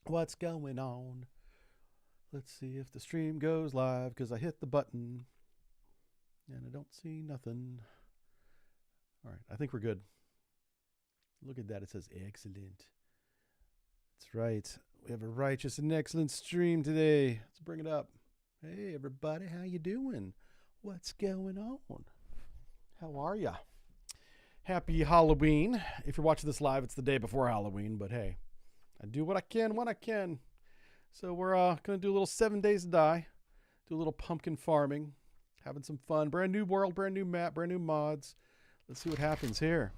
What's going on? Let's see if the stream goes live because I hit the button and I don't see nothing. All right, I think we're good. Look at that. It says excellent. That's right. We have a righteous and excellent stream today. Let's bring it up. Hey, everybody. How you doing? What's going on? How are ya? Happy Halloween. If you're watching this live, it's the day before Halloween, but hey, I do what I can when I can. So we're going to do a little 7 Days to Die, do a little pumpkin farming, having some fun. Brand new world, brand new map, brand new mods. Let's see what happens here.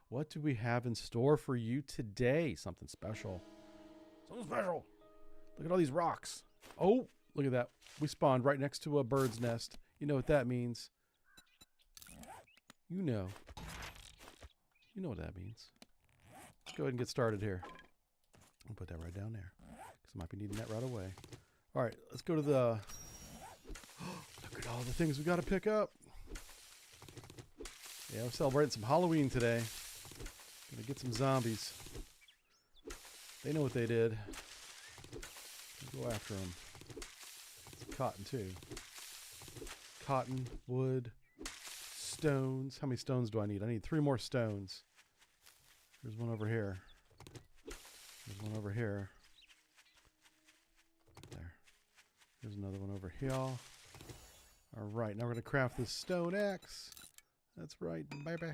What do we have in store for you today? Something special. Something special. Look at all these rocks. Oh, look at that. We spawned right next to a bird's nest. You know what that means. You know. You know what that means. Let's go ahead and get started here. I'll put that right down there because I might be needing that right away. All right, let's go to the... Look at all the things we got to pick up. Yeah, we're celebrating some Halloween today. Gonna get some zombies. They know what they did. Go after them. Some cotton too. Cotton, wood, stones. How many stones do I need? I need 3 more stones. There's one over here. There's one over here. There. There's another one over here. All right, now we're going to craft this stone axe. That's right, baby.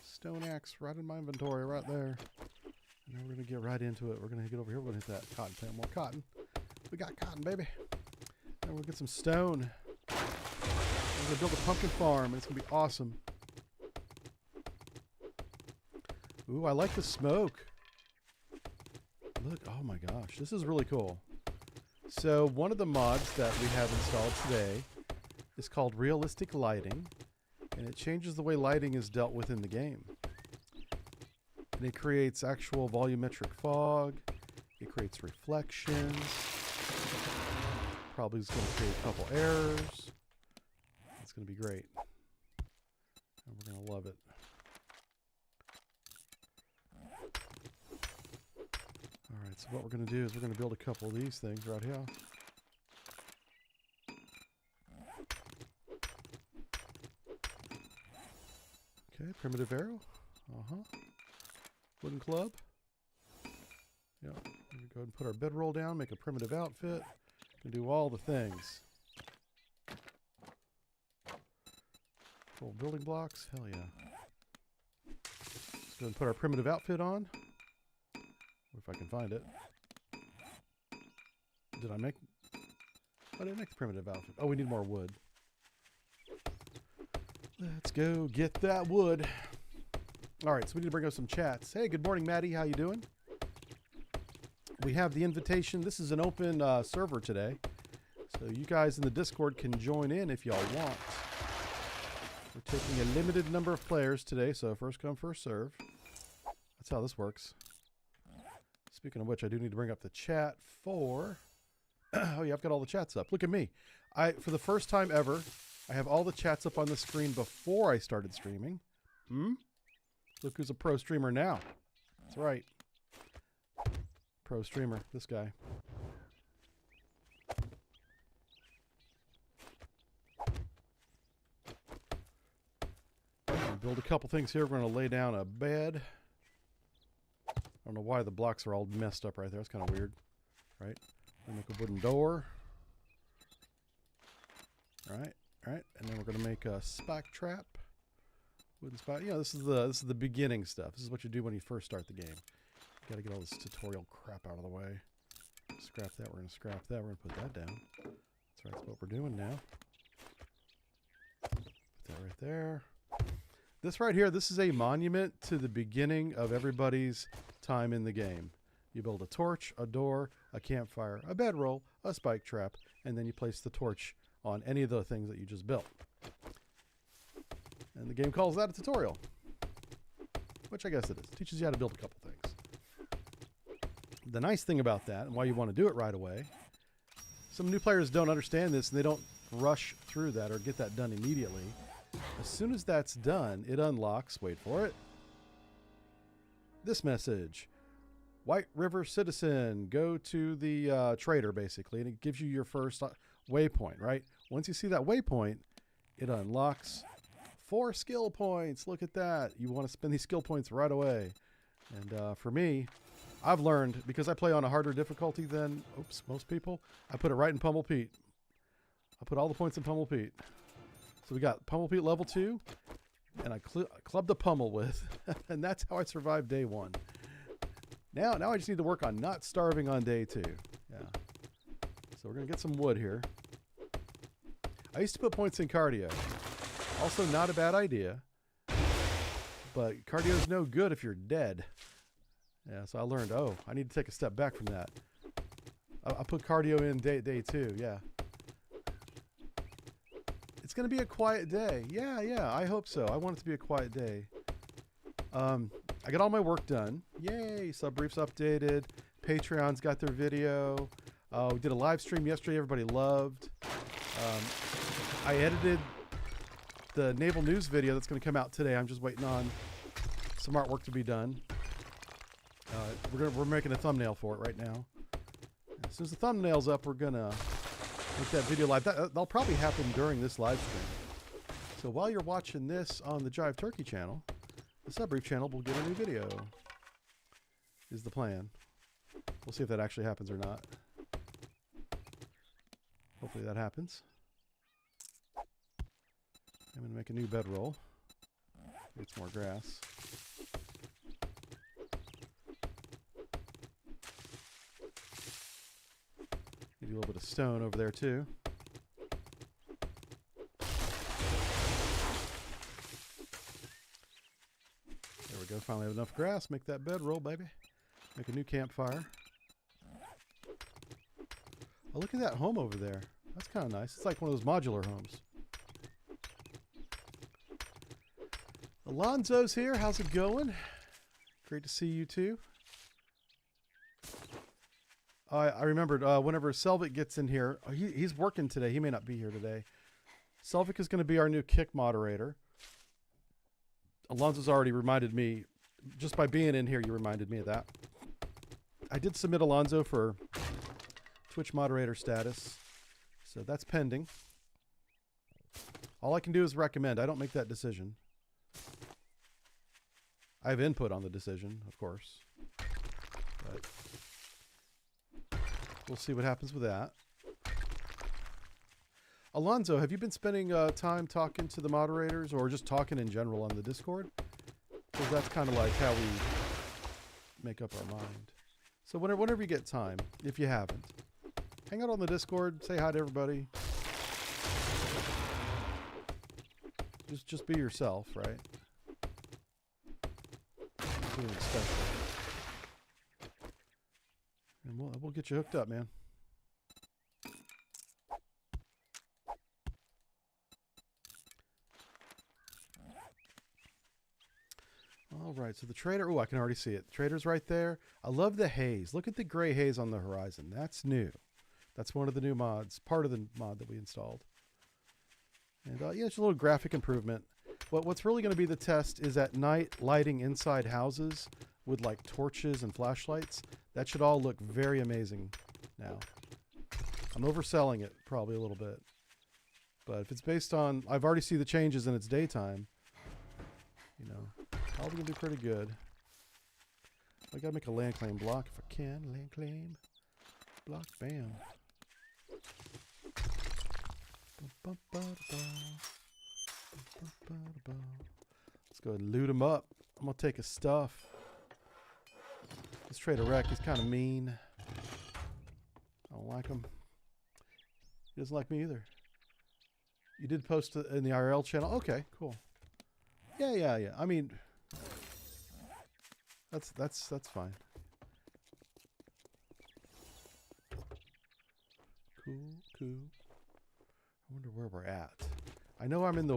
Stone axe right in my inventory right there. And then we're going to get right into it. We're going to get over here. We're going to hit that cotton plant. More cotton. We got cotton, baby. Now we're going to get some stone. We're going to build a pumpkin farm, and it's going to be awesome. Ooh, I like the smoke. Look, oh my gosh, this is really cool. So one of the mods that we have installed today is called Realistic Lighting, and it changes the way lighting is dealt with in the game. And it creates actual volumetric fog. It creates reflections. Probably is going to create a couple errors. It's going to be great. And we're going to love it. Alright, so what we're going to do is we're going to build a couple of these things right here. Okay, primitive arrow. Wooden club. Yeah, we're going to go ahead and put our bedroll down, make a primitive outfit. Can do all the things. Full building blocks, hell yeah. Let's go ahead and put our primitive outfit on. If I can find it. Did I make... I didn't make the primitive outfit. Oh, we need more wood. Let's go get that wood. Alright, so we need to bring up some chats. Hey, good morning, Maddie. How you doing? We have the invitation. This is an open server today. So you guys in the Discord can join in if y'all want. We're taking a limited number of players today, so first come, first serve. That's how this works. Speaking of which, I do need to bring up the chat for... oh yeah, I've got all the chats up. Look at me. For the first time ever, I have all the chats up on the screen before I started streaming. Look who's a pro streamer now. That's right. Pro streamer, this guy. Build a couple things here. We're going to lay down a bed. I don't know why the blocks are all messed up right there. It's kind of weird, right? Make a wooden door. All right, and then we're going to make a spike trap. Wooden spike. Yeah, this is the beginning stuff. This is what you do when you first start the game. You got to get all this tutorial crap out of the way. Scrap that. We're going to scrap that. We're going to put that down. That's right. That's what we're doing now. Put that right there. This right here, this is a monument to the beginning of everybody's time in the game. You build a torch, a door, a campfire, a bedroll, a spike trap, and then you place the torch on any of the things that you just built. And the game calls that a tutorial. Which I guess it is. Teaches you how to build a couple things. The nice thing about that, and why you want to do it right away, some new players don't understand this and they don't rush through that or get that done immediately. As soon as that's done, it unlocks, wait for it, this message. White River Citizen. Go to the trader, basically, and it gives you your first waypoint, right? Once you see that waypoint, it unlocks 4 skill points. Look at that. You want to spend these skill points right away. And for me, I've learned, because I play on a harder difficulty than most people, I put it right in Pummel Pete. I put all the points in Pummel Pete. So we got Pummel Pete level 2, and I clubbed the pummel with, and that's how I survived day 1. Now I just need to work on not starving on day 2. Yeah. So we're going to get some wood here. I used to put points in cardio. Also not a bad idea. But cardio is no good if you're dead. Yeah, so I learned, I need to take a step back from that. I put cardio in day 2, yeah. It's going to be a quiet day. Yeah, I hope so. I want it to be a quiet day. I got all my work done. Yay, sub-briefs updated. Patreon's got their video. We did a live stream yesterday everybody loved. I edited the Naval News video that's going to come out today. I'm just waiting on some artwork to be done. We're making a thumbnail for it right now. As soon as the thumbnail's up, we're going to make that video live. That'll probably happen during this live stream. So while you're watching this on the Jive Turkey channel, the Sub-Brief channel will get a new video, is the plan. We'll see if that actually happens or not. Hopefully that happens. I'm going to make a new bedroll. Get some more grass. Maybe a little bit of stone over there too. There we go. Finally have enough grass. Make that bedroll, baby. Make a new campfire. Oh, look at that home over there. That's kind of nice. It's like one of those modular homes. Alonzo's here. How's it going? Great to see you too. I remembered whenever Selvik gets in here, he's working today. He may not be here today. Selvik is going to be our new kick moderator. Alonzo's already reminded me, just by being in here, you reminded me of that. I did submit Alonzo for Twitch moderator status, so that's pending. All I can do is recommend. I don't make that decision. I have input on the decision, of course, but we'll see what happens with that. Alonzo, have you been spending time talking to the moderators or just talking in general on the Discord? Because that's kind of like how we make up our mind. So whenever you get time, if you haven't, hang out on the Discord, say hi to everybody. Just be yourself, right? Doing special. And we'll get you hooked up, man. All right, so the trader, I can already see it. The trader's right there. I love the haze. Look at the gray haze on the horizon. That's new. That's one of the new mods, part of the mod that we installed. And yeah, it's a little graphic improvement. What's really going to be the test is at night lighting inside houses with like torches and flashlights. That should all look very amazing now. I'm overselling it probably a little bit. But if it's based on, I've already seen the changes and it's daytime, you know, probably going to do pretty good. I got to make a land claim block if I can. Land claim block, bam. Let's go ahead and loot him up. I'm going to take his stuff. This trader wreck is kind of mean. I don't like him. He doesn't like me either. You did post it in the IRL channel? Okay, cool. Yeah. I mean, that's fine. Cool. I wonder where we're at. I know I'm in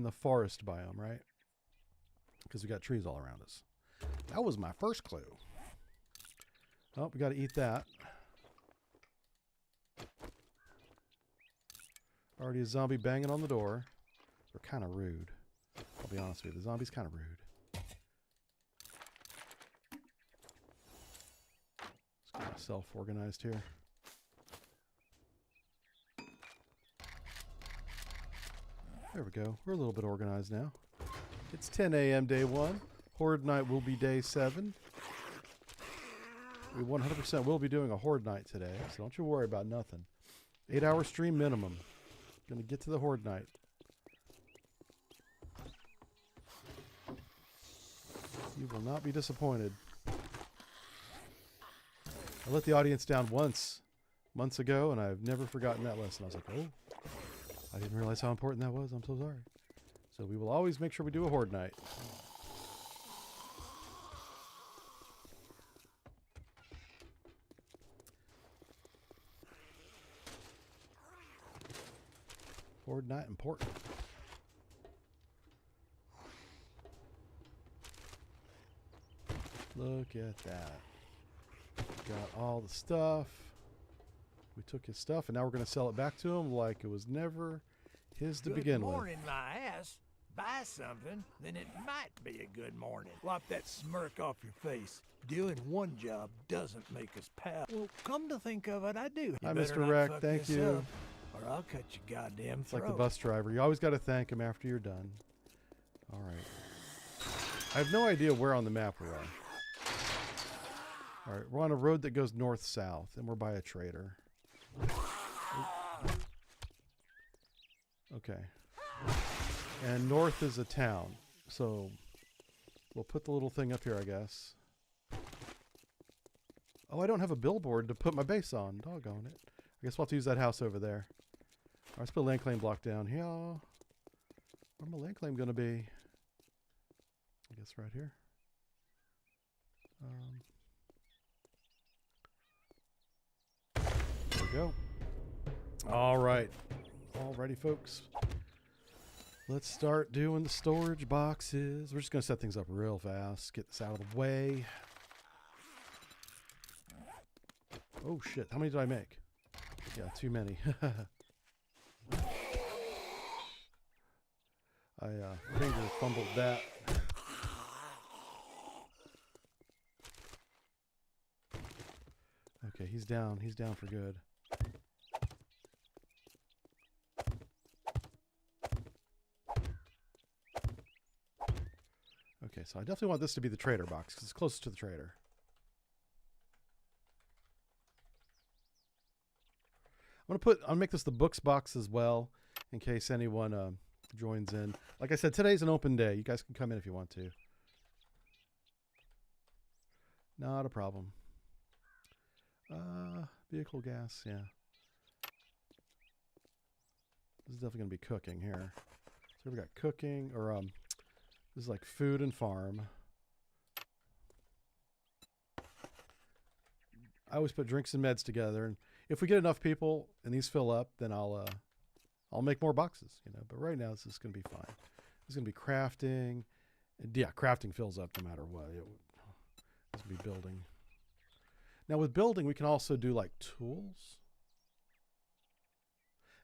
the forest biome, right? Because we got trees all around us. That was my first clue. Oh, we got to eat that. Already a zombie banging on the door. They're kind of rude. I'll be honest with you. The zombie's kind of rude. self-organized here. There we go. We're a little bit organized now. It's 10 a.m. day 1. Horde night will be day 7. We 100% will be doing a Horde night today, so don't you worry about nothing. 8-hour stream minimum. Gonna get to the Horde night. You will not be disappointed. I let the audience down once, months ago, and I've never forgotten that lesson. I was like, oh, I didn't realize how important that was. I'm so sorry. So we will always make sure we do a Horde night. Horde night important. Look at that. Got all the stuff. We took his stuff, and now we're going to sell it back to him like it was never his to begin with. Good morning, my ass. Buy something, then it might be a good morning. Wipe that smirk off your face. Doing one job doesn't make us pals. Well, come to think of it, I do. Hi, Mr. Wreck. Thank you. Or I'll cut your goddamn It's throat. like the bus driver. You always got to thank him after you're done. All right. I have no idea where on the map we're on. All right, we're on a road that goes north-south, and we're by a trader. Okay. And north is a town, so we'll put the little thing up here, I guess. Oh, I don't have a billboard to put my base on. Doggone it. I guess we'll have to use that house over there. All right, let's put a land claim block down here. Where's my land claim going to be? I guess right here. There we go. All right. Alrighty, folks. Let's start doing the storage boxes. We're just going to set things up real fast. Get this out of the way. Oh, shit. How many did I make? Yeah, too many. I finger fumbled that. Okay, he's down. He's down for good. Okay, so I definitely want this to be the trader box because it's closest to the trader. I'll make this the books box as well in case anyone joins in. Like I said, today's an open day. You guys can come in if you want to. Not a problem. Vehicle gas, yeah. This is definitely going to be cooking here. So we got cooking, or this is like food and farm. I always put drinks and meds together, and if we get enough people and these fill up, then I'll make more boxes, you know. But right now, this is going to be fine. This is going to be crafting. And yeah, crafting fills up no matter what. It's going to be building. Now with building, we can also do like tools.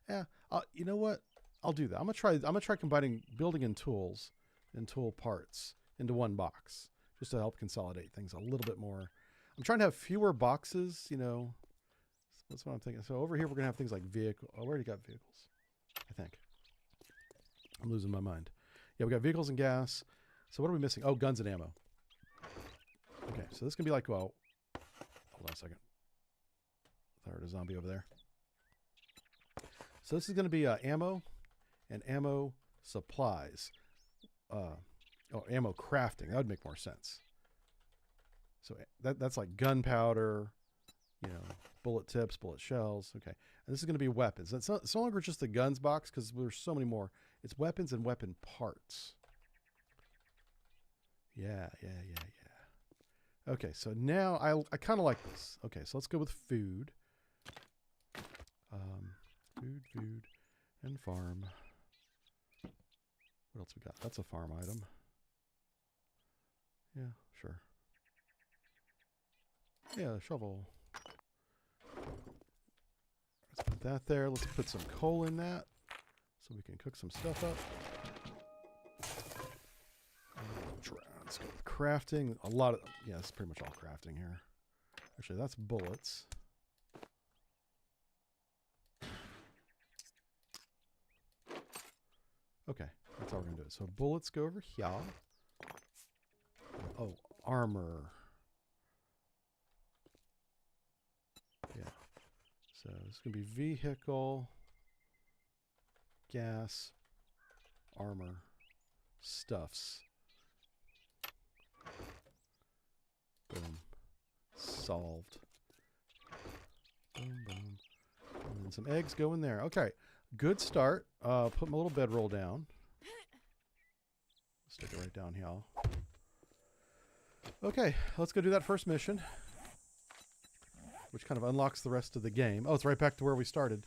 Yeah, you know what? I'll do that. I'm gonna try combining building and tools and tool parts into one box, just to help consolidate things a little bit more. I'm trying to have fewer boxes, you know. That's what I'm thinking. So over here, we're gonna have things like vehicle. Oh, we already got vehicles, I think. I'm losing my mind. Yeah, we got vehicles and gas. So what are we missing? Oh, guns and ammo. Okay, so this can be like, well, hold on a second. I heard a zombie over there. So this is going to be ammo and ammo supplies. Oh, ammo crafting. That would make more sense. So that's like gunpowder, you know, bullet tips, bullet shells. Okay. And this is going to be weapons. It's no longer just the guns box because there's so many more. It's weapons and weapon parts. Yeah. Okay, so now I kind of like this. Okay, so let's go with food. Food, and farm. What else we got? That's a farm item. Yeah, sure. Yeah, shovel. Let's put that there. Let's put some coal in that so we can cook some stuff up. Let's go with crafting. Yeah, it's pretty much all crafting here. Actually, that's bullets. Okay, that's how we're going to do it. So bullets go over here. Oh, armor. Yeah. So it's going to be vehicle, gas, armor, stuffs. Boom. Solved. Boom, boom. And then some eggs go in there. Okay. Good start. Put my little bedroll down. Stick it right down here. Okay. Let's go do that first mission, which kind of unlocks the rest of the game. Oh, it's right back to where we started.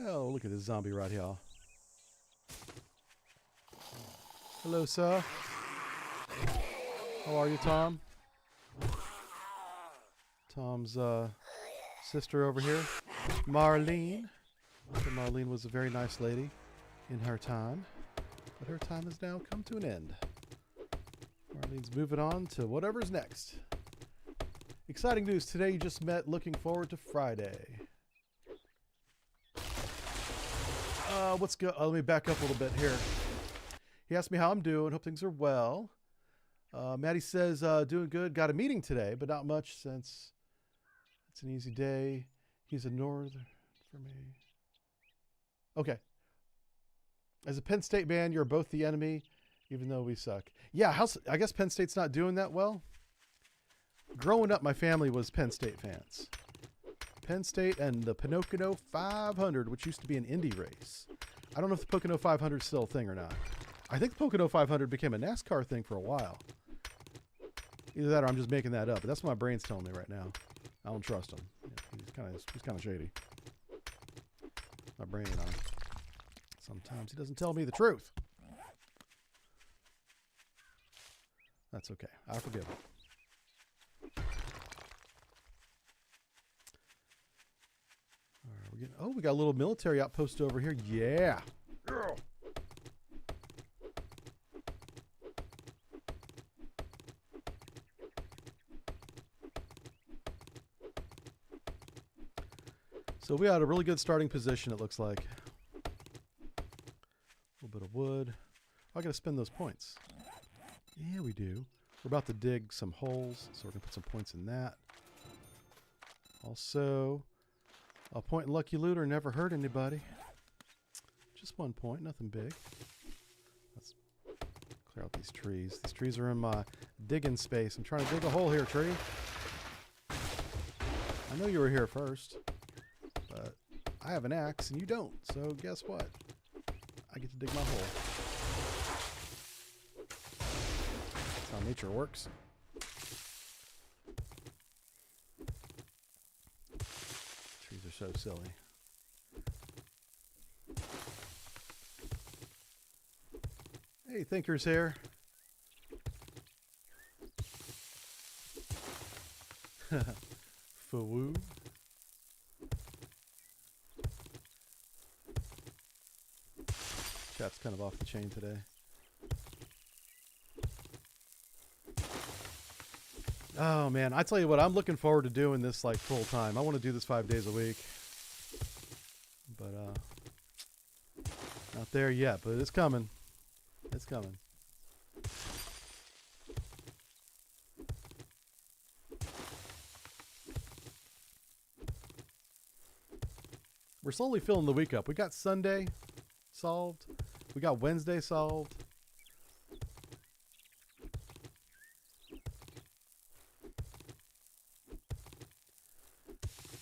Oh, look at this zombie right here. Hello, sir. How are you, Tom? Tom's sister over here, Marlene. So Marlene was a very nice lady in her time, but her time has now come to an end. Marlene's moving on to whatever's next. Exciting news today. You just met. Looking forward to Friday. Let's go. Let me back up a little bit here. He asked me how I'm doing. Hope things are well. Maddie says, doing good. Got a meeting today, but not much since it's an easy day. He's a northern for me. Okay. As a Penn State man, you're both the enemy, even though we suck. Yeah, I guess Penn State's not doing that well. Growing up, my family was Penn State fans. Penn State and the Pocono 500, which used to be an Indy race. I don't know if the Pocono 500 is still a thing or not. I think the Pocono 500 became a NASCAR thing for a while. Either that or I'm just making that up. But that's what my brain's telling me right now. I don't trust him. Yeah, he's kind of shady. My brain, sometimes he doesn't tell me the truth. That's okay. I forgive him. All right, we got a little military outpost over here. Yeah. So we had a really good starting position, it looks like. A little bit of wood. Oh, I got to spend those points. Yeah, we do. We're about to dig some holes, so we're going to put some points in that. Also, a point in Lucky Looter never hurt anybody. Just 1 point, nothing big. Let's clear out these trees. These trees are in my digging space. I'm trying to dig a hole here, tree. I know you were here first. But I have an axe and you don't, so guess what? I get to dig my hole. That's how nature works. Trees are so silly. Hey, Thinker's here. Foo-woo. Chat's kind of off the chain today. Oh man, I tell you what, I'm looking forward to doing this like full time. I want to do this 5 days a week. But not there yet, but it's coming. It's coming. We're slowly filling the week up. We got Sunday solved. We got Wednesday solved.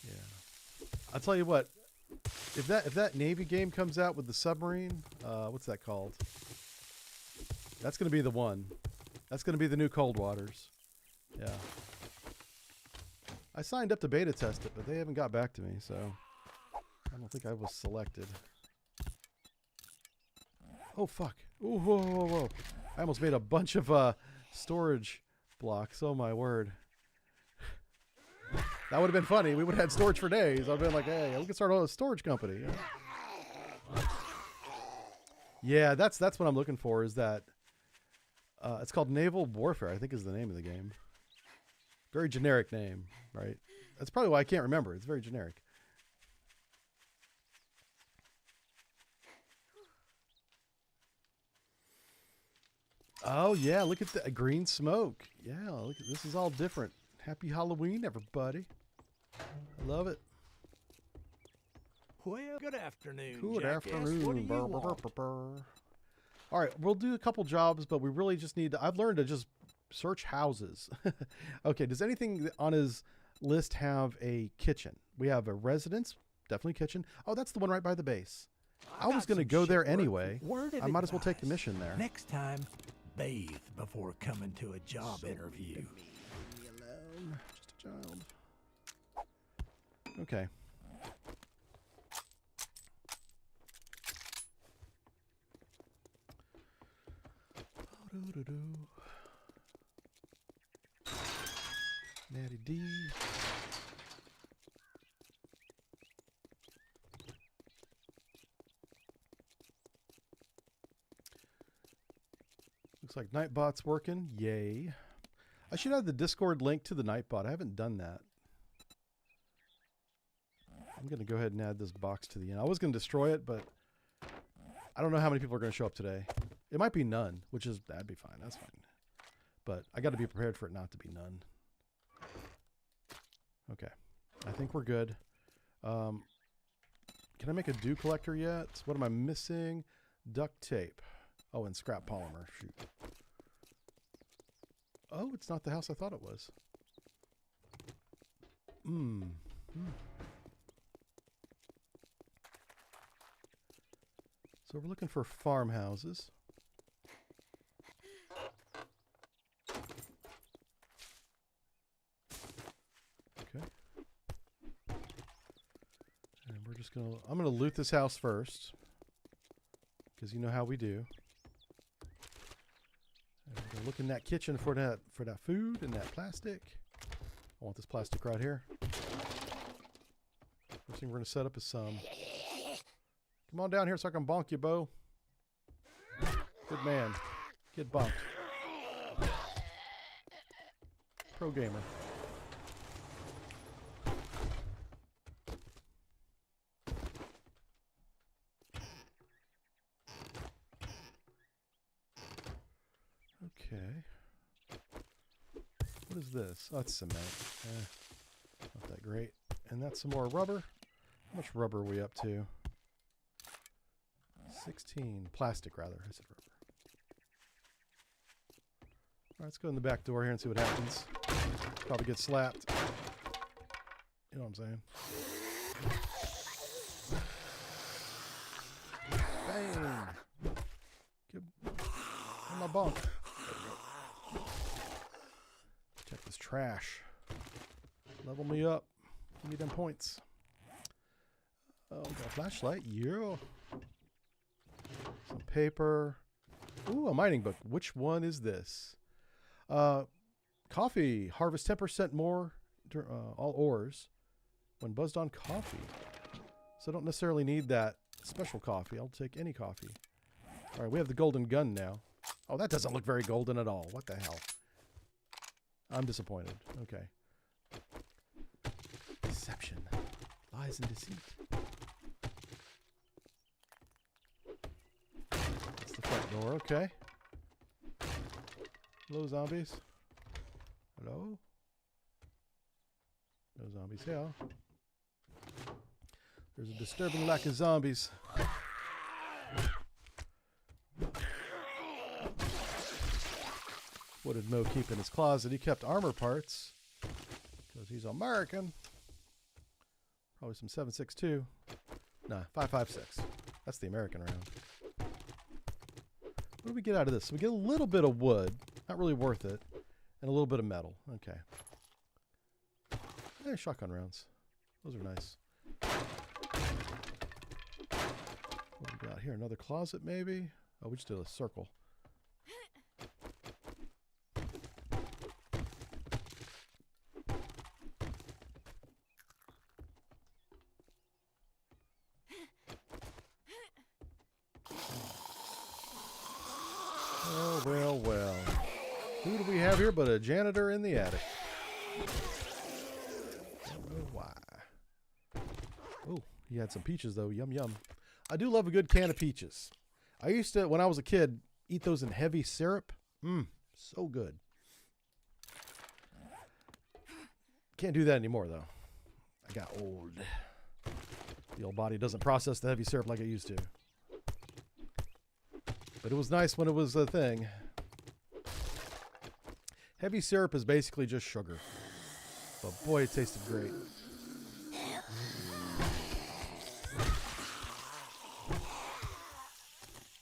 Yeah. I'll tell you what. If that Navy game comes out with the submarine, what's that called? That's going to be the one. That's going to be the new Cold Waters. Yeah. I signed up to beta test it, but they haven't got back to me, so I don't think I was selected. Oh, fuck. Ooh, whoa, whoa, whoa. I almost made a bunch of storage blocks. Oh, my word. That would have been funny. We would have had storage for days. I've been like, hey, we can start a storage company. Yeah, that's what I'm looking for is that it's called Naval Warfare, I think is the name of the game. Very generic name, right? That's probably why I can't remember. It's very generic. Oh, yeah, look at the green smoke. Yeah, look at this is all different. Happy Halloween, everybody. I love it. Well, good afternoon, Good jackass. afternoon. What do you Brr, brr, want? brr, brr. All right, we'll do a couple jobs, but we really just need to... I've learned to just search houses. Okay, does anything on his list have a kitchen? We have a residence, definitely kitchen. Oh, that's the one right by the base. I was going to go there anyway. I might as well take the mission there. Next time, bathe before coming to a job interview. Leave me alone. Just a child. Okay. Natty D. Looks like Nightbot's working. Yay. I should have the Discord link to the Nightbot. I haven't done that. I'm going to go ahead and add this box to the end. I was going to destroy it, but I don't know how many people are going to show up today. It might be none, which is, that'd be fine. That's fine. But I got to be prepared for it not to be none. Okay. I think we're good. Can I make a dew collector yet? What am I missing? Duct tape. Oh, and scrap polymer. Shoot. Oh, it's not the house I thought it was. So we're looking for farmhouses. Okay. And we're just gonna, I'm gonna loot this house first, because you know how we do. And we're gonna look in that kitchen for that food and that plastic. I want this plastic right here. First thing we're gonna set up is some. Come on down here so I can bonk you, Bo. Good man. Get bonked. Pro gamer. Okay. What is this? Oh, it's cement. Not that great. And that's some more rubber. How much rubber are we up to? 16. Plastic, rather. I said rubber. All right, let's go in the back door here and see what happens. Probably get slapped. You know what I'm saying? Bang! Give my bunk. Check this trash. Level me up. Give me them points. Oh, got a flashlight. Yeah. Some paper. Ooh, a mining book. Which one is this? Coffee. Harvest 10% more all ores when buzzed on coffee. So I don't necessarily need that special coffee. I'll take any coffee. All right, we have the golden gun now. Oh, that doesn't look very golden at all. What the hell? I'm disappointed. Okay. Deception. Lies and deceit. That's the front door. Okay. Hello, zombies. Hello? No zombies here. There's a disturbing lack of zombies. What did Mo keep in his closet? He kept armor parts because he's American. Probably some 7.62. Nah, 5.56. That's the American round. What do we get out of this? We get a little bit of wood. Not really worth it. And a little bit of metal. Okay. Hey, shotgun rounds. Those are nice. What do we got here? Another closet, maybe? Oh, we just did a circle. Well, well, well. Who do we have here but a janitor in the attic? Don't know why. Oh, he had some peaches though. Yum yum. I do love a good can of peaches. I used to, when I was a kid, eat those in heavy syrup. So good. Can't do that anymore though. I got old. The old body doesn't process the heavy syrup like it used to. But it was nice when it was a thing. Heavy syrup is basically just sugar. But boy, it tasted great.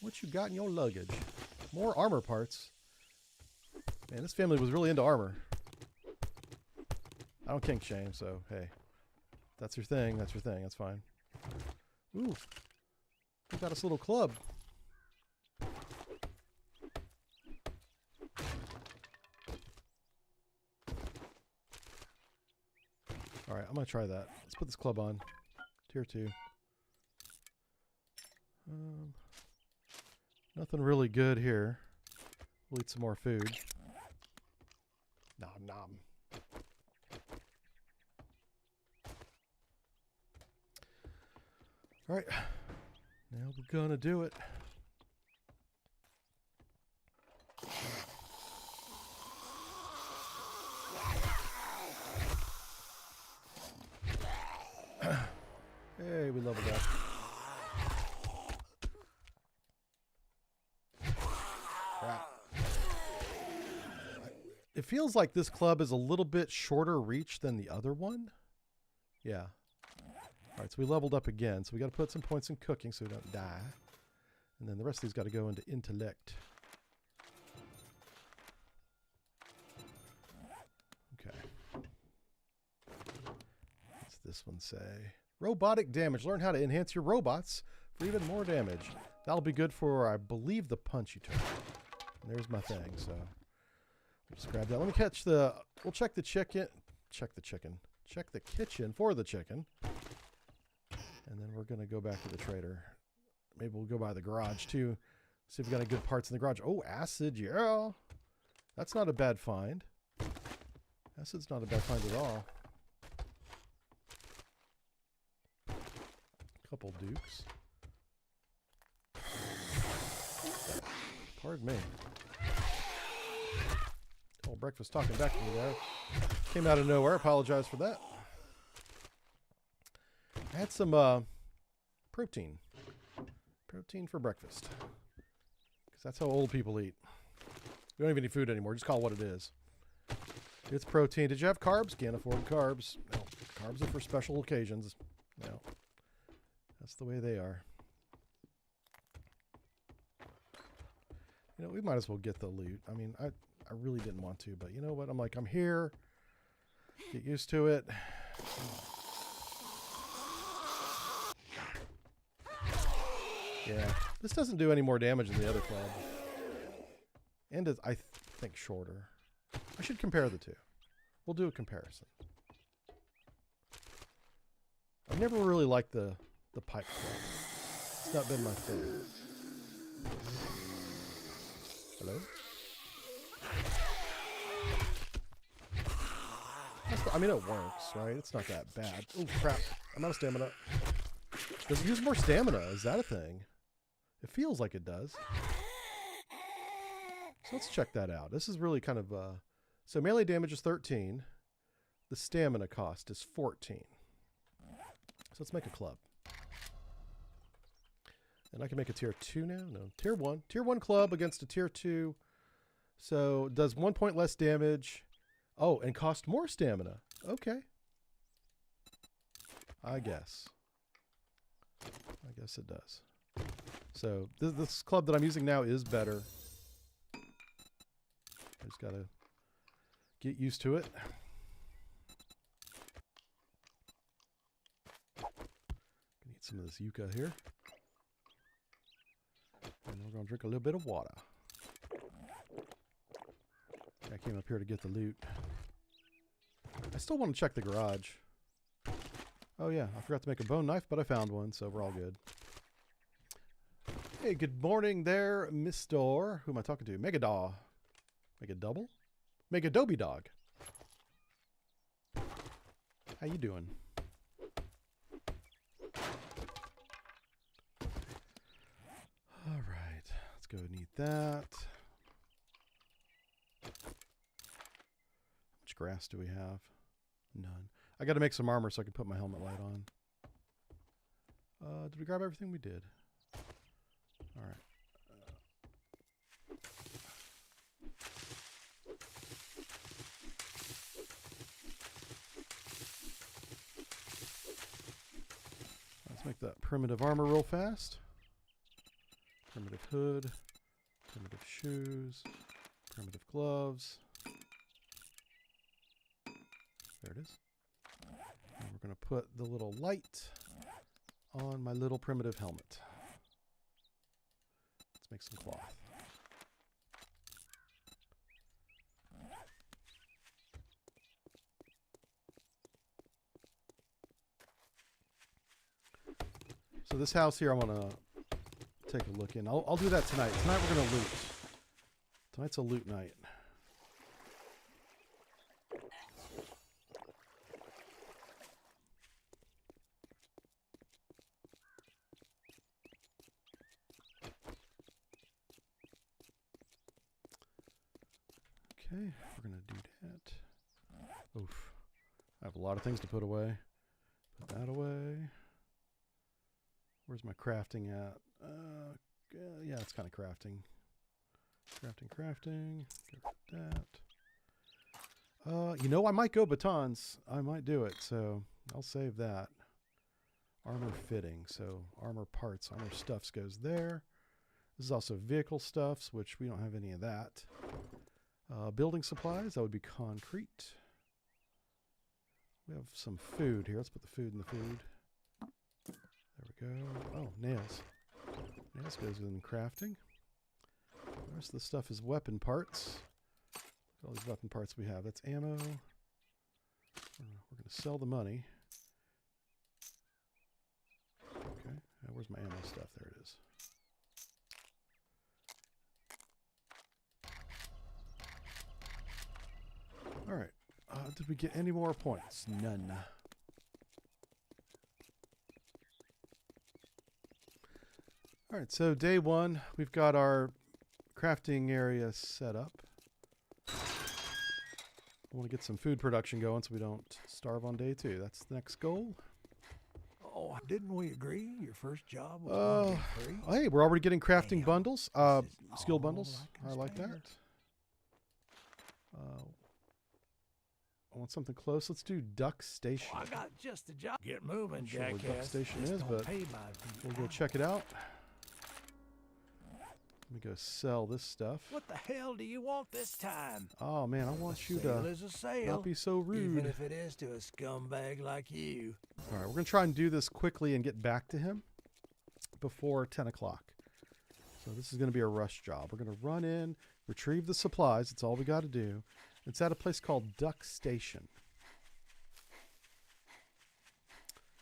What you got in your luggage? More armor parts. Man, this family was really into armor. I don't kink shame, so hey. That's your thing, that's your thing, that's fine. Ooh. We got us a little club. Alright, I'm gonna try that. Let's put this club on. Tier 2. Nothing really good here. We'll eat some more food. Nom nom. Alright. Now we're gonna do it. Hey, we leveled up. Crap. It feels like this club is a little bit shorter reach than the other one. Yeah. Alright, so we leveled up again. So we got to put some points in cooking so we don't die. And then the rest of these got to go into intellect. Okay. What's this one say? Robotic damage. Learn how to enhance your robots for even more damage. That'll be good for, I believe, the punch you took. And there's my thing, so we'll just grab that. Let me catch the, we'll check the chicken. Check the chicken. Check the kitchen for the chicken. And then we're going to go back to the trader. Maybe we'll go by the garage too. See if we got any good parts in the garage. Oh, acid, yeah. That's not a bad find. Acid's not a bad find at all. Couple dukes. Pardon me. Oh, breakfast talking back to me there. Came out of nowhere. Apologize for that. I had some protein. Protein for breakfast. Because that's how old people eat. We don't even need food anymore. Just call it what it is. It's protein. Did you have carbs? Can't afford carbs. No. Carbs are for special occasions. No. That's the way they are. You know, we might as well get the loot. I mean, I really didn't want to, but you know what? I'm like, I'm here. Get used to it. Yeah, this doesn't do any more damage than the other club. And it's, I think, shorter. I should compare the two. We'll do a comparison. I've never really liked the pipe club. It's not been my thing. Hello? I mean, it works, right? It's not that bad. Oh, crap. I'm out of stamina. Does it use more stamina? Is that a thing? It feels like it does. So let's check that out. This is really kind of... so melee damage is 13. The stamina cost is 14. So let's make a club. And I can make a tier 2 now? No, tier 1. Tier 1 club against a tier 2. So it does 1 point less damage. Oh, and cost more stamina. Okay. I guess it does. So this club that I'm using now is better. I just gotta get used to it. Need some of this yucca here. And we're gonna drink a little bit of water. I came up here to get the loot. I still want to check the garage. Oh yeah, I forgot to make a bone knife, but I found one, so we're all good. Hey, good morning there, Mr. Who am I talking to? Megadaw. Make a double? Make a Dobie Dog. How you doing? All right, let's go and eat that. How much grass do we have? None. I got to make some armor so I can put my helmet light on. Did we grab everything? We did. All right. Let's make that primitive armor real fast. Primitive hood. Primitive shoes. Primitive gloves. There it is. And we're going to put the little light on my little primitive helmet. Let's make some cloth. So this house here I want to take a look in. I'll do that tonight. Tonight we're going to loot. Tonight's a loot night. Okay, we're going to do that. Oof. I have a lot of things to put away. Put that away. Where's my crafting at? Yeah, it's kind of crafting. Crafting. Get rid of that. You know, I might go batons. I might do it, so I'll save that. Armor fitting. So armor parts, armor stuffs goes there. This is also vehicle stuffs, which we don't have any of that. Building supplies, that would be concrete. We have some food here. Let's put the food in the food. There we go. Oh, nails. Nails goes in crafting. The rest of the stuff is weapon parts. Look at all these weapon parts we have. That's ammo. We're going to sell the money. Okay. Where's my ammo stuff? There it is. All right. Did we get any more points? None. All right, so day one, we've got our crafting area set up. I want to get some food production going so we don't starve on day two. That's the next goal. Oh, didn't we agree your first job was going to be free? Hey, we're already getting crafting bundles, skill bundles. I like that. I want something close. Let's do Duck Station. Oh, I got just a job. Get moving, I'm not sure where jackass. Duck Station This is, don't but pay my we'll go check it out. Let me go sell this stuff. What the hell do you want this time? Oh man, I want you Sale to is a sale, not be so rude. even if it is to a scumbag like you. All right, we're going to try and do this quickly and get back to him before 10 o'clock. So this is going to be a rush job. We're going to run in, retrieve the supplies. That's all we got to do. It's at a place called Duck Station.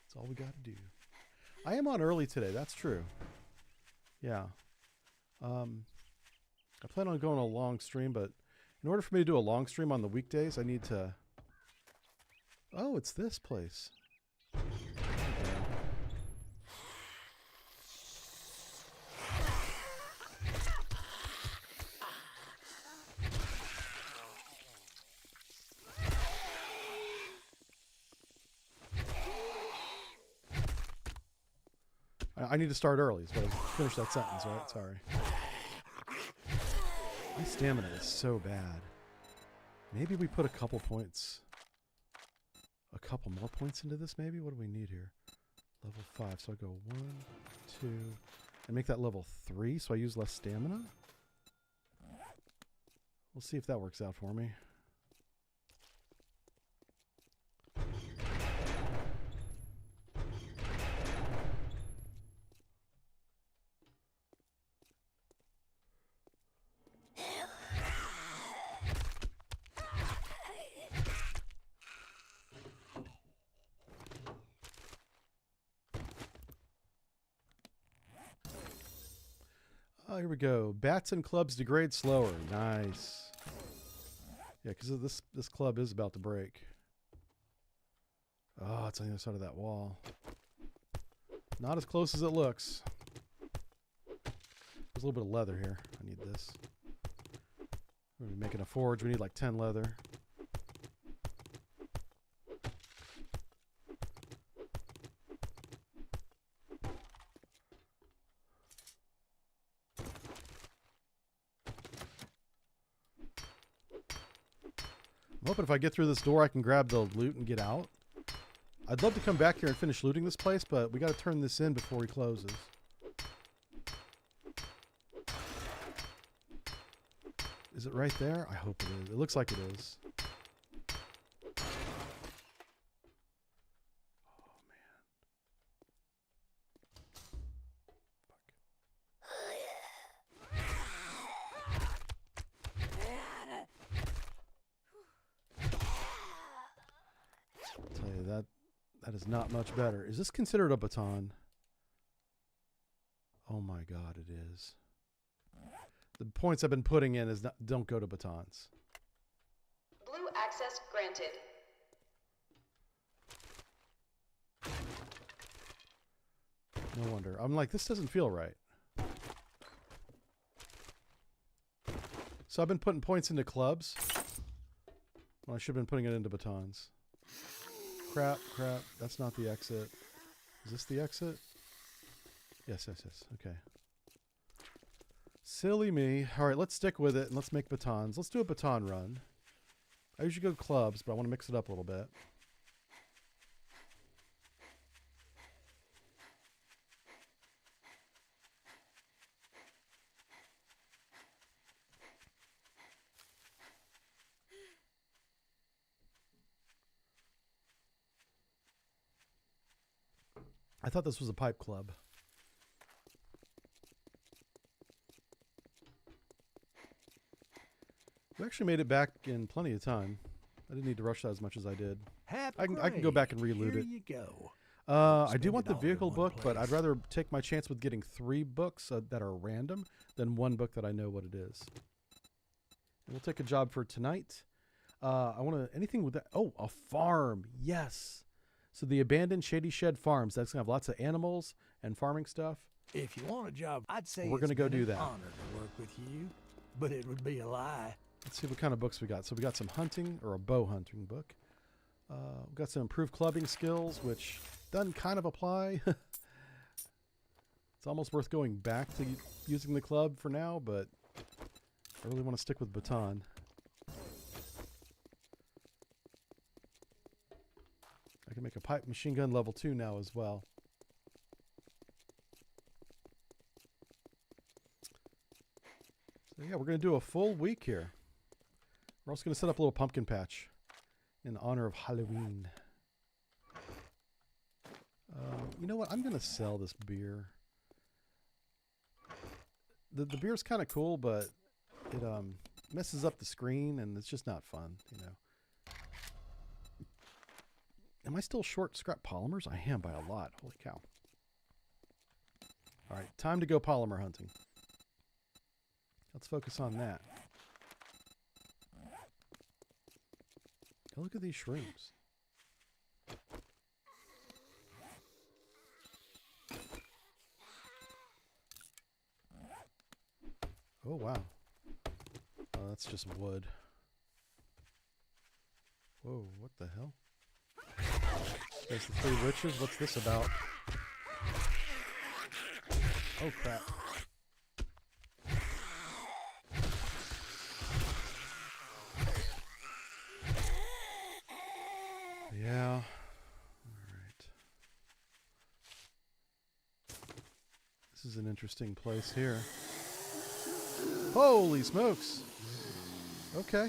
That's all we got to do. I am on early today. That's true. Yeah. I plan on going a long stream, but in order for me to do a long stream on the weekdays, I need to... Oh, it's this place. I need to start early, so I finish that sentence, right? Sorry. My stamina is so bad. Maybe we put a couple more points into this, maybe? What do we need here? Level 5. So I go 1, 2, and make that level 3, so I use less stamina? We'll see if that works out for me. Oh, here we go. Bats and clubs degrade slower. Nice. Yeah, because this club is about to break. it's on the other side of that wall. Not as close as it looks. There's a little bit of leather here. I need this. We're gonna be making a forge. We need like 10 leather. I'm hoping if I get through this door, I can grab the loot and get out. I'd love to come back here and finish looting this place, but we got to turn this in before he closes. Is it right there? I hope it is. It looks like it is. Oh, man. I'll tell you, that is not much better. Is this considered a baton? Oh my God, it is. The points I've been putting in is don't go to batons. Blue access granted. No wonder. I'm like, this doesn't feel right. So I've been putting points into clubs. Well, I should have been putting it into batons. Crap. That's not the exit. Is this the exit? Yes. Okay. Silly me. All right, let's stick with it and let's make batons. Let's do a baton run. I usually go clubs, but I want to mix it up a little bit. I thought this was a pipe club. We actually made it back in plenty of time. I didn't need to rush that as much as I did. I can go back and reloot it. Here you go. I do want the vehicle book, but I'd rather take my chance with getting 3 books that are random than 1 book that I know what it is. And we'll take a job for tonight. I want to anything with that. Oh, a farm. Yes. So the abandoned Shady Shed Farms. That's gonna have lots of animals and farming stuff. If you want a job, I'd say we're gonna go do that. Honor to work with you, but it would be a lie. Let's see what kind of books we got. So we got some hunting or a bow hunting book. We've got some improved clubbing skills, which doesn't kind of apply. It's almost worth going back to using the club for now, but I really want to stick with baton. I can make a pipe machine gun level 2 now as well. So yeah, we're going to do a full week here. We're also going to set up a little pumpkin patch in honor of Halloween. You know what? I'm going to sell this beer. The beer's kind of cool, but it messes up the screen, and it's just not fun, you know. Am I still short scrap polymers? I am by a lot. Holy cow. All right, time to go polymer hunting. Let's focus on that. Oh, look at these shrooms. Oh, wow. Oh, that's just wood. Whoa, what the hell? There's the 3 witches. What's this about? Oh, crap. Yeah. All right. This is an interesting place here. Holy smokes. Okay.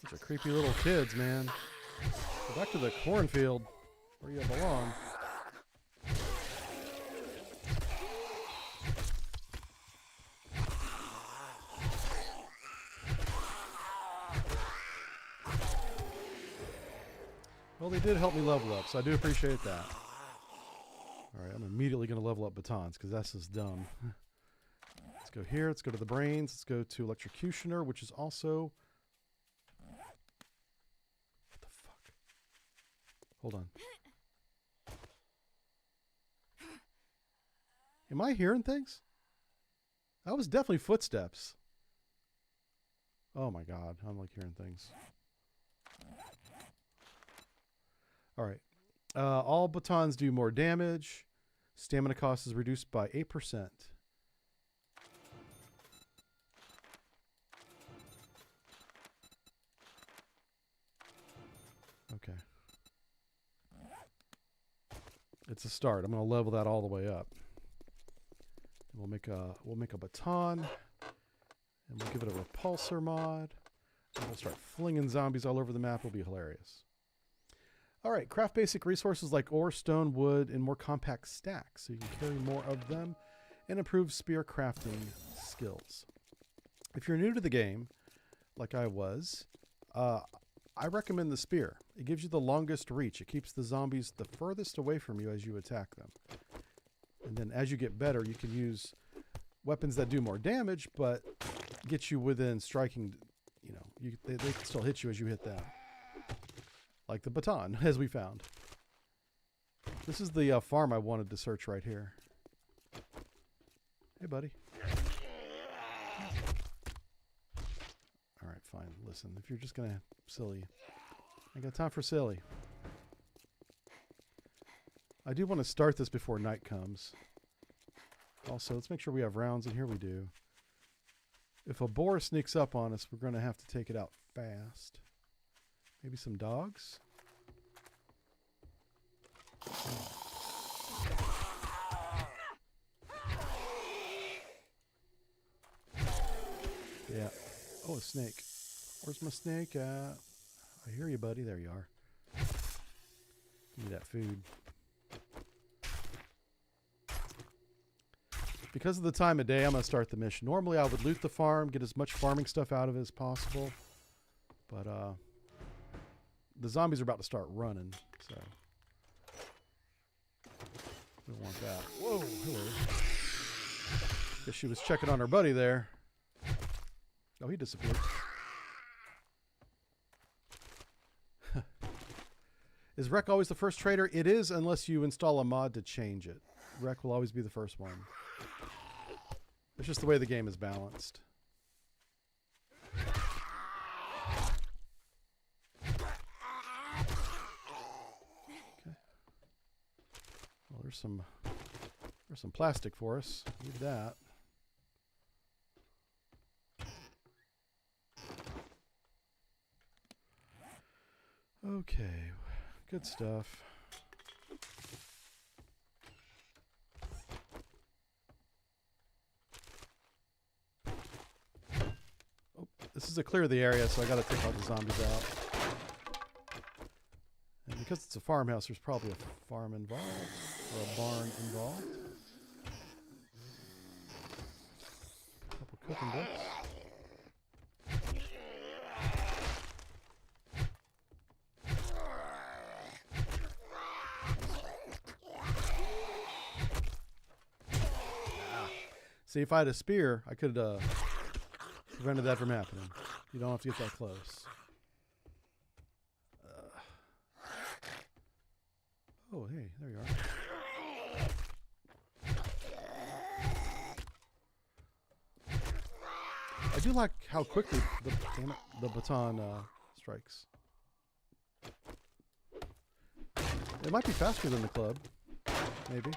Bunch of creepy little kids, man. Go back to the cornfield where you belong. Well, they did help me level up, so I do appreciate that. All right, I'm going to immediately going to level up batons because that's just dumb. Let's go here. Let's go to the brains. Let's go to electrocutioner, which is also... What the fuck? Hold on. Am I hearing things? That was definitely footsteps. Oh my god, I'm like hearing things. Alright. All batons do more damage. Stamina cost is reduced by 8%. Okay. It's a start. I'm going to level that all the way up. We'll make a baton, and we'll give it a repulsor mod. And we'll start flinging zombies all over the map. It'll be hilarious. All right, craft basic resources like ore, stone, wood, in more compact stacks, so you can carry more of them, and improve spear crafting skills. If you're new to the game, like I was, I recommend the spear. It gives you the longest reach. It keeps the zombies the furthest away from you as you attack them. And then as you get better, you can use weapons that do more damage, but get you within striking, you know, they can still hit you as you hit them. Like the baton, as we found. This is the farm I wanted to search right here. Hey, buddy. All right, fine. Listen, if you're just going to silly, I got time for silly. I do want to start this before night comes. Also, let's make sure we have rounds, and here we do. If a boar sneaks up on us, we're going to have to take it out fast. Maybe some dogs? Yeah. Oh, a snake. Where's my snake at? I hear you, buddy. There you are. Give me that food. Because of the time of day, I'm going to start the mission. Normally, I would loot the farm, get as much farming stuff out of it as possible. But, the zombies are about to start running, so... We don't want that. Whoa, hello. Guess she was checking on her buddy there. Oh, he disappeared. Is Wreck always the first trader? It is, unless you install a mod to change it. Wreck will always be the first one. It's just the way the game is balanced. Okay. Well, there's some plastic for us. Need that. Okay. Good stuff. This is to clear the area, so I got to take all the zombies out. And because it's a farmhouse, there's probably a farm involved, or a barn involved. A couple cooking books. See, if I had a spear, I could prevented that from happening. You don't have to get that close. Oh, hey, there you are. I do like how quickly the baton strikes. It might be faster than the club, maybe.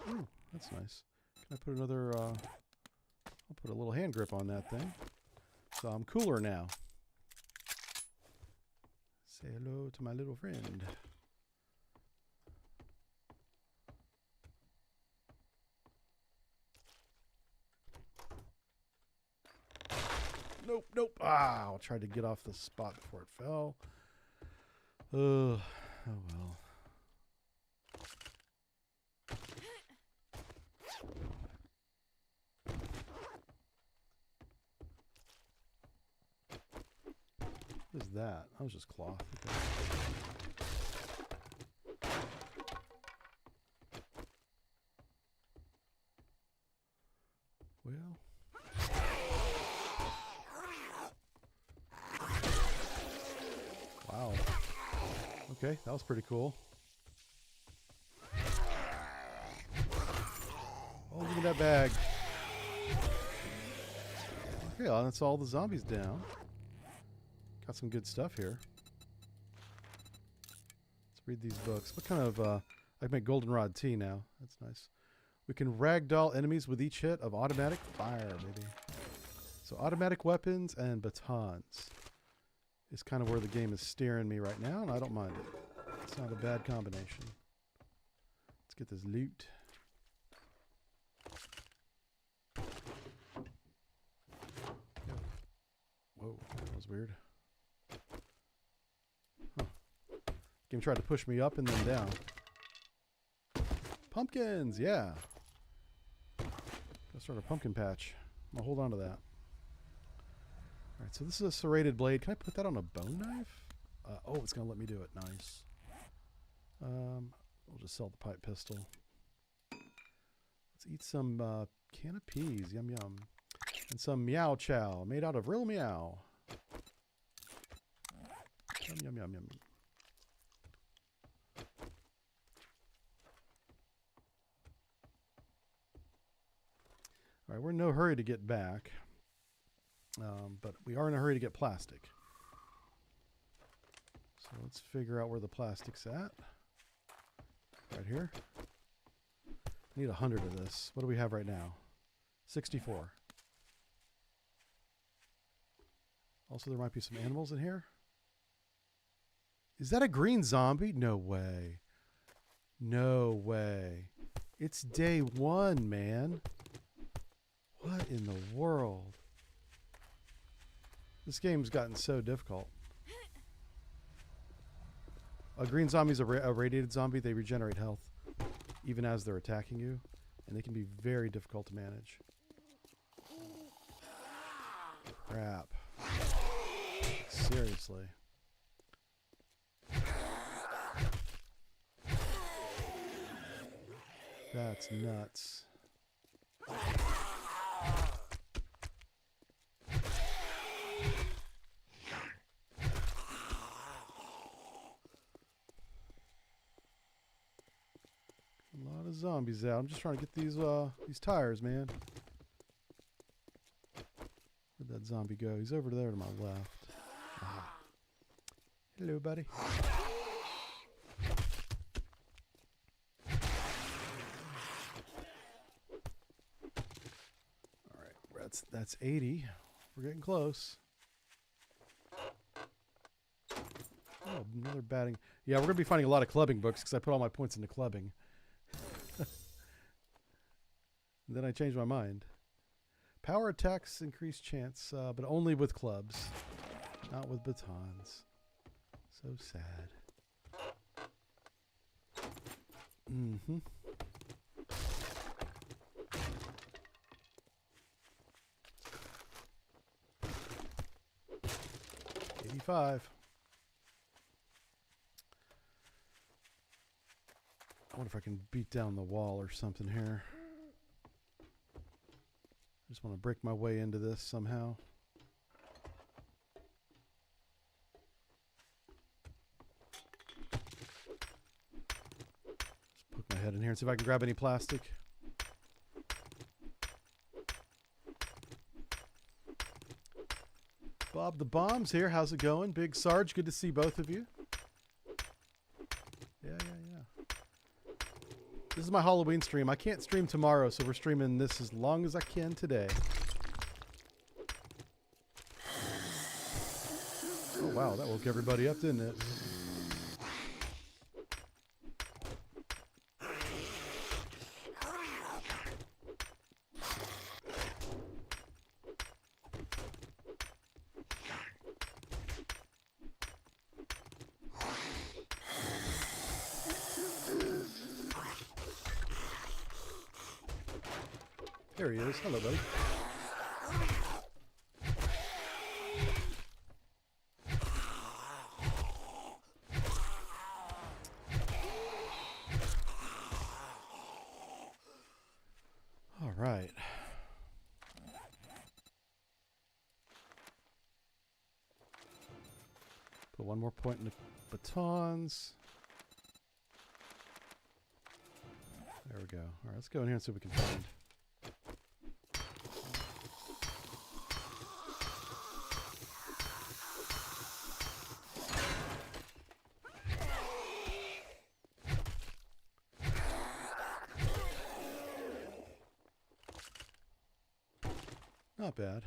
Ooh, that's nice. Can I put another, I'll put a little hand grip on that thing. So I'm cooler now. Say hello to my little friend. Nope, nope. Ah, I tried to get off the spot before it fell. Oh well. What is that? That was just cloth. Okay. Well. Wow. Okay, that was pretty cool. Oh, look at that bag. Okay, well, that's all the zombies down. Got some good stuff here. Let's read these books. What kind of, I can make goldenrod tea now. That's nice. We can ragdoll enemies with each hit of automatic fire, maybe. So automatic weapons and batons is kind of where the game is steering me right now, and I don't mind it. It's not a bad combination. Let's get this loot. Whoa, that was weird. Huh. Game tried to push me up and then down. Pumpkins, yeah. Gotta start a pumpkin patch. I'm gonna hold on to that. Alright, so this is a serrated blade. Can I put that on a bone knife? Oh, it's gonna let me do it. Nice. We'll just sell the pipe pistol. Let's eat some can of peas. Yum yum. And some meow chow made out of real meow. Yum yum yum yum. All right, we're in no hurry to get back, but we are in a hurry to get plastic. So let's figure out where the plastic's at. Right here. I need 100 of this. What do we have right now? 64. Also, there might be some animals in here. Is that a green zombie? No way. No way. It's day 1, man. What in the world? This game's gotten so difficult. A green zombie is a radiated zombie. They regenerate health even as they're attacking you, and they can be very difficult to manage. Crap. Seriously. That's nuts. A lot of zombies out. I'm just trying to get these tires, man. Where'd that zombie go? He's over there to my left. Ah. Hello, buddy. All right, that's 80. We're getting close. Oh, another batting. Yeah, we're gonna be finding a lot of clubbing books because I put all my points into clubbing. And then I changed my mind. Power attacks increase chance, but only with clubs, not with batons. So sad. Mm-hmm. $85. I wonder if I can beat down the wall or something here. I just want to break my way into this somehow. Just poke my head in here and see if I can grab any plastic. Bob the Bomb's here. How's it going? Big Sarge, good to see both of you. Yeah. This is my Halloween stream. I can't stream tomorrow, so we're streaming this as long as I can today. Oh, wow. That woke everybody up, didn't it? There he is. Hello, buddy. one more point in the batons. There we go. All right, let's go in here and see what we can find. Not bad.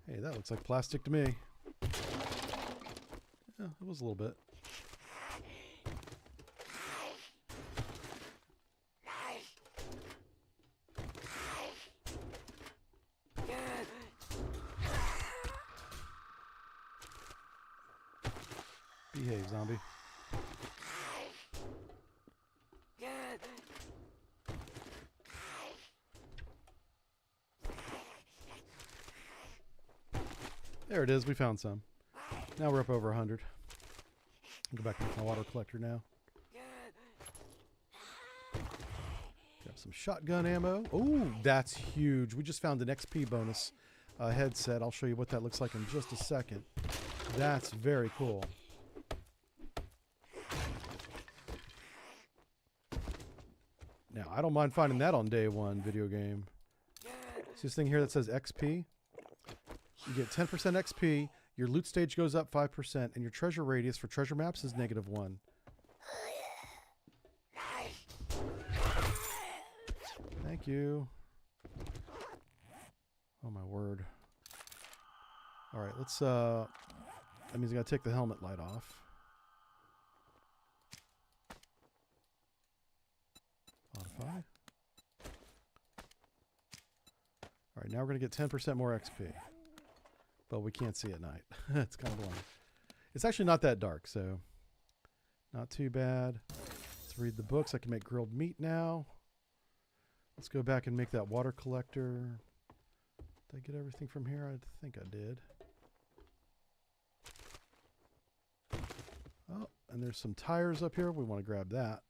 Hey, that looks like plastic to me. Yeah, it was a little bit. Behave, zombie. There it is. We found some. Now we're up over 100. I'll go back and get my water collector now. Grab some shotgun ammo. Oh, that's huge. We just found an XP bonus headset. I'll show you what that looks like in just a second. That's very cool. Now, I don't mind finding that on day one video game. See this thing here that says XP? You get 10% XP, your loot stage goes up 5%, and your treasure radius for treasure maps is -1. Thank you. Oh my word. Alright, let's that means I gotta take the helmet light off. Modify. Alright, now we're gonna get 10% more XP. But we can't see at night. It's kind of blind. It's actually not that dark, so not too bad. Let's read the books. I can make grilled meat now. Let's go back and make that water collector. Did I get everything from here? I think I did. Oh, and there's some tires up here. We want to grab that.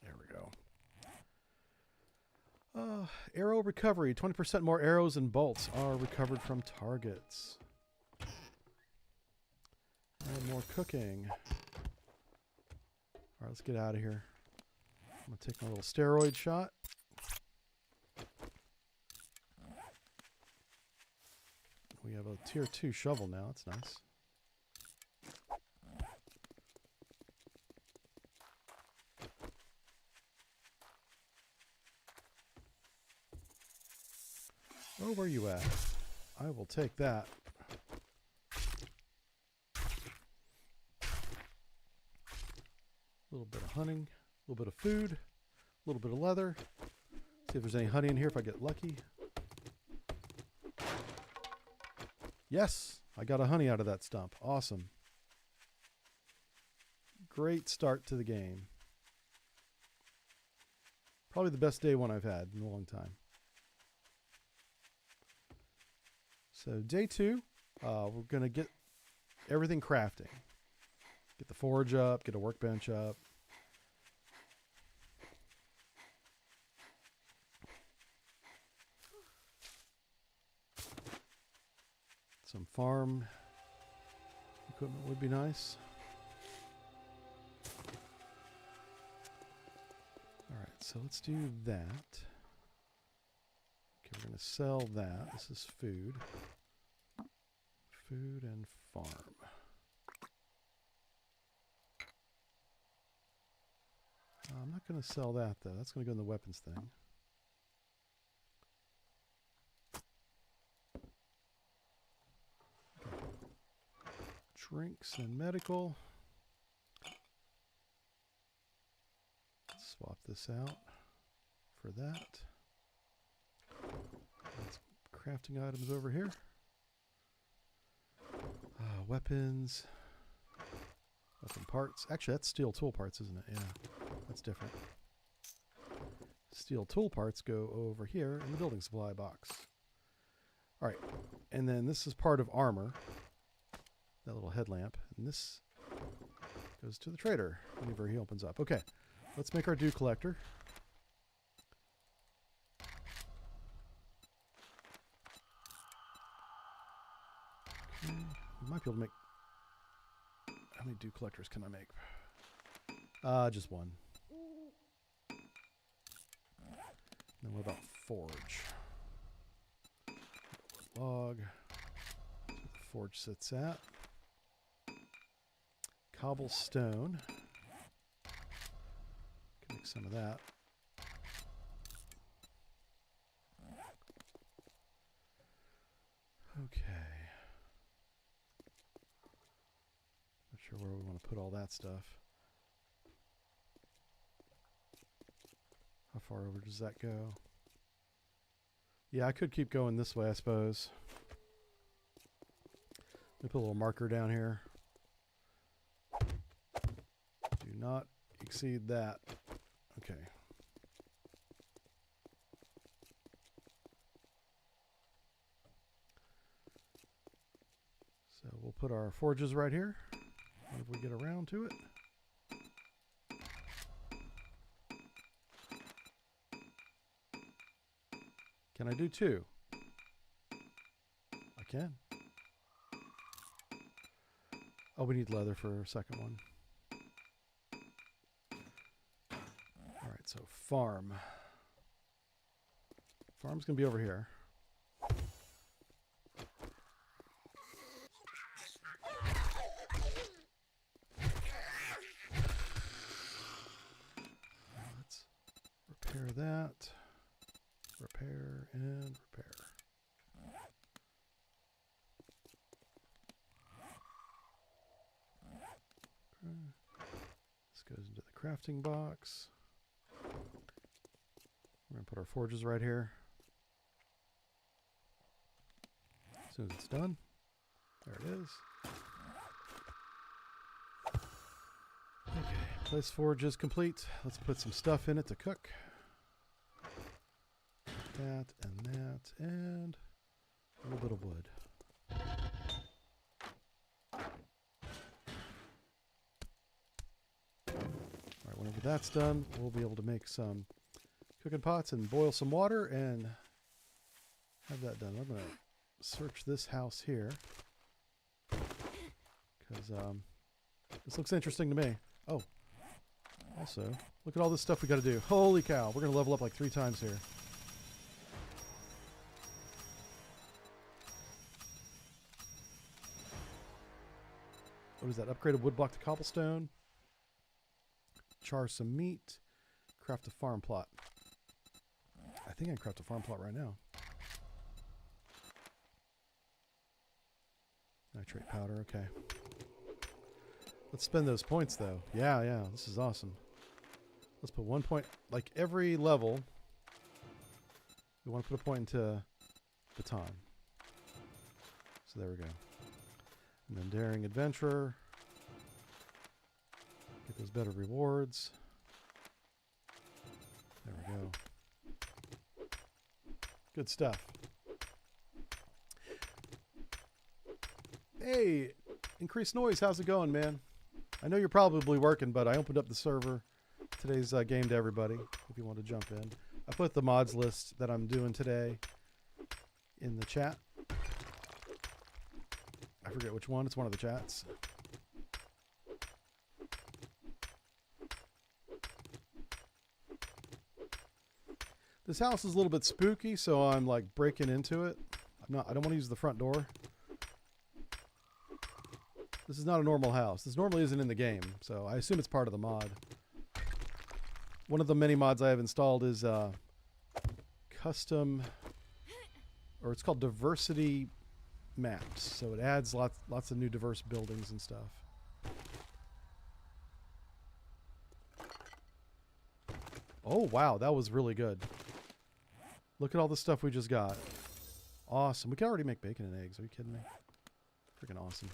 There we go. Arrow recovery. 20% more arrows and bolts are recovered from targets. And more cooking. Alright, let's get out of here. I'm going to take my little steroid shot. We have a tier 2 shovel now. That's nice. Oh, where are you at? I will take that. A little bit of hunting, a little bit of food, a little bit of leather. See if there's any honey in here if I get lucky. Yes, I got a honey out of that stump. Awesome. Great start to the game. Probably the best day one I've had in a long time. So day 2, we're going to get everything crafting. Get the forge up, get a workbench up. Some farm equipment would be nice. All right, so let's do that. Okay, we're going to sell that. This is food. Food and farm. I'm not going to sell that, though. That's going to go in the weapons thing. Okay. Drinks and medical. Swap this out for that. Let's crafting items over here. Weapons. Weapon parts. Actually, that's steel tool parts, isn't it? Yeah, that's different. Steel tool parts go over here in the building supply box. All right, and then this is part of armor. That little headlamp. And this goes to the trader whenever he opens up. Okay, let's make our dew collector. I might be able to make... How many dew collectors can I make? Just one. Then what about forge? Log. That's what the forge sits at. Cobblestone. Can make some of that. Okay. Not sure where we want to put all that stuff. How far over does that go? Yeah, I could keep going this way, I suppose. Let me put a little marker down here. Do not exceed that. Okay. So we'll put our forges right here. If we get around to it. Can I do two? I can. Oh, we need leather for a second one. All right, so farm. Farm's going to be over here. Let's repair that. Repair and repair. Okay. This goes into the crafting box. We're going to put our forges right here. As soon as it's done. There it is. Okay, place forge is complete. Let's put some stuff in it to cook. That and that and a little bit of wood. Alright, whenever that's done, we'll be able to make some cooking pots and boil some water and have that done. I'm going to search this house here because this looks interesting to me. Oh, also, look at all this stuff we got to do. Holy cow, we're going to level up like 3 times here. What is that? Upgraded wood block to cobblestone. Char some meat. Craft a farm plot. I think I can craft a farm plot right now. Nitrate powder, okay. Let's spend those points though. Yeah, this is awesome. Let's put 1 point, like every level, we want to put a point into baton. So there we go. And then Daring Adventurer. Get those better rewards. There we go. Good stuff. Hey, Increased Noise, how's it going, man? I know you're probably working, but I opened up the server. Today's game to everybody, if you want to jump in. I put the mods list that I'm doing today in the chat. I forget which one. It's one of the chats. This house is a little bit spooky, so I'm like breaking into it. I don't want to use the front door. This is not a normal house. This normally isn't in the game, so I assume it's part of the mod. One of the many mods I have installed is custom, or it's called diversity maps. So it adds lots of new diverse buildings and stuff. Oh wow, that was really good. Look at all the stuff we just got. Awesome. We can already make bacon and eggs. Are you kidding me? Freaking awesome.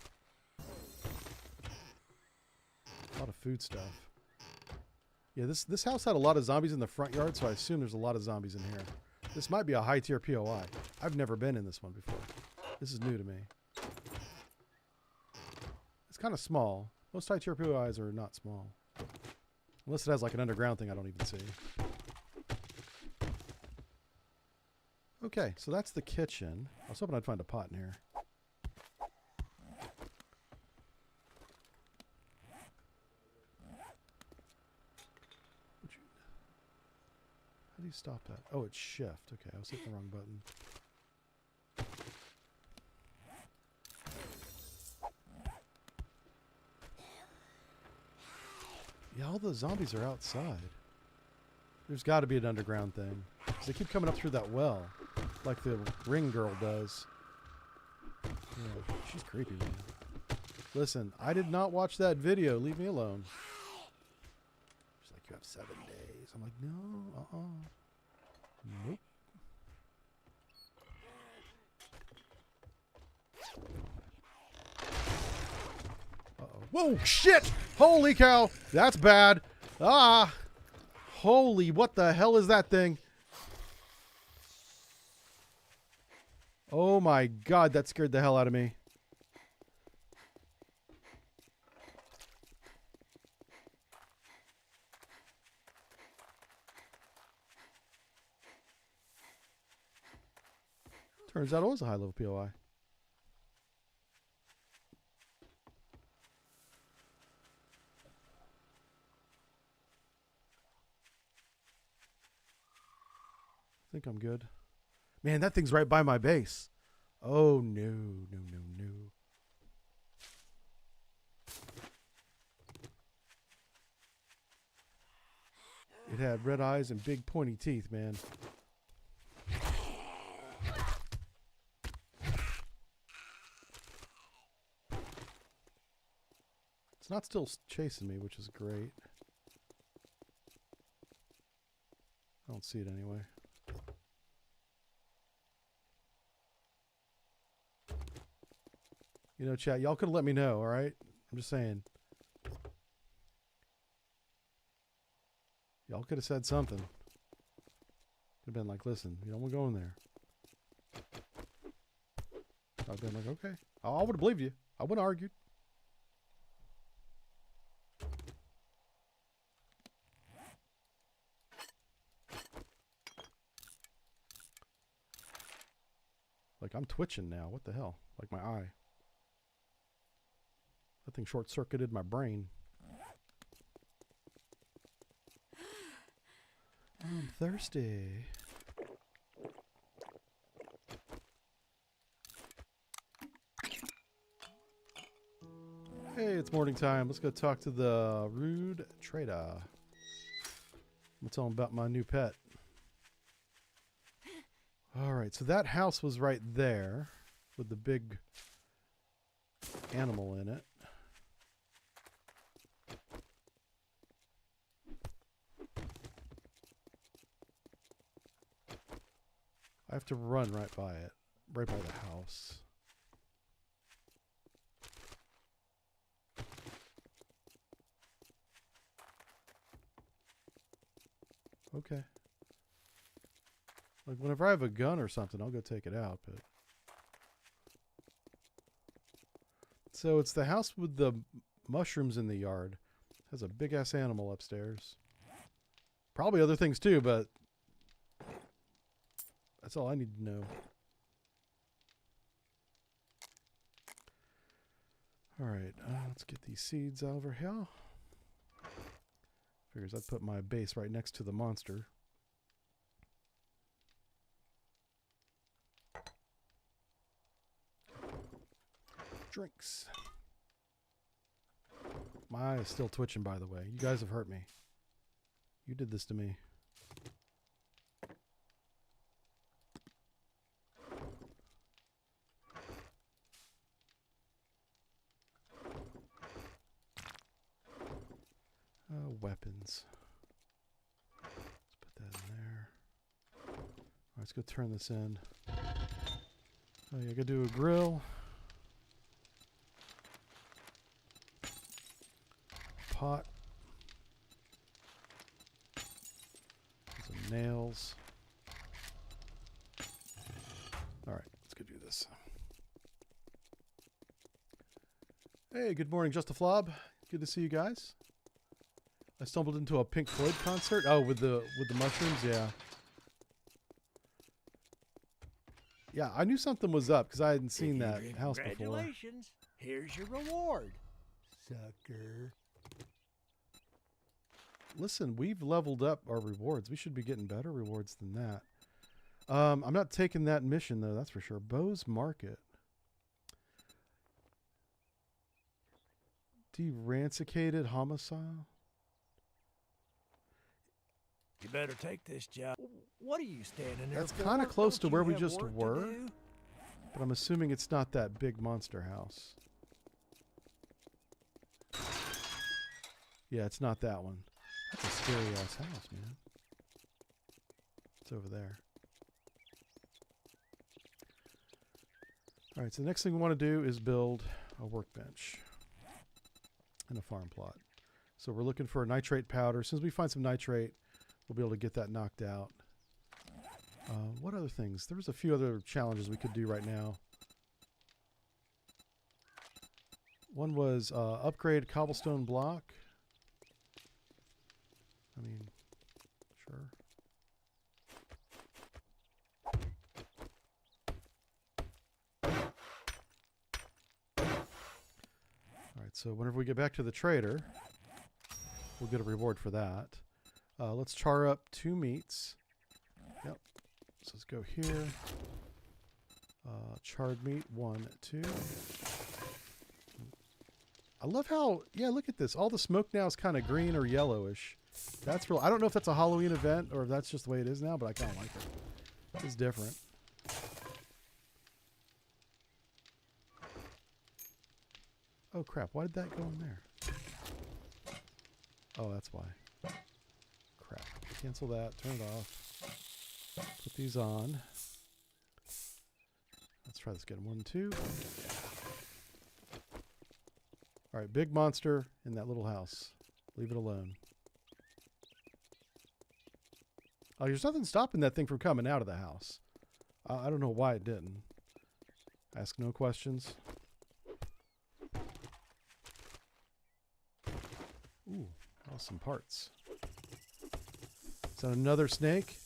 A lot of food stuff. Yeah, this house had a lot of zombies in the front yard, so I assume there's a lot of zombies in here. This might be a high tier POI. I've never been in this one before. This is new to me. It's kind of small. Most high tier POIs are not small. Unless it has like an underground thing I don't even see. Okay, so that's the kitchen. I was hoping I'd find a pot in here. do you stop that? Oh, it's shift. Okay, I was hitting the wrong button. Yeah, all the zombies are outside. There's got to be an underground thing. 'Cause they keep coming up through that well. Like the ring girl does. Yeah, she's creepy, man. Listen, I did not watch that video. Leave me alone. She's like, you have 7 days. I'm like, no, Nope. Uh-oh. Whoa, shit! Holy cow! That's bad. Ah! Holy, what the hell is that thing? Oh my god, that scared the hell out of me. Turns out it was a high-level POI. I think I'm good. Man, that thing's right by my base. Oh, no, no, no, no. It had red eyes and big pointy teeth, man. It's not still chasing me, which is great. I don't see it anyway. You know, chat, y'all could have let me know, all right? I'm just saying. Y'all could have said something. Could have been like, listen, you don't want to go in there. I've been like, okay. I would have believed you. I wouldn't have argued. Like, I'm twitching now. What the hell? Like my eye. That thing short-circuited my brain. I'm thirsty. Hey, it's morning time. Let's go talk to the rude trader. I'm gonna tell him about my new pet. Alright, so that house was right there with the big animal in it. I have to run right by it, right by the house. Okay. Like, whenever I have a gun or something, I'll go take it out, but... So, it's the house with the mushrooms in the yard. It has a big-ass animal upstairs. Probably other things, too, but... That's all I need to know. Alright, let's get these seeds over here. Figures I'd put my base right next to the monster. Drinks. My eye is still twitching, by the way. You guys have hurt me. You did this to me. Weapons. Let's put that in there. All right, let's go turn this in. Oh, yeah, gotta do a grill. Pot. Some nails. All right, let's go do this. Hey, good morning, Just a Flob. Good to see you guys. I stumbled into a Pink Floyd concert. Oh, with the mushrooms, yeah. Yeah, I knew something was up because I hadn't seen that house before. Congratulations. Here's your reward, sucker. listen, we've leveled up our rewards. We should be getting better rewards than that. I'm not taking that mission, though, that's for sure. Bose Market. Derancicated homicide. You better take this job. What are you standing there That's for? kind of close to Don't where you we have just work to were. do? But I'm assuming it's not that big monster house. Yeah, it's not that one. That's a scary ass house, man. It's over there. Alright, so the next thing we want to do is build a workbench and a farm plot. So we're looking for a nitrate powder. As soon as we find some nitrate, we'll be able to get that knocked out. What other things? There was a few other challenges we could do right now. One was upgrade cobblestone block. I mean, sure. Alright, so whenever we get back to the trader, we'll get a reward for that. Let's char up 2 meats. Yep. So let's go here. Charred meat, 1, 2. I love how, yeah, look at this. All the smoke now is kind of green or yellowish. That's real. I don't know if that's a Halloween event or if that's just the way it is now, but I kind of like it. It's different. Oh, crap. Why did that go in there? Oh, that's why. Crap. Cancel that. Turn it off. Put these on. Let's try this again. 1, 2. All right, big monster in that little house. Leave it alone. Oh, there's nothing stopping that thing from coming out of the house. I don't know why it didn't. Ask no questions. Ooh, awesome parts. Is that another snake?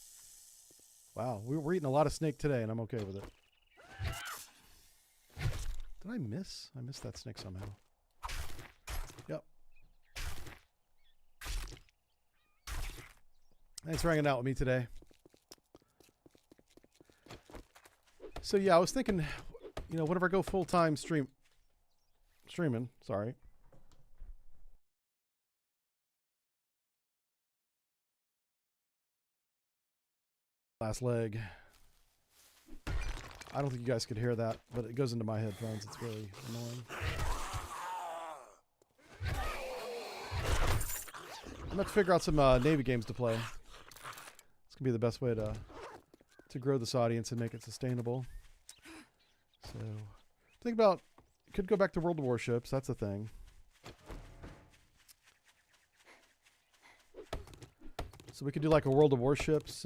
Wow, we're eating a lot of snake today, and I'm okay with it. Did I miss? I missed that snake somehow. Yep. Thanks for hanging out with me today. So yeah, I was thinking, you know, whenever I go full-time streaming, sorry. Last leg. I don't think you guys could hear that, but it goes into my headphones. It's really annoying. I'm going to figure out some Navy games to play. It's going to be the best way to grow this audience and make it sustainable. So, think about, could go back to World of Warships. That's a thing. So we could do like a World of Warships.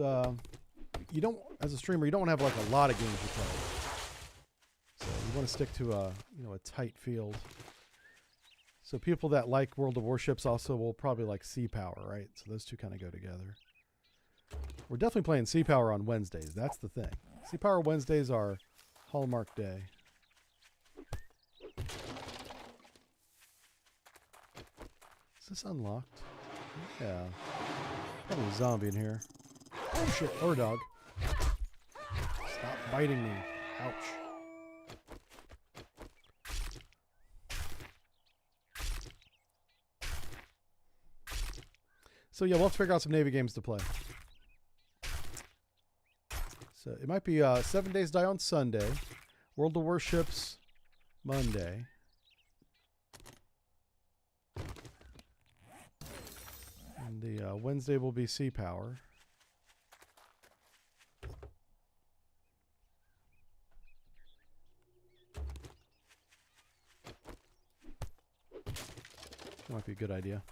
You don't, as a streamer, you don't want to have like a lot of games you play. So you want to stick to a, you know, a tight field. So people that like World of Warships also will probably like Sea Power, right? So those two kind of go together. We're definitely playing Sea Power on Wednesdays. That's the thing. Sea Power Wednesdays are Hallmark Day. Is this unlocked? Yeah. Probably a zombie in here. Oh shit, or a dog. Stop biting me. Ouch. So yeah, we'll have to figure out some Navy games to play. So it might be 7 Days Die on Sunday, World of Warships Monday. And the Wednesday will be Sea Power. That might be a good idea.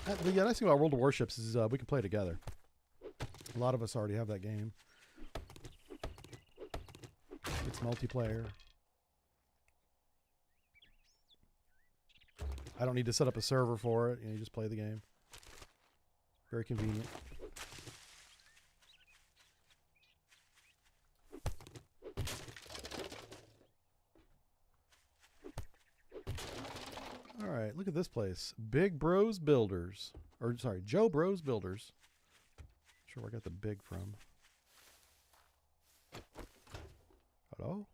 The nice thing about World of Warships is we can play together. A lot of us already have that game. It's multiplayer. I don't need to set up a server for it. You just play the game. Very convenient. All right. right, look at this place. Big Bros Builders. Or, sorry, Joe Bros Builders. Not sure where I got the big from. Hello?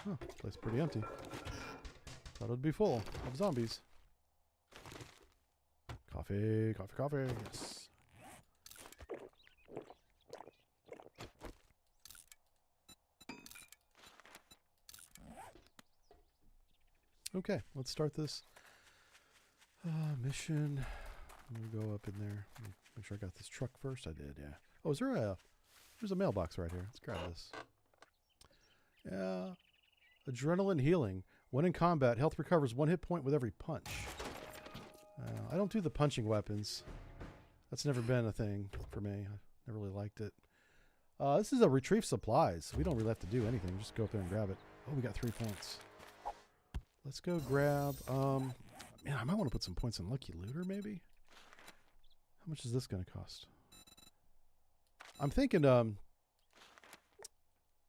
Oh, place pretty empty. Thought it'd be full of zombies. Coffee, coffee, coffee. Yes. Okay, let's start this mission. Let me go up in there. Make sure I got this truck first. I did, yeah. Oh, is there a... There's a mailbox right here. Let's grab this. Yeah. Adrenaline healing. When in combat, health recovers 1 hit point with every punch. I don't do the punching weapons. That's never been a thing for me. I never really liked it. This is a retrieve supplies. We don't really have to do anything. Just go up there and grab it. Oh, we got 3 points. Let's go grab... man, I might want to put some points in Lucky Looter, maybe? How much is this going to cost? I'm thinking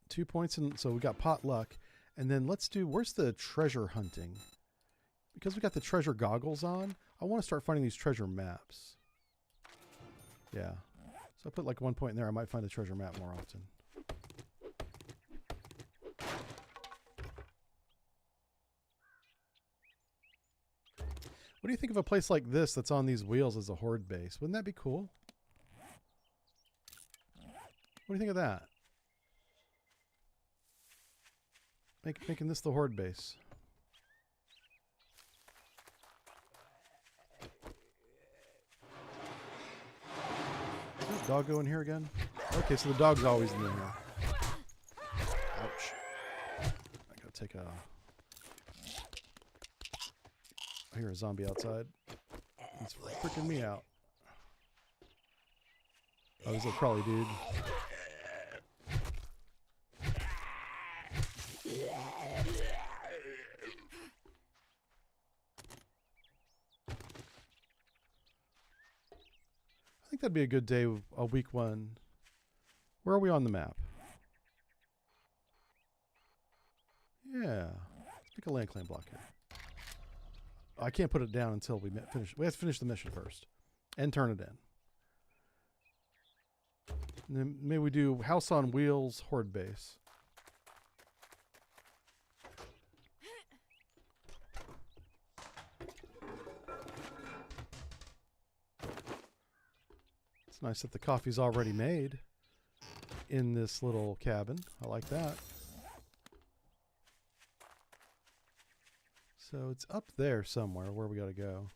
2 points in... So we got potluck. And then let's do... Where's the treasure hunting? Because we got the treasure goggles on, I want to start finding these treasure maps. Yeah. So I put like 1 point in there. I might find a treasure map more often. What do you think of a place like this that's on these wheels as a horde base? Wouldn't that be cool? What do you think of that? Making this the horde base. Is there a doggo in here again? Okay, so the dog's always in here. Ouch. I gotta take a... I hear a zombie outside. It's freaking me out. Oh, he's a crawly dude. I think that'd be a good day, a week one. Where are we on the map? Yeah. Let's pick a land claim block here. I can't put it down until we finish. We have to finish the mission first. And turn it in. And then maybe we do House on Wheels Horde Base. It's nice that the coffee's already made in this little cabin. I like that. So it's up there somewhere where we gotta go.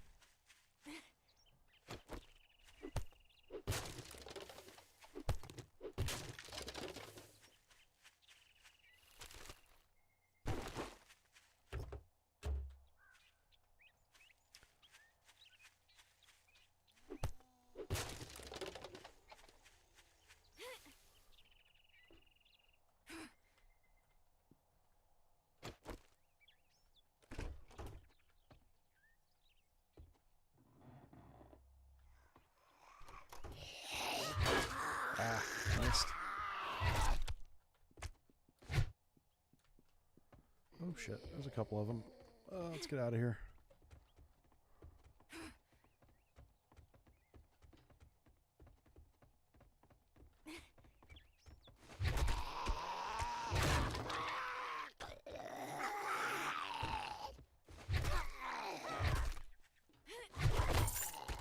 Ah, missed. Oh shit, there's a couple of them. Let's get out of here.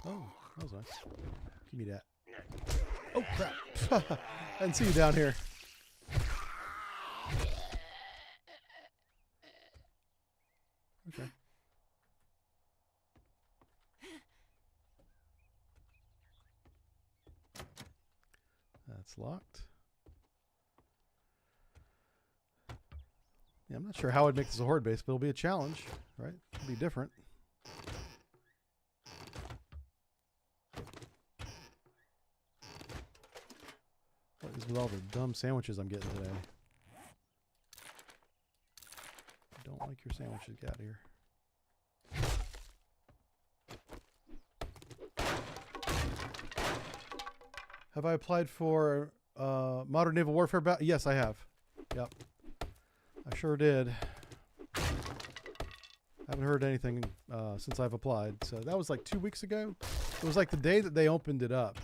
Oh, that was nice. Give me that. Oh, crap. I didn't see you down here. Okay. That's locked. Yeah, I'm not sure how I'd make this a horde base, but it'll be a challenge, right? It'll be different. What is with all the dumb sandwiches I'm getting today? I don't like your sandwiches. Get out of here. Have I applied for Modern Naval Warfare? Yes, I have. Yep. I sure did. Haven't heard anything since I've applied. So that was like 2 weeks ago. It was like the day that they opened it up.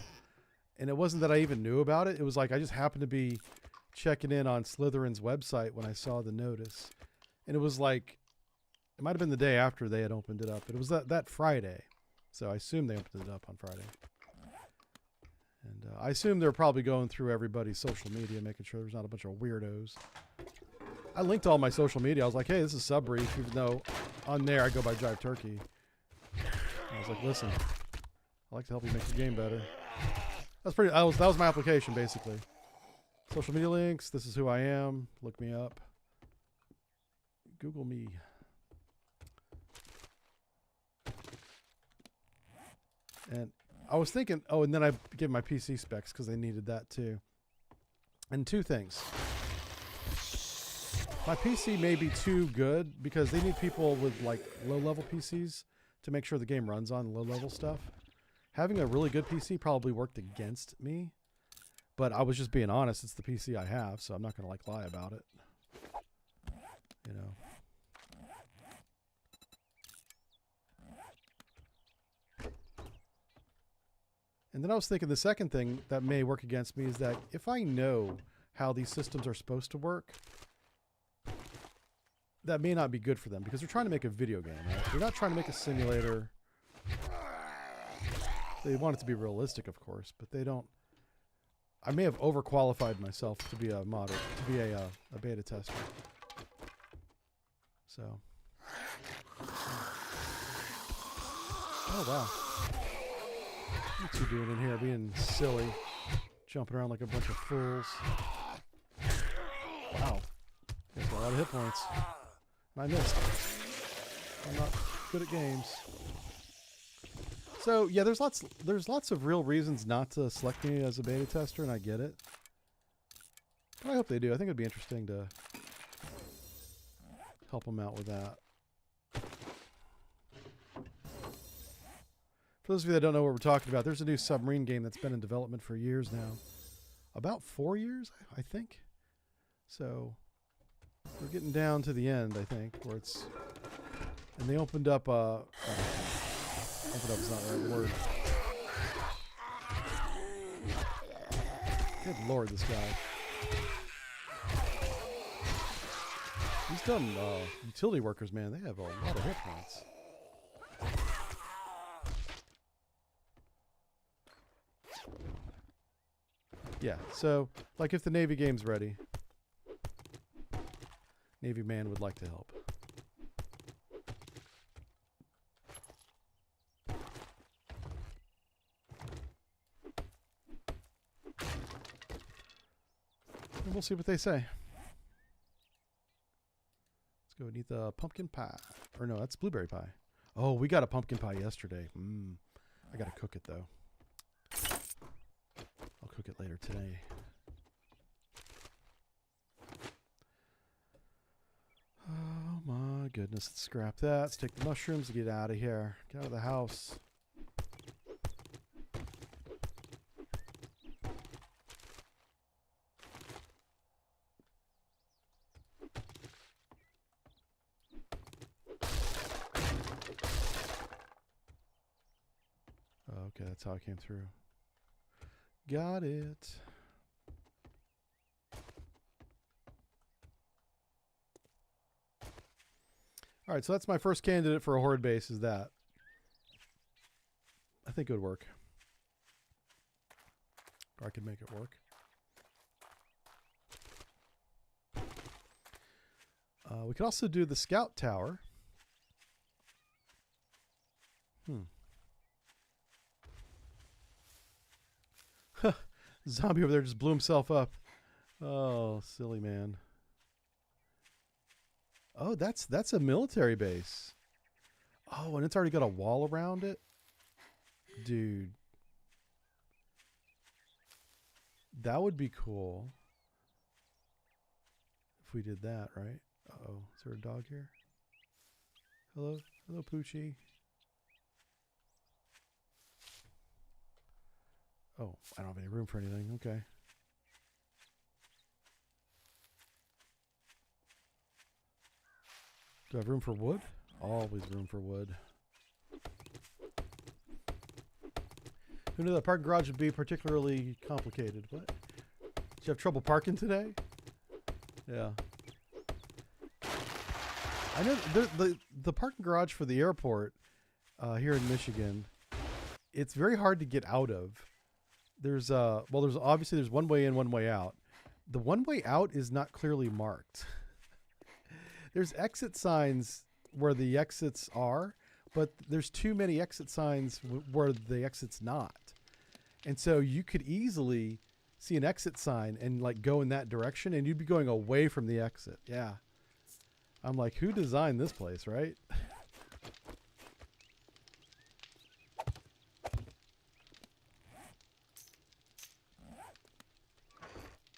And it wasn't that I even knew about it. It was like I just happened to be checking in on Slytherin's website when I saw the notice. And it was like, it might have been the day after they had opened it up. But it was that Friday. So I assume they opened it up on Friday. And I assume they're probably going through everybody's social media, making sure there's not a bunch of weirdos. I linked all my social media. I was like, hey, this is Subbrief, even though on there I go by Jive Turkey. I was like, listen, I'd like to help you make your game better. That was my application, basically. Social media links. This is who I am. Look me up. Google me. And I was thinking, oh, and then I gave my PC specs because they needed that too. And two things. My PC may be too good because they need people with like low-level PCs to make sure the game runs on low-level stuff. Having a really good PC probably worked against me, but I was just being honest. It's the PC I have, so I'm not going to like lie about it. You know. And then I was thinking the second thing that may work against me is that if I know how these systems are supposed to work, that may not be good for them because they're trying to make a video game, right? They're not trying to make a simulator. They want it to be realistic, of course, but they don't. I may have overqualified myself to be a modder, to be a beta tester. So. Oh, wow. What you doing in here? Being silly. Jumping around like a bunch of fools. Wow. That's a lot of hit points. And I missed. I'm not good at games. So, yeah, there's lots of real reasons not to select me as a beta tester, and I get it. But I hope they do. I think it'd be interesting to help them out with that. For those of you that don't know what we're talking about, there's a new submarine game that's been in development for years now. About 4 years, I think. So, we're getting down to the end, I think, where it's... And they opened up... opened up is not the right word. Good lord, this guy. These dumb utility workers, man, they have a lot of hit points. Yeah, so, like if the Navy game's ready, Navy man would like to help. And we'll see what they say. Let's go and eat the pumpkin pie. Or no, that's blueberry pie. Oh, we got a pumpkin pie yesterday. I gotta cook it though. I'll cook it later today. Oh my goodness, let's scrap that. Let's take the mushrooms and get out of here. Get out of the house. Okay, that's how I came through. Got it. All right, so that's my first candidate for a horde base is that. I think it would work. Or I could make it work. We could also do the scout tower. Zombie over there just blew himself up. Oh, silly man. Oh, that's a military base. Oh, and it's already got a wall around it? Dude. That would be cool. If we did that, right? Uh-oh. Is there a dog here? Hello? Hello, Poochie. Oh, I don't have any room for anything. Okay. Do I have room for wood? Always room for wood. Who knew that parking garage would be particularly complicated? What? Did you have trouble parking today? Yeah. I know the parking garage for the airport here in Michigan, it's very hard to get out of. There's obviously there's one way in, one way out. The one way out is not clearly marked. There's exit signs where the exits are, but there's too many exit signs where the exit's not. And so you could easily see an exit sign and like go in that direction and you'd be going away from the exit. Yeah. I'm like, who designed this place, right?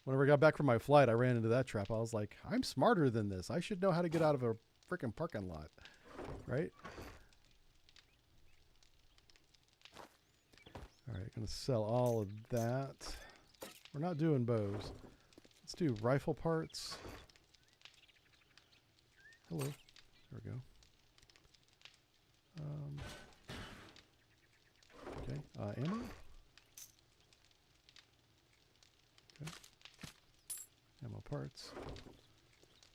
Whenever I got back from my flight, I ran into that trap. I was like, I'm smarter than this. I should know how to get out of a freaking parking lot, right? All right, going to sell all of that. We're not doing bows. Let's do rifle parts. Hello. There we go. Okay, ammo. Okay. Ammo parts.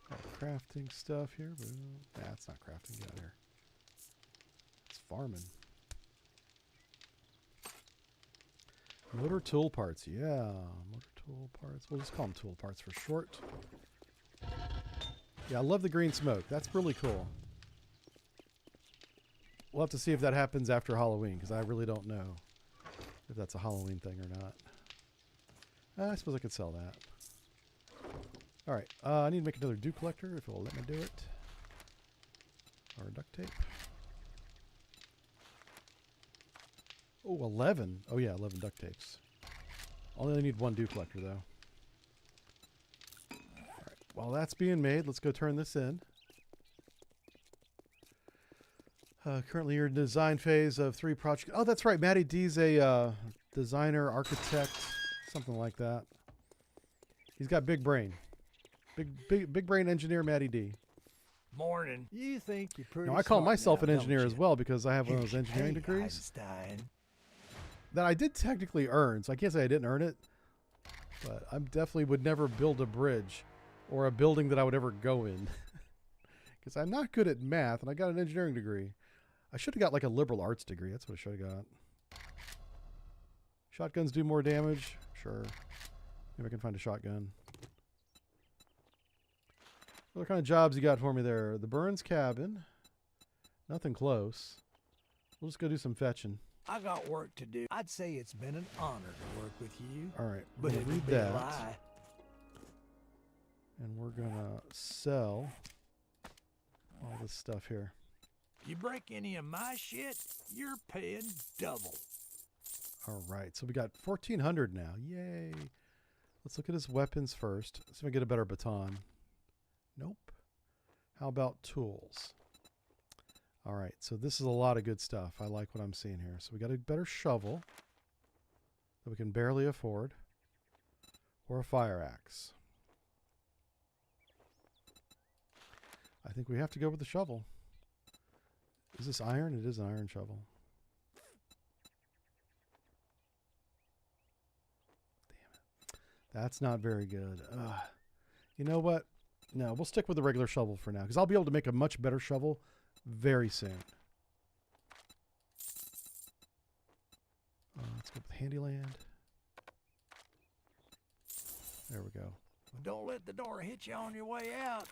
Got crafting stuff here. Nah, it's not crafting. Get out of here. It's farming. Motor tool parts. Yeah, motor tool parts. We'll just call them tool parts for short. Yeah, I love the green smoke. That's really cool. We'll have to see if that happens after Halloween, because I really don't know if that's a Halloween thing or not. I suppose I could sell that. All right, I need to make another dew collector if it will let me do it. Or duct tape. Oh, 11. Oh yeah, 11 duct tapes. Only need one dew collector though. All right, while that's being made, let's go turn this in. Currently you're in design phase of 3 projects. Oh, that's right. Matty D's a designer, architect, something like that. He's got big brain. Big brain engineer, Matty D. Morning. You think you're pretty Now, I call smart myself now, an engineer don't as you? well because I have one of those Here's your engineering pay, degrees Einstein. that I did technically earn. So I can't say I didn't earn it, but I definitely would never build a bridge or a building that I would ever go in because I'm not good at math and I got an engineering degree. I should have got like a liberal arts degree. That's what I should have got. Shotguns do more damage. Sure. Maybe I can find a shotgun. What kind of jobs you got for me there? The Burns cabin. Nothing close. We'll just go do some fetching. I got work to do. I'd say it's been an honor to work with you. All right. But We'll it read would be a that. lie. And we're going to sell all this stuff here. You break any of my shit, you're paying double. All right. So we got 1,400 now. Yay. Let's look at his weapons first. Let's see if I get a better baton. Nope. How about tools? All right. So this is a lot of good stuff. I like what I'm seeing here. So we got a better shovel that we can barely afford, or a fire axe. I think we have to go with the shovel. Is this iron? It is an iron shovel. Damn it. That's not very good. You know what? No, we'll stick with the regular shovel for now because I'll be able to make a much better shovel very soon. Let's go with Handyland. There we go. Don't let the door hit you on your way out.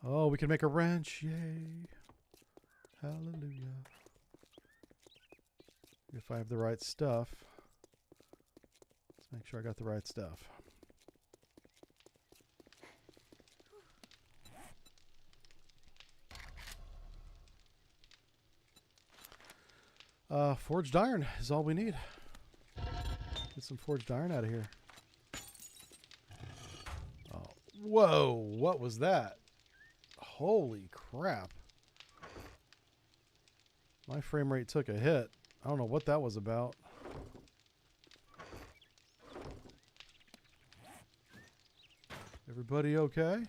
Oh, we can make a wrench. Yay. Hallelujah. If I have the right stuff. Let's make sure I got the right stuff. Forged iron is all we need. Get some forged iron out of here. Oh, whoa, what was that? Holy crap. My frame rate took a hit. I don't know what that was about. Everybody okay?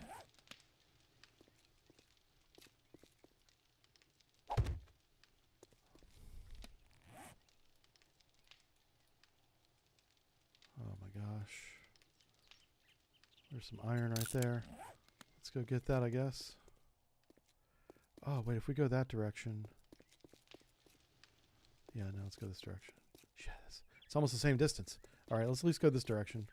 Oh my gosh. There's some iron right there. Let's go get that, I guess. Oh, wait, if we go that direction. Yeah, no, let's go this direction. Yes. It's almost the same distance. All right, let's at least go this direction.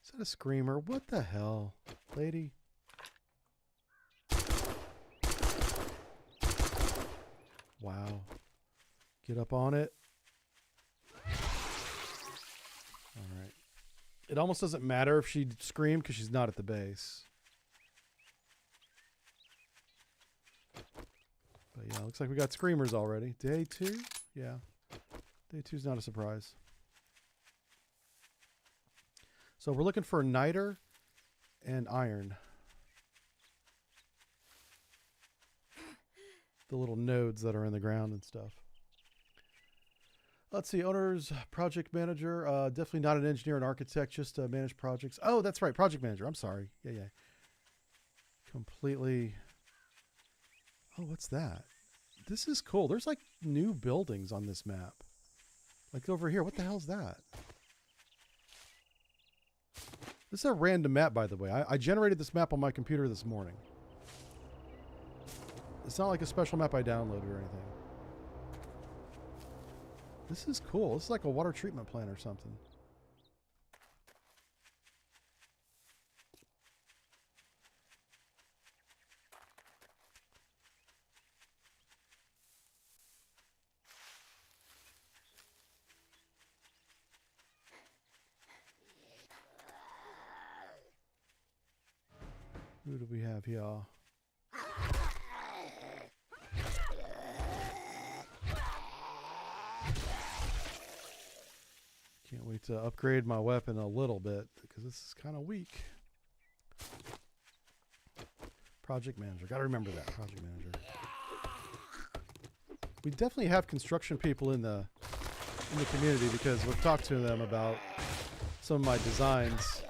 Is that a screamer? What the hell? Lady? Wow. Get up on it. All right. It almost doesn't matter if she screamed because she's not at the base. But yeah, looks like we got screamers already. Day 2? Yeah. Day 2's not a surprise. So we're looking for niter and iron. The little nodes that are in the ground and stuff. Let's see, owners, project manager, definitely not an engineer and architect, just manage projects. Oh, that's right, project manager. I'm sorry. Yeah. Completely. Oh, what's that? This is cool. There's like new buildings on this map. Like over here. What the hell's that? This is a random map, by the way. I generated this map on my computer this morning. It's not like a special map I downloaded or anything. This is cool. This is like a water treatment plant or something. Who do we have here? Can't wait to upgrade my weapon a little bit because this is kind of weak. Project manager. Got to remember that. Project manager. We definitely have construction people in the community because we've talked to them about some of my designs.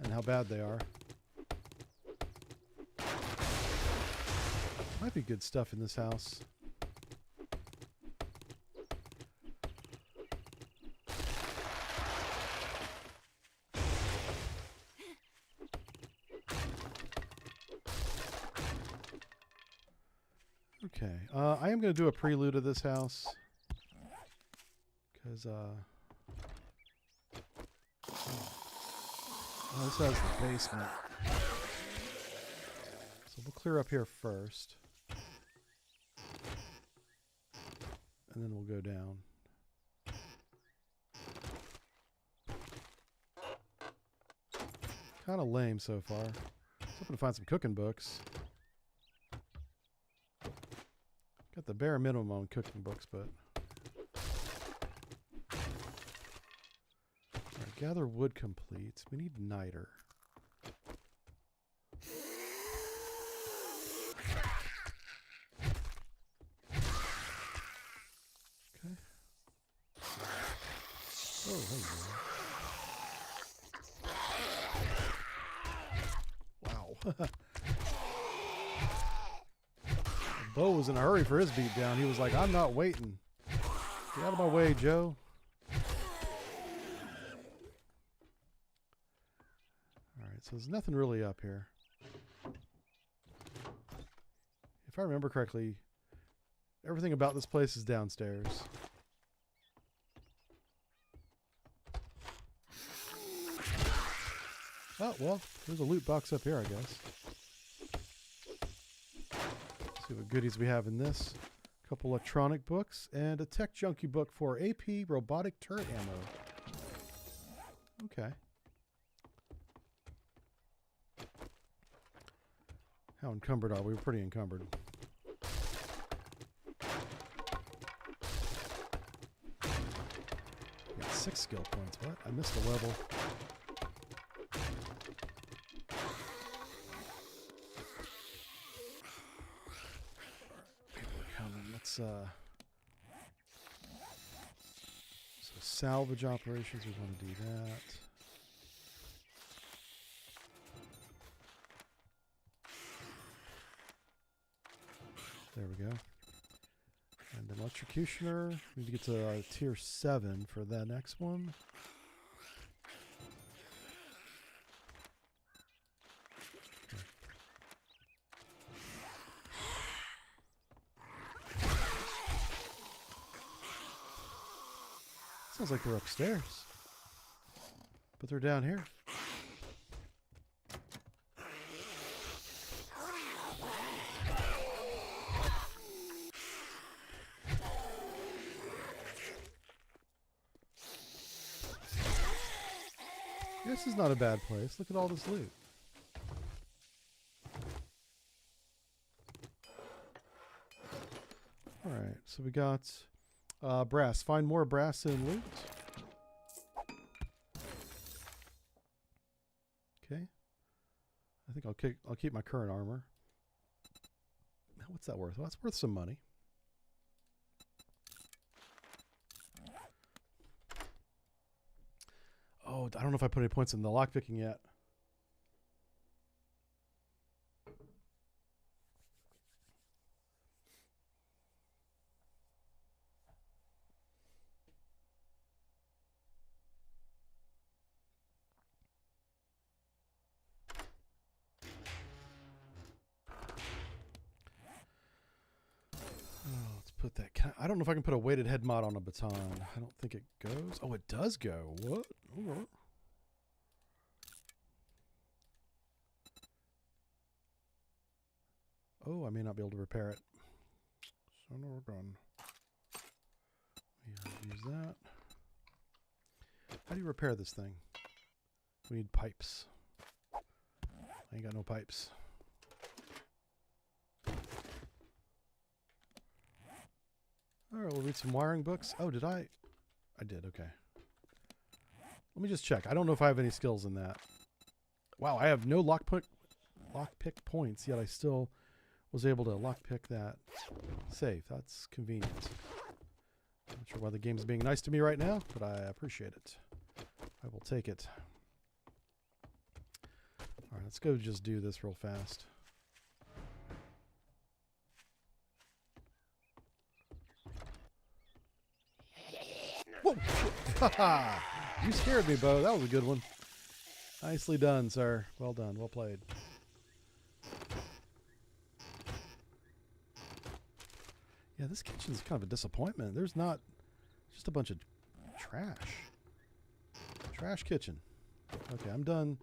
And how bad they are. Might be good stuff in this house. Okay, I am going to do a prelude of this house because this has the basement. So we'll clear up here first. And then we'll go down. Kind of lame so far. I was hoping to find some cooking books. Got the bare minimum on cooking books, but... Alright, gather wood complete. We need niter. Oh, wow. Bo was in a hurry for his beat down. He was like, I'm not waiting. Get out of my way, Joe. Alright, so there's nothing really up here. If I remember correctly, everything about this place is downstairs. Oh, well, there's a loot box up here, I guess. See what goodies we have in this. A couple electronic books and a tech junkie book for AP robotic turret ammo. Okay. How encumbered are we? We're pretty encumbered. Got 6 skill points. What? I missed a level. So salvage operations, we want to do that. There we go. And then electrocutioner, we need to get to tier 7 for the next one. Sounds like they're upstairs. But they're down here. This is not a bad place. Look at all this loot. Alright, so we got brass. Find more brass in loot. Okay. I think I'll keep my current armor. What's that worth? Well, that's worth some money. Oh, I don't know if I put any points in the lockpicking yet. Put that. I don't know if I can put a weighted head mod on a baton. I don't think it goes. Oh, it does go. What? Okay. Oh, I may not be able to repair it. So no, we're gone. Yeah, use that. How do you repair this thing? We need pipes. I ain't got no pipes. Alright, we'll read some wiring books. Oh, did I? I did, okay. Let me just check. I don't know if I have any skills in that. Wow, I have no lockpick points, yet I still was able to lockpick that safe. That's convenient. I'm not sure why the game's being nice to me right now, but I appreciate it. I will take it. Alright, let's go just do this real fast. Whoa! You scared me, Bo. That was a good one. Nicely done, sir. Well done. Well played. Yeah, this kitchen's kind of a disappointment. There's not just a bunch of trash. Trash kitchen. Okay, I'm done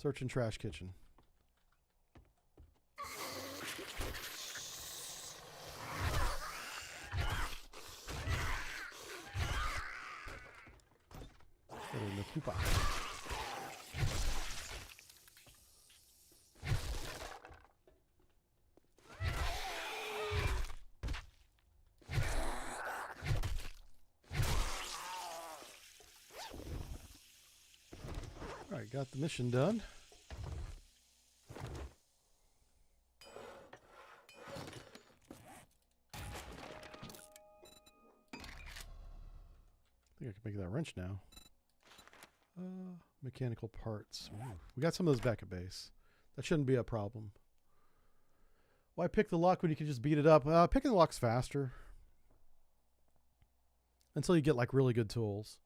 searching trash kitchen. Alright, got the mission done. I think I can make that wrench now. Mechanical parts. Ooh, we got some of those back at base. That shouldn't be a problem. Why pick the lock when you can just beat it up? Picking the lock's faster. Until you get like really good tools.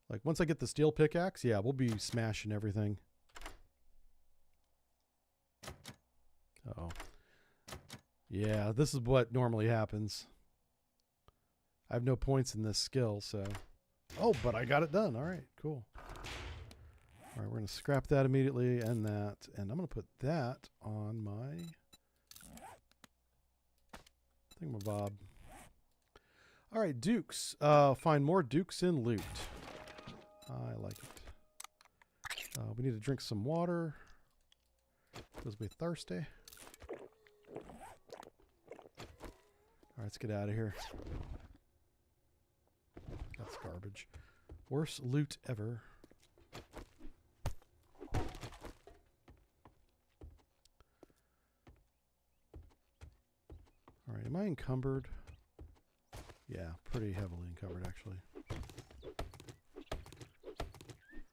Like once I get the steel pickaxe, yeah, we'll be smashing everything. Uh-oh. Yeah, this is what normally happens. I have no points in this skill, so... Oh, but I got it done. All right, cool. All right, we're going to scrap that immediately and that. And I'm going to put that on my thingamabob. All right, dukes. Find more dukes in loot. I like it. We need to drink some water because we're thirsty. All right, let's get out of here. That's garbage. Worst loot ever. Alright, am I encumbered? Yeah, pretty heavily encumbered actually.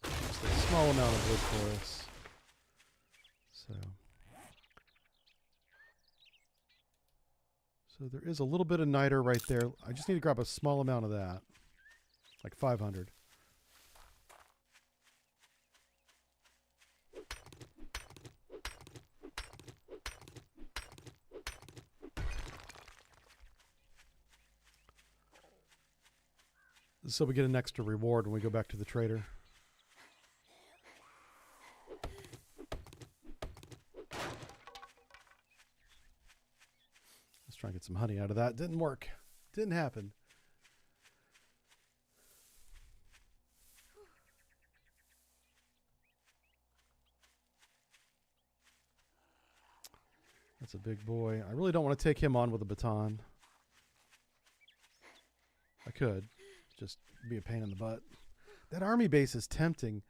Just a small amount of wood for us. So there is a little bit of niter right there. I just need to grab a small amount of that, like 500. So we get an extra reward when we go back to the trader. Let's try and get some honey out of that. Didn't work. Didn't happen. That's a big boy. I really don't want to take him on with a baton. I could. Just be a pain in the butt. That army base is tempting.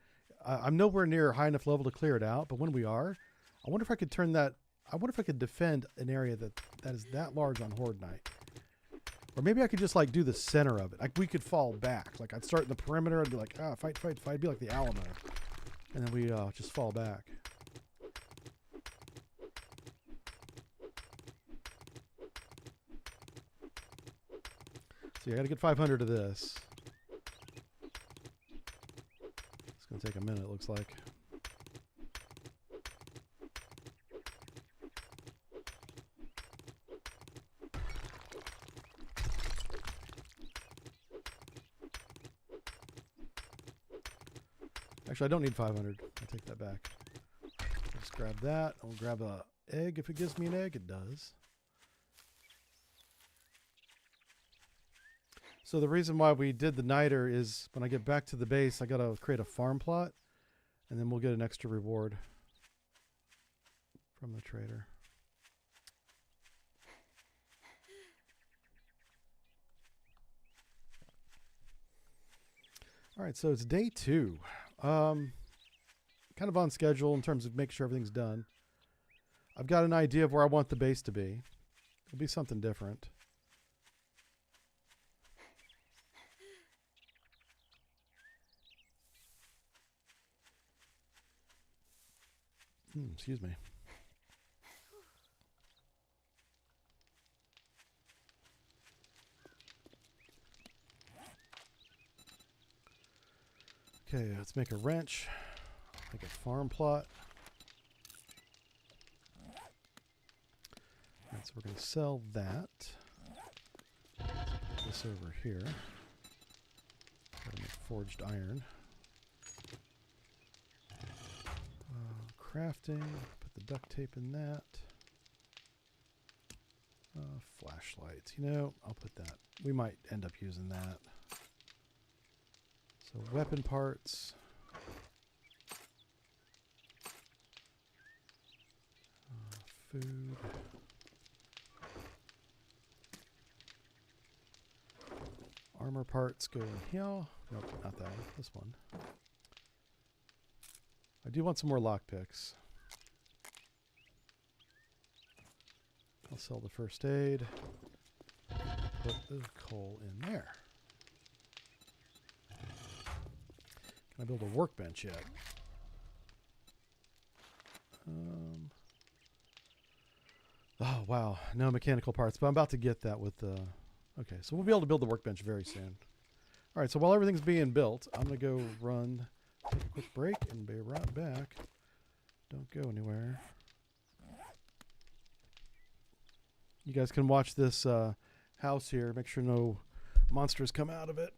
I'm nowhere near high enough level to clear it out, but when we are, I wonder if I could turn that... I wonder if I could defend an area that is that large on Horde Night. Or maybe I could just like do the center of it. Like we could fall back. Like I'd start in the perimeter and be like, fight, fight, fight. It'd be like the Alamo. And then we just fall back. See, I gotta get 500 of this. It's gonna take a minute, it looks like. Actually, I don't need 500. I'll take that back. Just grab that. I'll grab a egg if it gives me an egg. It does. So the reason why we did the niter is when I get back to the base, I got to create a farm plot, and then we'll get an extra reward from the trader. All right, so it's day 2. Kind of on schedule in terms of making sure everything's done. I've got an idea of where I want the base to be. It'll be something different. Excuse me. Okay, let's make a wrench. Make a farm plot. Right, so we're going to sell that. Put this over here. Gotta make forged iron. Crafting. Put the duct tape in that. Flashlights. You know, I'll put that. We might end up using that. So weapon parts. Food. Armor parts go in here. Nope, not that one. This one. I do want some more lockpicks. I'll sell the first aid. Put the coal in there. Can I build a workbench yet? Oh, wow. No mechanical parts, but I'm about to get that with the... Okay, so we'll be able to build the workbench very soon. All right, so while everything's being built, I'm going to go run, take a quick break, and be right back. Don't go anywhere. You guys can watch this house here. Make sure no monsters come out of it.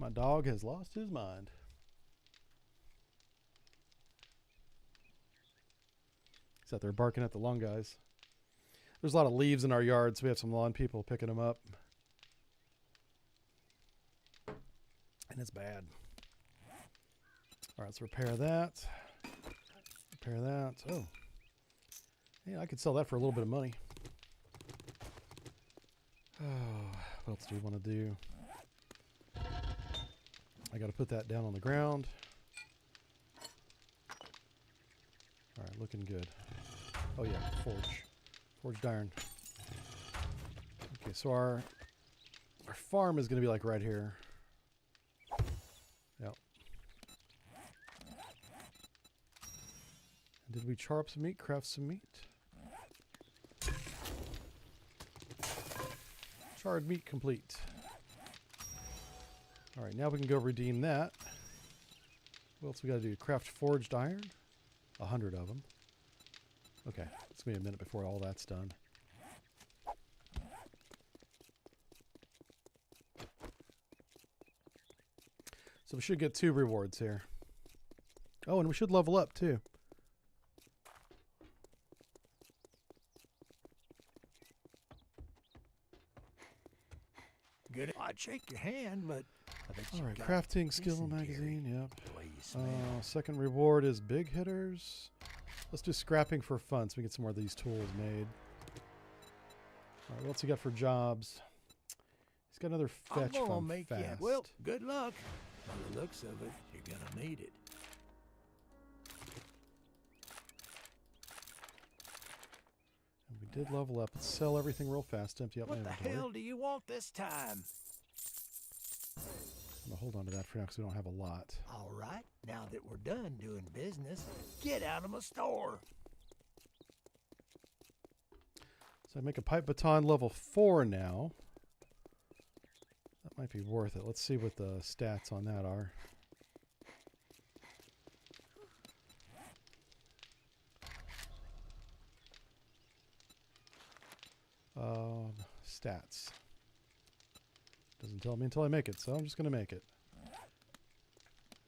My dog has lost his mind. He's out there barking at the lawn guys. There's a lot of leaves in our yard, so we have some lawn people picking them up. And it's bad. All right, let's repair that. Repair that. Oh. Yeah, I could sell that for a little bit of money. Oh, what else do we want to do? I got to put that down on the ground. All right, looking good. Oh yeah, forged iron. Okay, so our farm is going to be like right here. Yep. Did we char up some meat? Craft some meat? Charred meat complete. All right, now we can go redeem that. What else we got to do? Craft forged iron. 100 of them. Okay, it's going to be a minute before all that's done. So we should get 2 rewards here. Oh, and we should level up too. Good. I'd shake your hand, but I bet you All right, got crafting skill dysentery, magazine, yep. the way you smell. Second reward is big hitters. Let's do scrapping for fun so we get some more of these tools made. All right, what else you got for jobs? He's got another fetch I'm gonna from make fast. you. Well, good luck. By the looks of it, you're gonna need it. And we did level up. Let's sell everything real fast. Empty out my What the inventory. hell do you want this time? I'm gonna hold on to that for now because we don't have a lot. All right, now that we're done doing business, get out of my store. So I make a pipe baton level 4 now. That might be worth it. Let's see what the stats on that are. Stats. Doesn't tell me until I make it, so I'm just going to make it.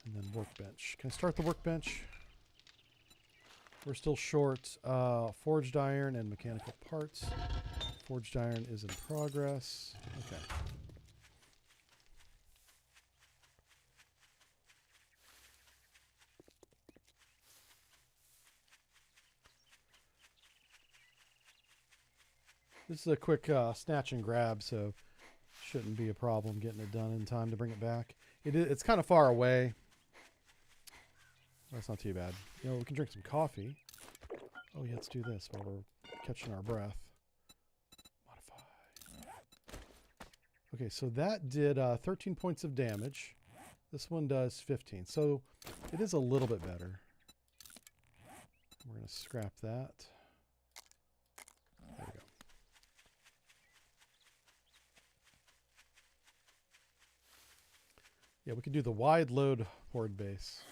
And then workbench. Can I start the workbench? We're still short forged iron and mechanical parts. Forged iron is in progress. Okay. This is a quick snatch and grab, so shouldn't be a problem getting it done in time to bring it back. It's kind of far away. That's not too bad. You know, we can drink some coffee. Oh yeah, let's do this while we're catching our breath. Modify. Okay, so that did 13 points of damage. This one does 15, so it is a little bit better. We're going to scrap that. There we go. Yeah, we can do the wide load horde base.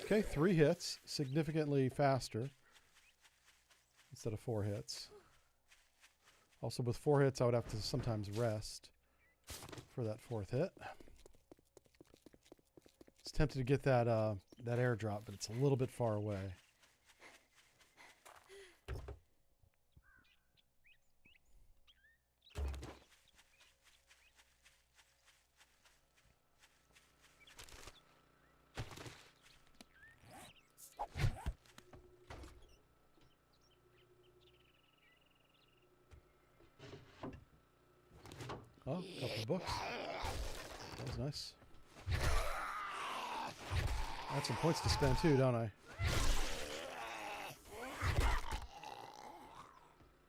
Okay, 3 hits, significantly faster instead of 4 hits. Also with 4 hits, I would have to sometimes rest for that 4th hit. It's tempted to get that that airdrop, but it's a little bit far away. Oh, a couple of books. That was nice. I had some points to spend too, don't I?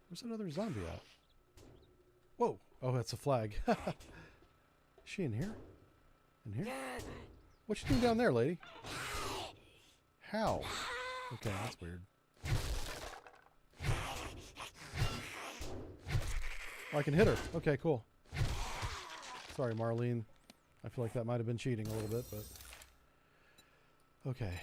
Where's that other zombie at? Whoa! Oh, that's a flag. Is she in here? In here? What you doing down there, lady? How? Okay, that's weird. Oh, I can hit her. Okay, cool. Sorry, Marlene. I feel like that might have been cheating a little bit, but... Okay.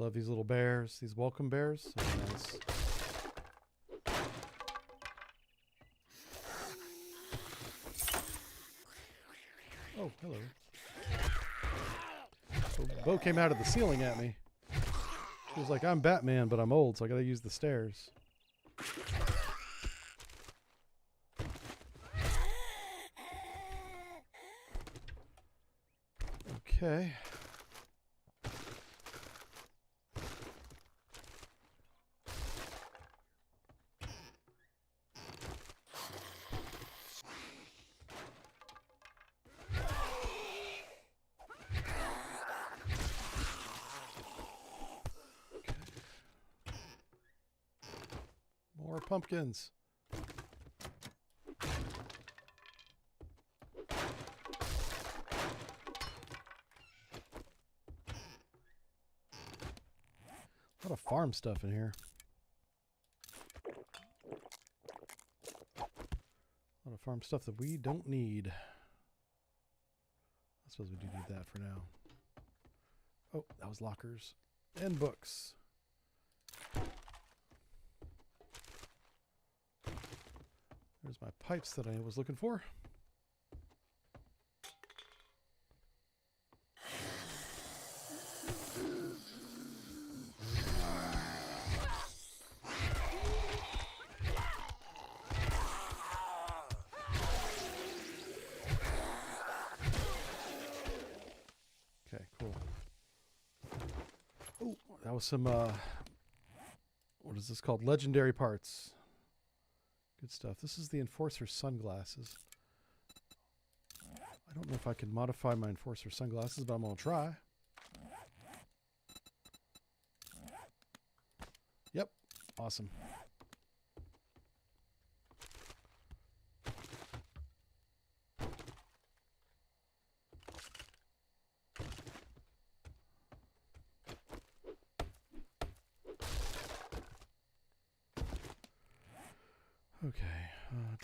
love these little bears, these welcome bears. So nice. Oh, hello. So Bo came out of the ceiling at me. She was like, I'm Batman, but I'm old, so I gotta use the stairs. Okay. More pumpkins. A lot of farm stuff in here. A lot of farm stuff that we don't need. I suppose we do need that for now. Oh, that was lockers and books. There's my pipes that I was looking for. Okay, cool. Oh, that was some, what is this called? Legendary parts. Good stuff. This is the Enforcer sunglasses. I don't know if I can modify my Enforcer sunglasses, but I'm going to try. Yep. Awesome. Okay,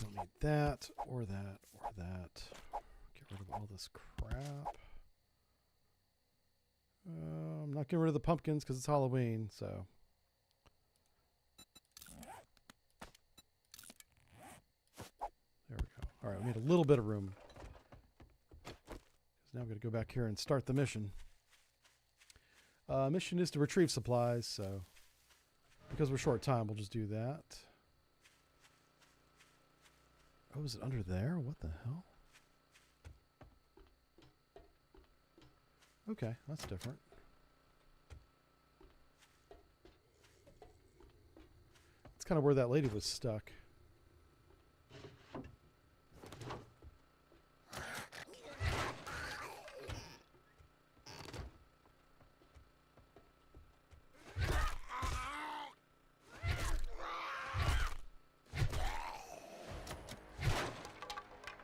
don't need that, or that, or that. Get rid of all this crap. I'm not getting rid of the pumpkins because it's Halloween, so. There we go. All right, we need a little bit of room. Because now I'm going to go back here and start the mission. Mission is to retrieve supplies, so because we're short time, we'll just do that. Oh, is it under there? What the hell? Okay, that's different. It's kind of where that lady was stuck.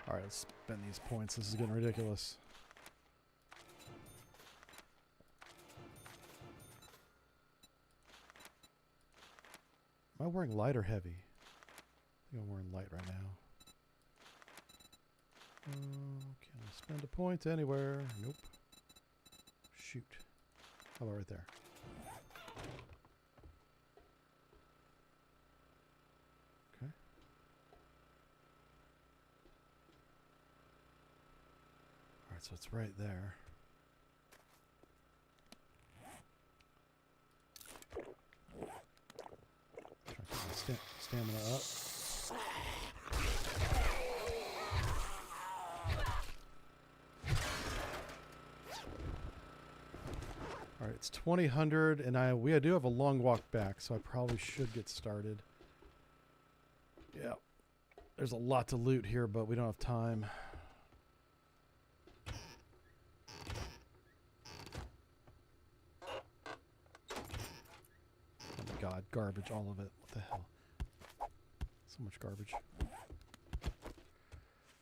Alright, let's spend these points. This is getting ridiculous. Am I wearing light or heavy? I think I'm wearing light right now. Can I spend a point anywhere? Nope. Shoot. How about right there? Okay. Alright, so it's right there. Try to get my stamina up. All right, it's 2000, and we do have a long walk back, so I probably should get started. Yeah, there's a lot to loot here, but we don't have time. Oh my God, garbage, all of it. What the hell? So much garbage.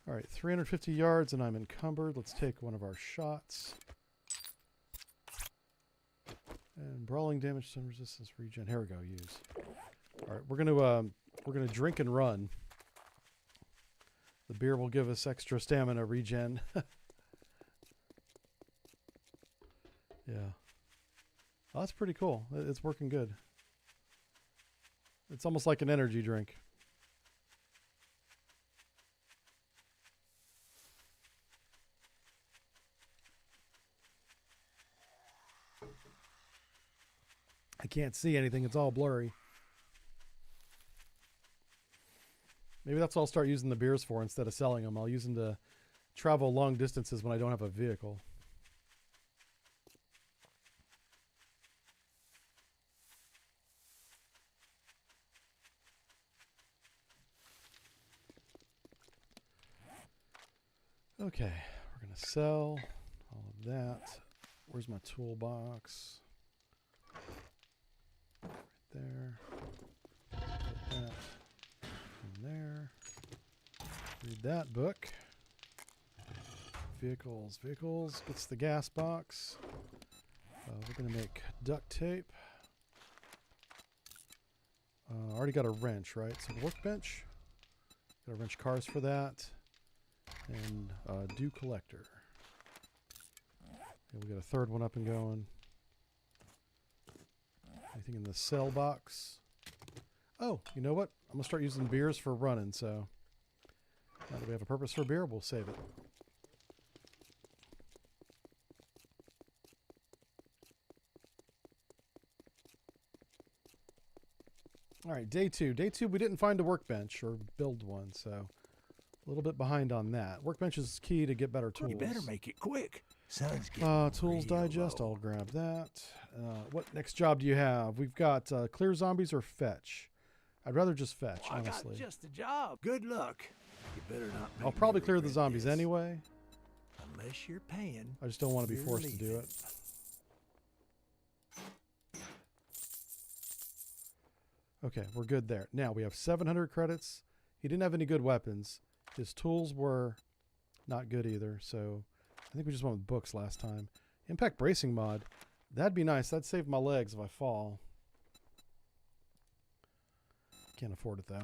All right, 350 yards, and I'm encumbered. Let's take one of our shots. And brawling damage, stun resistance, regen. Here we go. Use. All right, we're gonna drink and run. The beer will give us extra stamina regen. Yeah. Oh, that's pretty cool. It's working good. It's almost like an energy drink. I can't see anything. It's all blurry. Maybe that's what I'll start using the beers for instead of selling them. I'll use them to travel long distances when I don't have a vehicle. Okay, we're going to sell all of that. Where's my toolbox? Right there. Put that in there. Read that book. Vehicles. Vehicles gets the gas box. We're going to make duct tape. Already got a wrench, right? So workbench. Got to wrench cars for that. And dew collector. And we got a third one up and going. Anything in the cell box? Oh, you know what? I'm going to start using beers for running, so now that we have a purpose for beer, we'll save it. All right, day two. Day two, we didn't find a workbench or build one, so a little bit behind on that. Workbench is key to get better tools. You better make it quick. Sun's getting Tools real digest, low. I'll grab that. What next job do you have? We've got clear zombies or fetch. I'd rather just fetch, I honestly. got just a job. Good luck. You better not make I'll me probably clear the regret zombies this. anyway. Unless you're paying. I just don't want to be You're forced to do leaving. it. Okay, we're good there. Now, we have 700 credits. He didn't have any good weapons. His tools were not good either, so I think we just went with books last time. Impact bracing mod. That'd be nice. That'd save my legs if I fall. Can't afford it, though.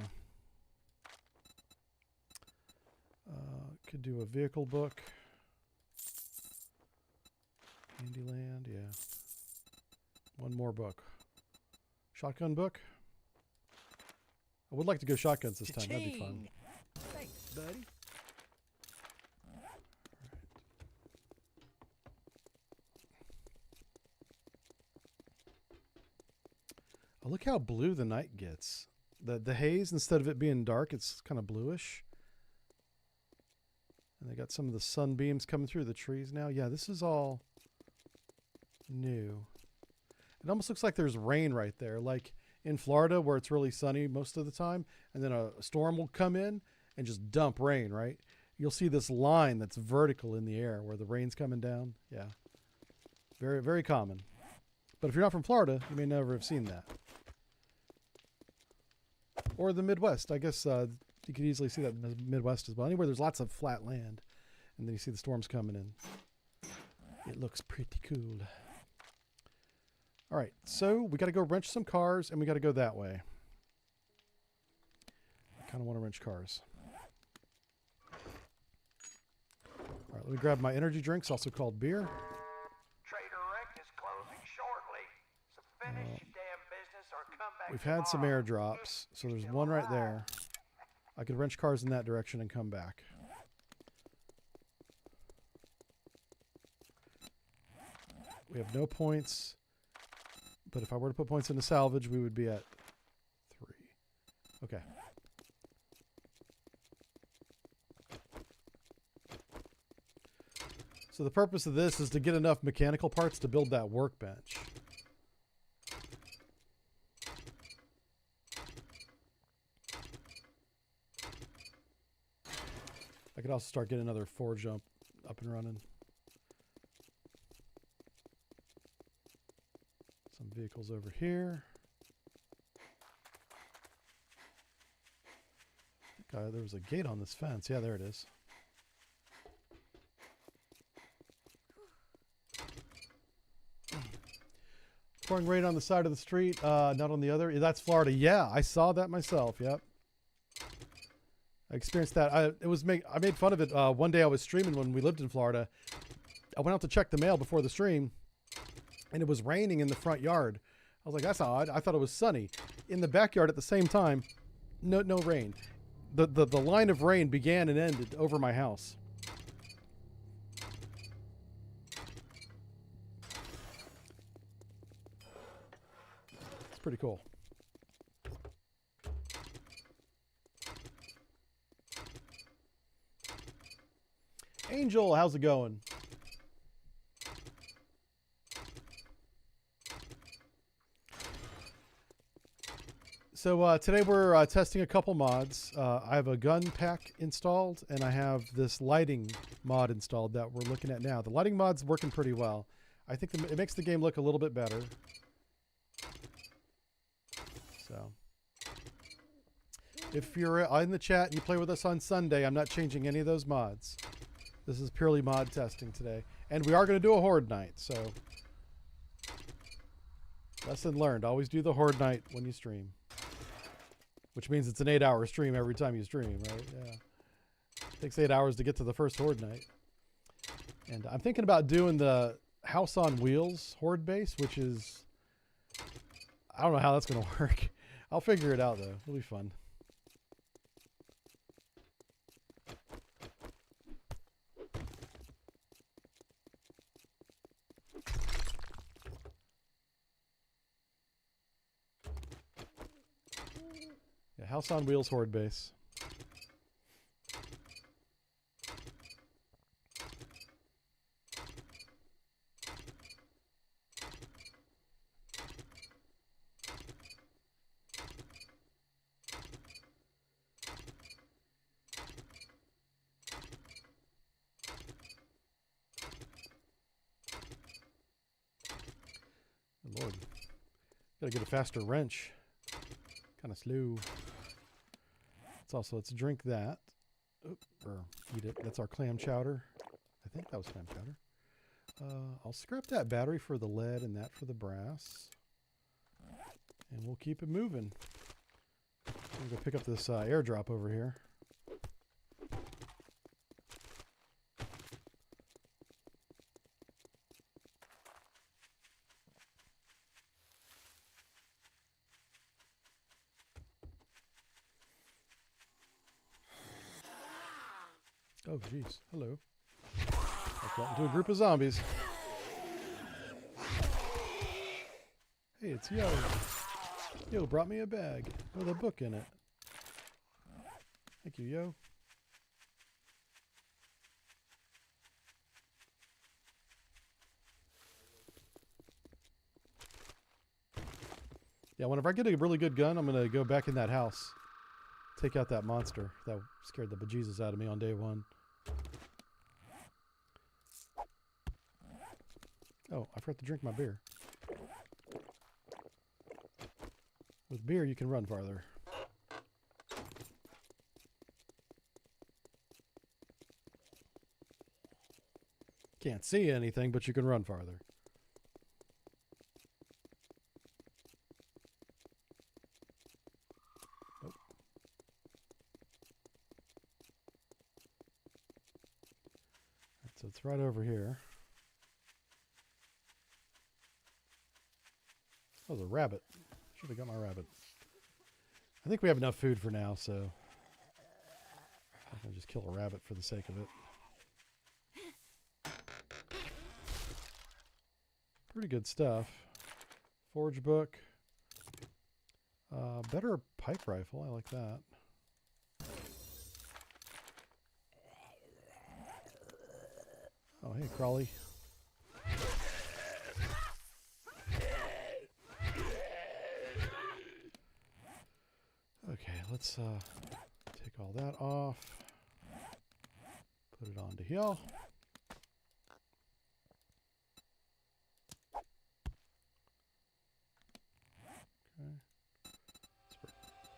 Could do a vehicle book. Handyland, yeah. One more book. Shotgun book. I would like to go shotguns this time. That'd be fun. Cha-ching. Thanks, buddy. Oh, look how blue the night gets. The haze, instead of it being dark, it's kind of bluish. And they got some of the sunbeams coming through the trees now. Yeah, this is all new. It almost looks like there's rain right there. Like in Florida where it's really sunny most of the time. And then a storm will come in and just dump rain, right? You'll see this line that's vertical in the air where the rain's coming down. Yeah. Very, very common. But if you're not from Florida, you may never have seen that. Or the Midwest. I guess you could easily see that in the Midwest as well. Anywhere there's lots of flat land. And then you see the storms coming in. It looks pretty cool. All right, so we got to go wrench some cars, and we got to go that way. I kind of want to wrench cars. All right, let me grab my energy drinks, also called beer. Trader Rick is closing shortly, so finish your damn business or come back. We've had some tomorrow. airdrops, so there's one right there. I could wrench cars in that direction and come back. We have no points, but if I were to put points into salvage, we would be at 3. Okay. So the purpose of this is to get enough mechanical parts to build that workbench. I could also start getting another forge up and running. Some vehicles over here. There was a gate on this fence. Yeah, there it is. Pouring rain on the side of the street, not on the other. That's Florida. Yeah, I saw that myself. Yep. I experienced that. I made fun of it. One day I was streaming when we lived in Florida. I went out to check the mail before the stream, and it was raining in the front yard. I was like, that's odd. I thought it was sunny. In the backyard at the same time, no rain. The line of rain began and ended over my house. It's pretty cool. Angel, how's it going? So today we're testing a couple mods. I have a gun pack installed, and I have this lighting mod installed that we're looking at now. The lighting mod's working pretty well. I think it makes the game look a little bit better. So if you're in the chat and you play with us on Sunday, I'm not changing any of those mods. This is purely mod testing today. And we are going to do a Horde night, so lesson learned. Always do the Horde night when you stream. Which means it's an 8-hour stream every time you stream, right? Yeah. It takes 8 hours to get to the first Horde night. And I'm thinking about doing the House on Wheels Horde base, which is... I don't know how that's going to work. I'll figure it out, though. It'll be fun. Yeah, House on Wheels Horde base. Good Lord. Gotta get a faster wrench. Kind of slow. Let's drink that. Oop, or eat it. That's our clam chowder. I think that was clam chowder. I'll scrap that battery for the lead and that for the brass. And we'll keep it moving. I'm going to pick up this airdrop over here. Oh, jeez. Hello. I've gotten into a group of zombies. Hey, it's Yo. Yo brought me a bag with a book in it. Thank you, Yo. Yeah, whenever I get a really good gun, I'm going to go back in that house. Take out that monster that scared the bejesus out of me on day one. Oh, I forgot to drink my beer. With beer, you can run farther. Can't see anything, but you can run farther. Oh. So it's right over here. That was a rabbit. Should have got my rabbit. I think we have enough food for now, so I'm going to just kill a rabbit for the sake of it. Pretty good stuff. Forge book. Better pipe rifle. I like that. Oh, hey, Crawley. Okay, let's take all that off. Put it onto here. Okay.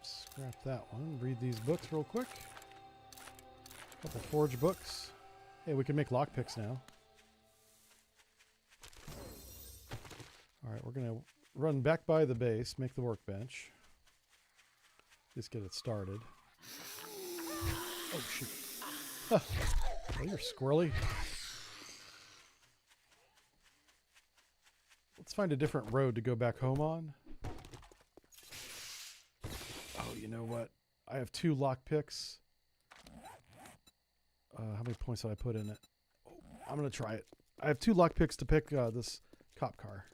Scrap that one. Read these books real quick. Couple forge books. Hey, we can make lockpicks now. Alright, we're going to run back by the base, make the workbench. Just get it started. Oh, shoot. Huh. Oh, you're squirrely. find a different road to go back home on. Oh, you know what? I have 2 lock picks. How many points did I put in it? Oh, I'm going to try it. I have 2 lock picks to pick this cop car.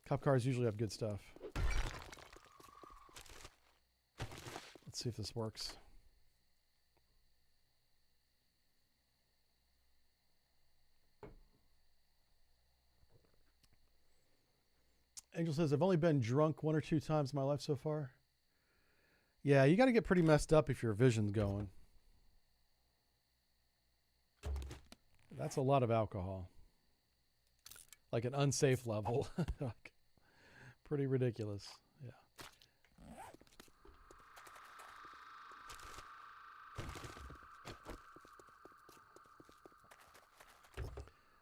Cop cars usually have good stuff. Let's see if this works. Angel says, I've only been drunk 1 or 2 times in my life so far. Yeah, you got to get pretty messed up if your vision's going. That's a lot of alcohol. Like an unsafe level. Pretty ridiculous. Yeah.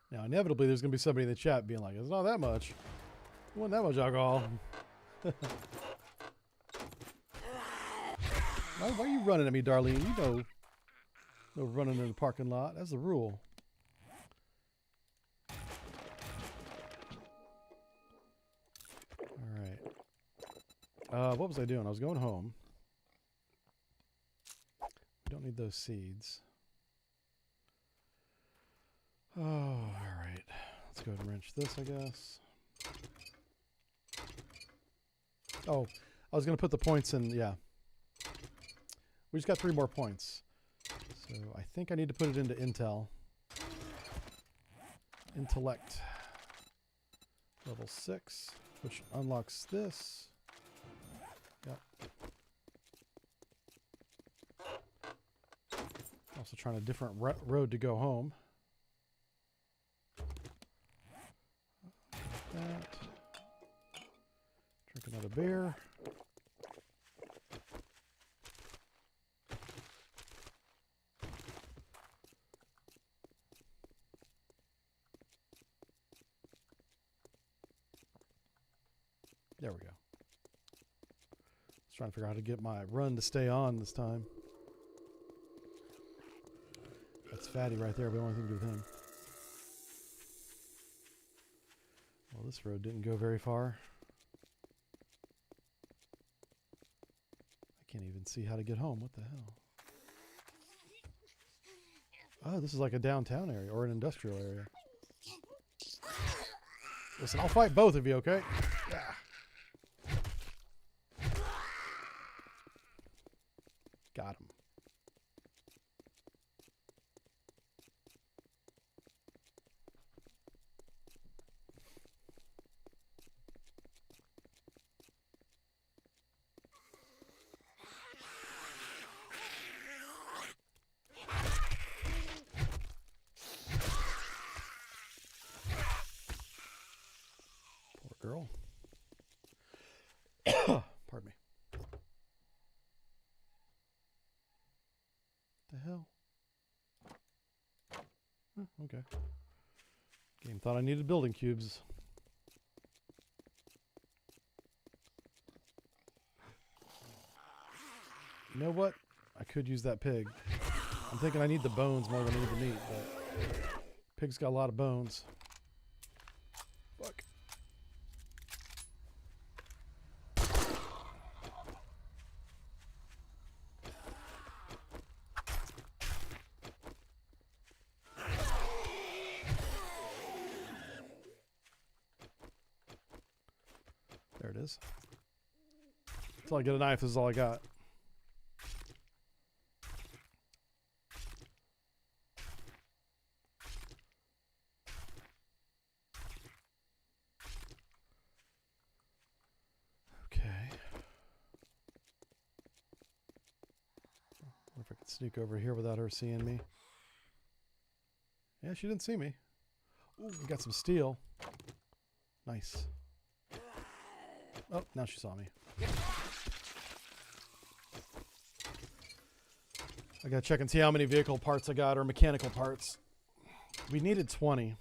Now, inevitably, there's going to be somebody in the chat being like, it's not that much. It wasn't that much alcohol. Why are you running at me, Darlene? You know, no running in the parking lot. That's the rule. All right. What was I doing? I was going home. We don't need those seeds. Oh, all right. Let's go ahead and wrench this, I guess. Oh, I was going to put the points in, yeah. We just got 3 more points. So I think I need to put it into Intel. Intellect. Level 6, which unlocks this. Yep. Also trying a different road to go home. That. Drink another beer. There we go. Just trying to figure out how to get my run to stay on this time. That's Fatty right there, but the only thing to do with him. Well, this road didn't go very far. I can't even see how to get home. What the hell? Oh, this is like a downtown area or an industrial area. Listen, I'll fight both of you, okay? Yeah. Got him. Poor girl. Pardon me. The hell? Oh, okay. Game thought I needed building cubes. You know what? I could use that pig. I'm thinking I need the bones more than I need the meat, but pig's got a lot of bones. Fuck. There it is. Until I get a knife, this is all I got. Okay. Wonder if I can sneak over here without her seeing me. Yeah, she didn't see me. Ooh, we got some steel. Nice. Oh, now she saw me. I gotta check and see how many vehicle parts I got, or mechanical parts. We needed 20.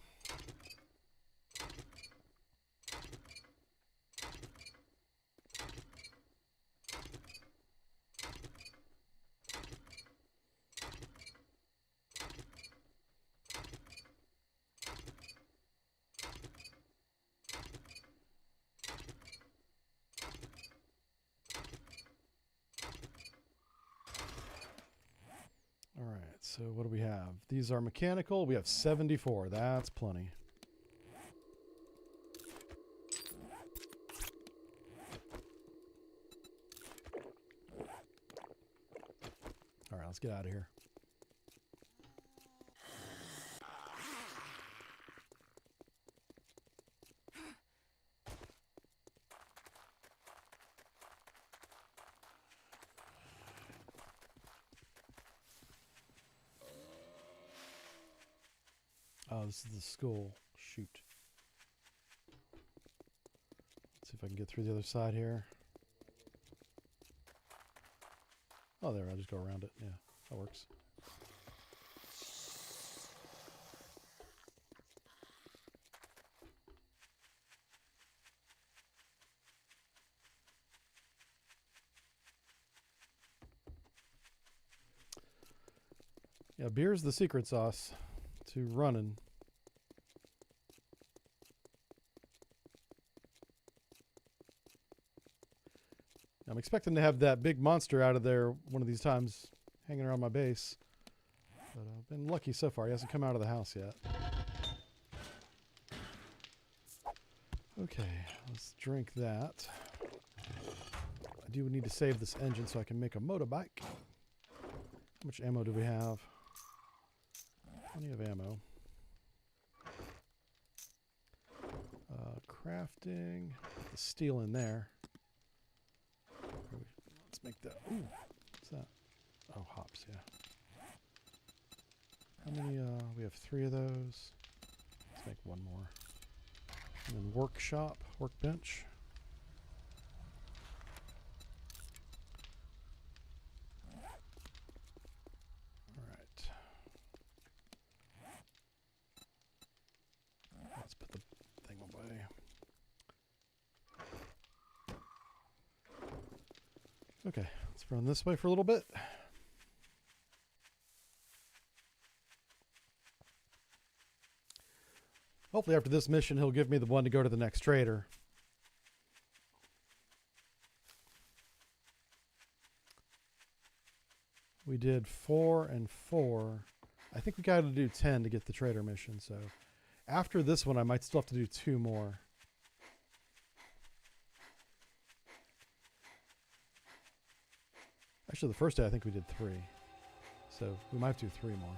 so what do we have? These are mechanical. We have 74. That's plenty. All right, let's get out of here. Oh, this is the school. Shoot. Let's see if I can get through the other side here. Oh, there. I'll just go around it. Yeah, that works. Yeah, beer's the secret sauce to running. I'm expecting to have that big monster out of there one of these times hanging around my base. But I've been lucky so far. He hasn't come out of the house yet. Okay, let's drink that. I do need to save this engine so I can make a motorbike. How much ammo do we have? Plenty of ammo. Crafting. Put the steel in there. Let's make that. Ooh, what's that? Oh, hops, yeah. How many? We have 3 of those. Let's make one more. And then workbench. All right. Let's put the thing away. Okay, let's run this way for a little bit. Hopefully after this mission, he'll give me the one to go to the next trader. We did 4 and 4. I think we got to do 10 to get the trader mission. So after this one, I might still have to do 2 more. Actually, the first day, I think we did 3. So we might have to do 3 more.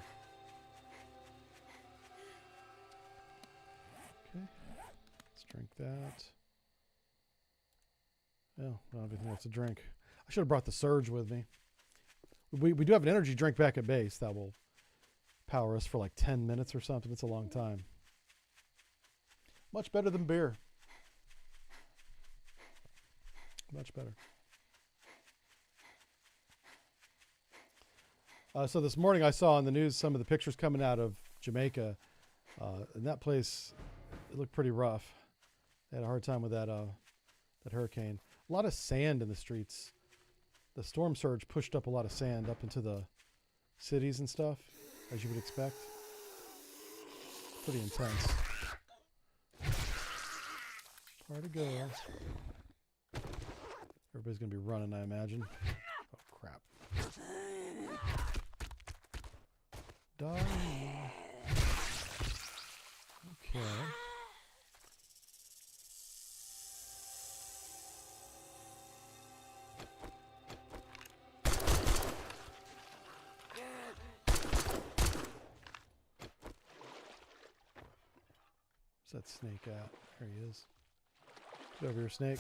Okay. Let's drink that. Oh, I don't have anything else to drink. I should have brought the Surge with me. We do have an energy drink back at base that will power us for like 10 minutes or something. It's a long time. Much better than beer. Much better. So this morning I saw on the news some of the pictures coming out of Jamaica. And that place, it looked pretty rough. They had a hard time with that hurricane. A lot of sand in the streets. The storm surge pushed up a lot of sand up into the cities and stuff, as you would expect. Pretty intense. Far to go. Everybody's going to be running, I imagine. Oh, crap. Die. Okay. Where's that snake at? There he is. Get over here, snake.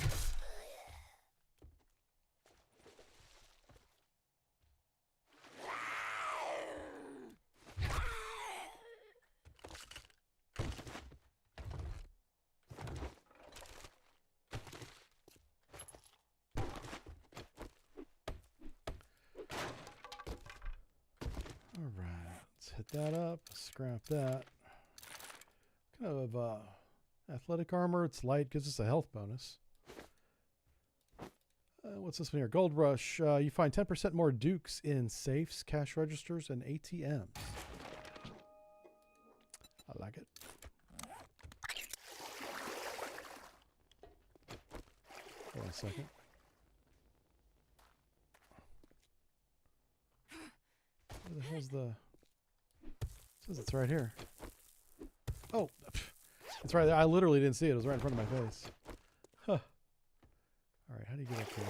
All right, let's hit that up, scrap that. Kind of athletic armor. It's light, gives us a health bonus. What's this one here? Gold Rush. You find 10% more dukes in safes, cash registers, and ATMs. I like it. Hold on a second. Where the hell's the... says it's right here. Oh, it's right there. I literally didn't see it. It was right in front of my face. Huh. All right, how do you get up here?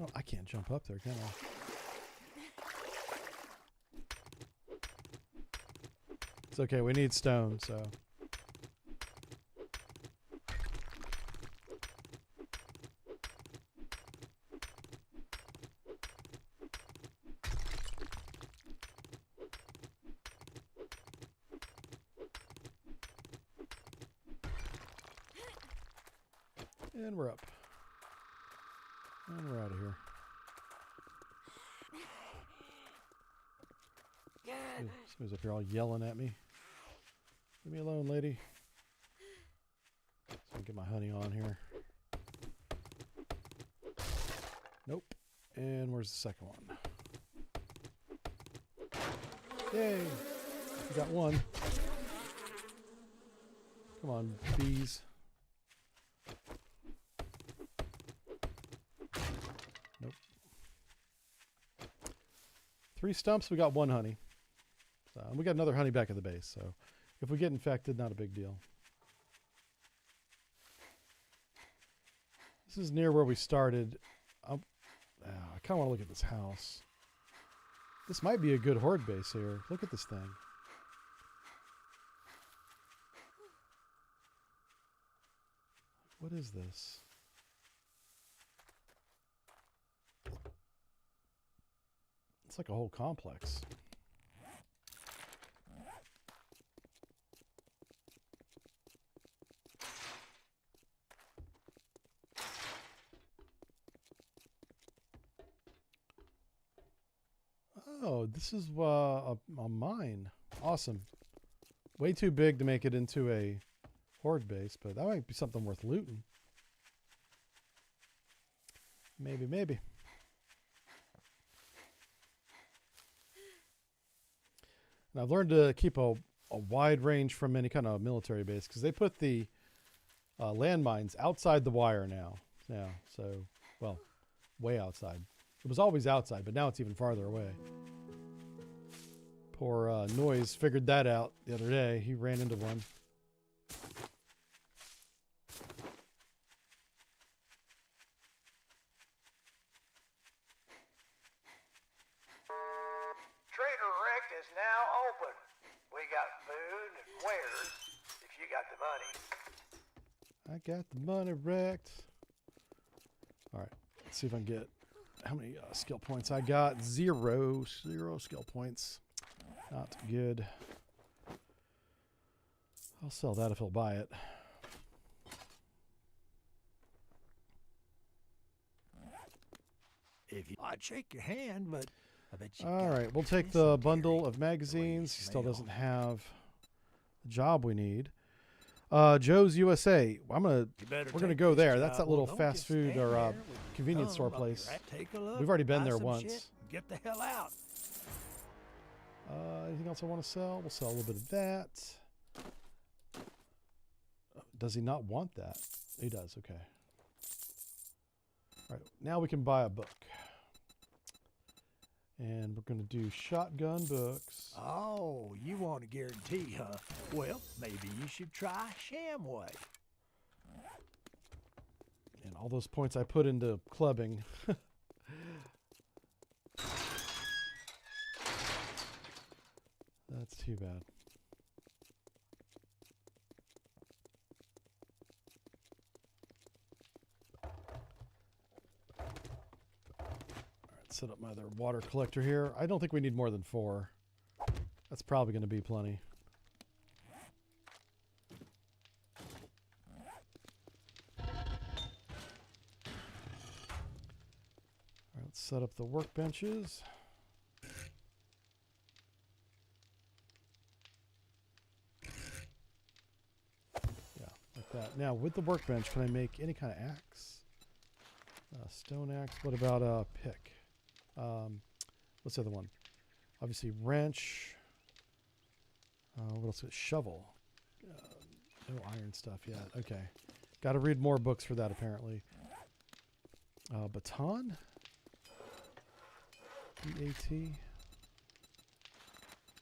Oh, I can't jump up there, can I? It's okay. We need stone, so. And we're up. And we're out of here. Ooh, somebody's up here all yelling at me. Leave me alone, lady. So I can get my honey on here. Nope. And where's the second one? Yay! We got one. Come on, bees. Nope. 3 stumps, we got 1 honey. So, and we got another honey back at the base, so if we get infected, not a big deal. This is near where we started. I kind of want to look at this house. This might be a good horde base here. Look at this thing. What is this? It's like a whole complex. Oh, this is a mine. Awesome. Way too big to make it into a horde base, but that might be something worth looting. Maybe, maybe. And I've learned to keep a wide range from any kind of military base because they put the landmines outside the wire now. Yeah, so, well, way outside. It was always outside, but now it's even farther away. Poor Noise figured that out the other day. He ran into one. Trader Rect is now open. We got food and wares if you got the money. I got the money wrecked. All right, let's see if I can get how many skill points I got. 0 skill points. Not good. I'll sell that if he'll buy it. I'd shake your hand, but I bet you. All right, we'll take the bundle of magazines. He still doesn't have the job we need. Joe's USA. We're gonna go there. That's that little fast food or convenience store place. We've already been there once. Get the hell out. Anything else I want to sell? We'll sell a little bit of that. Does he not want that? He does. Okay. All right. Now we can buy a book. And we're going to do shotgun books. Oh, you want a guarantee, huh? Well, maybe you should try Shamway. And all those points I put into clubbing. That's too bad. Set up my other water collector here. I don't think we need more than 4. That's probably going to be plenty. All right, let's set up the workbenches. Yeah, like that. Now, with the workbench, can I make any kind of axe? Stone axe. What about a pick? What's the other one? Obviously wrench. What else? Shovel. No iron stuff yet. Okay. Got to read more books for that apparently. Baton? BAT?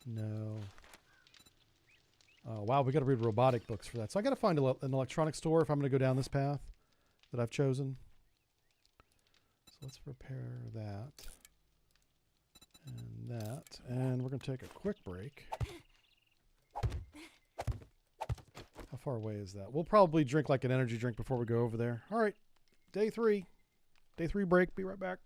No. Oh, wow, we got to read robotic books for that. So I got to find an electronics store if I'm going to go down this path that I've chosen. So let's repair that. And that. And we're going to take a quick break. How far away is that? We'll probably drink like an energy drink before we go over there. All right. Day 3. Day 3 break. Be right back.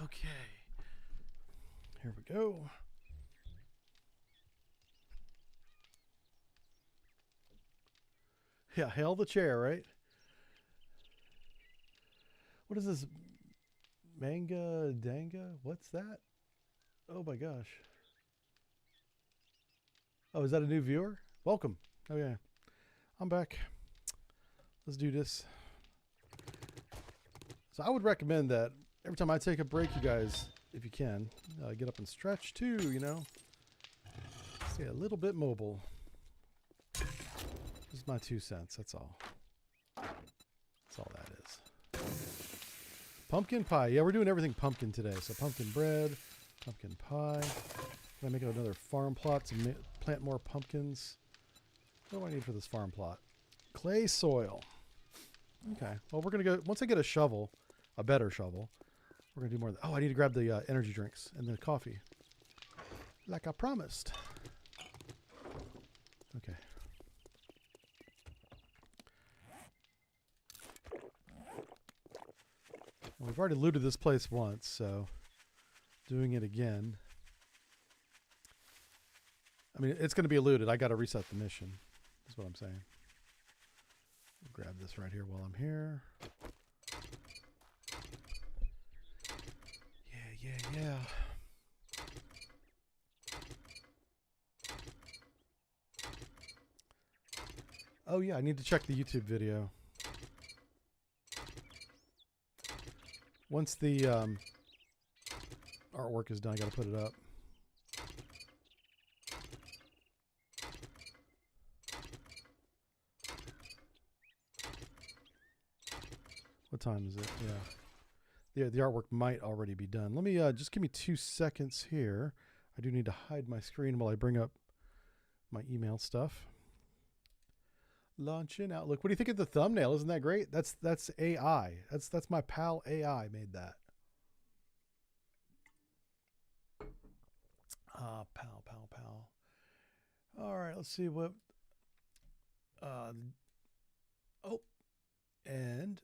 Okay. Here we go. Yeah, hail the chair, right? What is this? Manga Danga? What's that? Oh my gosh. Oh, is that a new viewer? Welcome. Oh yeah. I'm back. Let's do this. So I would recommend that every time I take a break, you guys, if you can, get up and stretch too, you know. Stay a little bit mobile. Just my 2 cents, that's all. That's all that is. Pumpkin pie. Yeah, we're doing everything pumpkin today. So pumpkin bread, pumpkin pie. I'm going to make another farm plot to plant more pumpkins. What do I need for this farm plot? Clay soil. Okay. Well, we're going to go, once I get a shovel, a better shovel, we're going to do more. Oh, I need to grab the energy drinks and the coffee. Like I promised. Okay. And we've already looted this place once, so doing it again. I mean, it's going to be looted. I got to reset the mission. That's what I'm saying. Grab this right here while I'm here. Yeah. Oh yeah, I need to check the YouTube video. Once the artwork is done, I gotta put it up. What time is it? Yeah. The artwork might already be done. Let me just give me 2 seconds here. I do need to hide my screen while I bring up my email stuff. Launch in Outlook. What do you think of the thumbnail? Isn't that great? That's AI. That's my pal AI made that. Pal. All right, let's see what. And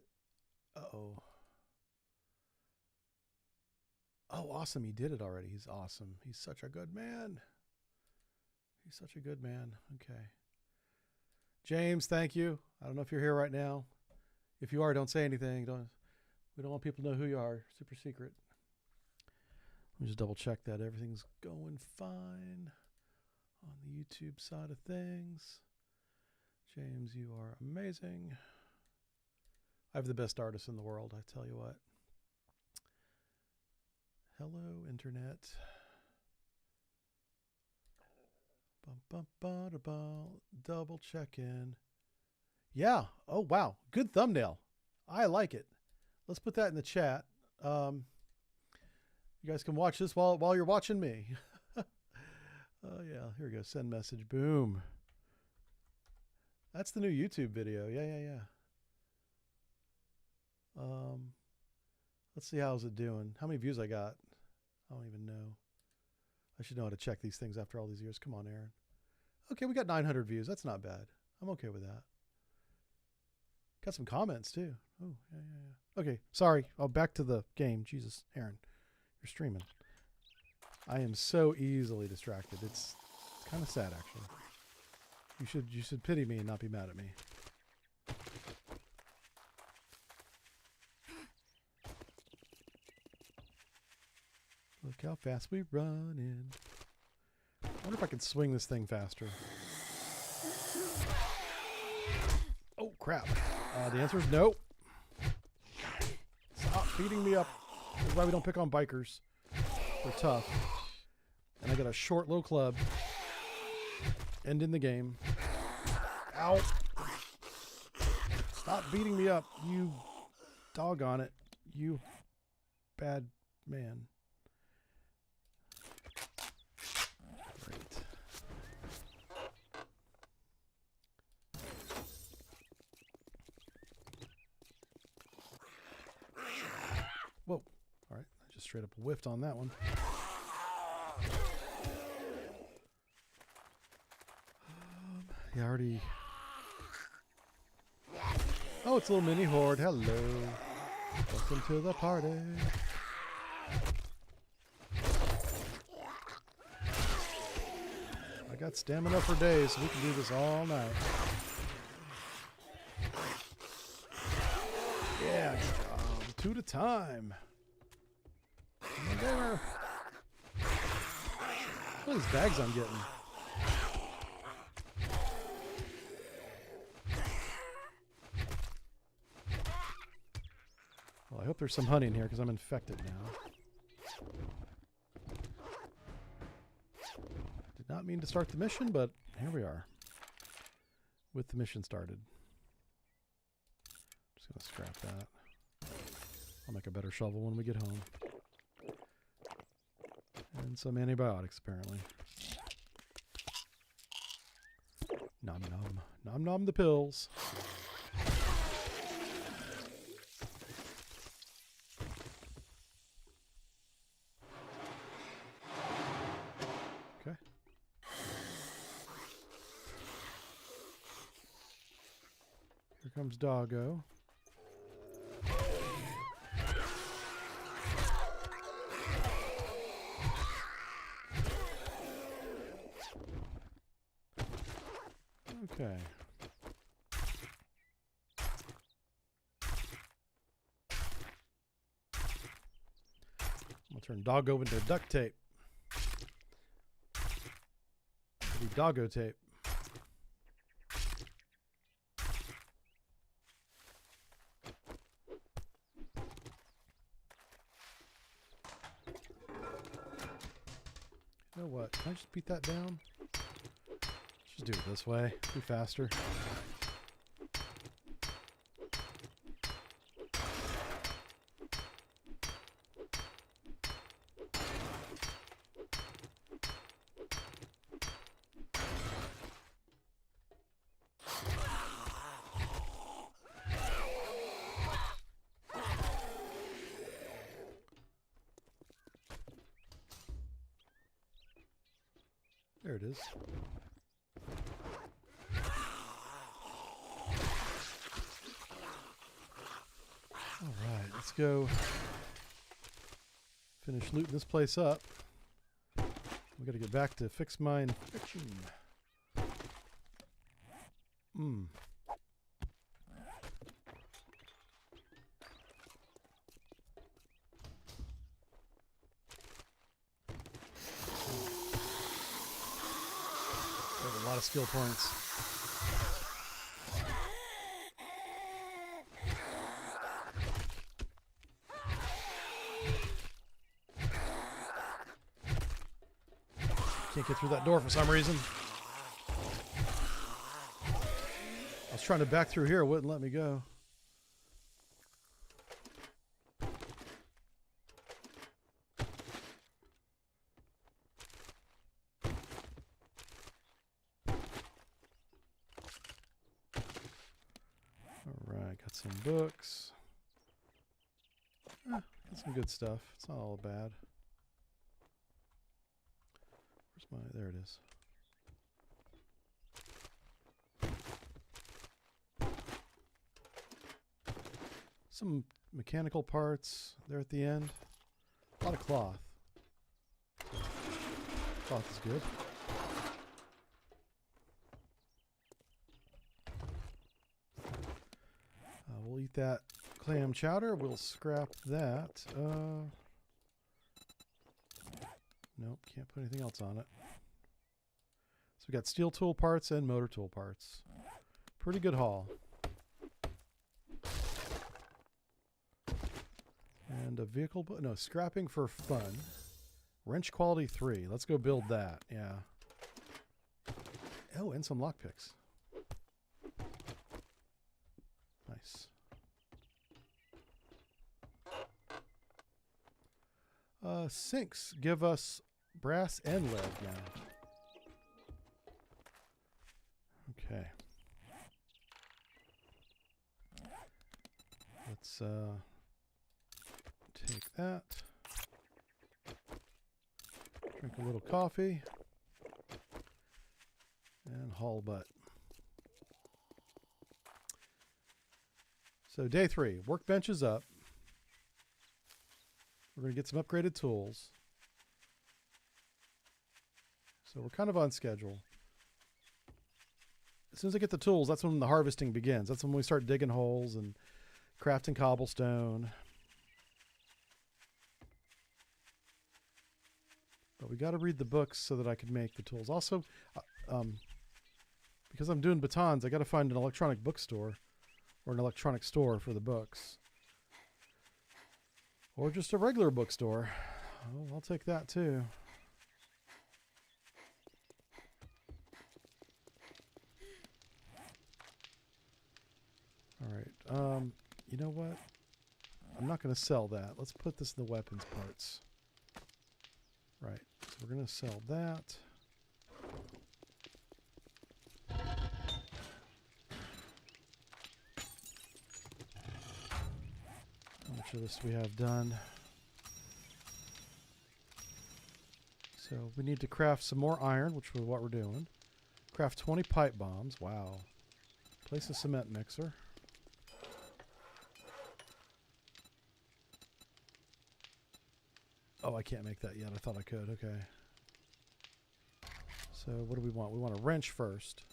uh-oh. Oh, awesome. He did it already. He's awesome. He's such a good man. Okay. James, thank you. I don't know if you're here right now. If you are, don't say anything. We don't want people to know who you are. Super secret. Let me just double check that everything's going fine on the YouTube side of things. James, you are amazing. I have the best artists in the world, I tell you what. Hello, Internet. Double check in. Yeah. Oh, wow. Good thumbnail. I like it. Let's put that in the chat. You guys can watch this while you're watching me. Oh, yeah. Here we go. Send message. Boom. That's the new YouTube video. Yeah. Let's see how's it doing. How many views I got? I don't even know. I should know how to check these things after all these years. Come on, Aaron. Okay, we got 900 views. That's not bad. I'm okay with that. Got some comments too. Oh, yeah. Okay, sorry. Back to the game. Jesus, Aaron, you're streaming. I am so easily distracted. It's kind of sad, actually. You should pity me and not be mad at me. Look how fast we running. I wonder if I can swing this thing faster. Oh, crap. The answer is no. Stop beating me up. That's why we don't pick on bikers. They're tough. And I got a short little club. Ending the game. Ow. Stop beating me up, you doggone it. You bad man. Great. Whoa. All right. I just straight up whiffed on that one. Yeah, already. Oh, it's a little mini horde. Hello. Welcome to the party. I got stamina for days, so we can do this all night. Yeah, good job. 2 at a time. Come on, gamer. Look at these bags I'm getting. Well, I hope there's some honey in here because I'm infected now. Did not mean to start the mission, but here we are. With the mission started. Just going to scrap that. I'll make a better shovel when we get home. And some antibiotics, apparently. Nom nom. Nom nom the pills. Okay. Here comes Doggo. Okay. I'm gonna turn Doggo into duct tape. It'll be Doggo tape. You know what? Can I just beat that down? Just do it this way. Be faster. There it is. All right, let's go finish looting this place up. We got to get back to fix my infection. Got a lot of skill points. Can't get through that door for some reason. I was trying to back through here, it wouldn't let me go. Got some books. Got some good stuff. It's not all bad. Where's my... There it is. Some mechanical parts there at the end. A lot of cloth. Cloth is good. We'll eat that clam chowder. We'll scrap that. Nope, can't put anything else on it. So we got steel tool parts and motor tool parts. Pretty good haul. And a vehicle, no, scrapping for fun. Wrench quality 3. Let's go build that. Yeah. Oh, and some lockpicks. Nice. Sinks give us brass and lead now. Okay. Let's take that. Drink a little coffee. And haul butt. So day 3, workbench is up. We're going to get some upgraded tools. So we're kind of on schedule. As soon as I get the tools, that's when the harvesting begins. That's when we start digging holes and crafting cobblestone. But we got to read the books so that I can make the tools. Also, because I'm doing batons, I got to find an electronic bookstore or an electronic store for the books. Or just a regular bookstore. Oh, I'll take that too. All right. You know what? I'm not going to sell that. Let's put this in the weapons parts. Right. So we're going to sell that. How much of this do we have done? So we need to craft some more iron, which is what we're doing. Craft 20 pipe bombs. Wow. Place a cement mixer. Oh, I can't make that yet. I thought I could. Okay. So what do we want? We want a wrench first.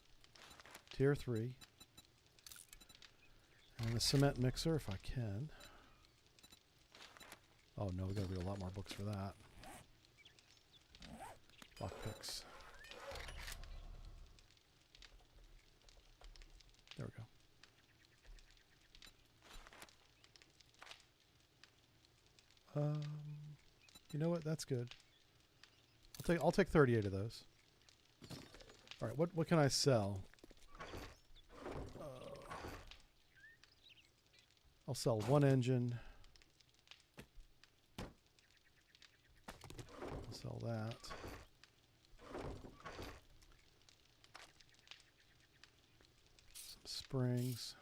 Tier 3. And a cement mixer if I can. Oh no, we gotta read a lot more books for that. Lockpicks. There we go. You know what? That's good. I'll take 38 of those. All right, what can I sell? I'll sell one engine. I'll sell that. Some springs.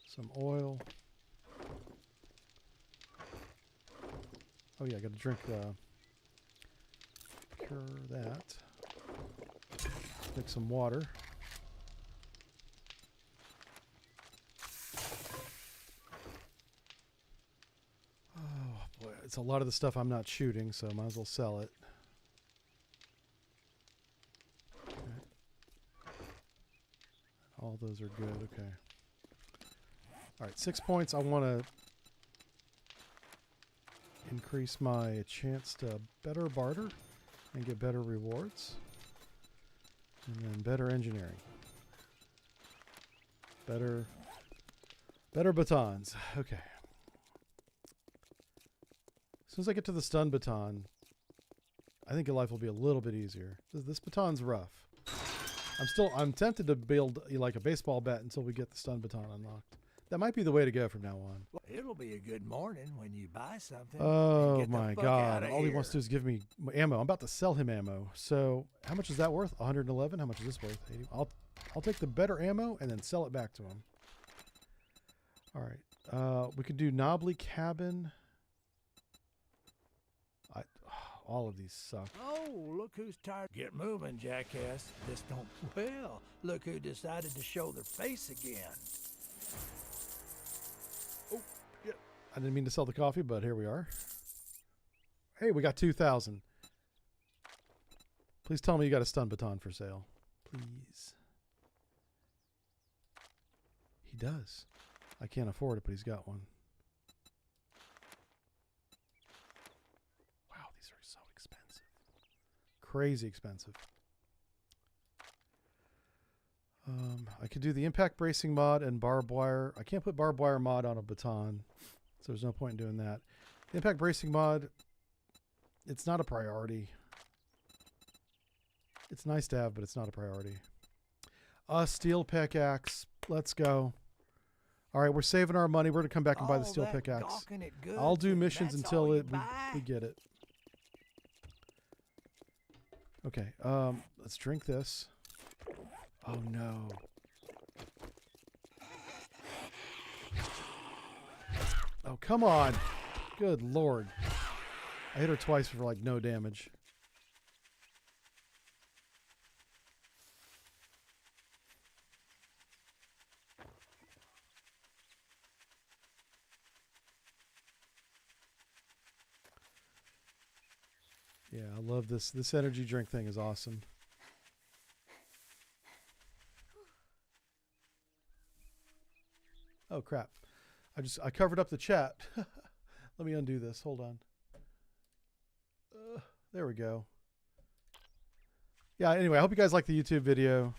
Some oil. Oh yeah, I gotta drink cure that. Make some water. Oh boy, it's a lot of the stuff I'm not shooting, so I might as well sell it. Okay. All those are good, okay. Alright, 6 points. I want to increase my chance to better barter and get better rewards. And then better engineering. Better batons. Okay. As soon as I get to the stun baton, I think your life will be a little bit easier. This baton's rough. I'm tempted to build like a baseball bat until we get the stun baton unlocked. That might be the way to go from now on. Well, it'll be a good morning when you buy something. Oh and get my the fuck god. outta All he here. wants to do is give me ammo. I'm about to sell him ammo. So how much is that worth? 111? How much is this worth? 80? I'll take the better ammo and then sell it back to him. All right. We could do Knobbly Cabin. All of these suck. Oh, look who's tired. Get moving, jackass. This don't... Well, look who decided to show their face again. Oh, yeah. I didn't mean to sell the coffee, but here we are. Hey, we got 2,000. Please tell me you got a stun baton for sale. Please. He does. I can't afford it, but he's got one. Wow, these are so expensive. Crazy expensive. I could do the impact bracing mod and barbed wire. I can't put barbed wire mod on a baton, so there's no point in doing that. The impact bracing mod, it's not a priority. It's nice to have, but it's not a priority. Steel pickaxe. Let's go. All right, we're saving our money. We're going to come back and buy the steel pickaxe. I'll do missions until we get it. Okay, let's drink this. Oh, no. Oh, come on. Good Lord. I hit her twice for like no damage. Yeah, I love this. This energy drink thing is awesome. Oh, crap. I covered up the chat. Let me undo this. Hold on. There we go. Yeah, anyway, I hope you guys like the YouTube video.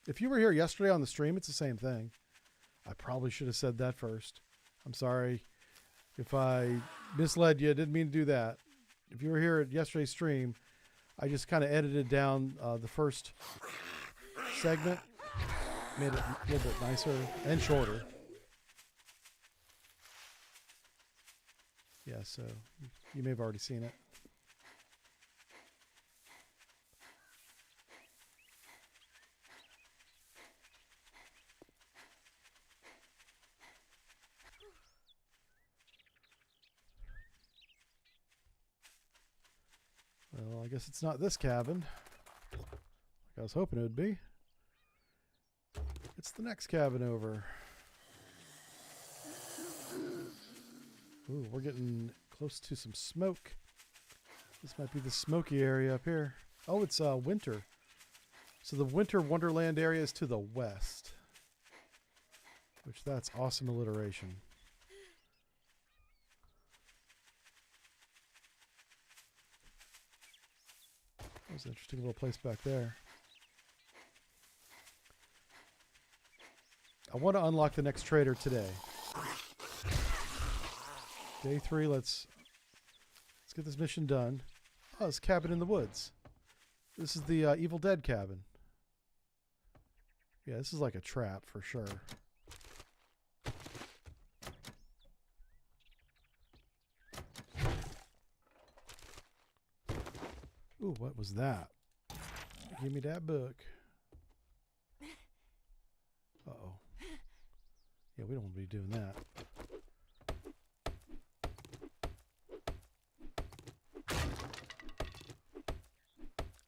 If you were here yesterday on the stream, it's the same thing. I probably should have said that first. I'm sorry if I misled you. I didn't mean to do that. If you were here at yesterday's stream, I just kind of edited down the first segment. Made it a little bit nicer and shorter. Yeah, so you may have already seen it. Well, I guess it's not this cabin, like I was hoping it would be. It's the next cabin over. Ooh, we're getting close to some smoke. This might be the smoky area up here. Oh, it's winter. So the winter wonderland area is to the west. Which, that's awesome alliteration. There's an interesting little place back there. I want to unlock the next trader today. Day 3, let's get this mission done. Oh, it's a cabin in the woods. This is the Evil Dead cabin. Yeah, this is like a trap for sure. Ooh, what was that? Give me that book. Uh-oh. Yeah, we don't want to be doing that.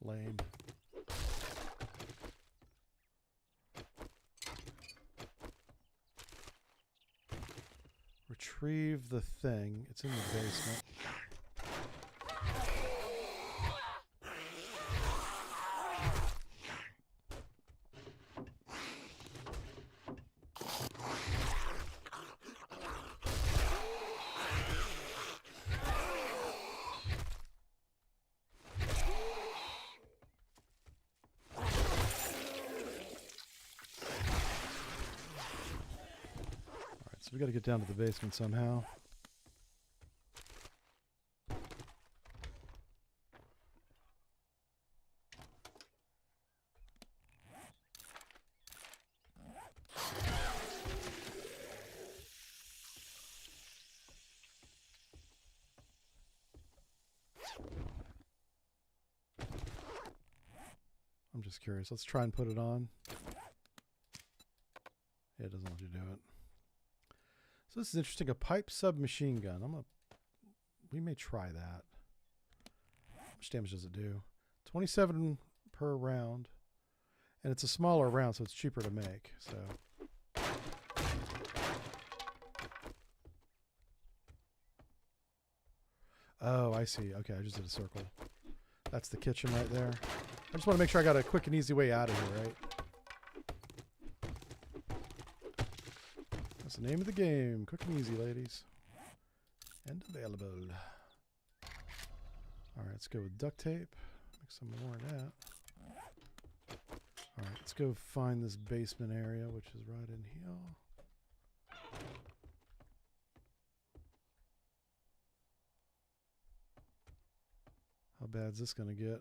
Lame. Retrieve the thing. It's in the basement. We got to get down to the basement somehow. just curious. Let's try and put it on. Yeah, it doesn't let you do it. So this is interesting. A pipe submachine gun. We may try that. How much damage does it do? 27 per round. And it's a smaller round, so it's cheaper to make. So oh, I see. Okay, I just did a circle. That's the kitchen right there. I just want to make sure I got a quick and easy way out of here, right? That's the name of the game. Quick and easy, ladies. And available. Alright, let's go with duct tape. Make some more of that. Alright, let's go find this basement area, which is right in here. How bad's this going to get?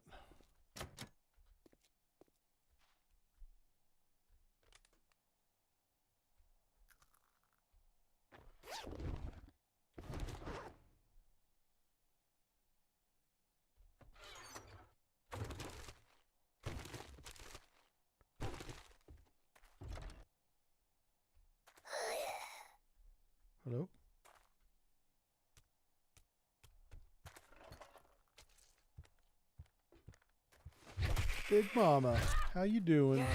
Hello? Big Mama, how you doing?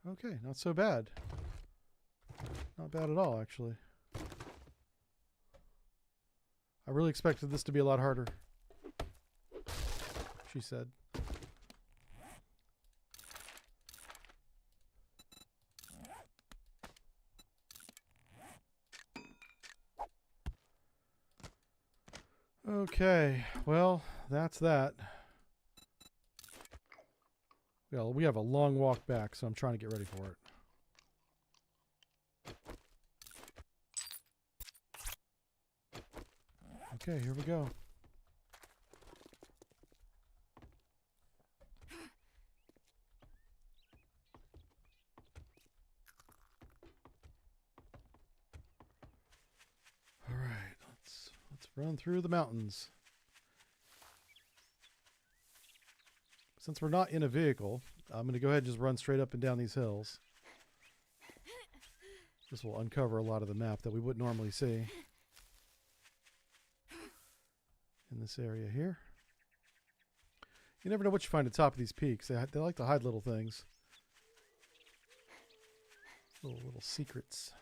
Okay, not so bad. Not bad at all, actually. I really expected this to be a lot harder. She said. Okay, well, that's that. Well, we have a long walk back, so I'm trying to get ready for it. Okay, here we go. All right, let's run through the mountains. Since we're not in a vehicle, I'm going to go ahead and just run straight up and down these hills. This will uncover a lot of the map that we wouldn't normally see. In this area here. You never know what you find at the top of these peaks. They like to hide little things. Little secrets.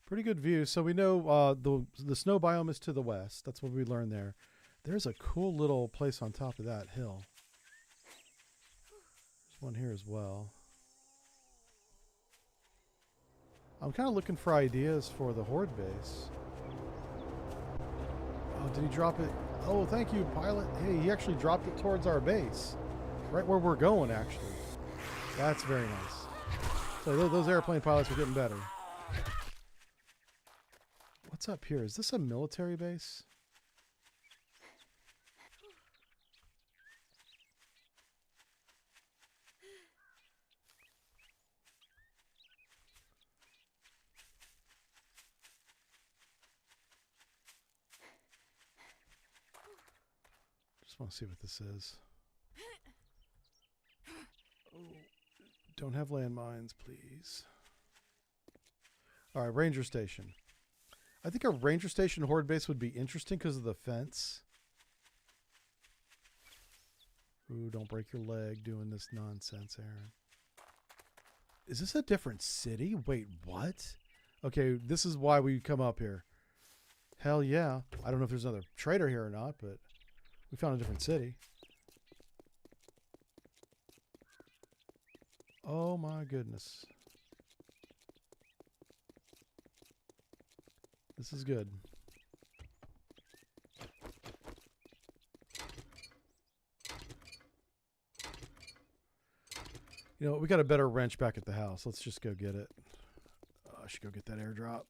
Pretty good view. So we know the snow biome is to the west. That's what we learned there. There's a cool little place on top of that hill. There's one here as well. I'm kind of looking for ideas for the horde base. Oh, did he drop it? Oh, thank you, pilot. Hey, he actually dropped it towards our base. Right where we're going, actually. That's very nice. So those airplane pilots are getting better. What's up here? Is this a military base? Just want to see what this is. Oh, don't have landmines, please. All right, ranger station. I think a ranger station horde base would be interesting because of the fence. Ooh, don't break your leg doing this nonsense, Aaron. Is this a different city? Wait, what? Okay, this is why we come up here. Hell yeah. I don't know if there's another trader here or not, but we found a different city. Oh my goodness. This is good. You know, we got a better wrench back at the house. Let's just go get it. I should go get that airdrop.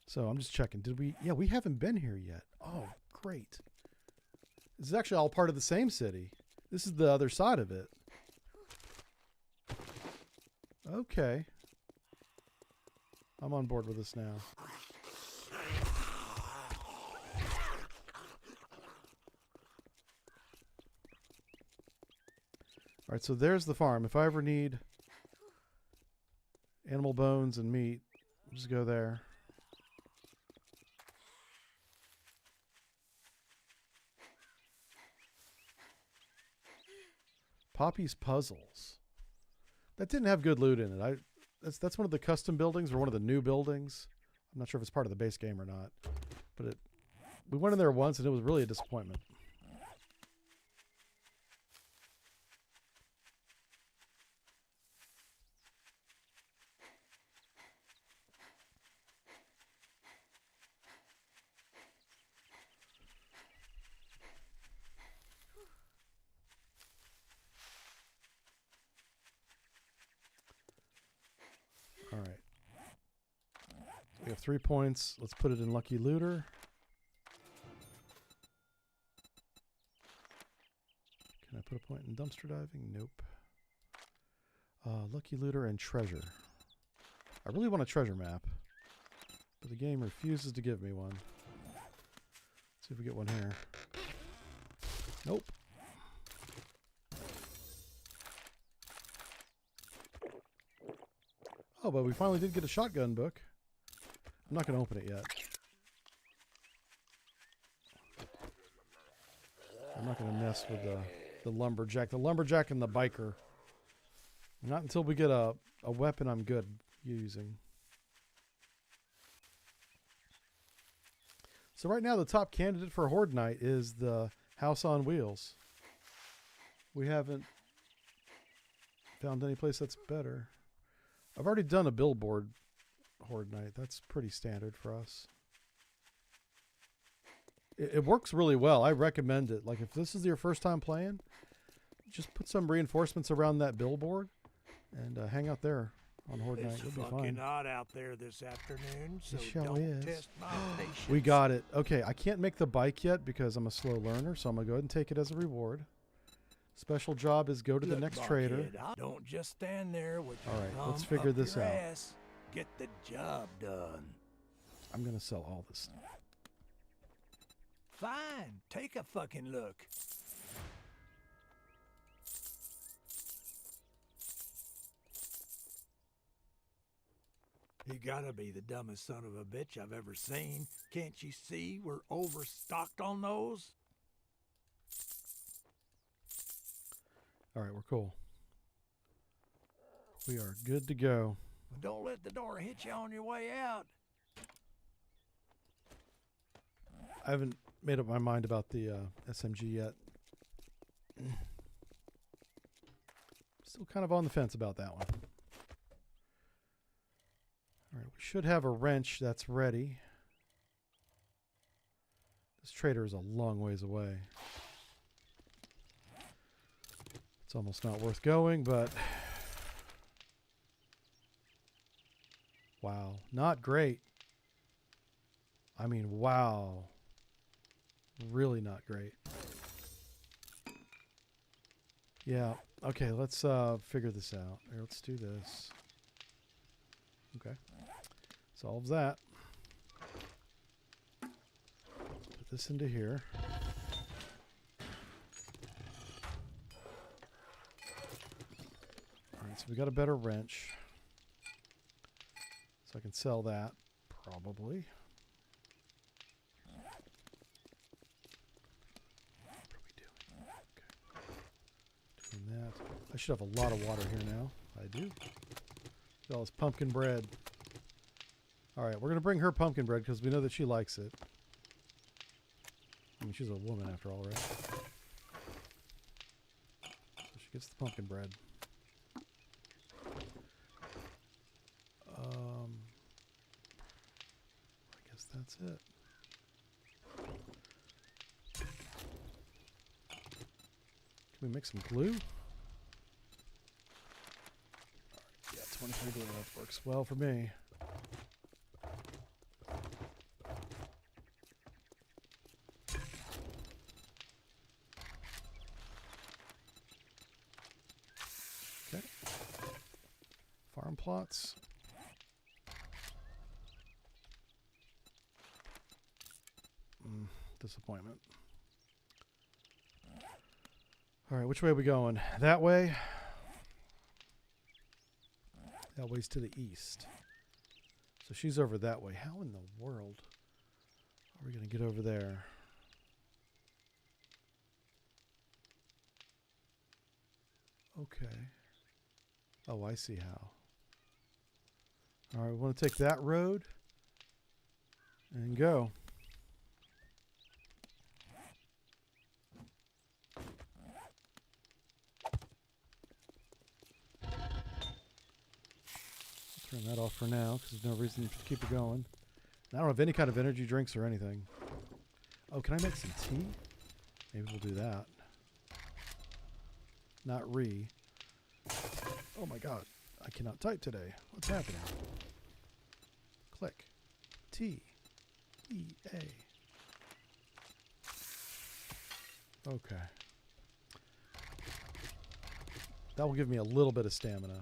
So I'm just checking. Did we? Yeah, we haven't been here yet. Oh, great. This is actually all part of the same city. This is the other side of it. Okay. I'm on board with this now. All right, so there's the farm. If I ever need animal bones and meat, just go there. Poppy's Puzzles. That didn't have good loot in it. That's one of the custom buildings or one of the new buildings. I'm not sure if it's part of the base game or not. But we went in there once and it was really a disappointment. All right. We have 3 points. Let's put it in Lucky Looter. Can I put a point in dumpster diving? Nope. Lucky Looter and treasure. I really want a treasure map, but the game refuses to give me one. Let's see if we get one here. Nope. Oh, but we finally did get a shotgun book. I'm not going to open it yet. I'm not going to mess with the lumberjack. The lumberjack and the biker. Not until we get a weapon I'm good using. So right now the top candidate for Horde Night is the House on Wheels. We haven't found any place that's better. I've already done a billboard Horde Night. That's pretty standard for us. It works really well. I recommend it. Like if this is your first time playing, just put some reinforcements around that billboard and hang out there on Horde Night. It'll be fine. It's fucking hot out there this afternoon, so It sure don't is. test my patience. We got it. Okay, I can't make the bike yet because I'm a slow learner, so I'm going to go ahead and take it as a reward. Special job is go to the Look, next trader. Buckhead, don't just stand there with your All right, let's thumb figure up this your out. ass. Get the job done. I'm going to sell all this. Fine, take a fucking look. You gotta be the dumbest son of a bitch I've ever seen. Can't you see we're overstocked on those? All right, we're cool. We are good to go. Don't let the door hit you on your way out. I haven't made up my mind about the SMG yet. Still kind of on the fence about that one. All right, we should have a wrench that's ready. This trader is a long ways away. It's almost not worth going, but wow, not great. I mean, wow. Really not great. Yeah, okay, let's figure this out. Here, let's do this. Okay. Solves that. Put this into here. Alright, so we got a better wrench. So I can sell that, probably. What are we doing? Okay. Doing that. I should have a lot of water here now. I do. Look at all this pumpkin bread. Alright, we're going to bring her pumpkin bread because we know that she likes it. I mean, she's a woman after all, right? So she gets the pumpkin bread. I guess that's it. Can we make some glue? Alright, yeah, 23 glue. That works well for me. Okay. Farm plots. Disappointment. All right, which way are we going? That way? That way's to the east. So she's over that way. How in the world are we going to get over there? Okay. Oh, I see how. All right, we want to take that road and go. Turn that off for now because there's no reason to keep it going. And I don't have any kind of energy drinks or anything. Oh, can I make some tea? Maybe we'll do that. Not re. Oh my god. I cannot type today. What's happening? Click. T. E. A. Okay. That will give me a little bit of stamina.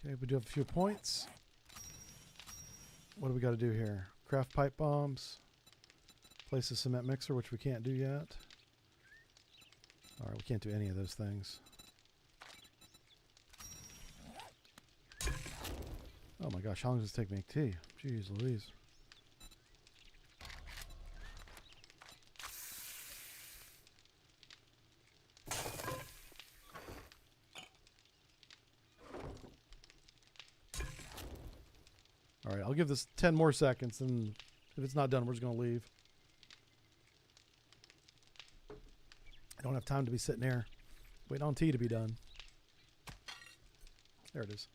Okay, we do have a few points. What do we got to do here? Craft pipe bombs. Place a cement mixer, which we can't do yet. Alright, we can't do any of those things. Oh my gosh, how long does it take to make tea? Jeez Louise. Alright, I'll give this 10 more seconds, and if it's not done, we're just going to leave. I don't have time to be sitting there waiting on tea to be done. There it is.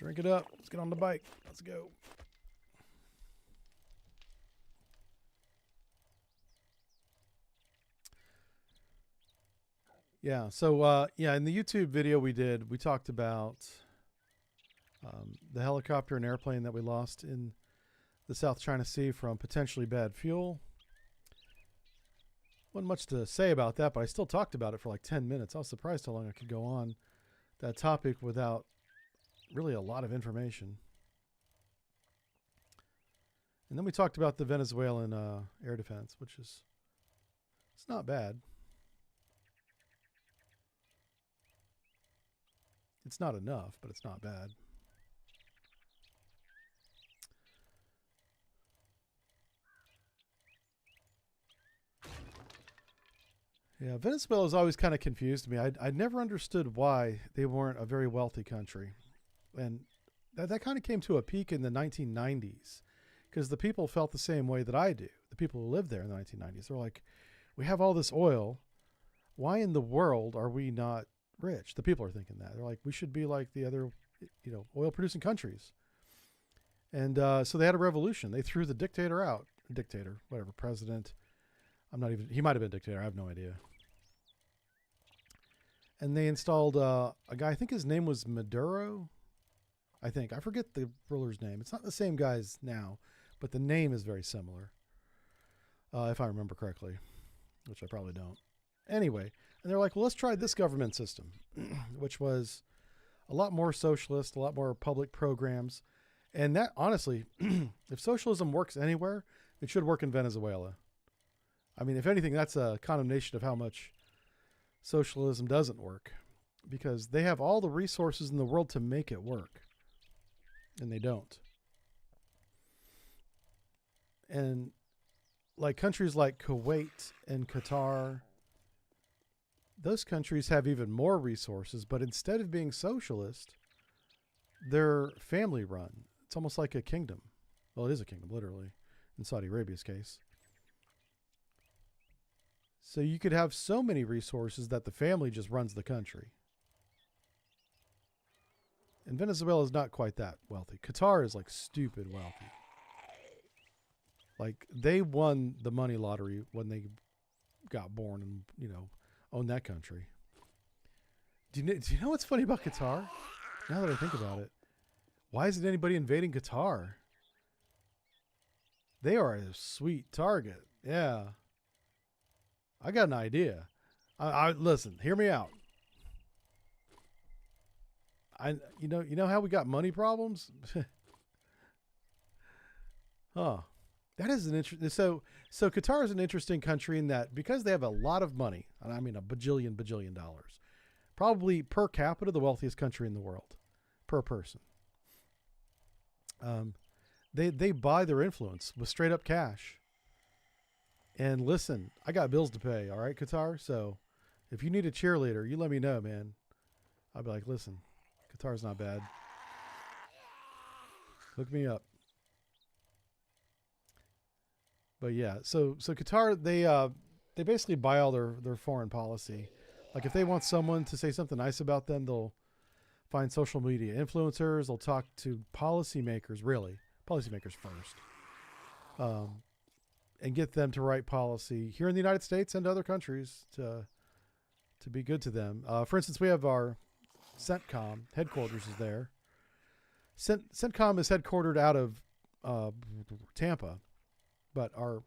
Drink it up. Let's get on the bike. Let's go. Yeah, so in the YouTube video we did, we talked about the helicopter and airplane that we lost in the South China Sea from potentially bad fuel. Wasn't much to say about that, but I still talked about it for like 10 minutes. I was surprised how long I could go on that topic without really a lot of information. And then we talked about the Venezuelan air defense, which is, it's not bad. It's not enough, but it's not bad. Yeah, Venezuela's always kind of confused me. I never understood why they weren't a very wealthy country. And that kind of came to a peak in the 1990s because the people felt the same way that I do. The people who lived there in the 1990s. They're like, we have all this oil. Why in the world are we not rich? The people are thinking that. They're like, we should be like the other, oil-producing countries. And so they had a revolution. They threw the dictator out. Dictator, whatever, president. He might have been dictator. I have no idea. And they installed a guy, I think his name was Maduro. I forget the ruler's name. It's not the same guys now, but the name is very similar. If I remember correctly, which I probably don't. Anyway, and they're like, well, let's try this government system, which was a lot more socialist, a lot more public programs. And that, honestly, if socialism works anywhere, it should work in Venezuela. I mean, if anything, that's a condemnation of how much socialism doesn't work, because they have all the resources in the world to make it work, and they don't. And like countries like Kuwait and Qatar, those countries have even more resources, but instead of being socialist, they're family run. It's almost like a kingdom. Well, it is a kingdom, literally, in Saudi Arabia's case. So you could have so many resources that the family just runs the country. And Venezuela is not quite that wealthy. Qatar is like stupid wealthy. Like they won the money lottery when they got born and, owned that country. Do you know what's funny about Qatar? Now that I think about it, why isn't anybody invading Qatar? They are a sweet target. Yeah. I got an idea. I listen, hear me out. You know how we got money problems? Huh. That is an interesting. So Qatar is an interesting country in that because they have a lot of money, and I mean a bajillion dollars, probably per capita the wealthiest country in the world, per person. They buy their influence with straight up cash. And listen, I got bills to pay. All right, Qatar. So if you need a cheerleader, you let me know, man. I'll be like, listen, Qatar's not bad. Hook me up. But yeah, so Qatar, they basically buy all their foreign policy. Like if they want someone to say something nice about them, they'll find social media influencers. They'll talk to policymakers first, and get them to write policy here in the United States and other countries to be good to them. For instance, we have our CENTCOM headquarters is there. CENTCOM is headquartered out of Tampa. But our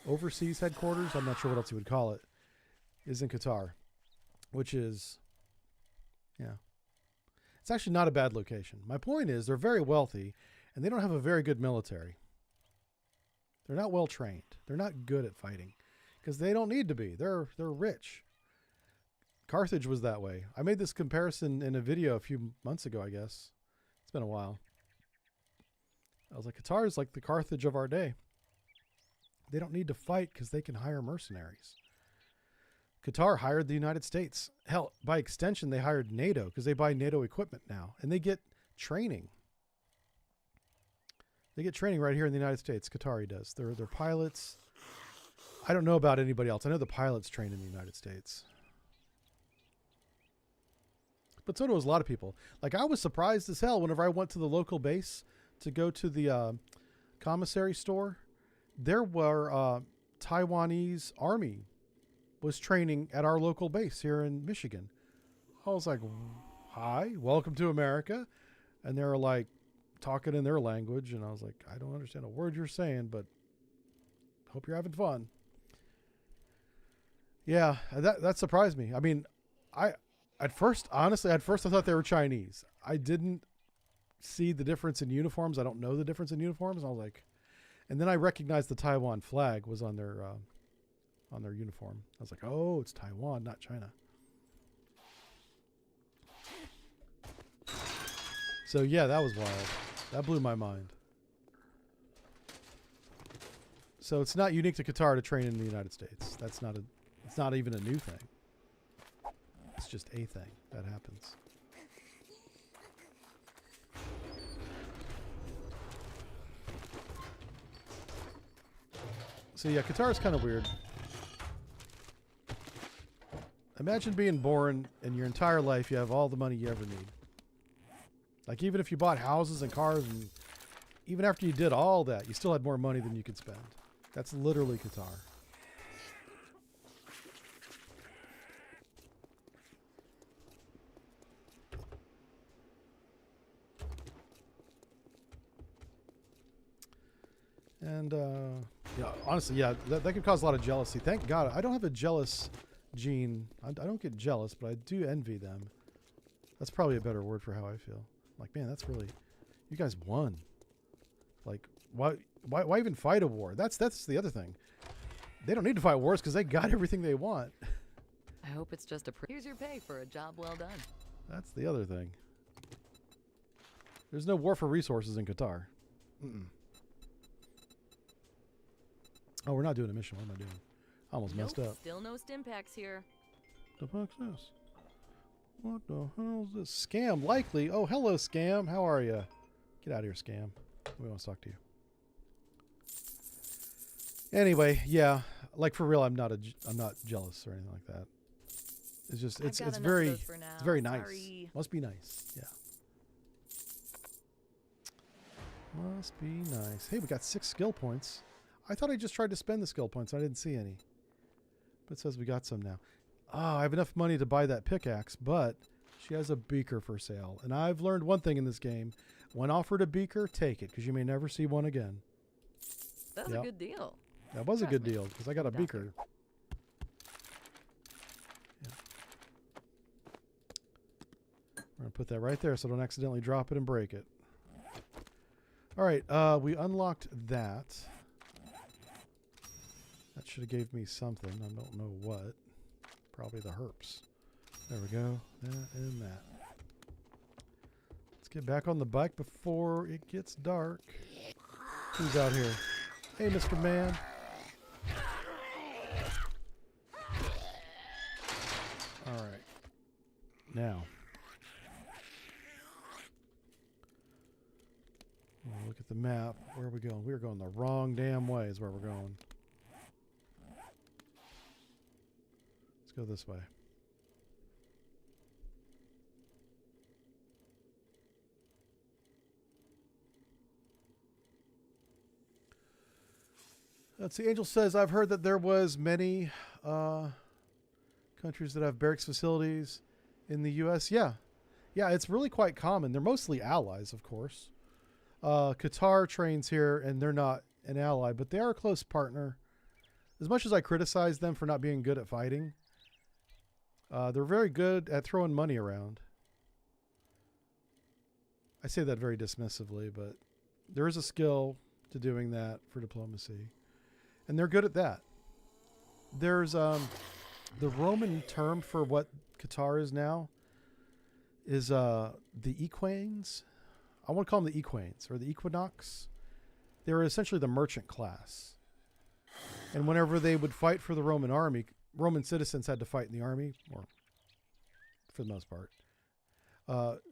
overseas headquarters, I'm not sure what else you would call it, is in Qatar, which is, yeah. It's actually not a bad location. My point is they're very wealthy, and they don't have a very good military. They're not well trained. They're not good at fighting because they don't need to be. They're rich. Carthage was that way. I made this comparison in a video a few months ago, I guess. It's been a while. I was like, Qatar is like the Carthage of our day. They don't need to fight because they can hire mercenaries. Qatar hired the United States. Hell, by extension, they hired NATO because they buy NATO equipment now. And they get training. They get training right here in the United States. Qatari does. They're pilots. I don't know about anybody else. I know the pilots train in the United States. But so does a lot of people. Like I was surprised as hell whenever I went to the local base to go to the commissary store. There were Taiwanese army was training at our local base here in Michigan. I was like, hi, welcome to America. And they were like talking in their language. And I was like, I don't understand a word you're saying, but hope you're having fun. Yeah, that surprised me. I mean, at first I thought they were Chinese. I didn't see the difference in uniforms. I don't know the difference in uniforms. I was like, and then I recognized the Taiwan flag was on their uniform. I was like, oh, it's Taiwan, not China. So yeah, that was wild. That blew my mind. So it's not unique to Qatar to train in the United States. It's not even a new thing. It's just a thing that happens. So yeah, Qatar is kind of weird. Imagine being born and your entire life you have all the money you ever need. Like even if you bought houses and cars and even after you did all that, you still had more money than you could spend. That's literally Qatar. And yeah, honestly, yeah, that could cause a lot of jealousy. Thank God I don't have a jealous gene. I don't get jealous, but I do envy them. That's probably a better word for how I feel. Like, man, that's really, you guys won. Like, why even fight a war? That's the other thing. They don't need to fight wars because they got everything they want. I hope it's just here's your pay for a job well done. That's the other thing. There's no war for resources in Qatar. Mm-mm. Oh, we're not doing a mission. What am I doing? I almost messed up. Still no stim packs here. The fuck's this? What the hell is this? Scam, likely. Oh, hello, Scam. How are you? Get out of here, Scam. We want to talk to you. Anyway, yeah, like for real, I'm not jealous or anything like that. It's just it's very nice. Sorry. Must be nice. Yeah. Must be nice. Hey, we got 6 skill points. I thought I just tried to spend the skill points. I didn't see any. But it says we got some now. I have enough money to buy that pickaxe, but she has a beaker for sale. And I've learned one thing in this game. When offered a beaker, take it, because you may never see one again. That was a good deal. That was a Trust good me. deal because I got a Doctor. beaker. Yeah. We're going to put that right there so don't accidentally drop it and break it. All right, we unlocked that. That should have gave me something. I don't know what. Probably the herps. There we go. That and that. Let's get back on the bike before it gets dark. Who's out here? Hey, Mr. Man. All right. Now. We'll look at the map. Where are we going? We're going the wrong damn way is where we're going. Let's go this way. Let's see. Angel says, I've heard that there was many countries that have barracks facilities in the U.S. Yeah. Yeah, it's really quite common. They're mostly allies, of course. Qatar trains here, and they're not an ally, but they are a close partner. As much as I criticize them for not being good at fighting, they're very good at throwing money around. I say that very dismissively, but there is a skill to doing that for diplomacy. And they're good at that. There's the Roman term for what Qatar is now is the Equanes. I want to call them the Equanes or the Equinox. They were essentially the merchant class. And whenever they would fight for the Roman army, Roman citizens had to fight in the army, or for the most part.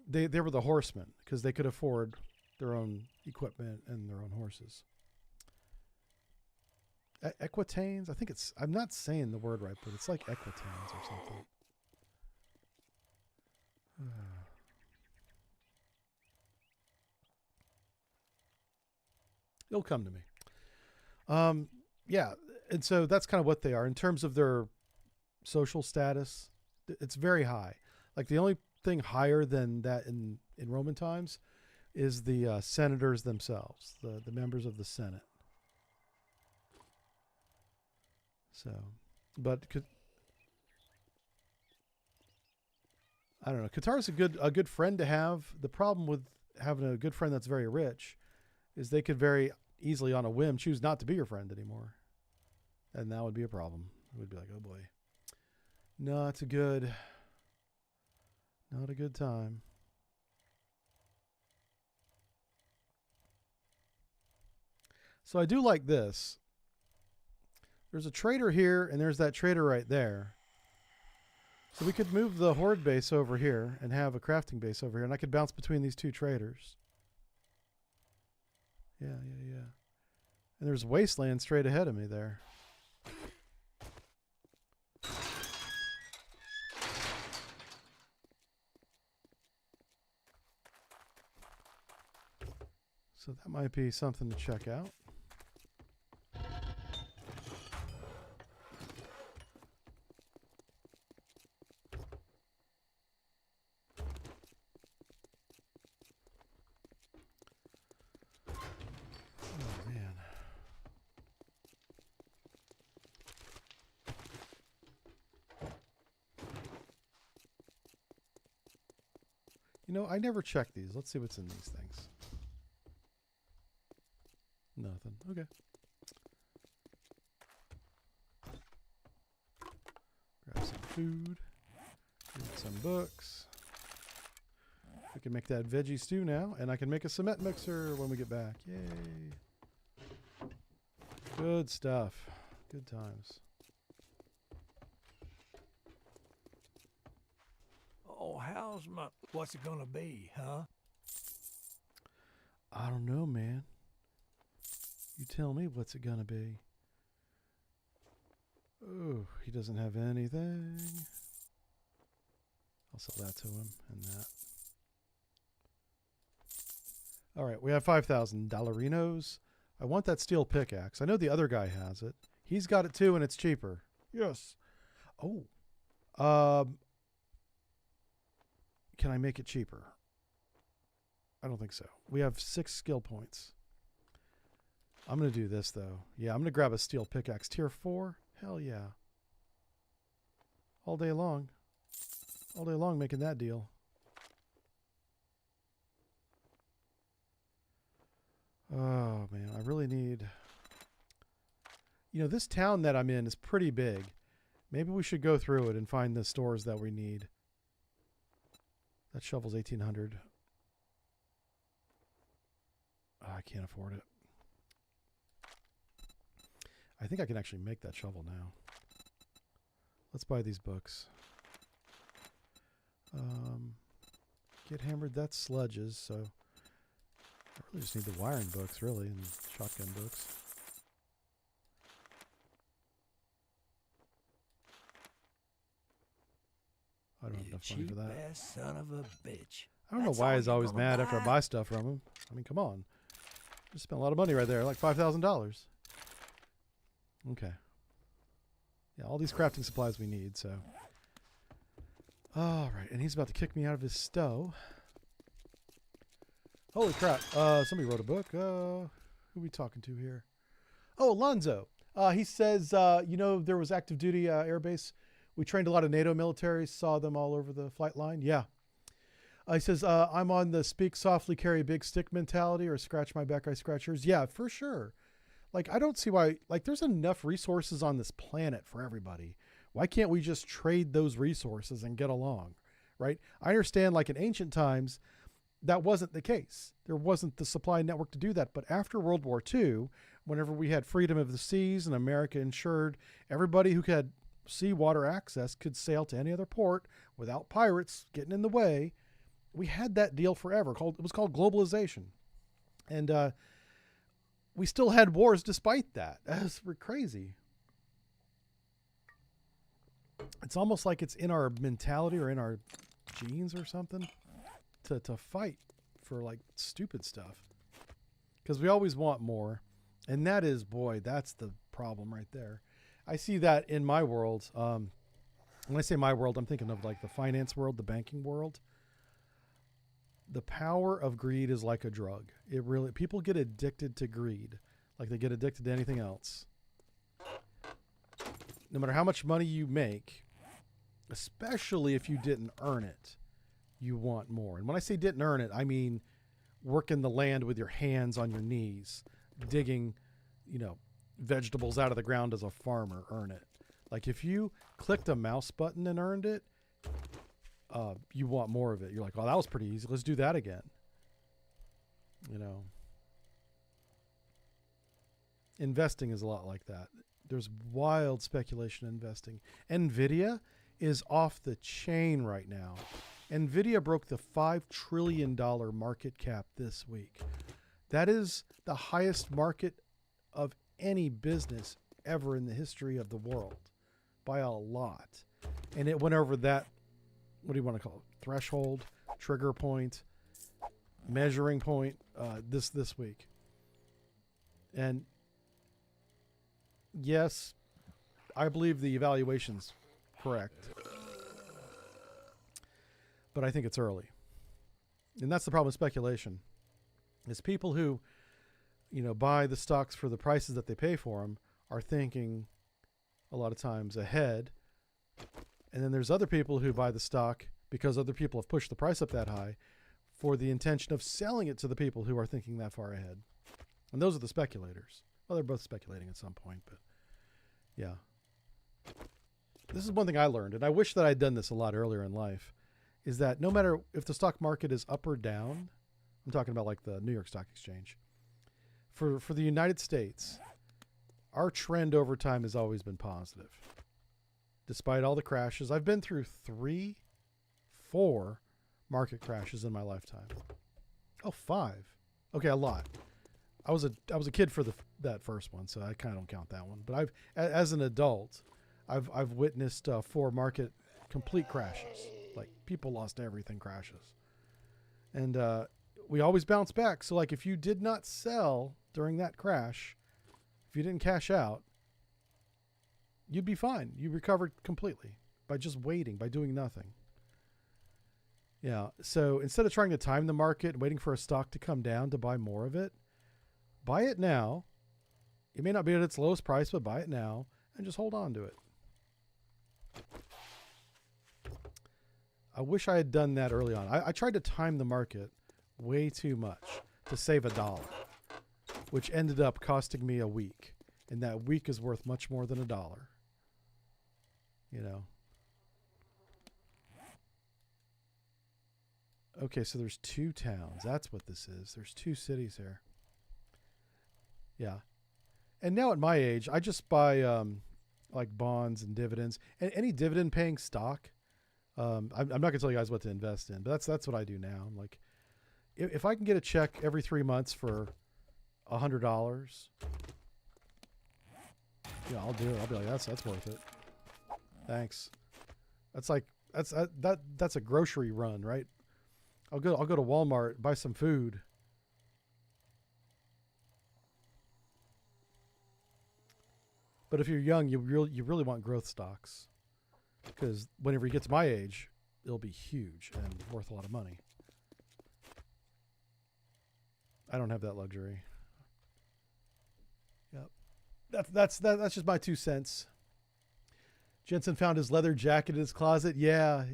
They were the horsemen because they could afford their own equipment and their own horses. Equitanes? I think it's... I'm not saying the word right, but it's like Equitanes or something. It'll come to me. Yeah, and so that's kind of what they are. In terms of their social status, it's very high. Like the only thing higher than that in Roman times is the senators themselves, the members of the Senate. So, but I don't know. Qatar's a good friend to have. The problem with having a good friend that's very rich is they could very easily on a whim choose not to be your friend anymore. And that would be a problem. It would be like, oh boy. Not a good time. So I do like this. There's a trader here, and there's that trader right there. So we could move the horde base over here and have a crafting base over here, and I could bounce between these two traders. Yeah. And there's wasteland straight ahead of me there. So that might be something to check out. Oh, man. You know, I never check these. Let's see what's in these things. Nothing. Okay. Grab some food. Read some books. We can make that veggie stew now, and I can make a cement mixer when we get back. Yay. Good stuff. Good times. Oh, what's it gonna be, huh? I don't know, man. You tell me what's it gonna be. Oh, he doesn't have anything. I'll sell that to him and that. All right, we have 5,000 dollarinos. I want that steel pickaxe. I know the other guy has it. He's got it too, and it's cheaper. Yes. Oh. Can I make it cheaper? I don't think so. We have 6 skill points. I'm going to do this, though. Yeah, I'm going to grab a steel pickaxe. Tier 4? Hell yeah. All day long. All day long making that deal. Oh, man. I really need... You know, this town that I'm in is pretty big. Maybe we should go through it and find the stores that we need. That shovel's 1,800. Oh, I can't afford it. I think I can actually make that shovel now. Let's buy these books. Get hammered, that's sludges, so I really just need the wiring books, really, and shotgun books. I don't have enough money for that. Cheap-ass son of a bitch. I don't know That's why all he's you're always gonna mad after I buy? buy stuff from him. I mean, come on. Just spent a lot of money right there, like $5,000. Okay. Yeah, all these crafting supplies we need, so. All right, and he's about to kick me out of his stove. Holy crap. Somebody wrote a book. Who are we talking to here? Oh, Alonzo. He says, you know, there was active duty air base. We trained a lot of NATO militaries, saw them all over the flight line. Yeah. He says, I'm on the speak softly, carry big stick mentality, or scratch my back, I scratch yours. Yeah, for sure. Like, I don't see why, like, there's enough resources on this planet for everybody. Why can't we just trade those resources and get along, right? I understand, like, in ancient times, that wasn't the case. There wasn't the supply network to do that. But after World War II, whenever we had freedom of the seas and America ensured everybody who had seawater access could sail to any other port without pirates getting in the way, we had that deal forever. It was called globalization. And we still had wars despite that. That's crazy. It's almost like it's in our mentality or in our genes or something to fight for like stupid stuff. Because we always want more. And that is, boy, that's the problem right there. I see that in my world. When I say my world, I'm thinking of like the finance world, the banking world. The power of greed is like a drug. It really, people get addicted to greed like they get addicted to anything else. No matter how much money you make, especially if you didn't earn it, you want more. And when I say didn't earn it, I mean working the land with your hands on your knees, digging, you know, vegetables out of the ground as a farmer, earn it. Like if you clicked a mouse button and earned it, you want more of it. You're like, oh, that was pretty easy. Let's do that again. You know, investing is a lot like that. There's wild speculation in investing. Nvidia is off the chain right now. Nvidia broke the $5 trillion market cap this week. That is the highest market of any business ever in the history of the world by a lot. And it went over that, what do you want to call it? Threshold, trigger point, measuring point, this week. And yes, I believe the evaluation's correct. But I think it's early. And that's the problem with speculation. Is people who, you know, buy the stocks for the prices that they pay for them are thinking a lot of times ahead. And then there's other people who buy the stock because other people have pushed the price up that high for the intention of selling it to the people who are thinking that far ahead. And those are the speculators. Well, they're both speculating at some point, but yeah. This is one thing I learned, and I wish that I'd done this a lot earlier in life, is that no matter if the stock market is up or down, I'm talking about like the New York Stock Exchange, for the United States, our trend over time has always been positive. Despite all the crashes, I've been through 4 market crashes in my lifetime. Oh, 5. Okay, a lot. I was a kid for that first one, so I kind of don't count that one. But as an adult, I've witnessed 4 market complete crashes. Like people lost everything crashes. And we always bounce back. So like if you did not sell during that crash, if you didn't cash out, you'd be fine. You recovered completely by just waiting, by doing nothing. Yeah. So instead of trying to time the market and waiting for a stock to come down to buy more of it, buy it now It may not be at its lowest price, but buy it now and just hold on to it. I wish I had done that early on. I tried to time the market way too much to save $1, which ended up costing me a week. And that week is worth much more than $1. You know. Okay, so there's 2 towns. That's what this is. There's 2 cities here. Yeah. And now at my age, I just buy like bonds and dividends. And any dividend paying stock, I'm not going to tell you guys what to invest in, but that's what I do now. I'm like, if I can get a check every 3 months for $100, yeah, I'll do it. I'll be like, that's worth it. Thanks. That's like that's a grocery run, right? I'll go to Walmart, buy some food. But if you're young, you really want growth stocks, because whenever you get to my age, it'll be huge and worth a lot of money. I don't have that luxury. Yep. That's just my 2 cents. Jensen found his leather jacket in his closet. Yeah.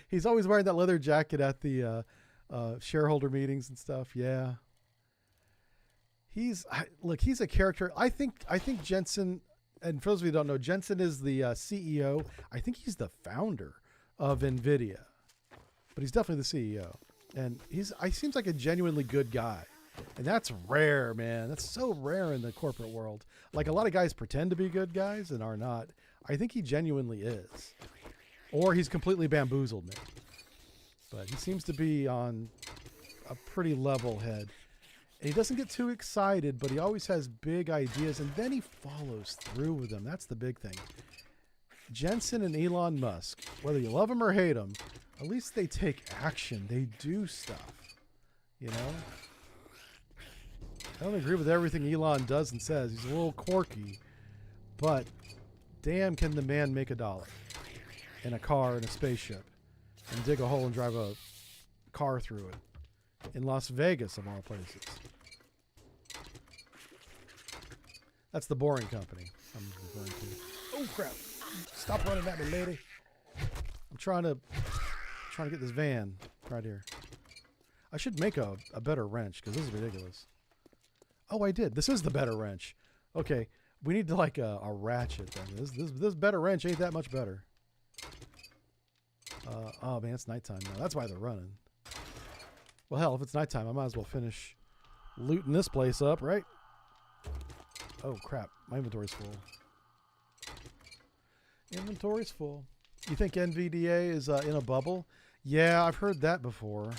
He's always wearing that leather jacket at the shareholder meetings and stuff. Yeah. He's a character. I think Jensen, and for those of you who don't know, Jensen is the CEO. I think he's the founder of NVIDIA, but he's definitely the CEO. And he seems like a genuinely good guy. And that's rare, man. That's so rare in the corporate world. Like, a lot of guys pretend to be good guys and are not. I think he genuinely is. Or he's completely bamboozled me. But he seems to be on a pretty level head. And he doesn't get too excited, but he always has big ideas, and then he follows through with them. That's the big thing. Jensen and Elon Musk, whether you love them or hate them, at least they take action. They do stuff. You know? I don't agree with everything Elon does and says. He's a little quirky, but damn, can the man make $1 in a car and a spaceship and dig a hole and drive a car through it in Las Vegas, of all places. That's the Boring Company I'm referring to. Oh crap! Stop running at me, lady. I'm trying to get this van right here. I should make a better wrench, because this is ridiculous. Oh, I did. This is the better wrench. Okay, we need to like a ratchet then. This better wrench ain't that much better. Oh man, it's nighttime now. That's why they're running. Well, hell, if it's nighttime, I might as well finish looting this place up, right? Oh crap, my inventory's full. Inventory's full. You think NVDA is in a bubble? Yeah, I've heard that before.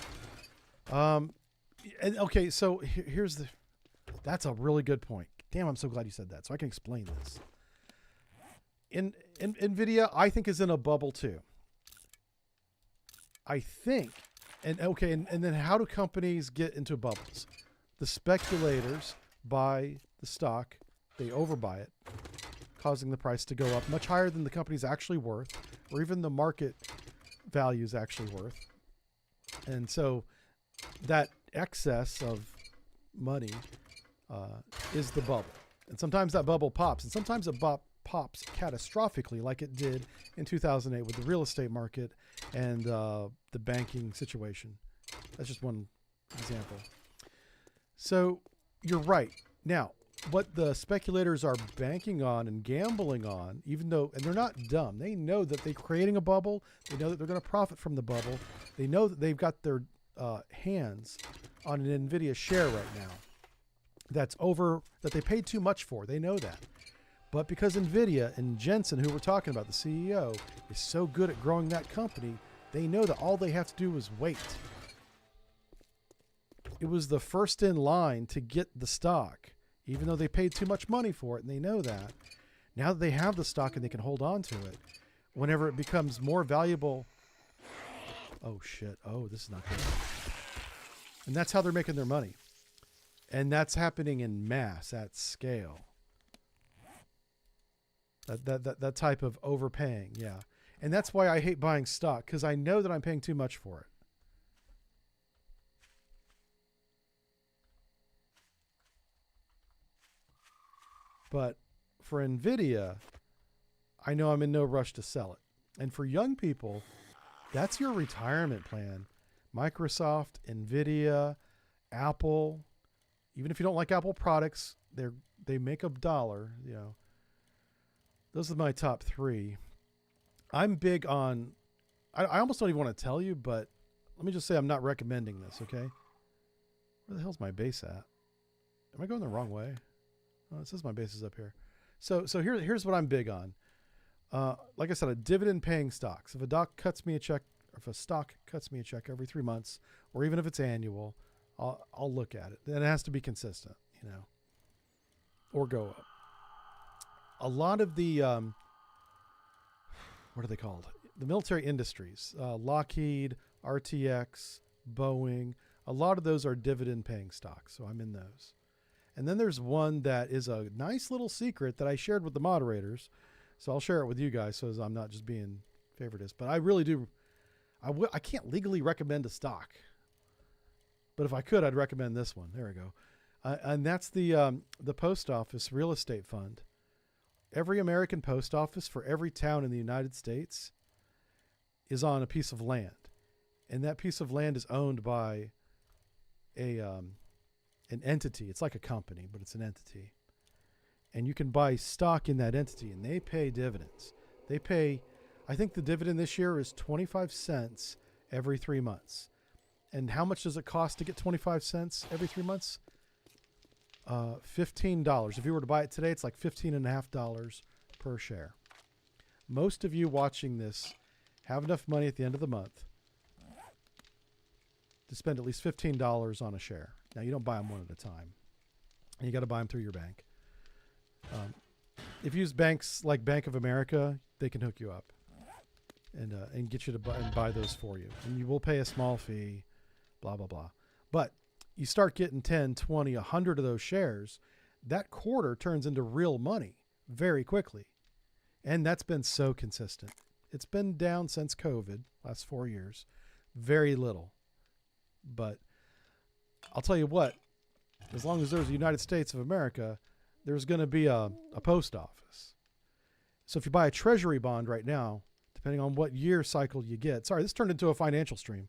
And okay, so here's the. That's a really good point. Damn, I'm so glad you said that, so I can explain this. In NVIDIA, I think, is in a bubble too. I think, and then how do companies get into bubbles? The speculators buy the stock, they overbuy it, causing the price to go up much higher than the company's actually worth, or even the market value is actually worth. And so that excess of money is the bubble. And sometimes that bubble pops, and sometimes it pops catastrophically, like it did in 2008 with the real estate market and the banking situation. That's just one example. So you're right. Now, what the speculators are banking on and gambling on, even though, and they're not dumb, they know that they're creating a bubble. They know that they're going to profit from the bubble. They know that they've got their hands on an NVIDIA share right now that they paid too much for. They know that. But because NVIDIA and Jensen, who we're talking about, the CEO, is so good at growing that company, they know that all they have to do is wait. It was the first in line to get the stock, even though they paid too much money for it, and they know that. Now that they have the stock and they can hold on to it, whenever it becomes more valuable... Oh, shit. Oh, this is not good. And that's how they're making their money. And that's happening in mass, at scale. That type of overpaying, yeah. And that's why I hate buying stock, because I know that I'm paying too much for it. But for NVIDIA, I know I'm in no rush to sell it. And for young people, that's your retirement plan. Microsoft, NVIDIA, Apple, even if you don't like Apple products, they make $1, you know. Those are my top 3. I'm big on, I almost don't even want to tell you, but let me just say I'm not recommending this, okay? Where the hell's my base at? Am I going the wrong way? Oh, it says my base is up here. So here's what I'm big on. Like I said, a dividend-paying stocks. If a stock cuts me a check every 3 months, or even if it's annual, I'll look at it. And it has to be consistent, you know, or go up. A lot of the what are they called? The military industries, Lockheed, RTX, Boeing. A lot of those are dividend-paying stocks, so I'm in those. And then there's one that is a nice little secret that I shared with the moderators. So I'll share it with you guys so as I'm not just being favoritist. But I really do. I can't legally recommend a stock. But if I could, I'd recommend this one. There we go. And that's the Post Office Real Estate Fund. Every American post office for every town in the United States is on a piece of land. And that piece of land is owned by an entity. It's like a company, but it's an entity. And you can buy stock in that entity, and they pay dividends. They pay, I think the dividend this year is 25 cents every 3 months. And how much does it cost to get 25 cents every 3 months? $15. If you were to buy it today, it's like $15.50 per share. Most of you watching this have enough money at the end of the month to spend at least $15 on a share. Now, you don't buy them one at a time. And you got to buy them through your bank. If you use banks like Bank of America, they can hook you up and get you to buy those for you. And you will pay a small fee, blah, blah, blah. But you start getting 10, 20, 100 of those shares, that quarter turns into real money very quickly. And that's been so consistent. It's been down since COVID, last 4 years. Very little. But I'll tell you what, as long as there's a United States of America, there's going to be a post office. So if you buy a treasury bond right now, depending on what year cycle you get, sorry, this turned into a financial stream.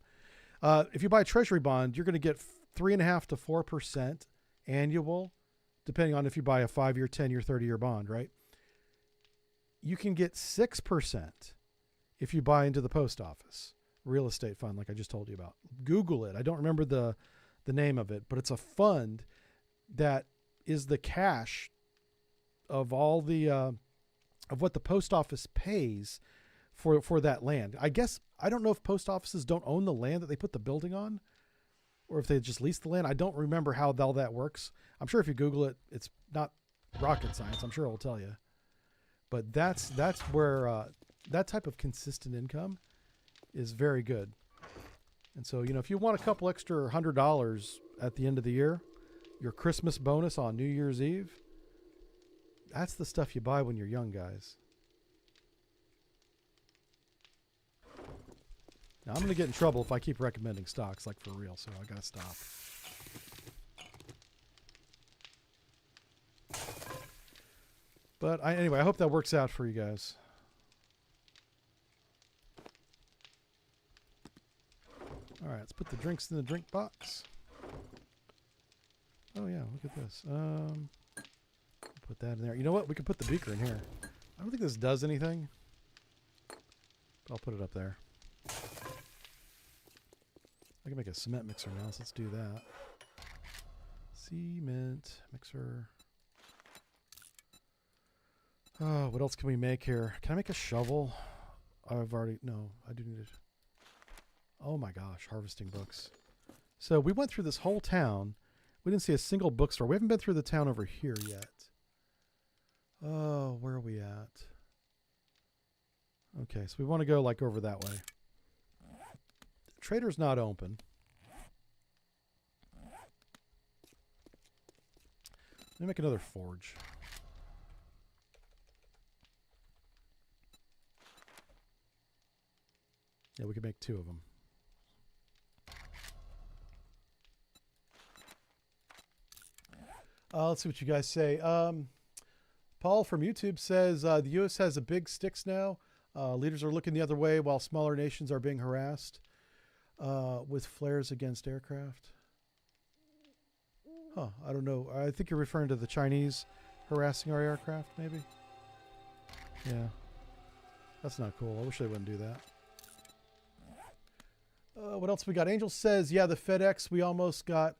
If you buy a treasury bond, you're going to get 3.5% to 4% annual, depending on if you buy a 5-year, 10-year, 30-year bond, right? You can get 6% if you buy into the post office real estate fund, like I just told you about. Google it. I don't remember the name of it, but it's a fund that is the cash of all the of what the post office pays for that land. I guess I don't know if post offices don't own the land that they put the building on, or if they just lease the land. I don't remember how all that works. I'm sure if you Google it, it's not rocket science. I'm sure it will tell you. But that's where that type of consistent income is very good. And so, if you want a couple extra $100 at the end of the year, your Christmas bonus on New Year's Eve, that's the stuff you buy when you're young, guys. Now, I'm going to get in trouble if I keep recommending stocks, like for real, so I got to stop. But anyway, I hope that works out for you guys. All right, let's put the drinks in the drink box. Oh, yeah, look at this. Put that in there. You know what? We could put the beaker in here. I don't think this does anything, but I'll put it up there. I can make a cement mixer now, so let's do that. Cement mixer. Oh, what else can we make here? Can I make a shovel? No, I do need it. Oh my gosh, harvesting books. So we went through this whole town. We didn't see a single bookstore. We haven't been through the town over here yet. Oh, where are we at? Okay, so we want to go like over that way. Trader's not open. Let me make another forge. Yeah, we could make 2 of them. Let's see what you guys say. Paul from YouTube says the U.S. has a big sticks now. Leaders are looking the other way while smaller nations are being harassed with flares against aircraft. Huh, I don't know. I think you're referring to the Chinese harassing our aircraft, maybe? Yeah. That's not cool. I wish they wouldn't do that. What else we got? Angel says, yeah, the FedEx, we almost got...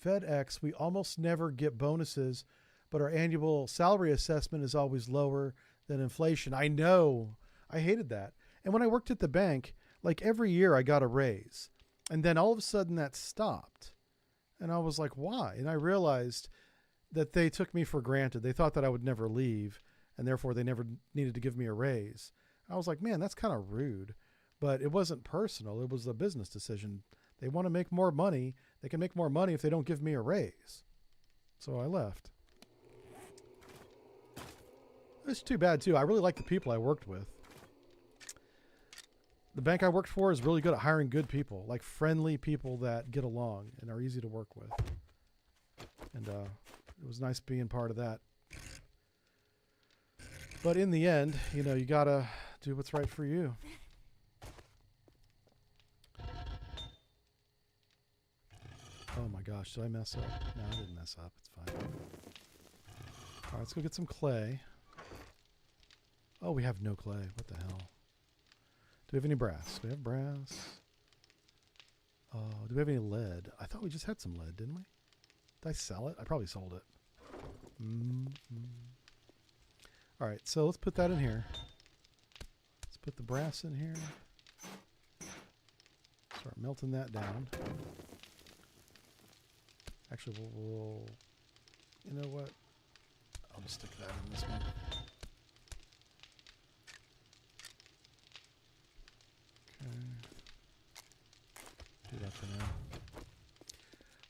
FedEx, we almost never get bonuses, but our annual salary assessment is always lower than inflation. I know. I hated that. And when I worked at the bank, like every year I got a raise. And then all of a sudden that stopped. And I was like, why? And I realized that they took me for granted. They thought that I would never leave, and therefore they never needed to give me a raise. I was like, man, that's kind of rude. But it wasn't personal. It was a business decision. They want to make more money. They can make more money if they don't give me a raise. So I left. It's too bad, too. I really like the people I worked with. The bank I worked for is really good at hiring good people, like friendly people that get along and are easy to work with. And it was nice being part of that. But in the end, you know, you got to do what's right for you. Oh my gosh, did I mess up? No, I didn't mess up. It's fine. All right, let's go get some clay. Oh, we have no clay. What the hell? Do we have any brass? We have brass. Do we have any lead? I thought we just had some lead, didn't we? Did I sell it? I probably sold it. All right, so let's put that in here. Let's put the brass in here. Start melting that down. Actually, we'll you know what? I'll just stick that in this one. Do that for now.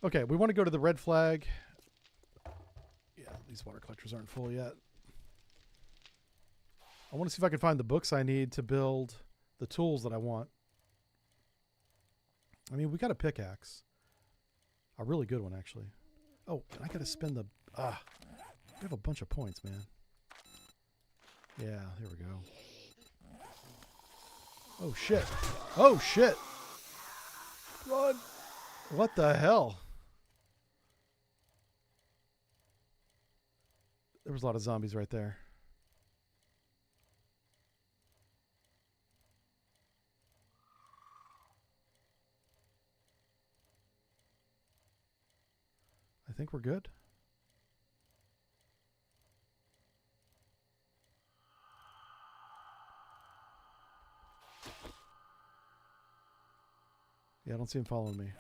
Okay, we want to go to the red flag. Yeah, these water collectors aren't full yet. I want to see if I can find the books I need to build the tools that I want. I mean, we got a pickaxe. A really good one, actually. Oh, I got to spend the... we have a bunch of points, man. Yeah, here we go. Oh, shit. Oh, shit. Run. What the hell? There was a lot of zombies right there. I think we're good. Yeah, I don't see him following me.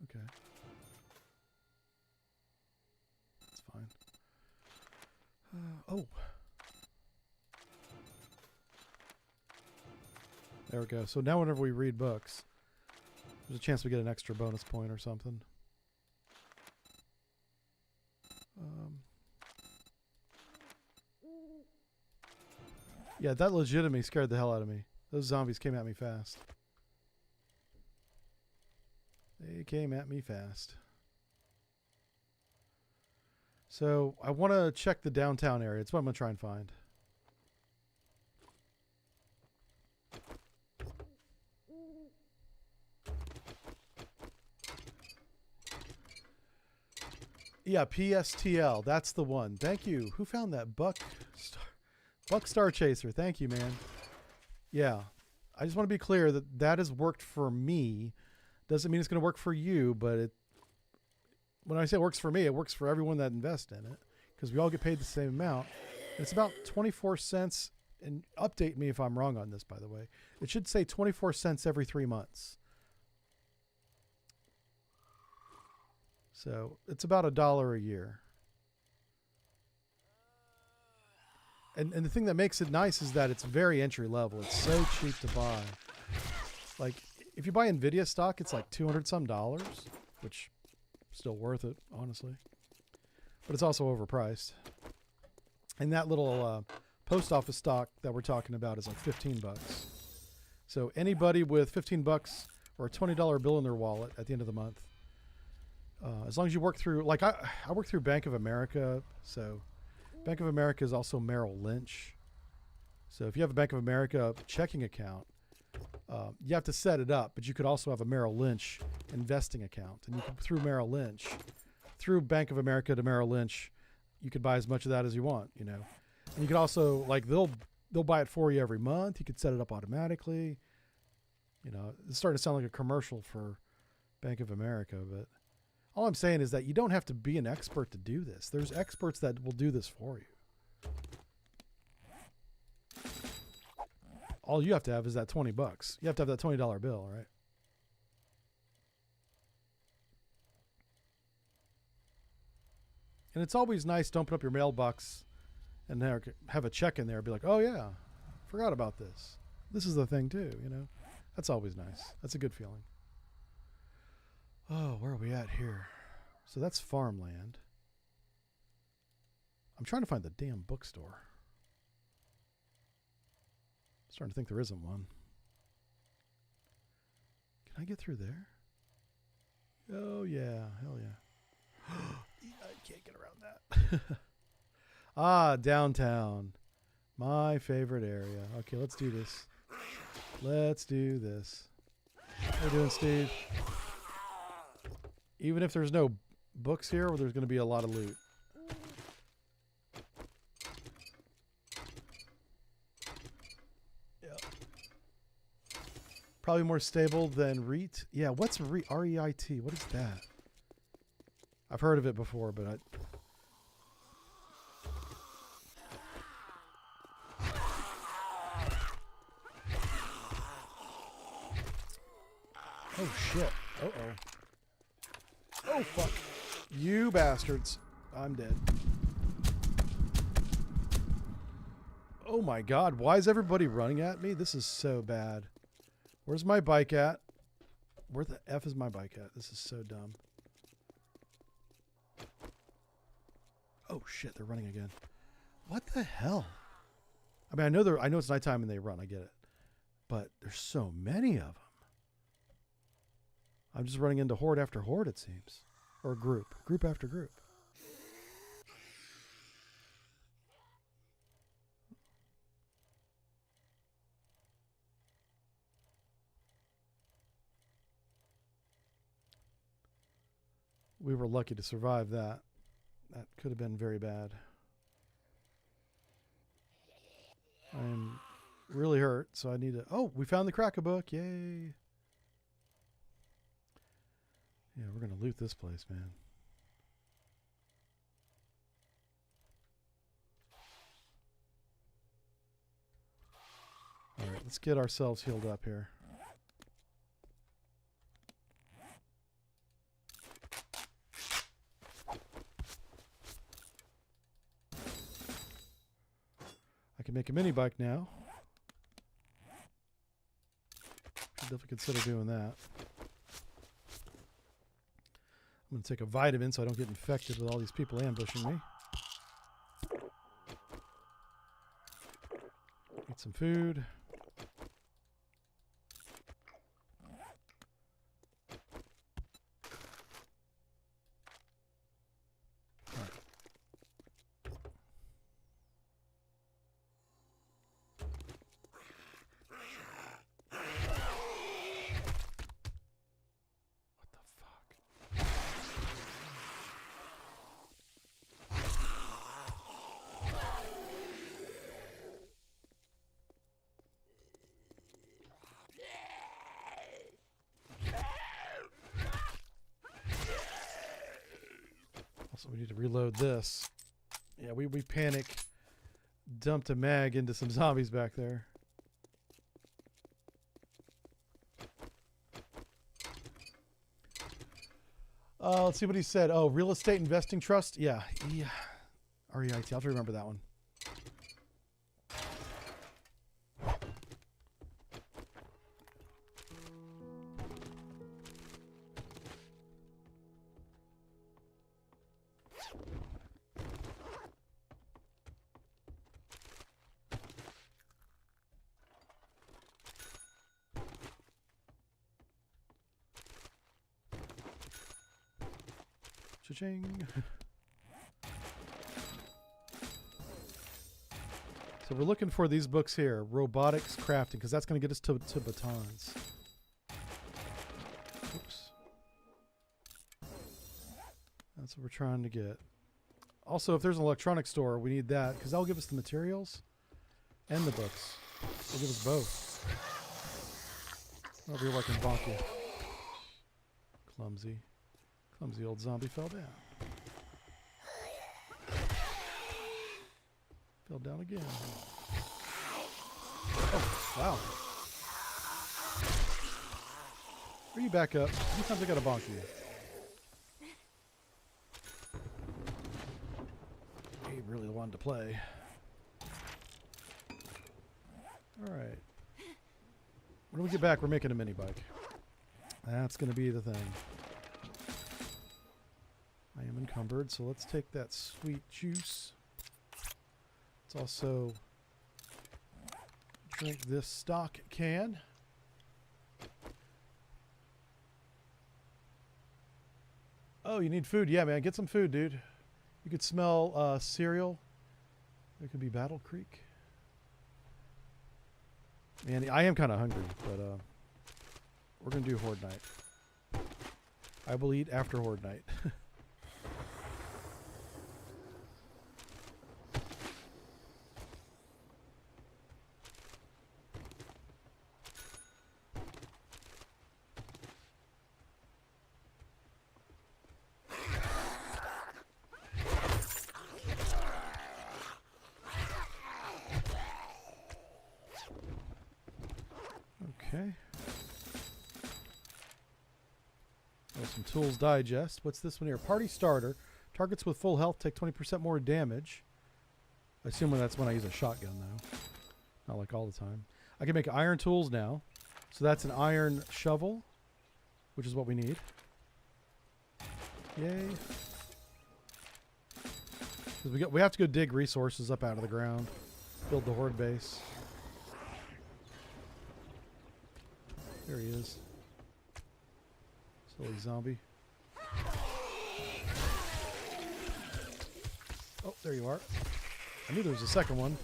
Okay. That's fine. Oh. There we go. So now whenever we read books, there's a chance we get an extra bonus point or something. Yeah, that legitimately scared the hell out of me. Those zombies came at me fast. They came at me fast. So I want to check the downtown area. It's what I'm going to try and find. Yeah, PSTL. That's the one. Thank you. Who found that? Buck Star Chaser. Thank you, man. Yeah. I just want to be clear that that has worked for me. Doesn't mean it's going to work for you, but when I say it works for me, it works for everyone that invests in it because we all get paid the same amount. And it's about 24 cents. And update me if I'm wrong on this, by the way. It should say 24 cents every 3 months. So it's about $1 a year. And the thing that makes it nice is that it's very entry level. It's so cheap to buy. Like if you buy Nvidia stock, it's like $200 some, which still worth it, honestly. But it's also overpriced. And that little post office stock that we're talking about is like $15. So anybody with 15 bucks or a $20 bill in their wallet at the end of the month, as long as you work through, like I work through Bank of America. So Bank of America is also Merrill Lynch. So if you have a Bank of America checking account, you have to set it up, but you could also have a Merrill Lynch investing account. And you can, through Merrill Lynch, through Bank of America to Merrill Lynch, you could buy as much of that as you want, you know. And you could also, like, they'll buy it for you every month. You could set it up automatically. You know, it's starting to sound like a commercial for Bank of America, but all I'm saying is that you don't have to be an expert to do this. There's experts that will do this for you. All you have to have is that 20 bucks. You have to have that $20 bill, right? And it's always nice to open up your mailbox and have a check in there. Be like, oh yeah, forgot about this. This is the thing too, you know? That's always nice. That's a good feeling. Oh, where are we at here? So that's farmland. I'm trying to find the damn bookstore. Starting to think there isn't one. Can I get through there? Oh yeah, hell yeah. I can't get around that. Ah, downtown. My favorite area. Okay, let's do this. Let's do this. How you doing, Steve? Even if there's no books here, there's going to be a lot of loot. Yep. Probably more stable than REIT. Yeah, what's REIT? R-E-I-T. What is that? I've heard of it before, but I... Oh, shit. Uh-oh. Oh, fuck. You bastards. I'm dead. Oh, my God. Why is everybody running at me? This is so bad. Where's my bike at? Where the F is my bike at? This is so dumb. Oh, shit. They're running again. What the hell? I mean, I know it's nighttime and they run. I get it. But there's so many of them. I'm just running into horde after horde, it seems. Or group after group. We were lucky to survive that. That could have been very bad. I'm really hurt, so I need to... Oh, we found the Crack-A-Book. Yay. Yeah, we're going to loot this place, man. All right, let's get ourselves healed up here. I can make a mini bike now. Should definitely consider doing that. I'm going to take a vitamin so I don't get infected with all these people ambushing me. Eat some food. So we need to reload this. Yeah, we panic dumped a mag into some zombies back there. Let's see what he said. Oh, real estate investing trust? Yeah. REIT. I'll have to remember that one. Cha-ching. So we're looking for these books here. Robotics crafting, because that's going to get us to batons. Oops. That's what we're trying to get. Also, if there's an electronics store, we need that, because that'll give us the materials and the books. It'll give us both. Over here where I can bonk you. Clumsy. Clumsy old zombie fell down. Fell down again. Oh, wow. Where you back up? How many times I gotta bonk you? He really wanted to play. Alright. When we get back, we're making a mini bike. That's gonna be the thing. I am encumbered, so let's take that sweet juice. Let's also drink this stock can. Oh, you need food? Yeah, man, get some food, dude. You could smell cereal. There could be Battle Creek. Man, I am kind of hungry, but we're going to do Horde Night. I will eat after Horde Night. Okay. Oh, some tools digest. What's this one here? Party starter. Targets with full health take 20% more damage. I assume that's when I use a shotgun, though. Not like all the time. I can make iron tools now. So that's an iron shovel, which is what we need. Yay. 'Cause we have to go dig resources up out of the ground. Build the horde base. There he is. Silly zombie. Oh, there you are. I knew there was a second one.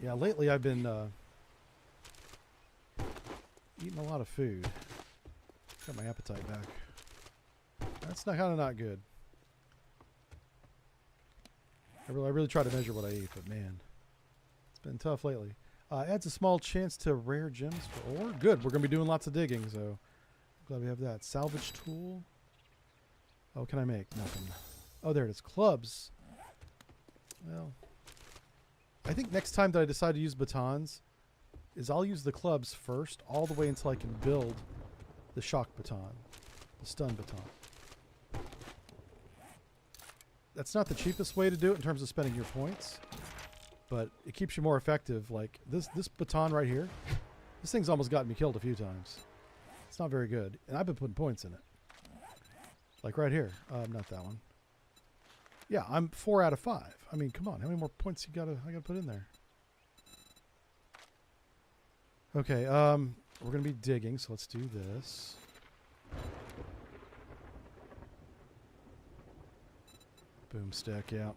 Yeah, lately I've been eating a lot of food. Got my appetite back. That's kind of not good. I really try to measure what I eat, but man, it's been tough lately. Adds a small chance to rare gems for ore. Good, we're going to be doing lots of digging, so I'm glad we have that. Salvage tool. Oh, what can I make? Nothing. Oh, there it is. Clubs. Well, I think next time that I decide to use batons is I'll use the clubs first, all the way until I can build the shock baton, the stun baton. That's not the cheapest way to do it in terms of spending your points, but it keeps you more effective. Like this baton right here, this thing's almost gotten me killed a few times. It's not very good, and I've been putting points in it. Like right here, not that one. Yeah, I'm 4 out of 5. I mean, come on, how many more points I gotta put in there? Okay, we're gonna be digging, so let's do this. Boomstick, yeah.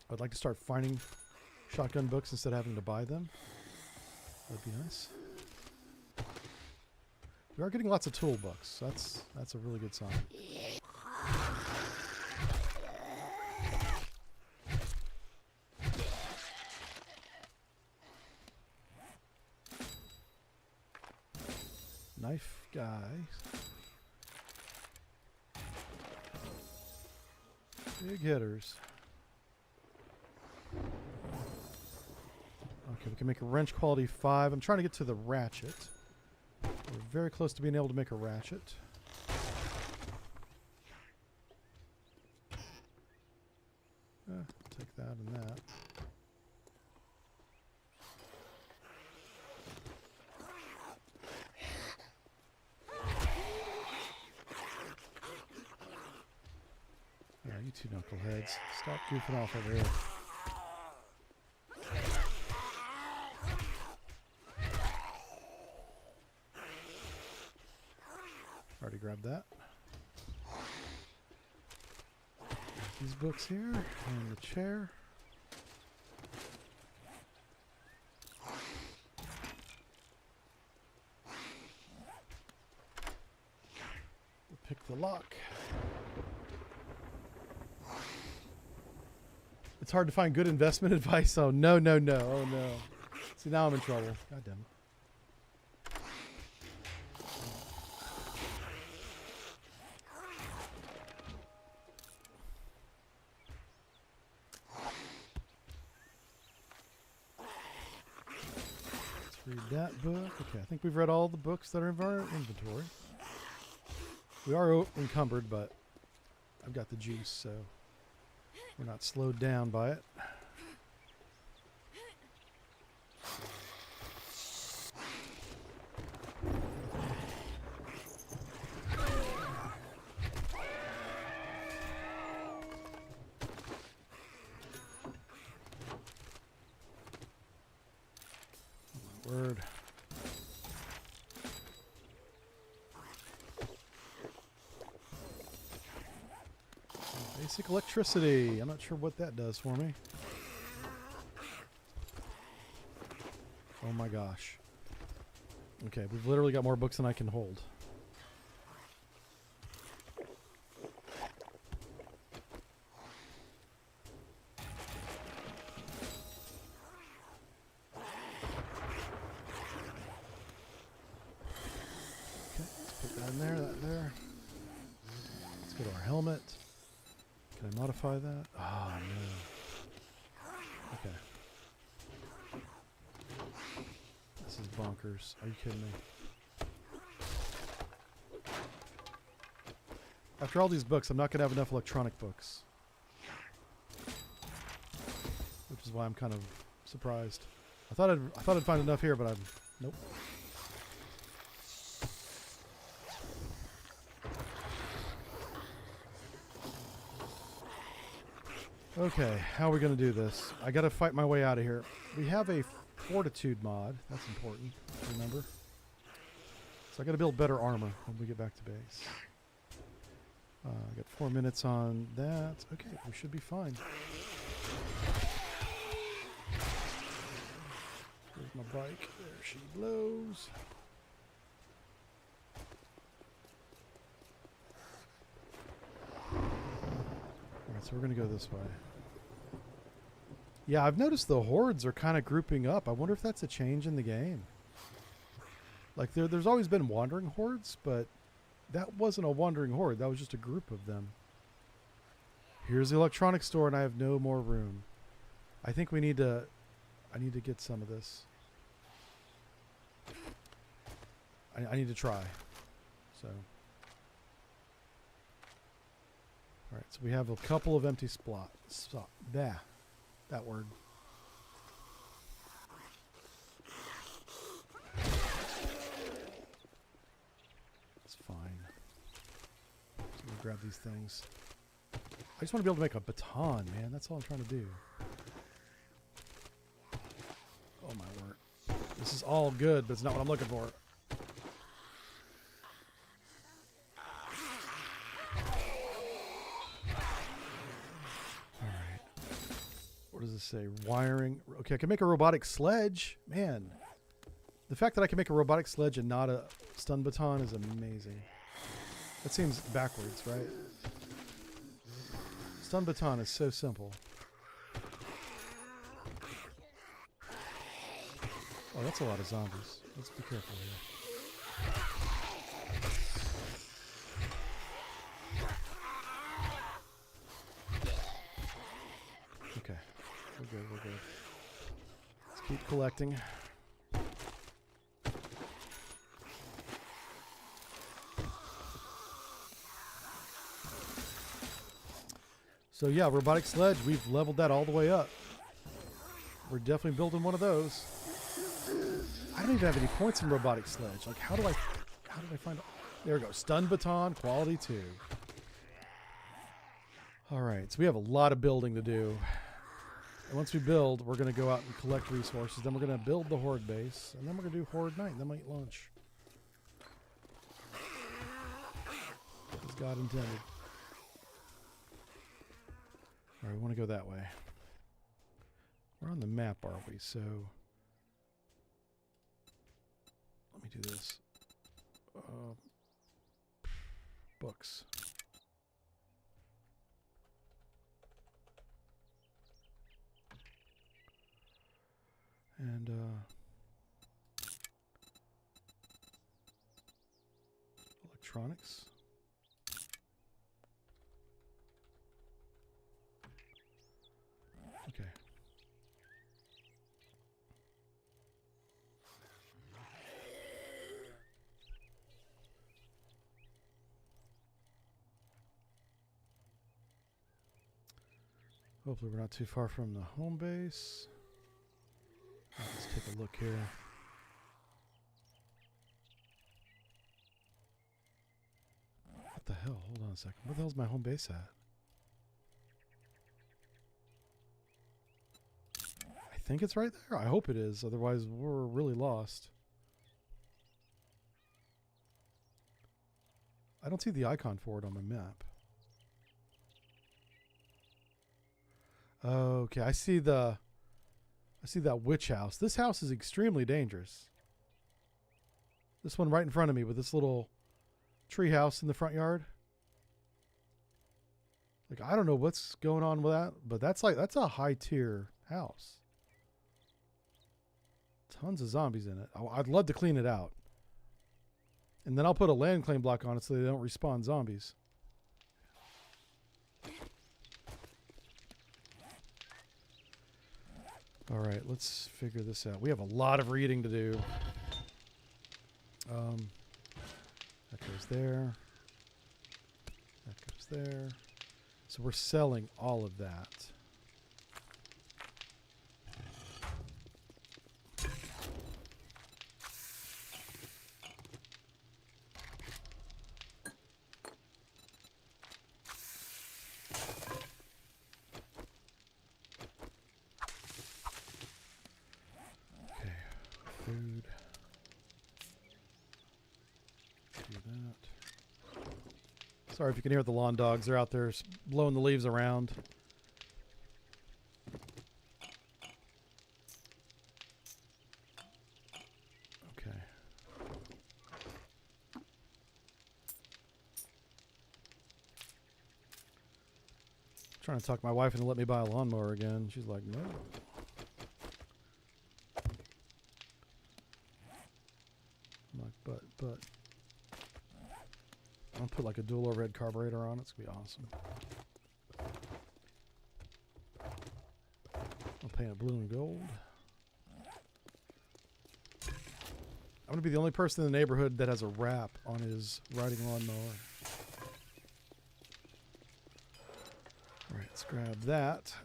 I'd like to start finding shotgun books instead of having to buy them. That'd be nice. We are getting lots of tool books. That's a really good sign. Knife guy. Big hitters. Okay, we can make a wrench quality 5. I'm trying to get to the ratchet. We're very close to being able to make a ratchet. Take that and that. two knuckleheads. Stop goofing off over here. Already grabbed that. These books here and the chair. We'll pick the lock. It's hard to find good investment advice. Oh, no, no, no. Oh, no. See, now I'm in trouble. God damn it. Read that book. Okay, I think we've read all the books that are in our inventory. We are encumbered, but I've got the juice, so we're not slowed down by it. Word. Basic electricity. I'm not sure what that does for me. Oh my gosh. Okay, we've literally got more books than I can hold. Helmet. Can I modify that? Oh, no. Okay. This is bonkers. Are you kidding me? After all these books, I'm not going to have enough electronic books. Which is why I'm kind of surprised. I thought I'd find enough here, but nope. Okay, how are we going to do this? I got to fight my way out of here. We have a fortitude mod. That's important to remember. So I got to build better armor when we get back to base. I got 4 minutes on that. Okay, we should be fine. There's my bike. There she blows. Alright, so we're going to go this way. Yeah, I've noticed the hordes are kind of grouping up. I wonder if that's a change in the game. Like, there's always been wandering hordes, but that wasn't a wandering horde. That was just a group of them. Here's the electronics store, and I have no more room. I think I need to get some of this. I need to try. So. Alright, so we have a couple of empty spots. That word. It's fine. So we'll grab these things. I just want to be able to make a baton, man. That's all I'm trying to do. Oh my word. This is all good, but it's not what I'm looking for. What does it say? Wiring. Okay, I can make a robotic sledge. Man, the fact that I can make a robotic sledge and not a stun baton is amazing. That seems backwards, right? Stun baton is so simple. Oh, that's a lot of zombies. Let's be careful here. Okay. We're good, we're good. Let's keep collecting. So yeah, robotic sledge, we've leveled that all the way up. We're definitely building one of those. I don't even have any points in robotic sledge. Like, how did I find... There we go. Stun baton, quality 2. All right, so we have a lot of building to do. And once we build, we're going to go out and collect resources. Then we're going to build the Horde base. And then we're going to do Horde night. And then we'll eat lunch. As God intended. All right, we want to go that way. Where on the map are we? So, let me do this. Books. And electronics. Okay. Hopefully we're not too far from the home base. Let's take a look here. What the hell? Hold on a second. Where the hell's my home base at? I think it's right there. I hope it is. Otherwise, we're really lost. I don't see the icon for it on my map. Okay, I see that witch house. This house is extremely dangerous. This one right in front of me with this little tree house in the front yard. Like, I don't know what's going on with that, but that's a high tier house. Tons of zombies in it. I'd love to clean it out. And then I'll put a land claim block on it so they don't respawn zombies. All right, let's figure this out. We have a lot of reading to do. That goes there. That goes there. So we're selling all of that. Food. Do that. Sorry if you can hear the lawn dogs. They're out there blowing the leaves around. Okay. Trying to talk my wife into let me buy a lawnmower again. She's like, no. But I'll put like a dual overhead carburetor on it. It's gonna be awesome. I'll paint it blue and gold. I'm gonna be the only person in the neighborhood that has a wrap on his riding lawnmower. All right, let's grab that.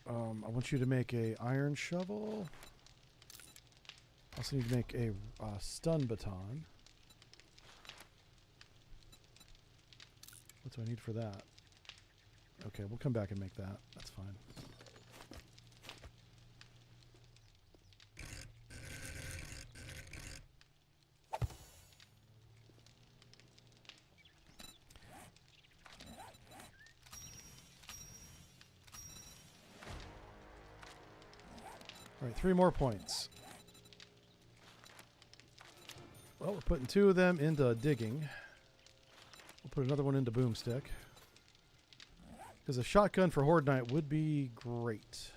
I want you to make a iron shovel. I also need to make a stun baton. What do I need for that? Okay, we'll come back and make that. That's fine. All right, 3 more points. Well, we're putting 2 of them into digging. We'll put another one into boomstick. Because a shotgun for Horde Night would be great.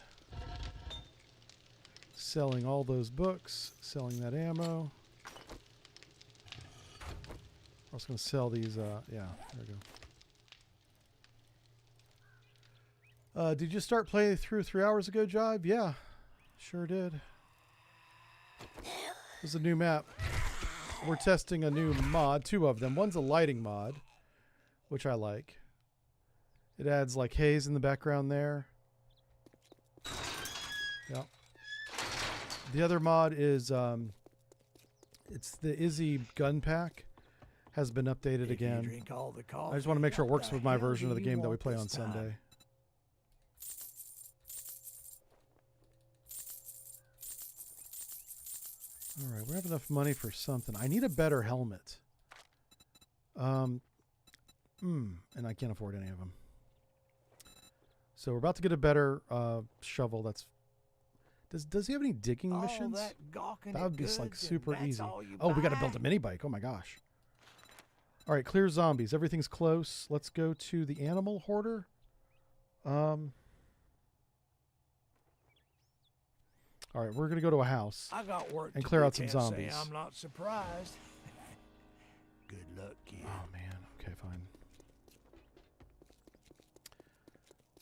Selling all those books. Selling that ammo. I was going to sell these. Yeah, there we go. Did you start playing through 3 hours ago, Jive? Yeah, sure did. This is a new map. We're testing a new mod, 2 of them. One's a lighting mod, which I like. It adds like haze in the background there. Yep. The other mod is it's the Izzy gun pack. has been updated If you again. drink all the coffee, I just want to make sure it what works the with my hell version do of the you game that we want play this on time? Sunday. All right, we have enough money for something. I need a better helmet. And I can't afford any of them. So we're about to get a better shovel. That's does he have any digging All missions? that gawking That at would be like goods, and super that's easy. all you Oh, we got to buy? build a mini bike. Oh my gosh. All right, clear zombies. Everything's close. Let's go to the animal hoarder. All right, we're gonna go to a house. I got work and to clear do, out some can't say zombies. I'm not surprised. Good luck, kid. Oh man. Okay, fine.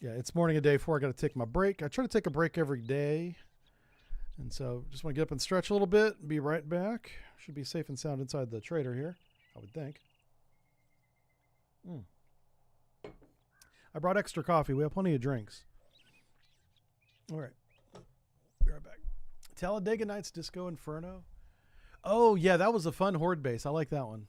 Yeah, it's morning of day 4. I got to take my break. I try to take a break every day. And so just want to get up and stretch a little bit and be right back. Should be safe and sound inside the trader here, I would think. I brought extra coffee. We have plenty of drinks. All right. Be right back. Talladega Nights Disco Inferno. Oh, yeah, that was a fun horde base. I like that one.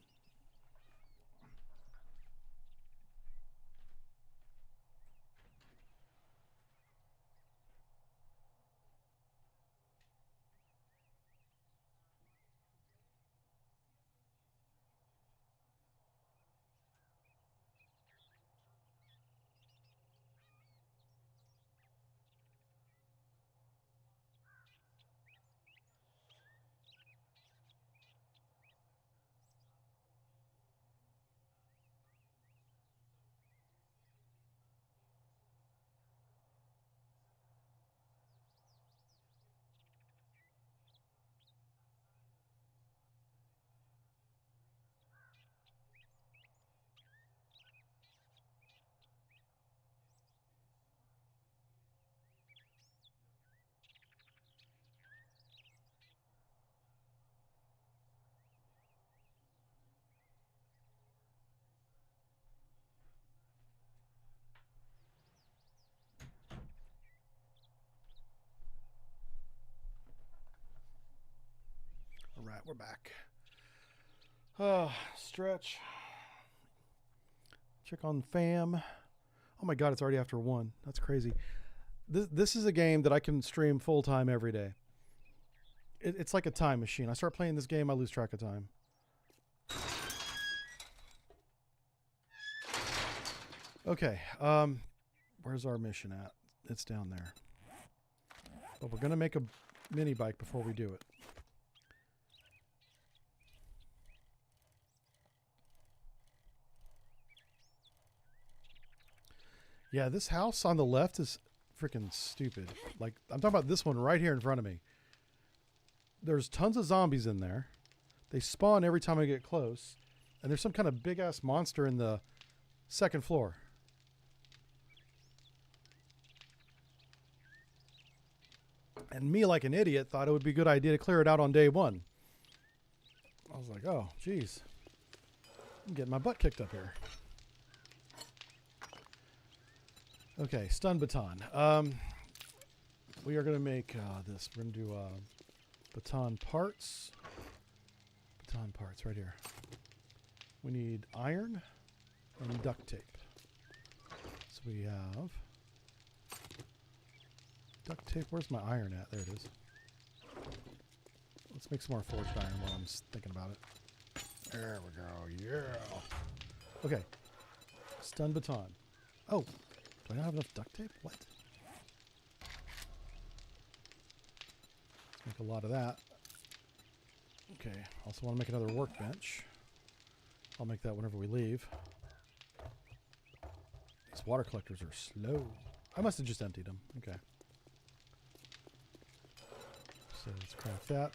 All right, we're back. Stretch. Check on fam. Oh my god, it's already after 1. That's crazy. This is a game that I can stream full time every day. It's like a time machine. I start playing this game, I lose track of time. Okay, where's our mission at? It's down there. But we're gonna make a mini bike before we do it. Yeah, this house on the left is freaking stupid. Like, I'm talking about this one right here in front of me. There's tons of zombies in there. They spawn every time I get close. And there's some kind of big-ass monster in the second floor. And me, like an idiot, thought it would be a good idea to clear it out on day 1. I was like, oh, geez. I'm getting my butt kicked up here. Okay, stun baton. We are going to make this. We're going to do baton parts. Baton parts right here. We need iron and duct tape. So we have duct tape. Where's my iron at? There it is. Let's make some more forged iron while I'm thinking about it. There we go. Yeah. Okay. Stun baton. Oh. Do I not have enough duct tape? What? Let's make a lot of that. Okay. Also want to make another workbench. I'll make that whenever we leave. These water collectors are slow. I must have just emptied them. Okay. So let's craft that.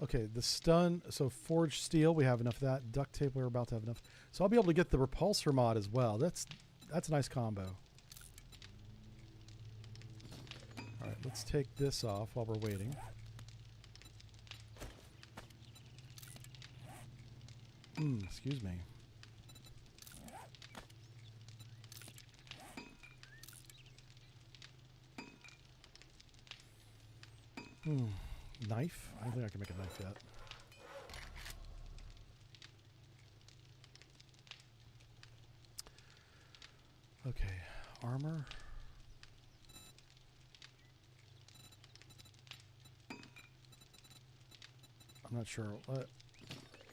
Okay, the stun. So forged steel, we have enough of that. Duct tape, we're about to have enough. So I'll be able to get the repulsor mod as well. That's a nice combo. All right, let's take this off while we're waiting. Excuse me. Knife? I don't think I can make a knife yet. Okay, armor. I'm not sure.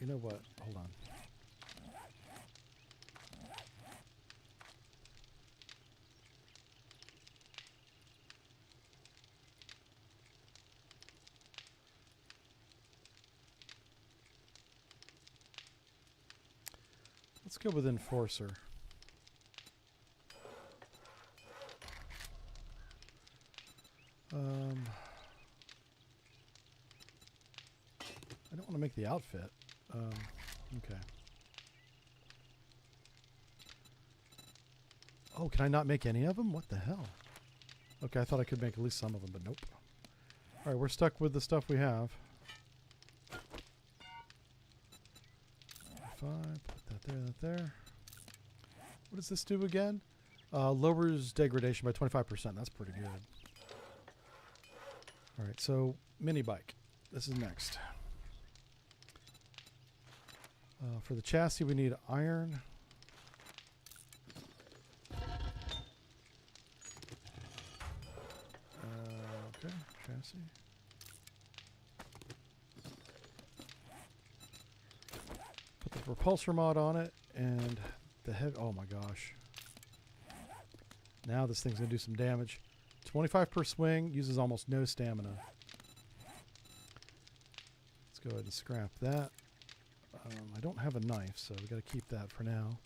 You know what? Hold on. Let's go with Enforcer. I don't want to make the outfit. Okay. Oh, can I not make any of them? What the hell? Okay, I thought I could make at least some of them, but nope. All right, we're stuck with the stuff we have. Fine, put that there. What does this do again? Lowers degradation by 25%. That's pretty good. All right, so mini bike. This is next. For the chassis, we need iron. Okay, chassis. Put the repulsor mod on it and the heavy. Oh my gosh. Now this thing's going to do some damage. 25 per swing, uses almost no stamina. Let's go ahead and scrap that. I don't have a knife, so we got to keep that for now.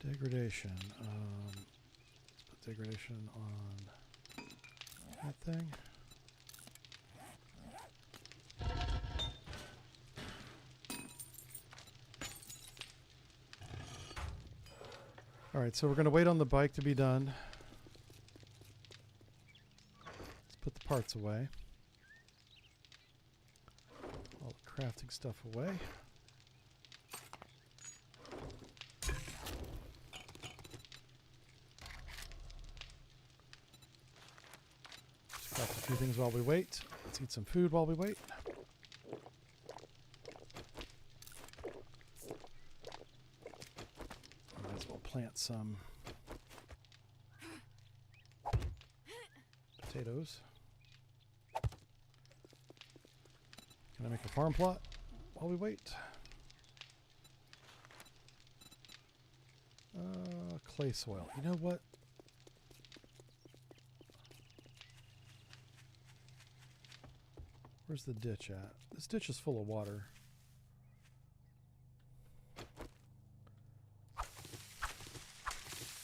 Degradation. Let's put degradation on that thing. All right, so we're going to wait on the bike to be done. Let's put the parts away. All the crafting stuff away. Just craft a few things while we wait. Let's eat some food while we wait. Might as well plant some potatoes. Can I make a farm plot while we wait? Clay soil. You know what? Where's the ditch at? This ditch is full of water.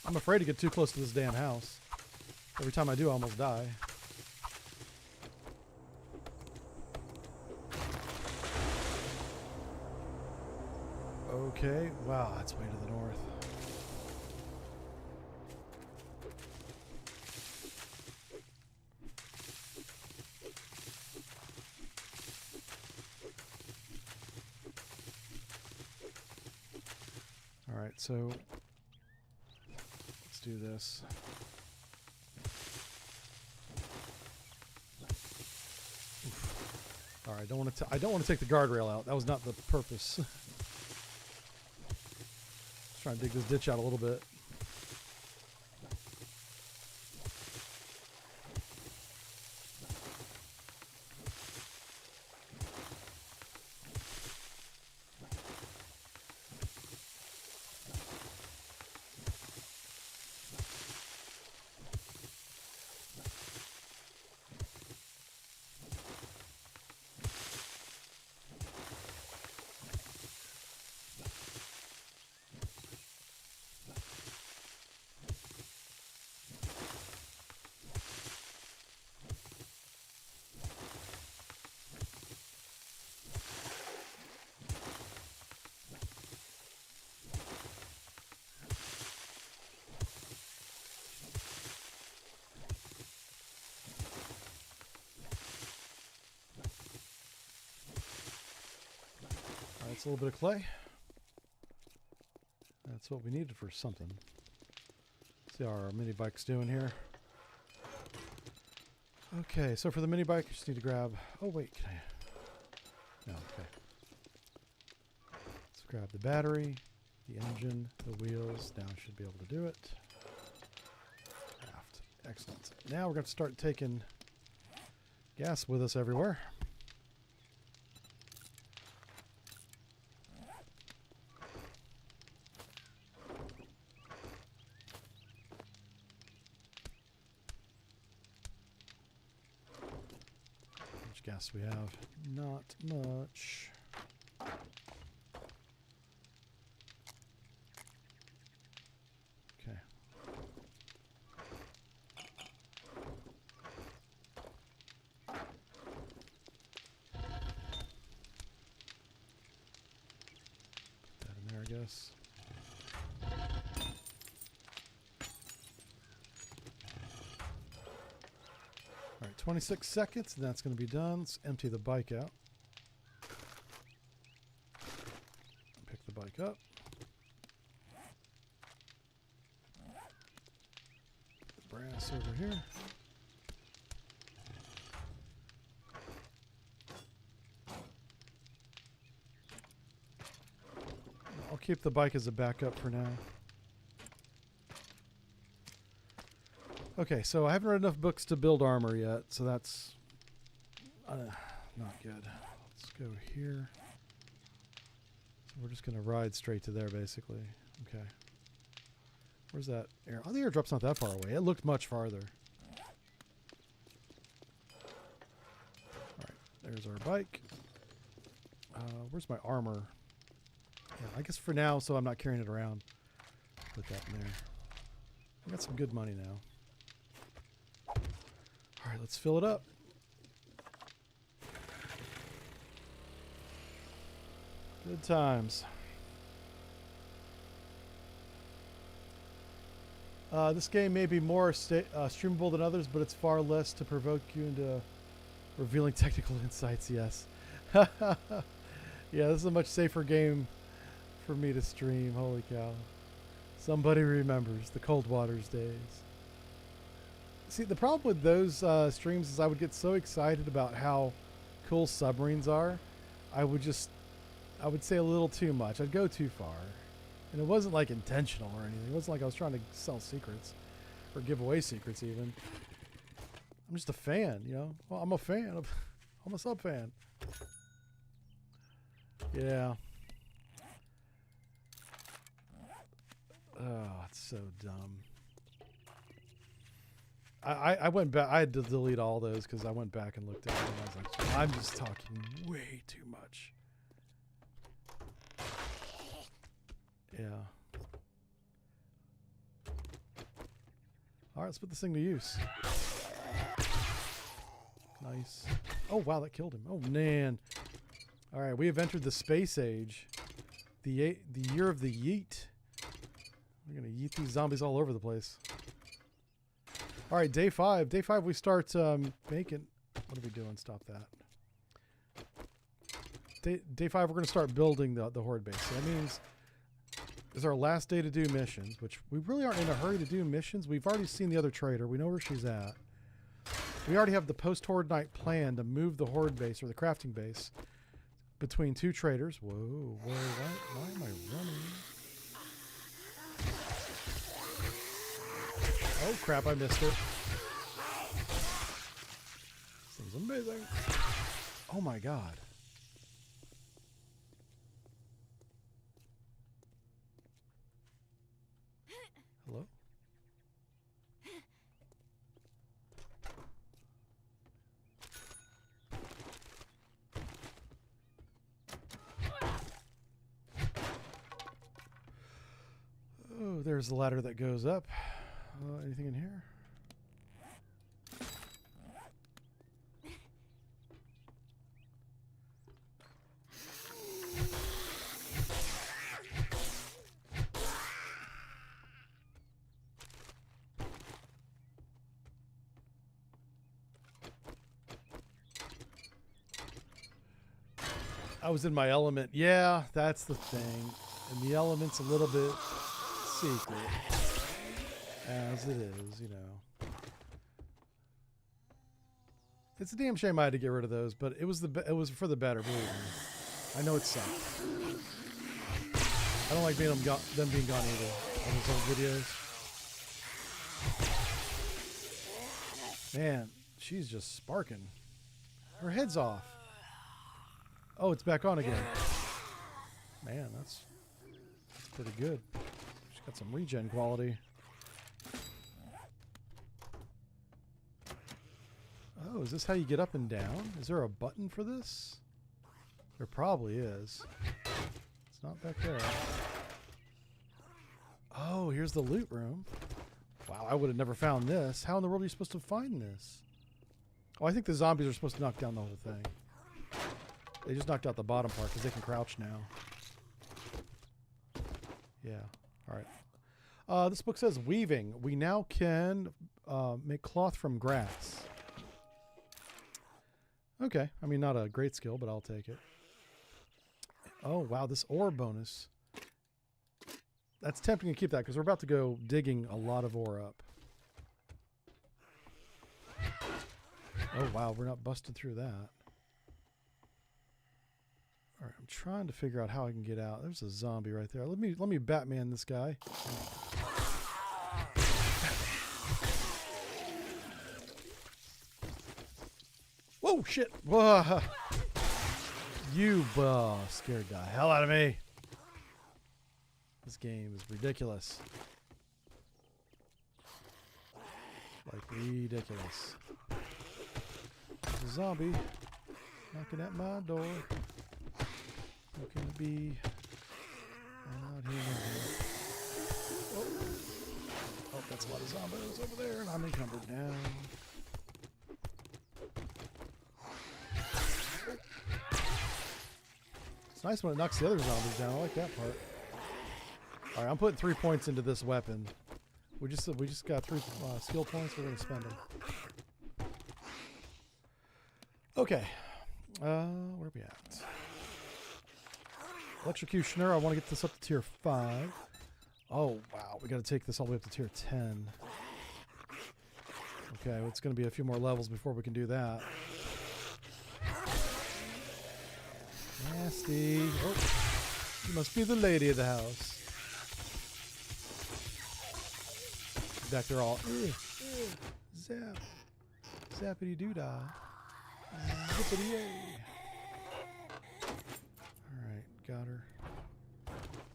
I'm afraid to get too close to this damn house. Every time I do, I almost die. Okay, wow, that's way to the north. All right, so let's do this. Oof. All right, I don't want to take the guardrail out. That was not the purpose. Try and dig this ditch out a little bit. That's a little bit of clay. That's what we needed for something. See how our mini bike's doing here. Okay, so for the mini bike, I just need to grab. Oh wait, can I? No, okay. Let's grab the battery. The engine, the wheels. Now should be able to do it. Craft. Excellent. Now we're going to start taking gas with us everywhere. How much gas we have? Not much. Okay. Put that in there, I guess. All right, 26 seconds, and that's going to be done. Let's empty the bike out. Pick the bike up. The brass over here. I'll keep the bike as a backup for now. Okay, so I haven't read enough books to build armor yet, so that's not good. Let's go here. So we're just going to ride straight to there, basically. Okay. Where's that air? Oh, the airdrop's not that far away. It looked much farther. All right, there's our bike. Where's my armor? Yeah, I guess for now, so I'm not carrying it around. Put that in there. I got some good money now. All right, let's fill it up. Good times. This game may be more streamable than others, but it's far less to provoke you into revealing technical insights, yes. Yeah, this is a much safer game for me to stream. Holy cow. Somebody remembers the Cold Waters days. See, the problem with those streams is I would get so excited about how cool submarines are. I would say a little too much. I'd go too far. And it wasn't like intentional or anything. It wasn't like I was trying to sell secrets or give away secrets even. I'm just a fan, you know? Well, I'm a fan. I'm a sub fan. Yeah. Oh, it's so dumb. I went back. I had to delete all those because I went back and looked at them. And I was like, I'm just talking way too much. Yeah. All right, let's put this thing to use. Nice. Oh, wow, that killed him. Oh, man. All right, we have entered the space age. The year of the yeet. We're going to yeet these zombies all over the place. All right, day 5. Day 5, we start making... What are we doing? Stop that. Day 5, we're going to start building the horde base. So that means it's our last day to do missions, which we really aren't in a hurry to do missions. We've already seen the other trader. We know where she's at. We already have the post-horde night plan to move the horde base, or the crafting base, between 2 traders. Whoa, why am I running? Oh crap, I missed it. This thing's amazing. Oh my god. Hello? Oh, there's the ladder that goes up. Anything in here? I was in my element. Yeah, that's the thing. And the element's a little bit secret. As it is, you know. It's a damn shame I had to get rid of those, but it was for the better, believe me. I know it sucked. I don't like them being gone either on those old videos. Man, she's just sparking. Her head's off. Oh, it's back on again. Man, that's pretty good. She's got some regen quality. Oh, is this how you get up and down? Is there a button for this? There probably is. It's not back there. Oh, here's the loot room. Wow, I would have never found this. How in the world are you supposed to find this? Oh, I think the zombies are supposed to knock down the whole thing. They just knocked out the bottom part because they can crouch now. Yeah. All right. This book says weaving. We now can make cloth from grass. Okay. I mean, not a great skill, but I'll take it. Oh, wow. This ore bonus. That's tempting to keep that because we're about to go digging a lot of ore up. Oh, wow. We're not busted through that. All right. I'm trying to figure out how I can get out. There's a zombie right there. Let me Batman this guy. Whoa, shit. Whoa. You scared the hell out of me. This game is ridiculous. Like, ridiculous. There's a zombie knocking at my door. How can it be? Out here. Oh, that's a lot of zombies over there, and I'm encumbered now. It's nice when it knocks the other zombies down. I like that part. All right, I'm putting 3 points into this weapon. We just got 3 skill points. We're gonna spend them. Okay, where are we at? Electrocutioner. I want to get this up to tier 5. Oh wow, we got to take this all the way up to tier 10. Okay, well, it's going to be a few more levels before we can do that. Nasty. Oh, you must be the lady of the house. Back there all zap, zappity doo dah, zippity yay. All right, got her.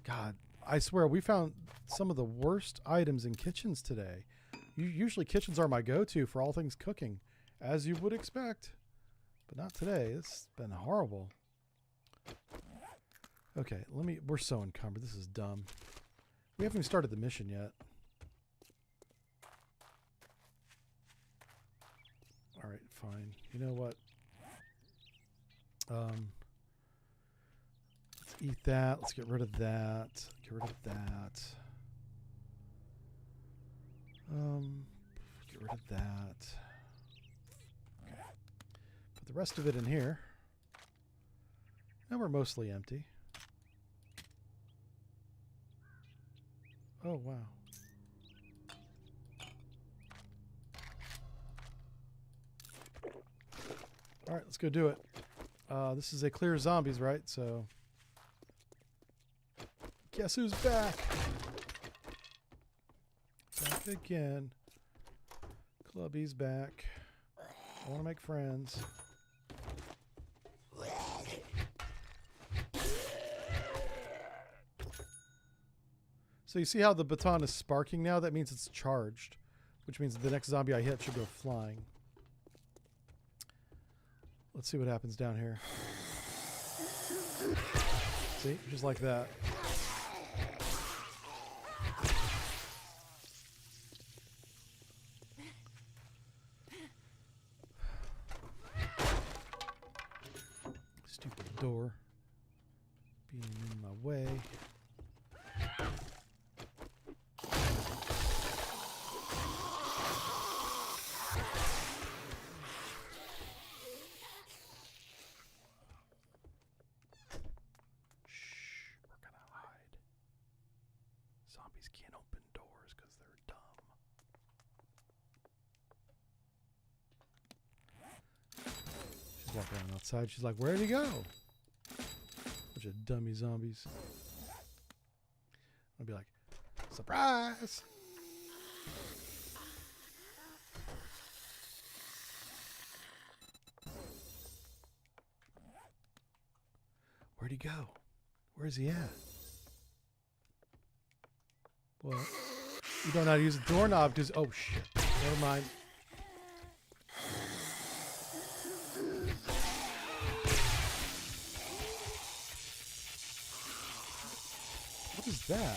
God, I swear we found some of the worst items in kitchens today. Usually kitchens are my go-to for all things cooking, as you would expect, but not today. It's been horrible. Okay, we're so encumbered. This is dumb. We haven't even started the mission yet. All right, fine. You know what? Let's eat that. Let's get rid of that. Get rid of that. Get rid of that. Okay. Put the rest of it in here. Now we're mostly empty. Oh, wow. All right, let's go do it. This is a clear zombies, right? So, guess who's back? Back again. Clubby's back. I want to make friends. So you see how the baton is sparking now? That means it's charged, which means the next zombie I hit should go flying. Let's see what happens down here. See? Just like that. Stupid door being in my way. Zombies can't open doors because they're dumb. She's walking around outside. She's like, where'd he go? Bunch of dummy zombies. be like, surprise! Where'd he go? Where's he at? Well, you don't know how to use a doorknob because... Oh, shit. Never mind. What is that?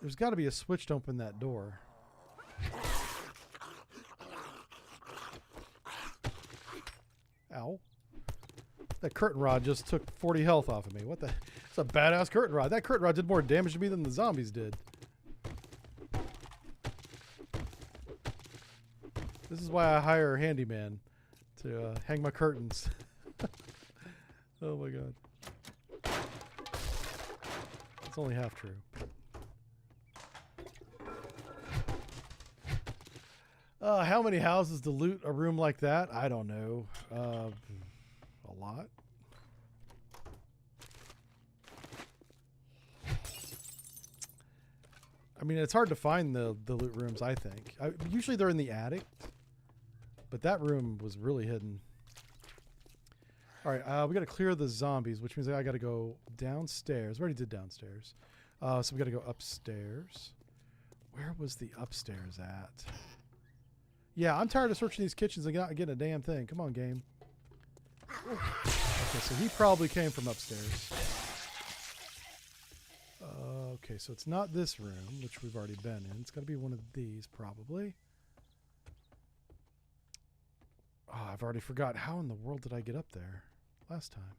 There's got to be a switch to open that door. Ow. That curtain rod just took 40 health off of me. What the... It's a badass curtain rod. That curtain rod did more damage to me than the zombies did. This is why I hire a handyman to hang my curtains. Oh my god. It's only half true. How many houses to loot a room like that? I don't know. A lot. I mean, it's hard to find the loot rooms, I think. Usually they're in the attic. But that room was really hidden. Alright, we got to clear the zombies, which means I got to go downstairs. We already did downstairs. So we got to go upstairs. Where was the upstairs at? Yeah, I'm tired of searching these kitchens and not getting a damn thing. Come on, game. Okay, so he probably came from upstairs. Okay, so it's not this room, which we've already been in. It's got to be one of these, probably. Oh, I've already forgot. How in the world did I get up there last time?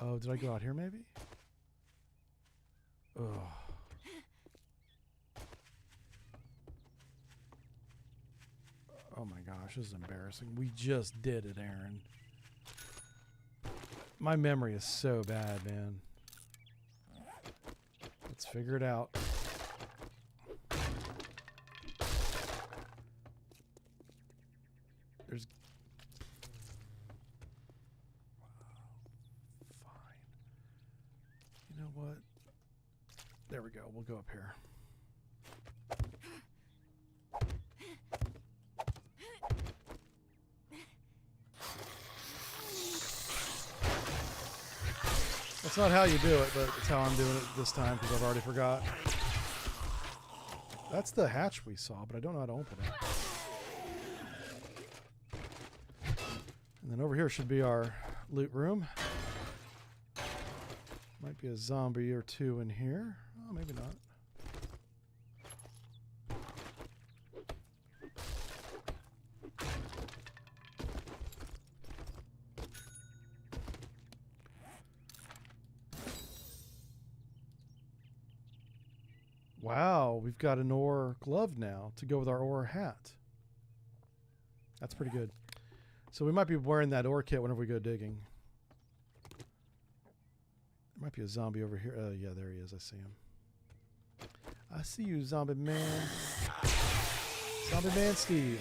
Oh, did I go out here maybe? Oh. Oh my gosh, this is embarrassing. We just did it, Aaron. My memory is so bad, man. Let's figure it out. There's... Fine. You know what? There we go. We'll go up here. That's not how you do it, but it's how I'm doing it this time because I've already forgot. That's the hatch we saw, but I don't know how to open it. And then over here should be our loot room. Might be a zombie or two in here. Oh, maybe not. Wow, we've got an ore glove now to go with our ore hat. That's pretty good. So we might be wearing that ore kit whenever we go digging. There might be a zombie over here. Yeah, there he is. I see him. I see you, zombie man. Zombie man Steve.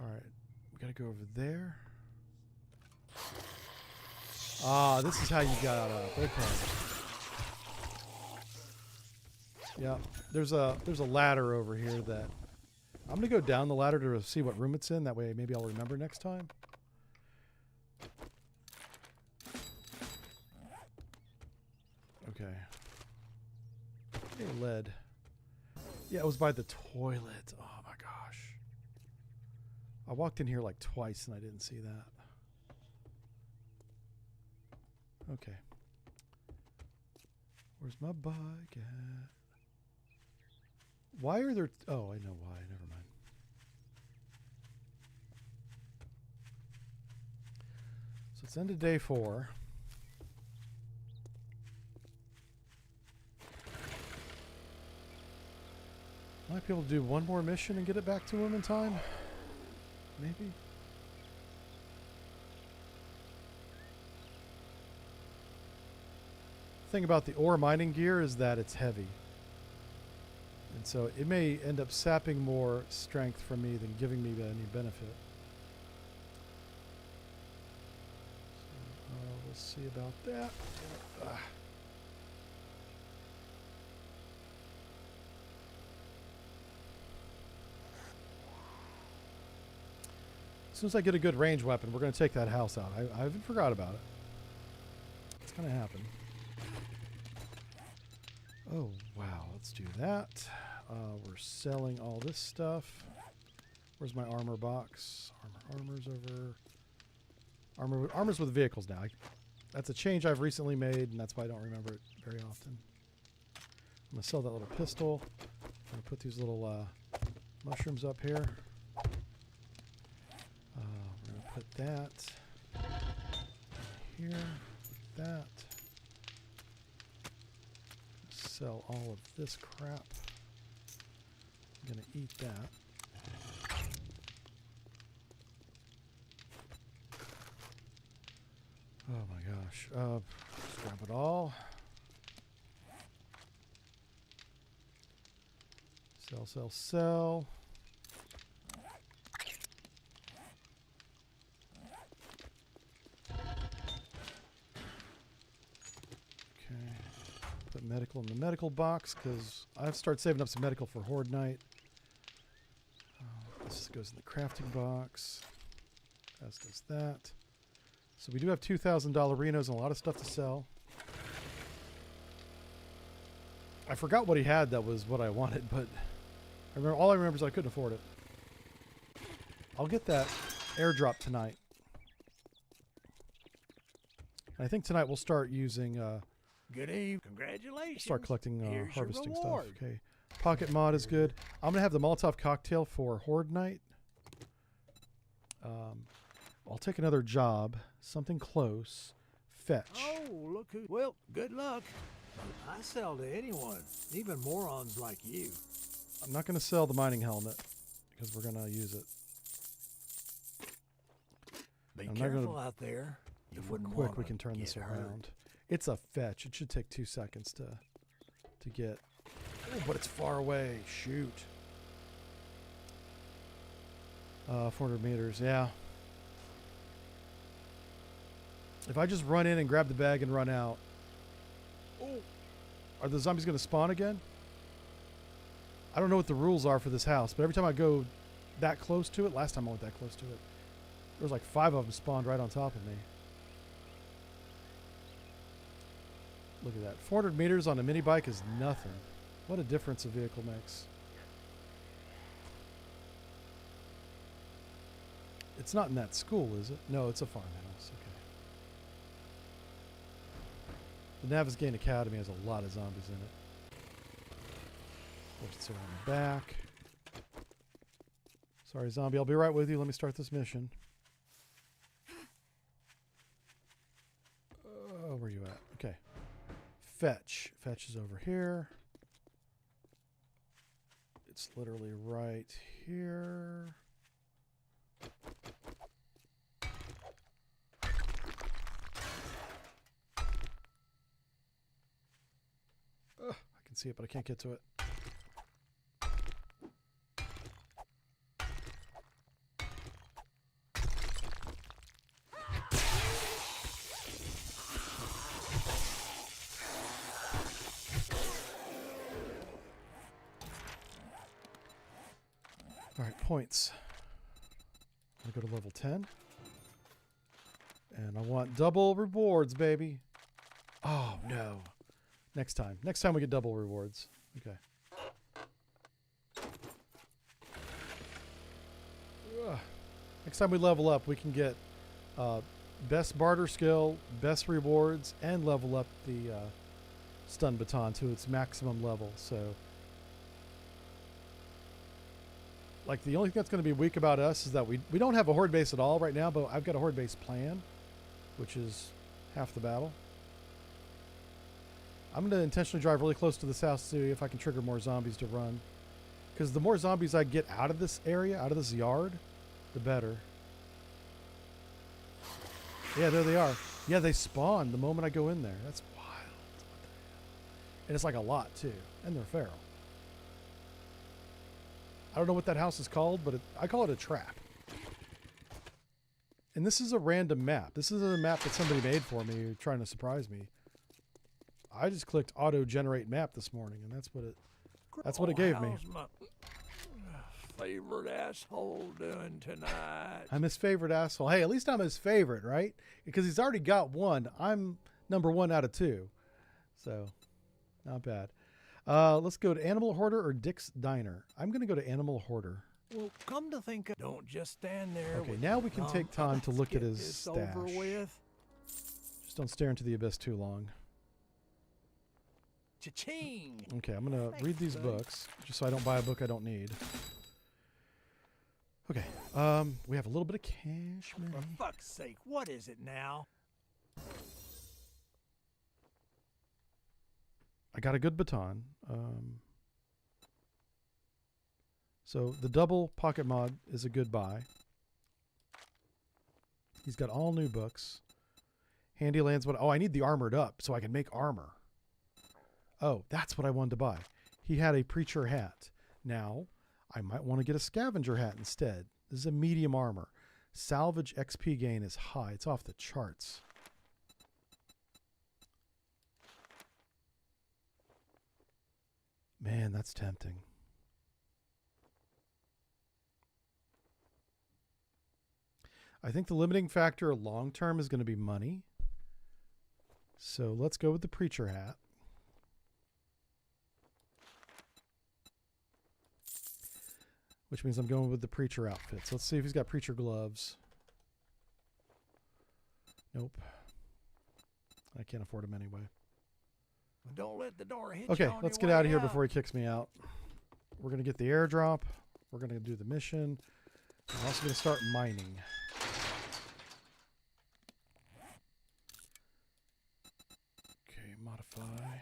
All right, we got to go over there. Ah, this is how you got up. Okay. Yeah, there's a ladder over here that I'm gonna go down the ladder to see what room it's in. That way, maybe I'll remember next time. Okay. Hey, lead. Yeah, it was by the toilet. Oh my gosh. I walked in here like twice and I didn't see that. Okay. Where's my bike at? Why are there... Oh, I know why. Never mind. So it's end of day 4. Might be able to do one more mission and get it back to him in time. Maybe. The thing about the ore mining gear is that it's heavy. And so it may end up sapping more strength from me than giving me any benefit. So, we'll see about that. Ah. As soon as I get a good range weapon, we're going to take that house out. I haven't forgot about it. It's going to happen. Oh, wow. Let's do that. We're selling all this stuff. Where's my armor box? Armor's over. Armor's with vehicles now. That's a change I've recently made, and that's why I don't remember it very often. I'm going to sell that little pistol. I'm going to put these little mushrooms up here. We're going to put that here. Put that. Sell all of this crap. I'm going to eat that. Oh my gosh. Let's grab it all. Sell, sell, sell. Okay. Put medical in the medical box because I have to start saving up some medical for Horde Night. This goes in the crafting box. As does that. So we do have $2,000 Renos and a lot of stuff to sell. I forgot what he had that was what I wanted, but all I remember is I couldn't afford it. I'll get that airdrop tonight. And I think tonight we'll start using... Good eve. Congratulations. Start collecting Here's your harvesting stuff. reward. Okay. Pocket mod is good. I'm going to have the Molotov cocktail for Horde Night. I'll take another job. Something close. Fetch. Oh, look who... Well, good luck. I sell to anyone, even morons like you. I'm not going to sell the mining helmet because we're going to use it. Be I'm not careful gonna- out there. You If we're wouldn't quick, wanna we can turn this get hurt. around. It's a fetch. It should take 2 seconds to get. Oh, but it's far away. Shoot. 400 meters. Yeah. If I just run in and grab the bag and run out. Oh. Are the zombies going to spawn again? I don't know what the rules are for this house, but every time I go that close to it, last time I went that close to it, there was like 5 of them spawned right on top of me. Look at that. 400 meters on a mini bike is nothing. What a difference a vehicle makes. It's not in that school, is it? No, it's a farmhouse. Okay. The Navisgain Academy has a lot of zombies in it. Let's around the back. Sorry, zombie. I'll be right with you. Let me start this mission. Where are you at? Okay. Fetch. Fetch is over here. It's literally right here. I can see it, but I can't get to it. All right, points. I'm gonna go to level 10. And I want double rewards, baby. Oh, no. Next time. Next time we get double rewards. Okay. Ugh. Next time we level up, we can get best barter skill, best rewards, and level up the stun baton to its maximum level. So, like, the only thing that's going to be weak about us is that we don't have a horde base at all right now, but I've got a horde base plan, which is half the battle. I'm going to intentionally drive really close to this house to see if I can trigger more zombies to run. Because the more zombies I get out of this area, out of this yard, the better. Yeah, there they are. Yeah, they spawn the moment I go in there. That's wild. And it's like a lot, too. And they're feral. I don't know what that house is called, but I call it a trap. And this is a random map. This isn't a map that somebody made for me trying to surprise me. I just clicked auto generate map this morning, and that's what it gave me. How's my favorite asshole doing tonight? I'm his favorite asshole. Hey, at least I'm his favorite, right? Because he's already got one. I'm number 1 out of 2. So, not bad. Let's go to Animal Hoarder or Dick's Diner. I'm going to go to Animal Hoarder. Well, come to think of, don't just stand there. Okay, with now we can your take thumb time to up. look at Get his this stash. over with. Just don't stare into the abyss too long. Cha-ching! Okay, I'm going to Thanks, read these buddy. books, just so I don't buy a book I don't need. Okay, we have a little bit of cash For money. fuck's sake, what is it now? I got a good baton. So the double pocket mod is a good buy. He's got all new books. Handyland's what? Oh, I need the armored up so I can make armor. Oh, that's what I wanted to buy. He had a preacher hat. Now, I might want to get a scavenger hat instead. This is a medium armor. Salvage XP gain is high. It's off the charts. Man, that's tempting. I think the limiting factor long term is going to be money. So let's go with the preacher hat. Which means I'm going with the preacher outfits. Let's see if he's got preacher gloves. Nope. I can't afford them anyway. Don't let the door hit Okay, you on let's your get out of way here before he kicks me out. We're going to get the airdrop. We're going to do the mission. I'm also going to start mining. Okay, modify.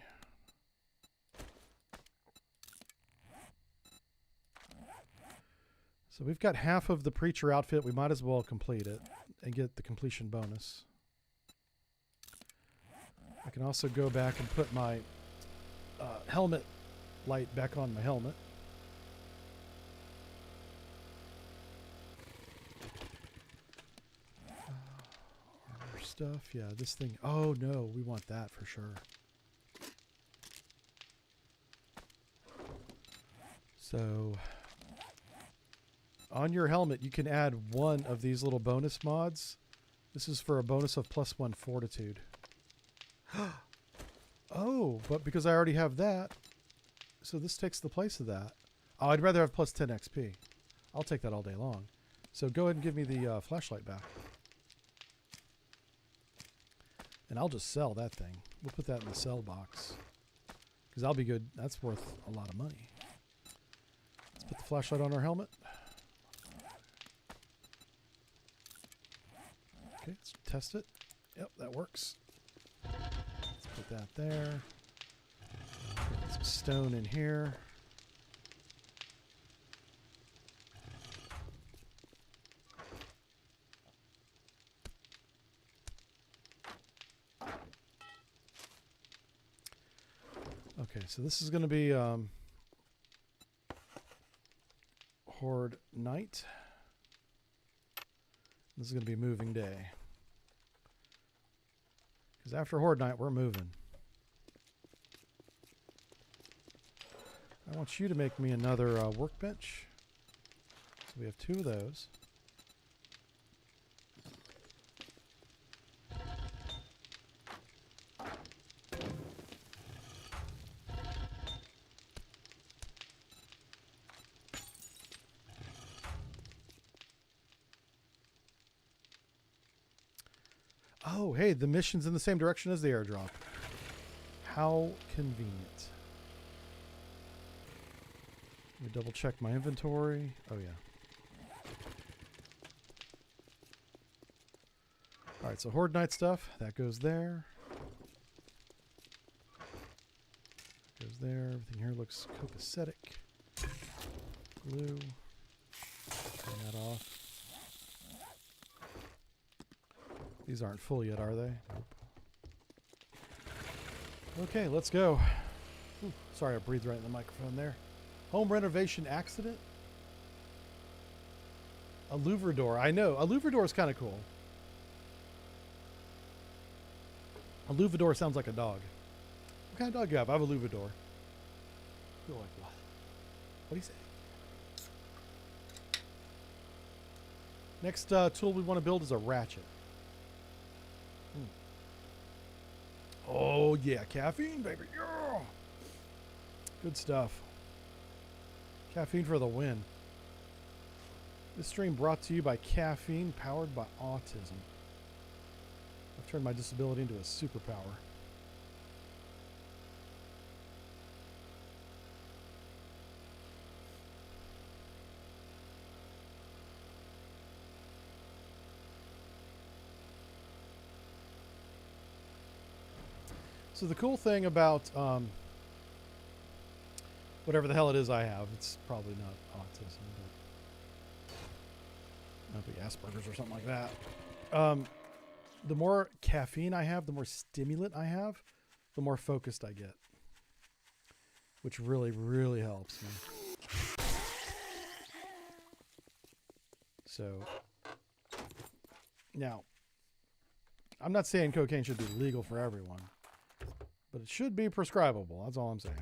So we've got half of the preacher outfit. We might as well complete it and get the completion bonus. I can also go back and put my helmet light back on my helmet. Armor stuff. Yeah, this thing. Oh, no. We want that for sure. So on your helmet, you can add one of these little bonus mods. This is for a bonus of +1 fortitude. Oh, but because I already have that, so this takes the place of that. Oh, I'd rather have +10 XP. I'll take that all day long. So go ahead and give me the flashlight back. And I'll just sell that thing. We'll put that in the sell box. Because that'll be good. That's worth a lot of money. Let's put the flashlight on our helmet. Okay, let's test it. Yep, that works. Let's put that there. Put some stone in here. Okay, so this is going to be Horde Night. This is going to be moving day. Because after Horde Night, we're moving. I want you to make me another workbench. So we have 2 of those. Oh, hey, the mission's in the same direction as the airdrop. How convenient. Let me double check my inventory. Oh, yeah. Alright, so Horde Night stuff. That goes there. Goes there. Everything here looks copacetic. Glue. Turn that off. These aren't full yet, are they? Nope. Okay, let's go. Ooh, sorry, I breathed right in the microphone there. Home renovation accident? A louver door. I know. A louver door is kind of cool. A Luvador sounds like a dog. What kind of dog do you have? I have a Luvador. You're like, what? What do you say? Next tool we want to build is a ratchet. Oh, yeah. Caffeine, baby. Yeah. Good stuff. Caffeine for the win. This stream brought to you by caffeine powered by autism. I've turned my disability into a superpower. So the cool thing about whatever the hell it is I have, it's probably not autism, but might be Asperger's or something like that. The more caffeine I have, the more stimulant I have, the more focused I get, which really, really helps me. So now, I'm not saying cocaine should be legal for everyone, but it should be prescribable. That's all I'm saying.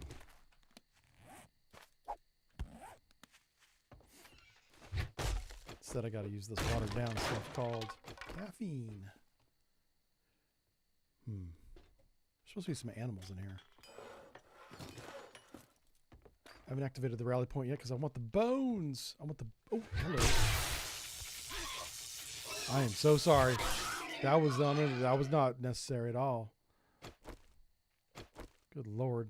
Instead, I got to use this watered down stuff called caffeine. There's supposed to be some animals in here. I haven't activated the rally point yet because I want the bones. I want the... Oh, hello. I am so sorry. That was not necessary at all. Good Lord.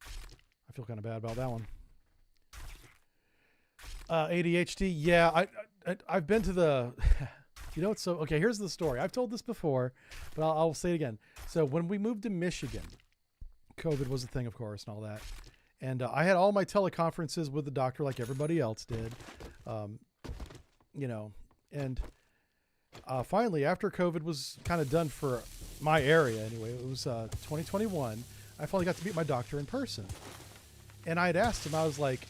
I feel kind of bad about that one. ADHD. Yeah, I've been to the... You know, so okay, here's the story. I've told this before, but I'll say it again. So when we moved to Michigan, COVID was a thing, of course, and all that. And I had all my teleconferences with the doctor like everybody else did. You know, and finally, after COVID was kind of done for my area anyway, it was 2021, I finally got to meet my doctor in person. And I had asked him, I was like,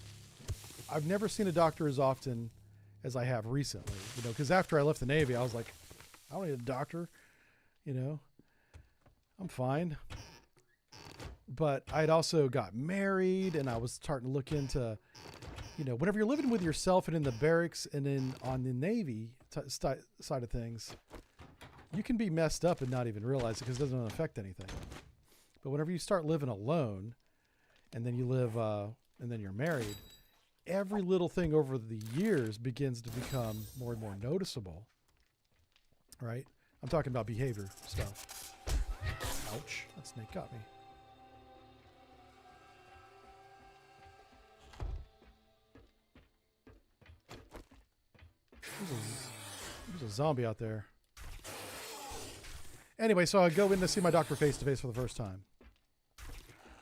I've never seen a doctor as often as I have recently, you know, because after I left the Navy, I was like, I don't need a doctor, you know, I'm fine. But I'd also got married and I was starting to look into, you know, whenever you're living with yourself and in the barracks and in on the Navy side of things, you can be messed up and not even realize it because it doesn't affect anything. But whenever you start living alone and then you live, and then you're married, every little thing over the years begins to become more and more noticeable, right? I'm talking about behavior stuff. Ouch, that snake got me. There's a zombie out there. Anyway, so I go in to see my doctor face to face for the first time.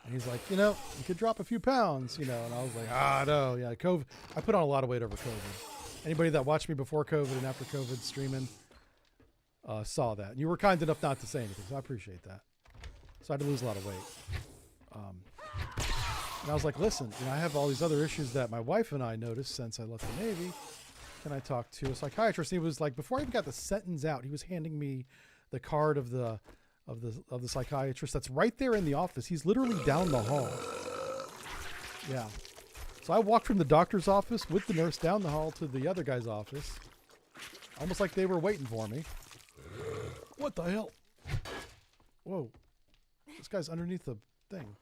And he's like, you know, you could drop a few pounds, you know. And I was like, no. Yeah, COVID. I put on a lot of weight over COVID. Anybody that watched me before COVID and after COVID streaming saw that. And you were kind enough not to say anything, so I appreciate that. So I had to lose a lot of weight. And I was like, listen, you know, I have all these other issues that my wife and I noticed since I left the Navy. Can I talk to a psychiatrist? And he was like, before I even got the sentence out, he was handing me the card of the psychiatrist that's right there in the office. He's literally down the hall. Yeah. So I walked from the doctor's office with the nurse down the hall to the other guy's office. Almost like they were waiting for me. What the hell? Whoa. This guy's underneath the thing.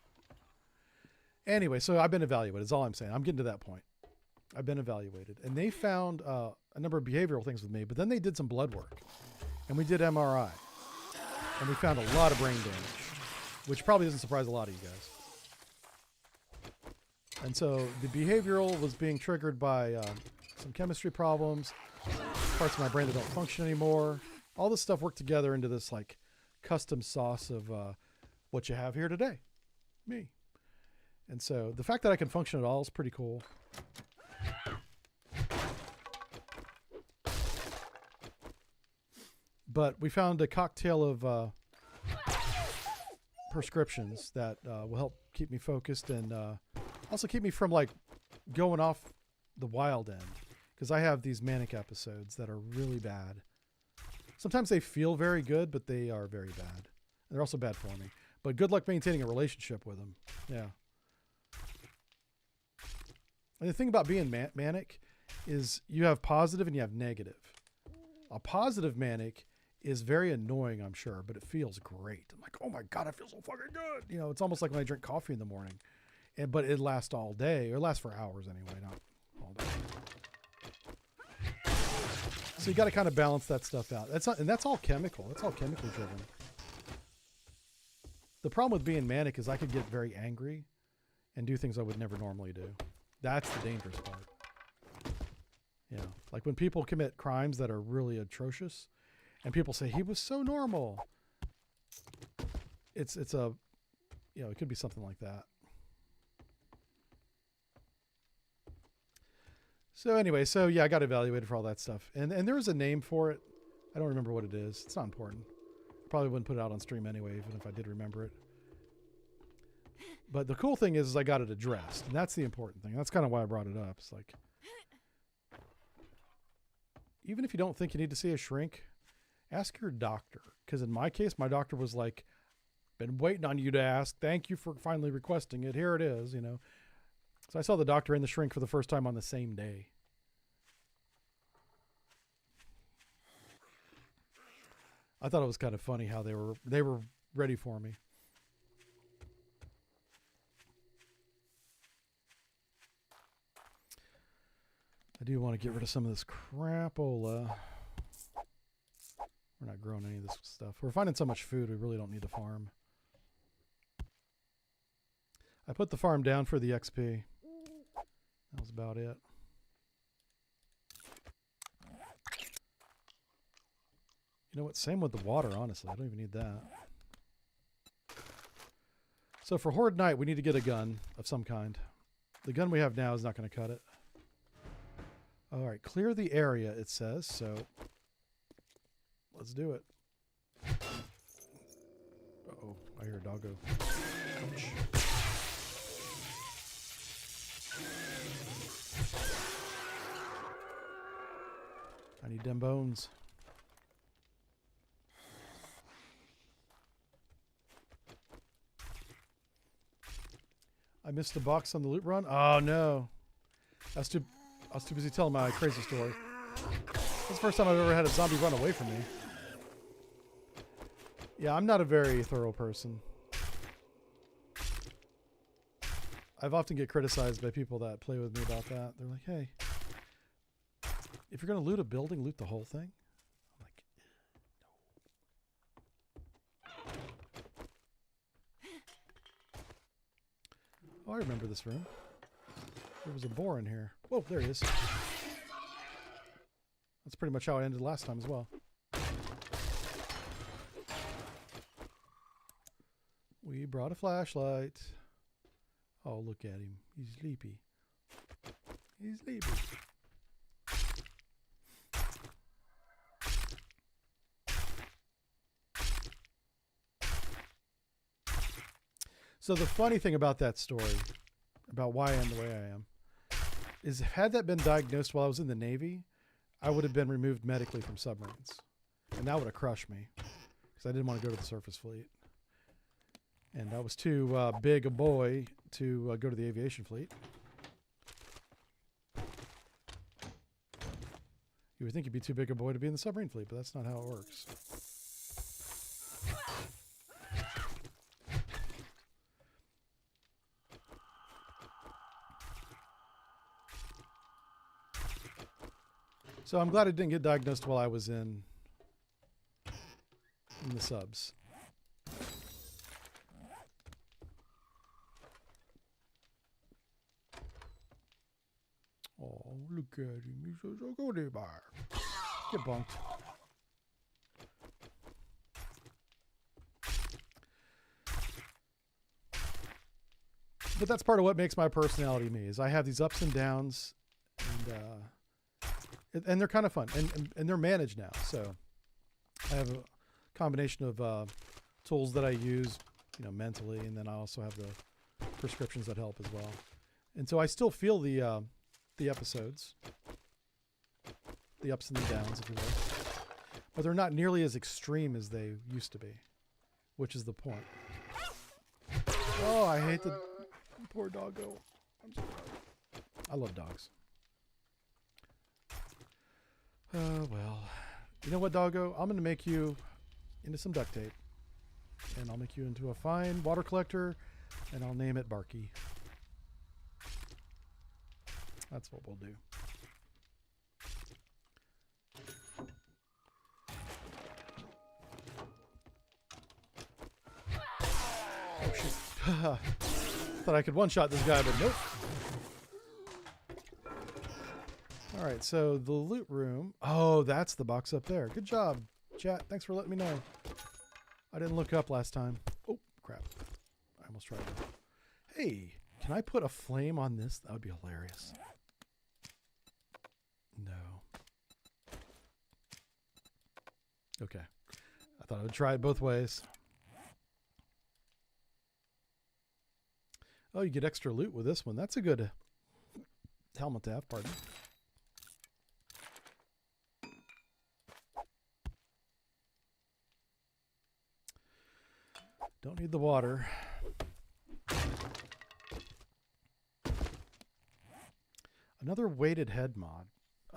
Anyway, so I've been evaluated is all I'm saying. I'm getting to that point. I've been evaluated. And they found a number of behavioral things with me, but then they did some blood work. And we did MRI. And we found a lot of brain damage, which probably doesn't surprise a lot of you guys. And so the behavioral was being triggered by some chemistry problems, parts of my brain that don't function anymore. All this stuff worked together into this like custom sauce of what you have here today, me. And so the fact that I can function at all is pretty cool. But we found a cocktail of prescriptions that will help keep me focused and also keep me from like going off the wild end. Because I have these manic episodes that are really bad. Sometimes they feel very good, but they are very bad. They're also bad for me. But good luck maintaining a relationship with them. Yeah. And the thing about being manic is you have positive and you have negative. A positive manic is very annoying, I'm sure, but it feels great. I'm like, oh my God, I feel so fucking good. You know, it's almost like when I drink coffee in the morning. But it lasts all day, or it lasts for hours anyway, not all day. So you got to kind of balance that stuff out. That's all chemical. That's all chemically driven. The problem with being manic is I could get very angry and do things I would never normally do. That's the dangerous part. Yeah, like when people commit crimes that are really atrocious, and people say he was so normal. It's a, you know, it could be something like that. So anyway, so yeah, I got evaluated for all that stuff, and there was a name for it. I don't remember what it is. It's not important. Probably wouldn't put it out on stream anyway, even if I did remember it. But the cool thing is I got it addressed, and that's the important thing. That's kind of why I brought it up. It's like, even if you don't think you need to see a shrink, ask your doctor. Because in my case, my doctor was like, been waiting on you to ask. Thank you for finally requesting it. Here it is, you know. So I saw the doctor and the shrink for the first time on the same day. I thought it was kind of funny how they were ready for me. I do want to get rid of some of this crapola. We're not growing any of this stuff. We're finding so much food, we really don't need to farm. I put the farm down for the XP. That was about it. You know what? Same with the water, honestly. I don't even need that. So for Horde Night, we need to get a gun of some kind. The gun we have now is not going to cut it. All right, clear the area, it says, so let's do it. Uh-oh, I hear a doggo. Ouch. I need them bones. I missed a box on the loot run? Oh, no. I was too busy telling my crazy story. That's the first time I've ever had a zombie run away from me. Yeah, I'm not a very thorough person. I've often get criticized by people that play with me about that. They're like, hey, if you're going to loot a building, loot the whole thing. I'm like, no. Oh, I remember this room. There was a boar in here. Whoa, there he is. That's pretty much how I ended last time as well. We brought a flashlight. Oh, look at him. He's sleepy. He's sleepy. So the funny thing about that story, about why I am the way I am, is had that been diagnosed while I was in the Navy, I would have been removed medically from submarines. And that would have crushed me, because I didn't want to go to the surface fleet. And I was too big a boy to go to the aviation fleet. You would think you'd be too big a boy to be in the submarine fleet, but that's not how it works. So I'm glad I didn't get diagnosed while I was in the subs. Oh, look at him. He's so good bar. Get bunked. But that's part of what makes my personality me, is I have these ups and downs, and they're kind of fun, and they're managed now. So I have a combination of tools that I use, you know, mentally, and then I also have the prescriptions that help as well. And so I still feel the episodes, the ups and the downs, if you will, but they're not nearly as extreme as they used to be. which is the point. Oh, I hate the poor doggo. I'm so sorry. I love dogs. Oh, well. You know what, doggo? I'm going to make you into some duct tape. And I'll make you into a fine water collector. And I'll name it Barky. That's what we'll do. Oh, shit. Thought I could one-shot this guy, but nope. All right, so the loot room. Oh, that's the box up there. Good job, chat. Thanks for letting me know. I didn't look up last time. Oh, crap. I almost tried to. Hey, can I put a flame on this? That would be hilarious. No. Okay. I thought I would try it both ways. Oh, you get extra loot with this one. That's a good helmet to have, pardon. Don't need the water. Another weighted head mod.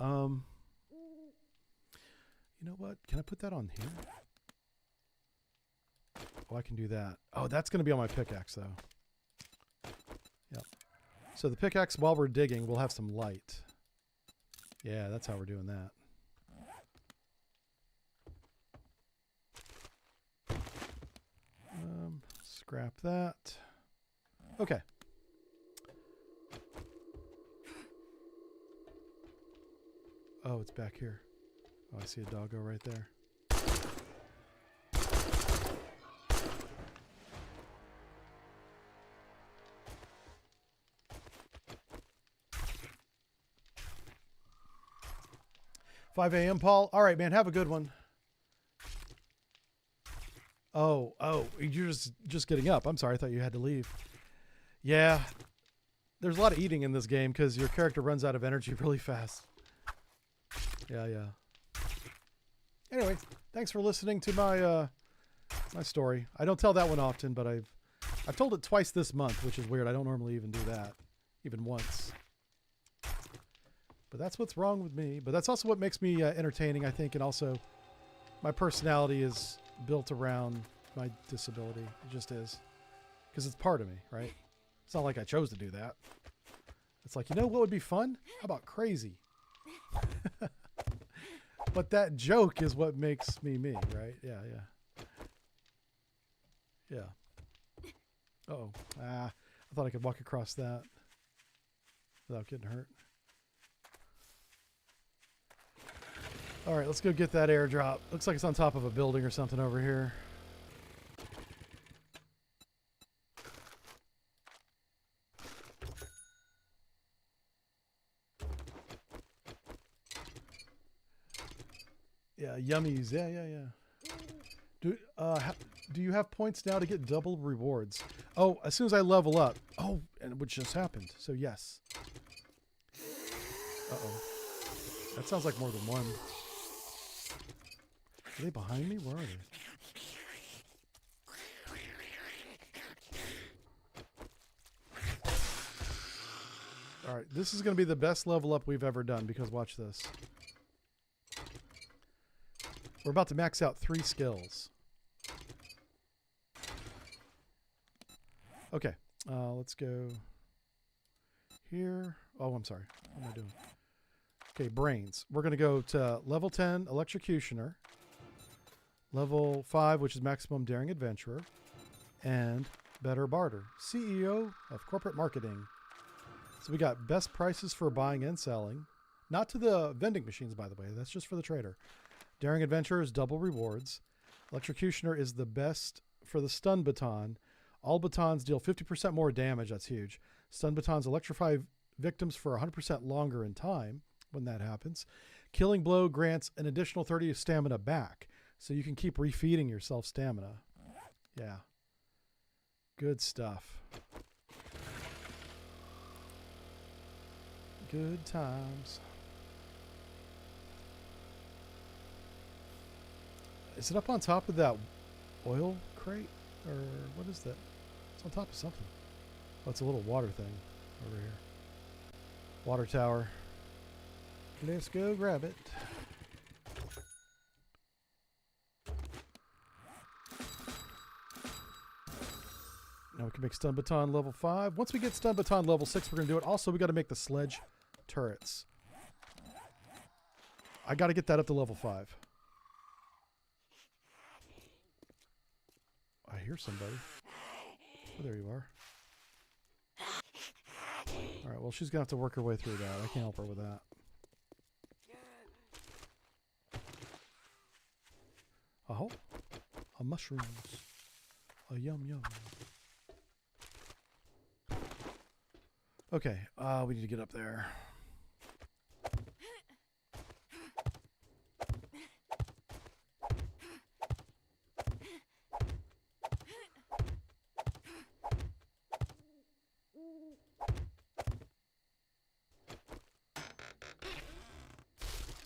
You know what? Can I put that on here? Oh, I can do that. Oh, that's going to be on my pickaxe, though. Yep. So the pickaxe, while we're digging, we'll have some light. Yeah, that's how we're doing that. Scrap that. Okay. Oh, it's back here. Oh, I see a doggo right there. 5 a.m., Paul. All right, man. Have a good one. Oh, you're just getting up. I'm sorry. I thought you had to leave. Yeah. There's a lot of eating in this game because your character runs out of energy really fast. Yeah. Anyway, thanks for listening to my my story. I don't tell that one often, but I've told it twice this month, which is weird. I don't normally even do that, even once. But that's what's wrong with me. But that's also what makes me entertaining, I think, and also my personality is built around my disability. It just is, because it's part of me, right? It's not like I chose to do that. It's like, you know what would be fun? How about crazy? But that joke is what makes me me, right? Yeah. Uh-oh. I thought I could walk across that without getting hurt. All right, let's go get that airdrop. Looks like it's on top of a building or something over here. Yeah, yummies. Yeah. Do you have points now to get double rewards? Oh, as soon as I level up. Oh, and which just happened. So yes. Uh-oh. That sounds like more than one. Are they behind me? Where are they? All right, this is going to be the best level up we've ever done because watch this. We're about to max out 3 skills. Okay, let's go here. Oh, I'm sorry. What am I doing? Okay, brains. We're going to go to level 10, Electrocutioner. Level 5, which is Maximum Daring Adventurer. And Better Barter, CEO of Corporate Marketing. So we got best prices for buying and selling. Not to the vending machines, by the way. That's just for the trader. Daring Adventurer is double rewards. Electrocutioner is the best for the stun baton. All batons deal 50% more damage. That's huge. Stun batons electrify victims for 100% longer in time when that happens. Killing Blow grants an additional 30 of stamina back. So you can keep refeeding yourself stamina. Yeah. Good stuff. Good times. Is it up on top of that oil crate? Or what is that? It's on top of something. Oh, it's a little water thing over here. Water tower. Let's go grab it. Now we can make stun baton level 5. Once we get stun baton level 6, we're going to do it. Also, we got to make the sledge turrets. I got to get that up to level 5. I hear somebody. Oh, there you are. Alright, well, she's going to have to work her way through that. I can't help her with that. Oh, a mushrooms. A yum yum. Okay, we need to get up there.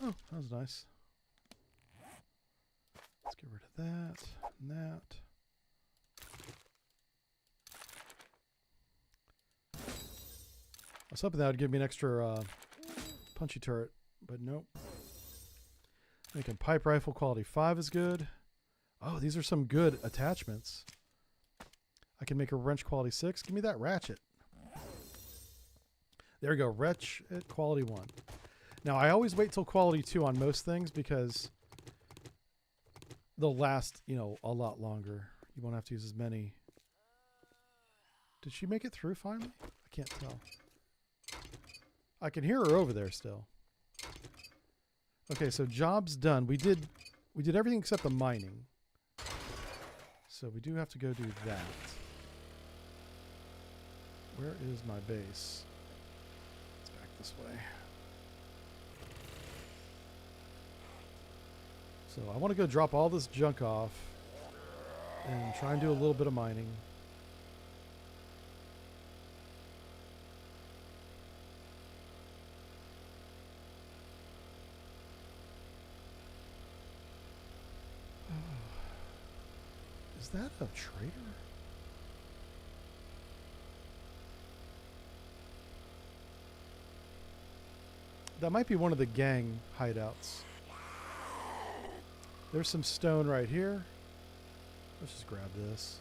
Oh, that was nice. Let's get rid of that and that. I was hoping that would give me an extra punchy turret, but nope. Making pipe rifle quality 5 is good. Oh, these are some good attachments. I can make a wrench quality 6. Give me that ratchet. There we go. Wrench at quality 1. Now, I always wait till quality 2 on most things because they'll last, you know, a lot longer. You won't have to use as many. Did she make it through finally? I can't tell. I can hear her over there still. Okay, so job's done. We did everything except the mining. So we do have to go do that. Where is my base? It's back this way. So I want to go drop all this junk off and try and do a little bit of mining. Is that a trader? That might be one of the gang hideouts. There's some stone right here. Let's just grab this.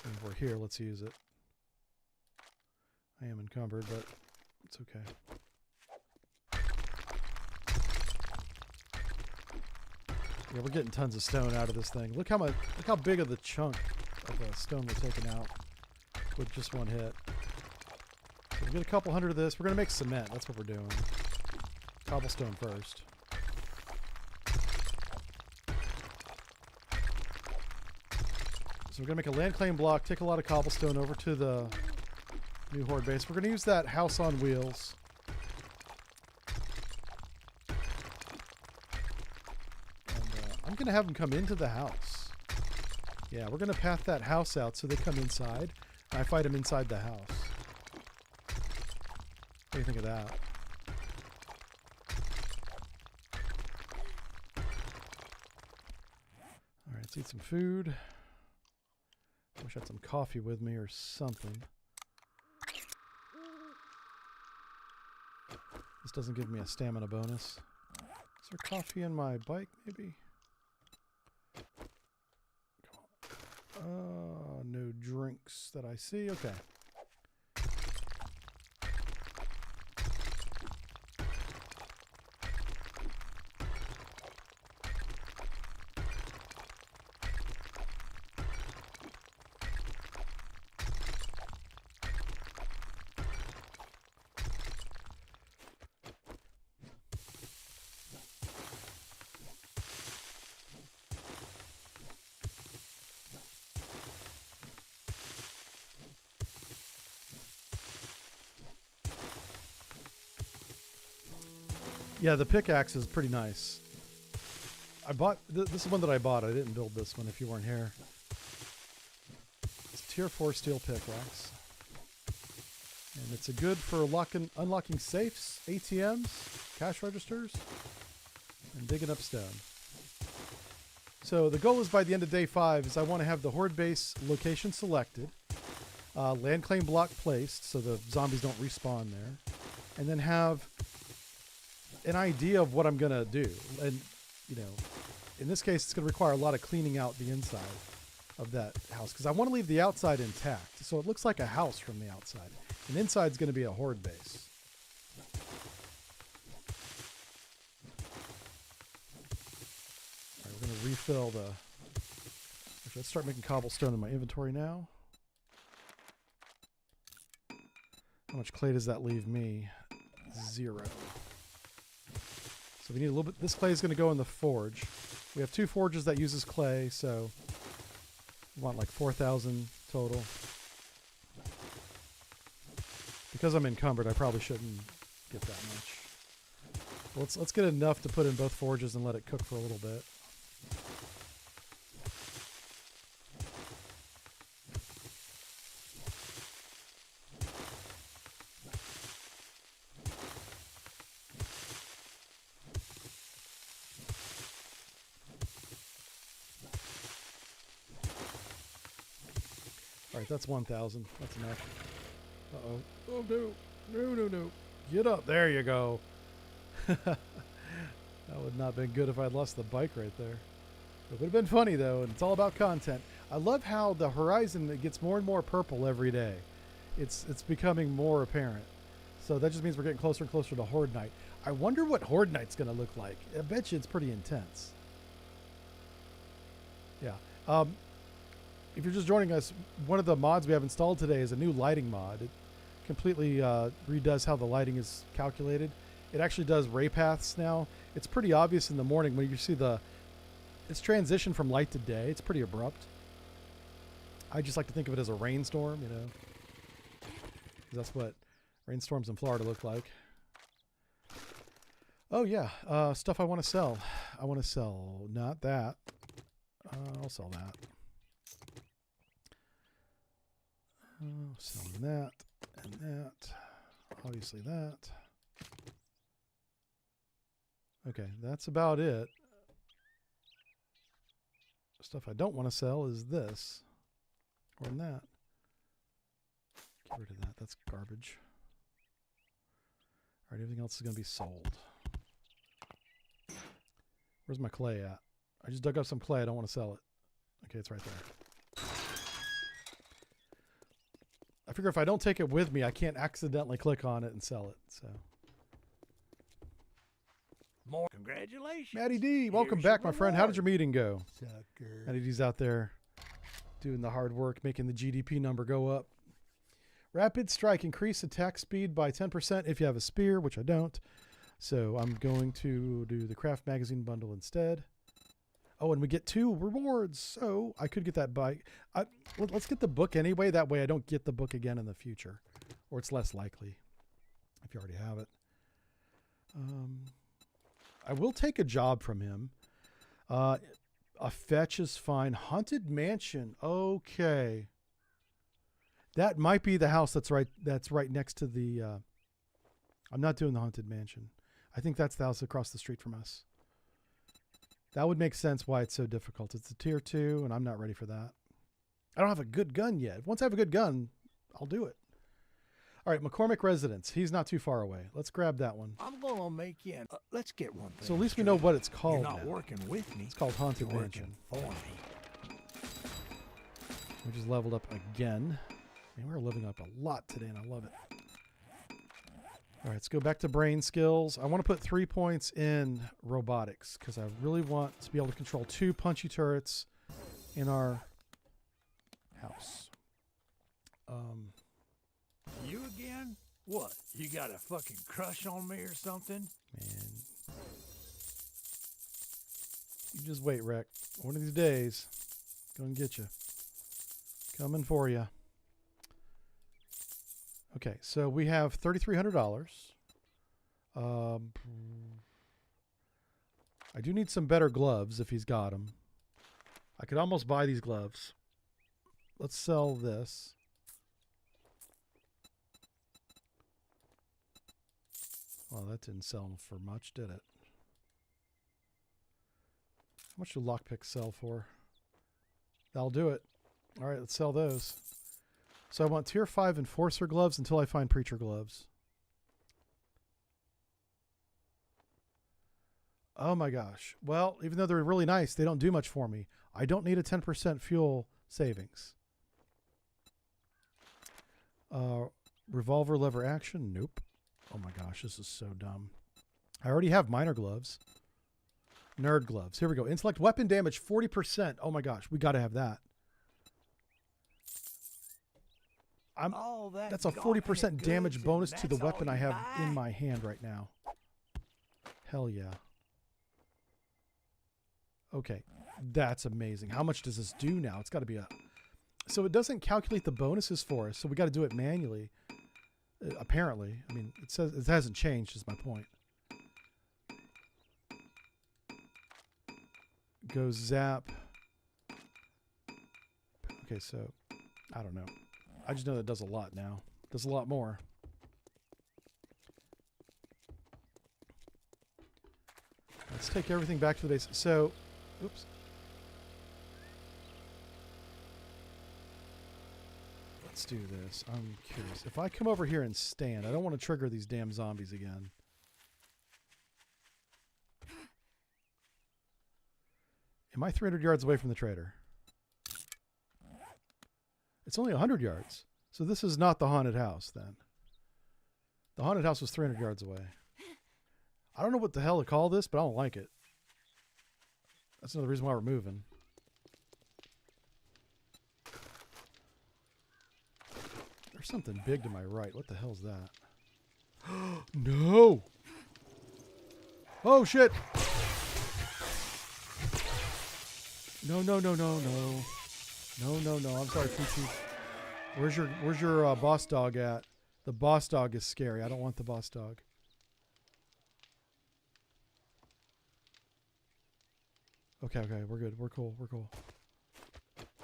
And we're here, let's use it. I am encumbered, but it's okay. Yeah, we're getting tons of stone out of this thing. Look how big of the chunk of stone we're taking out with just one hit. So we get a couple hundred of this. We're going to make cement. That's what we're doing. Cobblestone first. So we're going to make a land claim block, take a lot of cobblestone over to the new horde base. We're going to use that house on wheels. I'm going to have them come into the house. Yeah, we're going to path that house out so they come inside. And I fight them inside the house. What do you think of that? Alright, let's eat some food. I wish I had some coffee with me or something. This doesn't give me a stamina bonus. Is there coffee in my bike, maybe? No drinks that I see. Okay. Yeah, the pickaxe is pretty nice. I bought this is one that I bought. I didn't build this one if you weren't here. It's a tier 4 steel pickaxe. And it's a good for unlocking safes, ATMs, cash registers and digging up stone. So the goal is by the end of day 5 is I want to have the horde base location selected, land claim block placed so the zombies don't respawn there, and then have an idea of what I'm going to do. And, you know, in this case, it's going to require a lot of cleaning out the inside of that house because I want to leave the outside intact. So it looks like a house from the outside. And inside is going to be a horde base. All right, we're going to refill the... Actually, let's start making cobblestone in my inventory now. How much clay does that leave me? 0. So we need a little bit... This clay is going to go in the forge. We have 2 forges that uses clay, so we want like 4,000 total. Because I'm encumbered, I probably shouldn't get that much. Let's get enough to put in both forges and let it cook for a little bit. All right, that's 1,000. That's enough. Uh-oh. Oh, no. No, no, no. Get up. There you go. That would not have been good if I'd lost the bike right there. It would have been funny, though, and it's all about content. I love how the horizon gets more and more purple every day. It's becoming more apparent. So that just means we're getting closer and closer to Horde Night. I wonder what Horde Night's going to look like. I bet you it's pretty intense. Yeah. If you're just joining us, one of the mods we have installed today is a new lighting mod. It completely redoes how the lighting is calculated. It actually does ray paths now. It's pretty obvious in the morning when you see it's transition from light to day. It's pretty abrupt. I just like to think of it as a rainstorm, you know. 'Cause that's what rainstorms in Florida look like. Oh yeah, stuff I want to sell. I want to sell, not that. I'll sell that. Selling that and that. Obviously that. Okay, that's about it. Stuff I don't want to sell is this. Or that. Get rid of that. That's garbage. Alright, everything else is going to be sold. Where's my clay at? I just dug up some clay. I don't want to sell it. Okay, it's right there. I figure if I don't take it with me, I can't accidentally click on it and sell it. So, More congratulations. Matty D, welcome Here's back, your my friend. How did your reward. meeting go? Sucker. Matty D's out there doing the hard work, making the GDP number go up. Rapid strike, increase attack speed by 10% if you have a spear, which I don't. So I'm going to do the craft magazine bundle instead. Oh, and we get 2 rewards. So I could get that bike. Let's get the book anyway. That way I don't get the book again in the future. Or it's less likely if you already have it. I will take a job from him. A fetch is fine. Haunted Mansion. Okay. That might be the house that's right next to the... I'm not doing the Haunted Mansion. I think that's the house across the street from us. That would make sense why it's so difficult. It's a tier 2, and I'm not ready for that. I don't have a good gun yet. Once I have a good gun, I'll do it. All right, McCormick Residence. He's not too far away. Let's grab that one. I'm gonna make you let's get one thing. So at least we know what it's You're called not now. working with me. It's called Haunted You're Mansion. working for me. We just leveled up again. Man, we're leveling up a lot today, and I love it. All right, let's go back to brain skills. I want to put 3 points in robotics because I really want to be able to control 2 punchy turrets in our house. You again? What? You got a fucking crush on me or something? Man, you just wait, Rec. One of these days, gonna get you. Coming for you. Okay, so we have $3,300. I do need some better gloves if he's got them. I could almost buy these gloves. Let's sell this. Well, that didn't sell for much, did it? How much do lockpicks sell for? That'll do it. All right, let's sell those. So I want tier 5 enforcer gloves until I find preacher gloves. Oh my gosh. Well, even though they're really nice, they don't do much for me. I don't need a 10% fuel savings. Revolver lever action? Nope. Oh my gosh, this is so dumb. I already have minor gloves. Nerd gloves. Here we go. Intellect weapon damage 40%. Oh my gosh, we got to have that. That's a 40% damage bonus to the weapon I have in my hand right now. Hell yeah. Okay, that's amazing. How much does this do now? It's got to be a... So it doesn't calculate the bonuses for us, so we got to do it manually. Apparently. I mean, it says it hasn't changed, is my point. Go zap. Okay, so I don't know. I just know that it does a lot now. It does a lot more. Let's take everything back to the base. So, oops. Let's do this. I'm curious. If I come over here and stand, I don't want to trigger these damn zombies again. Am I 300 yards away from the trader? It's only 100 yards. So this is not the haunted house then. The haunted house was 300 yards away. I don't know what the hell to call this, but I don't like it. That's another reason why we're moving. There's something big to my right. What the hell's that? No! Oh, shit! No, no, no, no, no. No, no, no. I'm sorry, PT. Where's your boss dog at? The boss dog is scary. I don't want the boss dog. Okay, okay. We're good. We're cool. We're cool.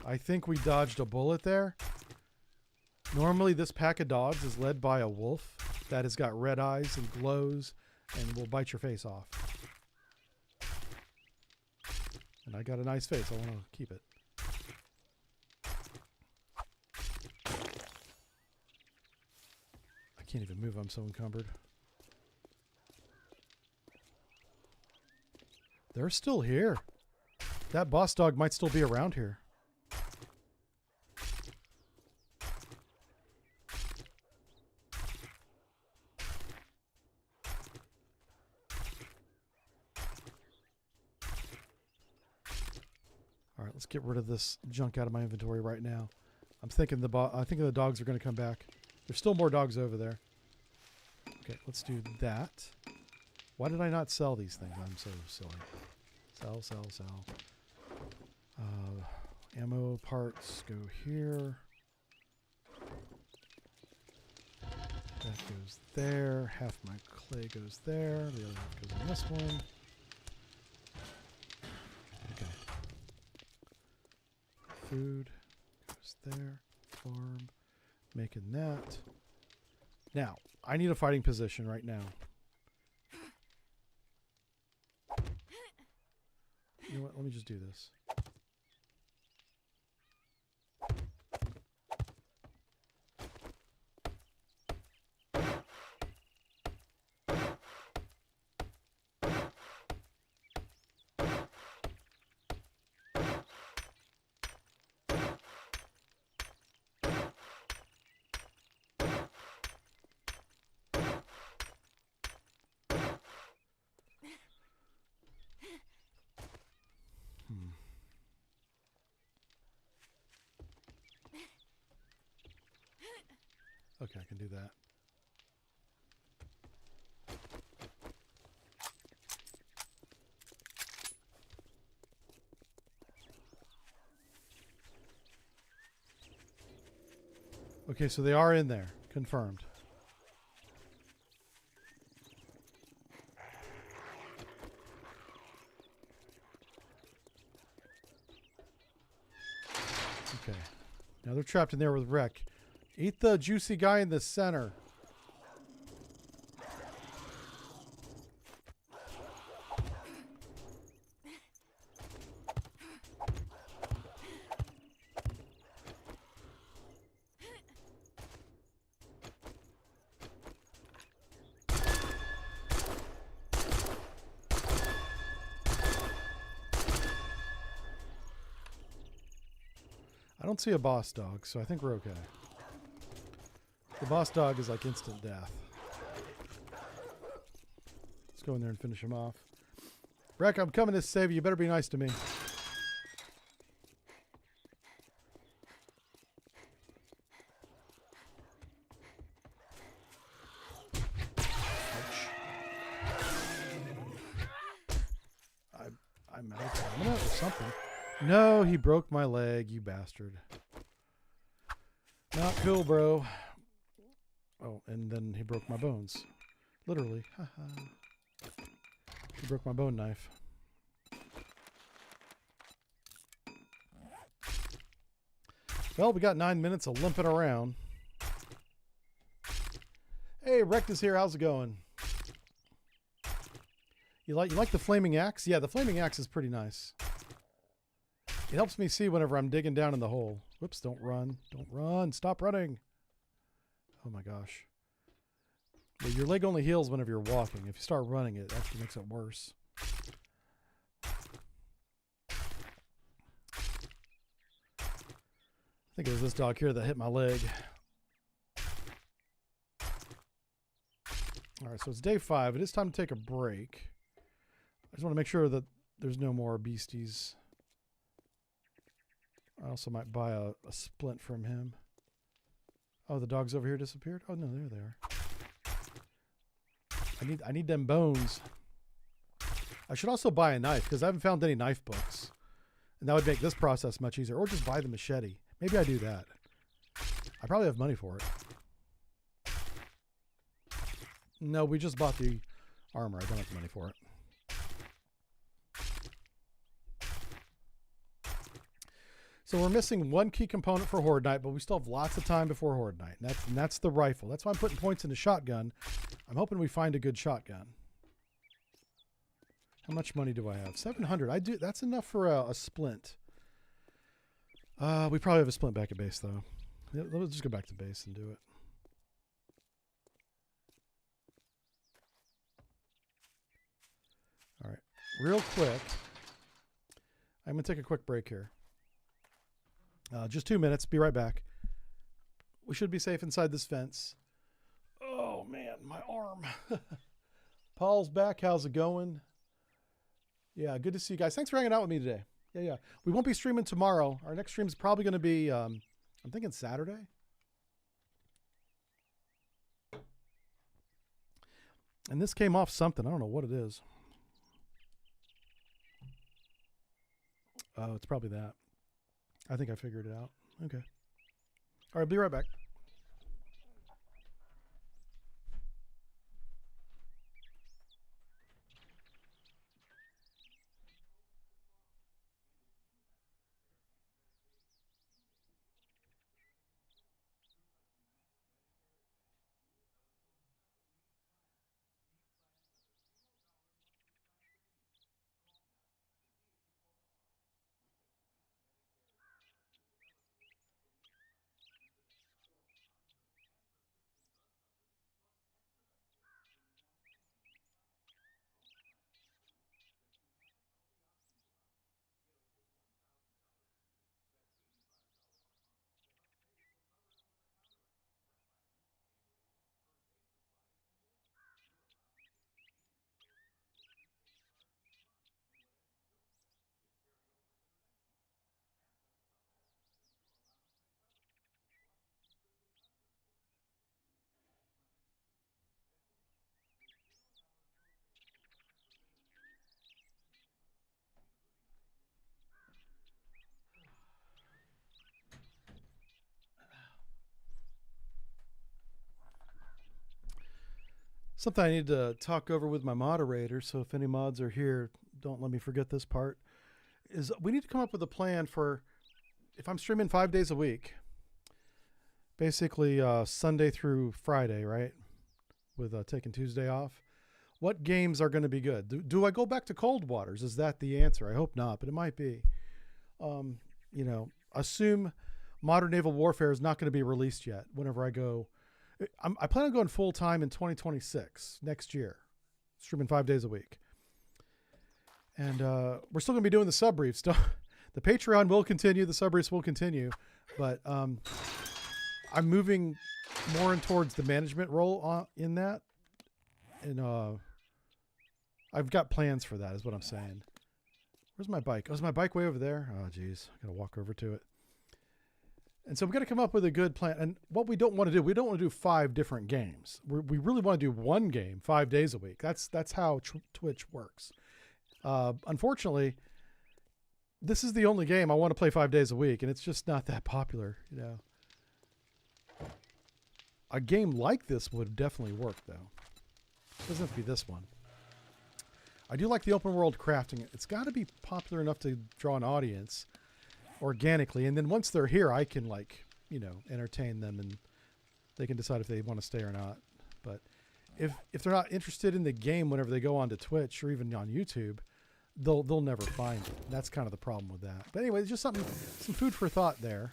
I think we dodged a bullet there. Normally, this pack of dogs is led by a wolf that has got red eyes and glows and will bite your face off. And I got a nice face. I want to keep it. I can't even move. I'm so encumbered. They're still here. That boss dog might still be around here. All right, let's get rid of this junk out of my inventory right now. I'm thinking the dogs are going to come back. There's still more dogs over there. Okay, let's do that. Why did I not sell these things? I'm so silly. Sell, sell, sell. Ammo parts go here. That goes there. Half my clay goes there. The other half goes in this one. Okay. Food goes there. Farm. Making that. Now, I need a fighting position right now. You know what? Let me just do this. Okay, I can do that. Okay, so they are in there. Confirmed. Okay. Now they're trapped in there with Wreck. Eat the juicy guy in the center. I don't see a boss dog, so I think we're okay. The boss dog is like instant death. Let's go in there and finish him off. Breck, I'm coming to save you. You better be nice to me. I'm out of stamina or something. No, he broke my leg, you bastard. Not cool, bro. Oh, and then he broke my bones. Literally. He broke my bone knife. Well, we got 9 minutes of limping around. Hey, Wrecked is here. How's it going? You like the flaming axe? Yeah, the flaming axe is pretty nice. It helps me see whenever I'm digging down in the hole. Whoops, don't run. Don't run. Stop running. Oh my gosh. Yeah, your leg only heals whenever you're walking. If you start running, it actually makes it worse. I think it was this dog here that hit my leg. All right, so it's day 5. It is time to take a break. I just want to make sure that there's no more beasties. I also might buy a splint from him. Oh, the dogs over here disappeared? Oh, no, there they are. I need them bones. I should also buy a knife because I haven't found any knife books. And that would make this process much easier. Or just buy the machete. Maybe I do that. I probably have money for it. No, we just bought the armor. I don't have the money for it. So we're missing one key component for Horde Night, but we still have lots of time before Horde Night. And that's the rifle. That's why I'm putting points into shotgun. I'm hoping we find a good shotgun. How much money do I have? 700. That's enough for a splint. We probably have a splint back at base, though. Let's just go back to base and do it. All right. Real quick. I'm going to take a quick break here. Just 2 minutes. Be right back. We should be safe inside this fence. Oh, man. My arm. Paul's back. How's it going? Yeah, good to see you guys. Thanks for hanging out with me today. Yeah. We won't be streaming tomorrow. Our next stream is probably going to be, I'm thinking Saturday. And this came off something. I don't know what it is. Oh, it's probably that. I think I figured it out. Okay. All right, be right back. Something I need to talk over with my moderator, so if any mods are here, don't let me forget this part, is we need to come up with a plan for if I'm streaming 5 days a week, basically Sunday through Friday, right? With taking Tuesday off. What games are going to be good? Do I go back to Cold Waters? Is that the answer? I hope not, but it might be. Assume Modern Naval Warfare is not going to be released yet whenever I go. I plan on going full time in 2026, next year, streaming 5 days a week. And we're still going to be doing the sub briefs. The Patreon will continue. The subreddits will continue. But I'm moving more in towards the management role in that. And I've got plans for that is what I'm saying. Where's my bike? Oh, is my bike way over there? Oh, geez. I got to walk over to it. And so we've got to come up with a good plan. And what we don't want to do, we don't want to do 5 different games. We really want to do one game 5 days a week. That's how Twitch works. Unfortunately, this is the only game I want to play 5 days a week, and it's just not that popular, you know. A game like this would definitely work, though. It doesn't have to be this one. I do like the open world crafting. It's got to be popular enough to draw an audience organically, and then once they're here, I can, like, you know, entertain them, and they can decide if they want to stay or not. But if they're not interested in the game whenever they go onto Twitch or even on YouTube, they'll never find it. That's kind of the problem with that. But anyway, just some food for thought there.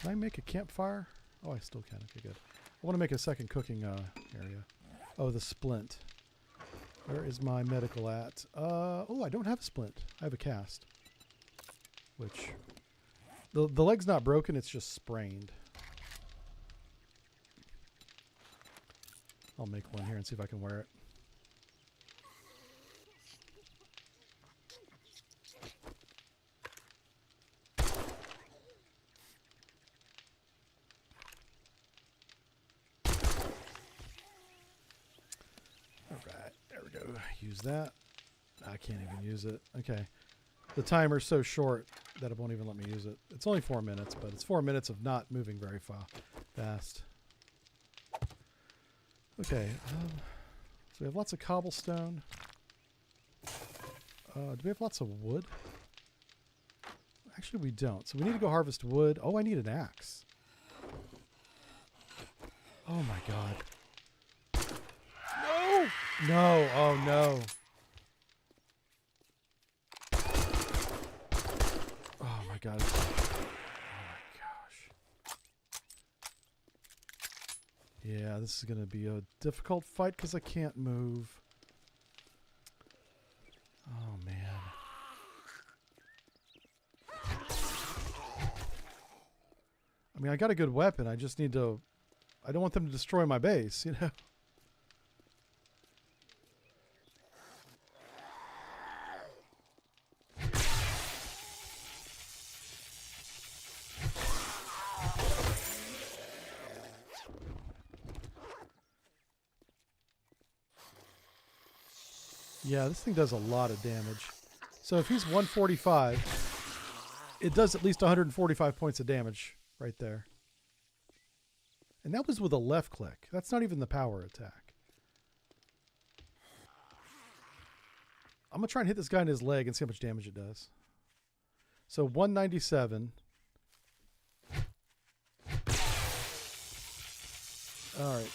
Can I make a campfire? Oh, I still can. Okay, good. I want to make a second cooking area. Oh, the splint. Where is my medical at? Oh, I don't have a splint. I have a cast. Which, the leg's not broken, it's just sprained. I'll make one here and see if I can wear it. Use that. I can't even use it. Okay. The timer's so short that it won't even let me use it. It's only 4 minutes, but it's 4 minutes of not moving very fast. Okay. So we have lots of cobblestone. Do we have lots of wood? Actually, we don't. So we need to go harvest wood. Oh, I need an axe. Oh my god. No, oh no. Oh my god. Oh my gosh. Yeah, this is going to be a difficult fight because I can't move. Oh man. I mean, I got a good weapon. I just need to... I don't want them to destroy my base, you know? Yeah, this thing does a lot of damage. So if he's 145, it does at least 145 points of damage right there. And that was with a left click. That's not even the power attack. I'm going to try and hit this guy in his leg and see how much damage it does. So 197. All right.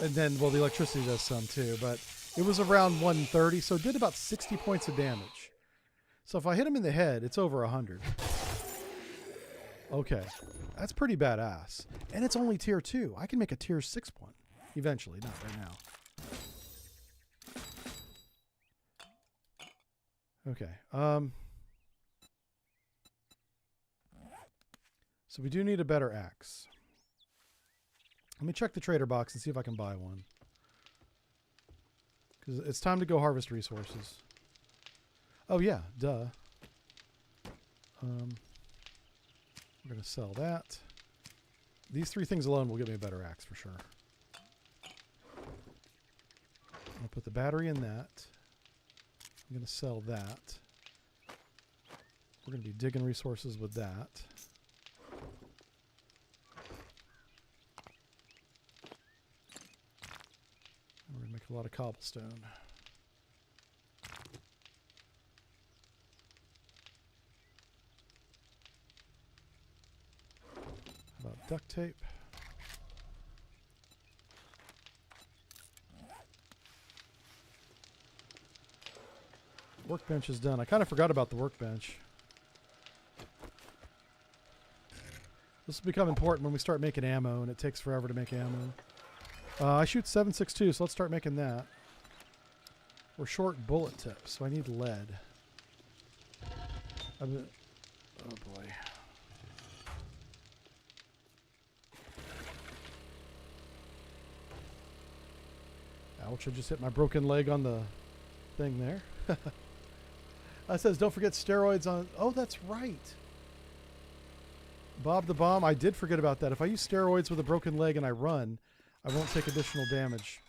And then, well, the electricity does some too, but it was around 130, so it did about 60 points of damage. So if I hit him in the head, it's over 100. Okay. That's pretty badass. And it's only tier 2. I can make a tier 6 one. Eventually, not right now. Okay. So we do need a better axe. Let me check the trader box and see if I can buy one. Because it's time to go harvest resources. Oh yeah, duh. We're going to sell that. These 3 things alone will get me a better axe for sure. I'll put the battery in that. I'm going to sell that. We're going to be digging resources with that. We're going to make a lot of cobblestone. How about duct tape? Workbench is done. I kind of forgot about the workbench. This will become important when we start making ammo, and it takes forever to make ammo. I shoot 7.62, so let's start making that. We're short bullet tips, so I need lead. Oh boy. Ouch, I just hit my broken leg on the thing there. That says, don't forget steroids on... Oh, that's right. Bob the Bomb, I did forget about that. If I use steroids with a broken leg and I run, I won't take additional damage.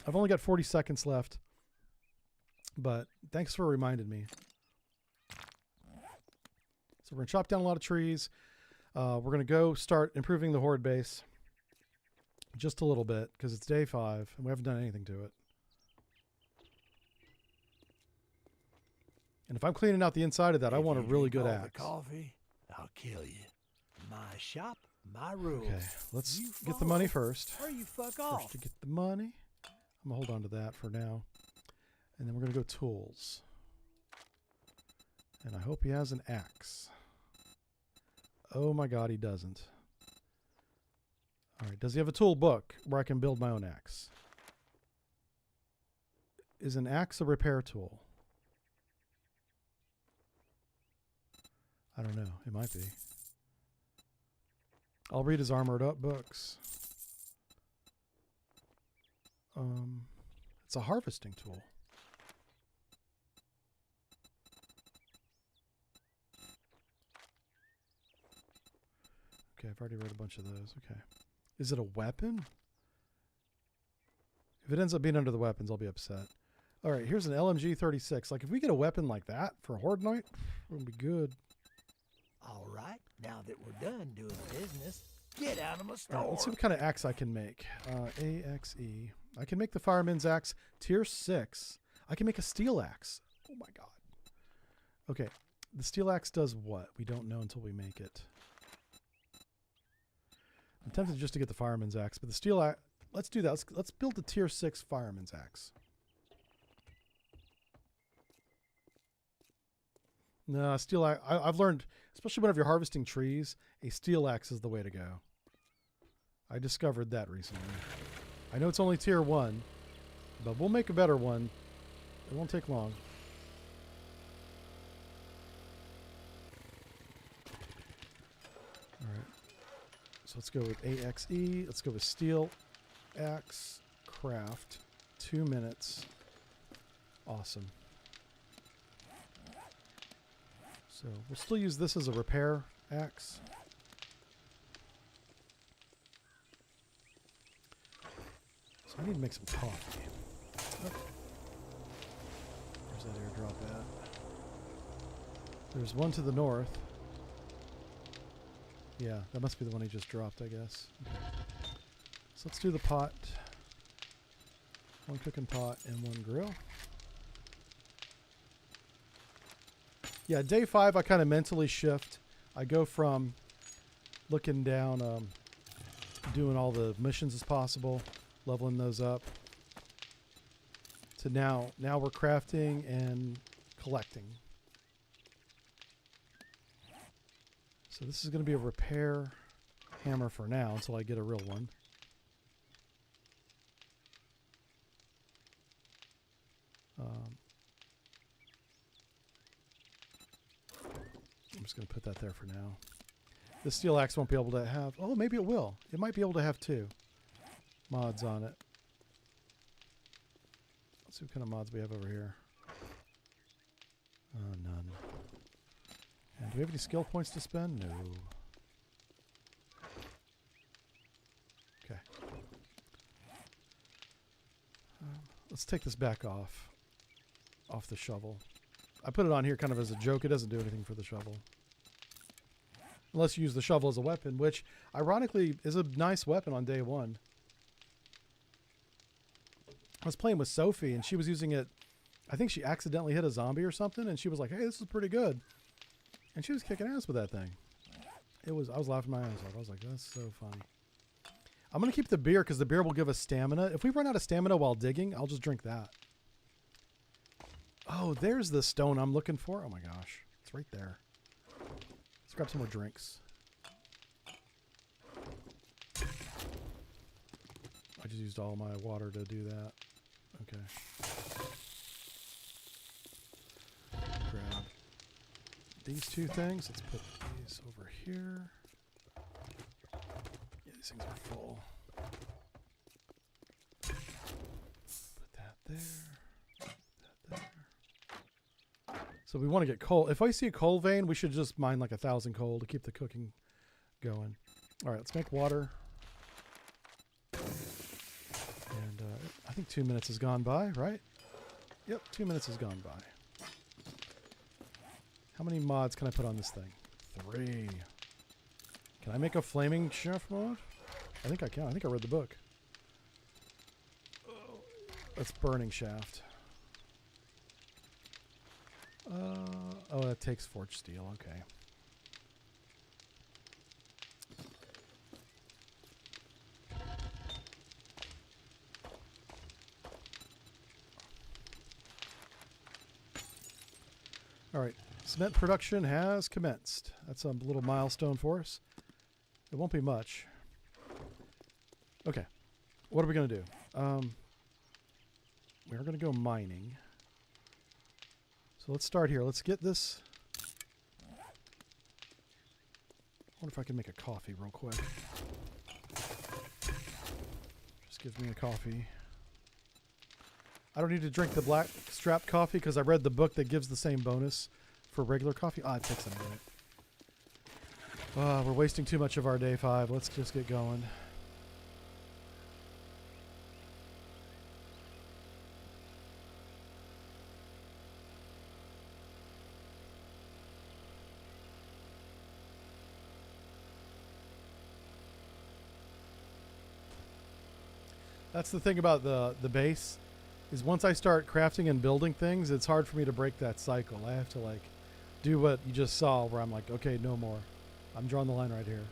I've only got 40 seconds left. But thanks for reminding me. So we're going to chop down a lot of trees. We're going to go start improving the horde base. Just a little bit, because it's day 5, and we haven't done anything to it. And if I'm cleaning out the inside of that, I want a really good axe. The coffee, I'll kill you. My shop, my rules. Okay, let's get the money first. Or you fuck off. First to get the money. I'm going to hold on to that for now. And then we're going to go tools. And I hope he has an axe. Oh my god, he doesn't. Alright, does he have a tool book where I can build my own axe? Is an axe a repair tool? I don't know. It might be. I'll read his armored up books. It's a harvesting tool. Okay, I've already read a bunch of those. Okay. Is it a weapon? If it ends up being under the weapons, I'll be upset. All right, here's an LMG 36. Like, if we get a weapon like that for a Horde Night, it'll be good. All right, now that we're done doing business, get out of my All store. right, let's see what kind of axe I can make. AXE. I can make the Fireman's Axe tier 6. I can make a steel axe. Oh my god. Okay, the steel axe does what? We don't know until we make it. I'm tempted just to get the Fireman's Axe, but the steel axe... Let's do that. Let's build the tier 6 Fireman's Axe. No, steel axe... I've learned, especially whenever you're harvesting trees, a steel axe is the way to go. I discovered that recently. I know it's only tier 1, but we'll make a better one. It won't take long. Alright. So let's go with AXE. Let's go with steel axe craft. 2 minutes. Awesome. So we'll still use this as a repair axe. So I need to make some coffee. Oh. Where's that airdrop at? There's one to the north. Yeah, that must be the one he just dropped, I guess. Okay. So let's do the pot. 1 cooking pot and 1 grill. Yeah, day 5 I kind of mentally shift. I go from looking down, doing all the missions as possible, leveling those up, to now we're crafting and collecting. So this is going to be a repair hammer for now until I get a real one. I'm just going to put that there for now. The steel axe won't be able to have... Oh, maybe it will. It might be able to have 2 mods on it. Let's see what kind of mods we have over here. None. And do we have any skill points to spend? No. Okay. Let's take this back off the shovel. I put it on here kind of as a joke. It doesn't do anything for the shovel. Unless you use the shovel as a weapon, which ironically is a nice weapon on day 1. I was playing with Sophie and she was using it. I think she accidentally hit a zombie or something and she was like, hey, this is pretty good. And she was kicking ass with that thing. I was laughing my ass off. I was like, that's so funny. I'm going to keep the beer because the beer will give us stamina. If we run out of stamina while digging, I'll just drink that. Oh, there's the stone I'm looking for. Oh my gosh. It's right there. Let's grab some more drinks. I just used all my water to do that. Okay. these two things. Let's put these over here. Yeah, these things are full. Put that there. Put that there. So we want to get coal. If I see a coal vein, we should just mine like 1,000 coal to keep the cooking going. All right, let's make water. And I think 2 minutes has gone by, right? Yep, 2 minutes has gone by. How many mods can I put on this thing? 3. Can I make a flaming chef mod? I think I can. I think I read the book. That's burning shaft. Oh, that takes forged steel. Okay. All right. Cement production has commenced. That's a little milestone for us. It won't be much. Okay. What are we going to do? We're going to go mining. So let's start here. Let's get this. I wonder if I can make a coffee real quick. Just gives me a coffee. I don't need to drink the black strap coffee because I read the book that gives the same bonus for regular coffee. Ah, it takes a minute. We're wasting too much of our day 5. Let's just get going. That's the thing about the base, is once I start crafting and building things, it's hard for me to break that cycle. I have to like do what you just saw, where I'm like, okay, no more. I'm drawing the line right here.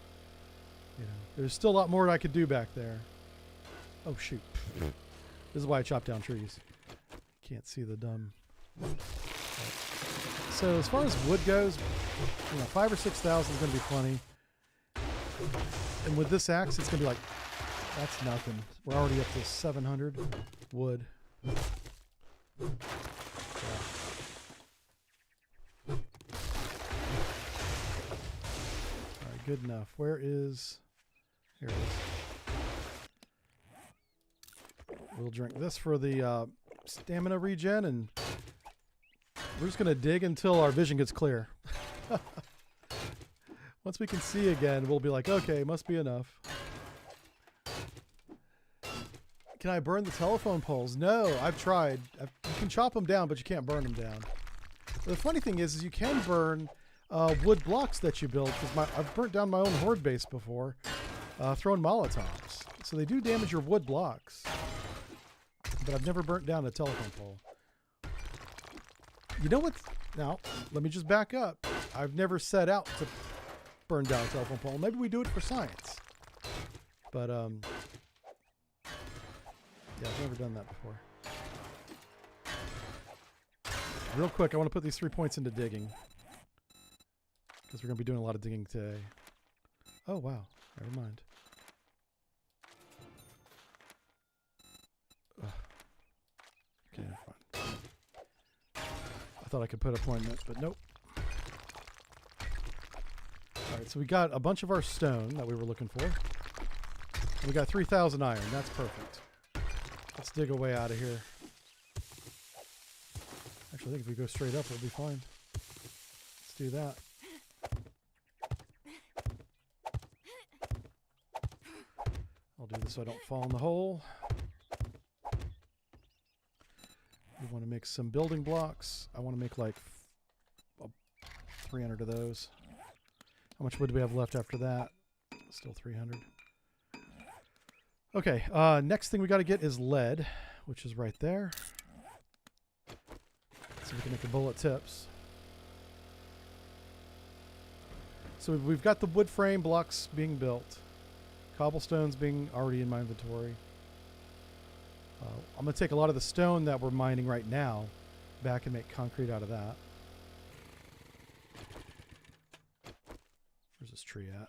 You know, there's still a lot more I could do back there. Oh shoot! This is why I chop down trees. Can't see the dumb. So as far as wood goes, you know, 5,000 or 6,000 is going to be plenty. And with this axe, it's going to be like, that's nothing. We're already up to 700 wood. Yeah. Alright, good enough. Where is... Here it is. We'll drink this for the stamina regen, and we're just going to dig until our vision gets clear. Once we can see again, we'll be like, okay, must be enough. Can I burn the telephone poles? No, I've tried. You can chop them down, but you can't burn them down. The funny thing is you can burn wood blocks that you build, because I've burnt down my own horde base before, throwing Molotovs. So they do damage your wood blocks. But I've never burnt down a telephone pole. You know what? Now, let me just back up. I've never set out to burn down a telephone pole. Maybe we do it for science. But, yeah, I've never done that before. Real quick, I want to put these 3 points into digging, because we're going to be doing a lot of digging today. Oh, wow. Never mind. Ugh. Okay, fine. I thought I could put appointment, but nope. Alright, so we got a bunch of our stone that we were looking for. And we got 3,000 iron. That's perfect. Let's dig a way out of here. Actually, I think if we go straight up, we'll be fine. Let's do that. I'll do this so I don't fall in the hole. We want to make some building blocks. I want to make like 300 of those. How much wood do we have left after that? Still 300. Okay, next thing we got to get is lead, which is right there. So we can make the bullet tips. So we've got the wood frame blocks being built. Cobblestones being already in my inventory. I'm going to take a lot of the stone that we're mining right now back and make concrete out of that. Where's this tree at?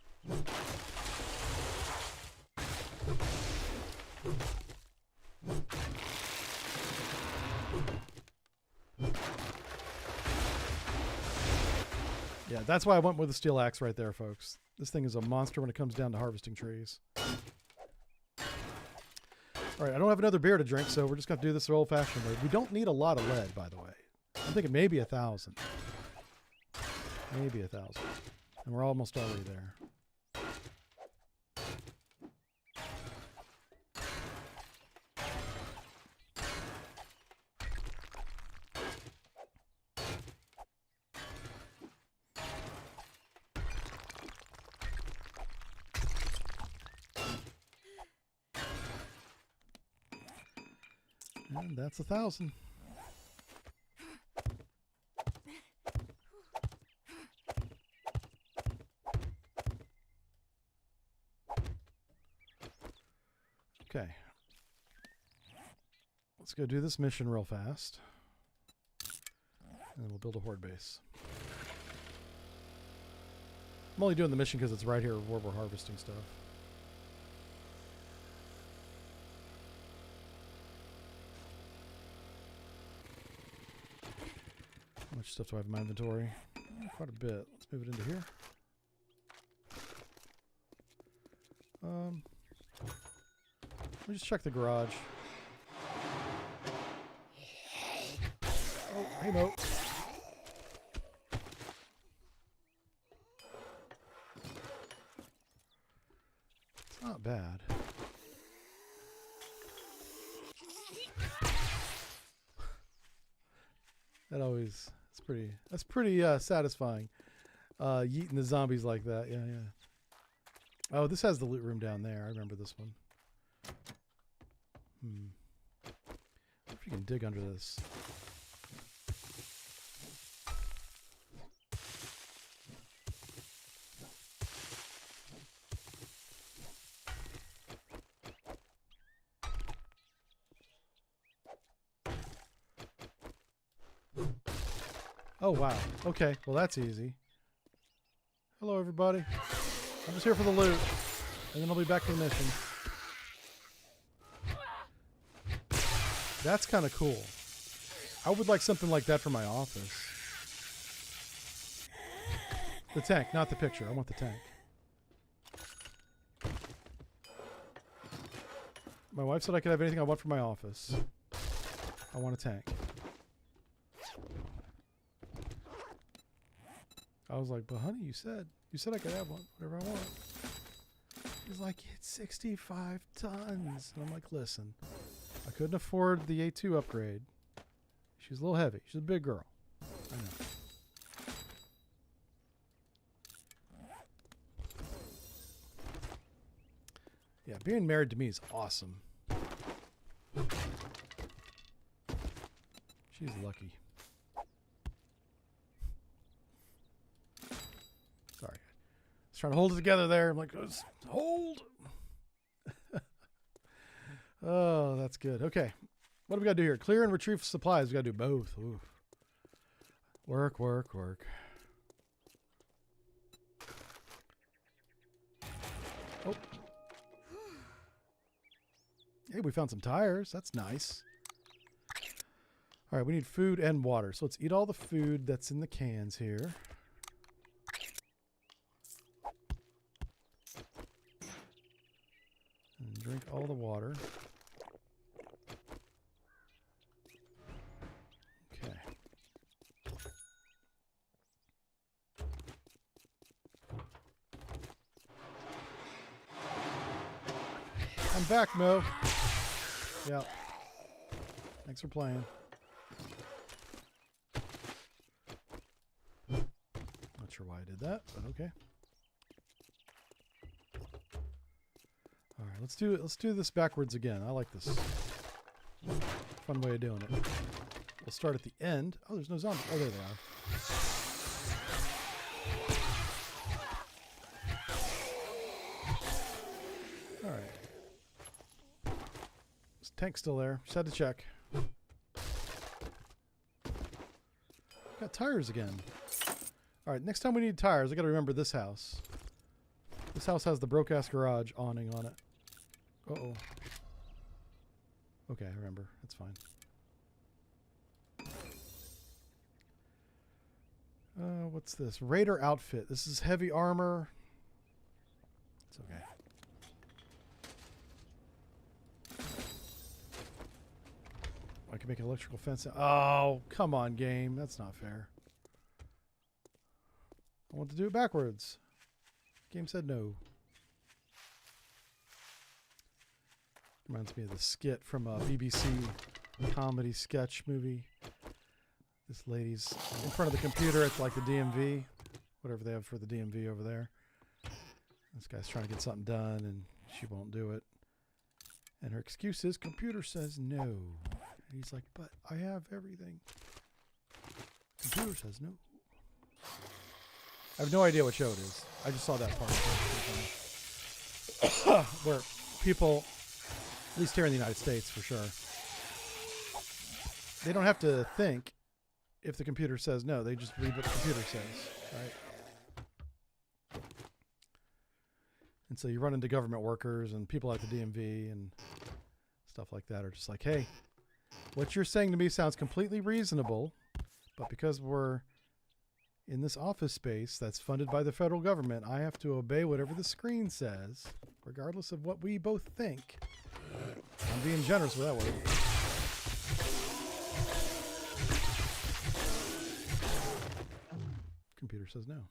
Yeah, that's why I went with the steel axe right there, folks. This thing is a monster when it comes down to harvesting trees. All right, I don't have another beer to drink, so we're just going to do this the old-fashioned way. We don't need a lot of lead, by the way. I'm thinking maybe 1,000. Maybe 1,000. And we're almost already there. And that's 1,000. Okay. Let's go do this mission real fast. And then we'll build a horde base. I'm only doing the mission because it's right here where we're harvesting stuff. How much stuff do I have in my inventory? Quite a bit. Let's move it into here. Let me just check the garage. Oh, hey Mo. It's not bad. That always, that's pretty satisfying. Yeeting the zombies like that, yeah. Oh, this has the loot room down there. I remember this one. I wonder if you can dig under this. Oh, wow. Okay, well that's easy. Hello, everybody. I'm just here for the loot, and then I'll be back to the mission. That's kind of cool. I would like something like that for my office. The tank, not the picture. I want the tank. My wife said I could have anything I want for my office. I want a tank. I was like, but honey, you said I could have one, whatever I want. He's like, it's 65 tons. And I'm like, listen, I couldn't afford the A2 upgrade. She's a little heavy. She's a big girl. I know. Yeah, being married to me is awesome. She's lucky. Sorry. I was trying to hold it together there. I'm like, hold. Oh, that's good. Okay. What do we got to do here? Clear and retrieve supplies. We got to do both. Ooh. Work, work, work. Oh. Hey, we found some tires. That's nice. All right, we need food and water. So let's eat all the food that's in the cans here. And drink all the water. Okay. I'm back, Mo. Yeah. Thanks for playing. Not sure why I did that, but okay. All right, let's do it. Let's do this backwards again. I like this. Fun way of doing it. We'll start at the end. Oh, there's no zombies. Oh, there they are. All right. This tank's still there. Just had to check. Got tires again. All right, next time we need tires, I got to remember this house. This house has the broke-ass garage awning on it. Uh-oh. Okay, I remember. That's fine. What What's this? Raider outfit. This is heavy armor. It's okay. I can make an electrical fence. Oh, come on, game. That's not fair. I want to do it backwards. Game said no. Reminds me of the skit from a BBC comedy sketch movie. This lady's in front of the computer at like the DMV, whatever they have for the DMV over there. This guy's trying to get something done and she won't do it. And her excuse is computer says no. And he's like, but I have everything. Computer says no. I have no idea what show it is. I just saw that part. Where people, at least here in the United States for sure, they don't have to think if the computer says no. They just read what the computer says, right? And so you run into government workers and people at the DMV and stuff like that are just like, hey, what you're saying to me sounds completely reasonable, but because we're in this office space that's funded by the federal government, I have to obey whatever the screen says, regardless of what we both think. I'm being generous with that word. Computer says no.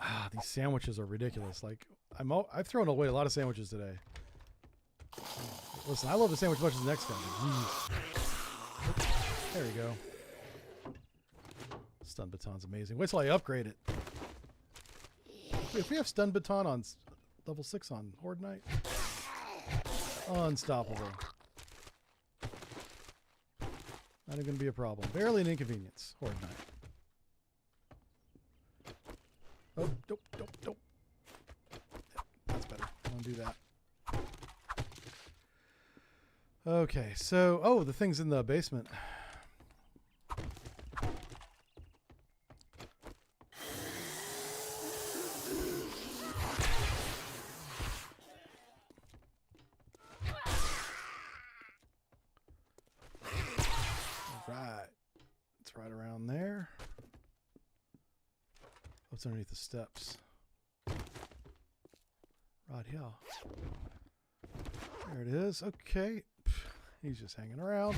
Ah, these sandwiches are ridiculous. Like, I've thrown away a lot of sandwiches today. Listen, I love the sandwich as much as the next guy. Jeez. There you go. Stun baton's amazing. Wait till I upgrade it. If we have stun baton on level 6 on Horde Night, unstoppable. Not even gonna be a problem. Barely an inconvenience. Horde Night. Oh, nope. Yep, that's better. I want to do that. Okay, so, oh, the thing's in the basement. Alright. It's right around there. What's underneath the steps? Right here. There it is. Okay. He's just hanging around.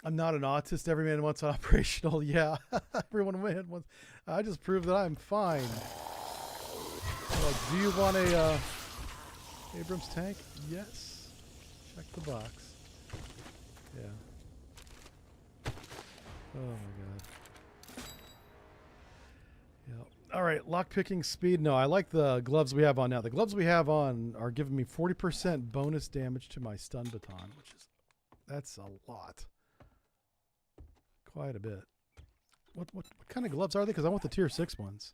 I'm not an autist. Every man wants operational. Yeah, everyone wants. I just proved that I'm fine. Like, do you want a Abrams tank? Yes. Check the box. Yeah. Oh my god. Yeah. All right, lockpicking speed. No, I like the gloves we have on now. The gloves we have on are giving me 40% bonus damage to my stun baton, which is, that's a lot. Quite a bit. What kind of gloves are they? Because I want the tier 6 ones.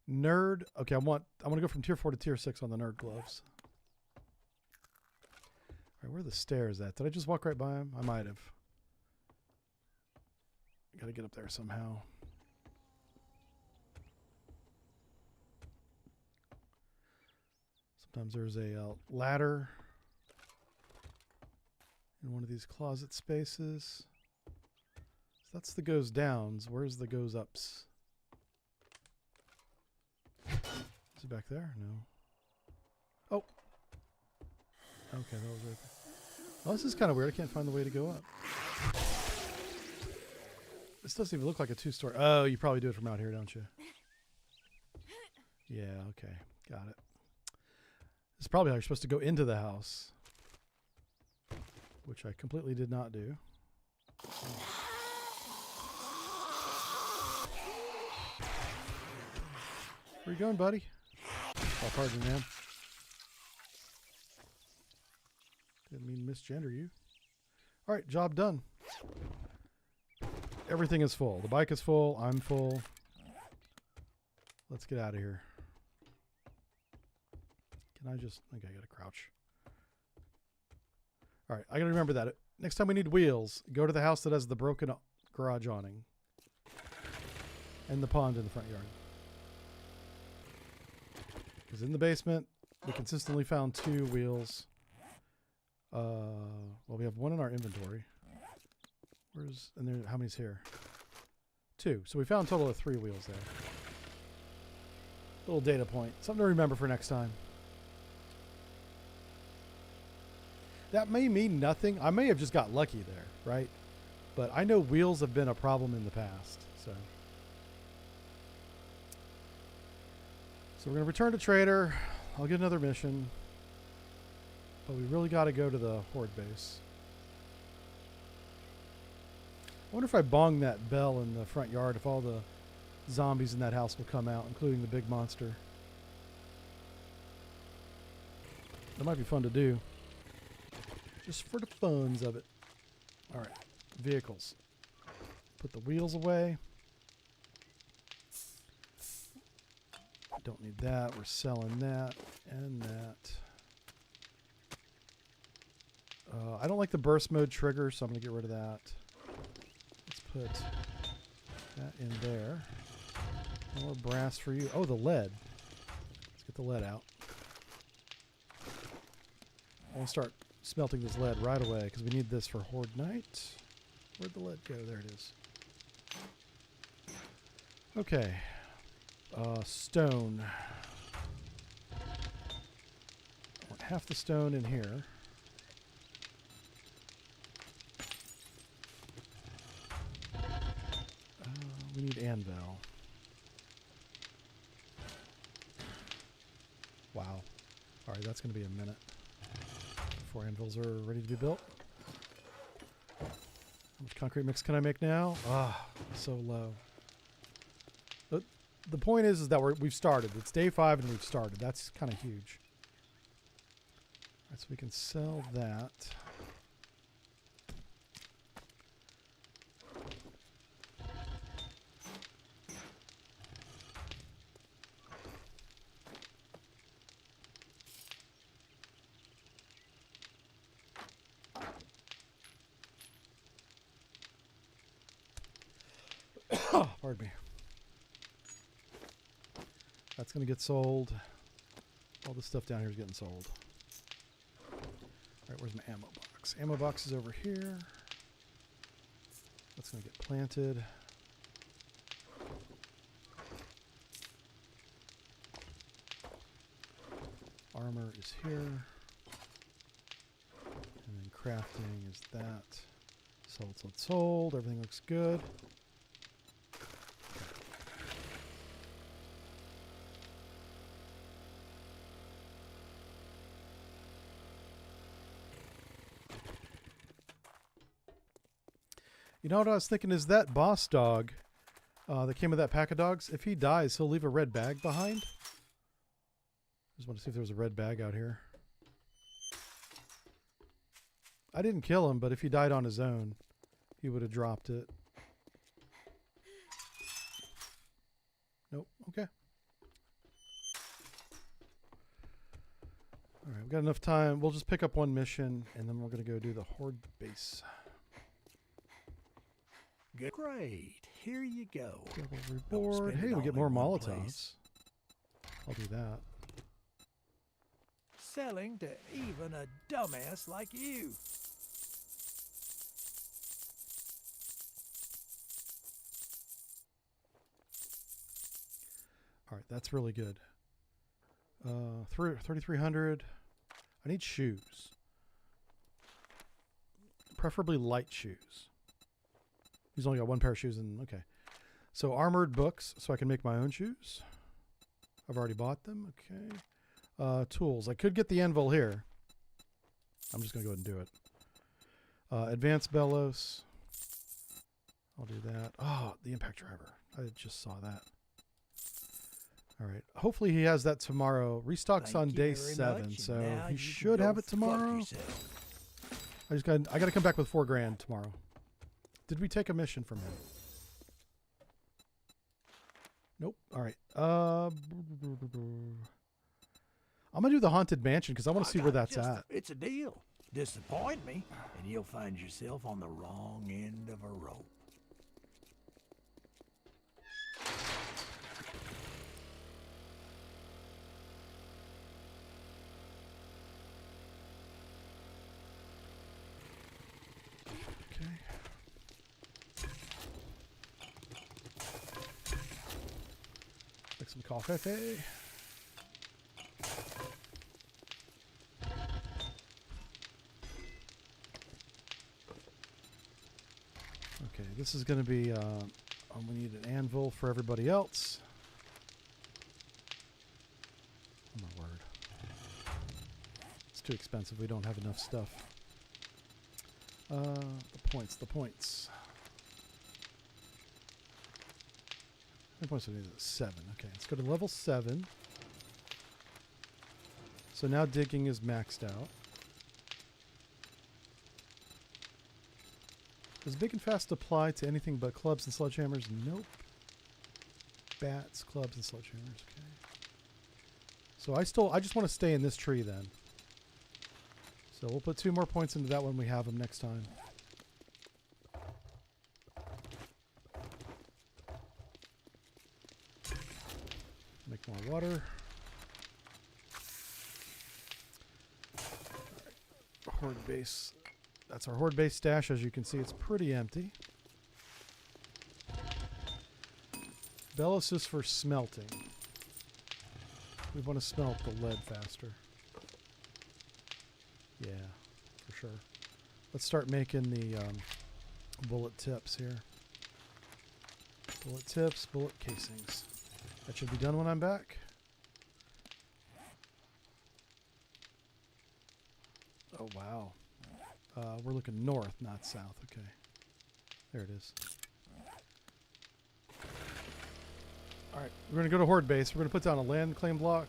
Nerd. Okay, I want to go from tier 4 to tier 6 on the nerd gloves. All right, where are the stairs at? Did I just walk right by them? I might have. Got to get up there somehow. Sometimes there's a ladder in one of these closet spaces. So that's the goes downs. Where's the goes ups? Is it back there? No. Oh. Okay, that was right there. Oh, this is kind of weird. I can't find the way to go up. This doesn't even look like a 2-story. Oh, you probably do it from out here, don't you? Yeah, okay. Got it. This is probably how you're supposed to go into the house, which I completely did not do. Where you going, buddy? Oh, pardon me, ma'am. Didn't mean to misgender you. All right, job done. Everything is full. The bike is full. I'm full. Let's get out of here. Can I just... Okay, I gotta crouch. All right, I gotta remember that. Next time we need wheels, go to the house that has the broken garage awning. And the pond in the front yard. Because in the basement, we consistently found 2 wheels Well, we have 1 in our inventory. And there, how many's here? 2. So we found a total of 3 wheels there. Little data point. Something to remember for next time. That may mean nothing. I may have just got lucky there, right? But I know wheels have been a problem in the past, so. So we're going to return to Trader. I'll get another mission. But we really got to go to the Horde base. I wonder if I bong that bell in the front yard, if all the zombies in that house will come out, including the big monster. That might be fun to do. Just for the funs of it. Alright, vehicles. Put the wheels away. Don't need that. We're selling that and that. I don't like the burst mode trigger, so I'm going to get rid of that. Let's put that in there. More brass for you. Oh, the lead. Let's get the lead out. I want to start smelting this lead right away because we need this for Horde Night. Where'd the lead go? There it is. Okay. Stone. I want half the stone in here. We need anvil. Wow. Alright, that's going to be a minute before anvils are ready to be built. How much concrete mix can I make now? Ah, so low. The point is that we've started. It's day 5 and we've started. That's kind of huge. Alright, so we can sell that. Pardon me. That's going to get sold. All this stuff down here is getting sold. Alright, where's my ammo box? Ammo box is over here. That's going to get planted. Armor is here. And then crafting is that. Sold, sold, sold. Everything looks good. You know what I was thinking is that boss dog that came with that pack of dogs, if he dies, he'll leave a red bag behind. Just want to see if there was a red bag out here. I didn't kill him, but if he died on his own, he would have dropped it. Nope. Okay. Alright, we've got enough time. We'll just pick up one mission, and then we're going to go do the Horde base. Great. Here you go. Double reward. Hey, we get more Molotovs. I'll do that. Selling to even a dumbass like you. Alright, that's really good. 3,300. I need shoes. Preferably light shoes. He's only got 1 pair of shoes and okay. So armored books, so I can make my own shoes. I've already bought them. Okay. Tools. I could get the anvil here. I'm just going to go ahead and do it. Advanced bellows. I'll do that. Oh, the impact driver. I just saw that. All right. Hopefully he has that tomorrow. Restocks on day 7, so he should have it tomorrow. I got to come back with $4,000 tomorrow. Did we take a mission from him? Nope. All right. I'm going to do the Haunted Mansion because I want to see where that's at. It's a deal. Disappoint me, and you'll find yourself on the wrong end of a rope. some coffee. Okay, this is going to be, we need an anvil for everybody else. Oh my word. It's too expensive. We don't have enough stuff. The points. How many points do we need? 7. Okay, let's go to level 7. So now digging is maxed out. Does big and fast apply to anything but clubs and sledgehammers? Nope. Bats, clubs, and sledgehammers. Okay. So I just want to stay in this tree then. So we'll put 2 more points into that when we have them next time. Make more water. Right. Horde base. That's our horde base stash. As you can see, it's pretty empty. Bellows is for smelting. We want to smelt the lead faster. Yeah, for sure. Let's start making the bullet tips here. Bullet tips, bullet casings. That should be done when I'm back. Oh, wow. We're looking north, not south. Okay. There it is. Alright, we're going to go to Horde Base. We're going to put down a land claim block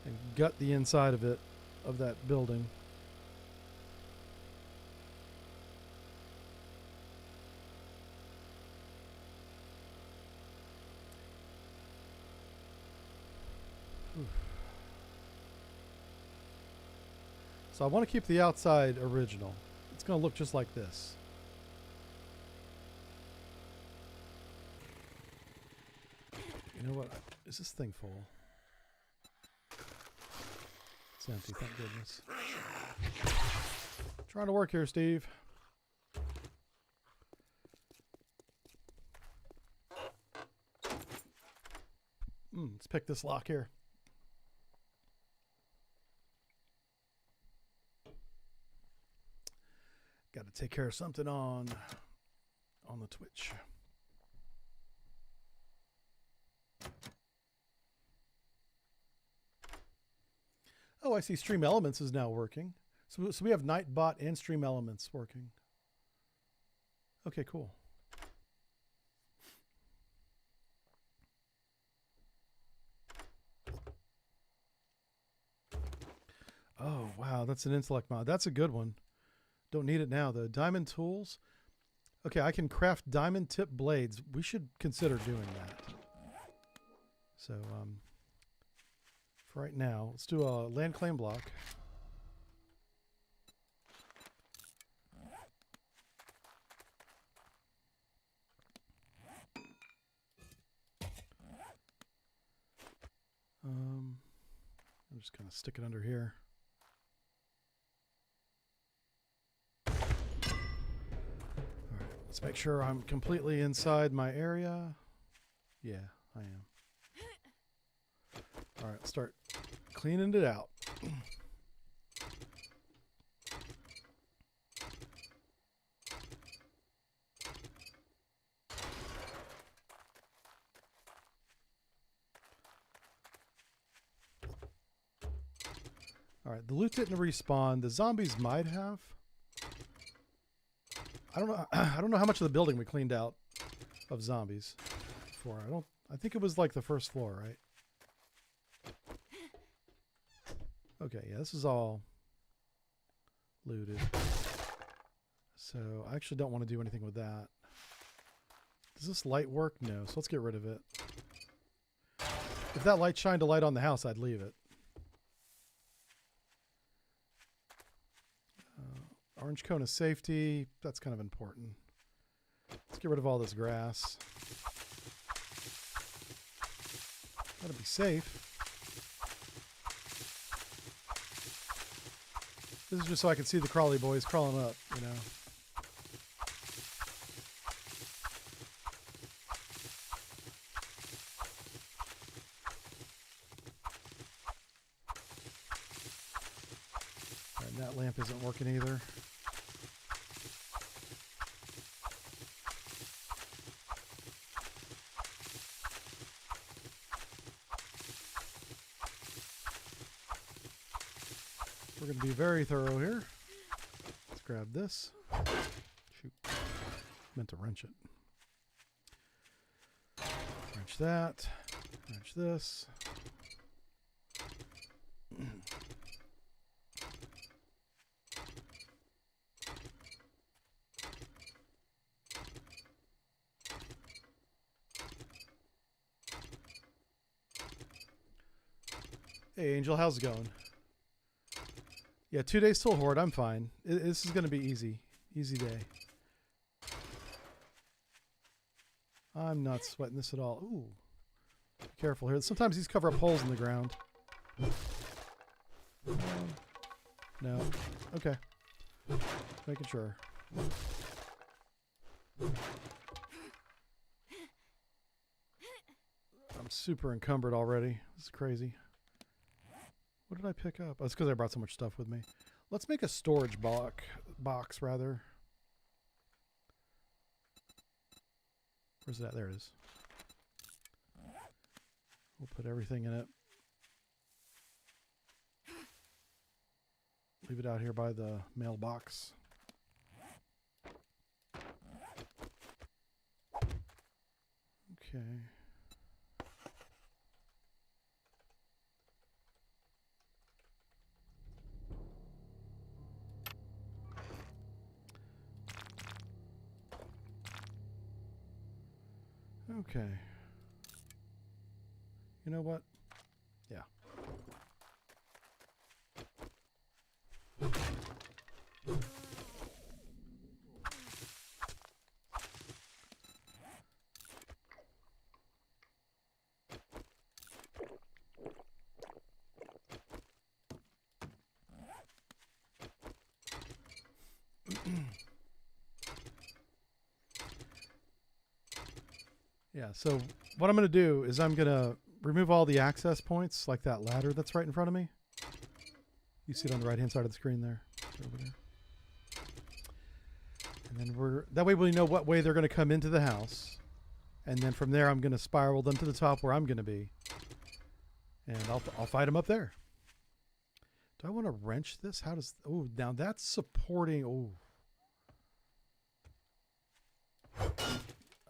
and gut the inside of it, of that building. Oof. So I want to keep the outside original. It's going to look just like this. You know what? Is this thing full? It's empty, thank goodness. Trying to work here, Steve. Let's pick this lock here. Got to take care of something on the Twitch. Oh, I see Stream Elements is now working. So we have Nightbot and Stream Elements working. Okay, cool. Oh, wow, that's an intellect mod. That's a good one. Don't need it now, though. Diamond tools. Okay, I can craft diamond tip blades. We should consider doing that. So, for right now, let's do a land claim block. I'm just kind of stick it under here. Let's make sure I'm completely inside my area. Yeah, I am. All right, let's start cleaning it out. All right, the loot didn't respawn. The zombies might have. I don't know. I don't know how much of the building we cleaned out of zombies before. I think it was like the first floor, right? Okay, yeah, this is all looted. So I actually don't want to do anything with that. Does this light work? No. So let's get rid of it. If that light shined a light on the house, I'd leave it. Orange cone of safety, that's kind of important. Let's get rid of all this grass. Gotta be safe. This is just so I can see the crawly boys crawling up, you know. And that lamp isn't working either. We're going to be very thorough here. Let's grab this. Shoot. Meant to wrench it. Wrench that. Wrench this. Hey, Angel, how's it going? Yeah, 2 days till Horde. I'm fine. This is going to be easy. Easy day. I'm not sweating this at all. Ooh. Be careful here. Sometimes these cover up holes in the ground. No. Okay. Making sure. I'm super encumbered already. This is crazy. What did I pick up? Oh, it's because I brought so much stuff with me. Let's make a storage box, rather. Where's that? There it is. We'll put everything in it. Leave it out here by the mailbox. Okay. Okay. You know what? Yeah. Yeah, so what I'm going to do is I'm going to remove all the access points, like that ladder that's right in front of me. You see it on the right-hand side of the screen there. Over there. And then that way we know what way they're going to come into the house. And then from there I'm going to spiral them to the top where I'm going to be. And I'll fight them up there. Do I want to wrench this? How does... Oh, now that's supporting... Oh.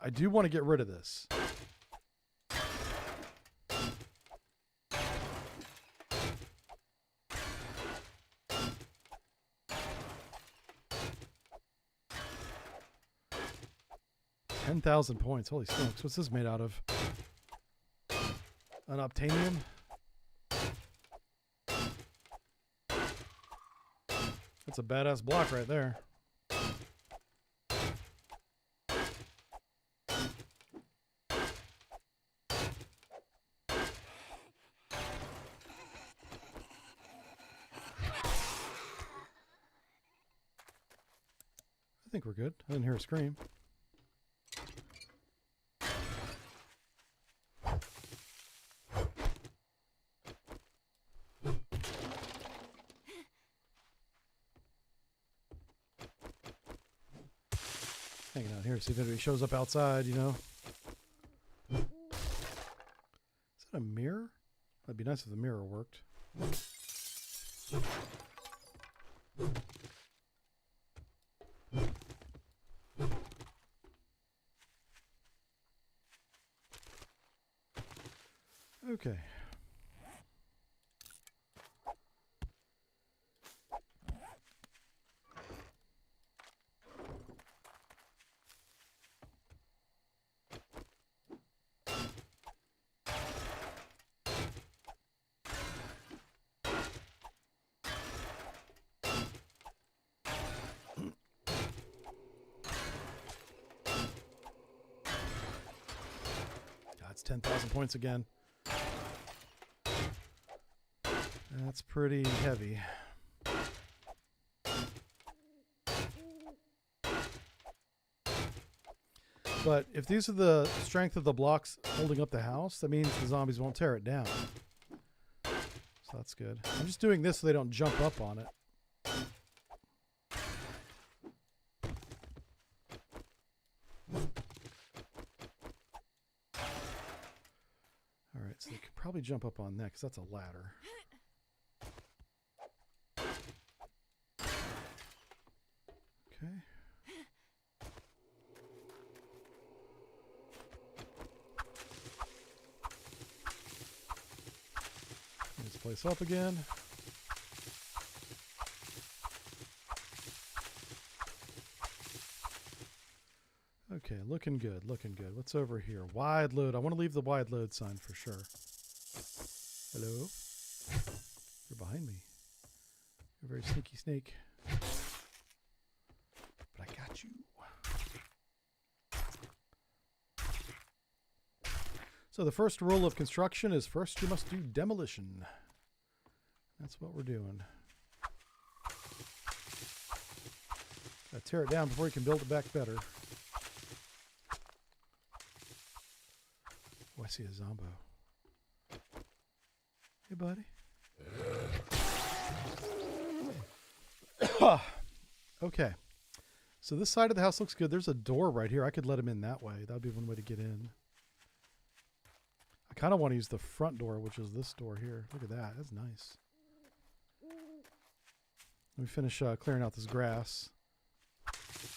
I do want to get rid of this. $10,000 points. Holy smokes. What's this made out of? An obtainium? That's a badass block right there. I think we're good. I didn't hear a scream. Hanging out here, see if anybody shows up outside, you know. Is that a mirror? That'd be nice if the mirror worked. Okay. That's 10,000 points again. That's pretty heavy. But if these are the strength of the blocks holding up the house, that means the zombies won't tear it down. So that's good. I'm just doing this so they don't jump up on it. probably jump up on that because that's a ladder. Okay. Get this place up again. Okay, looking good, looking good. What's over here? Wide load. I want to leave the wide load sign for sure. Hello? You're behind me. You're a very sneaky snake. But I got you. So the first rule of construction is first you must do demolition. That's what we're doing. Gotta tear it down before you can build it back better. Oh, I see a zombo. Hey, buddy. Okay. So this side of the house looks good. There's a door right here. I could let him in that way. That would be one way to get in. I kind of want to use the front door, which is this door here. Look at that. That's nice. Let me finish clearing out this grass.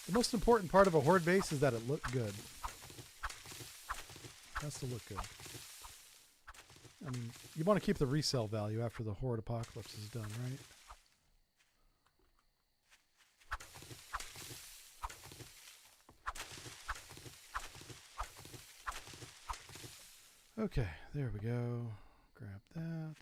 The most important part of a horde base is that it look good. It has to look good. I mean, you want to keep the resale value after the horde apocalypse is done, right? Okay, there we go. Grab that.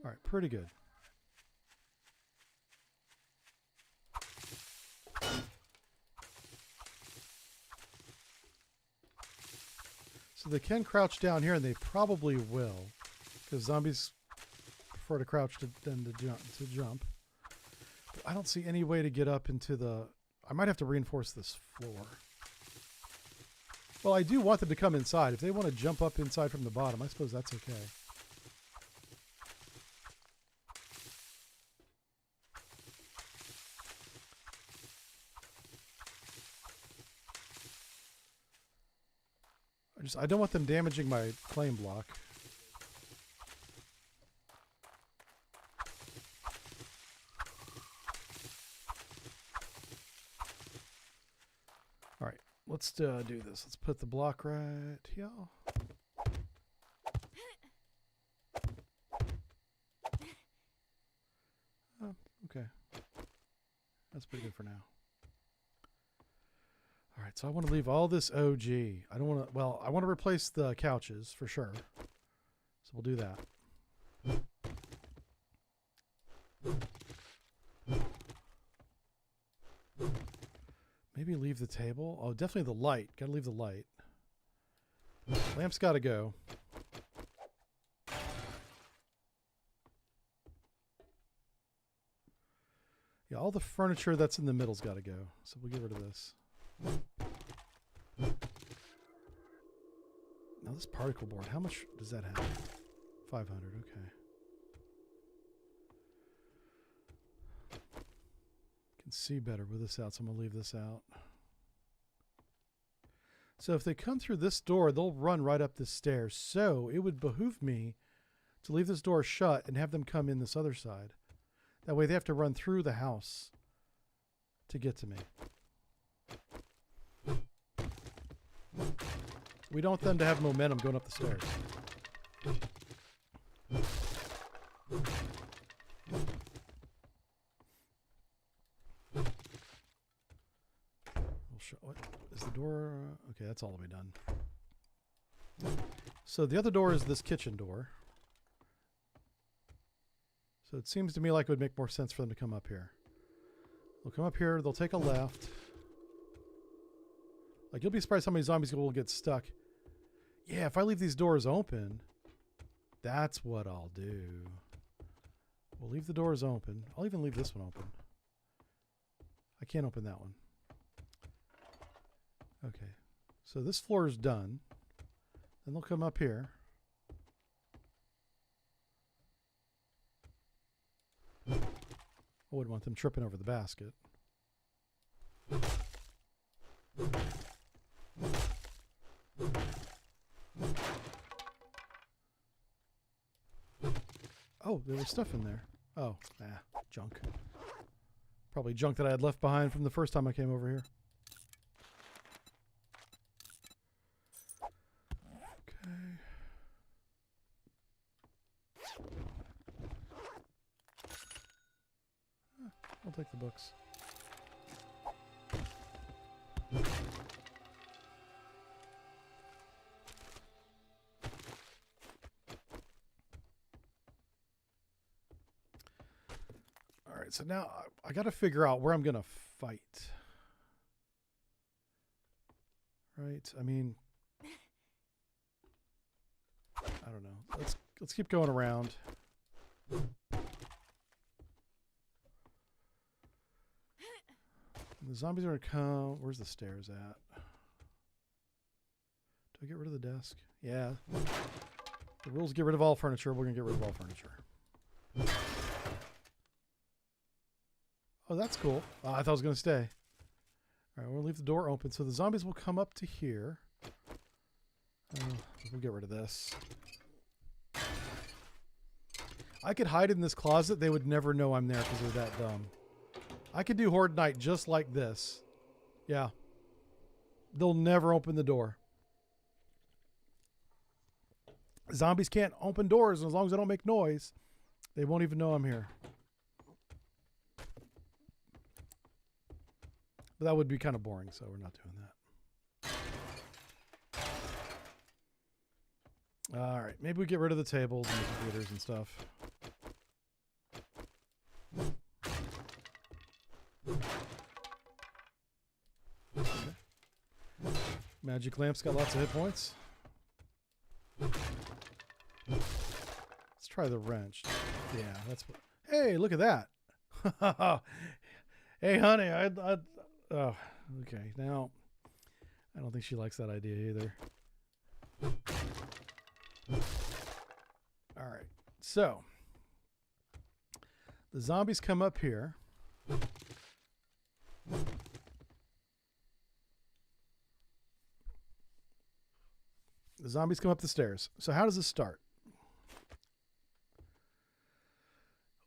All right, pretty good. So they can crouch down here, and they probably will, because zombies prefer to crouch than to jump. But I don't see any way to get up into the... I might have to reinforce this floor. Well, I do want them to come inside. If they want to jump up inside from the bottom, I suppose that's okay. I don't want them damaging my claim block. All right, let's do this. Let's put the block right here. Oh, okay. That's pretty good for now. All right, so I want to leave all this OG. I don't want to, well, I want to replace the couches for sure. So we'll do that. Maybe leave the table. Oh, definitely the light. Got to leave the light. Lamp's got to go. Yeah, all the furniture that's in the middle's got to go. So we'll get rid of this. Now this particle board, how much does that have? 500, okay. Can see better with this out, so I'm going to leave this out. So if they come through this door, they'll run right up this stairs. So it would behoove me to leave this door shut and have them come in this other side. That way they have to run through the house to get to me. We don't want them to have momentum going up the stairs. We'll show, what is the door? Okay, that's all the way done. So the other door is this kitchen door. So it seems to me like it would make more sense for them to come up here. They'll come up here, they'll take a left. Like, you'll be surprised how many zombies will get stuck. Yeah, if I leave these doors open, that's what I'll do. We'll leave the doors open. I'll even leave this one open. I can't open that one. Okay. So this floor is done. Then they'll come up here. I wouldn't want them tripping over the basket. Oh, there was stuff in there. Oh, junk. Probably junk that I had left behind from the first time I came over here. Okay. I'll take the books. All right, so now I got to figure out where I'm going to fight. Right? I mean, I don't know. Let's keep going around. The zombies are going to come. Where's the stairs at? Do I get rid of the desk? Yeah. The rules get rid of all furniture. We're going to get rid of all furniture. Oh, that's cool. Oh, I thought I was going to stay. All right, we'll leave the door open. So the zombies will come up to here. We'll get rid of this. I could hide in this closet. They would never know I'm there because they're that dumb. I could do Horde Night just like this. Yeah. They'll never open the door. Zombies can't open doors, and as long as I don't make noise, they won't even know I'm here. But that would be kind of boring, so we're not doing that. All right, maybe we get rid of the tables and the computers and stuff. Okay. Magic lamp's got lots of hit points. Let's try the wrench. Yeah, that's what. Hey, look at that. Hey, honey, oh, okay. Now, I don't think she likes that idea either. All right. So, the zombies come up here. The zombies come up the stairs. So how does this start?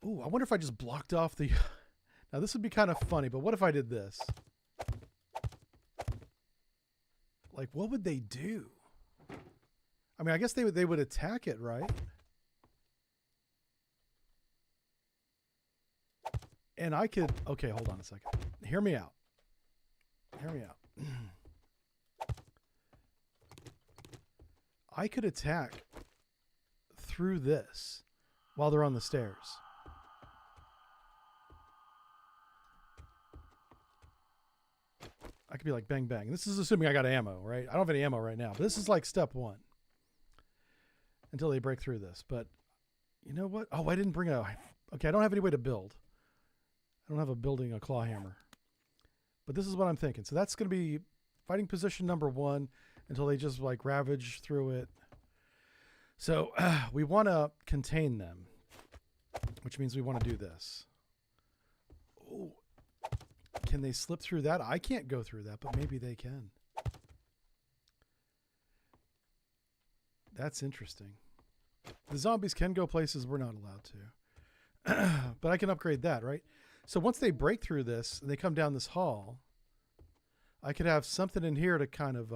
Ooh, I wonder if I just blocked off the... Now, this would be kind of funny, but what if I did this? Like, what would they do? I mean, I guess they would attack it, right? And I could... Okay, hold on a second. Hear me out. Hear me out. I could attack through this while they're on the stairs. I could be like bang bang. This is assuming I got ammo, right? I don't have any ammo right now, but this is like step one until they break through this. But you know what? Oh, I didn't bring a... Okay, I don't have any way to build. I don't have a claw hammer. But this is what I'm thinking. So that's going to be fighting position number 1 until they just like ravage through it. So we want to contain them, which means we want to do this. Oh, can they slip through that? I can't go through that, but maybe they can. That's interesting. The zombies can go places we're not allowed to. But I can upgrade that, right? So once they break through this and they come down this hall, I could have something in here to kind of...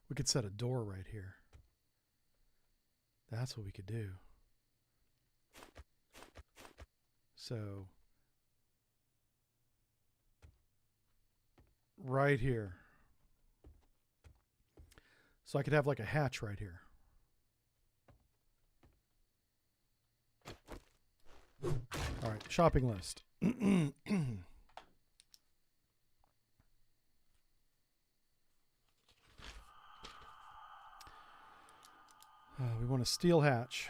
we could set a door right here. That's what we could do. So... right here. So I could have like a hatch right here. All right, shopping list. We want a steel hatch.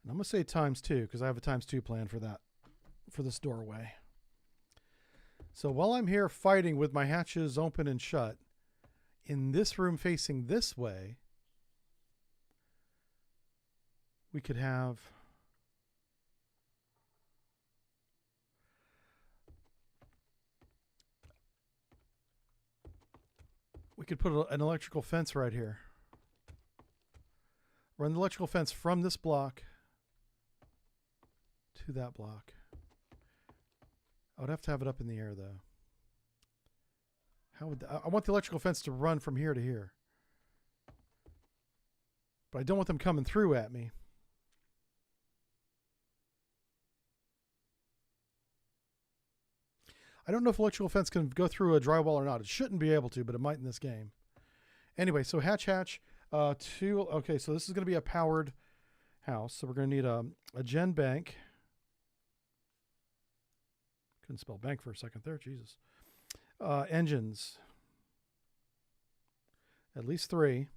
And I'm going to say ×2 because I have a ×2 plan for that, for this doorway. So while I'm here fighting with my hatches open and shut, in this room facing this way, we could have... we could put an electrical fence right here. Run the electrical fence from this block to that block. I would have to have it up in the air, though. How would I want the electrical fence to run from here to here. But I don't want them coming through at me. I don't know if electrical fence can go through a drywall or not. It shouldn't be able to, but it might in this game. Anyway, so hatch. Okay, so this is going to be a powered house. So we're going to need a gen bank. Couldn't spell bank for a second there. Jesus. Engines. At least 3.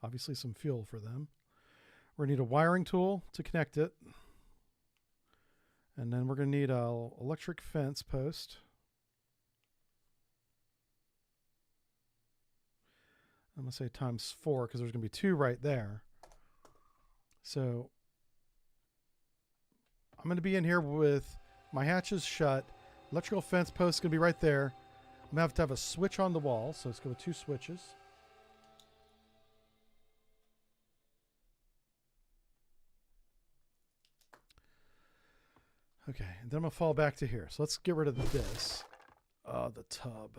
Obviously some fuel for them. We're going to need a wiring tool to connect it. And then we're going to need an electric fence post. I'm going to say times 4 because there's going to be 2 right there. So I'm going to be in here with my hatches shut. Electrical fence post is going to be right there. I'm going to have a switch on the wall. So let's go with 2 switches. Okay, and then I'm going to fall back to here. So let's get rid of this. The tub.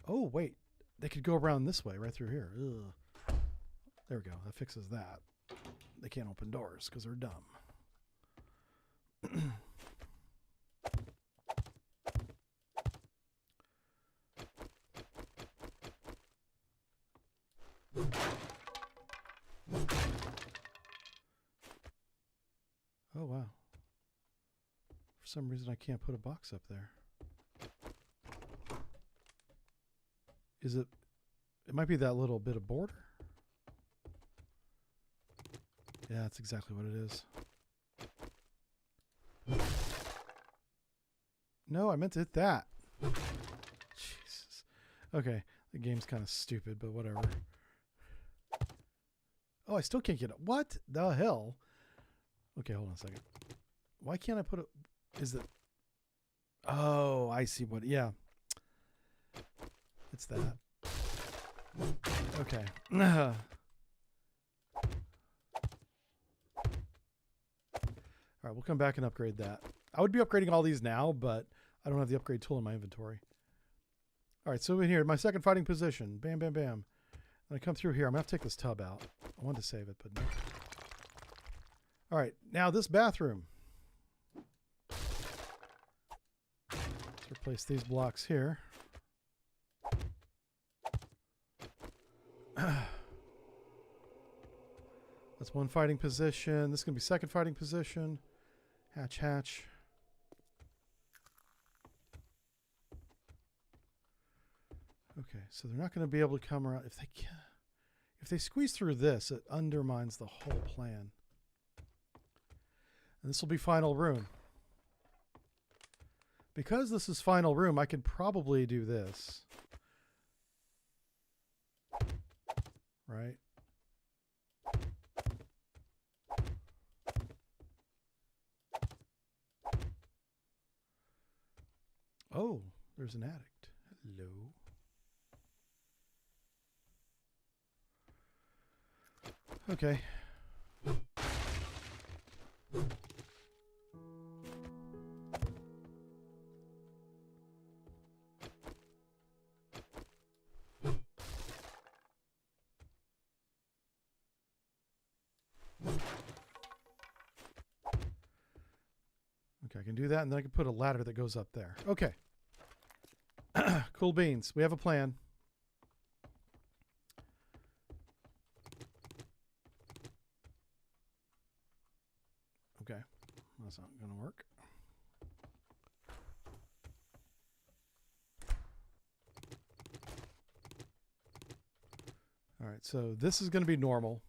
Oh, wait. They could go around this way, right through here. Ugh. There we go. That fixes that. They can't open doors because they're dumb. Oh, wow. For some reason, I can't put a box up there. Is it? It might be that little bit of border. Yeah, that's exactly what it is. No, I meant to hit that. Jesus. Okay, the game's kind of stupid, but whatever. Oh, I still can't get it. What the hell? Okay, hold on a second. Why can't I put it? Is it? Oh, I see what. Yeah. It's that. Okay. All right, we'll come back and upgrade that. I would be upgrading all these now, but I don't have the upgrade tool in my inventory. All right, so in here, my second fighting position. Bam, bam, bam. When I come through here, I'm going to have to take this tub out. I wanted to save it, but no. All right, now this bathroom. Let's replace these blocks here. That's one fighting position. This is going to be second fighting position. Hatch, hatch. Okay, so they're not going to be able to come around. If they can, if they squeeze through this, it undermines the whole plan. And this will be final room. Because this is final room, I could probably do this. Right? Oh, there's an addict. Hello. Okay. Okay, I can do that, and then I can put a ladder that goes up there. Okay. Cool beans. We have a plan. Okay. That's not going to work. All right, so this is going to be normal.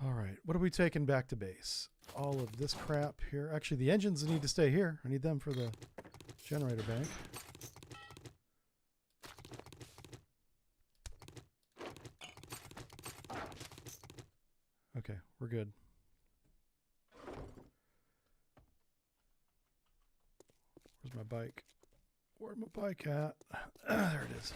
All right, what are we taking back to base? All of this crap here. Actually, the engines need to stay here. I need them for the generator bank. Okay, we're good. Where's my bike? Where'd my bike at? There it is.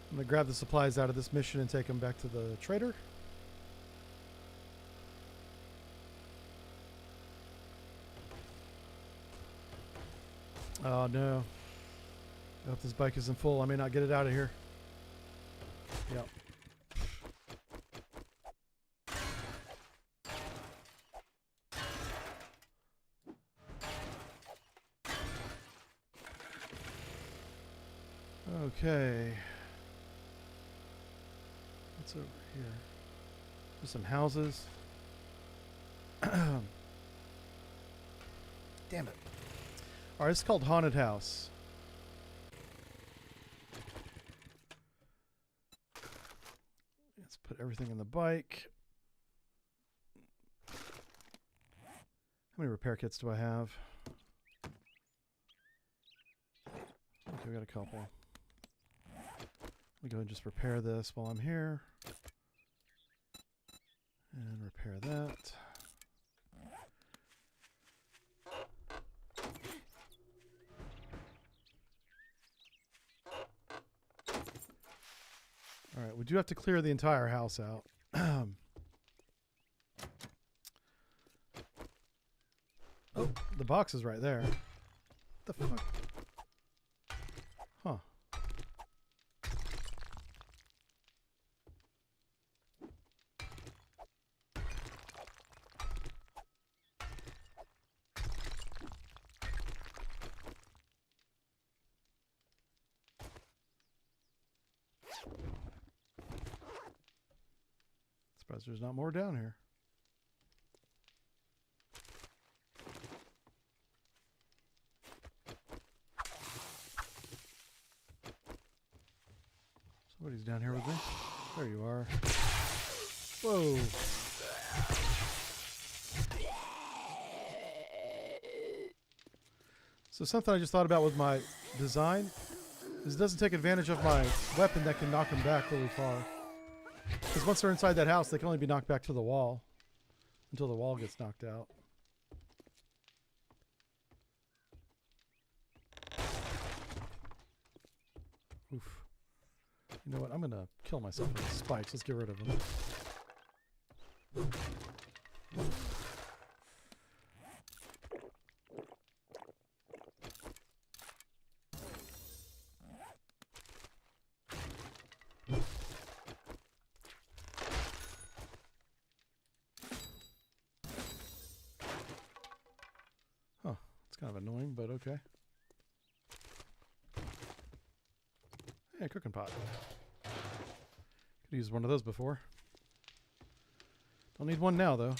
I'm going to grab the supplies out of this mission and take them back to the trader. Oh no. I hope this bike isn't full. I may not get it out of here. Yep. Okay. What's over here? There's some houses. Damn it. Alright, it's called Haunted House. Let's put everything in the bike. How many repair kits do I have? Okay, we got a couple. Let me go ahead and just repair this while I'm here. And repair that. Alright, we do have to clear the entire house out. Oh, the box is right there. What the fuck? Huh. Surprised there's not more down here. Somebody's down here with me. There you are. Whoa. So something I just thought about with my design is it doesn't take advantage of my weapon that can knock them back really far. Because once they're inside that house, they can only be knocked back to the wall until the wall gets knocked out. Oof. You know what? I'm going to kill myself with the spikes. Let's get rid of them. Huh. It's kind of annoying, but okay. Hey, cooking pot. Could use one of those before. Don't need one now, though.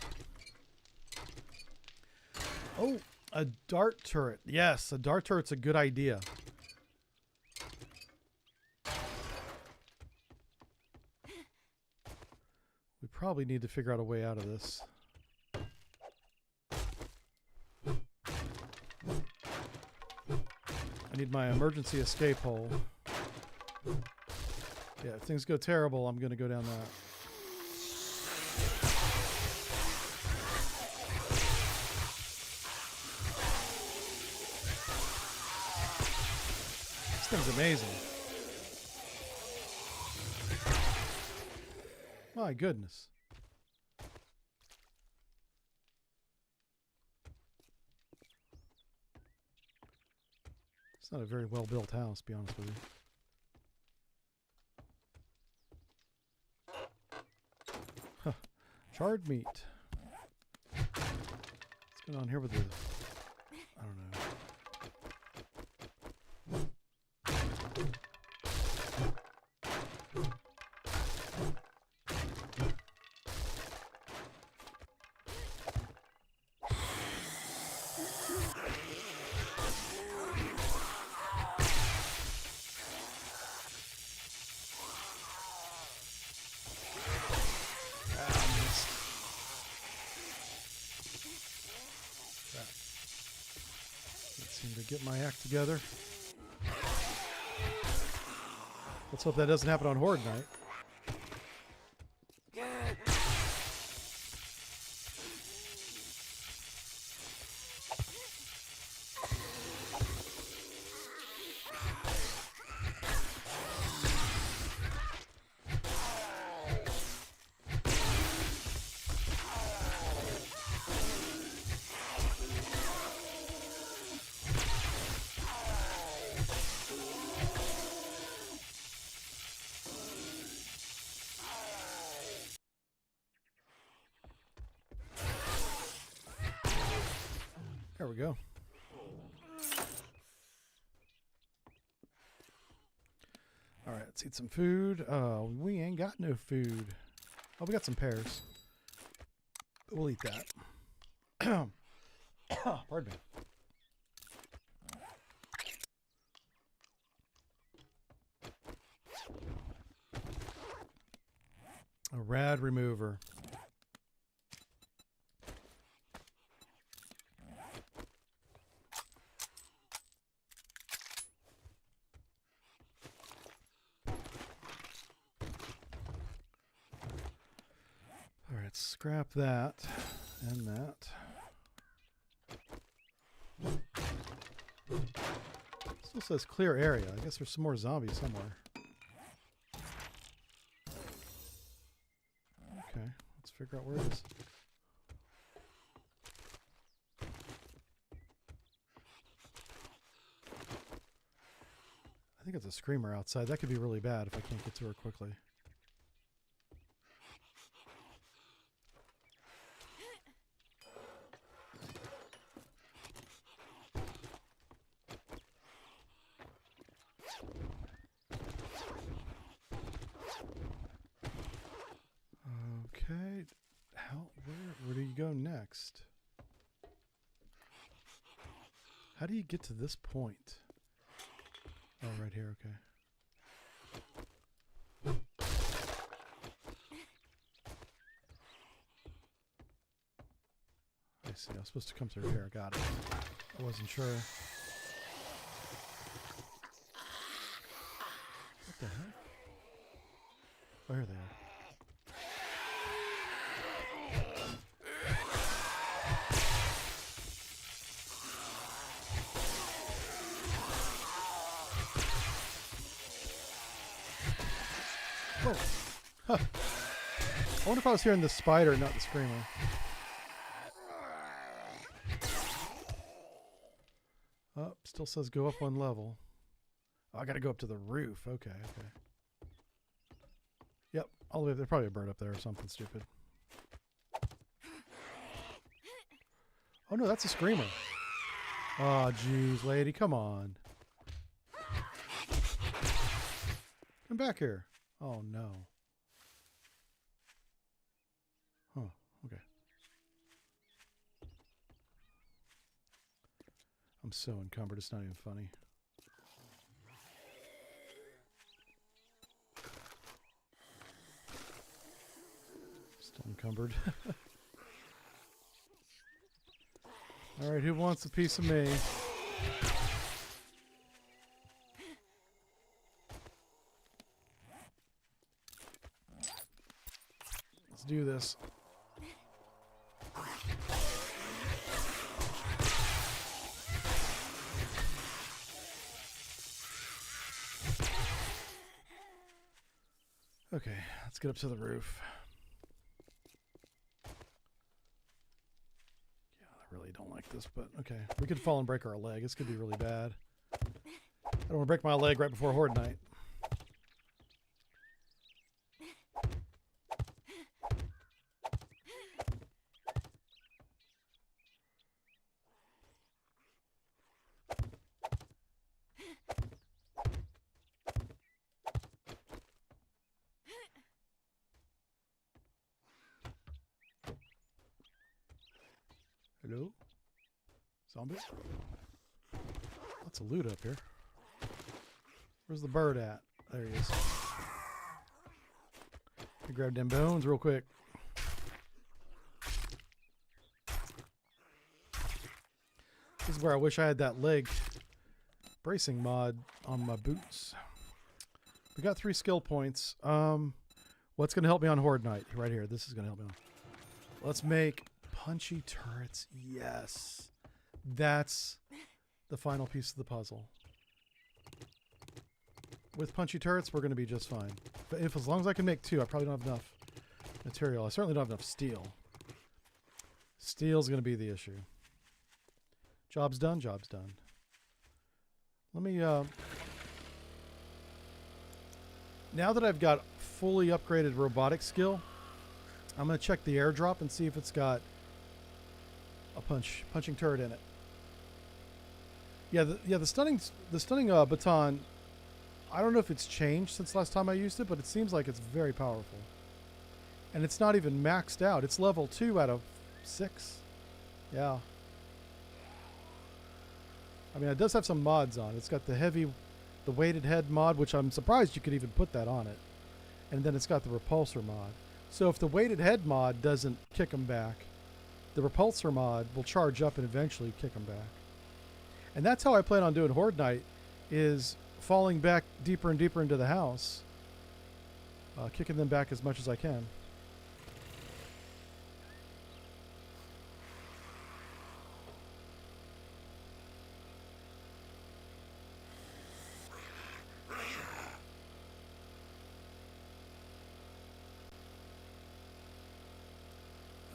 Oh, a dart turret. Yes, a dart turret's a good idea. We probably need to figure out a way out of this. I need my emergency escape hole. Yeah, if things go terrible, I'm going to go down that. This thing's amazing. My goodness. It's not a very well built house, to be honest with you. Huh. Charred meat. What's going on here with the... I don't know. Get my act together. Let's hope that doesn't happen on Horde Night. go. All right, let's eat some food. Oh, we ain't got no food. Oh, we got some pears. We'll eat that. Pardon me. A rad remover. All right, scrap that and that. Still says clear area. I guess there's some more zombies somewhere. Okay, let's figure out where it is. I think it's a screamer outside. That could be really bad if I can't get to her quickly. Okay, where do you go next? How do you get to this point? Oh, right here, okay. I see, I was supposed to come through here, got it. I wasn't sure. What the heck? Oh, here they are. Oh. Huh. I wonder if I was hearing the spider, not the screamer. Oh, still says go up one level. Oh, I gotta go up to the roof. Okay, okay. Yep, all the way up. There's probably a bird up there or something stupid. Oh no, that's a screamer. Oh, jeez, lady, come on. Come back here. Oh no. Huh, okay. I'm so encumbered, it's not even funny. Still encumbered. Alright, who wants a piece of me? Let's do this. Okay, let's get up to the roof. Yeah, I really don't like this, but okay. We could fall and break our leg. This could be really bad. I don't want to break my leg right before Horde Night. Hello? Zombie? Lots of loot up here. Where's the bird at? There he is. I grab them bones real quick. This is where I wish I had that leg bracing mod on my boots. We got 3 skill points. What's going to help me on Horde Night? Right here. This is going to help me on. Let's make punchy turrets. Yes. That's the final piece of the puzzle. With punchy turrets, we're going to be just fine. But as long as I can make 2, I probably don't have enough material. I certainly don't have enough steel. Steel's going to be the issue. Job's done, job's done. Let me, now that I've got fully upgraded robotic skill, I'm going to check the airdrop and see if it's got a punching turret in it. Yeah, the stunning baton. I don't know if it's changed since last time I used it, but it seems like it's very powerful. And it's not even maxed out. It's level 2 out of 6. Yeah. I mean, it does have some mods on it. It's got the weighted head mod, which I'm surprised you could even put that on it. And then it's got the repulsor mod. So if the weighted head mod doesn't kick them back, the repulsor mod will charge up and eventually kick them back. And that's how I plan on doing Horde Night, is falling back deeper and deeper into the house, kicking them back as much as I can.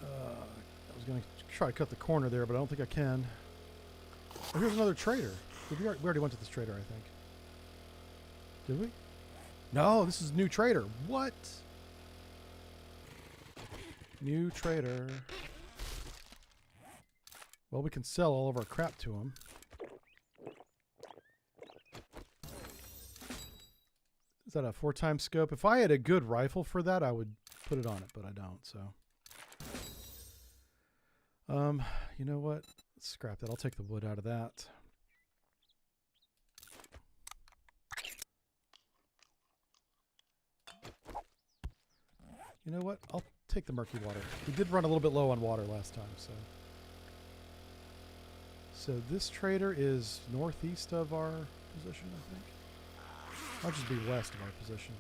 I was going to try to cut the corner there, but I don't think I can. Oh, here's another trader. We already went to this trader, I think. Did we? No, this is a new trader. What? New trader. Well, we can sell all of our crap to him. Is that a 4x scope? If I had a good rifle for that, I would put it on it, but I don't, so. You know what? Let's scrap that. I'll take the wood out of that. You know what? I'll take the murky water. We did run a little bit low on water last time, so. So this trader is northeast of our position, I think. I'll just be west of our position.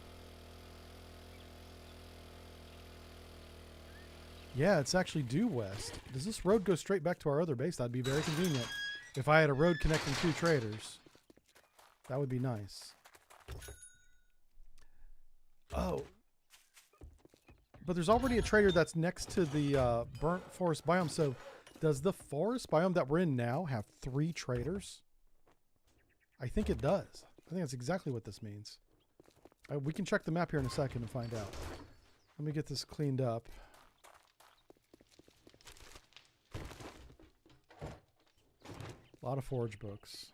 Yeah, it's actually due west. Does this road go straight back to our other base? That'd be very convenient. If I had a road connecting 2 traders, that would be nice. Oh. But there's already a trader that's next to the burnt forest biome. So does the forest biome that we're in now have 3 traders? I think it does. I think that's exactly what this means. We can check the map here in a second and find out. Let me get this cleaned up. A lot of forage books.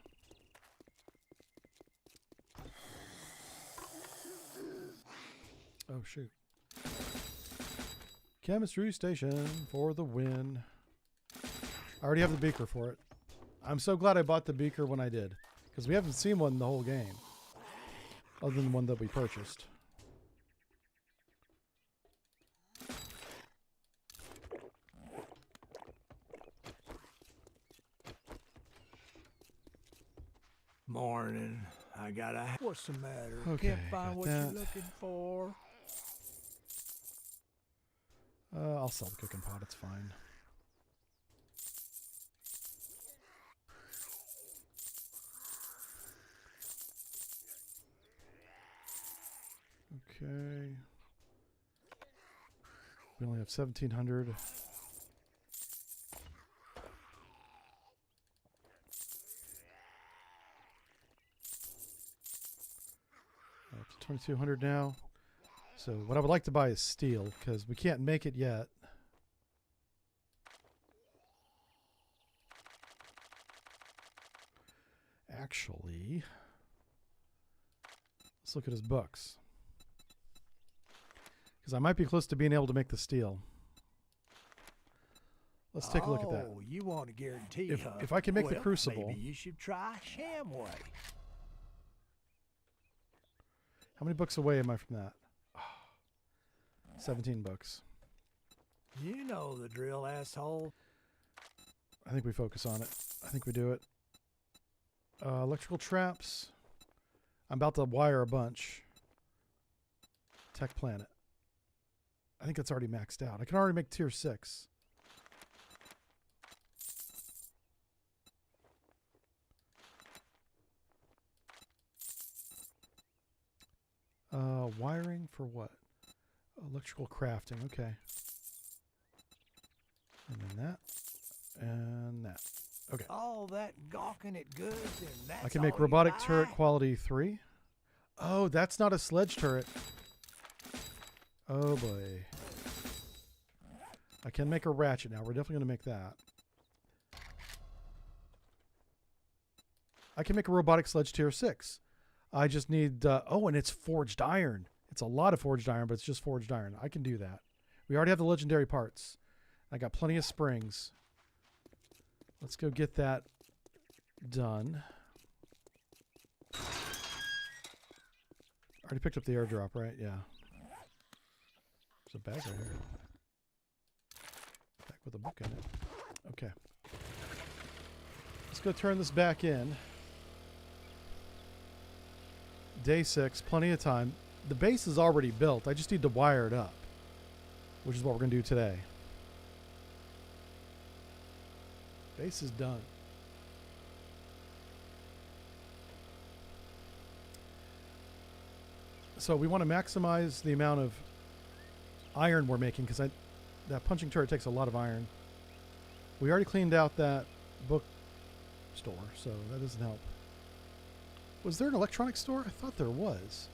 Oh, shoot. Chemistry station for the win. I already have the beaker for it. I'm so glad I bought the beaker when I did, because we haven't seen one the whole game, other than the one that we purchased. Morning. I gotta. What's the matter? Okay, Can't find got what that. you're looking for? I'll sell the cooking pot. It's fine. Okay. We only have 1,700. Up to 2,200 now. So what I would like to buy is steel, because we can't make it yet. Actually, let's look at his books, because I might be close to being able to make the steel. Let's take a look at that. Oh, you want a guarantee, huh? If I can make the Well, crucible. maybe you should try Shamway. How many books away am I from that? 17 books. You know the drill, asshole. I think we focus on it. I think we do it. Electrical traps. I'm about to wire a bunch. Tech planet. I think that's already maxed out. I can already make tier 6. Wiring for what? Electrical crafting. Okay. And then that. And that. Okay. All that gawking at goods, and that's I can all make you robotic buy? turret quality 3. Oh, that's not a sledge turret. Oh boy. I can make a ratchet now. We're definitely going to make that. I can make a robotic sledge tier 6. I just need, oh, and it's forged iron. It's a lot of forged iron, but it's just forged iron. I can do that. We already have the legendary parts. I got plenty of springs. Let's go get that done. Already picked up the airdrop, right? Yeah. There's a bag right here. Back with a book in it. Okay. Let's go turn this back in. Day 6, plenty of time. The base is already built. I just need to wire it up, which is what we're going to do today. Base is done. So we want to maximize the amount of iron we're making because that punching turret takes a lot of iron. We already cleaned out that book store, so that doesn't help. Was there an electronics store? I thought there was.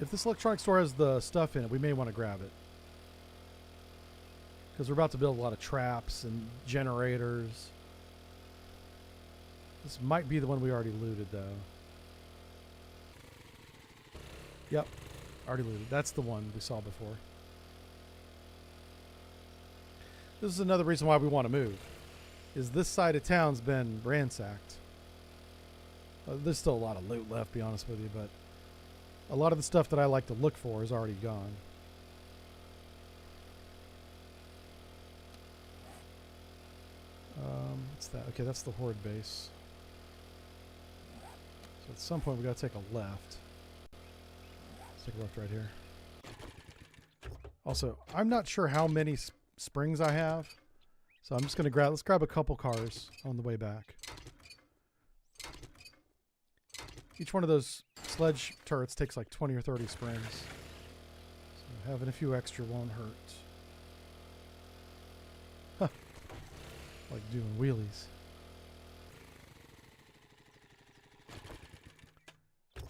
If this electronics store has the stuff in it, we may want to grab it. Because we're about to build a lot of traps and generators. This might be the one we already looted, though. Yep, already looted. That's the one we saw before. This is another reason why we want to move. Is this side of town's been ransacked. There's still a lot of loot left, to be honest with you, but a lot of the stuff that I like to look for is already gone. What's that? Okay, that's the Horde base. So at some point we gotta take a left. Let's take a left right here. Also, I'm not sure how many springs I have, so I'm just gonna let's grab a couple cars on the way back. Each one of those sledge turrets takes like 20 or 30 springs. So having a few extra won't hurt. Huh. Like doing wheelies.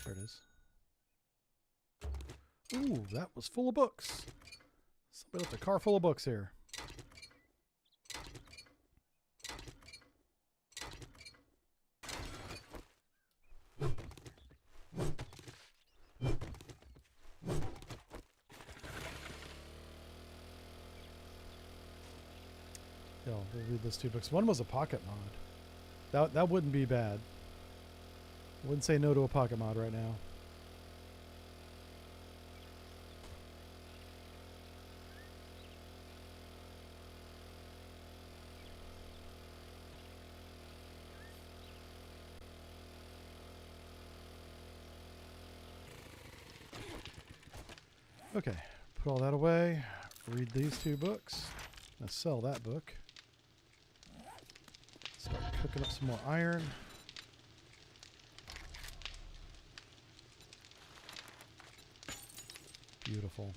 There it is. Ooh, that was full of books. Somebody left a car full of books here. We'll read those 2 books. One was a pocket mod. That wouldn't be bad. I wouldn't say no to a pocket mod right now. Okay, put all that away. Read these 2 books. Now sell that book. Start cooking up some more iron. Beautiful.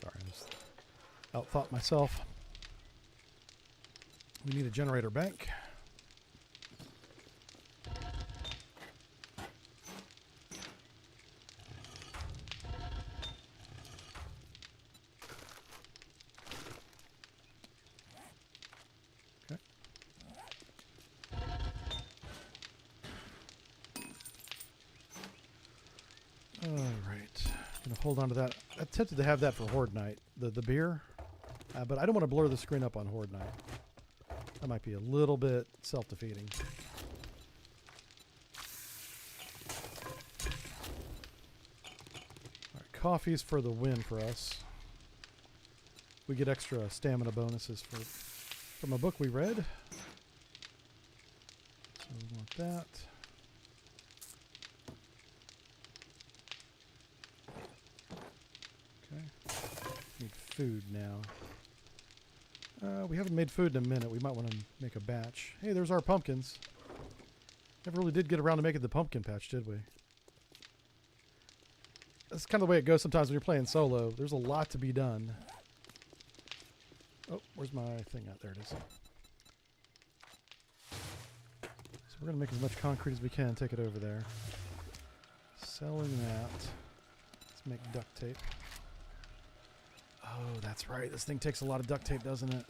Sorry, I just outthought myself. We need a generator bank. Hold on to that. I'm tempted to have that for Horde Night, the beer, but I don't want to blur the screen up on Horde Night. That might be a little bit self-defeating. All right, coffee's for the win for us. We get extra stamina bonuses from a book we read. So we want that. Need food now. We haven't made food in a minute. We might want to make a batch. Hey, there's our pumpkins. Never really did get around to making the pumpkin patch, did we? That's kind of the way it goes sometimes when you're playing solo. There's a lot to be done. Oh, where's my thing at? There it is. So we're going to make as much concrete as we can. Take it over there. Selling that. Let's make duct tape. Oh, that's right. This thing takes a lot of duct tape, doesn't it?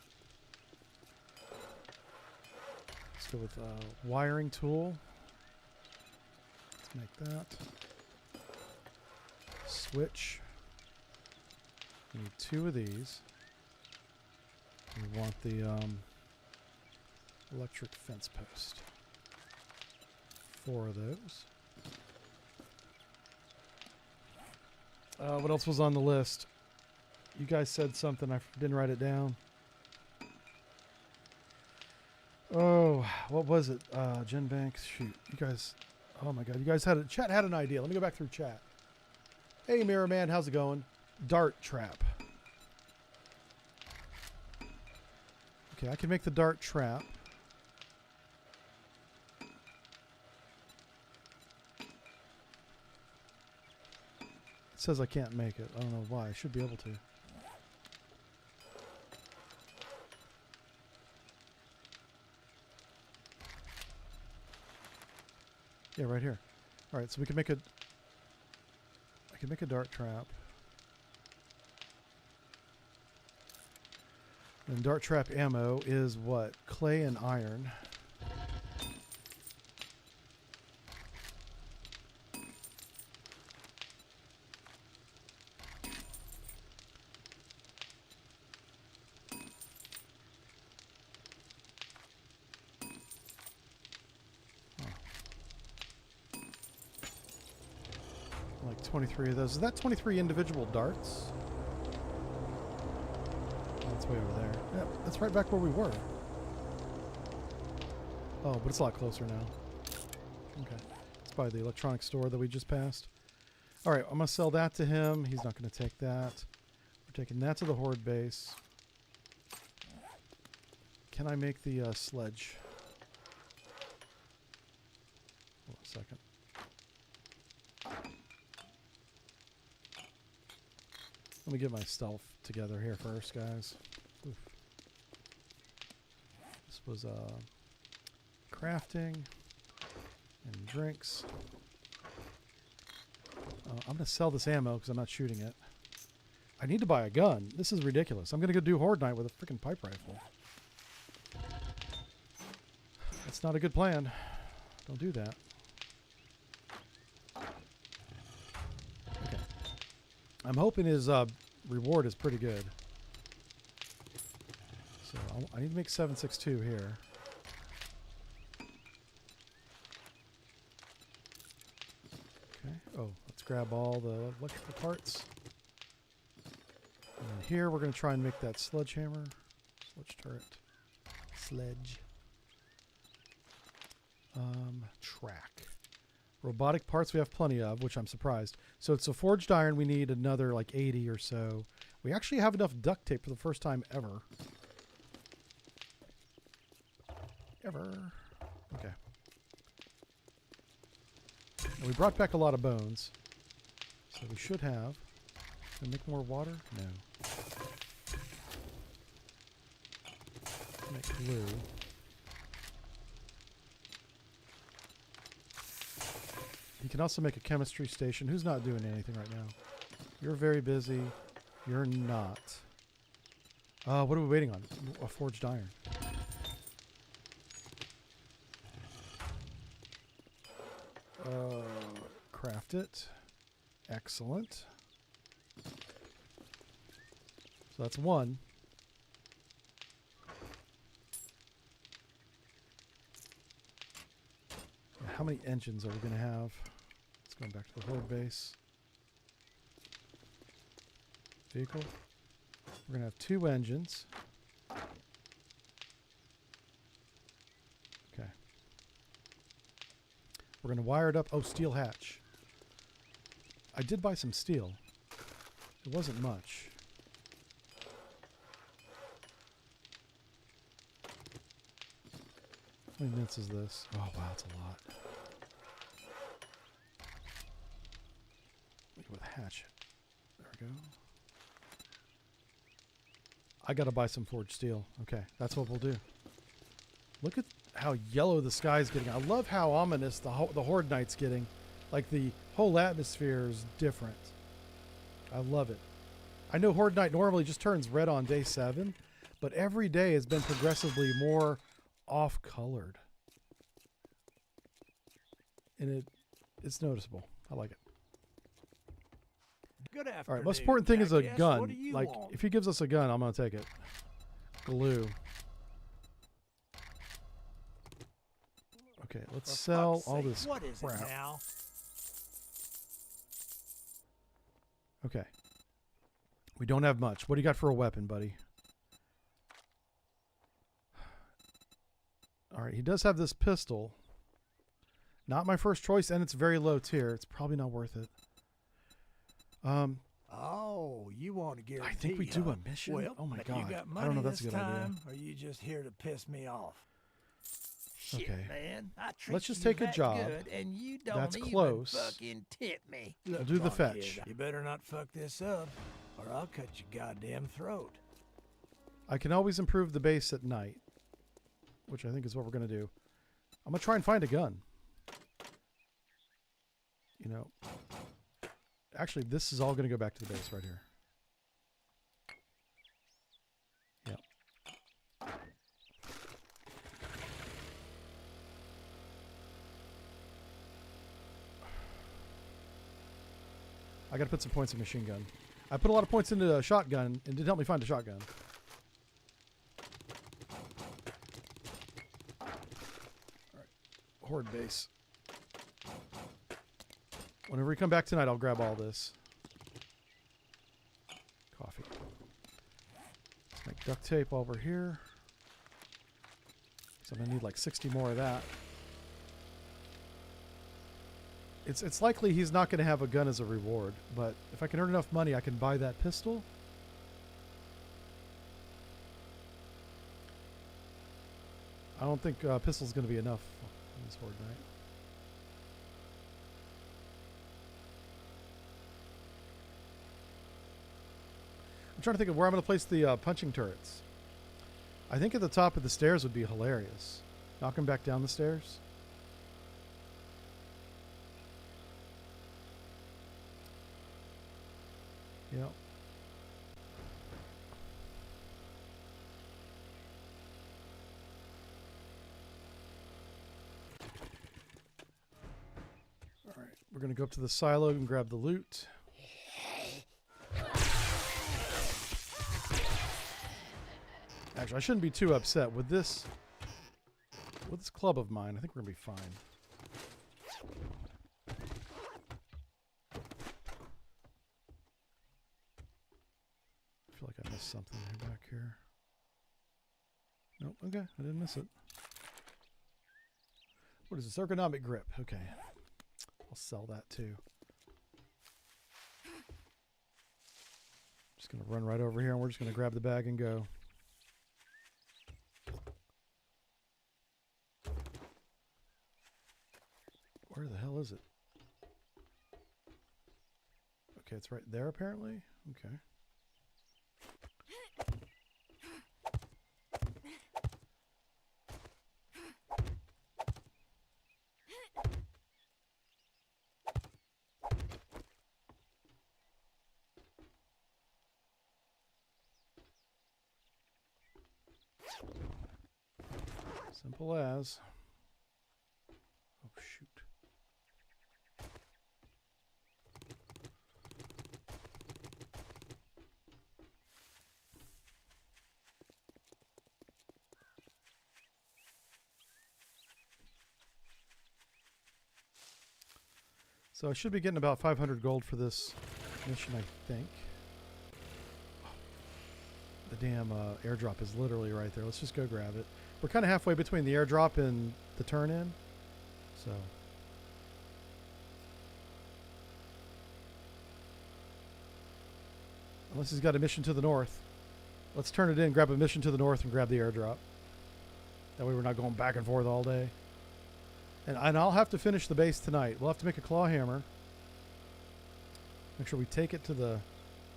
Let's go with wiring tool. Let's make that. Switch. We need 2 of these. We want the electric fence post. 4 of those. What else was on the list? You guys said something. I didn't write it down. Oh, what was it? Jen Banks. Shoot. You guys. Oh my God. You guys had chat had an idea. Let me go back through chat. Hey, Mirror Man. How's it going? Dart trap. Okay, I can make the dart trap. It says I can't make it. I don't know why. I should be able to. Yeah, right here. All right, so we can make a... I can make a dart trap. And dart trap ammo is what? Clay and iron. Like 23 of those. Is that 23 individual darts? That's way over there. Yep, that's right back where we were. Oh, but it's a lot closer now. Okay. It's by the electronics store that we just passed. All right, I'm going to sell that to him. He's not going to take that. We're taking that to the Horde base. Can I make the sledge? Hold on a second. Let me get my stuff together here first, guys. Oof. This was crafting and drinks. I'm going to sell this ammo because I'm not shooting it. I need to buy a gun. This is ridiculous. I'm going to go do Horde Night with a freaking pipe rifle. That's not a good plan. Don't do that. Okay. I'm hoping his reward is pretty good. So I need to make 762 here. Okay. Oh, let's grab all the electrical parts. And then here we're going to try and make that sledgehammer. Sledge turret. Sledge. Track. Robotic parts we have plenty of, which I'm surprised. So it's a forged iron. We need another like 80 or so. We actually have enough duct tape for the first time ever. Okay. And we brought back a lot of bones. So we should have. Can we make more water? No. Make glue. He can also make a chemistry station. Who's not doing anything right now? You're very busy. You're not. What are we waiting on? A forged iron. Craft it. Excellent. So that's one. How many engines are we going to have? Let's go back to the Horde base. Vehicle. We're going to have 2 engines. Okay. We're going to wire it up. Oh, steel hatch. I did buy some steel. It wasn't much. How many minutes is this? Oh, wow, it's a lot. With hatchet. There we go. I gotta buy some forged steel. Okay, that's what we'll do. Look at how yellow the sky's getting. I love how ominous the Horde Night's getting. Like the whole atmosphere is different. I love it. I know Horde Night normally just turns red on day 7, but every day has been progressively more off-colored. And it's noticeable. I like it. Good afternoon. All right, most important thing is a jackass. gun. What do you Like, want? if he gives us a gun, I'm going to take it. Glue. Okay, let's For sell fuck's all sake, this What is crap. it now? Okay. We don't have much. What do you got for a weapon, buddy? All right, he does have this pistol. Not my first choice, and it's very low tier. It's probably not worth it. Oh, you want to guarantee? I think we do huh? a mission. Well, Oh my but god! You got money I don't know if that's a this good idea. time, or you just here to piss me off? Shit, Okay. man. I treat Let's just you take a that job. good, and you don't That's even close. fucking tip me. We'll Look, do the Blockhead, fetch. You better not fuck this up, or I'll cut your goddamn throat. I can always improve the base at night, which I think is what we're gonna do. I'm gonna try and find a gun. You know, actually, this is all gonna go back to the base right here. Yep. I gotta put some points in machine gun. I put a lot of points into a shotgun and it didn't help me find a shotgun. Alright. Horde base. Whenever we come back tonight, I'll grab all this. Coffee. Let's make duct tape while we're here. So I'm gonna need like 60 more of that. It's likely he's not going to have a gun as a reward, but if I can earn enough money, I can buy that pistol. I don't think pistol's going to be enough in this Horde night. I'm trying to think of where I'm going to place the punching turrets. I think at the top of the stairs would be hilarious. Knock him back down the stairs. Yep. All right, we're going to go up to the silo and grab the loot. Actually, I shouldn't be too upset with this club of mine. I think we're going to be fine. I feel like I missed something back here. Nope, okay, I didn't miss it. What is this? Ergonomic grip. Okay. I'll sell that too. Just going to run right over here and we're just going to grab the bag and go. Where the hell is it? Okay, it's right there apparently. Okay. Simple as. Oh, shoot. So I should be getting about 500 gold for this mission, I think. The damn airdrop is literally right there. Let's just go grab it. We're kind of halfway between the airdrop and the turn-in. So. Unless he's got a mission to the north. Let's turn it in, grab a mission to the north, and grab the airdrop. That way we're not going back and forth all day. And I'll have to finish the base tonight. We'll have to make a claw hammer. Make sure we take it to the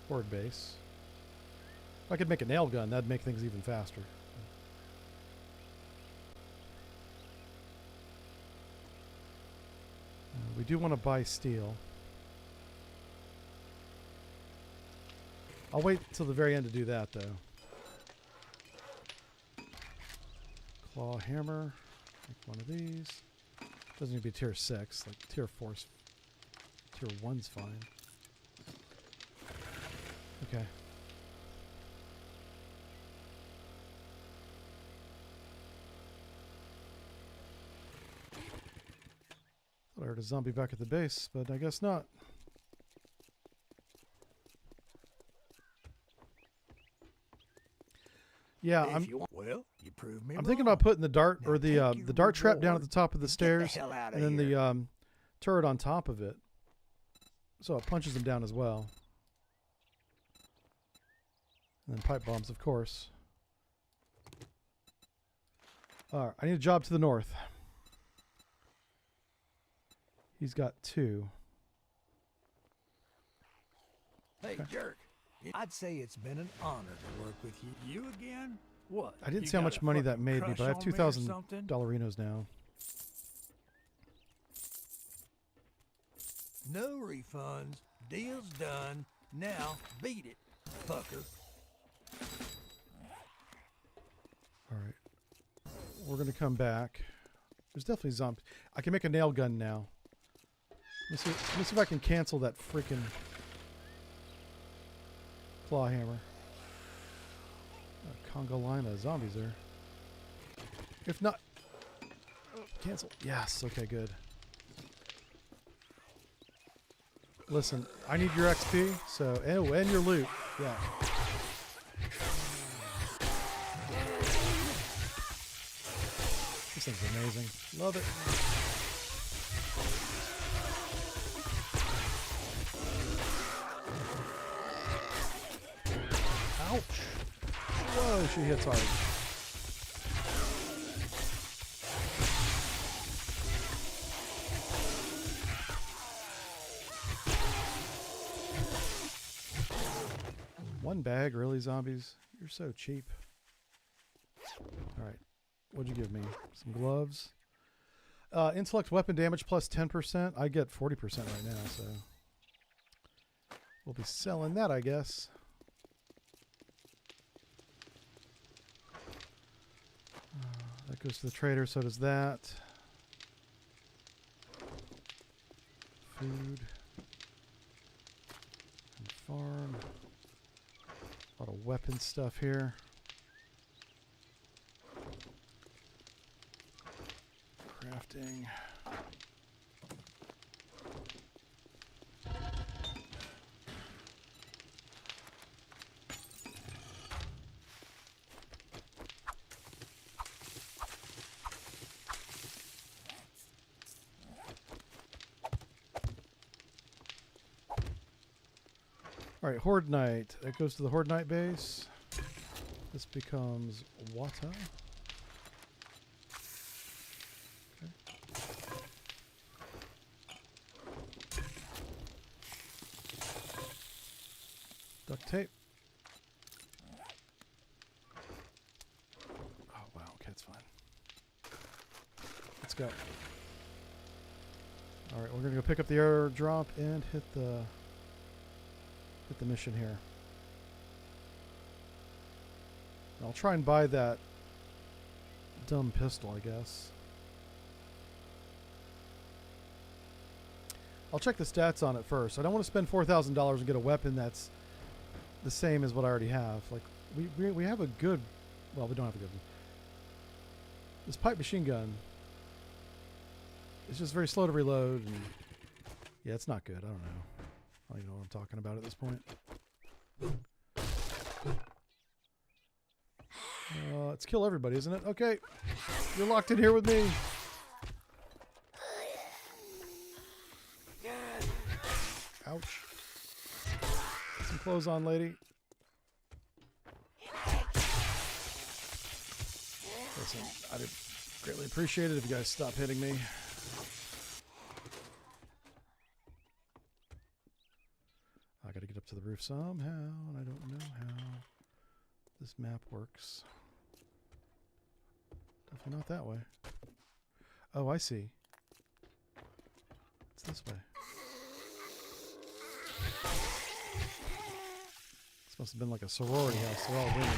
Horde base. If I could make a nail gun, that'd make things even faster. We do want to buy steel. I'll wait till the very end to do that, though. Claw hammer. Make one of these. Doesn't need to be tier 6. Like tier 4's... Tier 1's fine. Okay. Thought I heard a zombie back at the base, but I guess not. Yeah, If you want, well, you proved me I'm thinking wrong. about putting the dart Now or take your the dart trap down at reward the top of the and stairs, Get the hell out of and then here. the turret on top of it, so it punches them down as well. And then pipe bombs, of course. All right, I need a job to the north. He's got 2. Hey, jerk. I'd say it's been an honor to work with you. You again? What? I didn't You see how got much a money that fucking made me, crush but I have on me or 2,000 something? dollarinos now. No refunds. Deal's done. Now, beat it, fucker. All right. We're going to come back. There's definitely zombies. I can make a nail gun now. Let me see if I can cancel that freaking claw hammer. Congo Lima zombies there. If not... Oh, cancel. Yes. Okay, good. Listen, I need your XP, so... Oh, and your loot. Yeah. This thing's amazing. Love it. Ouch. Whoa, she hits hard. One bag, really, zombies? You're so cheap. Alright. What'd you give me? Some gloves. Intellect weapon damage plus 10%. I get 40% right now, so... We'll be selling that, I guess. That goes to the trader, so does that. Food. And farm. A lot of weapon stuff here. Crafting. Alright, Horde Knight. That goes to the Horde Knight base. This becomes Wata. Okay. Duct tape. Oh, wow. Okay, it's fine. Let's go. Alright, we're going to go pick up the airdrop and hit the mission here. I'll try and buy that dumb pistol, I guess. I'll check the stats on it first. I don't want to spend $4,000 and get a weapon that's the same as what I already have. Like we have a good, well, we don't have a good one. This pipe machine gun is just very slow to reload, and yeah, it's not good. I don't know. I don't even know what I'm talking about at this point. Let's kill everybody, isn't it? Okay. You're locked in here with me. Ouch. Get some clothes on, lady. Listen, I'd greatly appreciate it if you guys stop hitting me. I gotta get up to the roof somehow, and I don't know how this map works. Definitely not that way. Oh, I see. It's this way. This Must have been like a sorority house. They're all women.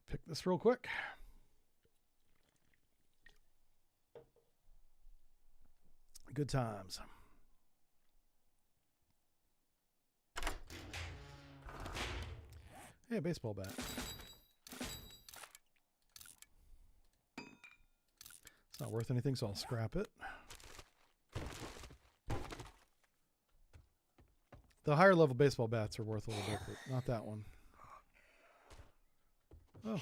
Pick this real quick. Good times. Hey, a baseball bat. It's not worth anything, so I'll scrap it. The higher level baseball bats are worth a little bit, but not that one. Oh.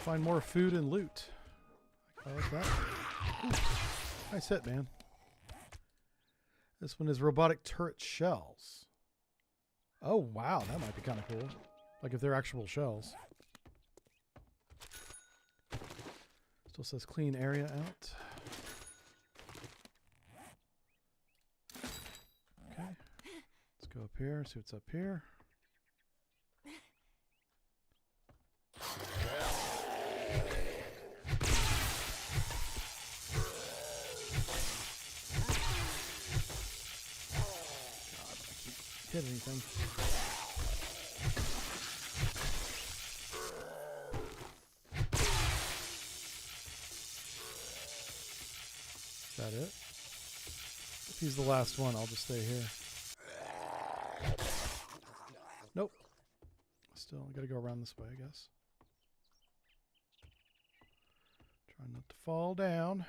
Find more food and loot. I like that. Ooh. Nice hit, man. This one is robotic turret shells. Oh, wow. That might be kind of cool. Like if they're actual shells. Still says clean area out. Okay. Let's go up here. See what's up here. Hit anything. Is that it? If he's the last one, I'll just stay here. Nope. Still, I gotta go around this way, I guess. Try not to fall down.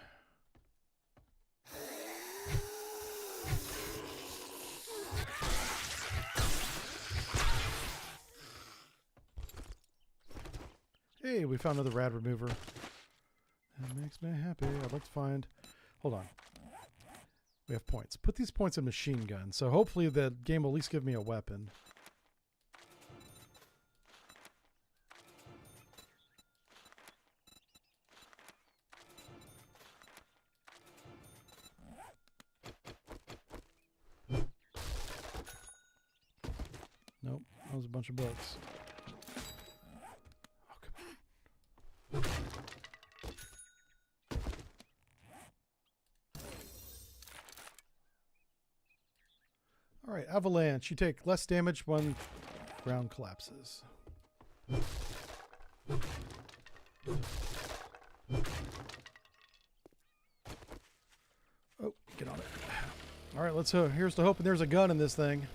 Hey, we found another rad remover. That makes me happy. I'd like to find... Hold on. We have points. Put these points in machine gun. So hopefully the game will at least give me a weapon. Nope. That was a bunch of books. Alright, avalanche. You take less damage when ground collapses. Oh, get on it. Alright, let's here's to hoping there's a gun in this thing.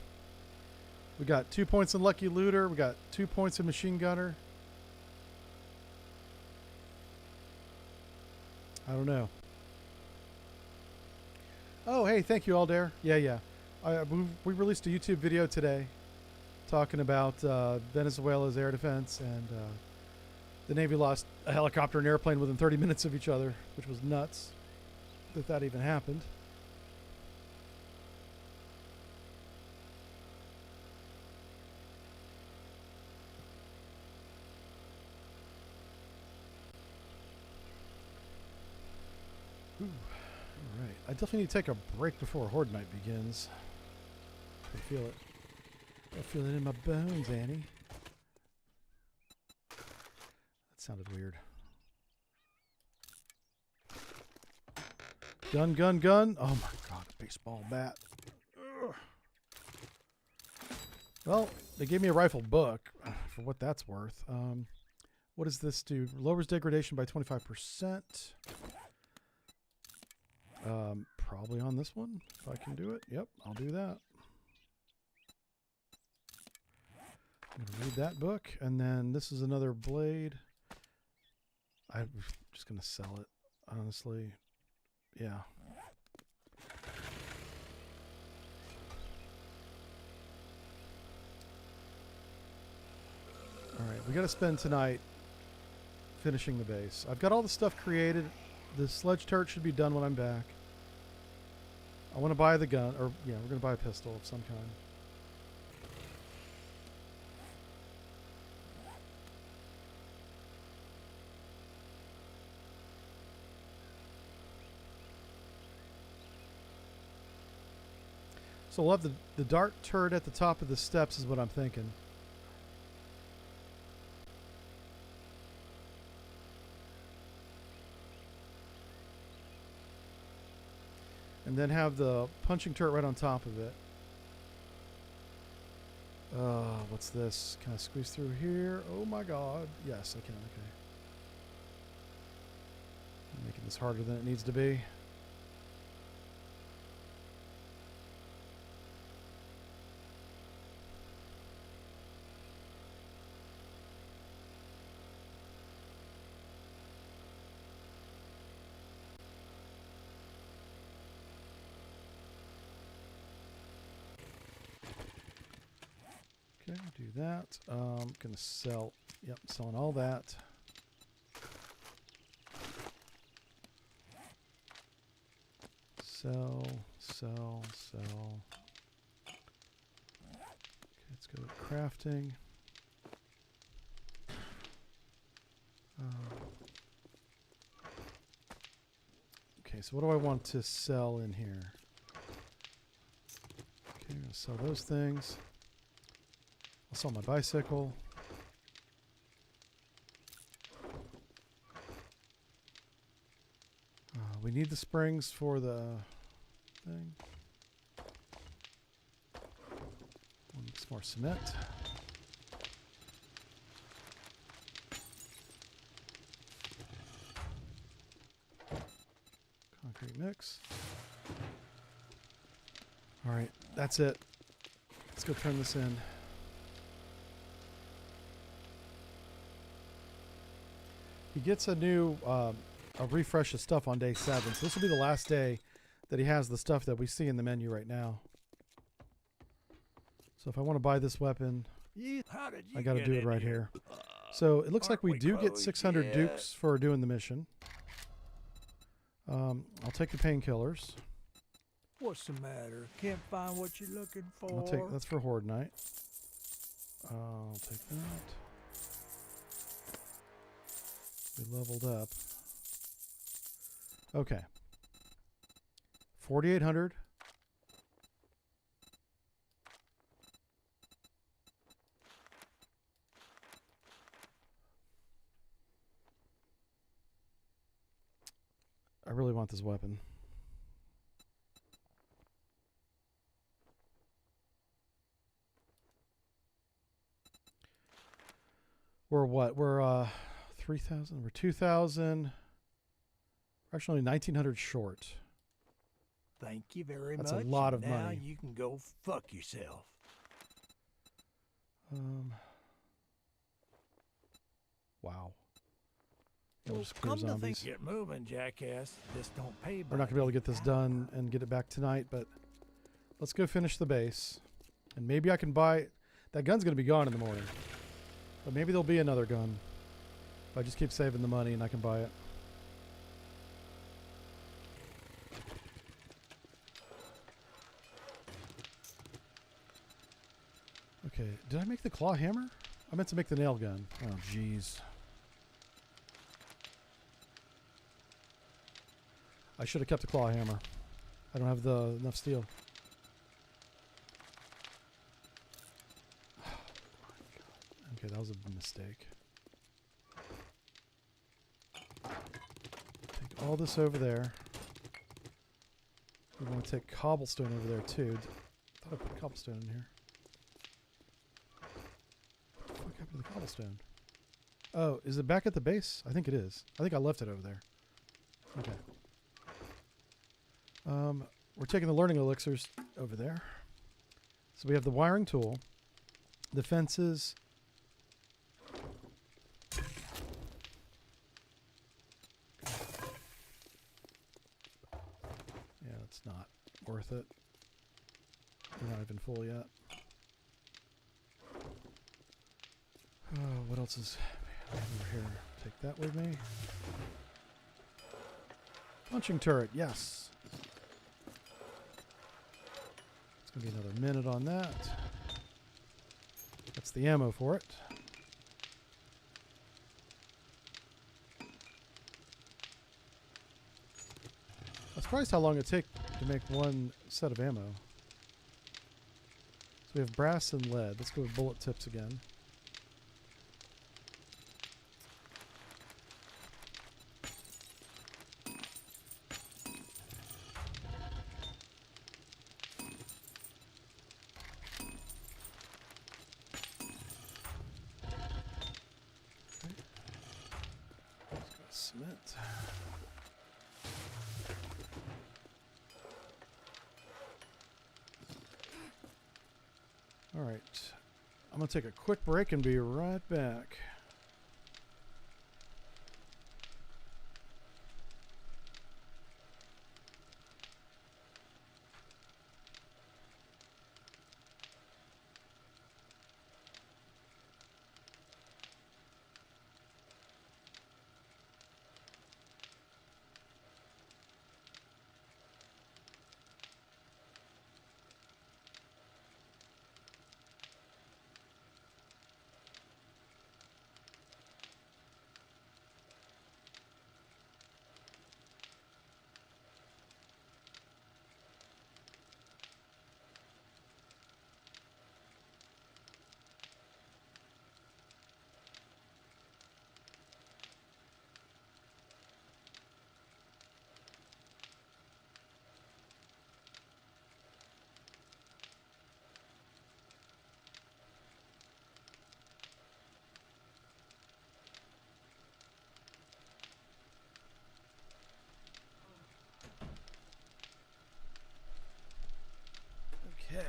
We got 2 points in Lucky Looter. We got 2 points in Machine Gunner. I don't know. Oh, hey, thank you, Aldair. Yeah. We released a YouTube video today talking about Venezuela's air defense, and the Navy lost a helicopter and airplane within 30 minutes of each other, which was nuts that even happened. Ooh. All right. I definitely need to take a break before Horde Night begins. I feel it. I feel it in my bones, Annie. That sounded weird. Gun. Oh my god, a baseball bat. Ugh. Well, they gave me a rifle book for what that's worth. What does this do? Lowers degradation by 25%. Probably on this one, if I can do it. Yep, I'll do that. I'm going to read that book, and then this is another blade. I'm just going to sell it, honestly. Yeah. Alright, we got to spend tonight finishing the base. I've got all the stuff created. The sledge turret should be done when I'm back. I want to buy the gun, or yeah, we're going to buy a pistol of some kind. So we'll have the dart turret at the top of the steps is what I'm thinking. And then have the punching turret right on top of it. What's this? Can I squeeze through here? Oh my god. Yes, I can. Okay. I'm making this harder than it needs to be. Okay, do that. I'm gonna sell. Yep, selling all that. Sell. Okay, let's go to crafting. Okay, so what do I want to sell in here? Okay, I'm gonna sell those things. I'll sell my bicycle. We need the springs for the thing. Some more cement. Concrete mix. All right, that's it. Let's go turn this in. He gets a new a refresh of stuff on day 7. So this will be the last day that he has the stuff that we see in the menu right now. So if I want to buy this weapon, I got to do it right here. So it looks like we do get 600 dukes for doing the mission. I'll take the painkillers. What's the matter? Can't find what you're looking for? I'll take that's for Horde Night. I'll take that. We leveled up. Okay. 4,800. I really want this weapon. We're what? We're 3,000. We're 2,000. We're actually only 1,900 short. Thank you very much. That's a lot of now money. You can go fuck yourself. Wow. Well, come to think, get moving, jackass. This don't pay. We're not gonna be able to get this done and get it back tonight, but let's go finish the base, and maybe I can buy. That gun's gonna be gone in the morning, but maybe there'll be another gun. If I just keep saving the money and I can buy it. Okay, did I make the claw hammer? I meant to make the nail gun. Oh, jeez. I should have kept the claw hammer. I don't have enough steel. Okay, that was a mistake. Take all this over there. We want to take cobblestone over there too. I thought I put cobblestone in here. What the fuck happened to the cobblestone? Oh, is it back at the base? I think it is. I think I left it over there. Okay. We're taking the learning elixirs over there. So we have the wiring tool, the fences. Yeah, it's not worth it. We're not even full yet. What else is over here? Take that with me. Punching turret, yes. It's going to be another minute on that. That's the ammo for it. I'm surprised how long it takes to make one set of ammo. So we have brass and lead. Let's go with bullet tips again. All right. I'm going to take a quick break and be right back. Okay.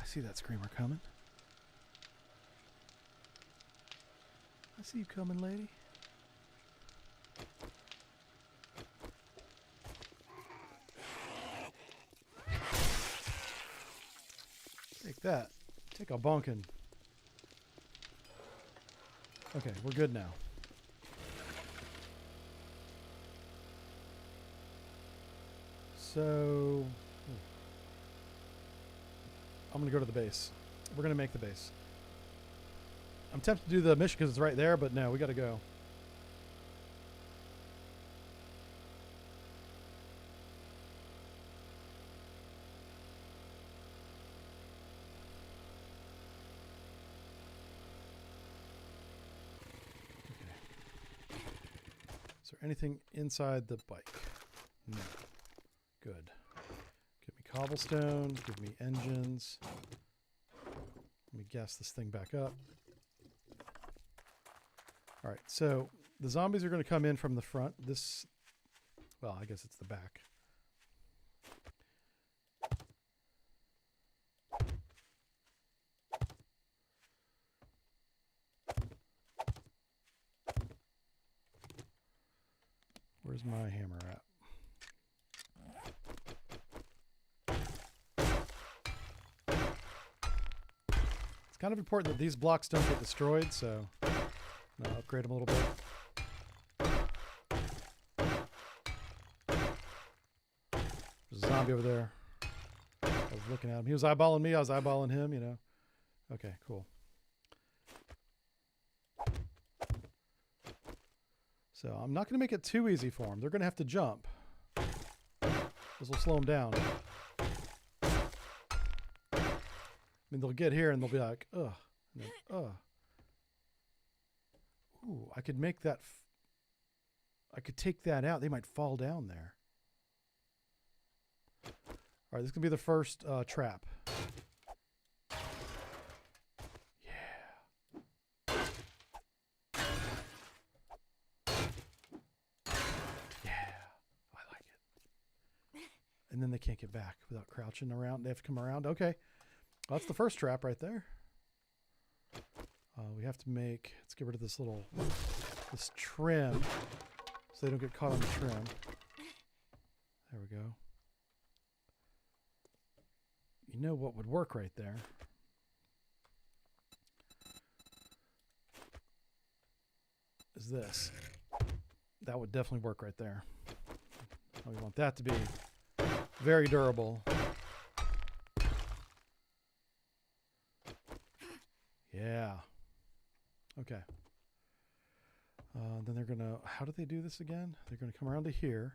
I see that screamer coming. I see you coming, lady. Take that. Take a bonkin'. Okay, we're good now. So I'm going to go to the base. We're going to make the base. I'm tempted to do the mission because it's right there, but no, we got to go. Okay. Is there anything inside the bike? No. Good. Give me cobblestone. Give me engines. Let me gas this thing back up. All right, so the zombies are going to come in from the front. This, well, I guess it's the back. Where's my hammer at? It's kind of important that these blocks don't get destroyed, so I'll upgrade them a little bit. There's a zombie over there. I was looking at him. He was eyeballing me. I was eyeballing him, you know. Okay, cool. So I'm not going to make it too easy for them. They're going to have to jump. This will slow them down. I mean, they'll get here and they'll be like, ugh. And then, ugh. Ooh, I could make that. I could take that out. They might fall down there. All right, this is going to be the first trap. And then they can't get back without crouching around. They have to come around. Okay. Well, that's the first trap right there. We have to make, let's get rid of this trim so they don't get caught on the trim. There we go. You know what would work right there? Is this. That would definitely work right there. We want that to be very durable. Yeah. Okay. Then they're going to... How do they do this again? They're going to come around to here.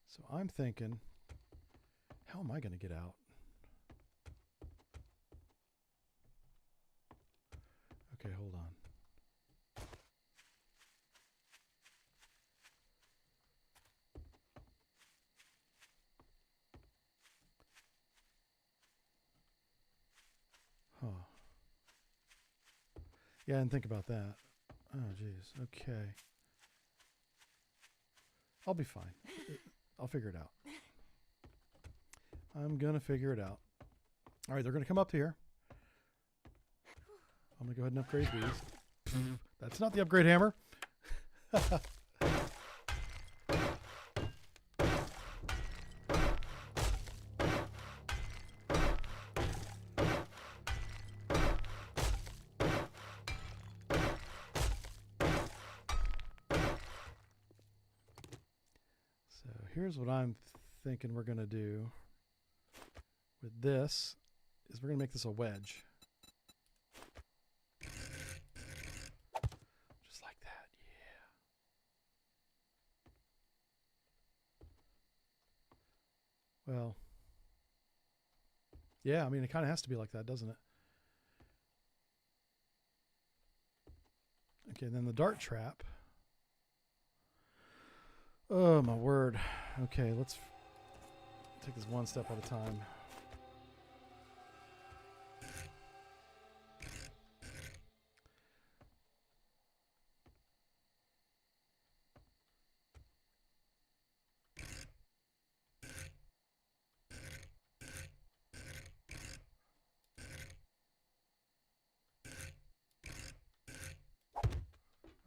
So I'm thinking, how am I going to get out? Okay, hold on. Huh. Yeah, and think about that. Oh, geez. Okay. I'll be fine. I'll figure it out. I'm going to figure it out. All right, they're going to come up here. I'm going to go ahead and upgrade these. That's not the upgrade hammer. So here's what I'm thinking we're going to do with this is we're going to make this a wedge. Just like that, yeah. Well, yeah, I mean, it kind of has to be like that, doesn't it? Okay, then the dart trap. Oh, my word. Okay, let's take this one step at a time.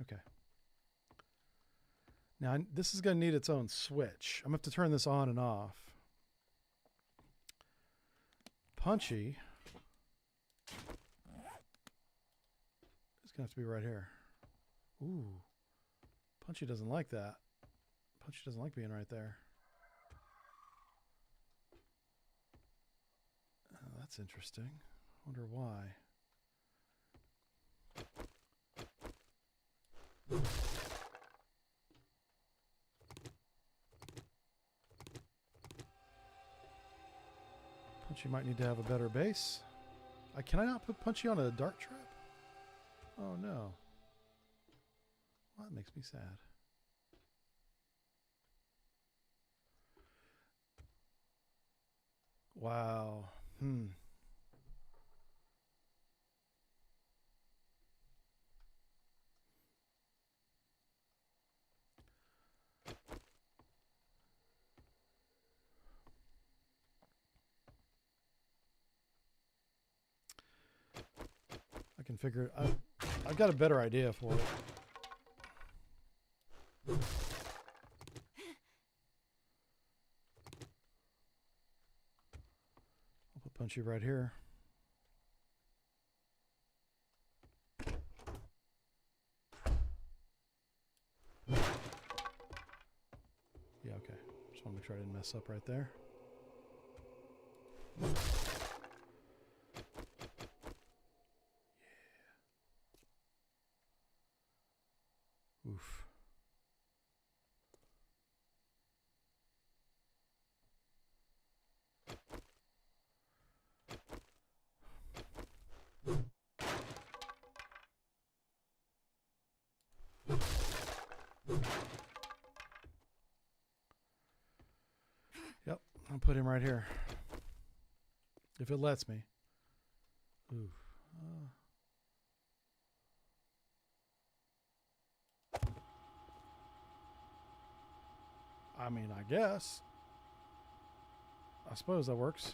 Okay. Now, this is going to need its own switch. I'm going to have to turn this on and off. Punchy is going to have to be right here. Ooh. Punchy doesn't like that. Punchy doesn't like being right there. Oh, that's interesting. I wonder why. Punchy might need to have a better base. Can I not put Punchy on a dart trap? Oh no. Well, that makes me sad. Wow. I can figure it out. I've got a better idea for it. I'll put Punchy right here. Yeah, okay. Just want to make sure I didn't mess up right there. Oof. Yep, I'll put him right here. If it lets me. Ooh. I mean, I guess. I suppose that works.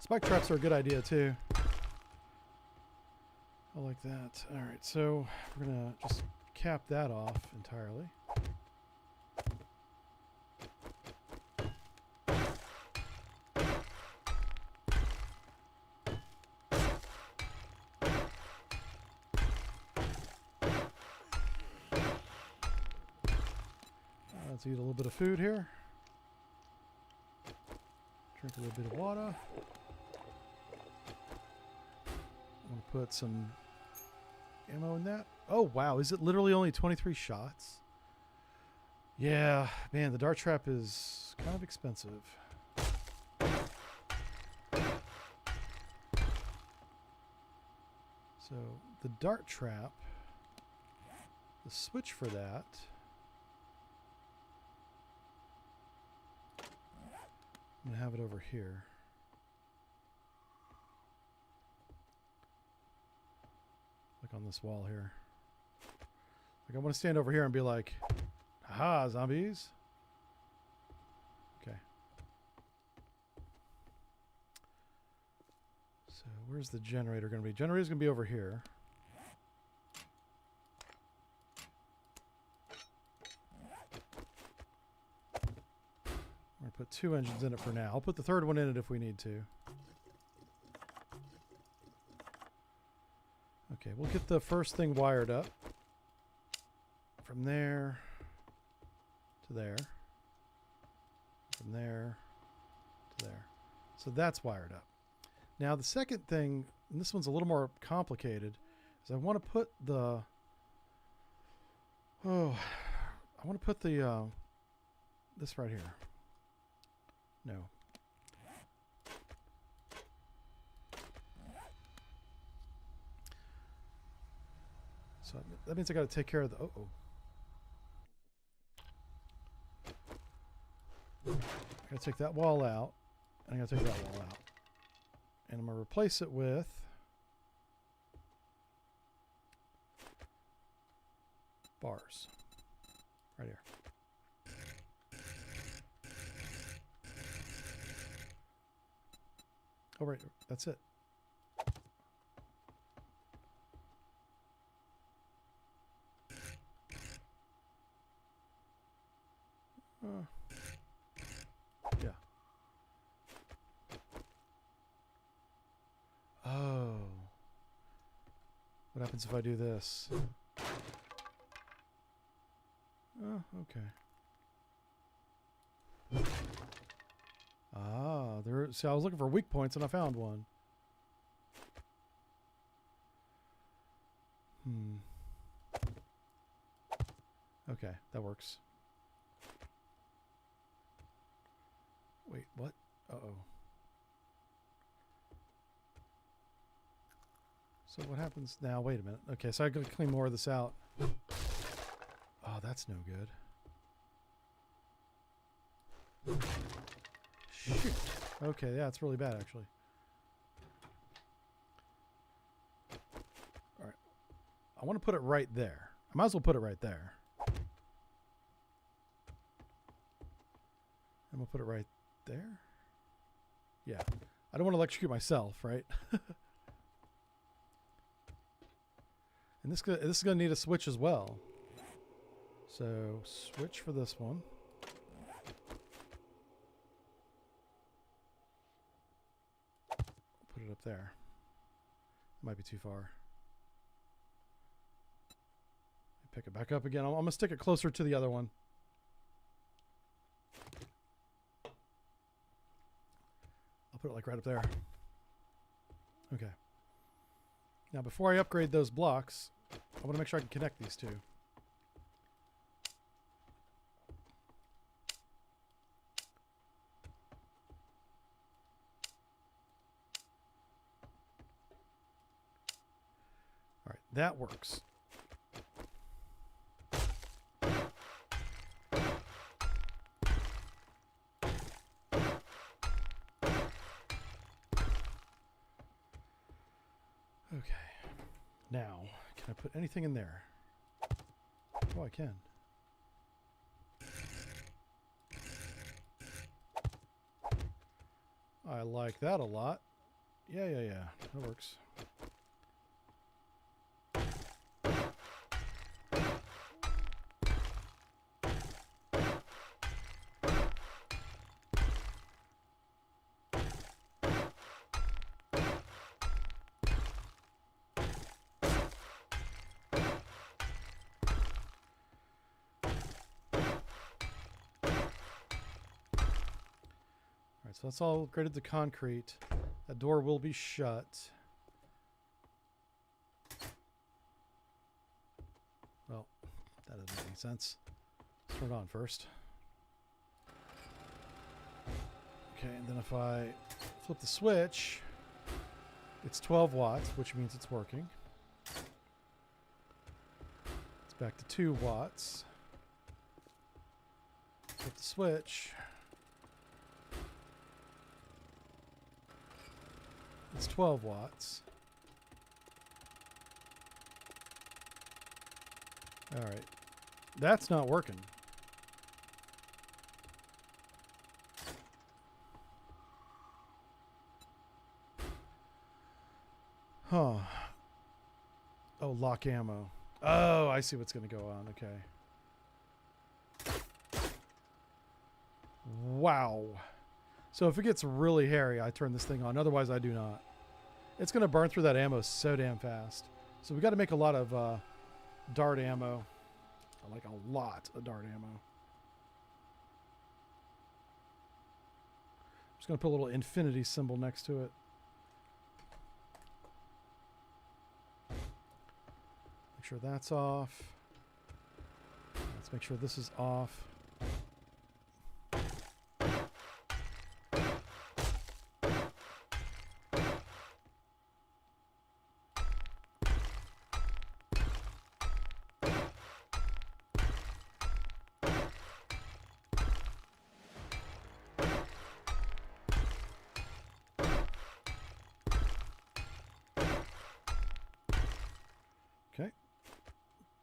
Spike traps are a good idea too. I like that. Alright, so we're going to just cap that off entirely. Let's eat a little bit of food here. Drink a little bit of water. I'm going to put some ammo in that. Oh, wow. Is it literally only 23 shots? Yeah, man, the dart trap is kind of expensive. So, the dart trap, the switch for that, I'm going to have it over here. Like on this wall here. Like I want to stand over here and be like, haha, zombies. Okay. So where's the generator going to be? Generator's going to be over here. I'm going to put 2 engines in it for now. I'll put the third one in it if we need to. Okay, we'll get the first thing wired up. From there to there. From there to there. So that's wired up. Now the second thing, and this one's a little more complicated, is I want to put the... Oh, I want to put the... this right here. No. So that means I got to take care of the... Uh-oh. I got to take that wall out. And I got to take that wall out. And I'm going to replace it with... bars. Right here. Oh, right. That's it. Yeah. Oh. What happens if I do this? Oh, okay. Ah, there. See, I was looking for weak points and I found one. Okay, that works. Wait, what? Uh-oh. So what happens now? Wait a minute. Okay, so I gotta clean more of this out. Oh, that's no good. Shoot. Okay, yeah, it's really bad, actually. Alright. I want to put it right there. I might as well put it right there. I'm going to put it right there. Yeah. I don't want to electrocute myself, right? And this is going to need a switch as well. So, switch for this one. Put it up there. Might be too far. Pick it back up again. I'm going to stick it closer to the other one. I'll put it like right up there. Okay. Now before I upgrade those blocks, I want to make sure I can connect these two. All right, that works. Okay, now, can I put anything in there? Oh, I can. I like that a lot. Yeah. That works. Alright, so that's all graded to concrete. That door will be shut. Well, that doesn't make any sense. Let's turn it on first. Okay, and then if I flip the switch, it's 12 watts, which means it's working. It's back to 2 watts. Flip the switch. It's 12 watts. All right. That's not working. Huh. Oh, lock ammo. Oh, I see what's going to go on. Okay. Wow. So if it gets really hairy, I turn this thing on. Otherwise, I do not. It's going to burn through that ammo so damn fast. So we got to make a lot of dart ammo. Like a lot of dart ammo. I'm just going to put a little infinity symbol next to it. Make sure that's off. Let's make sure this is off. Okay.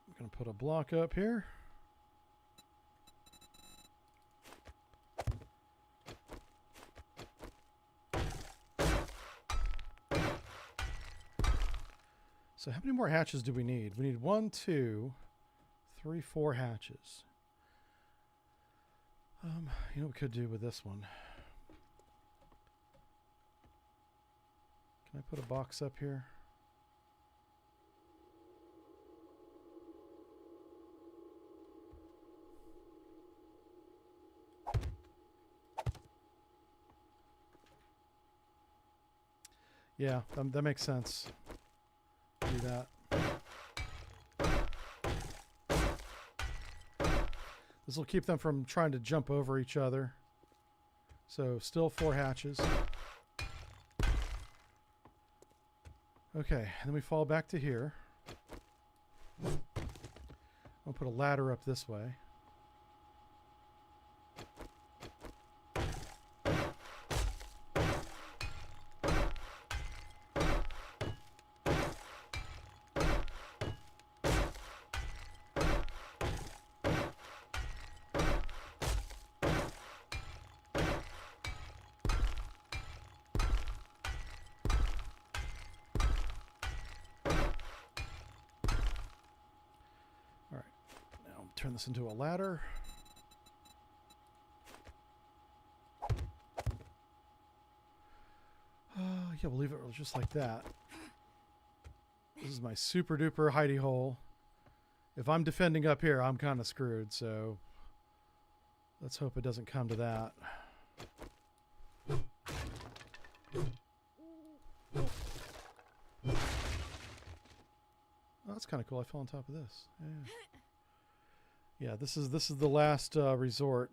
I'm going to put a block up here. So how many more hatches do we need? We need 1, 2, 3, 4 hatches. You know what we could do with this one? Can I put a box up here? Yeah, that makes sense. Do that. This will keep them from trying to jump over each other. So still 4 hatches. Okay, and then we fall back to here. I'll put a ladder up this way. Turn this into a ladder. Yeah, we'll leave it just like that. This is my super duper hidey hole. If I'm defending up here, I'm kind of screwed, so let's hope it doesn't come to that. Oh, that's kind of cool. I fell on top of this. Yeah. Yeah, this is the last resort.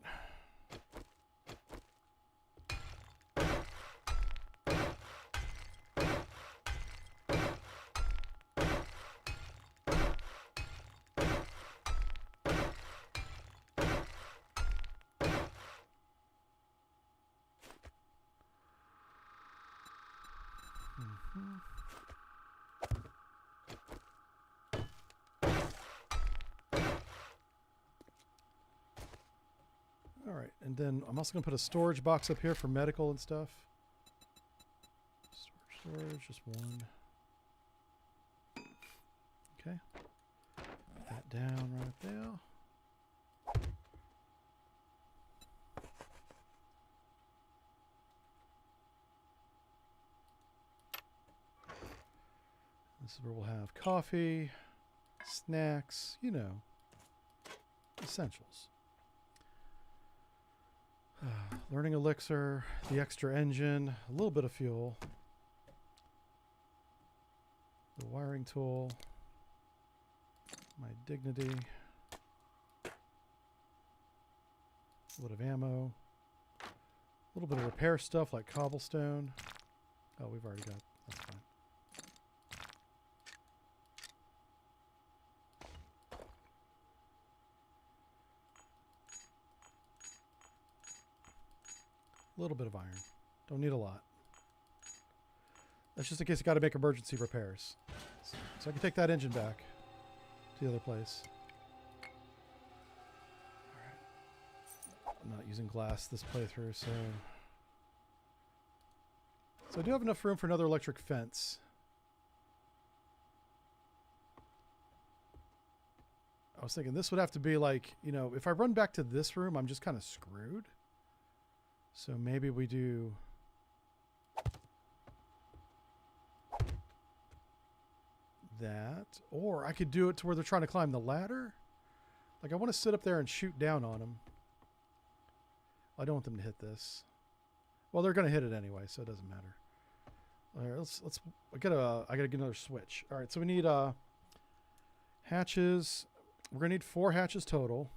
All right, and then I'm also going to put a storage box up here for medical and stuff. Storage. storage, just one. Okay. Put that down right there. This is where we'll have coffee, snacks, you know, essentials. Learning elixir, the extra engine, a little bit of fuel, the wiring tool, my dignity, a little bit of ammo, a little bit of repair stuff like cobblestone. Oh, we've already got, that's fine. A little bit of iron. Don't need a lot. That's just in case you got to make emergency repairs. So I can take that engine back to the other place. Alright. I'm not using glass this playthrough, so... So I do have enough room for another electric fence. I was thinking this would have to be like, you know, if I run back to this room, I'm just kind of screwed. So maybe we do that, or I could do it to where they're trying to climb the ladder. Like I want to sit up there and shoot down on them. I don't want them to hit this. Well, they're going to hit it anyway, so it doesn't matter. All right, let's I gotta get another switch. All right, so we need hatches. We're gonna need 4 hatches total.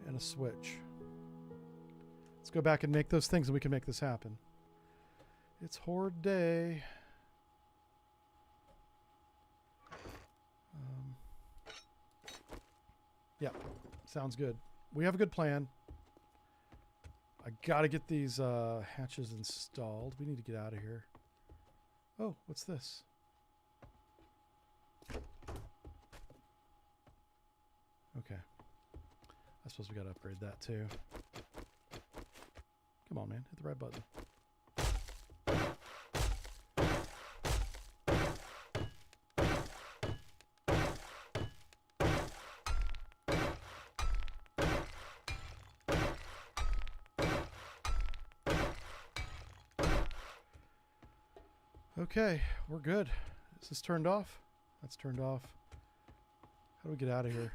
And a switch. Let's go back and make those things and we can make this happen. It's horde day. Yeah, sounds good. We have a good plan. I gotta get these hatches installed. We need to get out of here. Oh, what's this? Okay. I suppose we gotta upgrade that too. Come on, man. Hit the right button. Okay, we're good. Is this turned off? That's turned off. How do we get out of here?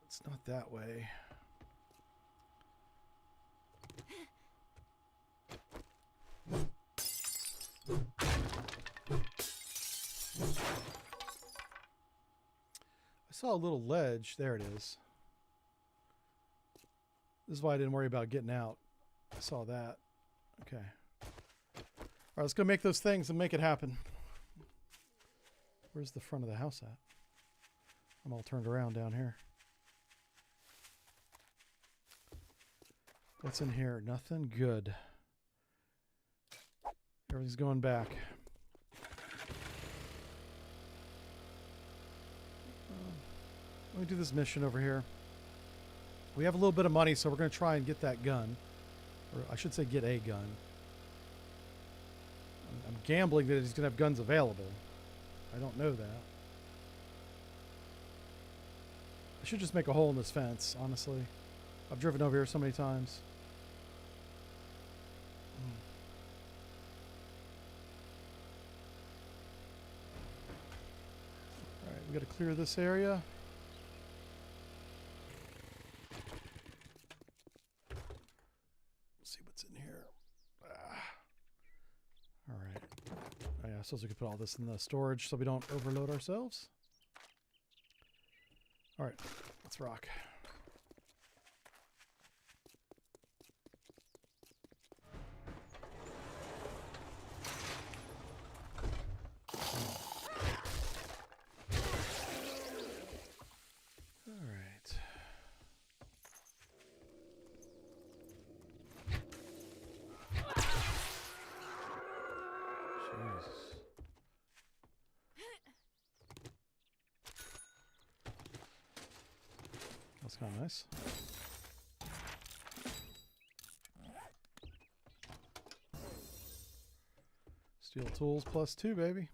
It's not that way. I saw a little ledge. There it is. This is why I didn't worry about getting out. I saw that. Okay. All right, let's go make those things and make it happen. Where's the front of the house at? I'm all turned around down here. What's in here? Nothing good. Everything's going back. Let me do this mission over here. We have a little bit of money, so we're going to try and get that gun. Or I should say get a gun. I'm gambling that he's going to have guns available. I don't know that. I should just make a hole in this fence, honestly. I've driven over here so many times. Alright, we got to clear this area. See what's in here. Alright. Oh yeah, I suppose we could put all this in the storage so we don't overload ourselves. Alright, let's rock. Alright. Jesus. That's kind of nice. Steel tools +2, baby.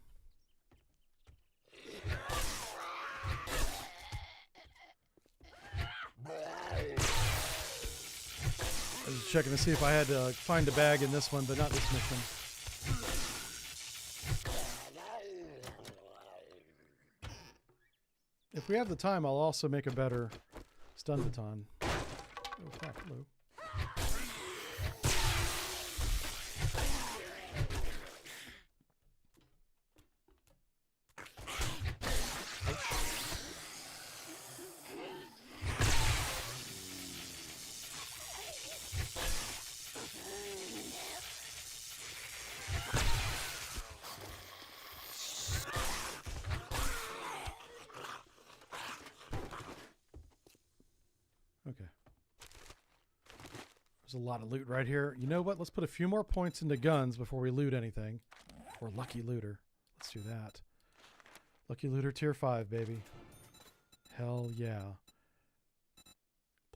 I was checking to see if I had to find a bag in this one, but not this mission. If we have the time, I'll also make a better stun baton. Oh, crap. Hello. Okay. There's a lot of loot right here. You know what? Let's put a few more points into guns before we loot anything. Or Lucky Looter. Let's do that. Lucky Looter tier 5, baby. Hell yeah.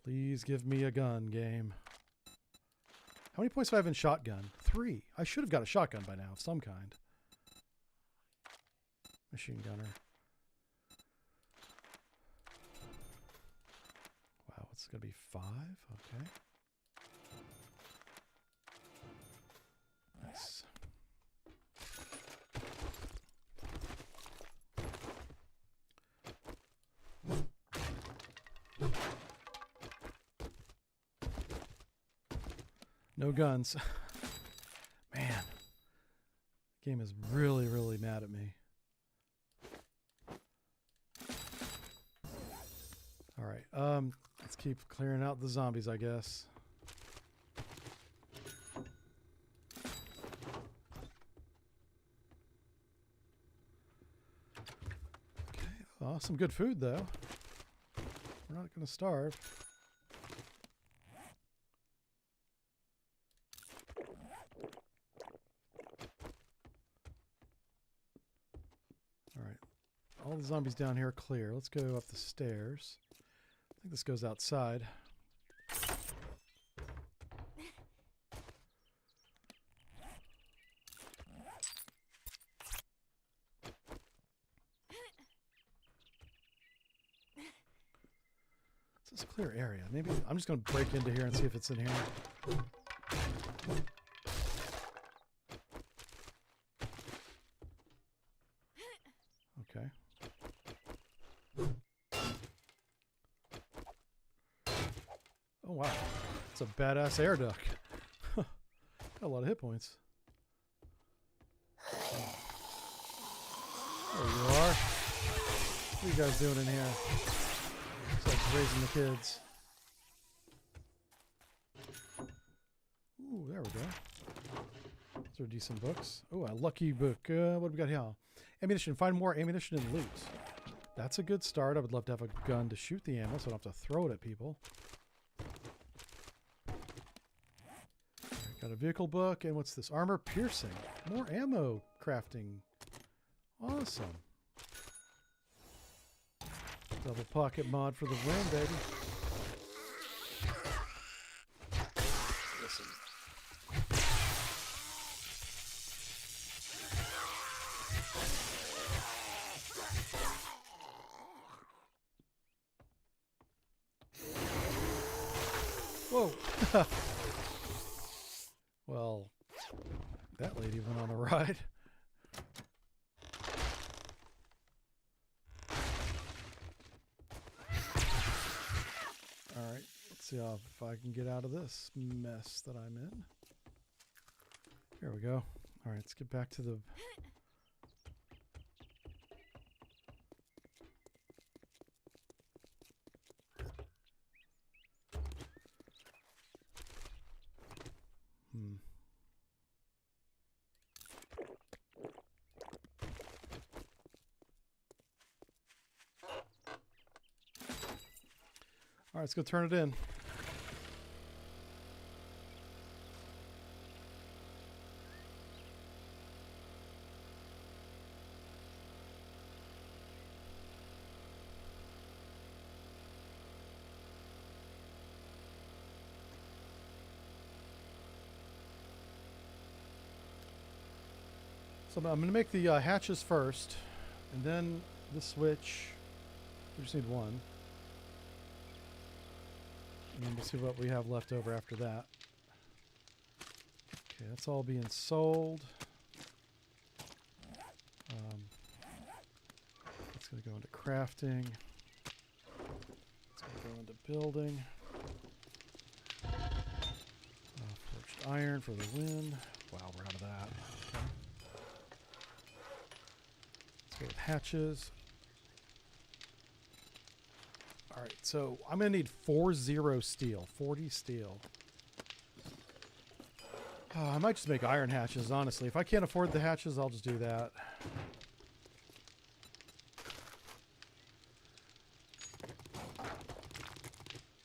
Please give me a gun, game. How many points do I have in shotgun? 3. I should have got a shotgun by now of some kind. Machine gunner. Wow, it's going to be 5? Okay. Nice. No guns. Man. The game is really, really mad at me. Alright, let's keep clearing out the zombies, I guess. Okay, oh, some good food, though. We're not going to starve. Alright, all the zombies down here are clear. Let's go up the stairs. I think this goes outside. It's a clear area. Maybe I'm just going to break into here and see if it's in here. Okay. Oh wow, it's a badass air duck. Got a lot of hit points. There you are. What are you guys doing in here? It's like raising the kids. Ooh, there we go. Those are decent books. Oh, a lucky book. What do we got here? Ammunition. Find more ammunition and loot. That's a good start. I would love to have a gun to shoot the ammo so I don't have to throw it at people. Got a vehicle book, and what's this? Armor piercing. More ammo crafting. Awesome. Double pocket mod for the win, baby. Listen. Whoa. Well, that lady went on a ride. All right, let's see if I can get out of this mess that I'm in. Here we go. All right, let's get back to the... All right, let's go turn it in. So I'm going to make the hatches first, and then the switch. We just need one. And then we'll see what we have left over after that. Okay, that's all being sold. That's going to go into crafting. It's going to go into building. Forged iron for the win. Wow, we're out of that. Okay. Let's go with hatches. Alright, so I'm going to need 40 steel. 40 steel. I might just make iron hatches, honestly. If I can't afford the hatches, I'll just do that.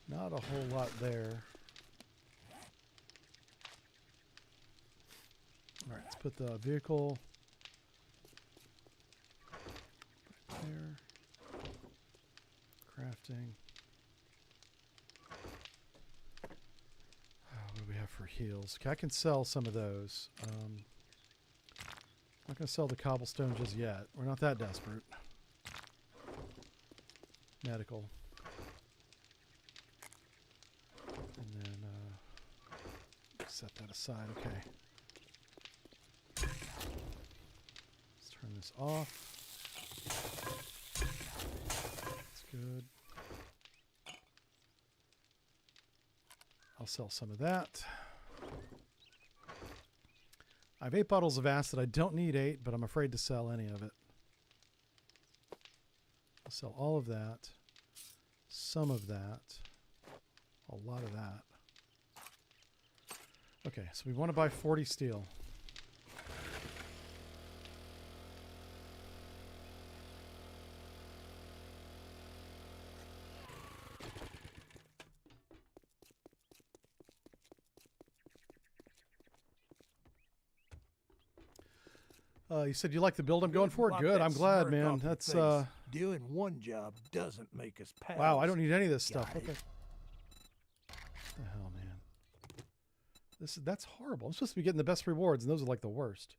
Not a whole lot there. Alright, let's put the vehicle right there. Crafting. What do we have for heals? Okay, I can sell some of those. I'm not going to sell the cobblestone just yet. We're not that desperate. Medical. And then set that aside. Okay. Let's turn this off. That's good. I'll sell some of that. I have 8 bottles of acid. I don't need 8, but I'm afraid to sell any of it. I'll sell all of that. Some of that. A lot of that. Okay, so we want to buy 40 steel. You said you like the build I'm going for? Wipe Good, that I'm glad, smirk man. off your That's, face. Doing one job doesn't make us pals. wow, I don't need any of this stuff. Got it. Okay. What the hell, man? That's horrible. I'm supposed to be getting the best rewards, and those are like the worst.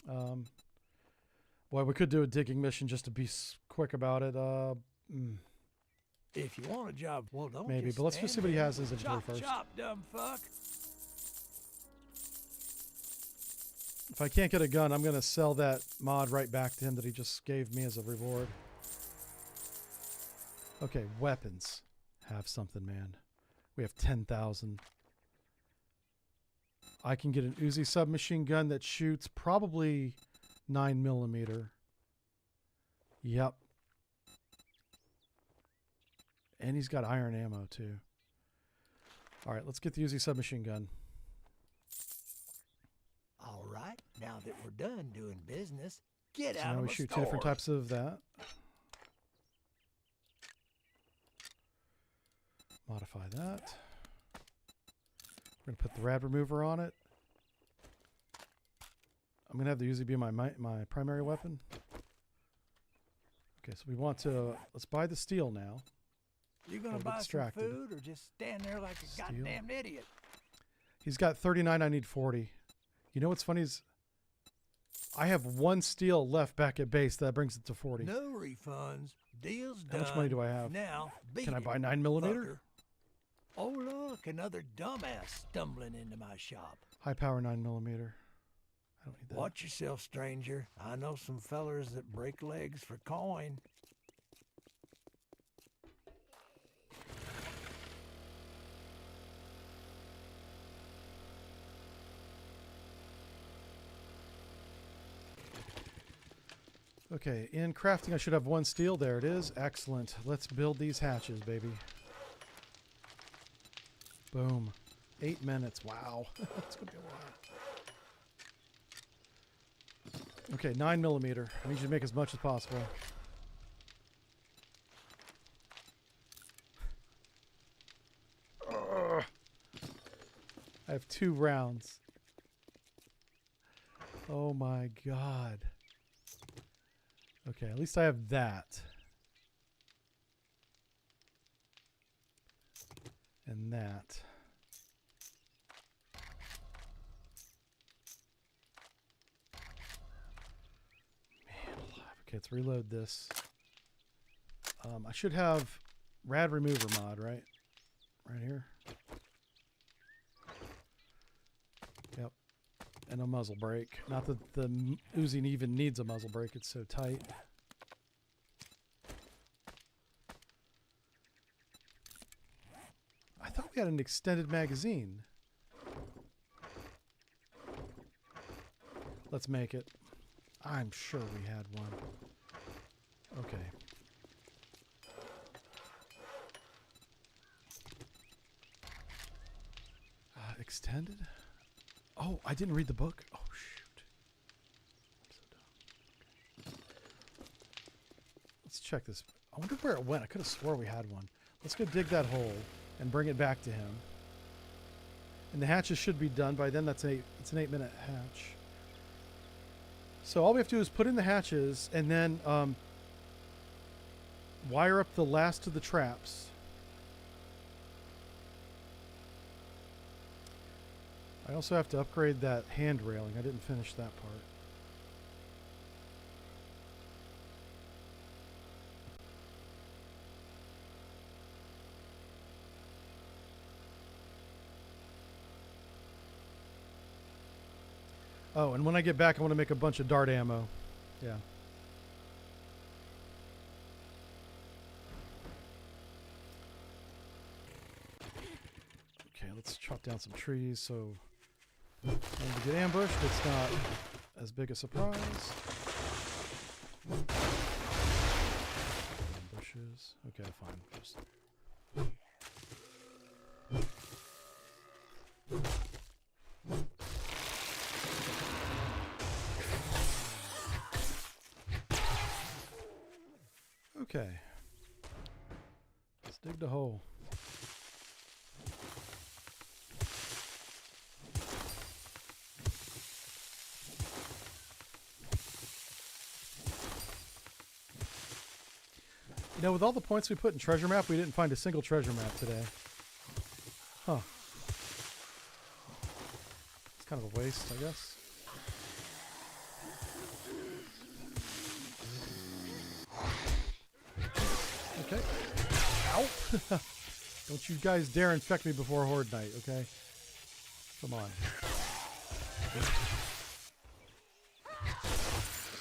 Boy, we could do a digging mission just to be quick about it. If you want a job, well, don't Maybe, just but let's just see stand what he there. has in his inventory Chop, first. chop, dumb fuck. If I can't get a gun, I'm going to sell that mod right back to him that he just gave me as a reward. Okay, weapons. Have something, man. We have 10,000. I can get an Uzi submachine gun that shoots probably 9mm. Yep. And he's got iron ammo, too. All right, let's get the Uzi submachine gun. All right, now that we're done doing business, get So out now of we my shoot 2 store. different types of that. Modify that. We're going to put the rad remover on it. I'm going to have the Uzi be my primary weapon. Okay, so we want to... Let's buy the steel now. You gonna I'll get buy some distracted. food or just stand there like a Steal. goddamn idiot? He's got 39. I need 40. You know what's funny is I have 1 steel left back at base. That brings it to 40. No refunds. Deal's How done. much money do I have? Now, beat Can I it, buy 9mm? fucker. Oh, look, another dumbass stumbling into my shop. High power 9mm. I don't need that. Watch yourself, stranger. I know some fellers that break legs for coin. Okay, in crafting, I should have 1 steel. There it is. Excellent. Let's build these hatches, baby. Boom. 8 minutes. Wow. That's going to be a while. Okay, 9mm. I need you to make as much as possible. Ugh. I have 2 rounds. Oh my god. Okay, at least I have that. And that. Let's reload this. I should have rad remover mod, right? Right here. Yep. And a muzzle brake. Not that the Uzi even needs a muzzle brake. It's so tight. I thought we had an extended magazine. Let's make it. I'm sure we had one. Okay. Extended? Oh, I didn't read the book. Oh, shoot. I'm so dumb. Okay. Let's check this. I wonder where it went. I could have swore we had one. Let's go dig that hole and bring it back to him. And the hatches should be done by then. It's an 8-minute hatch. So all we have to do is put in the hatches and then wire up the last of the traps. I also have to upgrade that hand railing. I didn't finish that part. Oh, and when I get back, I want to make a bunch of dart ammo. Yeah. Okay, let's chop down some trees so when we get ambushed, it's not as big a surprise. Ambushes. Okay, fine. Just okay. Let's dig the hole. You know, with all the points we put in treasure map, we didn't find a single treasure map today. Huh. It's kind of a waste, I guess. Okay. Ow! Don't you guys dare infect me before Horde Night, okay? Come on.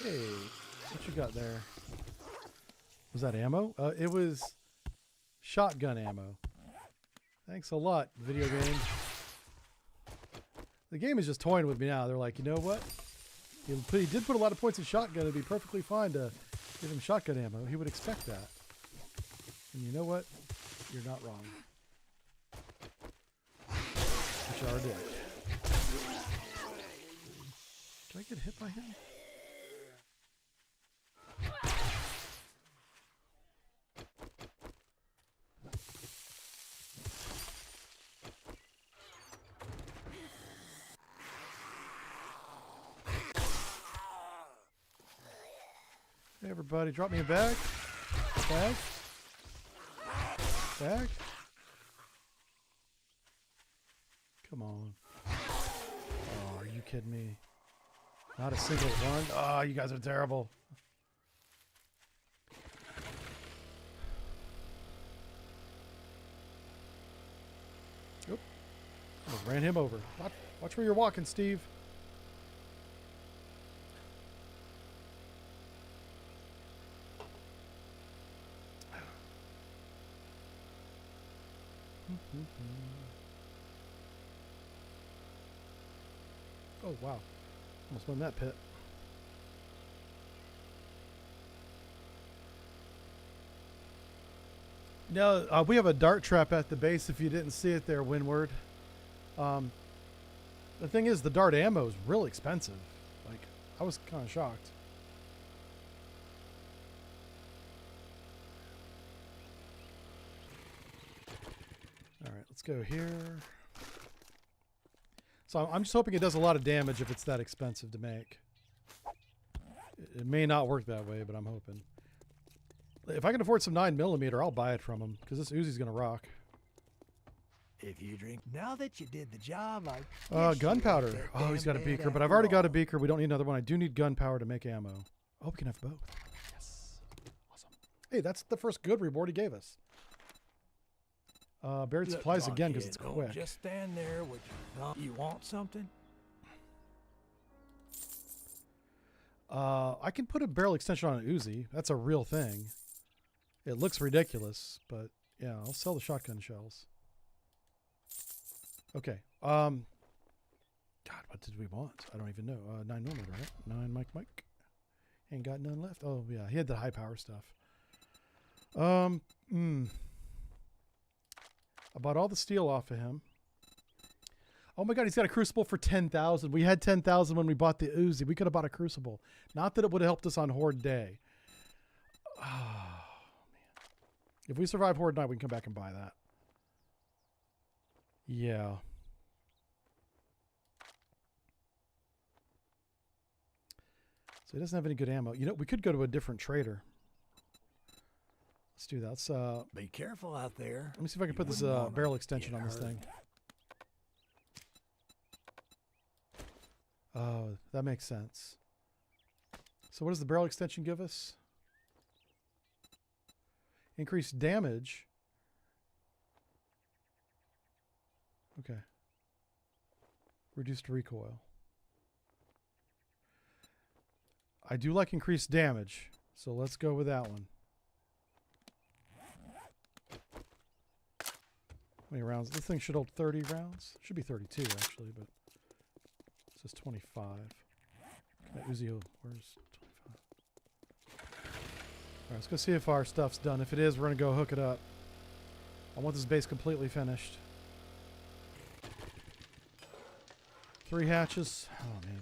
Hey, what you got there? Was that ammo? It was shotgun ammo. Thanks a lot, video game. The game is just toying with me now. They're like, you know what? He did put a lot of points in shotgun. It'd be perfectly fine to give him shotgun ammo. He would expect that. And you know what? You're not wrong. Which are did. Did I get hit by him? Hey everybody, drop me a bag. Bag. Bag. Come on. Oh, are you kidding me? Not a single one? Oh, you guys are terrible. Oop. Almost ran him over. Watch where you're walking, Steve. Oh, wow. Almost won that pit. No, we have a dart trap at the base if you didn't see it there, Windward. The thing is, the dart ammo is really expensive. Like, I was kind of shocked. All right, let's go here. So I'm just hoping it does a lot of damage if it's that expensive to make. It may not work that way, but I'm hoping. If I can afford some 9mm, I'll buy it from him, because this Uzi's going to rock. If you drink, now that you did the job, I gunpowder. Oh, he's got a beaker, but I've already got a beaker. We don't need another one. I do need gunpowder to make ammo. Oh, we can have both. Hey, that's the first good reward he gave us. Buried Look, supplies again because it's don't quick. just stand there with your thumb. You want something? I can put a barrel extension on an Uzi. That's a real thing. It looks ridiculous, but yeah, I'll sell the shotgun shells. Okay. God, what did we want? I don't even know. 9mm, right? 9 Mike. Ain't got none left. Oh yeah, he had the high power stuff. I bought all the steel off of him. Oh my God, he's got a crucible for 10,000. We had 10,000 when we bought the Uzi. We could have bought a crucible. Not that it would have helped us on Horde Day. Oh, man. If we survive Horde Night, we can come back and buy that. Yeah. So he doesn't have any good ammo. You know, we could go to a different trader. Let's do that. Let's, Be careful out there. let me see if I can You put this wouldn't wanna barrel extension get on this hurt. thing. Oh, that makes sense. So what does the barrel extension give us? Increased damage. Okay. Reduced recoil. I do like increased damage, so let's go with that one. How many rounds? This thing should hold 30 rounds. Should be 32 actually, but it says 25. Can I Uzi? Where's 25? Alright, let's go see if our stuff's done. If it is, we're going to go hook it up. I want this base completely finished. 3 hatches. Oh, man.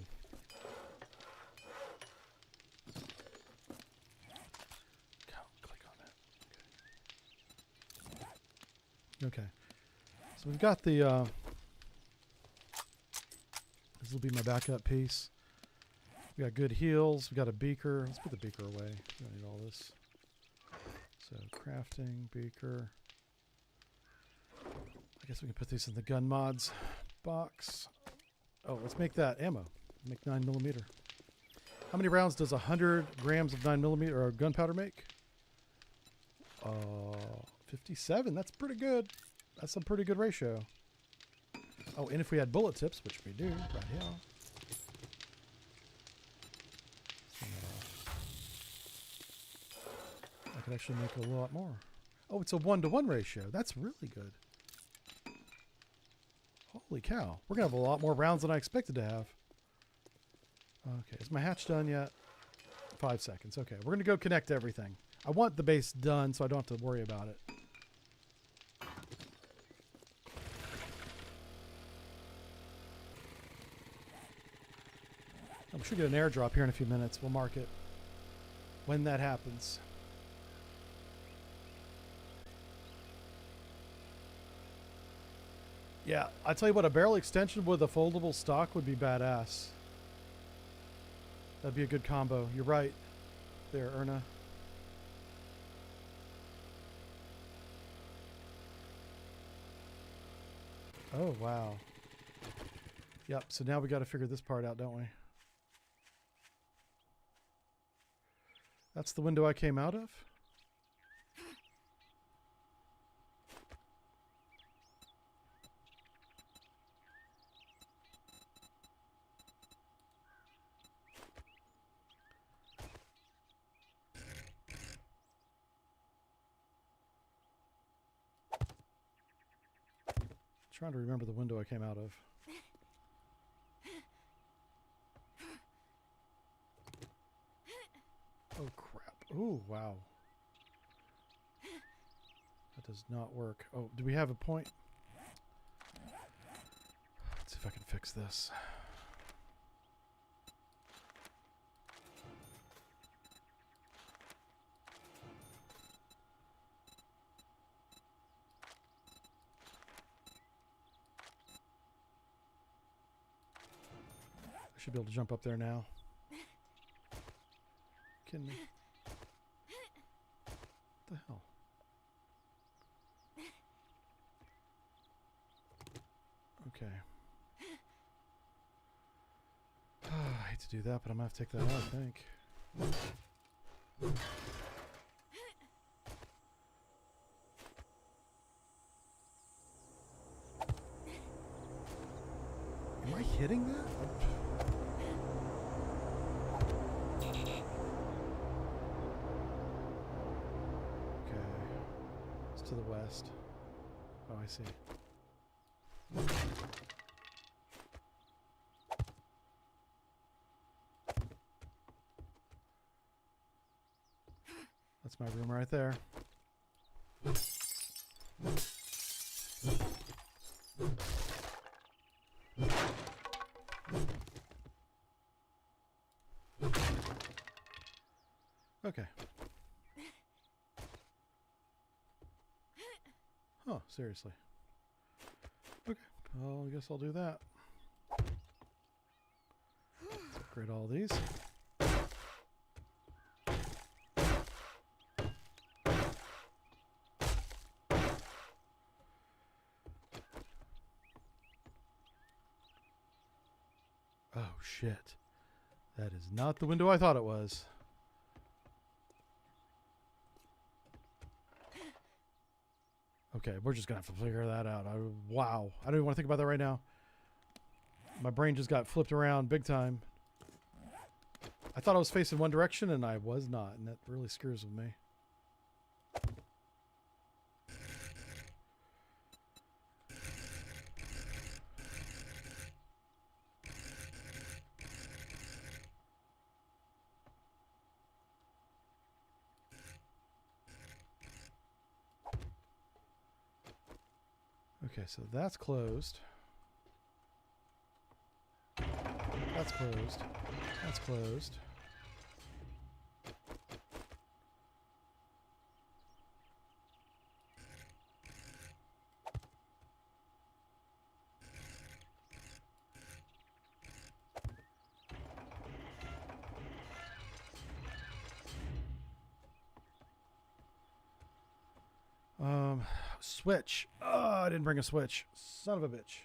Click on that. Okay. So we've got the... this will be my backup piece. We got good heals. We got a beaker. Let's put the beaker away. We don't need all this. So crafting, beaker. I guess we can put these in the gun mods box. Oh, let's make that ammo. Make 9mm. How many rounds does 100 grams of 9mm or gunpowder make? 57. That's pretty good. That's a pretty good ratio. Oh, and if we had bullet tips, which we do right here. I could actually make a lot more. Oh, it's a 1-to-1 ratio. That's really good. Holy cow. We're going to have a lot more rounds than I expected to have. Okay, is my hatch done yet? 5 seconds. Okay, we're going to go connect everything. I want the base done so I don't have to worry about it. We should get an airdrop here in a few minutes. We'll mark it when that happens. Yeah, I tell you what, a barrel extension with a foldable stock would be badass. That'd be a good combo. You're right there, Erna. Oh, wow. Yep, so now we got to figure this part out, don't we? That's the window I came out of? Trying to remember the window I came out of. Oh crap. Oh wow. That does not work. Oh, do we have a point? Let's see if I can fix this. I should be able to jump up there now. Kidding me? What the hell? Okay. I hate to do that, but I'm gonna have to take that out, I think. hitting that? Okay. It's to the west. Oh, I see. That's my room right there. Okay. Oh, seriously. Okay. Well, I guess I'll do that. Upgrade all these. Oh, shit. That is not the window I thought it was. Okay, we're just going to have to figure that out. Wow. I don't even want to think about that right now. My brain just got flipped around big time. I thought I was facing one direction, and I was not, and that really screws with me. Okay, so that's closed. That's closed. That's closed. Switch. Oh, I didn't bring a switch. Son of a bitch.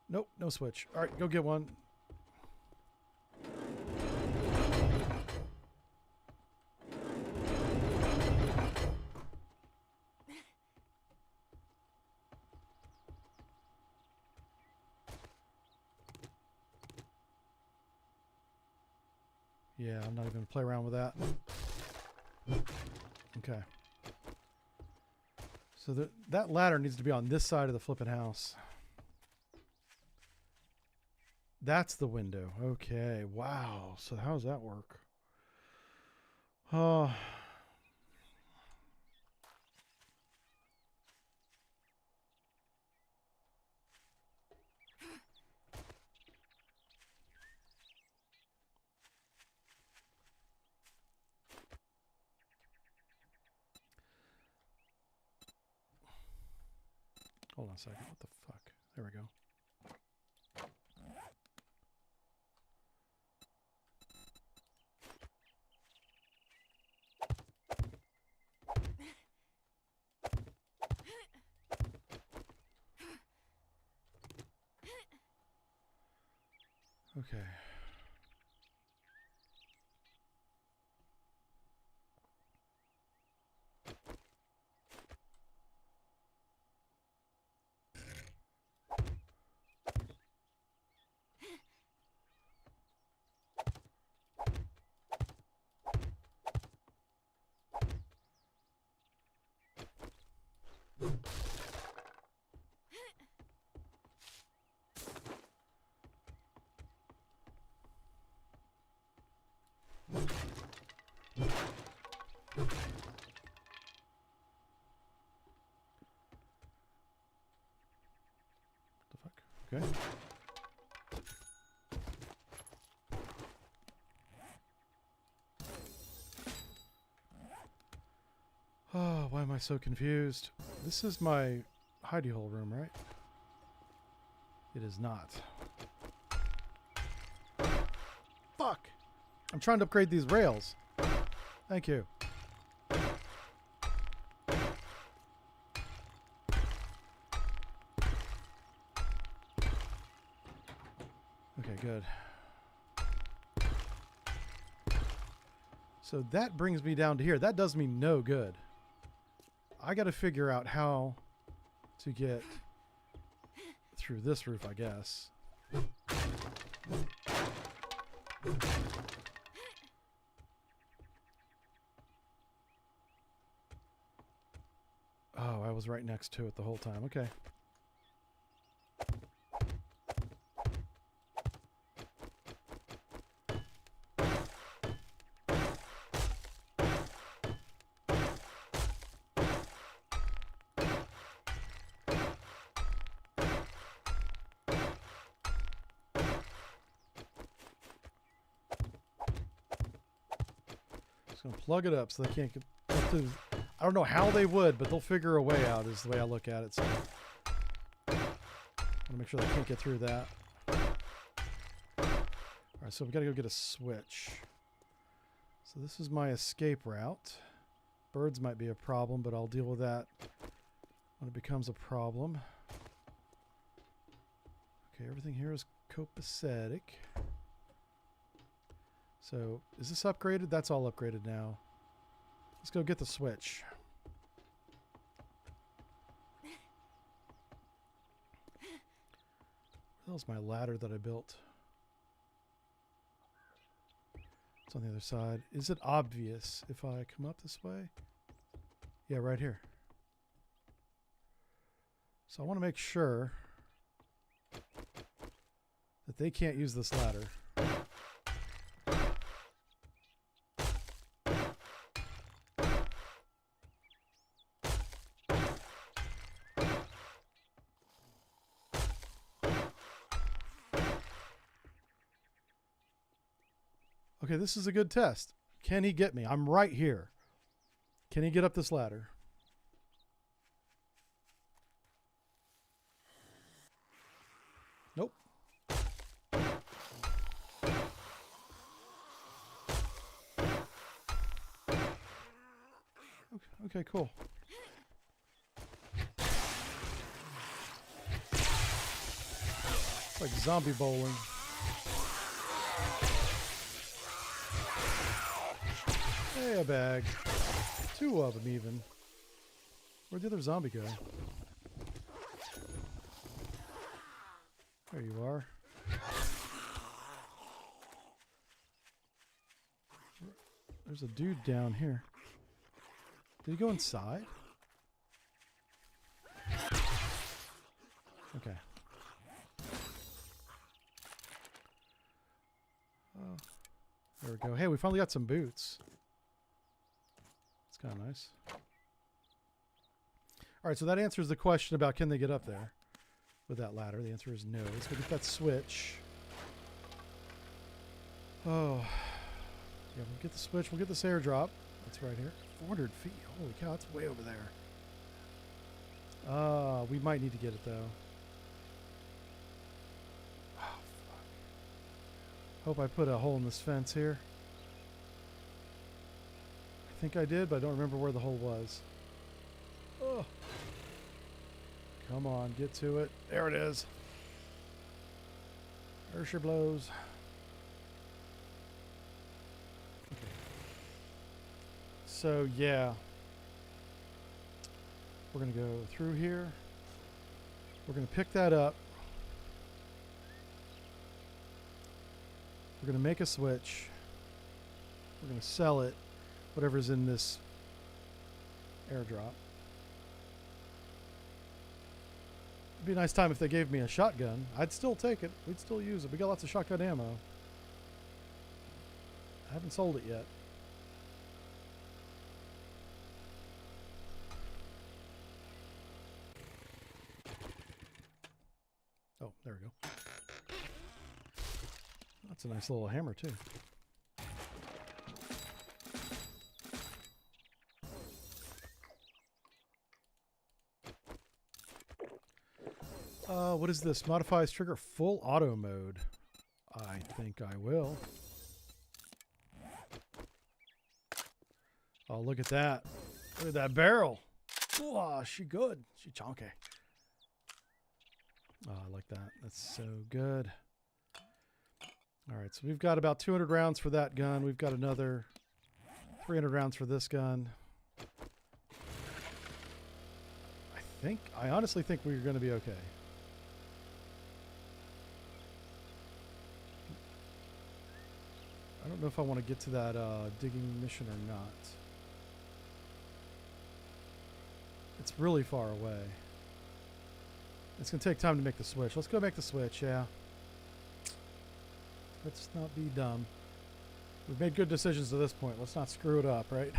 Nope, no switch. All right, go get one. Yeah, I'm not even going to play around with that. Okay. So that ladder needs to be on this side of the flipping house. That's the window. Okay. Wow. So how does that work? Oh. Hold on a second. What the fuck? There we go. Okay. The fuck? Okay. Oh, why am I so confused? This is my hidey hole room, right? It is not. Fuck! I'm trying to upgrade these rails. Thank you. Okay, good. So that brings me down to here. That does me no good. I got to figure out how to get through this roof, I guess. Oh, I was right next to it the whole time. Okay. Just gonna plug it up so they can't get up to. I don't know how they would, but they'll figure a way out. Is the way I look at it. So, I want to make sure they can't get through that. All right, so we got to go get a switch. So this is my escape route. Birds might be a problem, but I'll deal with that when it becomes a problem. Okay, everything here is copacetic. So, is this upgraded? That's all upgraded now. Let's go get the switch. Where was my ladder that I built? It's on the other side. Is it obvious if I come up this way? Yeah, right here. So I want to make sure that they can't use this ladder. Okay, this is a good test. Can he get me? I'm right here. Can he get up this ladder? Nope. Okay, cool. It's like zombie bowling. Hey, a bag. 2 of them even. Where'd the other zombie go? There you are. There's a dude down here. Did he go inside? Okay. Oh, there we go. Hey, we finally got some boots. It's kind of nice. All right, so that answers the question about can they get up there with that ladder. The answer is no. Let's go get that switch. Oh, yeah, we'll get the switch. We'll get this airdrop. That's right here. 400 feet. Holy cow, that's way over there. We might need to get it, though. Oh, fuck. Hope I put a hole in this fence here. I think I did, but I don't remember where the hole was. Oh. Come on, get to it. There it is. Ursher blows. Okay. So, yeah. We're going to go through here. We're going to pick that up. We're going to make a switch. We're going to sell it. Whatever's in this airdrop. It'd be a nice time if they gave me a shotgun. I'd still take it. We'd still use it. We got lots of shotgun ammo. I haven't sold it yet. Oh, there we go. That's a nice little hammer, too. What is this? Modifies trigger full auto mode. I think I will. Oh, look at that. Look at that barrel. Oh, she good. She chonky. Oh, I like that. That's so good. All right, so we've got about 200 rounds for that gun. We've got another 300 rounds for this gun. I honestly think we're going to be okay. I don't know if I want to get to that digging mission or not. It's really far away. It's going to take time to make the switch. Let's go make the switch, yeah. Let's not be dumb. We've made good decisions to this point. Let's not screw it up, right?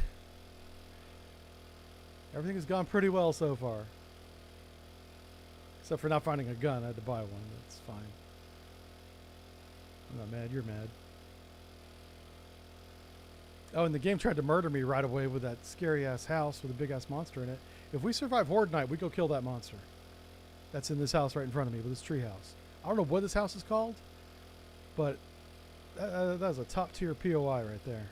Everything has gone pretty well so far. Except for not finding a gun. I had to buy one. That's fine. I'm not mad. You're mad. Oh, and the game tried to murder me right away with that scary-ass house with a big-ass monster in it. If we survive Horde Night, we go kill that monster. That's in this house right in front of me with this tree house. I don't know what this house is called, but that's a top-tier POI right there.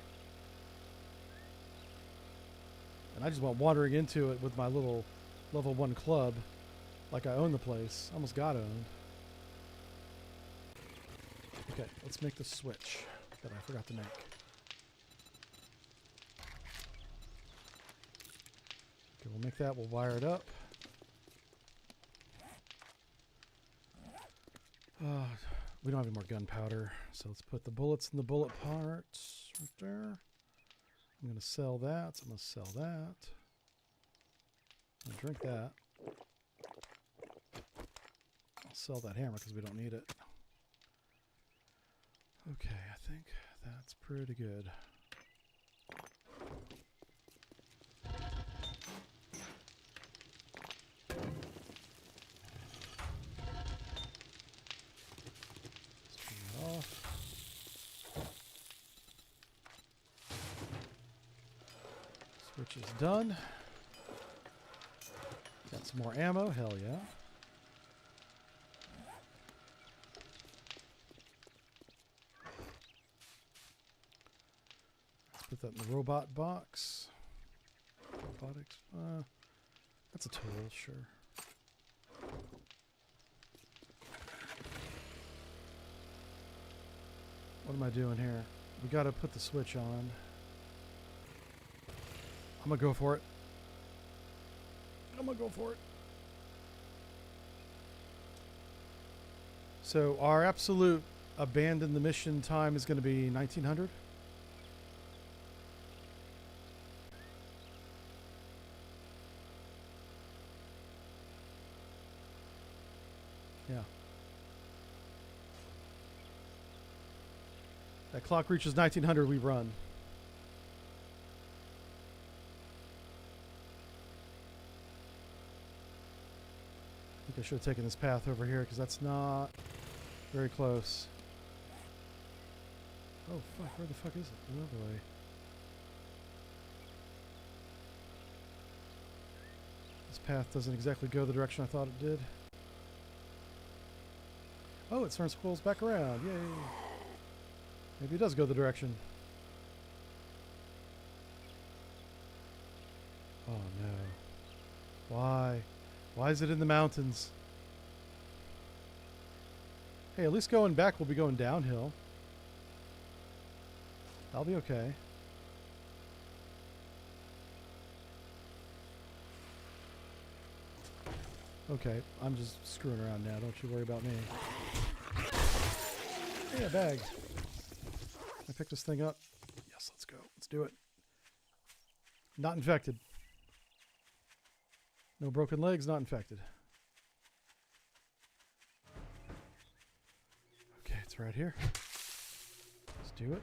And I just went wandering into it with my little level 1 club like I own the place. Almost got owned. Okay, let's make the switch that I forgot to make. Okay, we'll make that. We'll wire it up. We don't have any more gunpowder, so let's put the bullets in the bullet parts right there. I'm going to sell that. So I'm going to sell that. I'm going to drink that. I'll sell that hammer because we don't need it. Okay, I think that's pretty good. Switch is done. Got some more ammo. Hell yeah. Let's put that in the robot box. Robotics. That's a tool, sure. What am I doing here? We gotta put the switch on. I'm gonna go for it. I'm gonna go for it. So our absolute abandon the mission time is gonna be 1900. Yeah. That clock reaches 1900, we run. I think I should have taken this path over here because that's not very close. Oh fuck, where the fuck is it? Oh boy. This path doesn't exactly go the direction I thought it did. Oh, it turns squirrels back around. Yay. Maybe it does go the direction. Oh no. Why? Why is it in the mountains? Hey, at least going back, we'll be going downhill. I'll be okay. Okay, I'm just screwing around now. Don't you worry about me. Hey, a bag. I picked this thing up. Yes, let's go. Let's do it. Not infected. No broken legs, not infected. Okay, it's right here. Let's do it.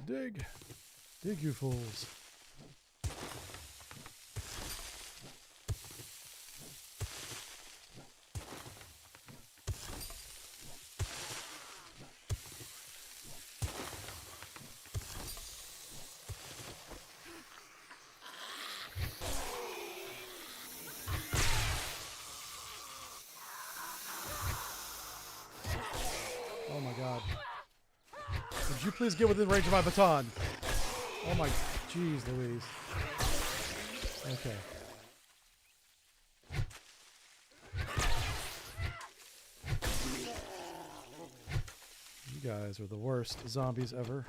Dig. Dig, you fools. Oh my god. Would you please get within range of my baton? Oh my... Jeez Louise. Okay. You guys are the worst zombies ever.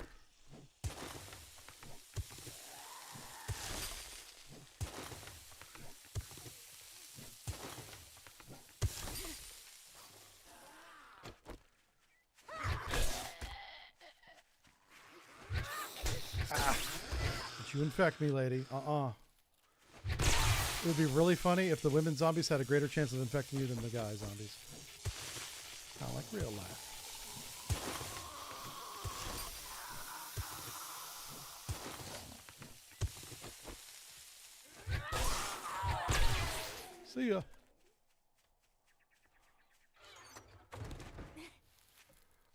Don't you infect me, lady. It would be really funny if the women zombies had a greater chance of infecting you than the guy zombies. Kind of like real life. See ya.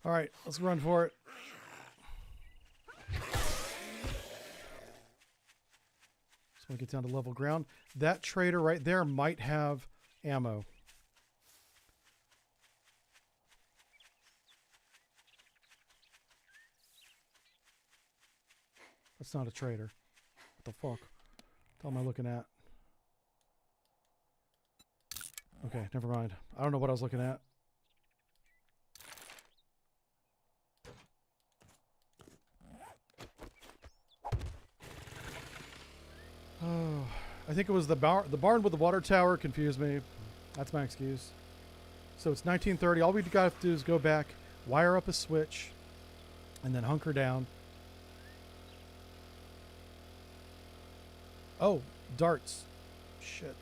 All right, let's run for it. Just want to get down to level ground. That trader right there might have ammo. That's not a trader. What the fuck? What am I looking at? Okay, never mind. I don't know what I was looking at. Oh, I think it was the barn with the water tower confused me. That's my excuse. So it's 1930. All we got to do is go back, wire up a switch, and then hunker down. Oh, darts. Shit.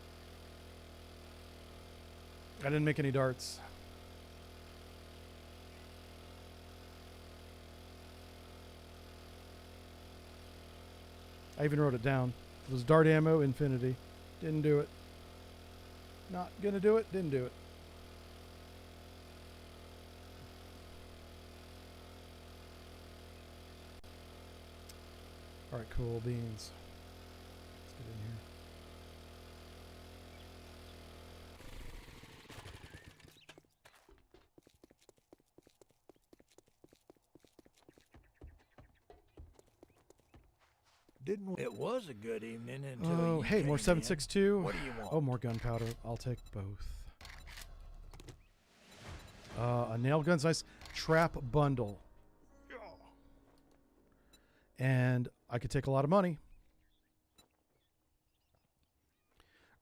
I didn't make any darts. I even wrote it down. It was dart ammo, infinity. Didn't do it. Not gonna do it. Didn't do it. All right, cool beans. Let's get in here. It was a good evening until Oh, you hey, more came in. 7.62. What do you want? Oh, more gunpowder. I'll take both. A nail gun's nice. Trap bundle. And I could take a lot of money.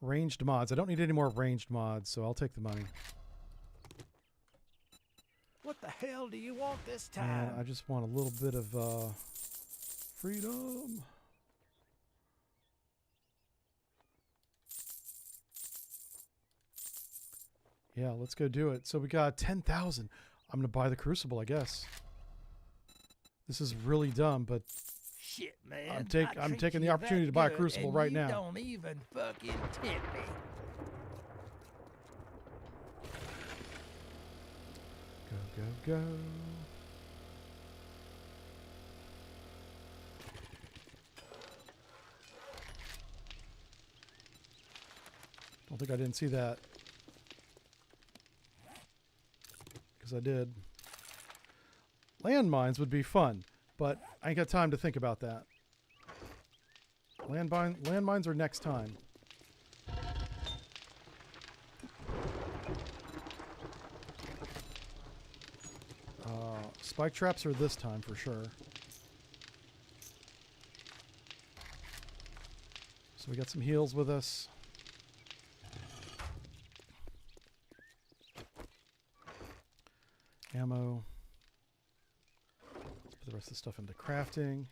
Ranged mods. I don't need any more ranged mods, so I'll take the money. What the hell do you want this And time? I just want a little bit of freedom. Yeah, let's go do it. So we got 10,000. I'm going to buy the Crucible, I guess. This is really dumb, but Shit, man. I'm I treat taking the you opportunity that to buy a good, Crucible and right you now. Don't even fucking tip me. Go, go, go. Don't think I didn't see that. Because I did. Landmines would be fun, but I ain't got time to think about that. Landmines are next time. Spike traps are this time for sure. So we got some heals with us. Ammo. Let's put the rest of the stuff into crafting.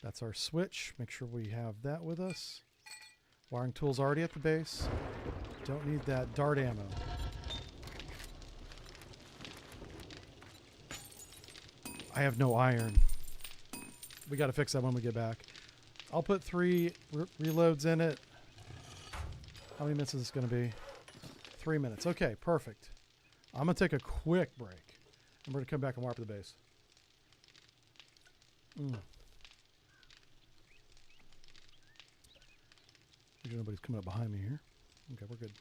That's our switch. Make sure we have that with us. Wiring tools already at the base. Don't need that dart ammo. I have no iron. We got to fix that when we get back. I'll put 3 reloads in it. How many minutes is this going to be? 3 minutes. Okay, perfect. I'm going to take a quick break. And we're going to come back and warp the base. Make sure nobody's coming up behind me here. Okay, we're good.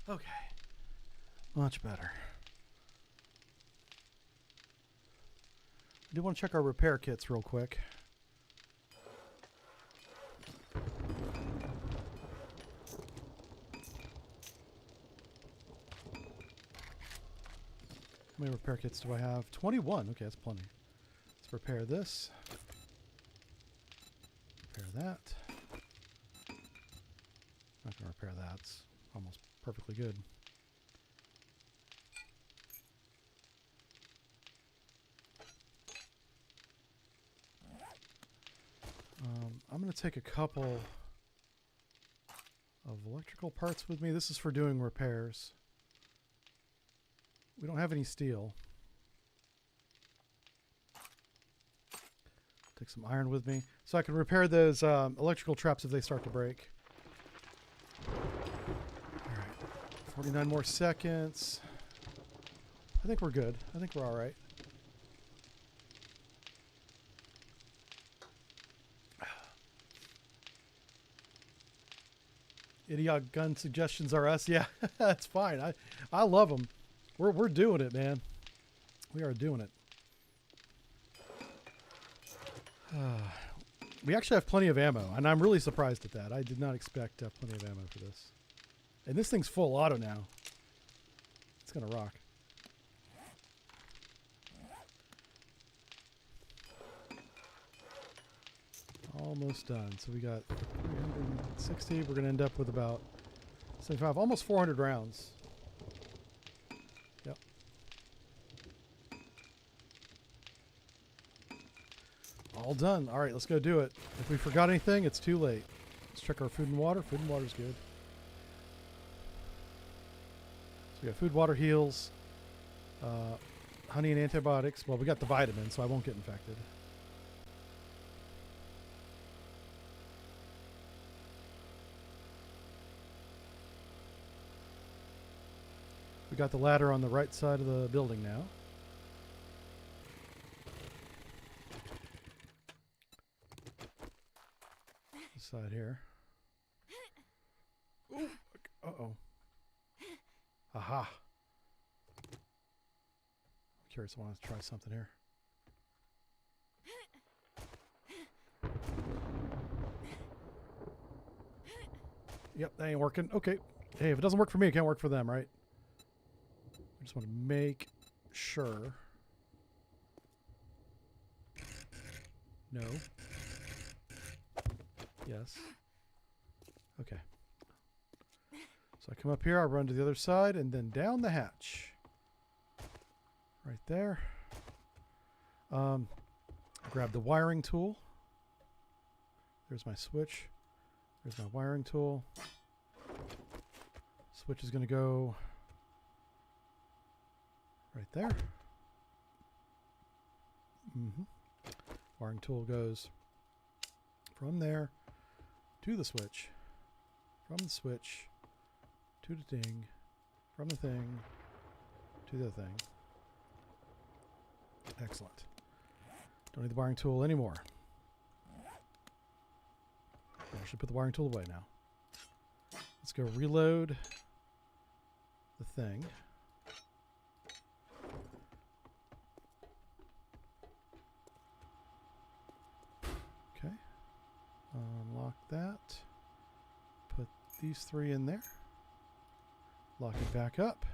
Okay. Much better. I do want to check our repair kits real quick. How many repair kits do I have? 21. Okay, that's plenty. Let's repair this. Repair that. Not going to repair that. It's almost perfectly good. I'm going to take a couple of electrical parts with me. This is for doing repairs. We don't have any steel. Take some iron with me so I can repair those electrical traps if they start to break. All right, 49 more seconds. I think we're good. I think we're all right. Idiot gun suggestions are us. Yeah, that's fine. I love them. We're doing it, man. We are doing it. We actually have plenty of ammo, and I'm really surprised at that. I did not expect to have plenty of ammo for this. And this thing's full auto now. It's gonna rock. Almost done. So we got 360. We're gonna end up with about 75, almost 400 rounds. Yep. All done. All right, let's go do it. If we forgot anything, it's too late. Let's check our food and water. Food and water's good. So we got food, water, heals, honey, and antibiotics. Well, we got the vitamins, so I won't get infected. We got the ladder on the right side of the building now. This side here. Ooh, uh-oh. Aha. I'm curious, I want to try something here. Yep, that ain't working. Okay. Hey, if it doesn't work for me, it can't work for them, right? I just want to make sure. No. Yes. Okay. So I come up here, I run to the other side, and then down the hatch. Right there. Grab the wiring tool. There's my switch. There's my wiring tool. Switch is going to go right there. Wiring tool goes from there to the switch, from the switch to the thing, from the thing to the thing. Excellent. Don't need the wiring tool anymore. I should put the wiring tool away now. Let's go reload the thing. Okay. Unlock that. Put these three in there. Lock it back up.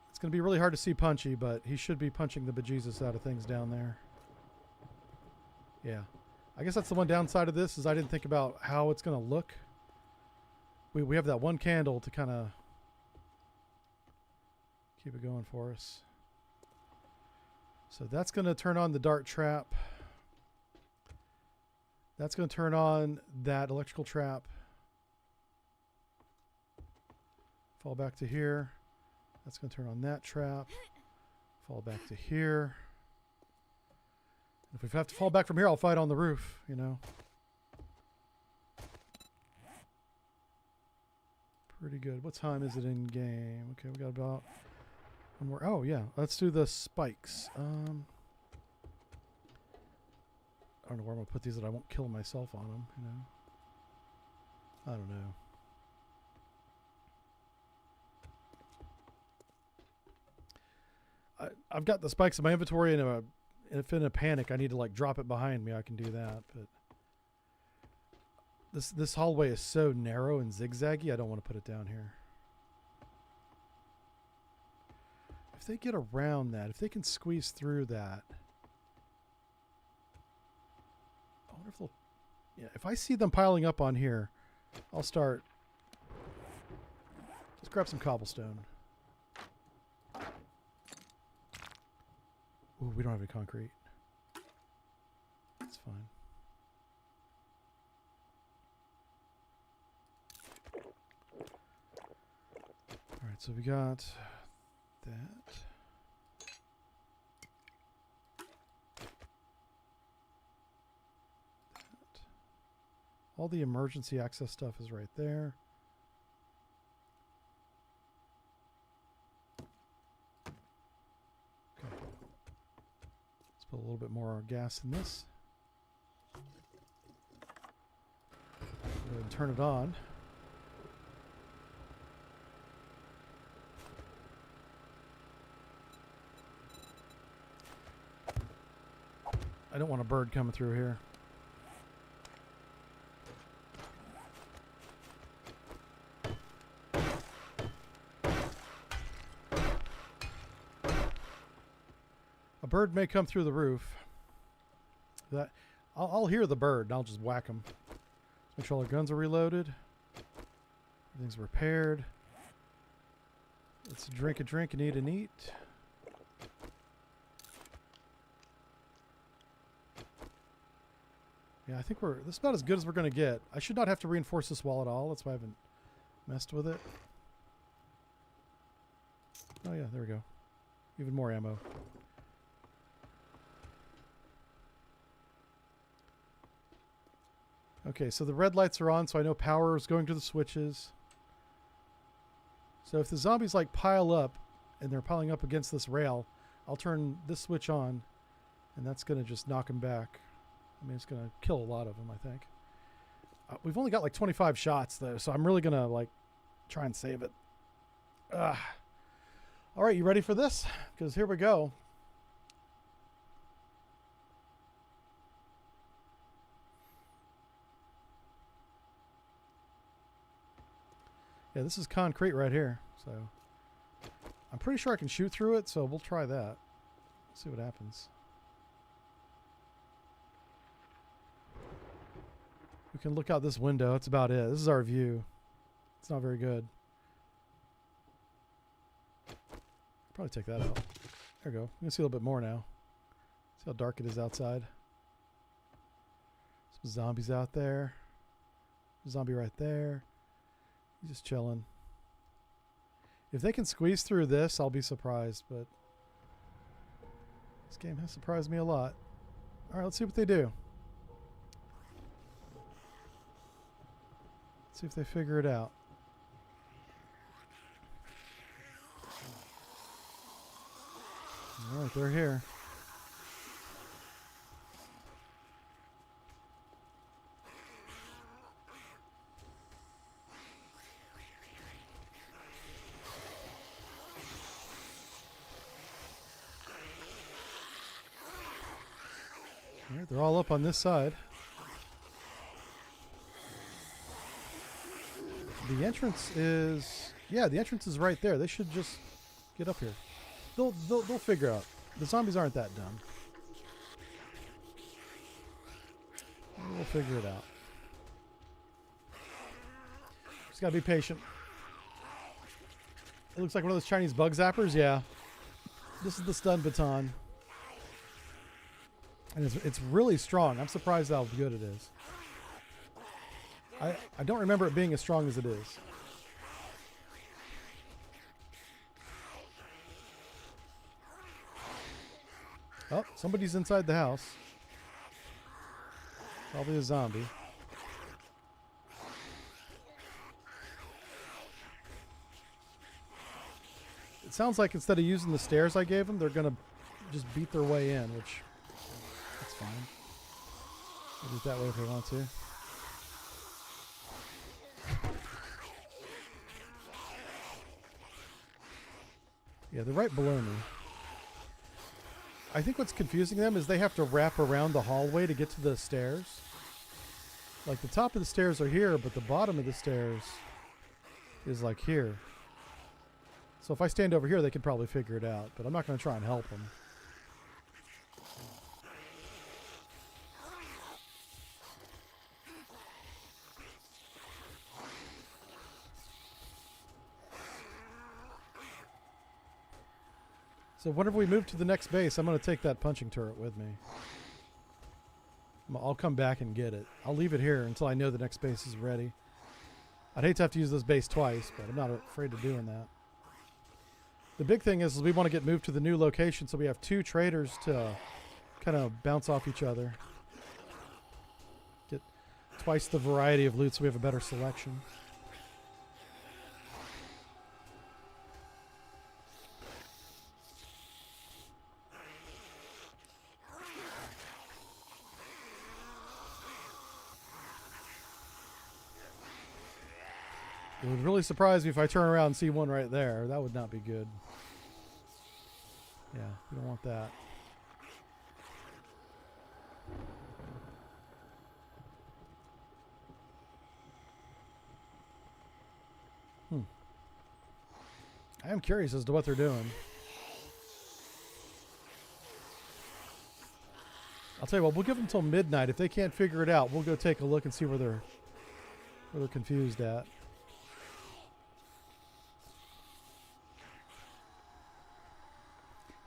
It's going to be really hard to see Punchy, but he should be punching the bejesus out of things down there. Yeah. I guess that's the one downside of this is I didn't think about how it's going to look. We have that one candle to kind of keep it going for us. So that's going to turn on the dart trap. That's going to turn on that electrical trap. Fall back to here. That's going to turn on that trap. Fall back to here. If we have to fall back from here, I'll fight on the roof, you know. Pretty good. What time is it in game? Okay, we got about one more. Oh, yeah. Let's do the spikes. I don't know where I'm going to put these that I won't kill myself on them, you know. I don't know. I've got the spikes in my inventory, and if in a panic I need to like drop it behind me, I can do that. But this hallway is so narrow and zigzaggy, I don't want to put it down here. If they get around that, if they can squeeze through that, I wonder if they'll. Yeah, if I see them piling up on here, I'll start. Let's grab some cobblestone. Ooh, we don't have any concrete. That's fine. Alright, so we got that. All the emergency access stuff is right there. Okay. Let's put a little bit more gas in this. Go ahead and turn it on. I don't want a bird coming through here. A bird may come through the roof. That I'll hear the bird and I'll just whack him. Make sure all our guns are reloaded. Everything's repaired. Let's drink and eat and eat. Yeah, I think this is about as good as we're going to get. I should not have to reinforce this wall at all. That's why I haven't messed with it. Oh yeah, there we go. Even more ammo. Okay, so the red lights are on, so I know power is going to the switches. So if the zombies like pile up, and they're piling up against this rail, I'll turn this switch on, and that's going to just knock them back. I mean, it's going to kill a lot of them, I think. We've only got like 25 shots, though, so I'm really going to like try and save it. All right, you ready for this? Because here we go. Yeah, this is concrete right here, so I'm pretty sure I can shoot through it, so we'll try that. See what happens. We can look out this window. That's about it. This is our view. It's not very good. Probably take that out. There we go. You can see a little bit more now. See how dark it is outside. Some zombies out there. Zombie right there. He's just chilling. If they can squeeze through this, I'll be surprised, but this game has surprised me a lot. Alright, let's see what they do. Let's see if they figure it out. Alright, they're here. Alright, they're all up on this side. The entrance is... Yeah, the entrance is right there. They should just get up here. They'll figure out. The zombies aren't that dumb. We'll figure it out. Just gotta be patient. It looks like one of those Chinese bug zappers. Yeah. This is the stun baton. And it's really strong. I'm surprised how good it is. I don't remember it being as strong as it is. Oh, somebody's inside the house. Probably a zombie. It sounds like instead of using the stairs I gave them, they're going to just beat their way in, which... That's fine. I'll do it that way if they want to. Yeah, they're right below me. I think what's confusing them is they have to wrap around the hallway to get to the stairs. Like the top of the stairs are here, but the bottom of the stairs is like here. So if I stand over here, they could probably figure it out, but I'm not going to try and help them. So whenever we move to the next base, I'm going to take that punching turret with me. I'll come back and get it. I'll leave it here until I know the next base is ready. I'd hate to have to use this base twice, but I'm not afraid of doing that. The big thing is we want to get moved to the new location so we have 2 traders to kind of bounce off each other. Get twice the variety of loot so we have a better selection. It would really surprise me if I turn around and see one right there. That would not be good. Yeah, you don't want that. I am curious as to what they're doing. I'll tell you what, we'll give them until midnight. If they can't figure it out, we'll go take a look and see where they're confused at.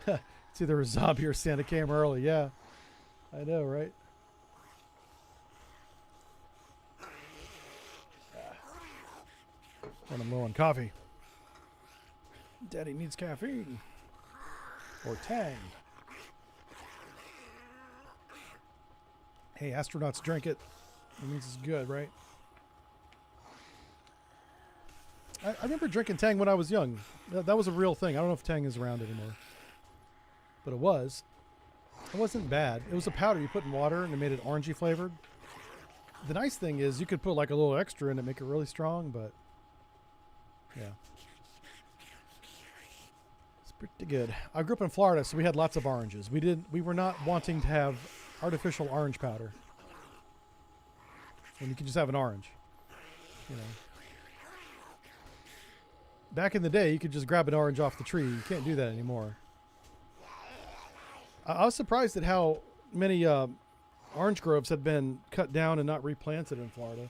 It's either a zombie or Santa came early. Yeah, I know, right? When I'm low on coffee. Daddy needs caffeine. Or Tang. Hey, astronauts drink it. It means it's good, right? I remember drinking Tang when I was young. That was a real thing. I don't know if Tang is around anymore. But it was. It wasn't bad. It was a powder you put in water and it made it orangey flavored. The nice thing is you could put like a little extra in to make it really strong, but yeah. It's pretty good. I grew up in Florida, so we had lots of oranges. We were not wanting to have artificial orange powder. And you can just have an orange. You know. Back in the day, you could just grab an orange off the tree. You can't do that anymore. I was surprised at how many orange groves had been cut down and not replanted in Florida.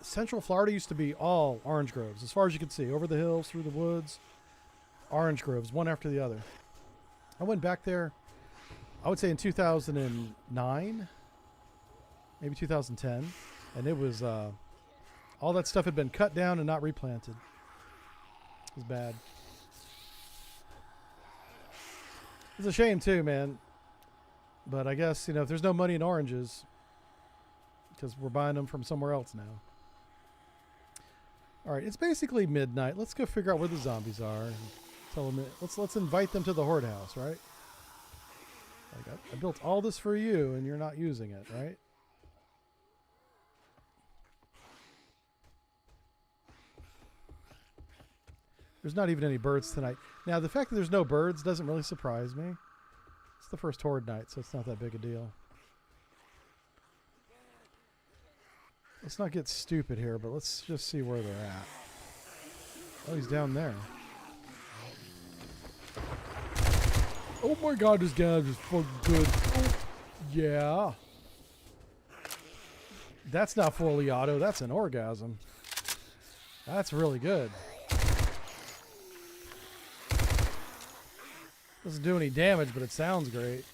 Central Florida used to be all orange groves, as far as you could see, over the hills, through the woods. Orange groves, one after the other. I went back there, I would say in 2009, maybe 2010, and it was, all that stuff had been cut down and not replanted. It was bad. It's a shame too, man. But I guess, you know, if there's no money in oranges, because we're buying them from somewhere else now. All right, it's basically midnight. Let's go figure out where the zombies are. And tell them, let's invite them to the horde house, right? Like I built all this for you, and you're not using it, right? There's not even any birds tonight. Now, the fact that there's no birds doesn't really surprise me. It's the first horde night, so it's not that big a deal. Let's not get stupid here, but let's just see where they're at. Oh, he's down there. Oh my god, this guy is fucking good. Oh, yeah. That's not fully auto, that's an orgasm. That's really good. Doesn't do any damage, but it sounds great.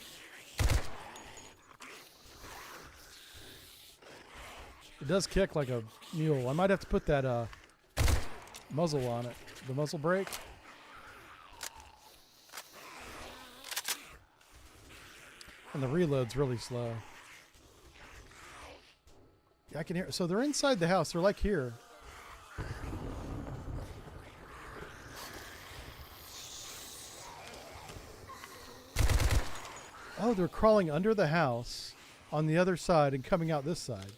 It does kick like a mule. I might have to put that muzzle on it. The muzzle brake. And the reload's really slow. Yeah, I can hear. So they're inside the house. They're like here. Oh, they're crawling under the house on the other side and coming out this side.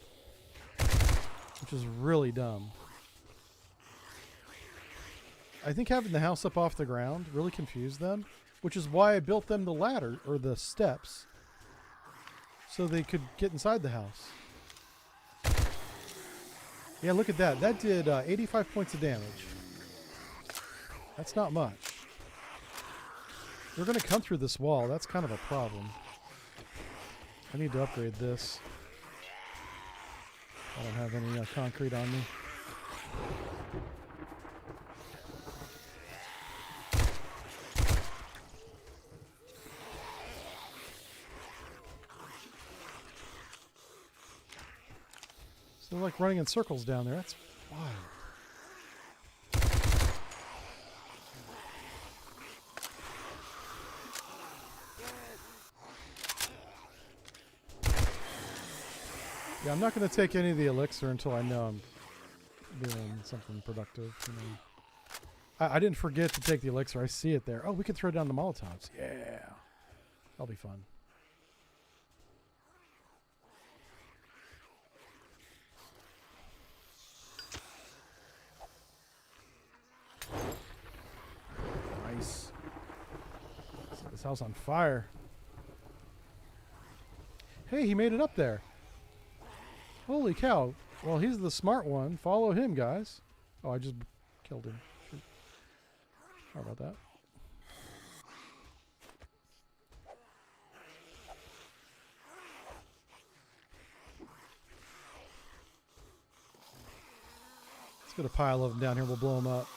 Which is really dumb. I think having the house up off the ground really confused them. which is why I built them the ladder, or the steps, so they could get inside the house. Yeah, look at that. That did 85 points of damage. That's not much. They're going to come through this wall. That's kind of a problem. I need to upgrade this. I don't have any concrete on me. So they're like running in circles down there. That's wild. Yeah, I'm not going to take any of the elixir until I know I'm doing something productive. You know. I didn't forget to take the elixir. I see it there. Oh, we can throw down the Molotovs. Yeah. That'll be fun. Nice. Set this house on fire. Hey, he made it up there. Holy cow. Well, he's the smart one. Follow him, guys. Oh, I just killed him. Shoot. Sorry about that. Let's get a pile of them down here. We'll blow them up.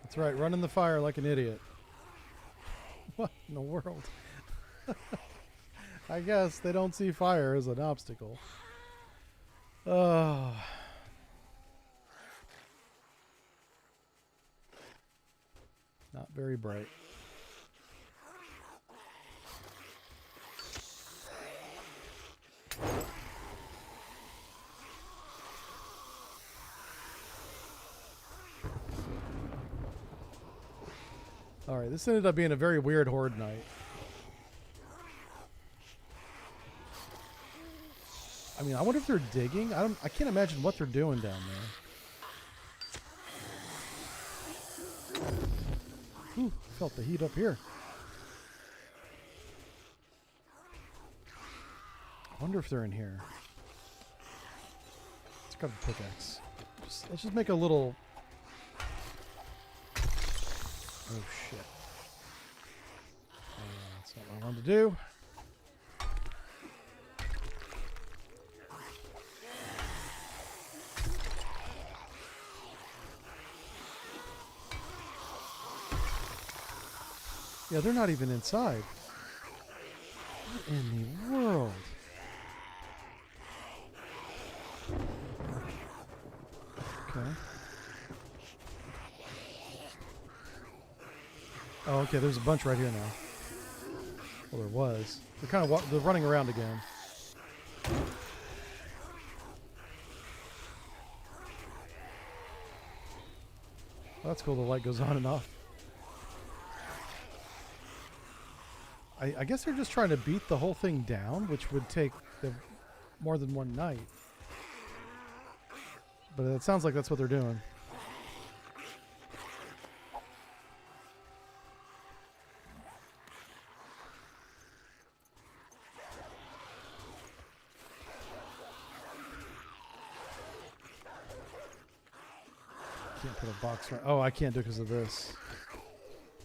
That's right, run in the fire like an idiot. What in the world? I guess they don't see fire as an obstacle. Oh. Not very bright. Alright, this ended up being a very weird horde night. I mean, I wonder if they're digging. I can't imagine what they're doing down there. Ooh, felt the heat up here. I wonder if they're in here. Let's grab a pickaxe. Let's just make a little... Oh shit. That's not what I wanted to do. Yeah, they're not even inside. What in the world? Okay. Oh, okay, there's a bunch right here now. Well, there was. They're kind of they're running around again. Well, that's cool, the light goes on and off. I guess they're just trying to beat the whole thing down, which would take more than one night. But it sounds like that's what they're doing. Can't put a box right. Oh, I can't do it because of this.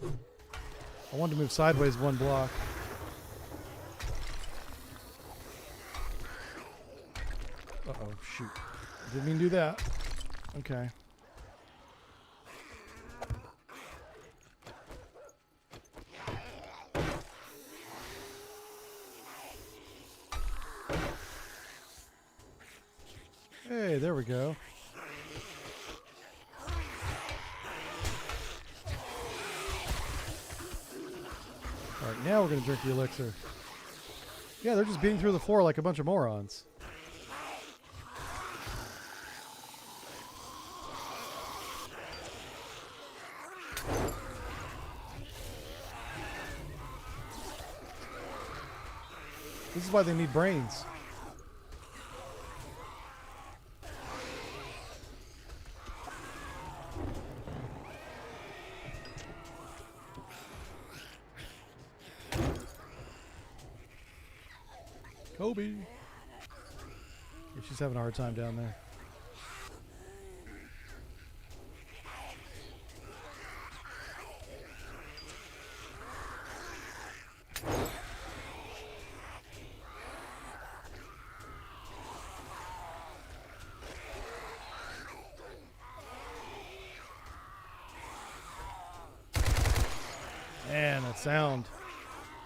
I wanted to move sideways one block. Uh-oh, shoot. Didn't mean to do that. Okay. Hey, there we go. Alright, now we're going to drink the elixir. Yeah, they're just beating through the floor like a bunch of morons. This is why they need brains. Kobe. Yeah, she's having a hard time down there. Man, that sound.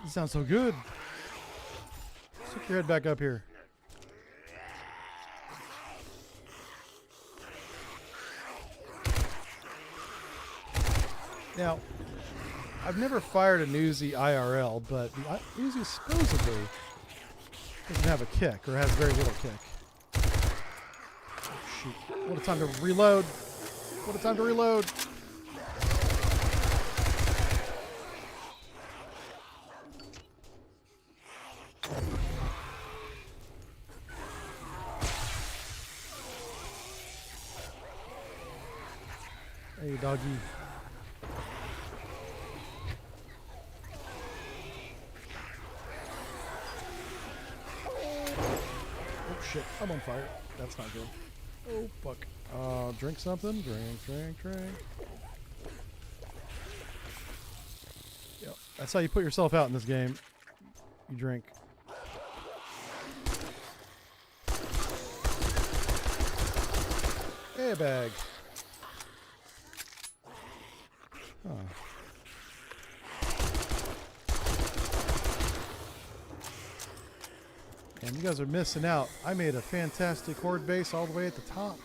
It sounds so good. Stick your head back up here. Now, I've never fired an Uzi IRL, but the Uzi supposedly doesn't have a kick, or has very little kick. Oh, shoot. What a time to reload. What a time to reload. Hey, doggy. Oh, shit. I'm on fire. That's not good. Oh, fuck. Drink something. Drink. Yep. That's how you put yourself out in this game. You drink. Hey, bag. Huh. And you guys are missing out. I made a fantastic horde base all the way at the top.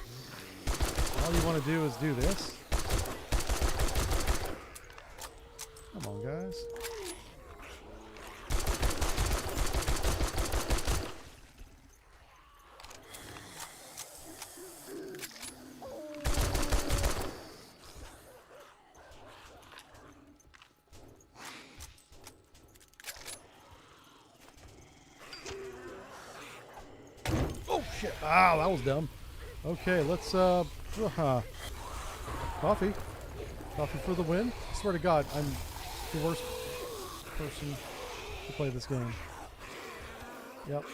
All you want to do is do this. Come on, guys. Shit. Ah, that was dumb. Okay, let's, coffee. Coffee for the win. I swear to God, I'm the worst person to play this game. Yep.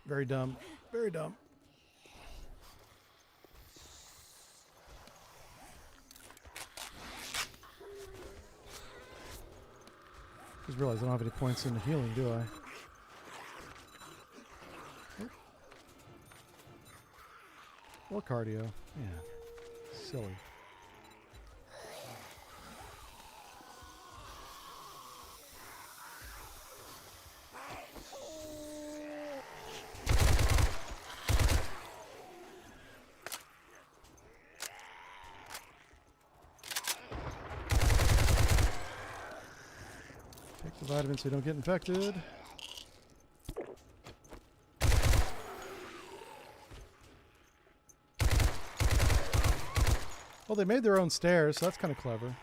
Very dumb. Very dumb. Just realized I don't have any points in the healing, do I? Or cardio. Yeah. Silly. Take the vitamins so you don't get infected. Well, they made their own stairs, so that's kind of clever.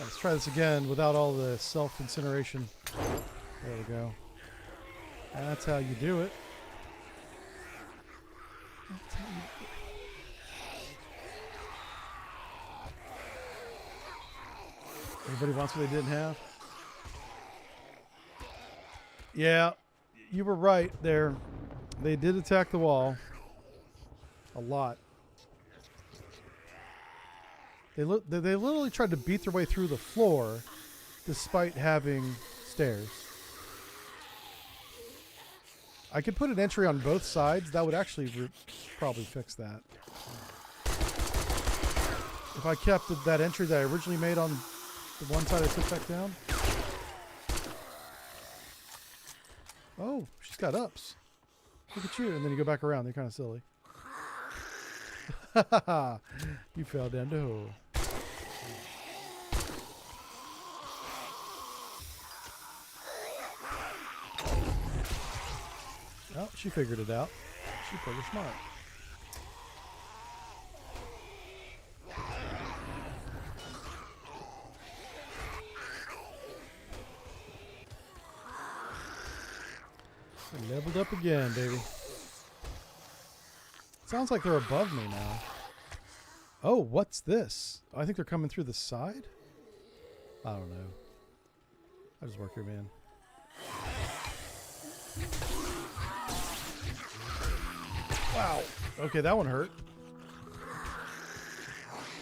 Let's try this again without all the self-incineration. There we go. That's how you do it. That's how you do it. Everybody wants what they didn't have. Yeah, you were right there. They did attack the wall. A lot. They literally tried to beat their way through the floor despite having stairs. I could put an entry on both sides. That would actually probably fix that. If I kept that entry that I originally made on the one side I took back down. Oh, she's got ups. Look at you. And then you go back around. They're kind of silly. You fell down the hole. Oh, she figured it out. She's pretty smart. We're leveled up again, baby. Sounds like they're above me now. Oh, what's this? Oh, I think they're coming through the side? I don't know. I just work here, man. Wow. Okay, that one hurt.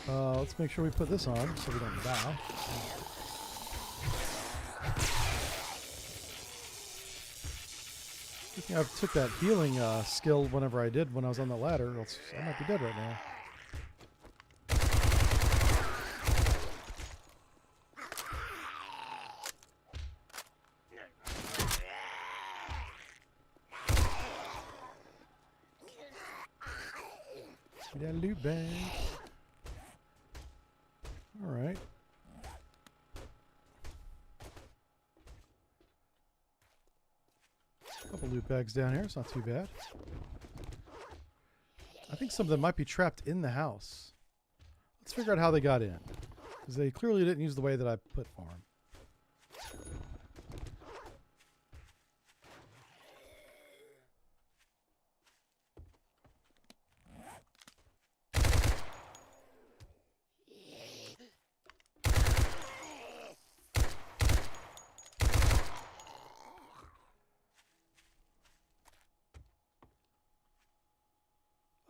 Let's make sure we put this on so we don't die. I think I took that healing skill whenever I did when I was on the ladder, else I might be dead right now. Get that loot bag. Alright. Couple loot bags down here, it's not too bad. I think some of them might be trapped in the house. Let's figure out how they got in. Because they clearly didn't use the way that I put for them.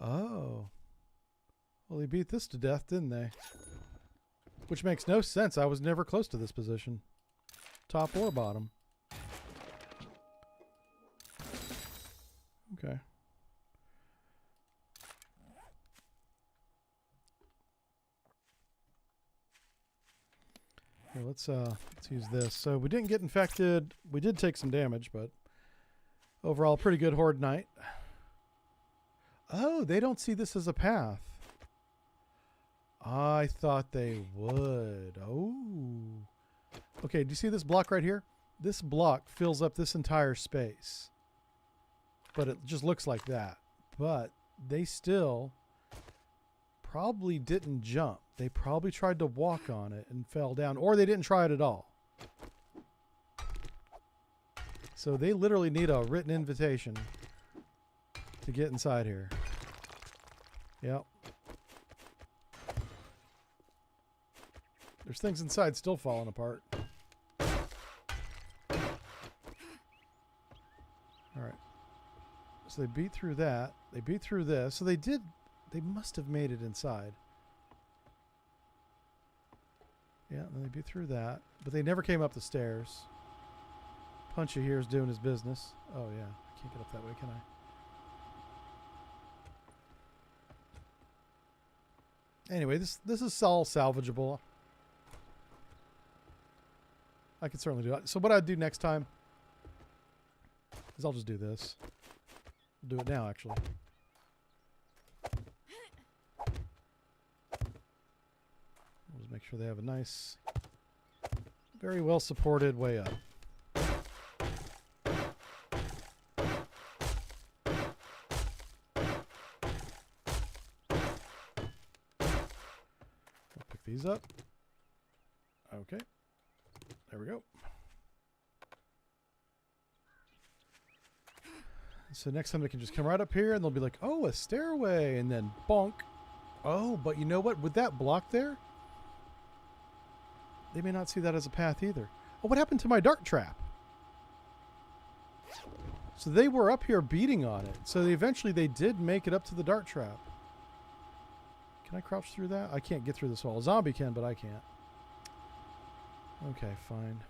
Oh. Well, they beat this to death, didn't they? Which makes no sense. I was never close to this position. Top or bottom. Okay. Here, let's use this. So we didn't get infected. We did take some damage, but overall pretty good horde night. Oh, they don't see this as a path. I thought they would. Oh. Okay, do you see this block right here? This block fills up this entire space. But it just looks like that. But they still probably didn't jump. They probably tried to walk on it and fell down. Or they didn't try it at all. So they literally need a written invitation to get inside here. Yep. There's things inside still falling apart. Alright. So they beat through that. They beat through this. So they must have made it inside. Yeah, and they beat through that. But they never came up the stairs. Punchy here is doing his business. Oh yeah, I can't get up that way, can I? Anyway, this is all salvageable. I can certainly do it. So what I'd do next time is I'll just do this. I'll do it now, actually. I'll just make sure they have a nice, very well supported way up. These up. Okay. There we go. So next time they can just come right up here and they'll be like, oh, a stairway, and then bonk. Oh, but you know what? With that block there, they may not see that as a path either. Oh, what happened to my dart trap? So they were up here beating on it. So eventually they did make it up to the dart trap. Can I crouch through that? I can't get through this wall. A zombie can, but I can't. Okay, fine.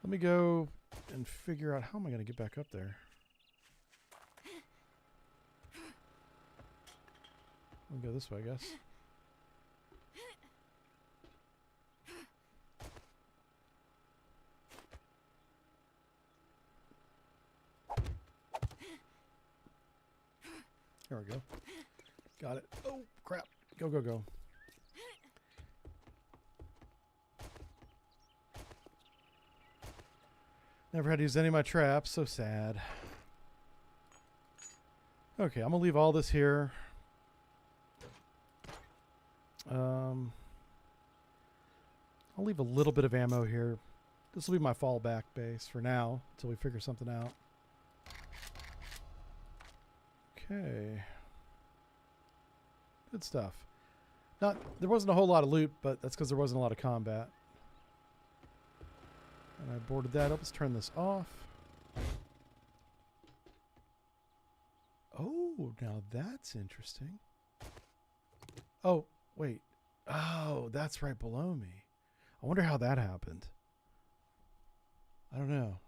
Let me go and figure out how am I going to get back up there. I'll go this way, I guess. There we go. Got it. Oh, crap. Go, go, go. Never had to use any of my traps. So sad. Okay, I'm going to leave all this here. I'll leave a little bit of ammo here. This will be my fallback base for now until we figure something out. Okay. Good stuff. There wasn't a whole lot of loot, but that's because there wasn't a lot of combat. And I boarded that up. Let's turn this off. Oh, now that's interesting. Oh, wait. Oh, that's right below me. I wonder how that happened. I don't know.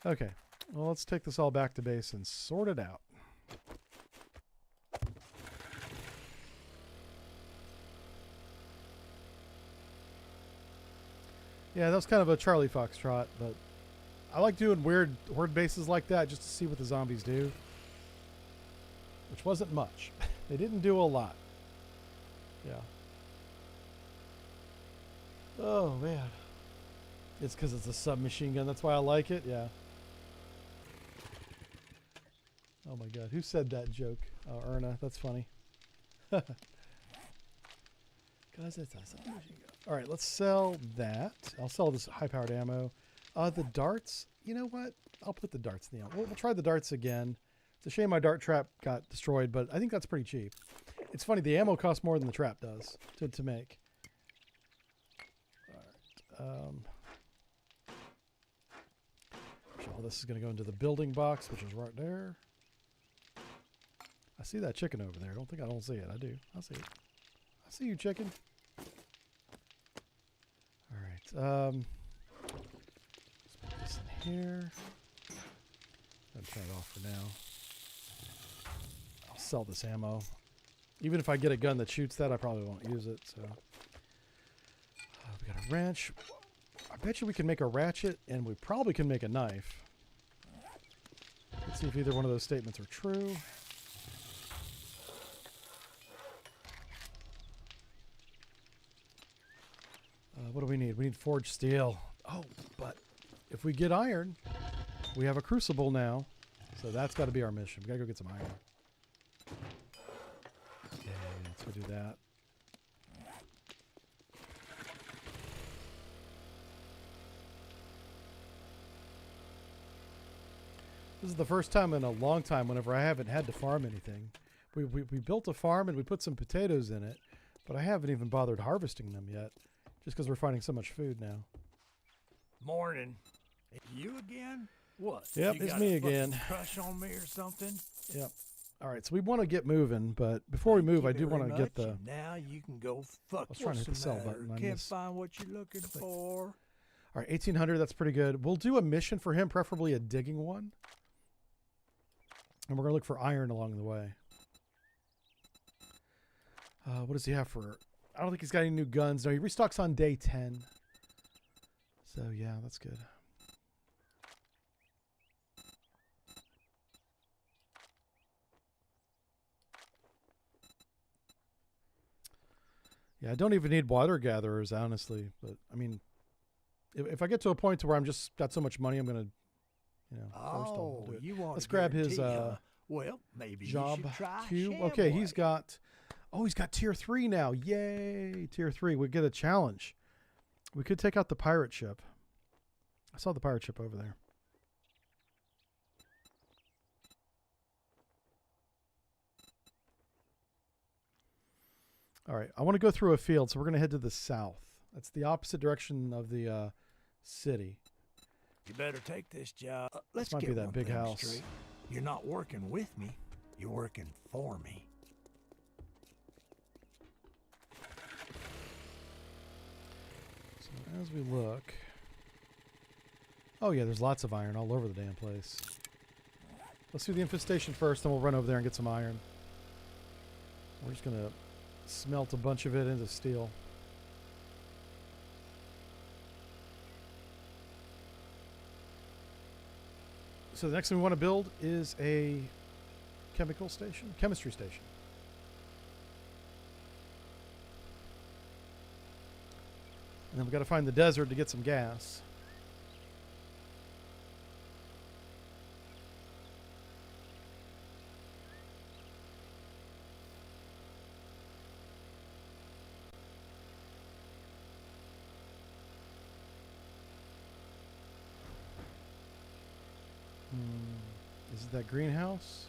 Okay. Well, let's take this all back to base and sort it out. Yeah, that was kind of a Charlie Foxtrot, but I like doing weird horde bases like that just to see what the zombies do. Which wasn't much. They didn't do a lot. Yeah. Oh, man. It's because it's a submachine gun. That's why I like it? Yeah. Oh, my God. Who said that joke? Oh, Erna. That's funny. Because it's a submachine gun. All right, let's sell that. I'll sell this high-powered ammo. The darts, you know what? I'll put the darts in the ammo. We'll try the darts again. It's a shame my dart trap got destroyed, but I think that's pretty cheap. It's funny, the ammo costs more than the trap does to make. All right. All this is going to go into the building box, which is right there. I see that chicken over there. I don't see it. I do. I see it. I see you, chicken. All right. Let's put this in here. I'll turn it off for now. I'll sell this ammo. Even if I get a gun that shoots that, I probably won't use it. So we got a wrench. I bet you we can make a ratchet, and we probably can make a knife. Let's see if either one of those statements are true. What do we need? We need forged steel. Oh, but if we get iron, we have a crucible now. So that's got to be our mission. We got to go get some iron. Okay, let's go do that. This is the first time in a long time whenever I haven't had to farm anything. We built a farm and we put some potatoes in it, but I haven't even bothered harvesting them yet, just because we're finding so much food now. Morning. You again? What? Yep, you it's got me a fucking again. Crush on me or something? Yep. All right, so we want to get moving, but before we move, I do want to get the... Now you can go fuck. I was trying to hit the sell button. Can't find what you're looking for. All right, 1,800, that's pretty good. We'll do a mission for him, preferably a digging one. And we're going to look for iron along the way. What does he have for... I don't think he's got any new guns. No, he restocks on day 10. So, yeah, that's good. Yeah, I don't even need water gatherers, honestly. But, I mean, if I get to a point to where I'm just got so much money, I'm going to, first I'll do it. You want Let's grab his well, maybe job you should try queue. Shamway. Okay, he's got tier 3 now. Yay, tier 3. We get a challenge. We could take out the pirate ship. I saw the pirate ship over there. All right, I want to go through a field, so we're going to head to the south. That's the opposite direction of the city. You better take this job. Let's might get be that one big thing house. straight. You're not working with me. You're working for me. So as we look... Oh, yeah, there's lots of iron all over the damn place. Let's do the infestation first, then we'll run over there and get some iron. We're just going to smelt a bunch of it into steel. So the next thing we want to build is a chemistry station. then we got to find the desert to get some gas. Is it that greenhouse?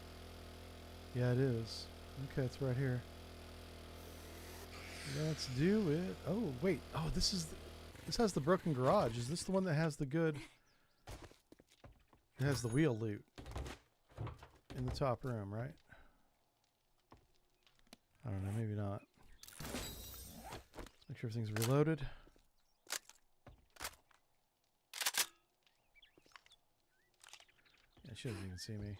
Yeah, it is. Okay, it's right here. Let's do it. Oh, wait. Oh, this has the broken garage. Is this the one that has the good... It has the wheel loot in the top room, right? I don't know, maybe not. Make sure everything's reloaded. Yeah, she doesn't even see me.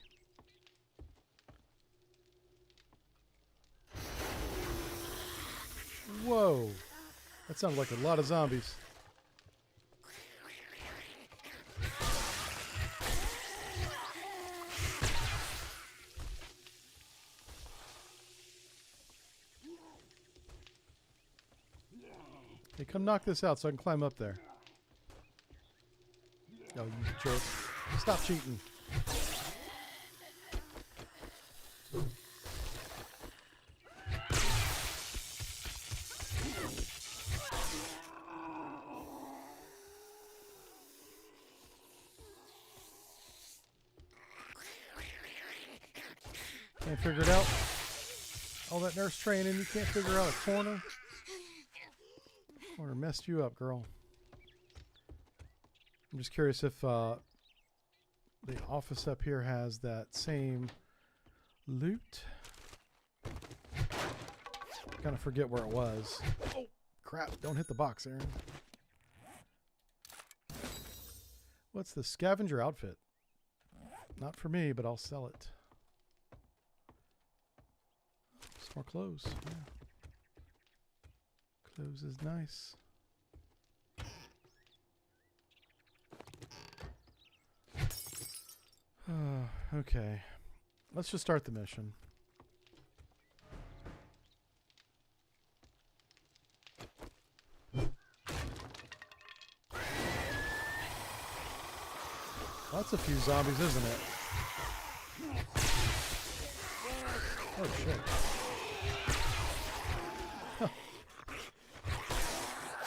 Whoa! That sounds like a lot of zombies. Hey, come knock this out so I can climb up there. Oh, you jerk. Stop cheating. Can't figure it out. All that nurse training, you can't figure out a corner. Corner messed you up, girl. I'm just curious if the office up here has that same loot. Kind of forget where it was. Oh, crap. Don't hit the box, Aaron. What's the scavenger outfit? Not for me, but I'll sell it. Some more clothes. Yeah. Clothes is nice. Okay. Let's just start the mission. That's a few zombies, isn't it? Oh, shit. Huh.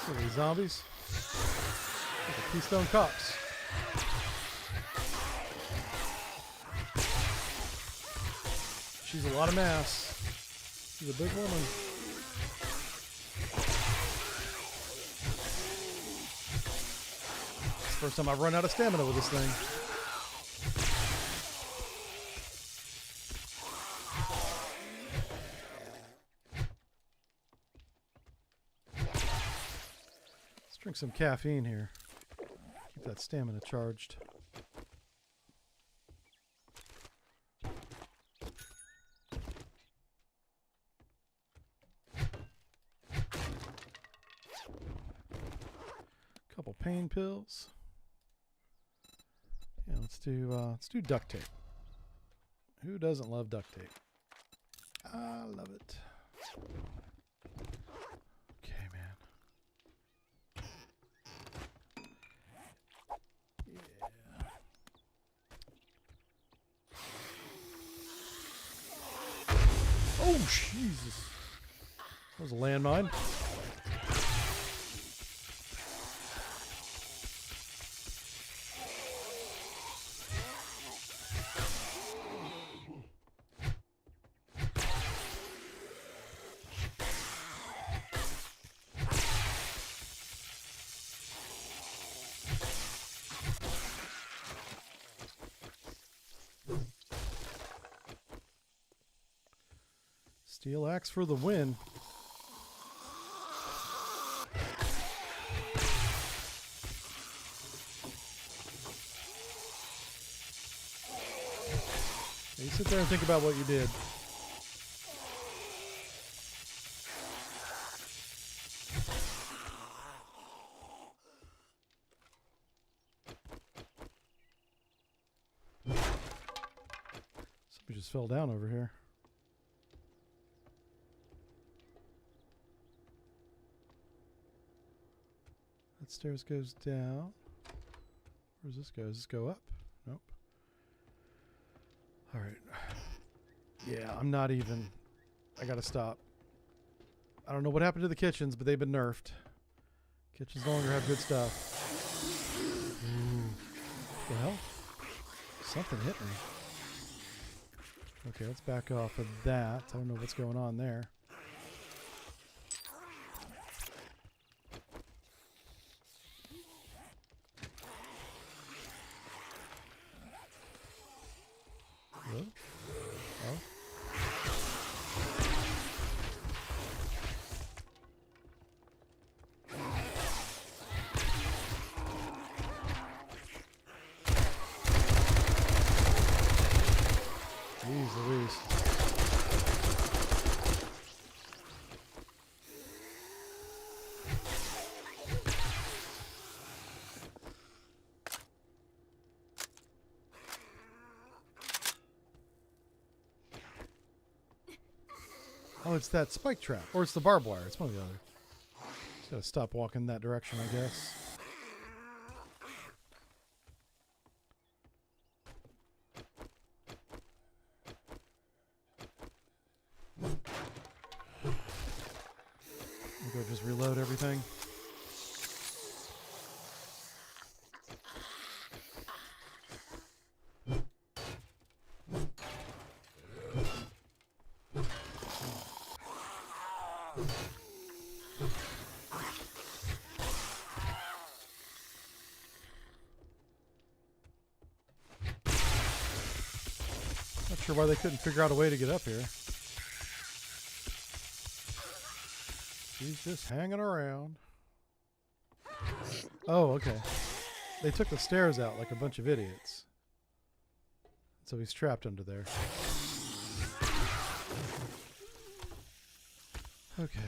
Silly zombies. Like the Keystone Cops. She's a lot of mass. She's a big woman. It's the first time I've run out of stamina with this thing. Let's drink some caffeine here. Keep that stamina charged. Couple pain pills. Yeah, let's do duct tape. Who doesn't love duct tape? I love it. Okay, man. Yeah. Oh, Jesus. That was a landmine. Steel axe for the win. You sit there and think about what you did. Somebody just fell down over here. That stairs goes down. Where does this go? Does this go up? Nope. Alright. Yeah, I'm not even... I gotta stop. I don't know what happened to the kitchens, but they've been nerfed. Kitchens no longer have good stuff. Ooh. What the hell? Something hit me. Okay, let's back off of that. I don't know what's going on there. Hello? Oh. Jeez Louise. Oh, it's that spike trap. Or it's the barbed wire. It's one or the other. Just gotta stop walking that direction, I guess. Go just reload everything. Not sure why they couldn't figure out a way to get up here. He's just hanging around. Oh, okay. They took the stairs out like a bunch of idiots. So he's trapped under there. Okay.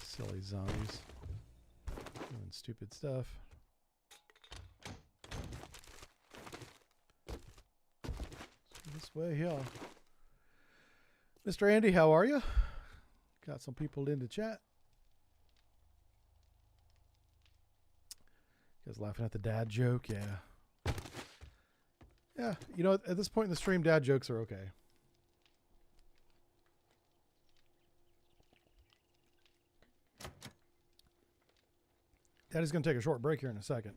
Silly zombies. Doing stupid stuff. This way, yeah. Mr. Andy, how are you? Got some people in the chat. You guys laughing at the dad joke? Yeah. Yeah, you know, at this point in the stream, dad jokes are okay. Daddy's going to take a short break here in a second.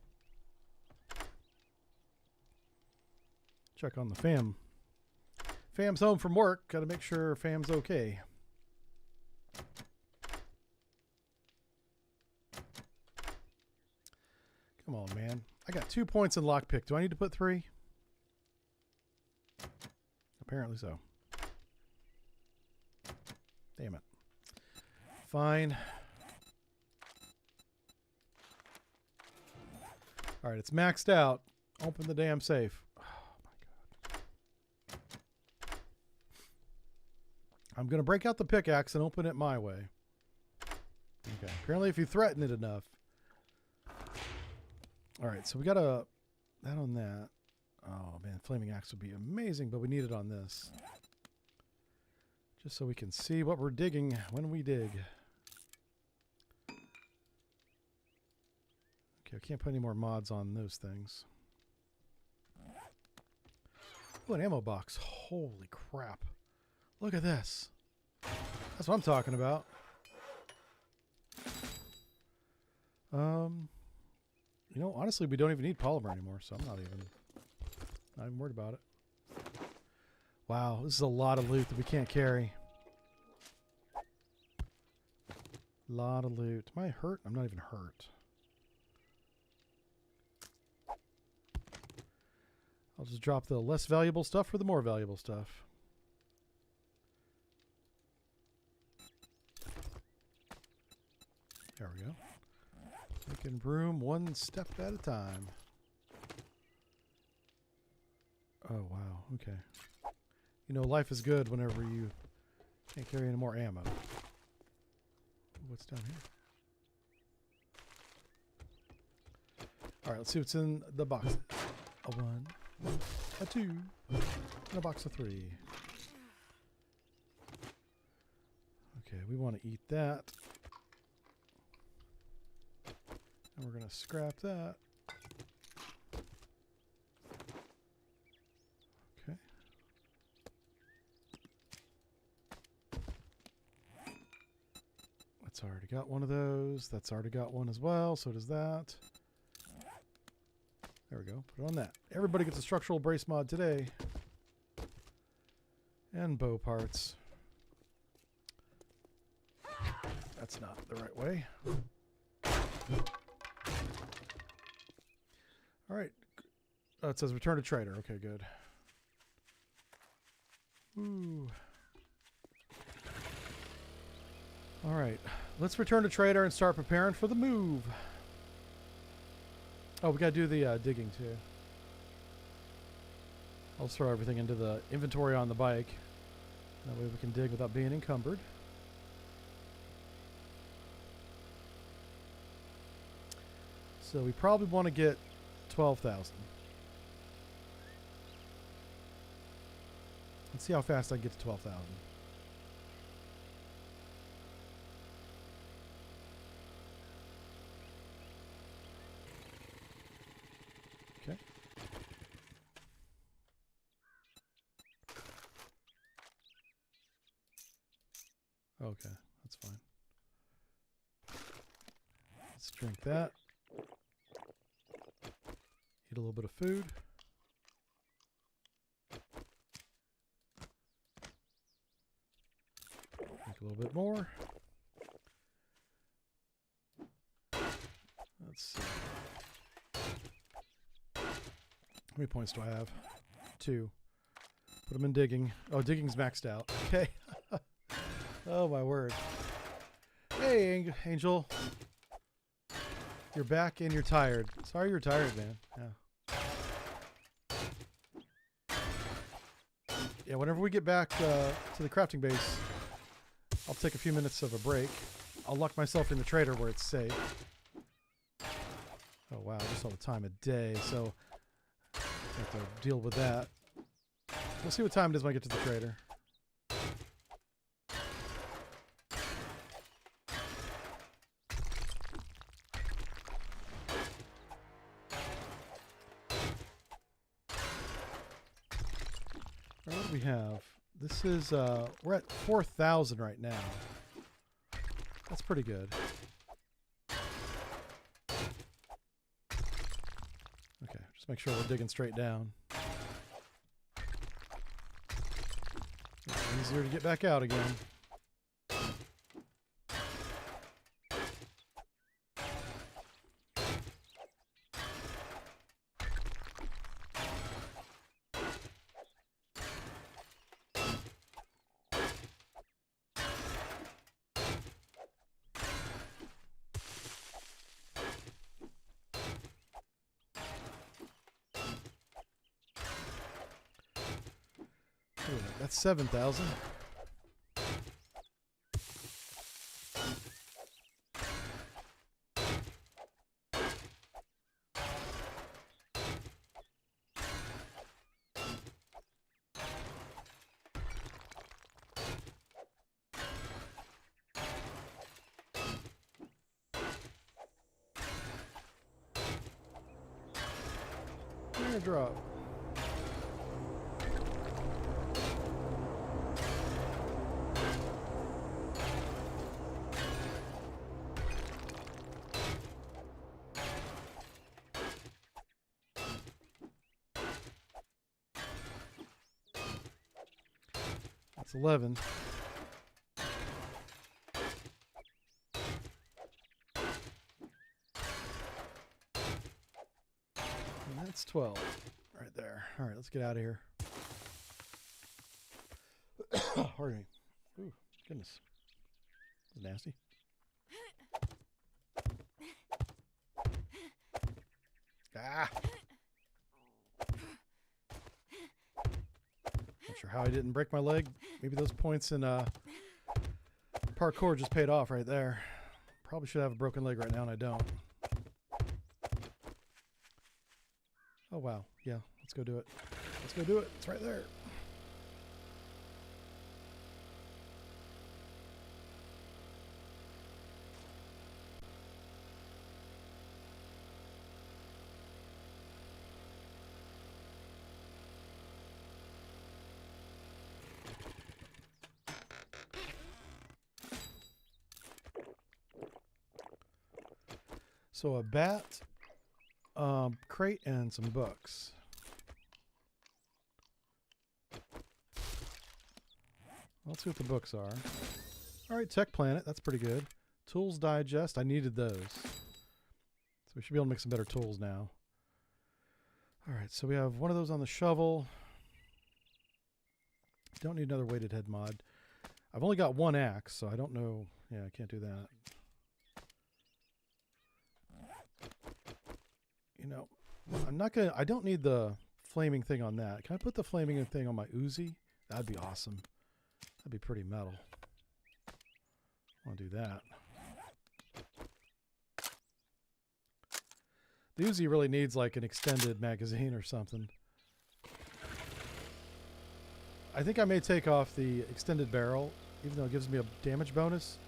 Check on the fam. Fam's home from work. Got to make sure fam's okay. Come on, man. I got 2 points in lockpick. Do I need to put 3? Apparently so. Damn it. Fine. All right, it's maxed out. Open the damn safe. Oh, my God. I'm going to break out the pickaxe and open it my way. Okay. Apparently, if you threaten it enough. All right, so we got that on that. Oh, man, flaming axe would be amazing, but we need it on this. Just so we can see what we're digging when we dig. Okay, I can't put any more mods on those things. Oh, an ammo box. Holy crap. Look at this. That's what I'm talking about. You know, honestly, we don't even need polymer anymore, so I'm not even worried about it. Wow, this is a lot of loot that we can't carry. A lot of loot. Am I hurt? I'm not even hurt. I'll just drop the less valuable stuff for the more valuable stuff. There we go. Making room one step at a time. Oh, wow. Okay. You know, life is good whenever you can't carry any more ammo. What's down here? All right, let's see what's in the box. A 1, a 2, and a box of 3. Okay, we want to eat that. And we're going to scrap that. Okay. That's already got one of those. That's already got one as well. So does that. There we go. Put it on that. Everybody gets a structural brace mod today. And bow parts. That's not the right way. All right. Oh, it says return to trader. Okay, good. Ooh. All right. Let's return to trader and start preparing for the move. Oh, we got to do the digging too. I'll throw everything into the inventory on the bike. That way we can dig without being encumbered. So we probably want to get 12,000. Let's see how fast I can get to 12,000. Okay. Okay, that's fine. Let's drink that. Eat a little bit of food. Drink a little bit more. Let's see. How many points do I have? 2. Put them in digging. Oh, digging's maxed out. Okay. Oh, my word. Hey, Angel. You're back and you're tired. Sorry you're tired, man. Yeah. Yeah, whenever we get back to the crafting base, I'll take a few minutes of a break. I'll lock myself in the trader where it's safe. Oh, wow. I just saw the time of day, so I have to deal with that. We'll see what time it is when I get to the trader. What do we have? This is, we're at 4,000 right now. That's pretty good. Okay, just make sure we're digging straight down. It's easier to get back out again. That's 7,000. Drop. That's 11. And that's 12. Right there. All right, let's get out of here. Pardon me. Ooh, goodness. That's nasty. Ah! Not sure how I didn't break my leg. Maybe those points in parkour just paid off right there. Probably should have a broken leg right now, and I don't. Oh, wow. Yeah, let's go do it. Let's go do it. It's right there. So a bat, crate, and some books. Let's see what the books are. All right, Tech Planet. That's pretty good. Tools Digest. I needed those. So we should be able to make some better tools now. All right, so we have one of those on the shovel. Don't need another weighted head mod. I've only got one axe, so I don't know. Yeah, I can't do that. You know, I'm not gonna. I don't need the flaming thing on that. Can I put the flaming thing on my Uzi? That'd be awesome. That'd be pretty metal. I want to do that. The Uzi really needs like an extended magazine or something. I think I may take off the extended barrel, even though it gives me a damage bonus.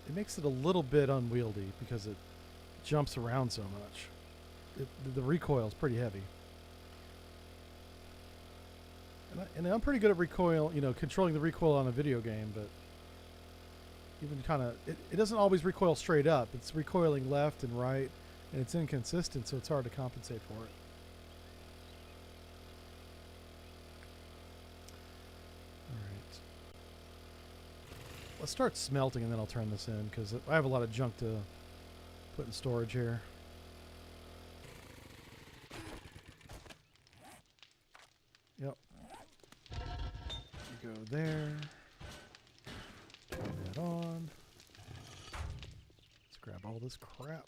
It makes it a little bit unwieldy because it jumps around so much. The recoil is pretty heavy. And I'm pretty good at recoil, you know, controlling the recoil on a video game, but even kind of, it doesn't always recoil straight up. It's recoiling left and right, and it's inconsistent, so it's hard to compensate for it. All right. Let's start smelting, and then I'll turn this in, because I have a lot of junk to put in storage here. Yep. You go there. Turn that on. Let's grab all this crap.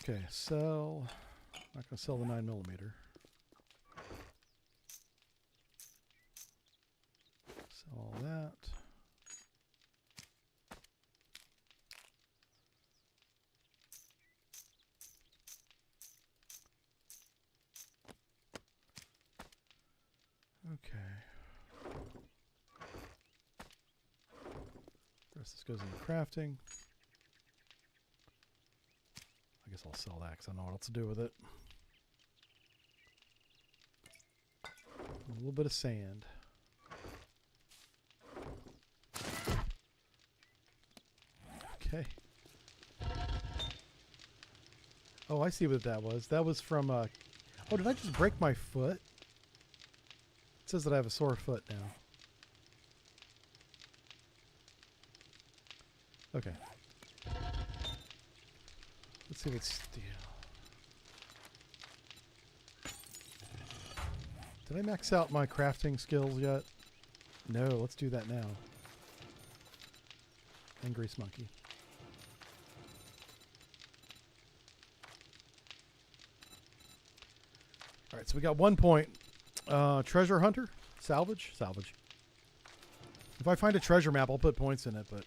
Okay, sell. Not going to sell the 9mm. Sell all that. Okay. The rest of this goes into crafting. I guess I'll sell that because I know what else to do with it. A little bit of sand. Okay. Oh, I see what that was. That was from... oh, did I just break my foot? It says that I have a sore foot now. Okay. Let's see if it's steel. Did I max out my crafting skills yet? No, let's do that now. And grease monkey. Alright, so we got 1 point. Treasure hunter? Salvage? Salvage. If I find a treasure map, I'll put points in it, but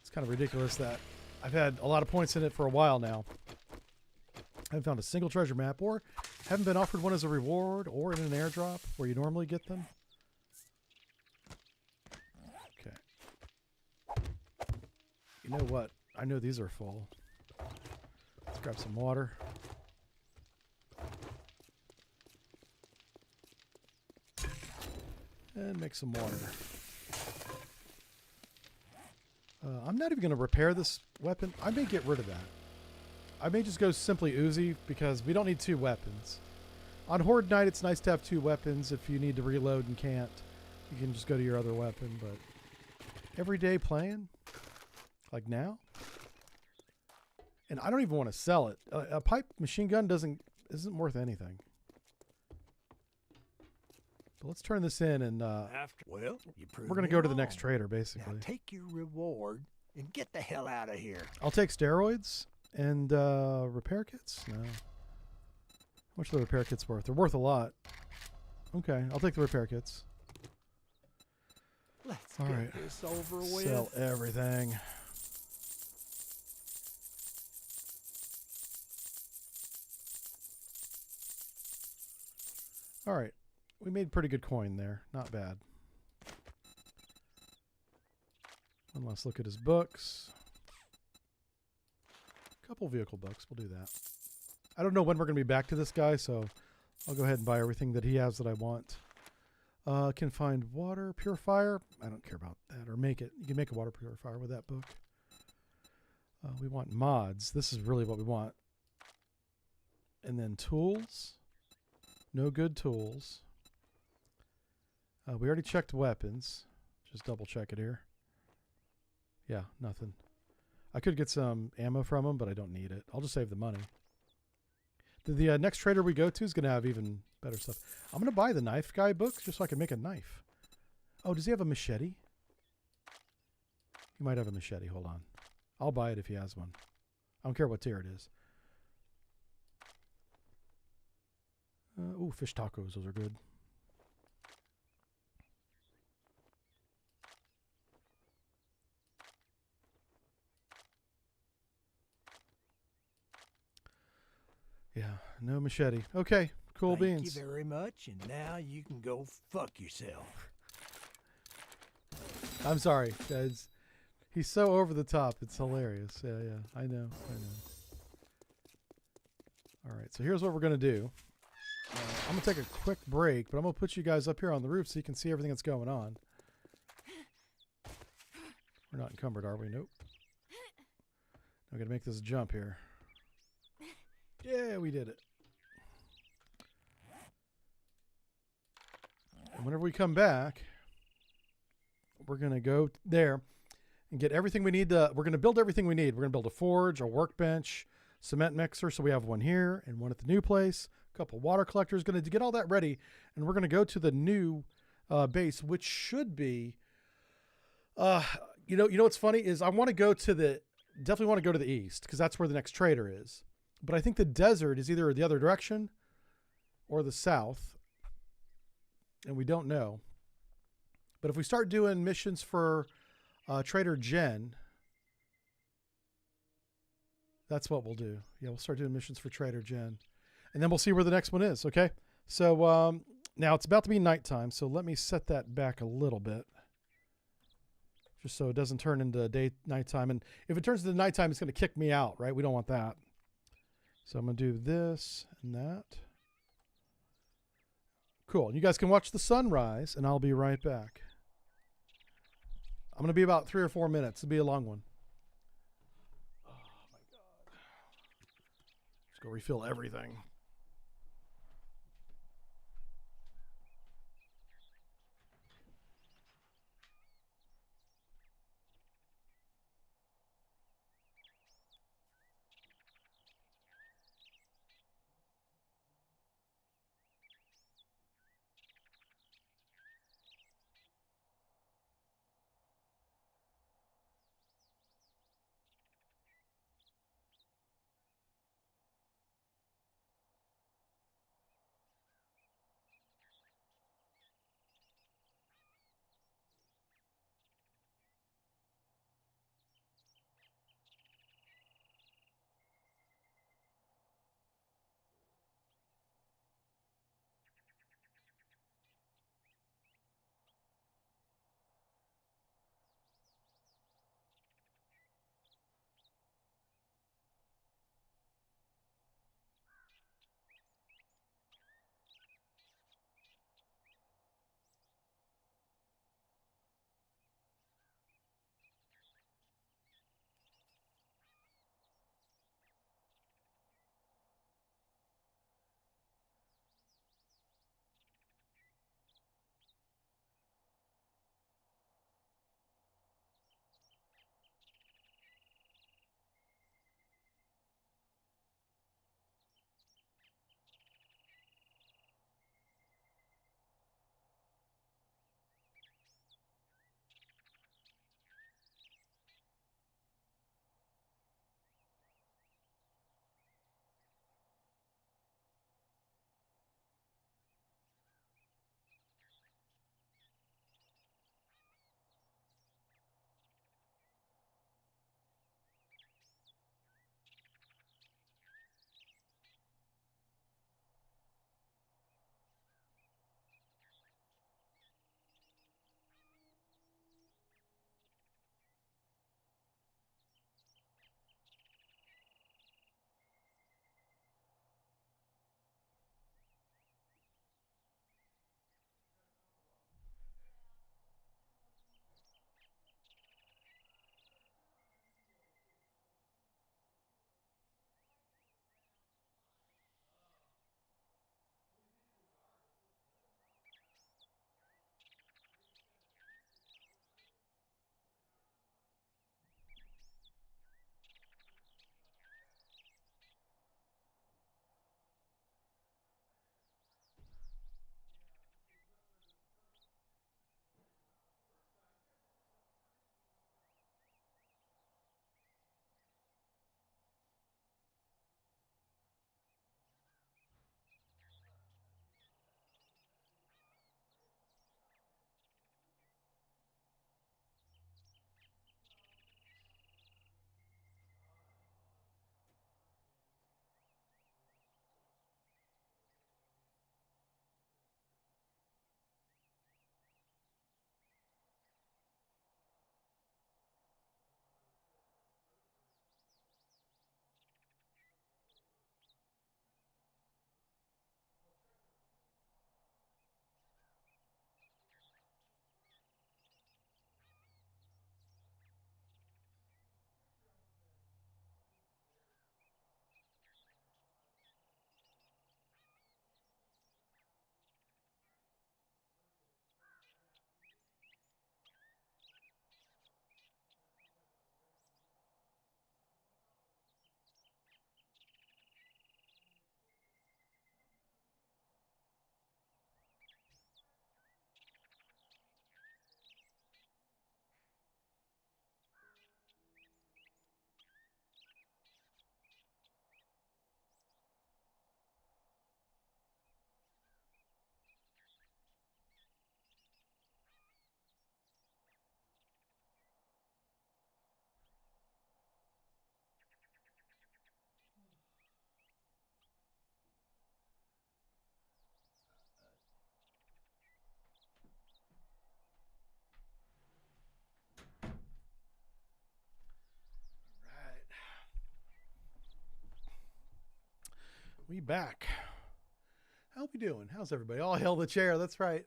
it's kind of ridiculous that I've had a lot of points in it for a while now. I haven't found a single treasure map, or haven't been offered one as a reward, or in an airdrop where you normally get them. Okay. You know what? I know these are full. Let's grab some water. And make some water. I'm not even going to repair this weapon. I may get rid of that. I may just go simply Uzi because we don't need 2 weapons. On Horde Night, it's nice to have 2 weapons. If you need to reload and can't, you can just go to your other weapon. But everyday playing, like now, and I don't even want to sell it. A pipe machine gun isn't worth anything. But let's turn this in, and Well, we're going to go to the next trader, basically. Now take your reward and get the hell out of here. I'll take steroids and repair kits. No. How much are the repair kits worth? They're worth a lot. Okay, I'll take the repair kits. Let's All get right. this over with. Sell everything. All right. We made pretty good coin there. Not bad. One last look at his books. Couple vehicle books. We'll do that. I don't know when we're going to be back to this guy, so I'll go ahead and buy everything that he has that I want. Can find water purifier. I don't care about that. Or make it. You can make a water purifier with that book. We want mods. This is really what we want. And then tools. No good tools. We already checked weapons. Just double check it here. Yeah, nothing. I could get some ammo from them, but I don't need it. I'll just save the money. The next trader we go to is going to have even better stuff. I'm going to buy the knife guy book just so I can make a knife. Oh, does he have a machete? He might have a machete. Hold on. I'll buy it if he has one. I don't care what tier it is. Ooh, fish tacos. Those are good. Yeah, no machete. Okay, cool beans. Thank you very much, and now you can go fuck yourself. I'm sorry, guys. He's so over the top. It's hilarious. Yeah, I know. All right, so here's what we're going to do. I'm going to take a quick break, but I'm going to put you guys up here on the roof so you can see everything that's going on. We're not encumbered, are we? Nope. I'm going to make this jump here. Yeah, we did it. And whenever we come back, we're going to go there and get everything we need. We're going to build everything we need. We're going to build a forge, a workbench, cement mixer. So we have one here and one at the new place. A couple water collectors. Going to get all that ready. And we're going to go to the new base, which should be, you know what's funny is I want to go to definitely want to go to the east because that's where the next trader is. But I think the desert is either the other direction or the south. And we don't know. But if we start doing missions for Trader Jen, that's what we'll do. Yeah, we'll start doing missions for Trader Jen. And then we'll see where the next one is, okay? So now it's about to be nighttime, so let me set that back a little bit. Just so it doesn't turn into nighttime. And if it turns into nighttime, it's going to kick me out, right? We don't want that. So I'm going to do this and that. Cool. You guys can watch the sunrise, and I'll be right back. I'm going to be about 3 or 4 minutes. It'll be a long one. Oh, my God. Let's go refill everything. We back. How we doing? How's everybody? All hail the chair. That's right.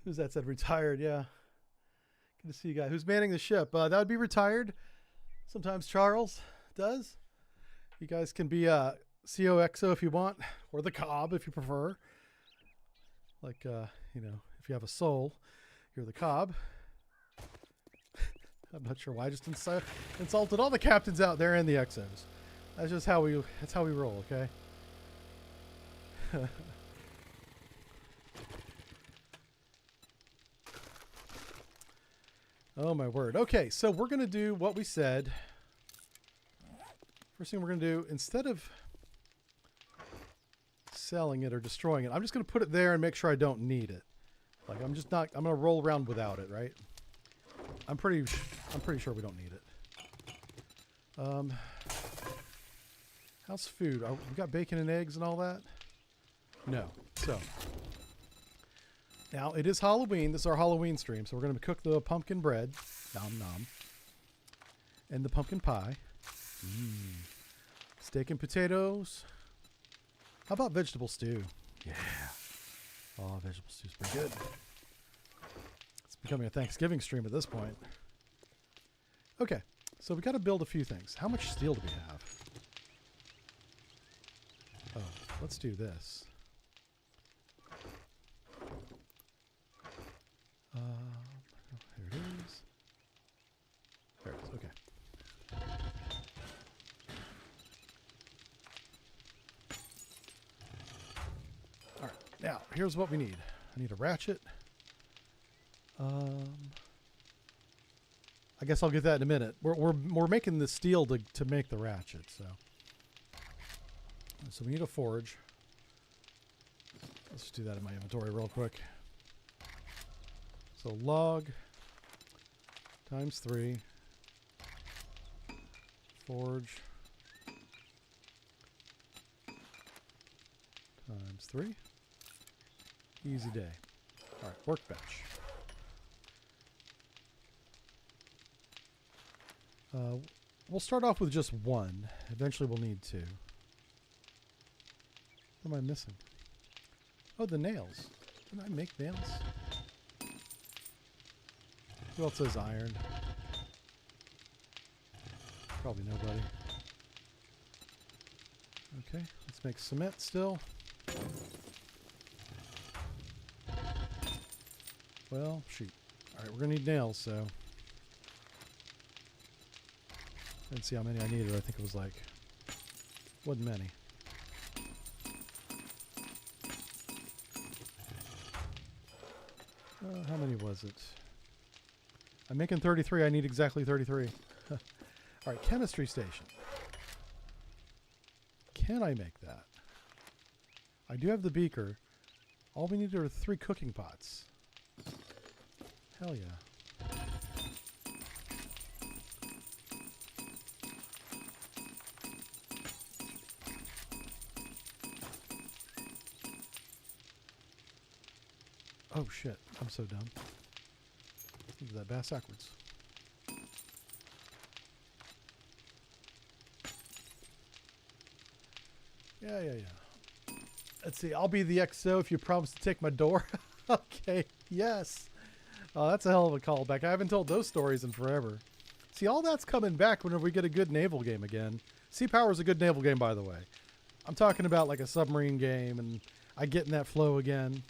Who's that said retired? Yeah. Good to see you guys. Who's manning the ship? That would be retired. Sometimes Charles does. You guys can be COXO if you want, or the Cobb if you prefer. Like, you know, if you have a soul, you're the Cobb. I'm not sure why I just insulted all the captains out there and the XOs. That's just how we roll, okay? Oh my word. Okay, so we're going to do what we said. First thing we're going to do, instead of selling it or destroying it, I'm just going to put it there and make sure I don't need it. Like, I'm going to roll around without it, right? I'm pretty sure we don't need it. How's food? We got bacon and eggs and all that? No. So, now it is Halloween. This is our Halloween stream. So we're going to cook the pumpkin bread. Nom nom. And the pumpkin pie. Steak and potatoes. How about vegetable stew? Yeah. Oh, vegetable stew's pretty good. It's becoming a Thanksgiving stream at this point. Okay. So we got to build a few things. How much steel do we have? Oh, let's do this. There it is. There it is. Okay. All right. Now, here's what we need. I need a ratchet. I guess I'll get that in a minute. We're making the steel to make the ratchet, so we need a forge. Let's just do that in my inventory real quick. So log times 3, forge times 3. Easy day. All right, workbench. We'll start off with just 1. Eventually we'll need 2. What am I missing? Oh, the nails. Didn't I make nails? Who else has iron? Probably nobody. Okay, let's make cement still. Well, shoot. Alright, we're gonna need nails, so. I didn't see how many I needed. I think it was like, wasn't many. How many was it? I'm making 33. I need exactly 33. All right, chemistry station. Can I make that? I do have the beaker. All we need are 3 cooking pots. Hell yeah. Oh shit, I'm so dumb. Let's do that bass backwards. Yeah. Let's see, I'll be the XO if you promise to take my door. Okay, yes. Oh, that's a hell of a callback. I haven't told those stories in forever. See, all that's coming back whenever we get a good naval game again. Sea Power's a good naval game, by the way. I'm talking about like a submarine game, and I get in that flow again.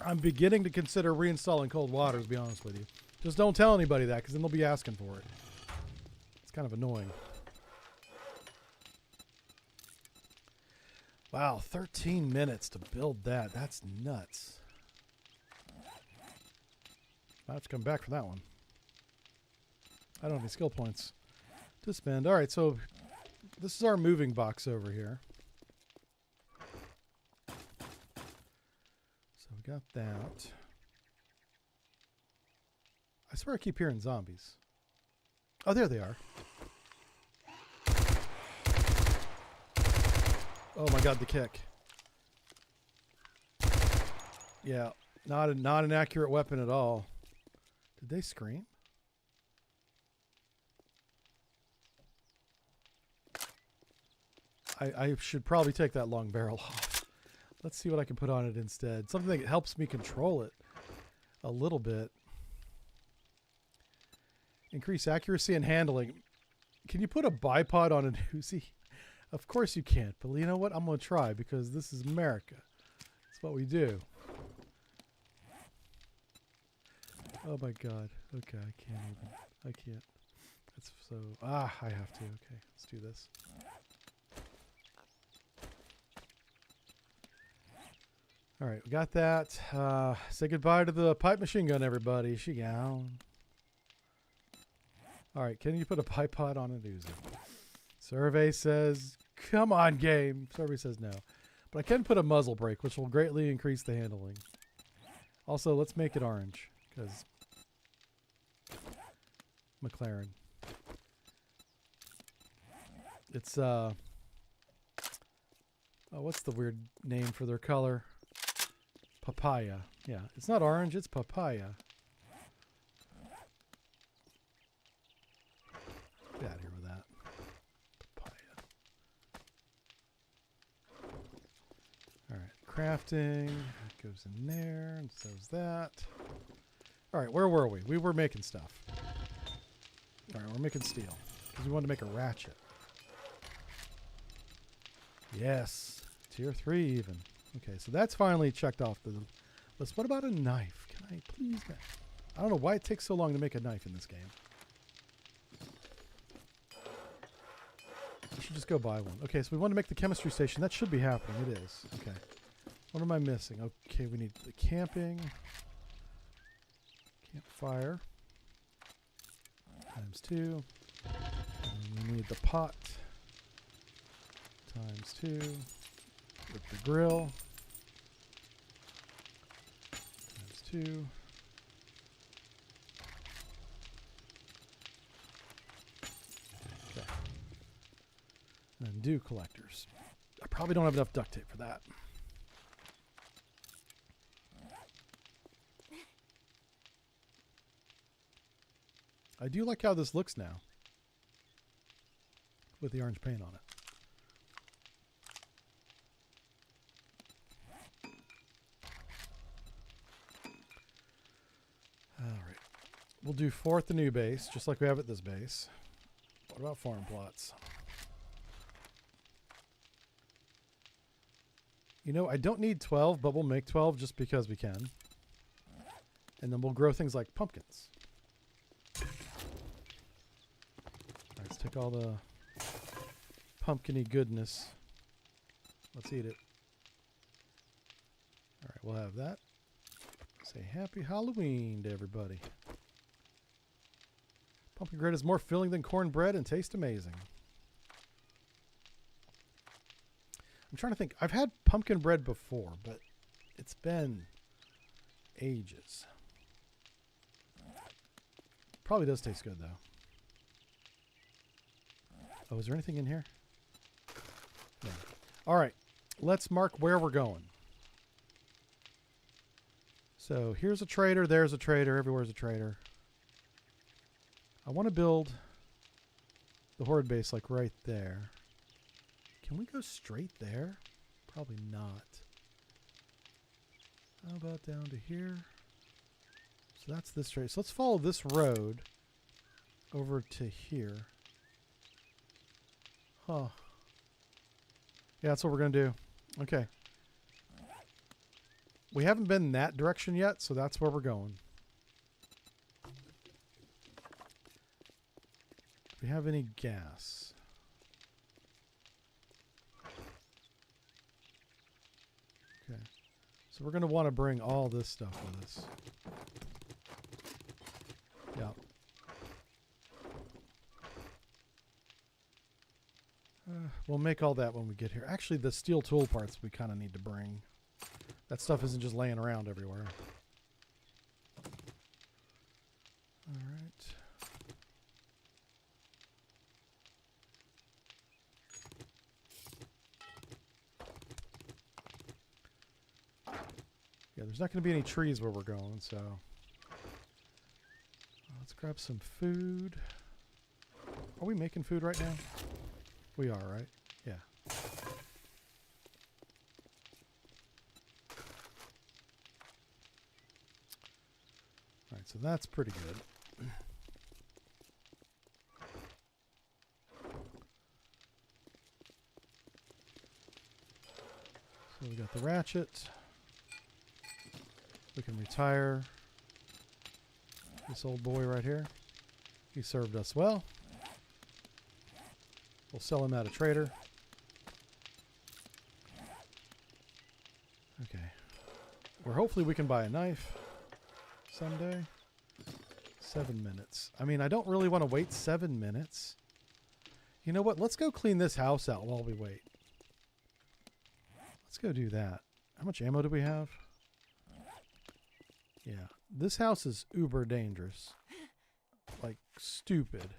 I'm beginning to consider reinstalling Cold Water, to be honest with you. Just don't tell anybody that, because then they'll be asking for it. It's kind of annoying. Wow, 13 minutes to build that. That's nuts. I'll have to come back for that one. I don't have any skill points to spend. All right, so this is our moving box over here. So we got that. I swear I keep hearing zombies. Oh, there they are. Oh my god, the kick. Yeah, not an accurate weapon at all. Did they scream? I should probably take that long barrel off. Let's see what I can put on it instead. Something that helps me control it a little bit. Increase accuracy and handling. Can you put a bipod on an Uzi? Of course you can't, but you know what? I'm going to try because this is America. That's what we do. Oh my God. Okay, I can't even. I can't. That's so... I have to. Okay, let's do this. All right, we got that. Say goodbye to the pipe machine gun, everybody. She gone. All right, can you put a bipod on an Uzi? Survey says, come on, game. Survey says no. But I can put a muzzle brake, which will greatly increase the handling. Also, let's make it orange, because McLaren. It's, what's the weird name for their color? Papaya. Yeah, it's not orange, it's papaya. Get out of here with that. Papaya. Alright, crafting. That goes in there, and so's that. Alright, where were we? We were making stuff. Alright, we're making steel. Because we wanted to make a ratchet. Yes. Tier 3 even. Okay, so that's finally checked off the list. What about a knife? Can I please... I don't know why it takes so long to make a knife in this game. I should just go buy one. Okay, so we want to make the chemistry station. That should be happening. It is. Okay. What am I missing? Okay, we need the camping. Campfire. Times 2. And we need the pot. Times 2. With the grill. Times 2. Okay. And then dew collectors. I probably don't have enough duct tape for that. I do like how this looks now. With the orange paint on it. Alright. We'll do 4 at the new base, just like we have at this base. What about farm plots? You know, I don't need 12, but we'll make 12 just because we can. And then we'll grow things like pumpkins. Alright, let's take all the pumpkin-y goodness. Let's eat it. Alright, we'll have that. Say happy Halloween to everybody. Pumpkin bread is more filling than cornbread and tastes amazing. I'm trying to think. I've had pumpkin bread before, but it's been ages. Probably does taste good, though. Oh, is there anything in here? No. All right. Let's mark where we're going. So here's a trader. There's a trader. Everywhere's a trader. I want to build the horde base like right there. Can we go straight there? Probably not. How about down to here? So that's this trade. So let's follow this road over to here. Huh. Yeah, that's what we're going to do. Okay. We haven't been in that direction yet, so that's where we're going. Do we have any gas? Okay. So we're going to want to bring all this stuff with us. Yeah. We'll make all that when we get here. Actually, the steel tool parts we kind of need to bring. That stuff isn't just laying around everywhere. All right. Yeah, there's not going to be any trees where we're going, so let's grab some food. Are we making food right now? We are, right? Yeah. Alright, so that's pretty good. So we got the ratchet. We can retire this old boy right here. He served us well. We'll sell him at a trader. Okay. Or hopefully we can buy a knife someday. 7 minutes. I mean, I don't really want to wait 7 minutes. You know what? Let's go clean this house out while we wait. Let's go do that. How much ammo do we have? Yeah. This house is uber dangerous. Like, stupid.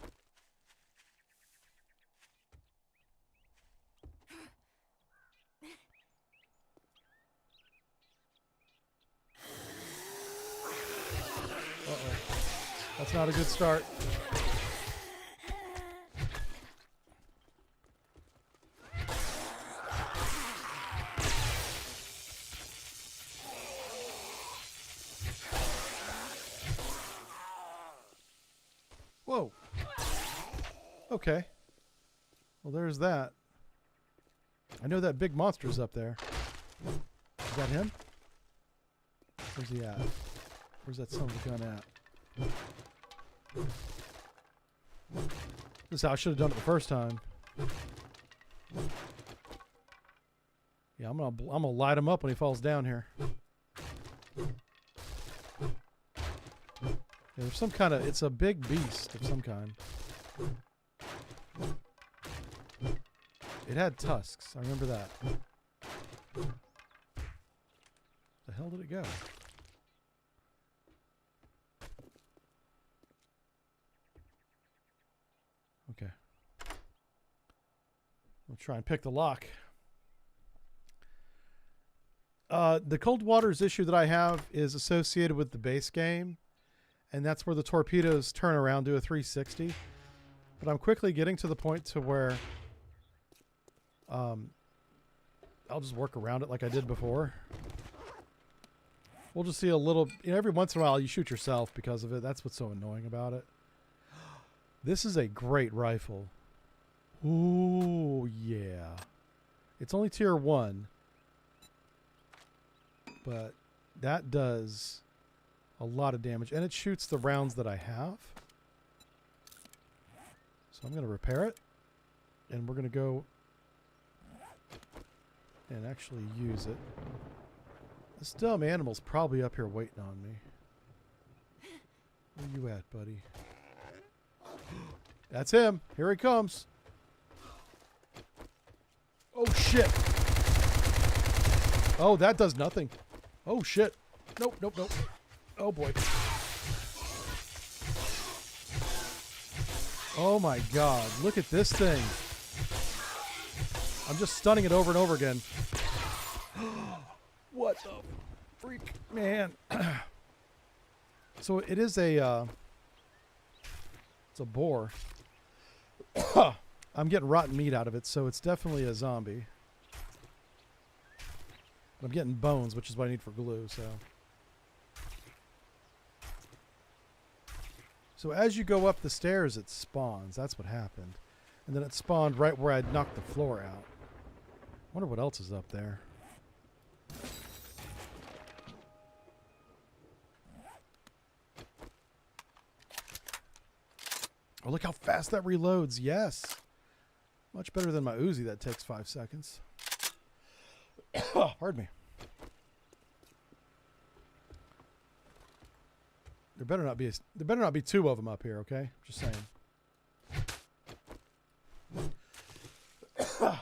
Uh-oh. That's not a good start. Whoa. Okay. Well, there's that. I know that big monster's up there. Is that him? Where's he at? Where's that son of a gun at? This is how I should have done it the first time. Yeah, I'm gonna light him up when he falls down here. Yeah, there's some kind of, it's a big beast of some kind. It had tusks. I remember that. The hell did it go? Okay. We'll try and pick the lock. The cold waters issue that I have is associated with the base game, and that's where the torpedoes turn around, do a 360. But I'm quickly getting to the point to where I'll just work around it like I did before. We'll just see a little, you know, every once in a while you shoot yourself because of it. That's what's so annoying about it. This is a great rifle. Ooh, yeah. It's only tier 1. But that does a lot of damage. And it shoots the rounds that I have. So I'm going to repair it. And we're going to go and actually use it. This dumb animal's probably up here waiting on me. Where you at, buddy? That's him. Here he comes. Oh, shit. Oh, that does nothing. Oh, shit. Nope, nope, nope. Oh, boy. Oh, my God. Look at this thing. I'm just stunning it over and over again. What the freak, man? So it is a, it's a boar. I'm getting rotten meat out of it, so it's definitely a zombie. I'm getting bones, which is what I need for glue, so. So as you go up the stairs, it spawns. That's what happened. And then it spawned right where I'd knocked the floor out. Wonder what else is up there. Oh, look how fast that reloads. Yes. Much better than my Uzi that takes 5 seconds. Pardon me. There better not be 2 of them up here, okay? Just saying.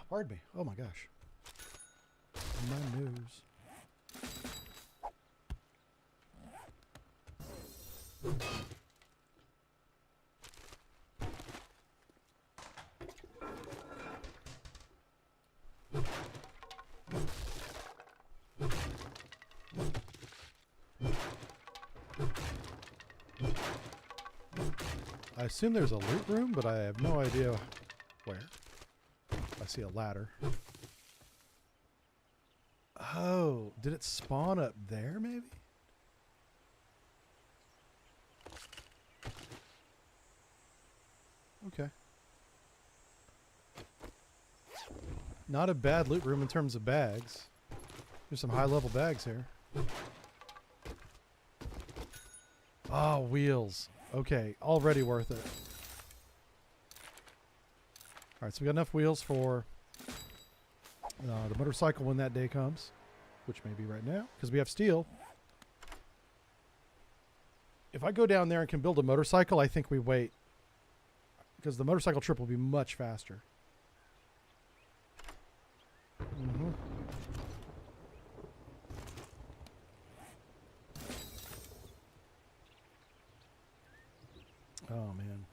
Pardon me. Oh my gosh. My nose. I assume there's a loot room, but I have no idea where. I see a ladder. Oh, did it spawn up there maybe? Okay. Not a bad loot room in terms of bags. There's some high-level bags here. Oh, wheels. Okay, already worth it. Alright, so we got enough wheels for the motorcycle when that day comes. Which may be right now, because we have steel. If I go down there and can build a motorcycle, I think we wait. Because the motorcycle trip will be much faster. Mm-hmm. Oh, man.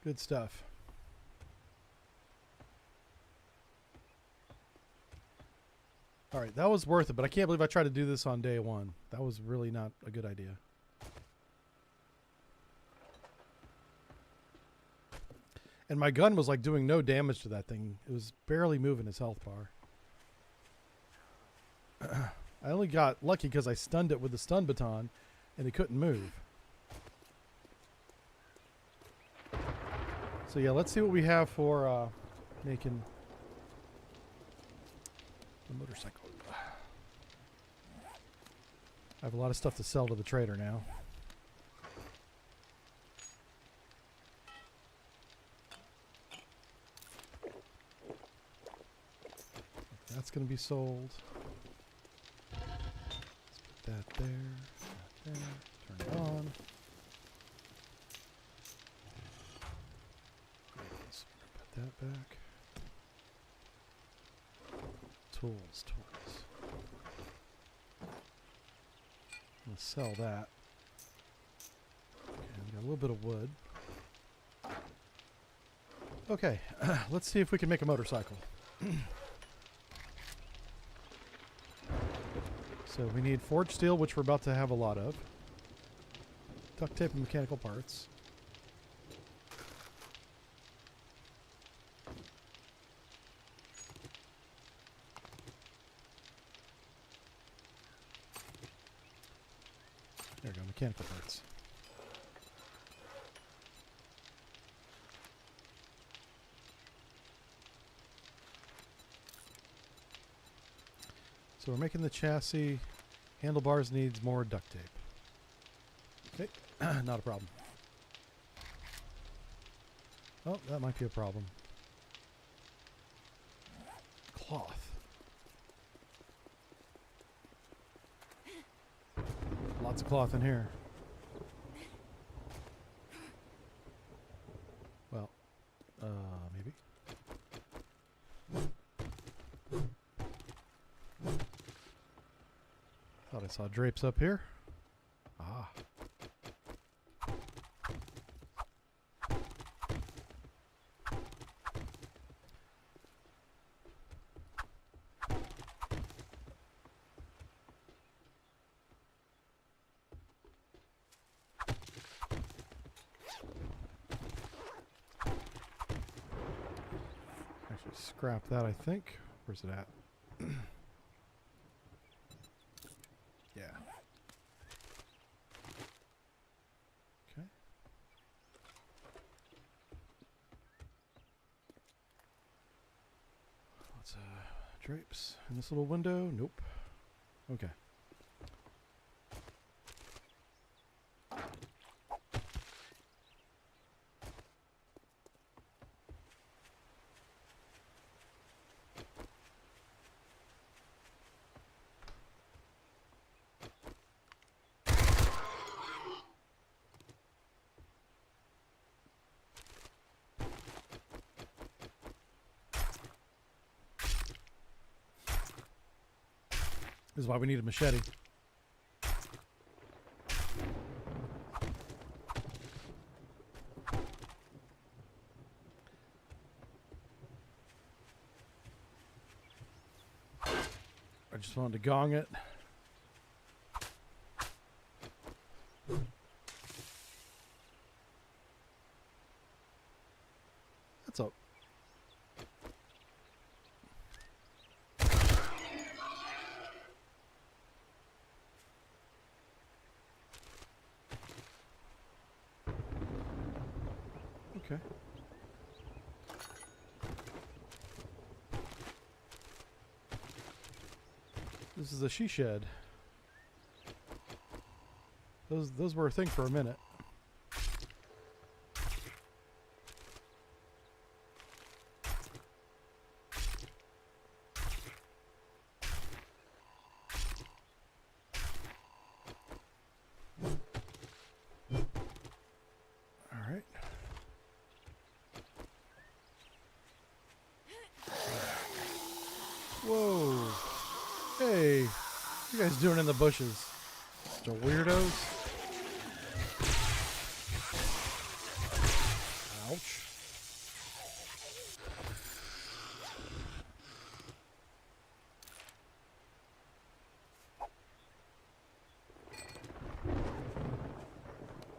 Good stuff. All right, that was worth it, but I can't believe I tried to do this on day one. That was really not a good idea. And my gun was like doing no damage to that thing. It was barely moving its health bar. I only got lucky because I stunned it with the stun baton and it couldn't move. So yeah, let's see what we have for making the motorcycle. I have a lot of stuff to sell to the trader now. That's going to be sold. Let's put that there, turn it on. Let's put that back. Tools. Let's sell that. Okay, we got a little bit of wood. Okay, let's see if we can make a motorcycle. So we need forged steel, which we're about to have a lot of. Duct tape and mechanical parts. There we go, mechanical parts. So we're making the chassis. Handlebars needs more duct tape. Okay, not a problem. Oh, that might be a problem. Cloth. Lots of cloth in here. Well, maybe. Thought I saw drapes up here. Ah. Actually, scrap that, I think. Where's it at? Yeah. Okay. Lots of drapes in this little window. Nope. Okay. This is why we need a machete. I just wanted to gong it. That's up. Okay. This is a she shed. Those were a thing for a minute. All right. Whoa. Hey. What are you guys doing in the bushes? Bunch of weirdos. Ouch.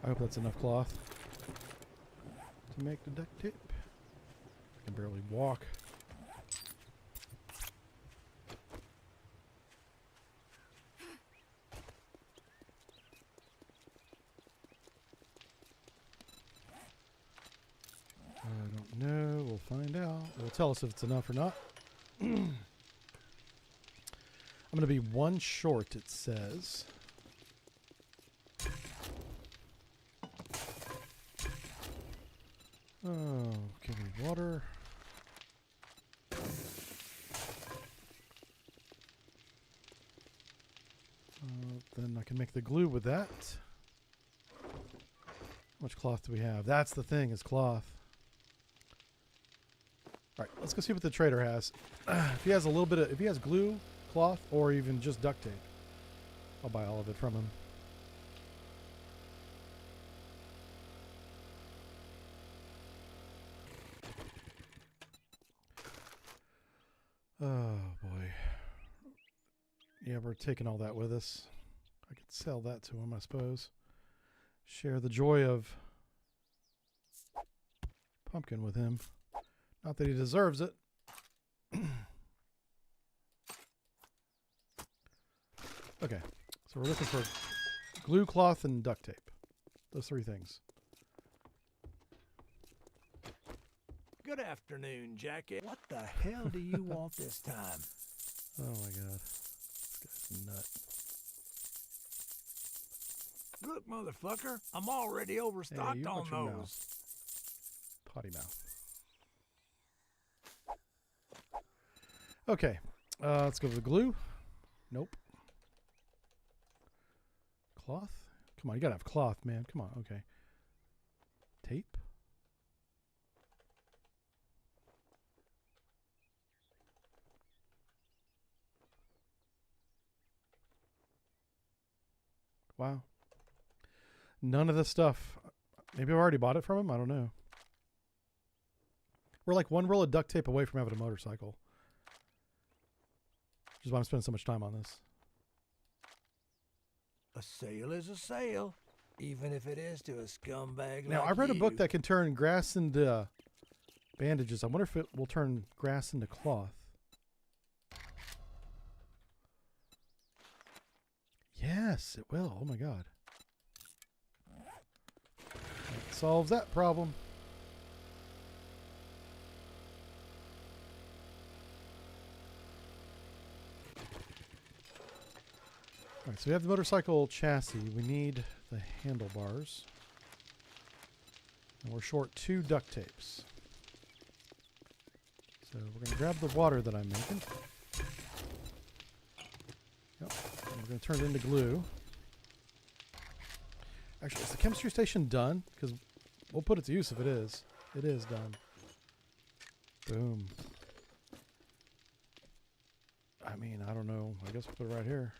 I hope that's enough cloth to make the duct tape. I can barely walk. I don't know. We'll find out. It'll tell us if it's enough or not. I'm going to be one short, it says. Oh, give me water. Then I can make the glue with that. How much cloth do we have? That's the thing, is cloth. All right, let's go see what the trader has. If he has a little bit of, if he has glue, cloth, or even just duct tape, I'll buy all of it from him. Oh boy. Yeah, we're taking all that with us. I could sell that to him, I suppose. Share the joy of pumpkin with him. Not that he deserves it. Okay, so we're looking for glue, cloth, and duct tape. Those three things. Good afternoon, Jackie. What the hell do you want this time? Oh my god. This guy's nut. Look, motherfucker, I'm already overstocked you on watch your those. mouth. Potty mouth. Okay, let's go to the glue. Nope. Cloth? Come on, you gotta have cloth, man. Come on, okay. Tape? Wow. None of this stuff. Maybe I've already bought it from him. I don't know. We're like one roll of duct tape away from having a motorcycle. Which is why I'm spending so much time on this. A sale is a sale, even if it is to a scumbag Now, like I read a book you. that can turn grass into bandages. I wonder if it will turn grass into cloth. Yes, it will. Oh my god. That solves that problem. Alright, so we have the motorcycle chassis. We need the handlebars. And we're short 2 duct tapes. So we're going to grab the water that I'm making. Yep. And we're going to turn it into glue. Actually, is the chemistry station done? Because we'll put it to use if it is. It is done. Boom. I mean, I don't know. I guess we'll put it right here.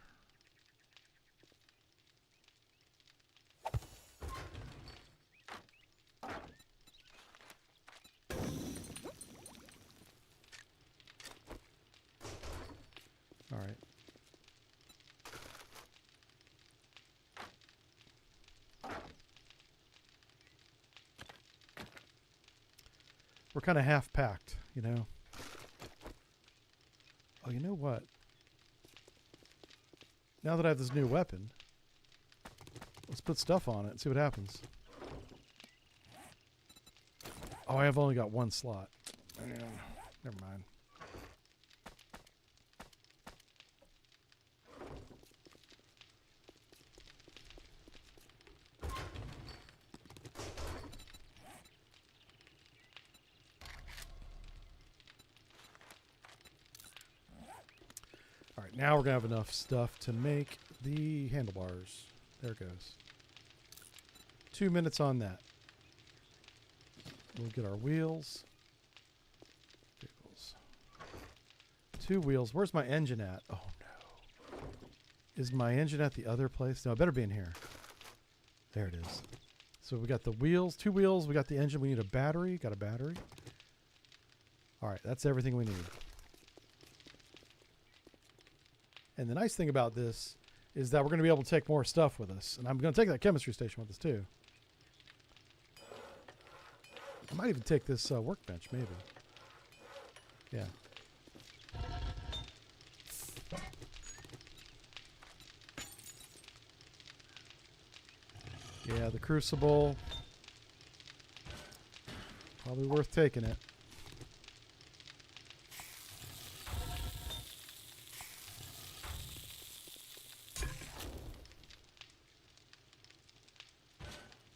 All right. We're kind of half packed, you know. Oh, you know what? Now that I have this new weapon, let's put stuff on it and see what happens. Oh, I have only got one slot. Never mind. All right, now we're going to have enough stuff to make the handlebars. There it goes. 2 minutes on that. We'll get our wheels. Vehicles. 2 wheels. Where's my engine at? Oh, no. Is my engine at the other place? No, it better be in here. There it is. So we got the wheels, 2 wheels. We got the engine. We need a battery. Got a battery. All right, that's everything we need. And the nice thing about this is that we're going to be able to take more stuff with us. And I'm going to take that chemistry station with us, too. I might even take this workbench, maybe. Yeah. Yeah, the crucible. Probably worth taking it.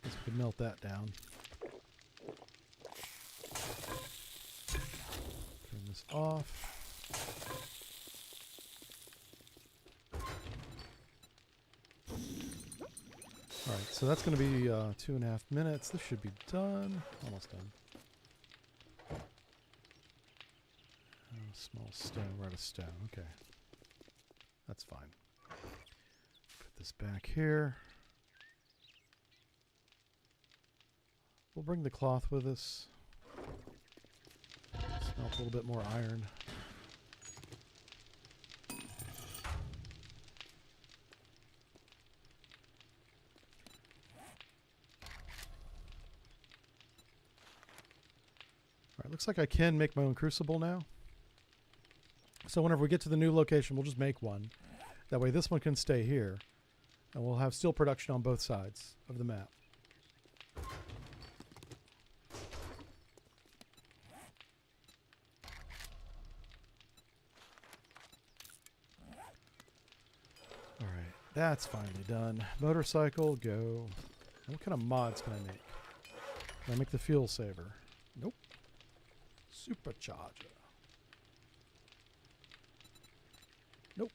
Guess we could melt that down. Turn this off. Alright, so that's going to be 2.5 minutes. This should be done. Almost done. Small stone. We're out of stone. Okay. That's fine. Put this back here. We'll bring the cloth with us. Smelt a little bit more iron. Alright, looks like I can make my own crucible now. So whenever we get to the new location, we'll just make one. That way this one can stay here. And we'll have steel production on both sides of the map. Alright, that's finally done. Motorcycle, go. And what kind of mods can I make? Can I make the fuel saver? Nope. Supercharger. Nope.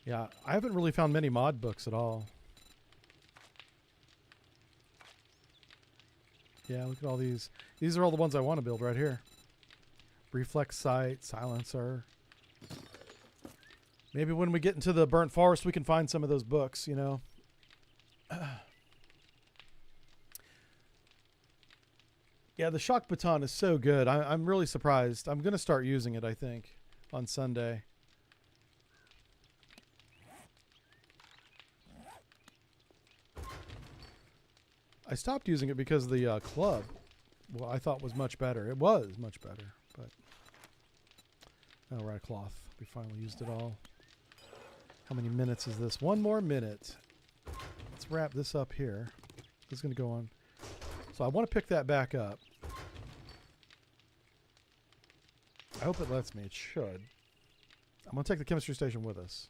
Yeah, I haven't really found many mod books at all. Yeah, look at all these. These are all the ones I want to build right here. Reflex sight, silencer. Maybe when we get into the burnt forest, we can find some of those books, you know. Yeah, the shock baton is so good. I'm really surprised. I'm going to start using it, I think, on Sunday. I stopped using it because the club, well, I thought was much better. It was much better, but... Oh, right, cloth. We finally used it all. How many minutes is this? 1 more minute. Let's wrap this up here. This is going to go on. So I want to pick that back up. I hope it lets me. It should. I'm going to take the chemistry station with us.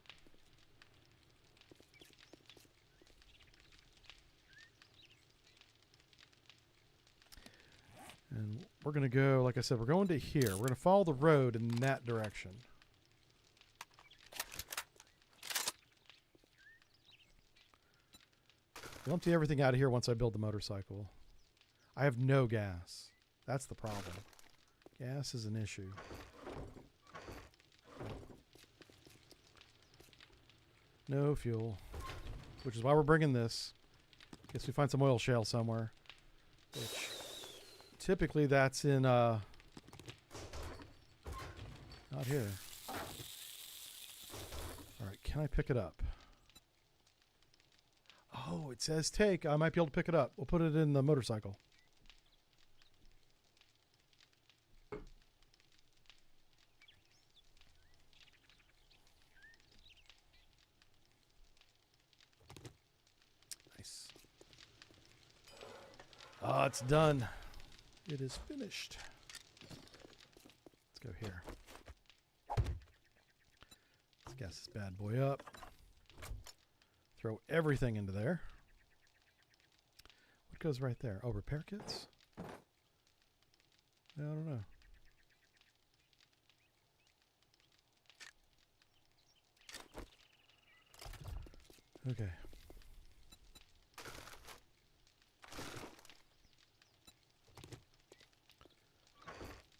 And we're going to go, like I said, we're going to here. We're going to follow the road in that direction. I'll empty everything out of here once I build the motorcycle. I have no gas. That's the problem. Gas is an issue. No fuel. Which is why we're bringing this. Guess we find some oil shale somewhere. Which typically that's in not here. Alright, can I pick it up? Oh, it says take. I might be able to pick it up. We'll put it in the motorcycle. Nice. Oh, it's done. It is finished. Let's go here. Let's gas this bad boy up. Throw everything into there. What goes right there? Oh, repair kits? I don't know. Okay.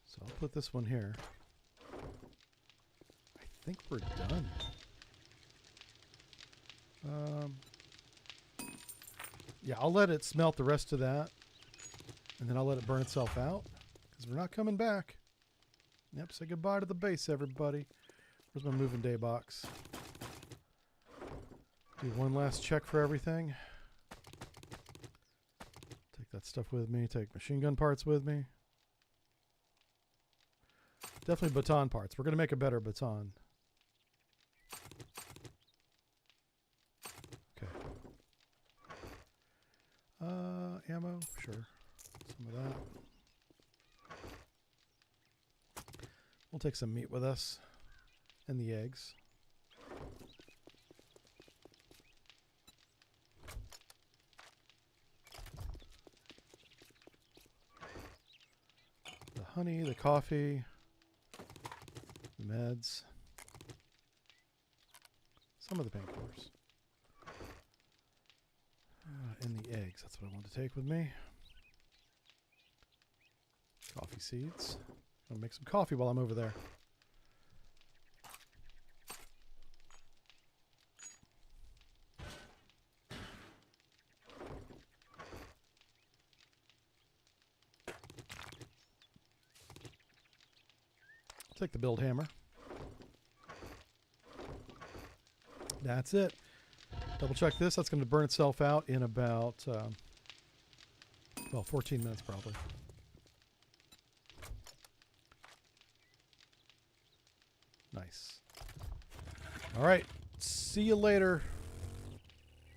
So I'll put this one here. I think we're done. Yeah, I'll let it smelt the rest of that. And then I'll let it burn itself out. Because we're not coming back. Yep, say goodbye to the base, everybody. Where's my moving day box? Do one last check for everything. Take that stuff with me. Take machine gun parts with me. Definitely baton parts. We're going to make a better baton. Okay. Ammo. Sure. Some of that. We'll take some meat with us. And the eggs. The honey, the coffee, the meds, some of the painkillers, and the eggs. That's what I want to take with me. Coffee seeds. I'll make some coffee while I'm over there. Take the build hammer. That's it. Double check this. That's going to burn itself out in about, well, 14 minutes probably. Nice. All right. See you later.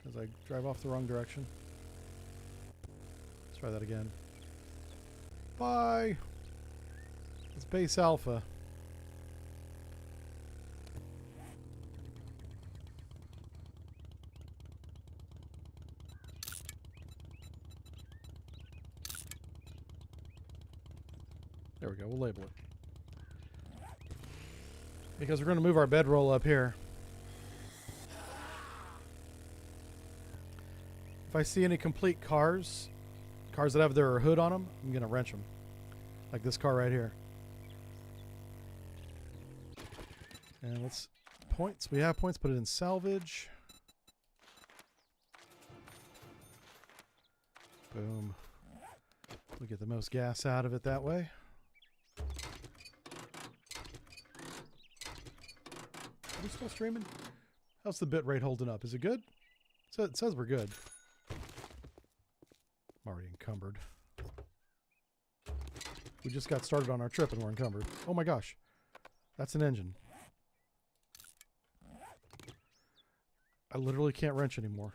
As I drive off the wrong direction. Let's try that again. Bye. It's base alpha. There we go. We'll label it. Because we're going to move our bedroll up here. If I see any complete cars that have their hood on them, I'm going to wrench them. Like this car right here. And let's... Points. We have points. Put it in salvage. Boom. We get the most gas out of it that way. Are we still streaming? How's the bit rate holding up? Is it good? So it says we're good. I'm already encumbered. We just got started on our trip and we're encumbered. Oh my gosh. That's an engine. I literally can't wrench anymore.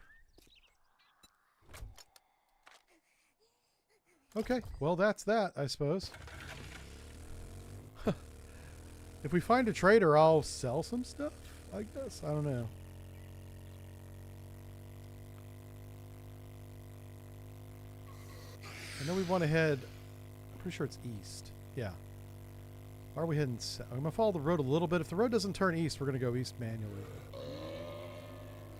Okay, well that's that, I suppose. If we find a trader, I'll sell some stuff, I guess. I don't know. I know we want to head... I'm pretty sure it's east. Yeah. Why are we heading south? I'm going to follow the road a little bit. If the road doesn't turn east, we're going to go east manually.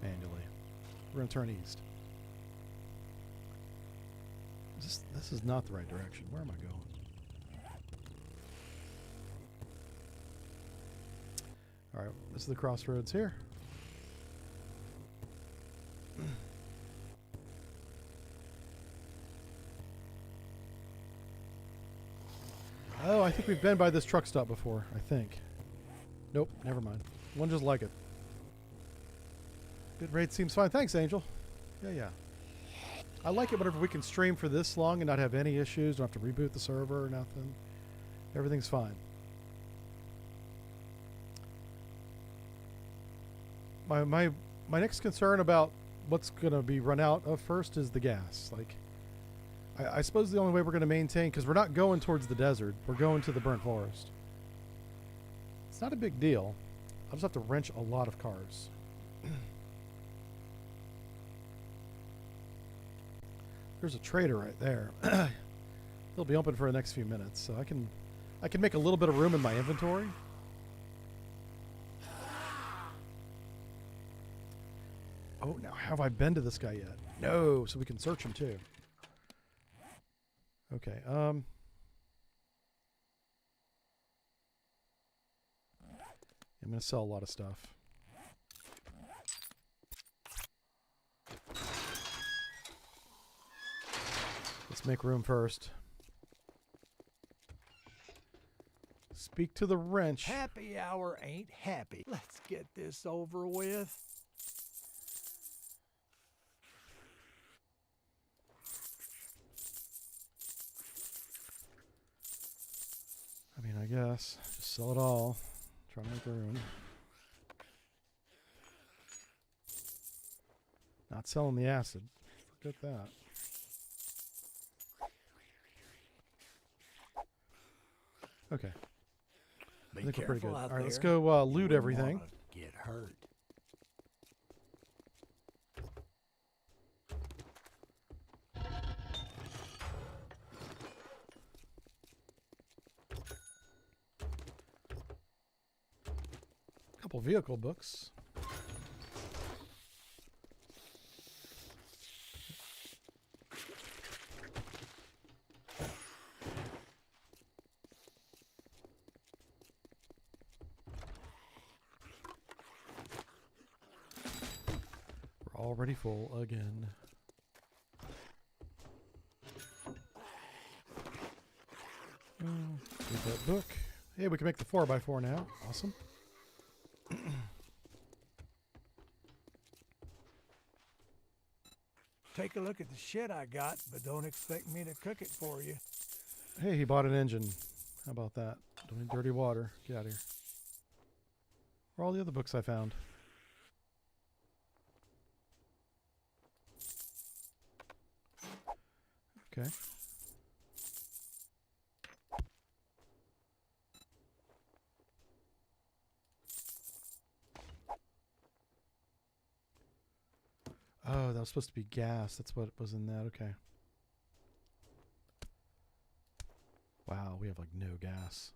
We're going to turn east. This is not the right direction. Where am I going? All right, this is the crossroads here. Oh, I think we've been by this truck stop before, I think. Nope, never mind. One just like it. Bit rate seems fine. Thanks, Angel. Yeah. I like it whenever we can stream for this long and not have any issues. Don't have to reboot the server or nothing. Everything's fine. My next concern about what's going to be run out of first is the gas. Like, I suppose the only way we're going to maintain, because we're not going towards the desert, we're going to the burnt forest. It's not a big deal. I'll just have to wrench a lot of cars. There's a trader right there. He'll be open for the next few minutes, so I can make a little bit of room in my inventory. Oh, now have I been to this guy yet? No, so we can search him too. Okay, I'm going to sell a lot of stuff. Let's make room first. Speak to the wrench. Happy hour ain't happy. Let's get this over with. I mean, I guess. Just sell it all. Try to make room. Not selling the acid. Forget that. Okay. I think we're pretty good. All right, let's go loot everything. Get hurt. Couple vehicle books. Already full again. Read that book. Hey, we can make the 4x4 now. Awesome. Take a look at the shit I got, but don't expect me to cook it for you. Hey, he bought an engine. How about that? Don't need dirty water. Get out of here. Where are all the other books I found? Okay. Oh, that was supposed to be gas. That's what was in that. Okay. Wow, we have like no gas.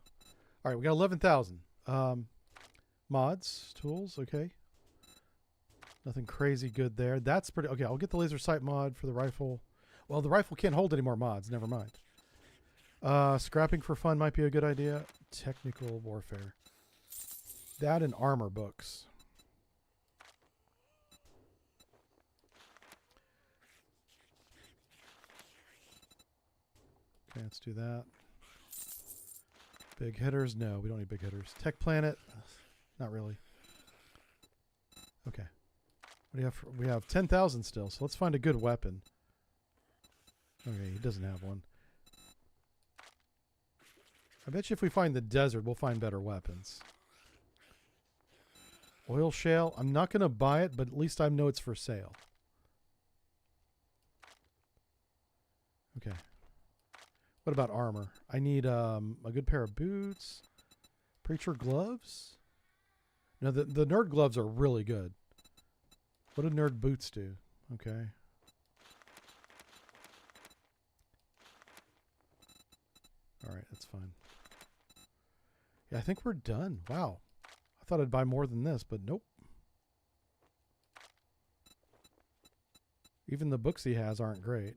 All right, we got 11,000. Mods, tools, okay. Nothing crazy good there. That's pretty okay. I'll get the laser sight mod for the rifle. Well, the rifle can't hold any more mods. Never mind. Scrapping for fun might be a good idea. Technical warfare. That and armor books. Okay, let's do that. Big hitters? No, we don't need big hitters. Tech Planet? Not really. Okay. What do you have? We have 10,000 still, so let's find a good weapon. Okay, he doesn't have one. I bet you if we find the desert, we'll find better weapons. Oil shale? I'm not going to buy it, but at least I know it's for sale. Okay. What about armor? I need a good pair of boots. Preacher gloves? No, the nerd gloves are really good. What do nerd boots do? Okay. All right, that's fine. Yeah, I think we're done. Wow. I thought I'd buy more than this, but nope. Even the books he has aren't great.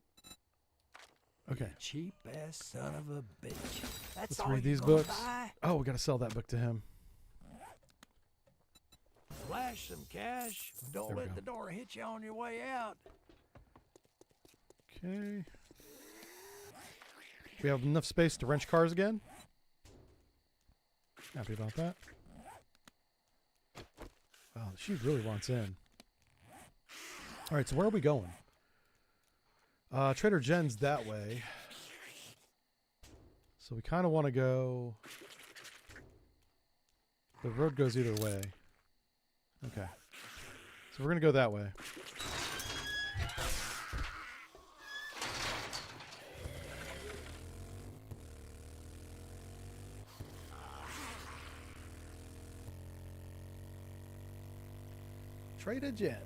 Okay. You cheap ass son of a bitch. That's Let's all read you these gonna books. buy? Oh, we got to sell that book to him. Flash some cash. Don't There we let go. the door hit you on your way out. Okay. We have enough space to wrench cars again. Happy about that. Wow, she really wants in. All right, so where are we going? Trader Jen's that way. So we kind of want to go... The road goes either way. Okay. So we're going to go that way. Trader Jen.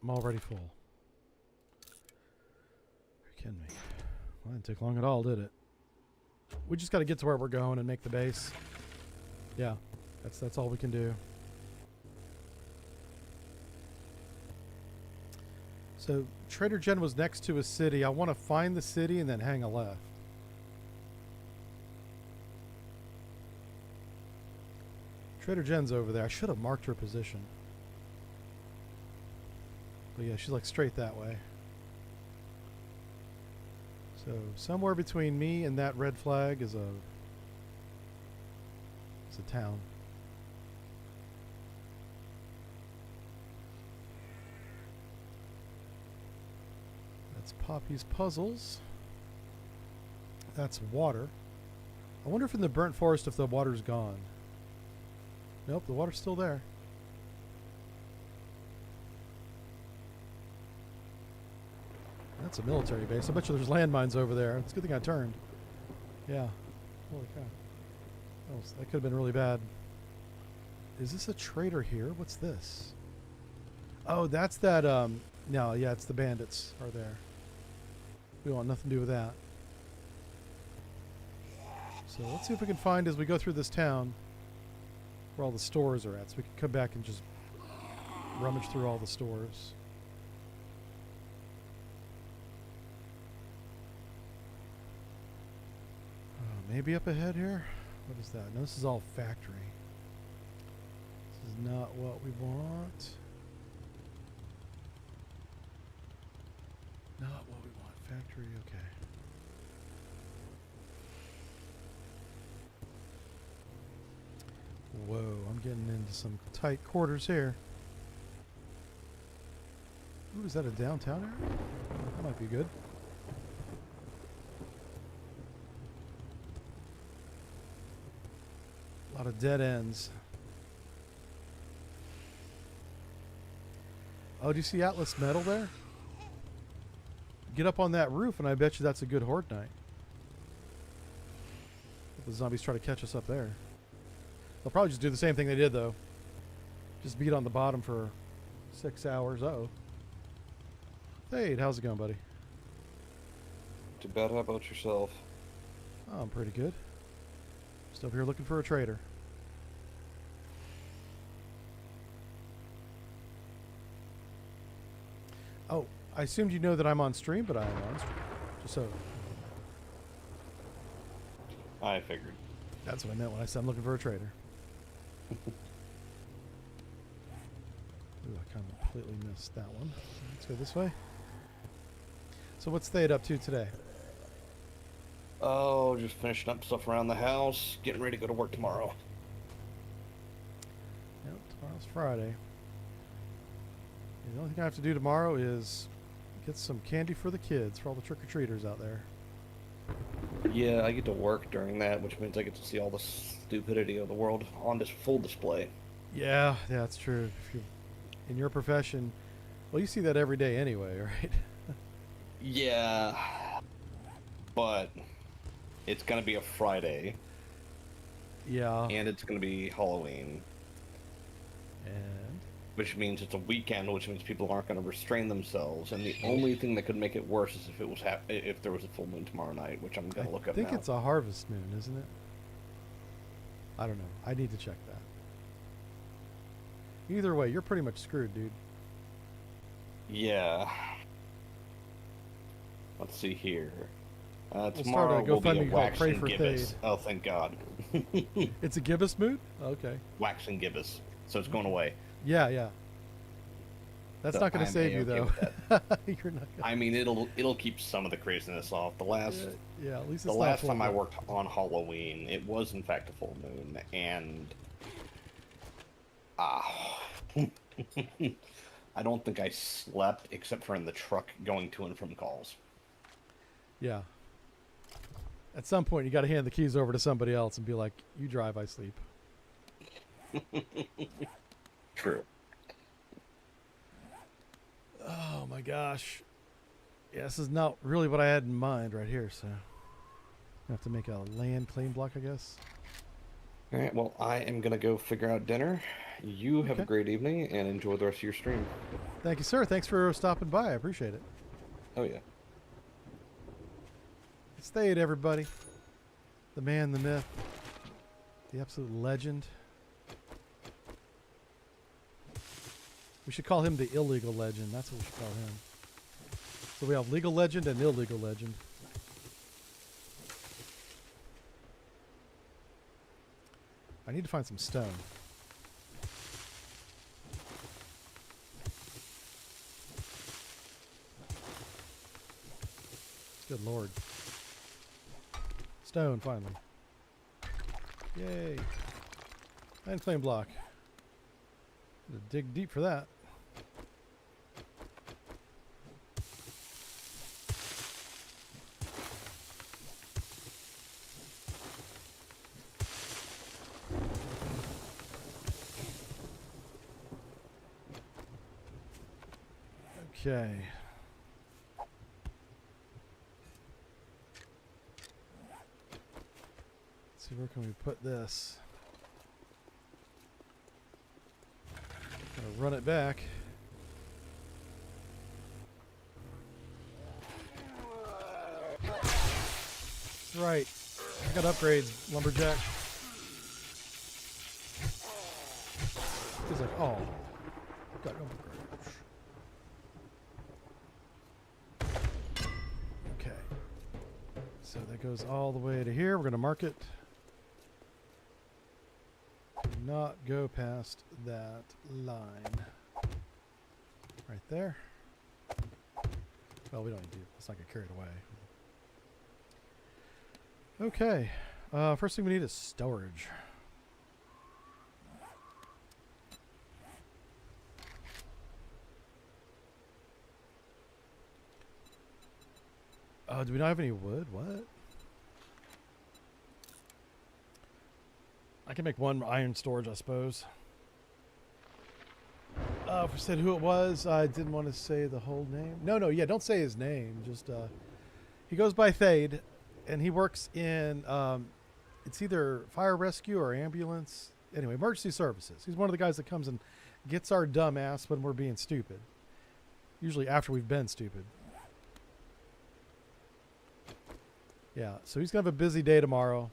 I'm already full. You're kidding me. Well, didn't take long at all, did it? We just got to get to where we're going and make the base. Yeah, that's all we can do. So Trader Jen was next to a city. I want to find the city and then hang a left. Trader Jen's over there. I should have marked her position. But yeah, she's like straight that way. So somewhere between me and that red flag is a town. That's Poppy's puzzles. That's water. I wonder if in the burnt forest if the water's gone. Nope, the water's still there. That's a military base. I bet you there's landmines over there. It's a good thing I turned. Yeah. Holy cow. That could have been really bad. Is this a trader here? What's this? Oh, that's that, no, yeah, it's the bandits are there. We want nothing to do with that. So let's see if we can find, as we go through this town, where all the stores are at. So we can come back and just rummage through all the stores. Maybe up ahead here? What is that? No, this is all factory. This is not what we want. Not what we want. Factory, okay. Whoa, I'm getting into some tight quarters here. Ooh, is that a downtown area? That might be good. A lot of dead ends. Oh, do you see Atlas Metal there? Get up on that roof and I bet you that's a good horde night. If the zombies try to catch us up there. They'll probably just do the same thing they did though. Just beat on the bottom for 6 hours. Uh-oh. Thade, how's it going, buddy? Too bad. How about yourself? Oh, I'm pretty good. Just over here looking for a trader. Oh, I assumed you know that I'm on stream, but I am on stream. Just so. I figured. That's what I meant when I said I'm looking for a trader. Ooh, I kind of completely missed that one. Let's go this way. So what's Thade up to today? Oh, just finishing up stuff around the house, getting ready to go to work tomorrow. Yep, tomorrow's Friday. The only thing I have to do tomorrow is get some candy for the kids, for all the trick-or-treaters out there. Yeah, I get to work during that, which means I get to see all the stupidity of the world on this full display. Yeah, that's true. If you, in your profession, well, you see that every day anyway, right? Yeah, but it's going to be a Friday. Yeah. And it's going to be Halloween. And? Which means it's a weekend, which means people aren't going to restrain themselves. And the only thing that could make it worse is if it was if there was a full moon tomorrow night, which I'm going to look up now. I think it's a harvest moon, isn't it? I don't know. I need to check that. Either way, you're pretty much screwed, dude. Yeah. Let's see here. We'll Tomorrow start a will be a GoFundMe called wax Pray and for gibbous. Thade. Oh, thank God. It's a gibbous mood? Okay. Wax and gibbous. So it's going away. Yeah, yeah. That's So not going to I'm save you, A-okay though. with You're not gonna... I mean, it'll keep some of the craziness off. The last yeah, at least the it's last not time I full worked on Halloween, it was in fact a full moon, and I don't think I slept except for in the truck going to and from calls. Yeah. At some point, you got to hand the keys over to somebody else and be like, "You drive, I sleep." True. Oh my gosh. Yeah, this is not really what I had in mind right here, so I have to make a land claim block, I guess. All right, well, I am going to go figure out dinner. You have a Okay. great evening and enjoy the rest of your stream. Thank you, sir. Thanks for stopping by. I appreciate it. Oh, yeah. Stay it, everybody. The man, the myth, the absolute legend. We should call him the illegal legend. That's what we should call him. So we have legal legend and illegal legend. I need to find some stone. Good lord. Stone, finally. Yay. And flame block. Gotta dig deep for that. Okay. Let's see, where can we put this? Gotta run it back. That's right. I got upgrades, lumberjack. He's like, oh, got upgrades. Okay. So that goes all the way to here. We're going to mark it. Do not go past that line. Right there. Well, we don't need to. Let's not get carried away. Okay. First thing we need is storage. Do we not have any wood? What? I can make one iron storage, I suppose. If we said who it was, I didn't want to say the whole name. No, yeah, don't say his name. Just, he goes by Thade, and he works in, it's either fire rescue or ambulance. Anyway, emergency services. He's one of the guys that comes and gets our dumb ass when we're being stupid. Usually after we've been stupid. Yeah, so he's going to have a busy day tomorrow.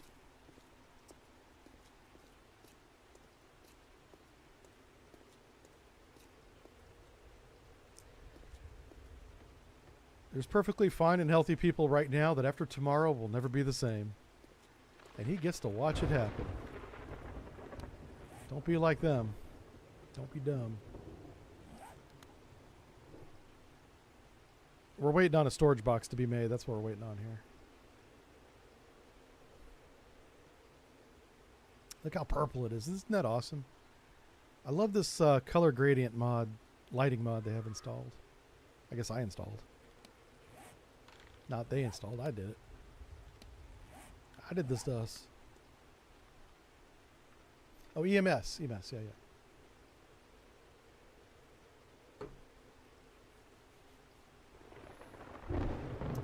There's perfectly fine and healthy people right now that after tomorrow will never be the same. And he gets to watch it happen. Don't be like them. Don't be dumb. We're waiting on a storage box to be made. That's what we're waiting on here. Look how purple it is. Isn't that awesome? I love this color gradient mod, lighting mod they have installed. I guess I installed. Not they installed. I did it. I did this to us. Oh, EMS. EMS. Yeah, yeah.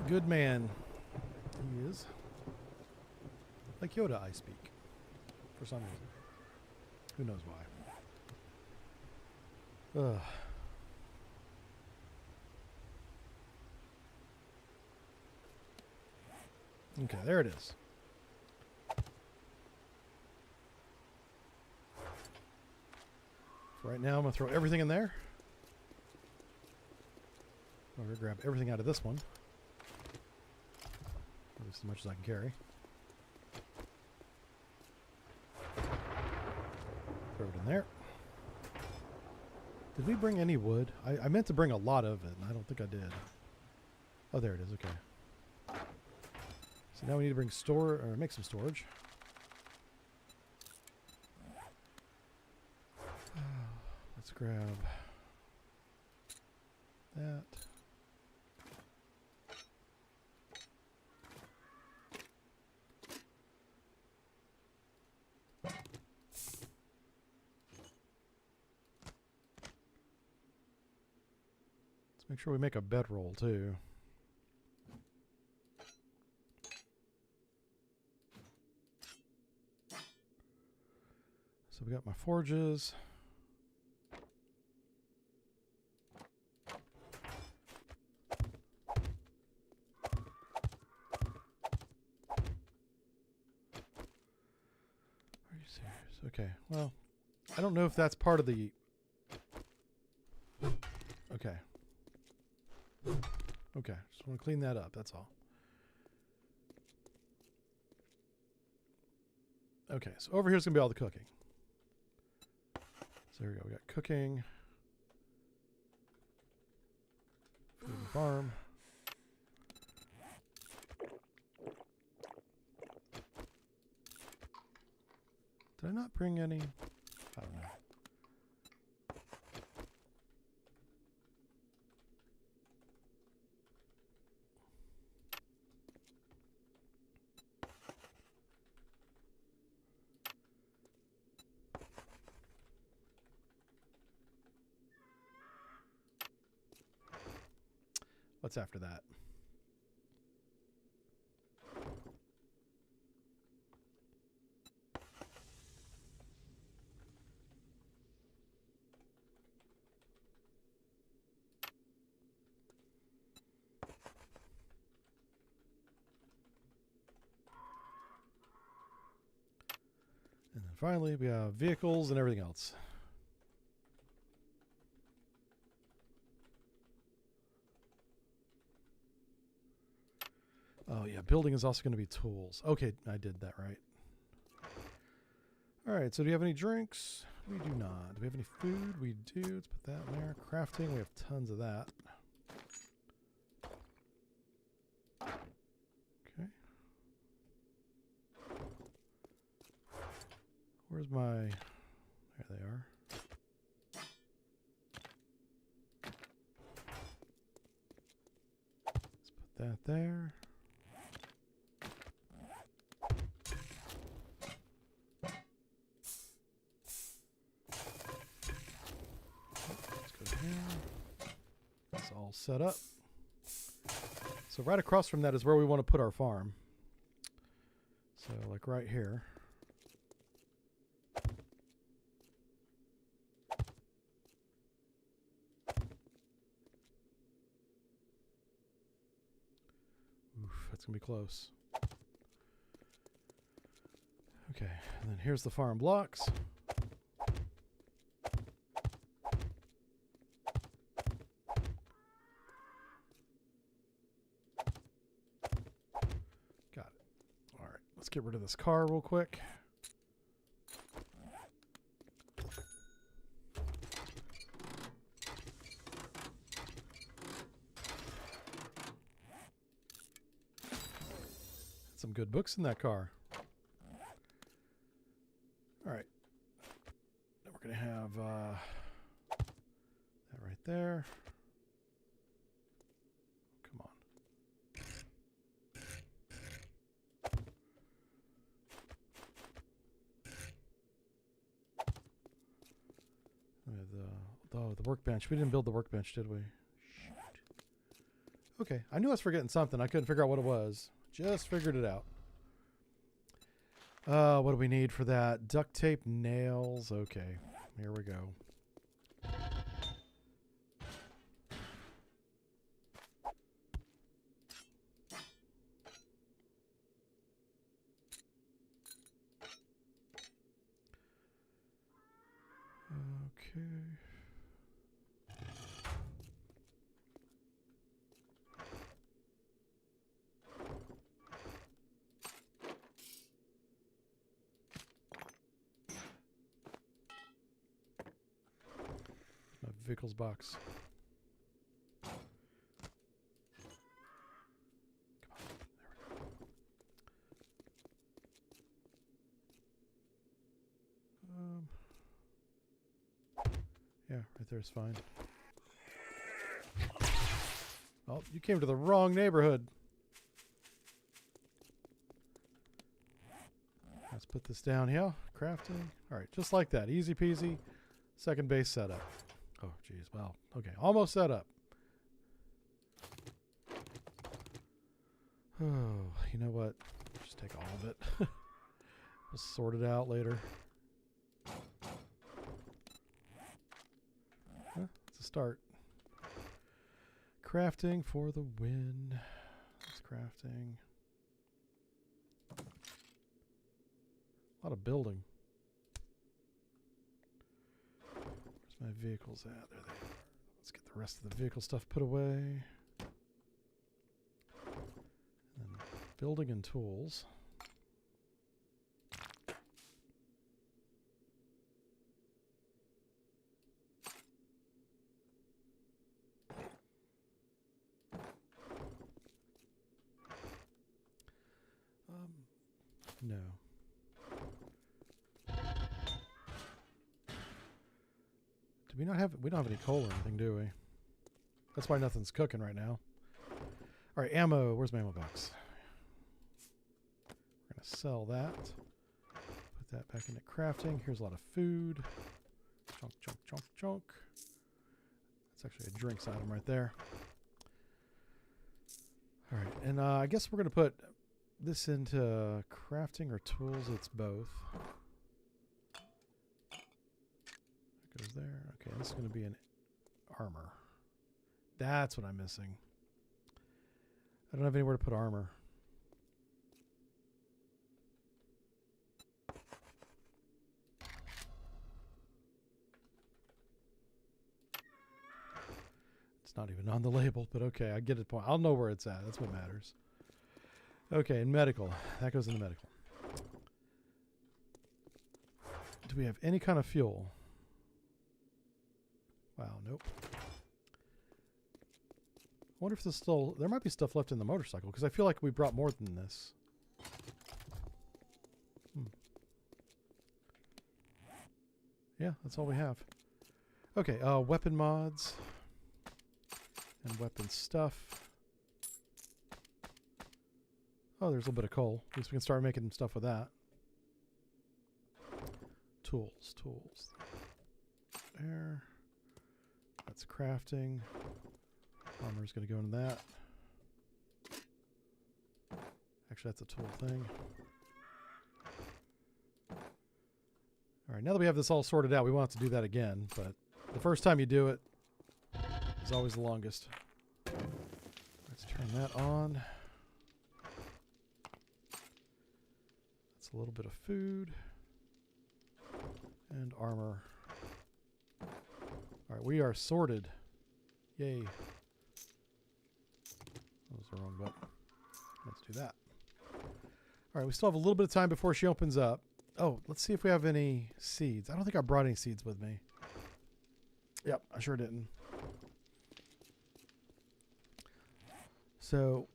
Good man. He is. Like Yoda, I speak. For some reason. Who knows why. Ugh. Okay, there it is. For right now, I'm going to throw everything in there. I'm going to grab everything out of this one. At least as much as I can carry. Throw it in there. Did we bring any wood? I meant to bring a lot of it, and I don't think I did. Oh, there it is. Okay. So now we need to bring make some storage. Let's grab that. Make sure we make a bedroll too. So we got my forges. Are you serious? Okay, well, I don't know if that's part of the... Okay. Okay, just want to clean that up, that's all. Okay, so over here's going to be all the cooking. So there we go, we got cooking. Food and farm. Did I not bring any? I don't know. What's after that? And then finally, we have vehicles and everything else. Oh yeah, building is also going to be tools. Okay, I did that right. All right, so do you have any drinks? We do not. Do we have any food? We do. Let's put that in there. Crafting, we have tons of that. Okay. Where's my... There they are. Let's put that there. It's all set up. So right across from that is where we want to put our farm. So like right here. Oof, that's going to be close. Okay, and then here's the farm blocks. Get rid of this car real quick. Some good books in that car. All right. Then we're going to have that right there. The workbench. We didn't build the workbench, did we? Shoot. Okay, I knew I was forgetting something. I couldn't figure out what it was. Just figured it out. What do we need for that? Duct tape, nails. Okay, here we go. Okay. Vehicles box. Come on, there we go. Yeah, right there is fine. Oh, you came to the wrong neighborhood. Let's put this down here. Crafting. All right, just like that. Easy peasy. Second base setup. Oh, geez. Well, okay. Almost set up. Oh, you know what? Just take all of it. We'll sort it out later. Huh, it's a start. Crafting for the win. That's crafting. A lot of building. Where's my vehicles at? There they are. Let's get the rest of the vehicle stuff put away. And then building and tools. No. Do we not have... We don't have any coal or anything, do we? That's why nothing's cooking right now. Alright, ammo. Where's my ammo box? We're going to sell that. Put that back into crafting. Here's a lot of food. Chunk, chunk, chunk, chunk. That's actually a drinks item right there. Alright, and I guess we're going to put this into crafting or tools. It's both. That goes there. Okay, this is going to be an armor. That's what I'm missing. I don't have anywhere to put armor. It's not even on the label, but okay, I get it. I'll know where it's at. That's what matters. Okay, and medical. That goes into medical. Do we have any kind of fuel? Wow, nope. I wonder if there's still... There might be stuff left in the motorcycle, because I feel like we brought more than this. Yeah, that's all we have. Okay, weapon mods. And weapon stuff. Oh, there's a little bit of coal. At least we can start making stuff with that. Tools, tools. There. That's crafting. Armor's going to go into that. Actually, that's a tool thing. Alright, now that we have this all sorted out, we won't have to do that again, but the first time you do it is always the longest. Let's turn that on. A little bit of food and armor. All right, we are sorted. Yay. That was the wrong button. Let's do that. All right, we still have a little bit of time before she opens up. Oh, let's see if we have any seeds. I don't think I brought any seeds with me. Yep, I sure didn't. So,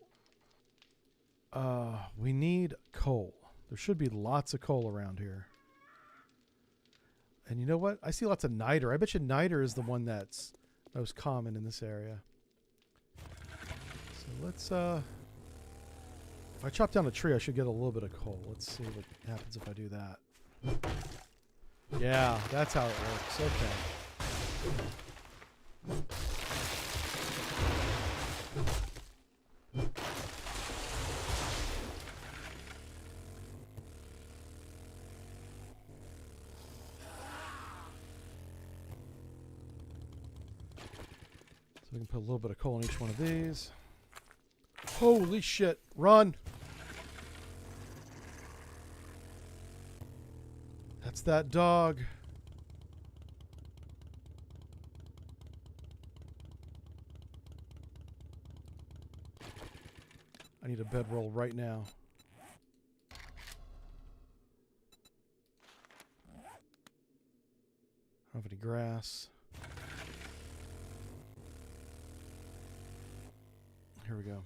we need coal. There should be lots of coal around here. And you know what? I see lots of niter. I bet you niter is the one that's most common in this area. So let's, if I chop down a tree, I should get a little bit of coal. Let's see what happens if I do that. Yeah, that's how it works. Okay. So we can put a little bit of coal in each one of these. Holy shit. Run. That's that dog. I need a bedroll right now. I don't have any grass. Here we go.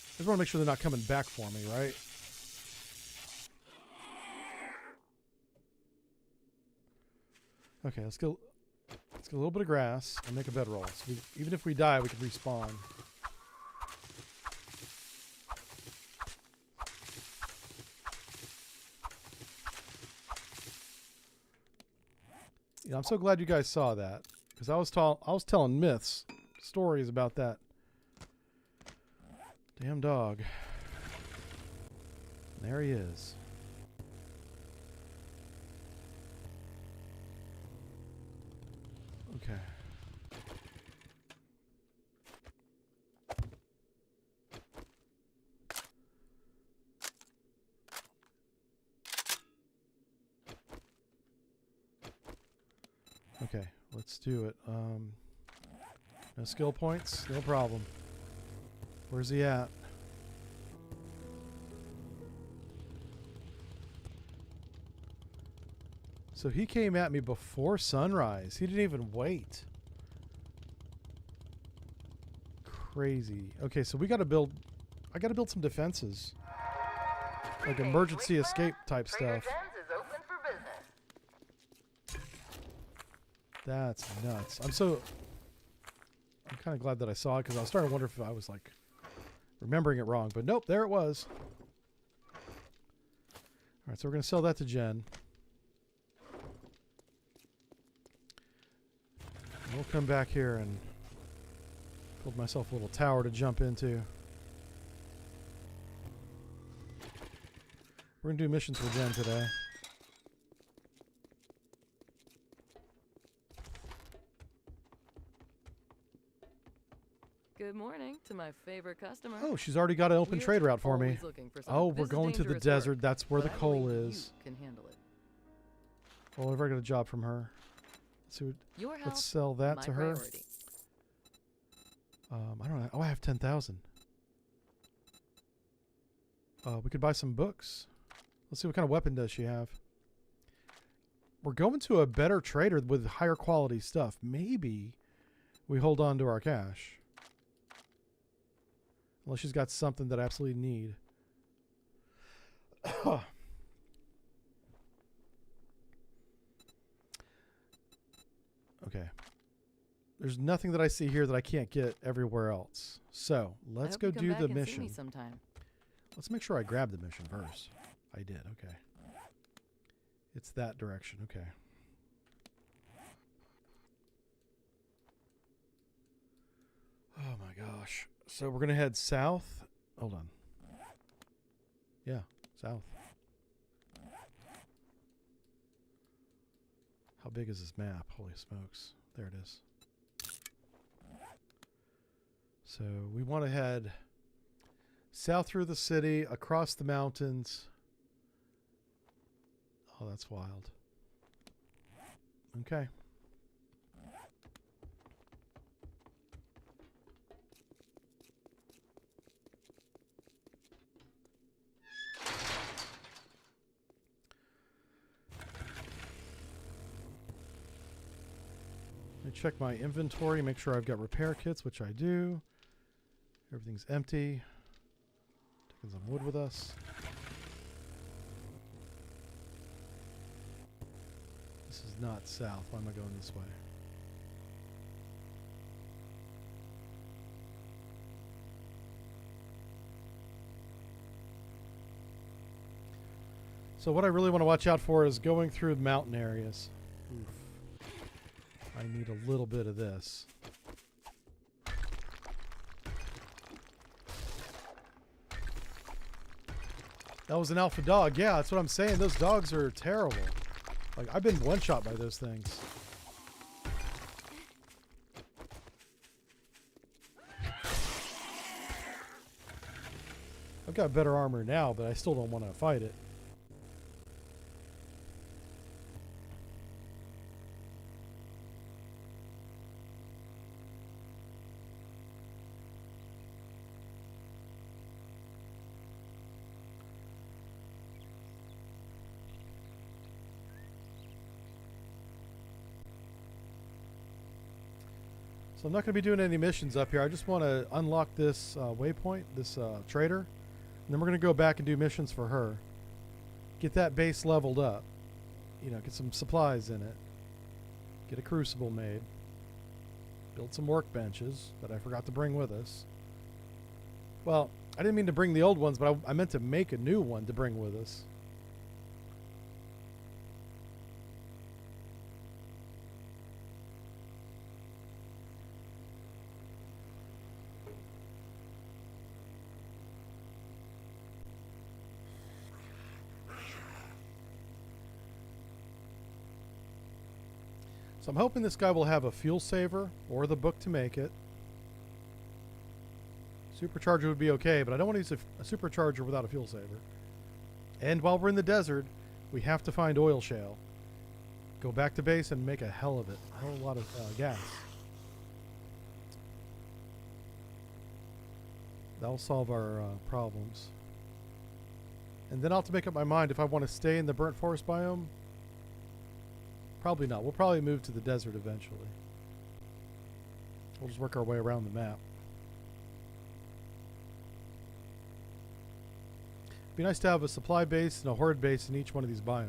I just want to make sure they're not coming back for me, right? Okay, let's get a little bit of grass and make a bedroll. So even if we die, we can respawn. You know, I'm so glad you guys saw that, because I was telling myths, stories about that damn dog. And there he is. Okay. Okay, let's do it. No skill points? No problem. Where's he at? So he came at me before sunrise. He didn't even wait. Crazy. Okay, so we gotta build... I gotta build some defenses. Like emergency escape type stuff. That's nuts. I'm kind of glad that I saw it, because I was starting to wonder if I was like remembering it wrong. But nope, there it was. Alright, so we're going to sell that to Jen. And we'll come back here and build myself a little tower to jump into. We're going to do missions for Jen today. Good morning to my favorite customer. Oh, she's already got an open trade route for me. Always looking for some- Oh, This we're is going to the dangerous desert. work, That's where the but I coal believe is. You can handle it. Well, I've already got a job from her. Let's see what, Your health, let's sell that my to her. priority. I don't know. Oh, I have 10,000. We could buy some books. Let's see what kind of weapon does she have. We're going to a better trader with higher quality stuff. Maybe we hold on to our cash. Unless she's got something that I absolutely need. Okay. There's nothing that I see here that I can't get everywhere else. So, let's go do the mission. Sometime. Let's make sure I grab the mission first. I did, okay. It's that direction, okay. Oh my gosh. So we're going to head south. Hold on. Yeah, south. How big is this map? Holy smokes. There it is. So we want to head south through the city, across the mountains. Oh, that's wild. Okay. Let me check my inventory, make sure I've got repair kits, which I do. Everything's empty. Taking some wood with us. This is not south. Why am I going this way? So what I really want to watch out for is going through mountain areas. Oof. I need a little bit of this. That was an alpha dog. Yeah, that's what I'm saying. Those dogs are terrible. Like, I've been one-shot by those things. I've got better armor now, but I still don't want to fight it. So I'm not going to be doing any missions up here. I just want to unlock this waypoint, this trader. And then we're going to go back and do missions for her. Get that base leveled up. You know, get some supplies in it. Get a crucible made. Build some workbenches that I forgot to bring with us. Well, I didn't mean to bring the old ones, but I meant to make a new one to bring with us. So I'm hoping this guy will have a fuel saver or the book to make it. Supercharger would be okay, but I don't want to use a supercharger without a fuel saver. And while we're in the desert, we have to find oil shale. Go back to base and make a hell of it. A whole lot of gas. That'll solve our problems. And then I'll have to make up my mind if I want to stay in the burnt forest biome. Probably not. We'll probably move to the desert eventually. We'll just work our way around the map. Be nice to have a supply base and a horde base in each one of these biomes.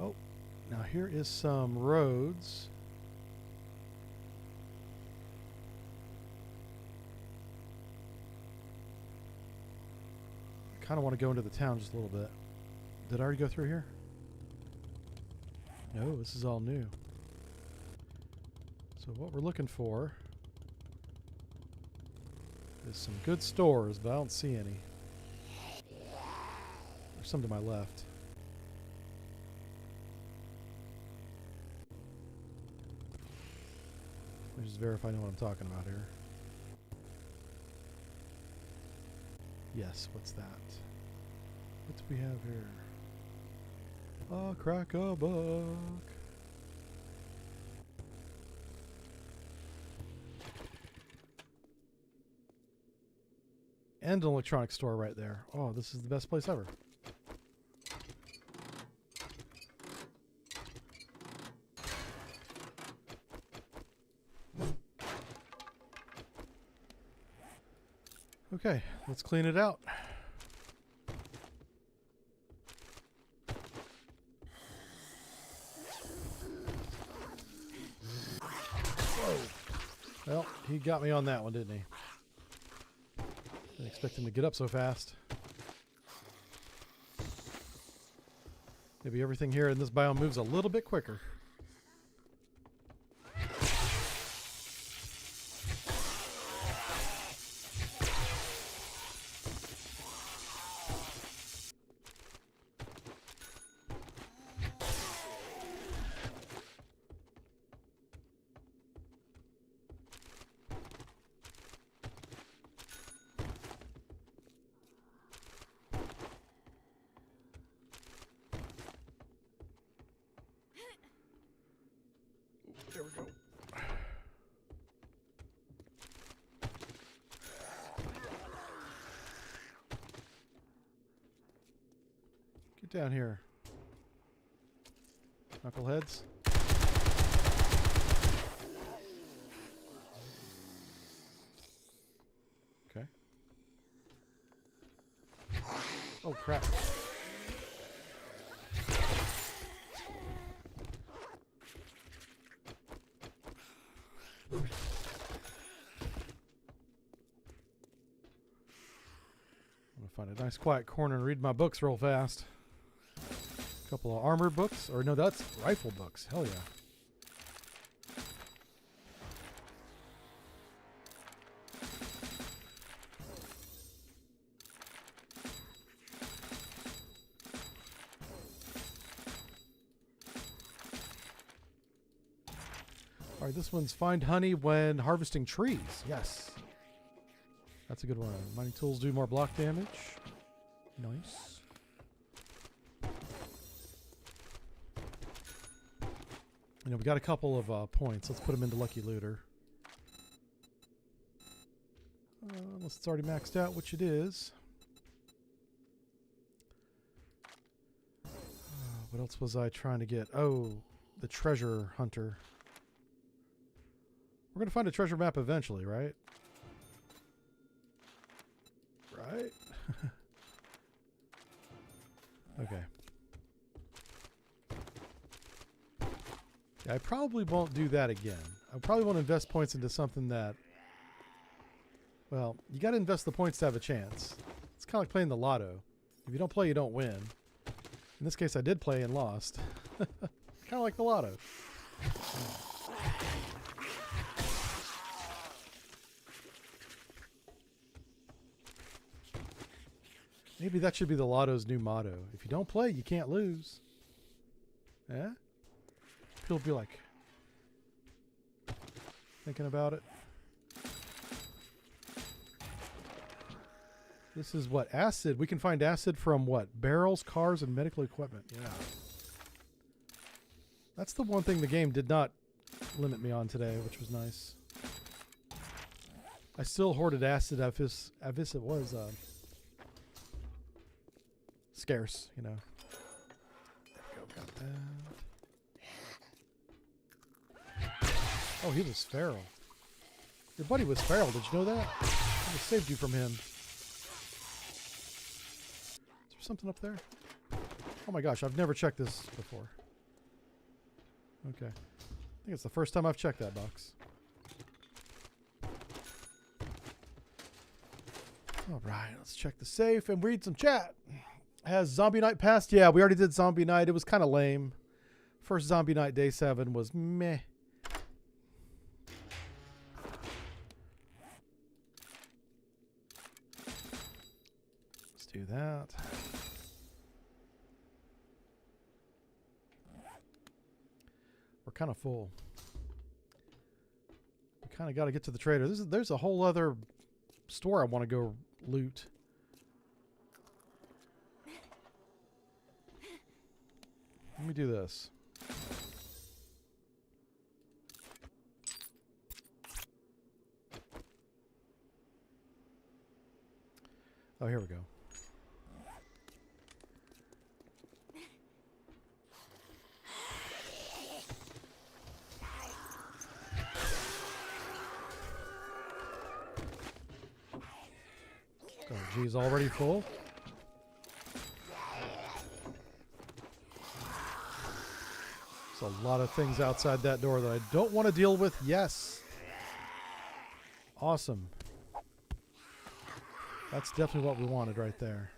Oh, now here is some roads. I kind of want to go into the town just a little bit. Did I already go through here? No, this is all new. So what we're looking for is some good stores, but I don't see any. There's some to my left. Let me just verify I know what I'm talking about here. Yes, what's that? What do we have here? A crack a buck. And an electronics store right there. Oh, this is the best place ever. Okay, let's clean it out. Whoa. Well, he got me on that one, didn't he? Didn't expect him to get up so fast. Maybe everything here in this biome moves a little bit quicker. There we go. Get down here, knuckleheads. Okay. Oh, crap. Find a nice quiet corner and read my books real fast. A couple of armor books. Or no, that's rifle books. Hell yeah. Alright, this one's find honey when harvesting trees. Yes. That's a good one. Mining tools do more block damage. Nice. You know, we got a couple of points. Let's put them into Lucky Looter. Unless it's already maxed out, which it is. What else was I trying to get? Oh, the treasure hunter. We're going to find a treasure map eventually, right? Right? Okay. Yeah, I probably won't do that again. I probably won't invest points into something that... Well, you got to invest the points to have a chance. It's kind of like playing the lotto. If you don't play, you don't win. In this case, I did play and lost. Kind of like the lotto. Maybe that should be the lotto's new motto. If you don't play, you can't lose. Yeah? People be like thinking about it. This is what? Acid. We can find acid from what? Barrels, cars, and medical equipment. Yeah. That's the one thing the game did not limit me on today, which was nice. I still hoarded acid as it was scarce, you know. There we go. Got that. Oh, he was feral. Your buddy was feral. Did you know that? I just saved you from him. Something up there? Oh my gosh, I've never checked this before. Okay. I think it's the first time I've checked that box. Alright, let's check the safe and read some chat. Has Zombie Night passed? Yeah, we already did Zombie Night. It was kind of lame. First Zombie Night, day 7, was meh. Let's do that. We're kind of full. We kind of got to get to the trader. There's a whole other store I want to go loot. Let me do this. Oh, here we go. Oh, geez, already full? There's a lot of things outside that door that I don't want to deal with. Yes. Awesome. That's definitely what we wanted right there.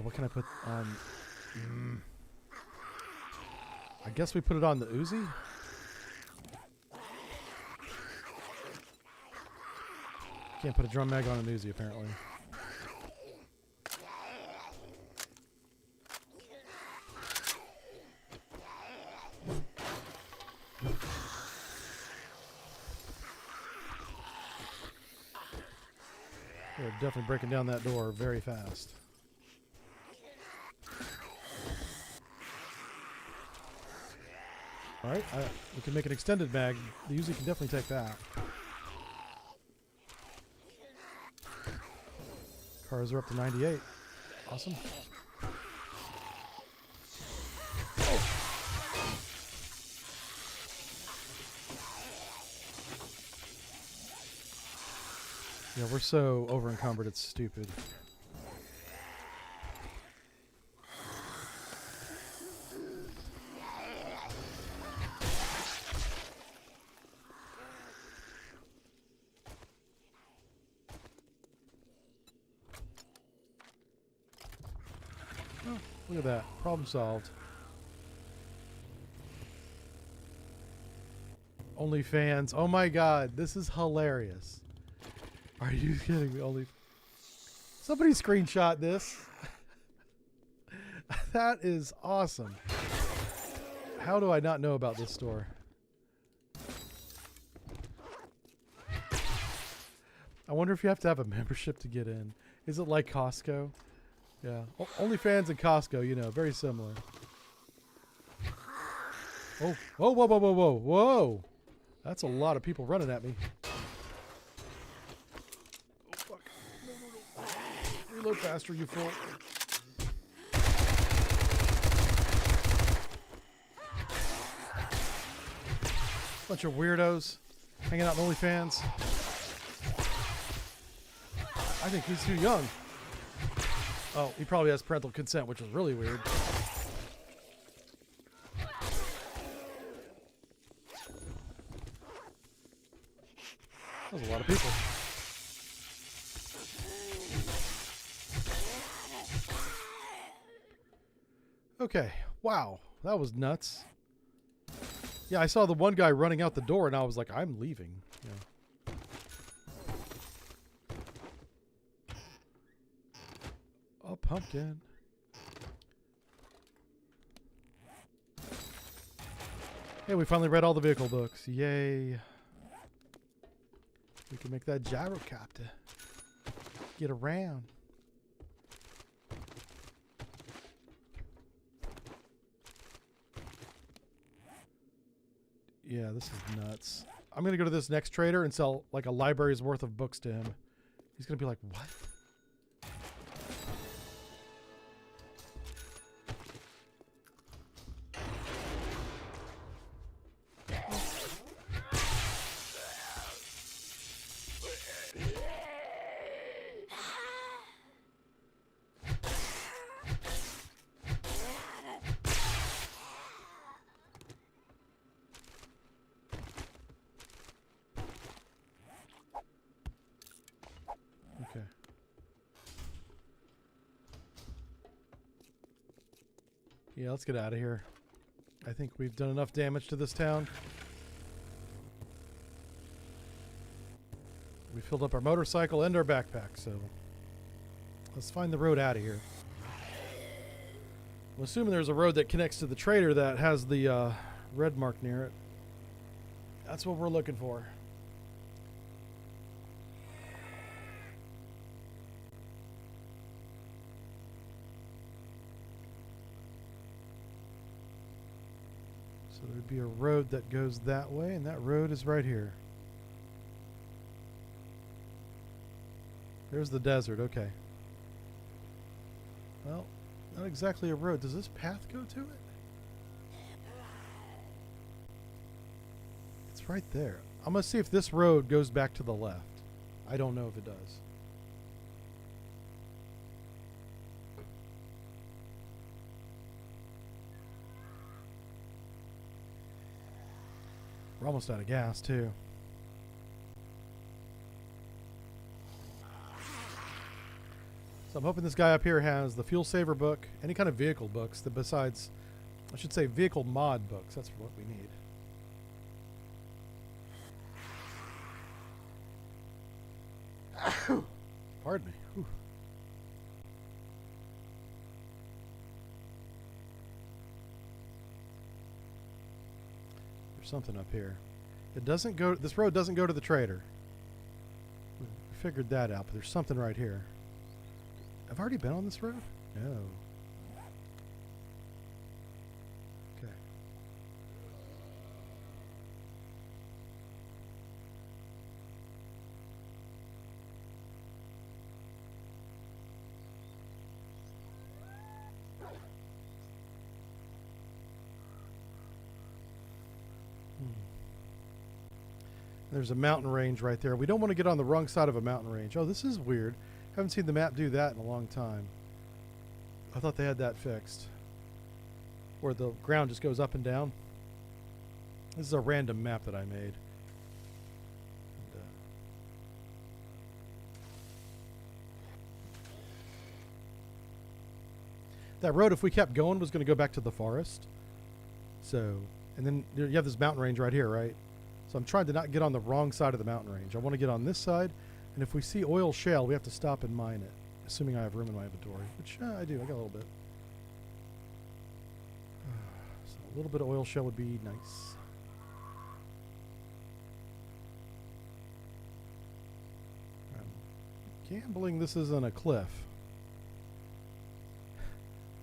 What can I put on? I guess we put it on the Uzi. Can't put a drum mag on an Uzi, apparently. We're definitely breaking down that door very fast. Alright, we can make an extended mag. The Uzi can definitely take that. Cars are up to 98. Awesome. Yeah, we're so over encumbered, it's stupid. Oh, look at that. Problem solved. OnlyFans. Oh my god, this is hilarious. Are you kidding me? Somebody screenshot this. That is awesome. How do I not know about this store? I wonder if you have to have a membership to get in. Is it like Costco? Yeah. OnlyFans and Costco, you know, very similar. Oh, whoa, whoa, whoa, whoa, whoa, whoa. That's a lot of people running at me. Oh, fuck. No, no, no. Reload faster, you fool. Bunch of weirdos hanging out in OnlyFans. I think he's too young. Oh, he probably has parental consent, which is really weird. That was a lot of people. Okay. Wow. That was nuts. Yeah, I saw the one guy running out the door, and I was like, I'm leaving. Yeah. A pumpkin. Hey, we finally read all the vehicle books. Yay. We can make that gyrocopter. Get around. Yeah, this is nuts. I'm going to go to this next trader and sell like a library's worth of books to him. He's going to be like, what? Okay. Yeah, let's get out of here. I think we've done enough damage to this town. We filled up our motorcycle and our backpack, so let's find the road out of here. I'm assuming there's a road that connects to the trader that has the red mark near it. That's what we're looking for. So there'd be a road that goes that way, and that road is right here. There's the desert, okay. Well, not exactly a road. Does this path go to it? It's right there. I'm going to see if this road goes back to the left. I don't know if it does. We're almost out of gas, too. So I'm hoping this guy up here has the fuel saver book, any kind of vehicle books that besides, I should say vehicle mod books. That's what we need. Pardon me. Whew. There's something up here. It doesn't go, this road doesn't go to the trader. We figured that out, but there's something right here. I've already been on this road? No. Okay. There's a mountain range right there. We don't want to get on the wrong side of a mountain range. Oh, this is weird. Haven't seen the map do that in a long time. I thought they had that fixed. Where the ground just goes up and down. This is a random map that I made. And, that road, if we kept going, was going to go back to the forest. So, and then you have this mountain range right here, right? So I'm trying to not get on the wrong side of the mountain range. I want to get on this side. And if we see oil shale, we have to stop and mine it, assuming I have room in my inventory, which I do. I got a little bit. So a little bit of oil shale would be nice. I'm gambling this isn't a cliff.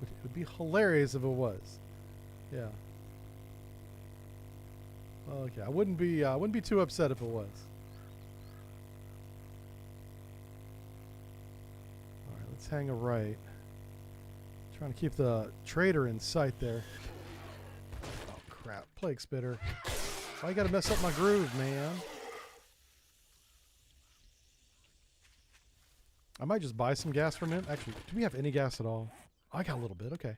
It would be hilarious if it was. Yeah. Okay, I wouldn't be too upset if it was. Let's hang a right. Trying to keep the trader in sight there. Oh crap, plague spitter. Why you gotta mess up my groove, man? I might just buy some gas from him. Actually, do we have any gas at all? Oh, I got a little bit, okay.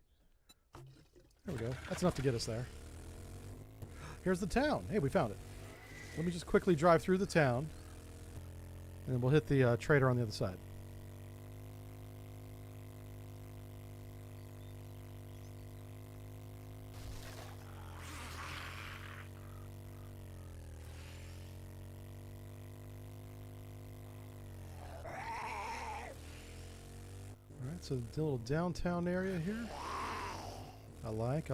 There we go. That's enough to get us there. Here's the town. Hey, we found it. Let me just quickly drive through the town. And then we'll hit the trader on the other side. Alright, so the little downtown area here. I like.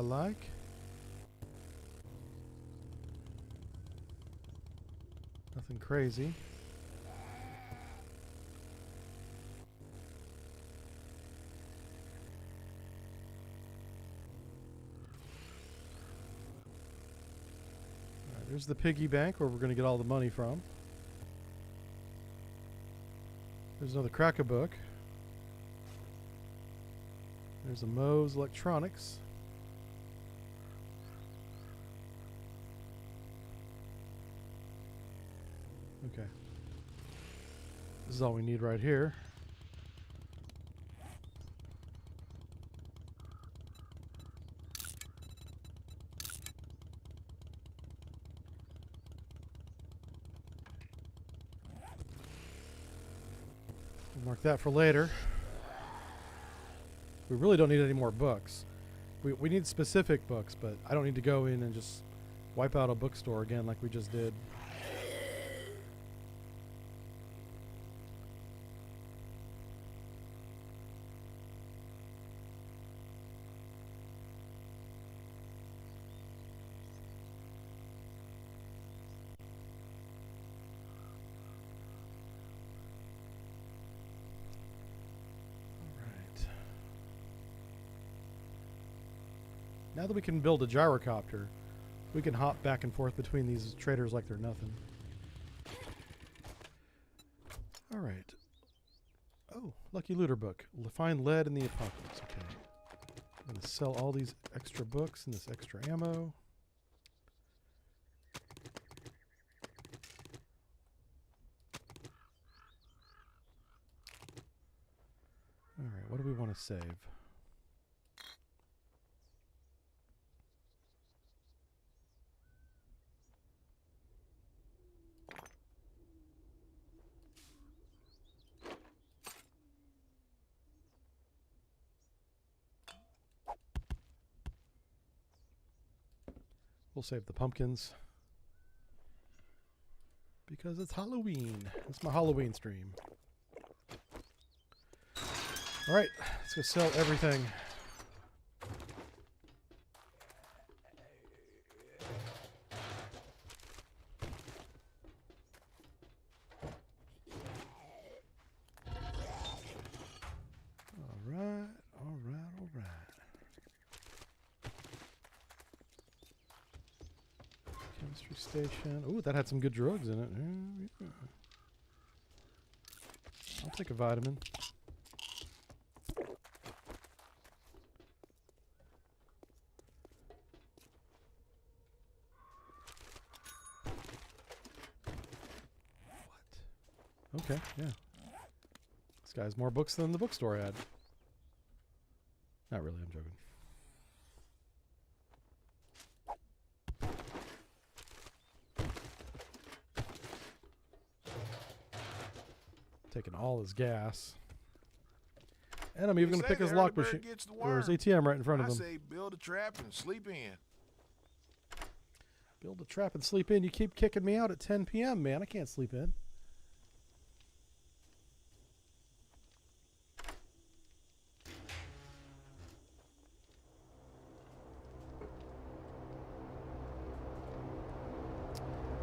Nothing crazy. Alright, there's the piggy bank where we're going to get all the money from. There's another crack-a-book. There's a Moe's Electronics. Okay. This is all we need right here. We'll mark that for later. We really don't need any more books. We need specific books, but I don't need to go in and just wipe out a bookstore again like we just did. Now that we can build a gyrocopter, we can hop back and forth between these traders like they're nothing. Alright. Oh, Lucky Looter book. Find lead in the apocalypse. Okay. I'm going to sell all these extra books and this extra ammo. Alright, what do we want to save? We'll save the pumpkins because it's Halloween. It's my Halloween stream. All right, let's go sell everything. All right. Chemistry station. Ooh, that had some good drugs in it. Yeah. I'll take a vitamin. What? Okay, yeah. This guy has more books than the bookstore had. Not really, I'm joking. Taking all his gas. And I'm even going to pick his lock machine. Or his ATM right in front of him. I say build a trap and sleep in. Build a trap and sleep in. You keep kicking me out at 10 p.m., man. I can't sleep in.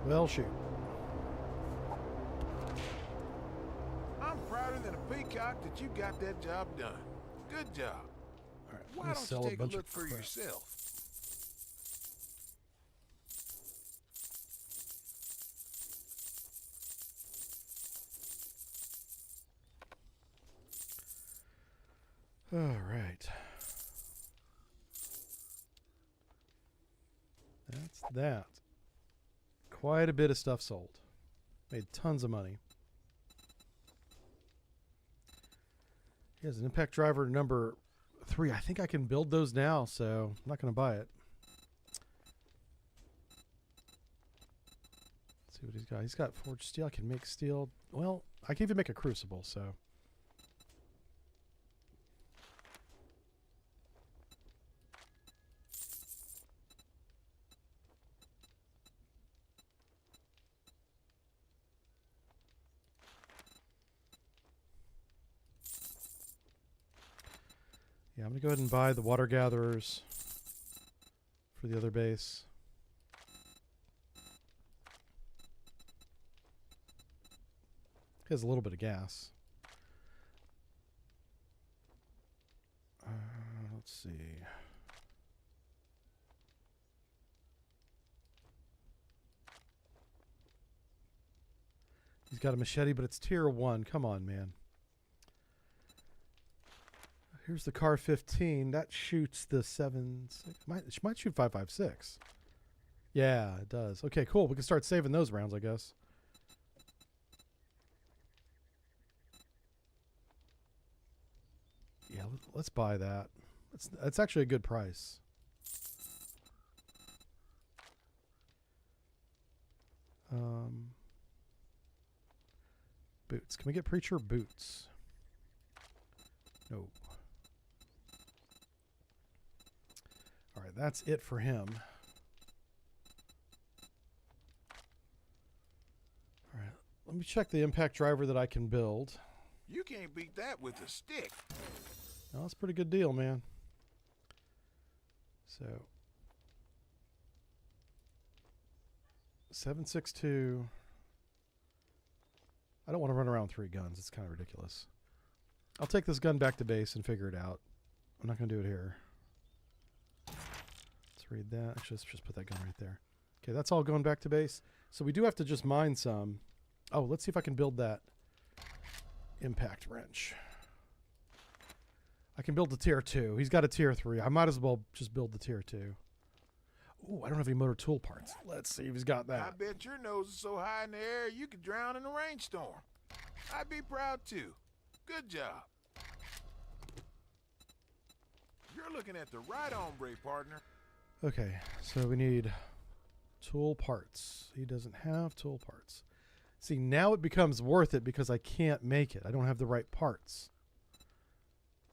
Well, shoot. I'm prouder than a peacock that you got that job done. Good job. All right, Why I'm gonna don't sell you a take a bunch look of for crap. yourself? All right. That's that. Quite a bit of stuff sold. Made tons of money. He has an impact driver number 3. I think I can build those now, so I'm not going to buy it. Let's see what he's got. He's got forged steel. I can make steel. Well, I can even make a crucible, so. Yeah, I'm going to go ahead and buy the water gatherers for the other base. Has a little bit of gas. Let's see. He's got a machete, but it's tier 1. Come on, man. Here's the car 15. That shoots the 7.6. It might shoot 5.56. Yeah, it does. Okay, cool. We can start saving those rounds, I guess. Yeah, let's buy that. That's actually a good price. Boots. Can we get Preacher boots? No. All right, that's it for him. All right, let me check the impact driver that I can build. You can't beat that with a stick. Oh, that's a pretty good deal, man. So 7.62. I don't want to run around 3 guns. It's kind of ridiculous. I'll take this gun back to base and figure it out. I'm not going to do it here. Let's read that. Actually, let's just put that gun right there. Okay, that's all going back to base. So we do have to just mine some. Oh, let's see if I can build that impact wrench. I can build the tier 2. He's got a tier 3. I might as well just build the tier 2. Ooh, I don't have any motor tool parts. Let's see if he's got that. I bet your nose is so high in the air you could drown in a rainstorm. I'd be proud too. Good job. You're looking at the right hombre, partner. Okay, so we need tool parts. He doesn't have tool parts. See, now it becomes worth it because I can't make it. I don't have the right parts.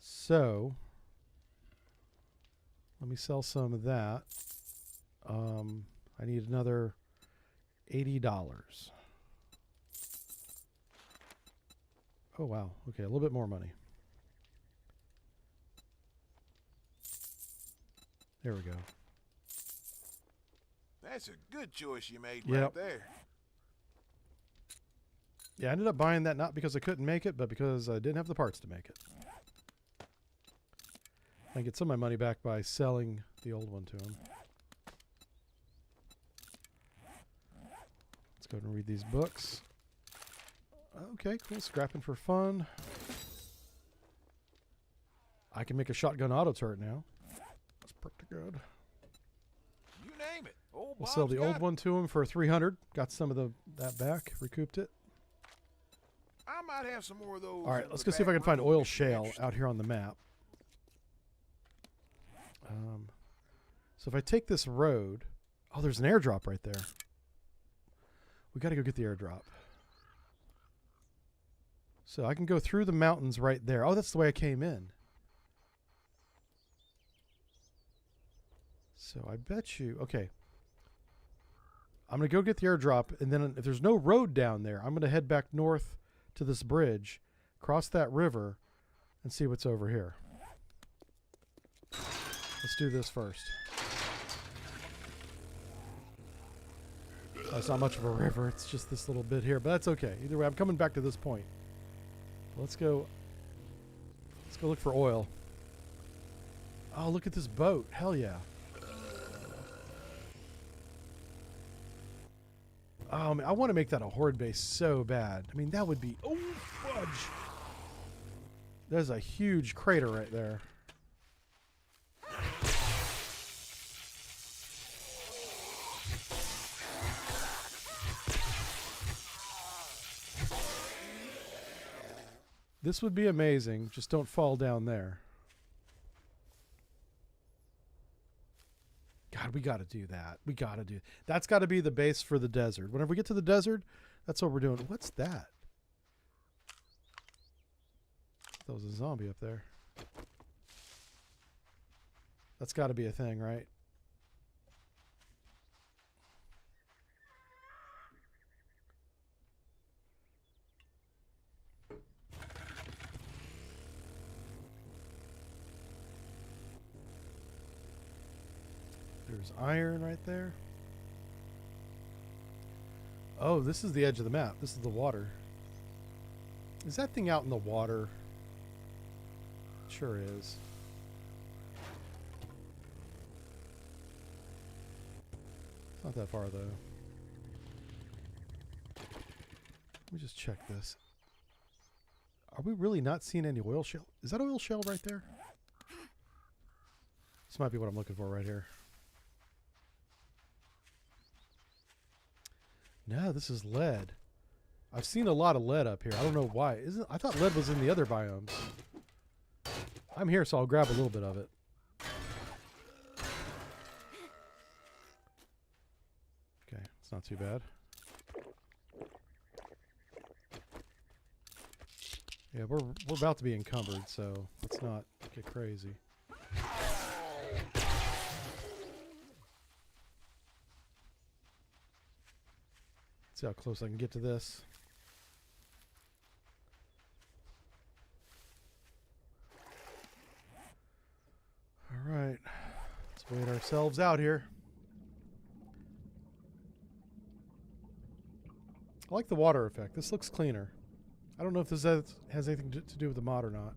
So, let me sell some of that. I need another $80. Oh, wow. Okay, a little bit more money. There we go. That's a good choice you made Yep. right there. Yeah, I ended up buying that not because I couldn't make it, but because I didn't have the parts to make it. I get some of my money back by selling the old one to him. Let's go ahead and read these books. Okay, cool. Scrapping for fun. I can make a shotgun auto turret now. That's pretty good. You name it. Old We'll Bob's sell the got old it. one to him for $300. Got some of that back. Recouped it. I might have some more of those. All right, in let's the go see if I back can find room oil if you're shale interested. out here on the map. So if I take this road, oh, there's an airdrop right there. We got to go get the airdrop. So I can go through the mountains right there. Oh, that's the way I came in. So I bet you, okay. I'm going to go get the airdrop, and then if there's no road down there, I'm going to head back north to this bridge, cross that river, and see what's over here. Let's do this first. Oh, it's not much of a river. It's just this little bit here, but that's okay. Either way, I'm coming back to this point. Let's go look for oil. Oh, look at this boat. Hell yeah. I want to make that a horde base so bad. I mean, that would be... Oh, fudge. There's a huge crater right there. This would be amazing. Just don't fall down there. God, we got to do that. We got to do. That's got to be the base for the desert. Whenever we get to the desert, that's what we're doing. What's that? That was a zombie up there. That's got to be a thing, right? There's iron right there. Oh, this is the edge of the map. This is the water. Is that thing out in the water? Sure is. It's not that far though. Let me just check this. Are we really not seeing any oil shell? Is that oil shell right there? This might be what I'm looking for right here. No, this is lead. I've seen a lot of lead up here. I don't know why. I thought lead was in the other biomes. I'm here, so I'll grab a little bit of it. Okay, it's not too bad. Yeah, we're about to be encumbered, so let's not get crazy. See how close I can get to this. All right, let's wait ourselves out here. I like the water effect. This looks cleaner. I don't know if this has anything to do with the mod or not.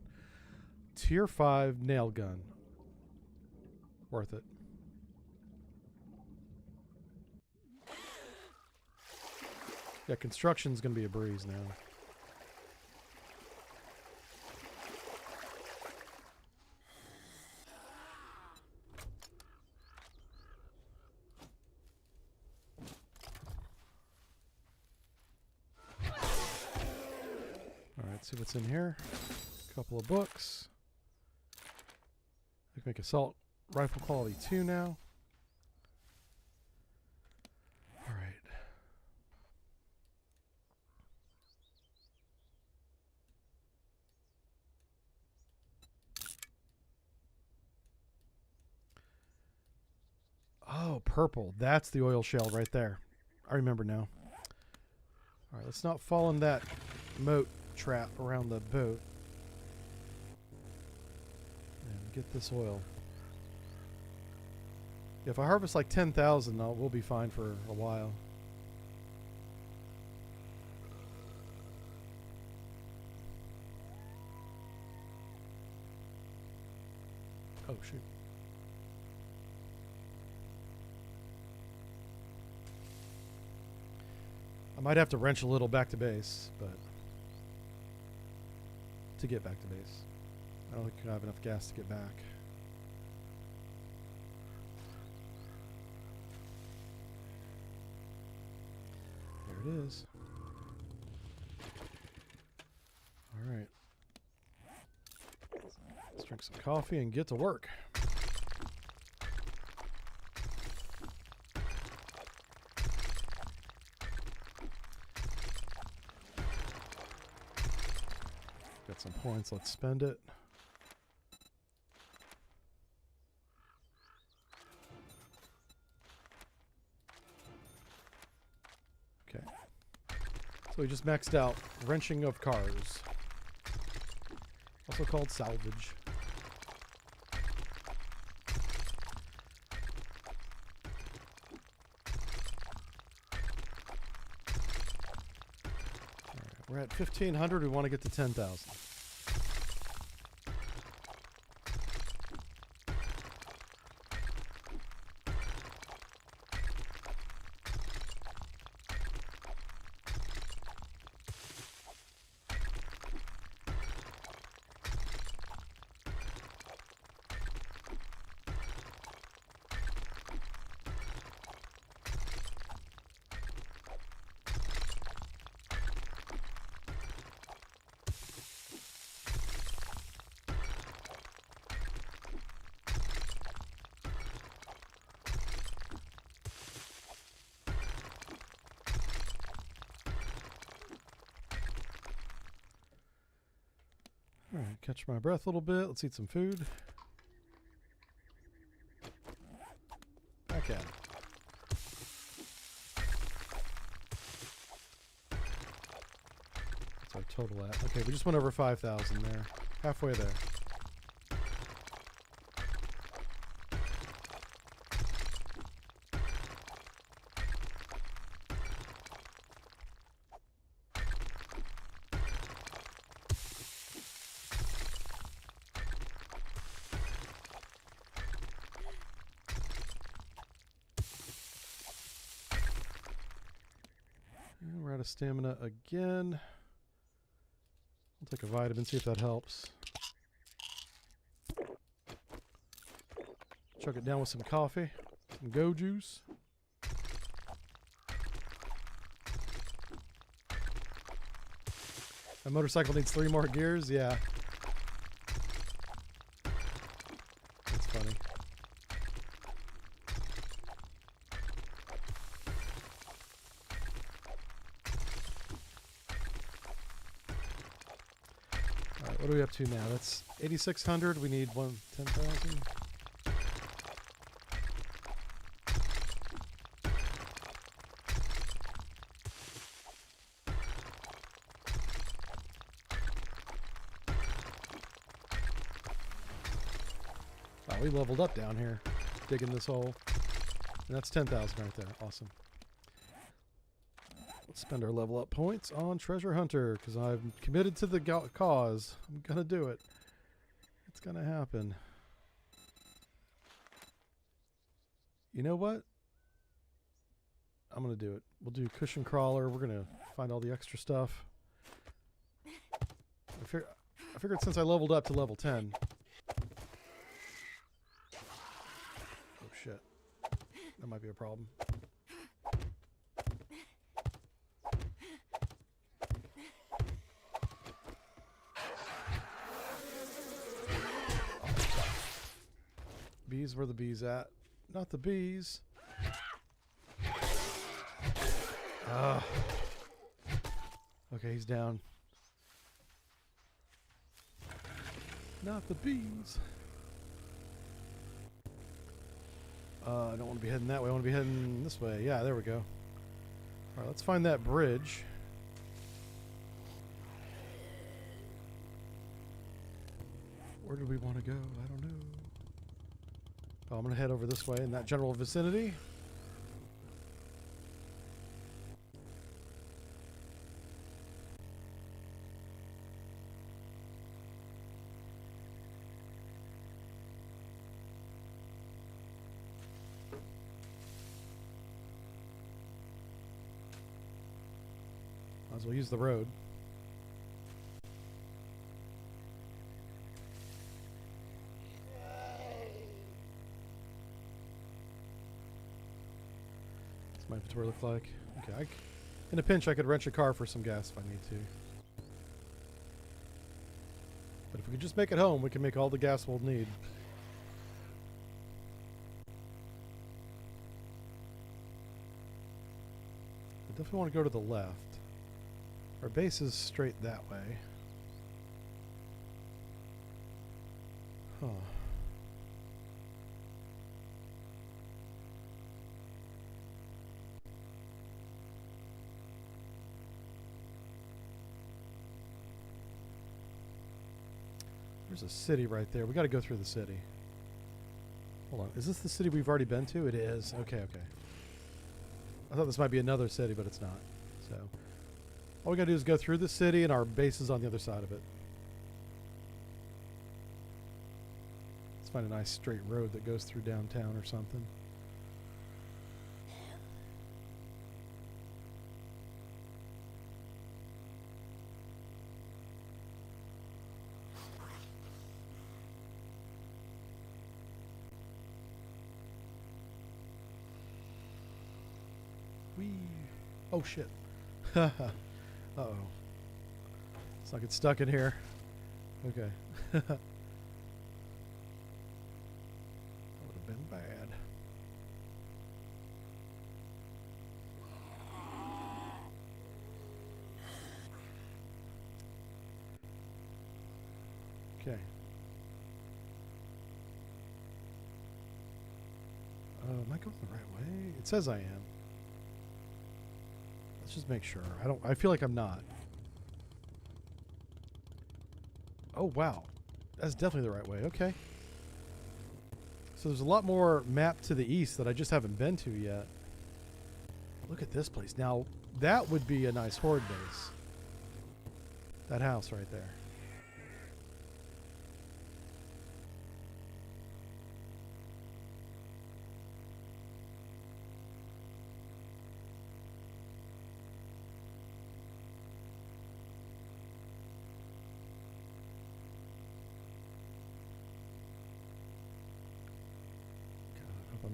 Tier 5 nail gun. Worth it. Yeah, construction's going to be a breeze now. Alright, see what's in here. A couple of books. I can make assault rifle quality 2 now. Alright. Oh, purple. That's the oil shell right there. I remember now. Alright, let's not fall in that moat trap around the boat. And get this oil. If I harvest like 10,000, we'll be fine for a while. Oh, shoot. I might have to wrench a little back to base, but to get back to base. I don't think I have enough gas to get back. There it is. All right. Let's drink some coffee and get to work. Got some points, let's spend it. Okay. So we just maxed out wrenching of cars. Also called salvage. We're at 1,500. We want to get to 10,000. All right, catch my breath a little bit. Let's eat some food. Back at it. What's our total at? Okay, we just went over 5,000 there. Halfway there. of stamina again. I'll take a vitamin, see if that helps. Chuck it down with some coffee, some go juice. My motorcycle needs 3 more gears, yeah. That's funny. Alright, what are we up to now? That's 8,600. We need 10,000. Oh, we leveled up down here, digging this hole. And that's 10,000 right there. Awesome. Let's spend our level up points on Treasure Hunter, because I'm committed to the cause. I'm going to do it. It's going to happen. You know what? I'm going to do it. We'll do Cushion Crawler. We're going to find all the extra stuff. I figured since I leveled up to level 10... Shit. That might be a problem. Bees, where the bees at? Not the bees. Ah. Okay, he's down. Not the bees. I don't want to be heading that way. I want to be heading this way. Yeah, there we go. Alright, let's find that bridge. Where do we want to go? I don't know. Oh, I'm going to head over this way in that general vicinity. Might as well use the road. What's my inventory look like? Okay, in a pinch I could wrench a car for some gas if I need to. But if we could just make it home, we can make all the gas we'll need. I definitely want to go to the left. Our base is straight that way. Huh. There's a city right there. We got to go through the city. Hold on. Is this the city we've already been to? It is. Okay, okay. I thought this might be another city, but it's not. So, all we got to do is go through the city, and our base is on the other side of it. Let's find a nice straight road that goes through downtown or something. Whee! Oh shit. Uh-oh. Let's not get stuck in here. Okay. That would have been bad. Okay. Am I going the right way? It says I am. Let's just make sure. I feel like I'm not. Oh, wow. That's definitely the right way. Okay. So there's a lot more map to the east that I just haven't been to yet. Look at this place. Now, that would be a nice horde base. That house right there.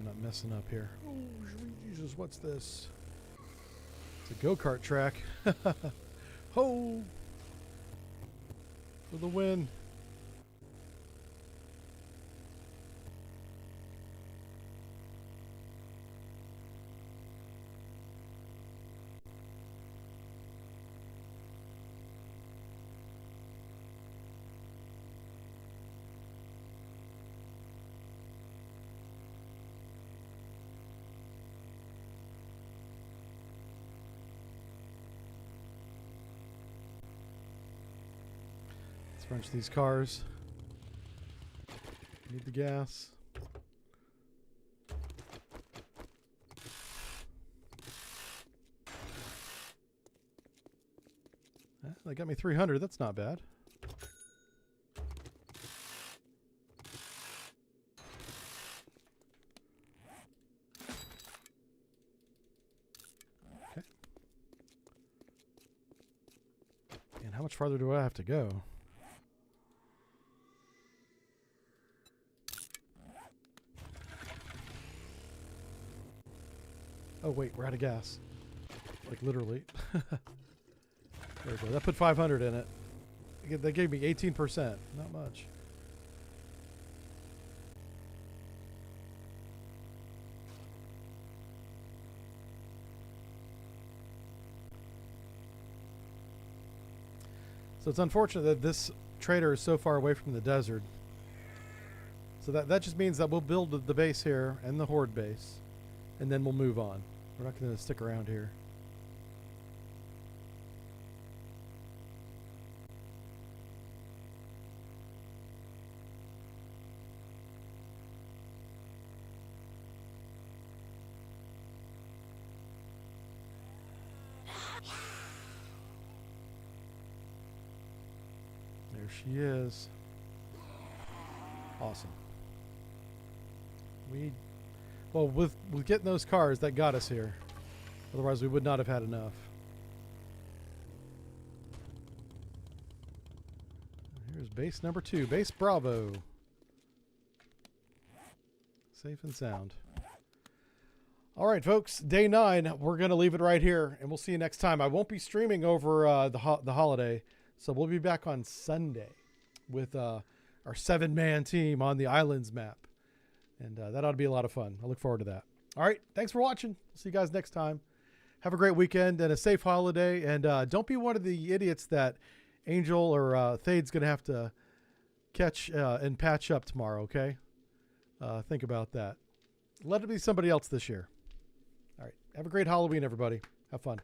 I'm not messing up here. Oh, Jesus, what's this? It's a go-kart track. Ho! For the win. Let's wrench these cars. Need the gas. They got me 300. That's not bad. Okay. And how much farther do I have to go? Oh wait, we're out of gas. Like literally. There we go. That put 500 in it. They gave me 18%. Not much. So it's unfortunate that this trader is so far away from the desert. So that just means that we'll build the base here and the horde base, and then we'll move on. We're not going to stick around here. There she is. Awesome. Well, with getting those cars, that got us here. Otherwise, we would not have had enough. Here's base number 2, base Bravo. Safe and sound. All right, folks, day 9. We're going to leave it right here, and we'll see you next time. I won't be streaming over the holiday, so we'll be back on Sunday with our 7-man team on the Islands map. And that ought to be a lot of fun. I look forward to that. All right. Thanks for watching. See you guys next time. Have a great weekend and a safe holiday. And don't be one of the idiots that Angel or Thade's going to have to catch and patch up tomorrow, okay? Think about that. Let it be somebody else this year. All right. Have a great Halloween, everybody. Have fun.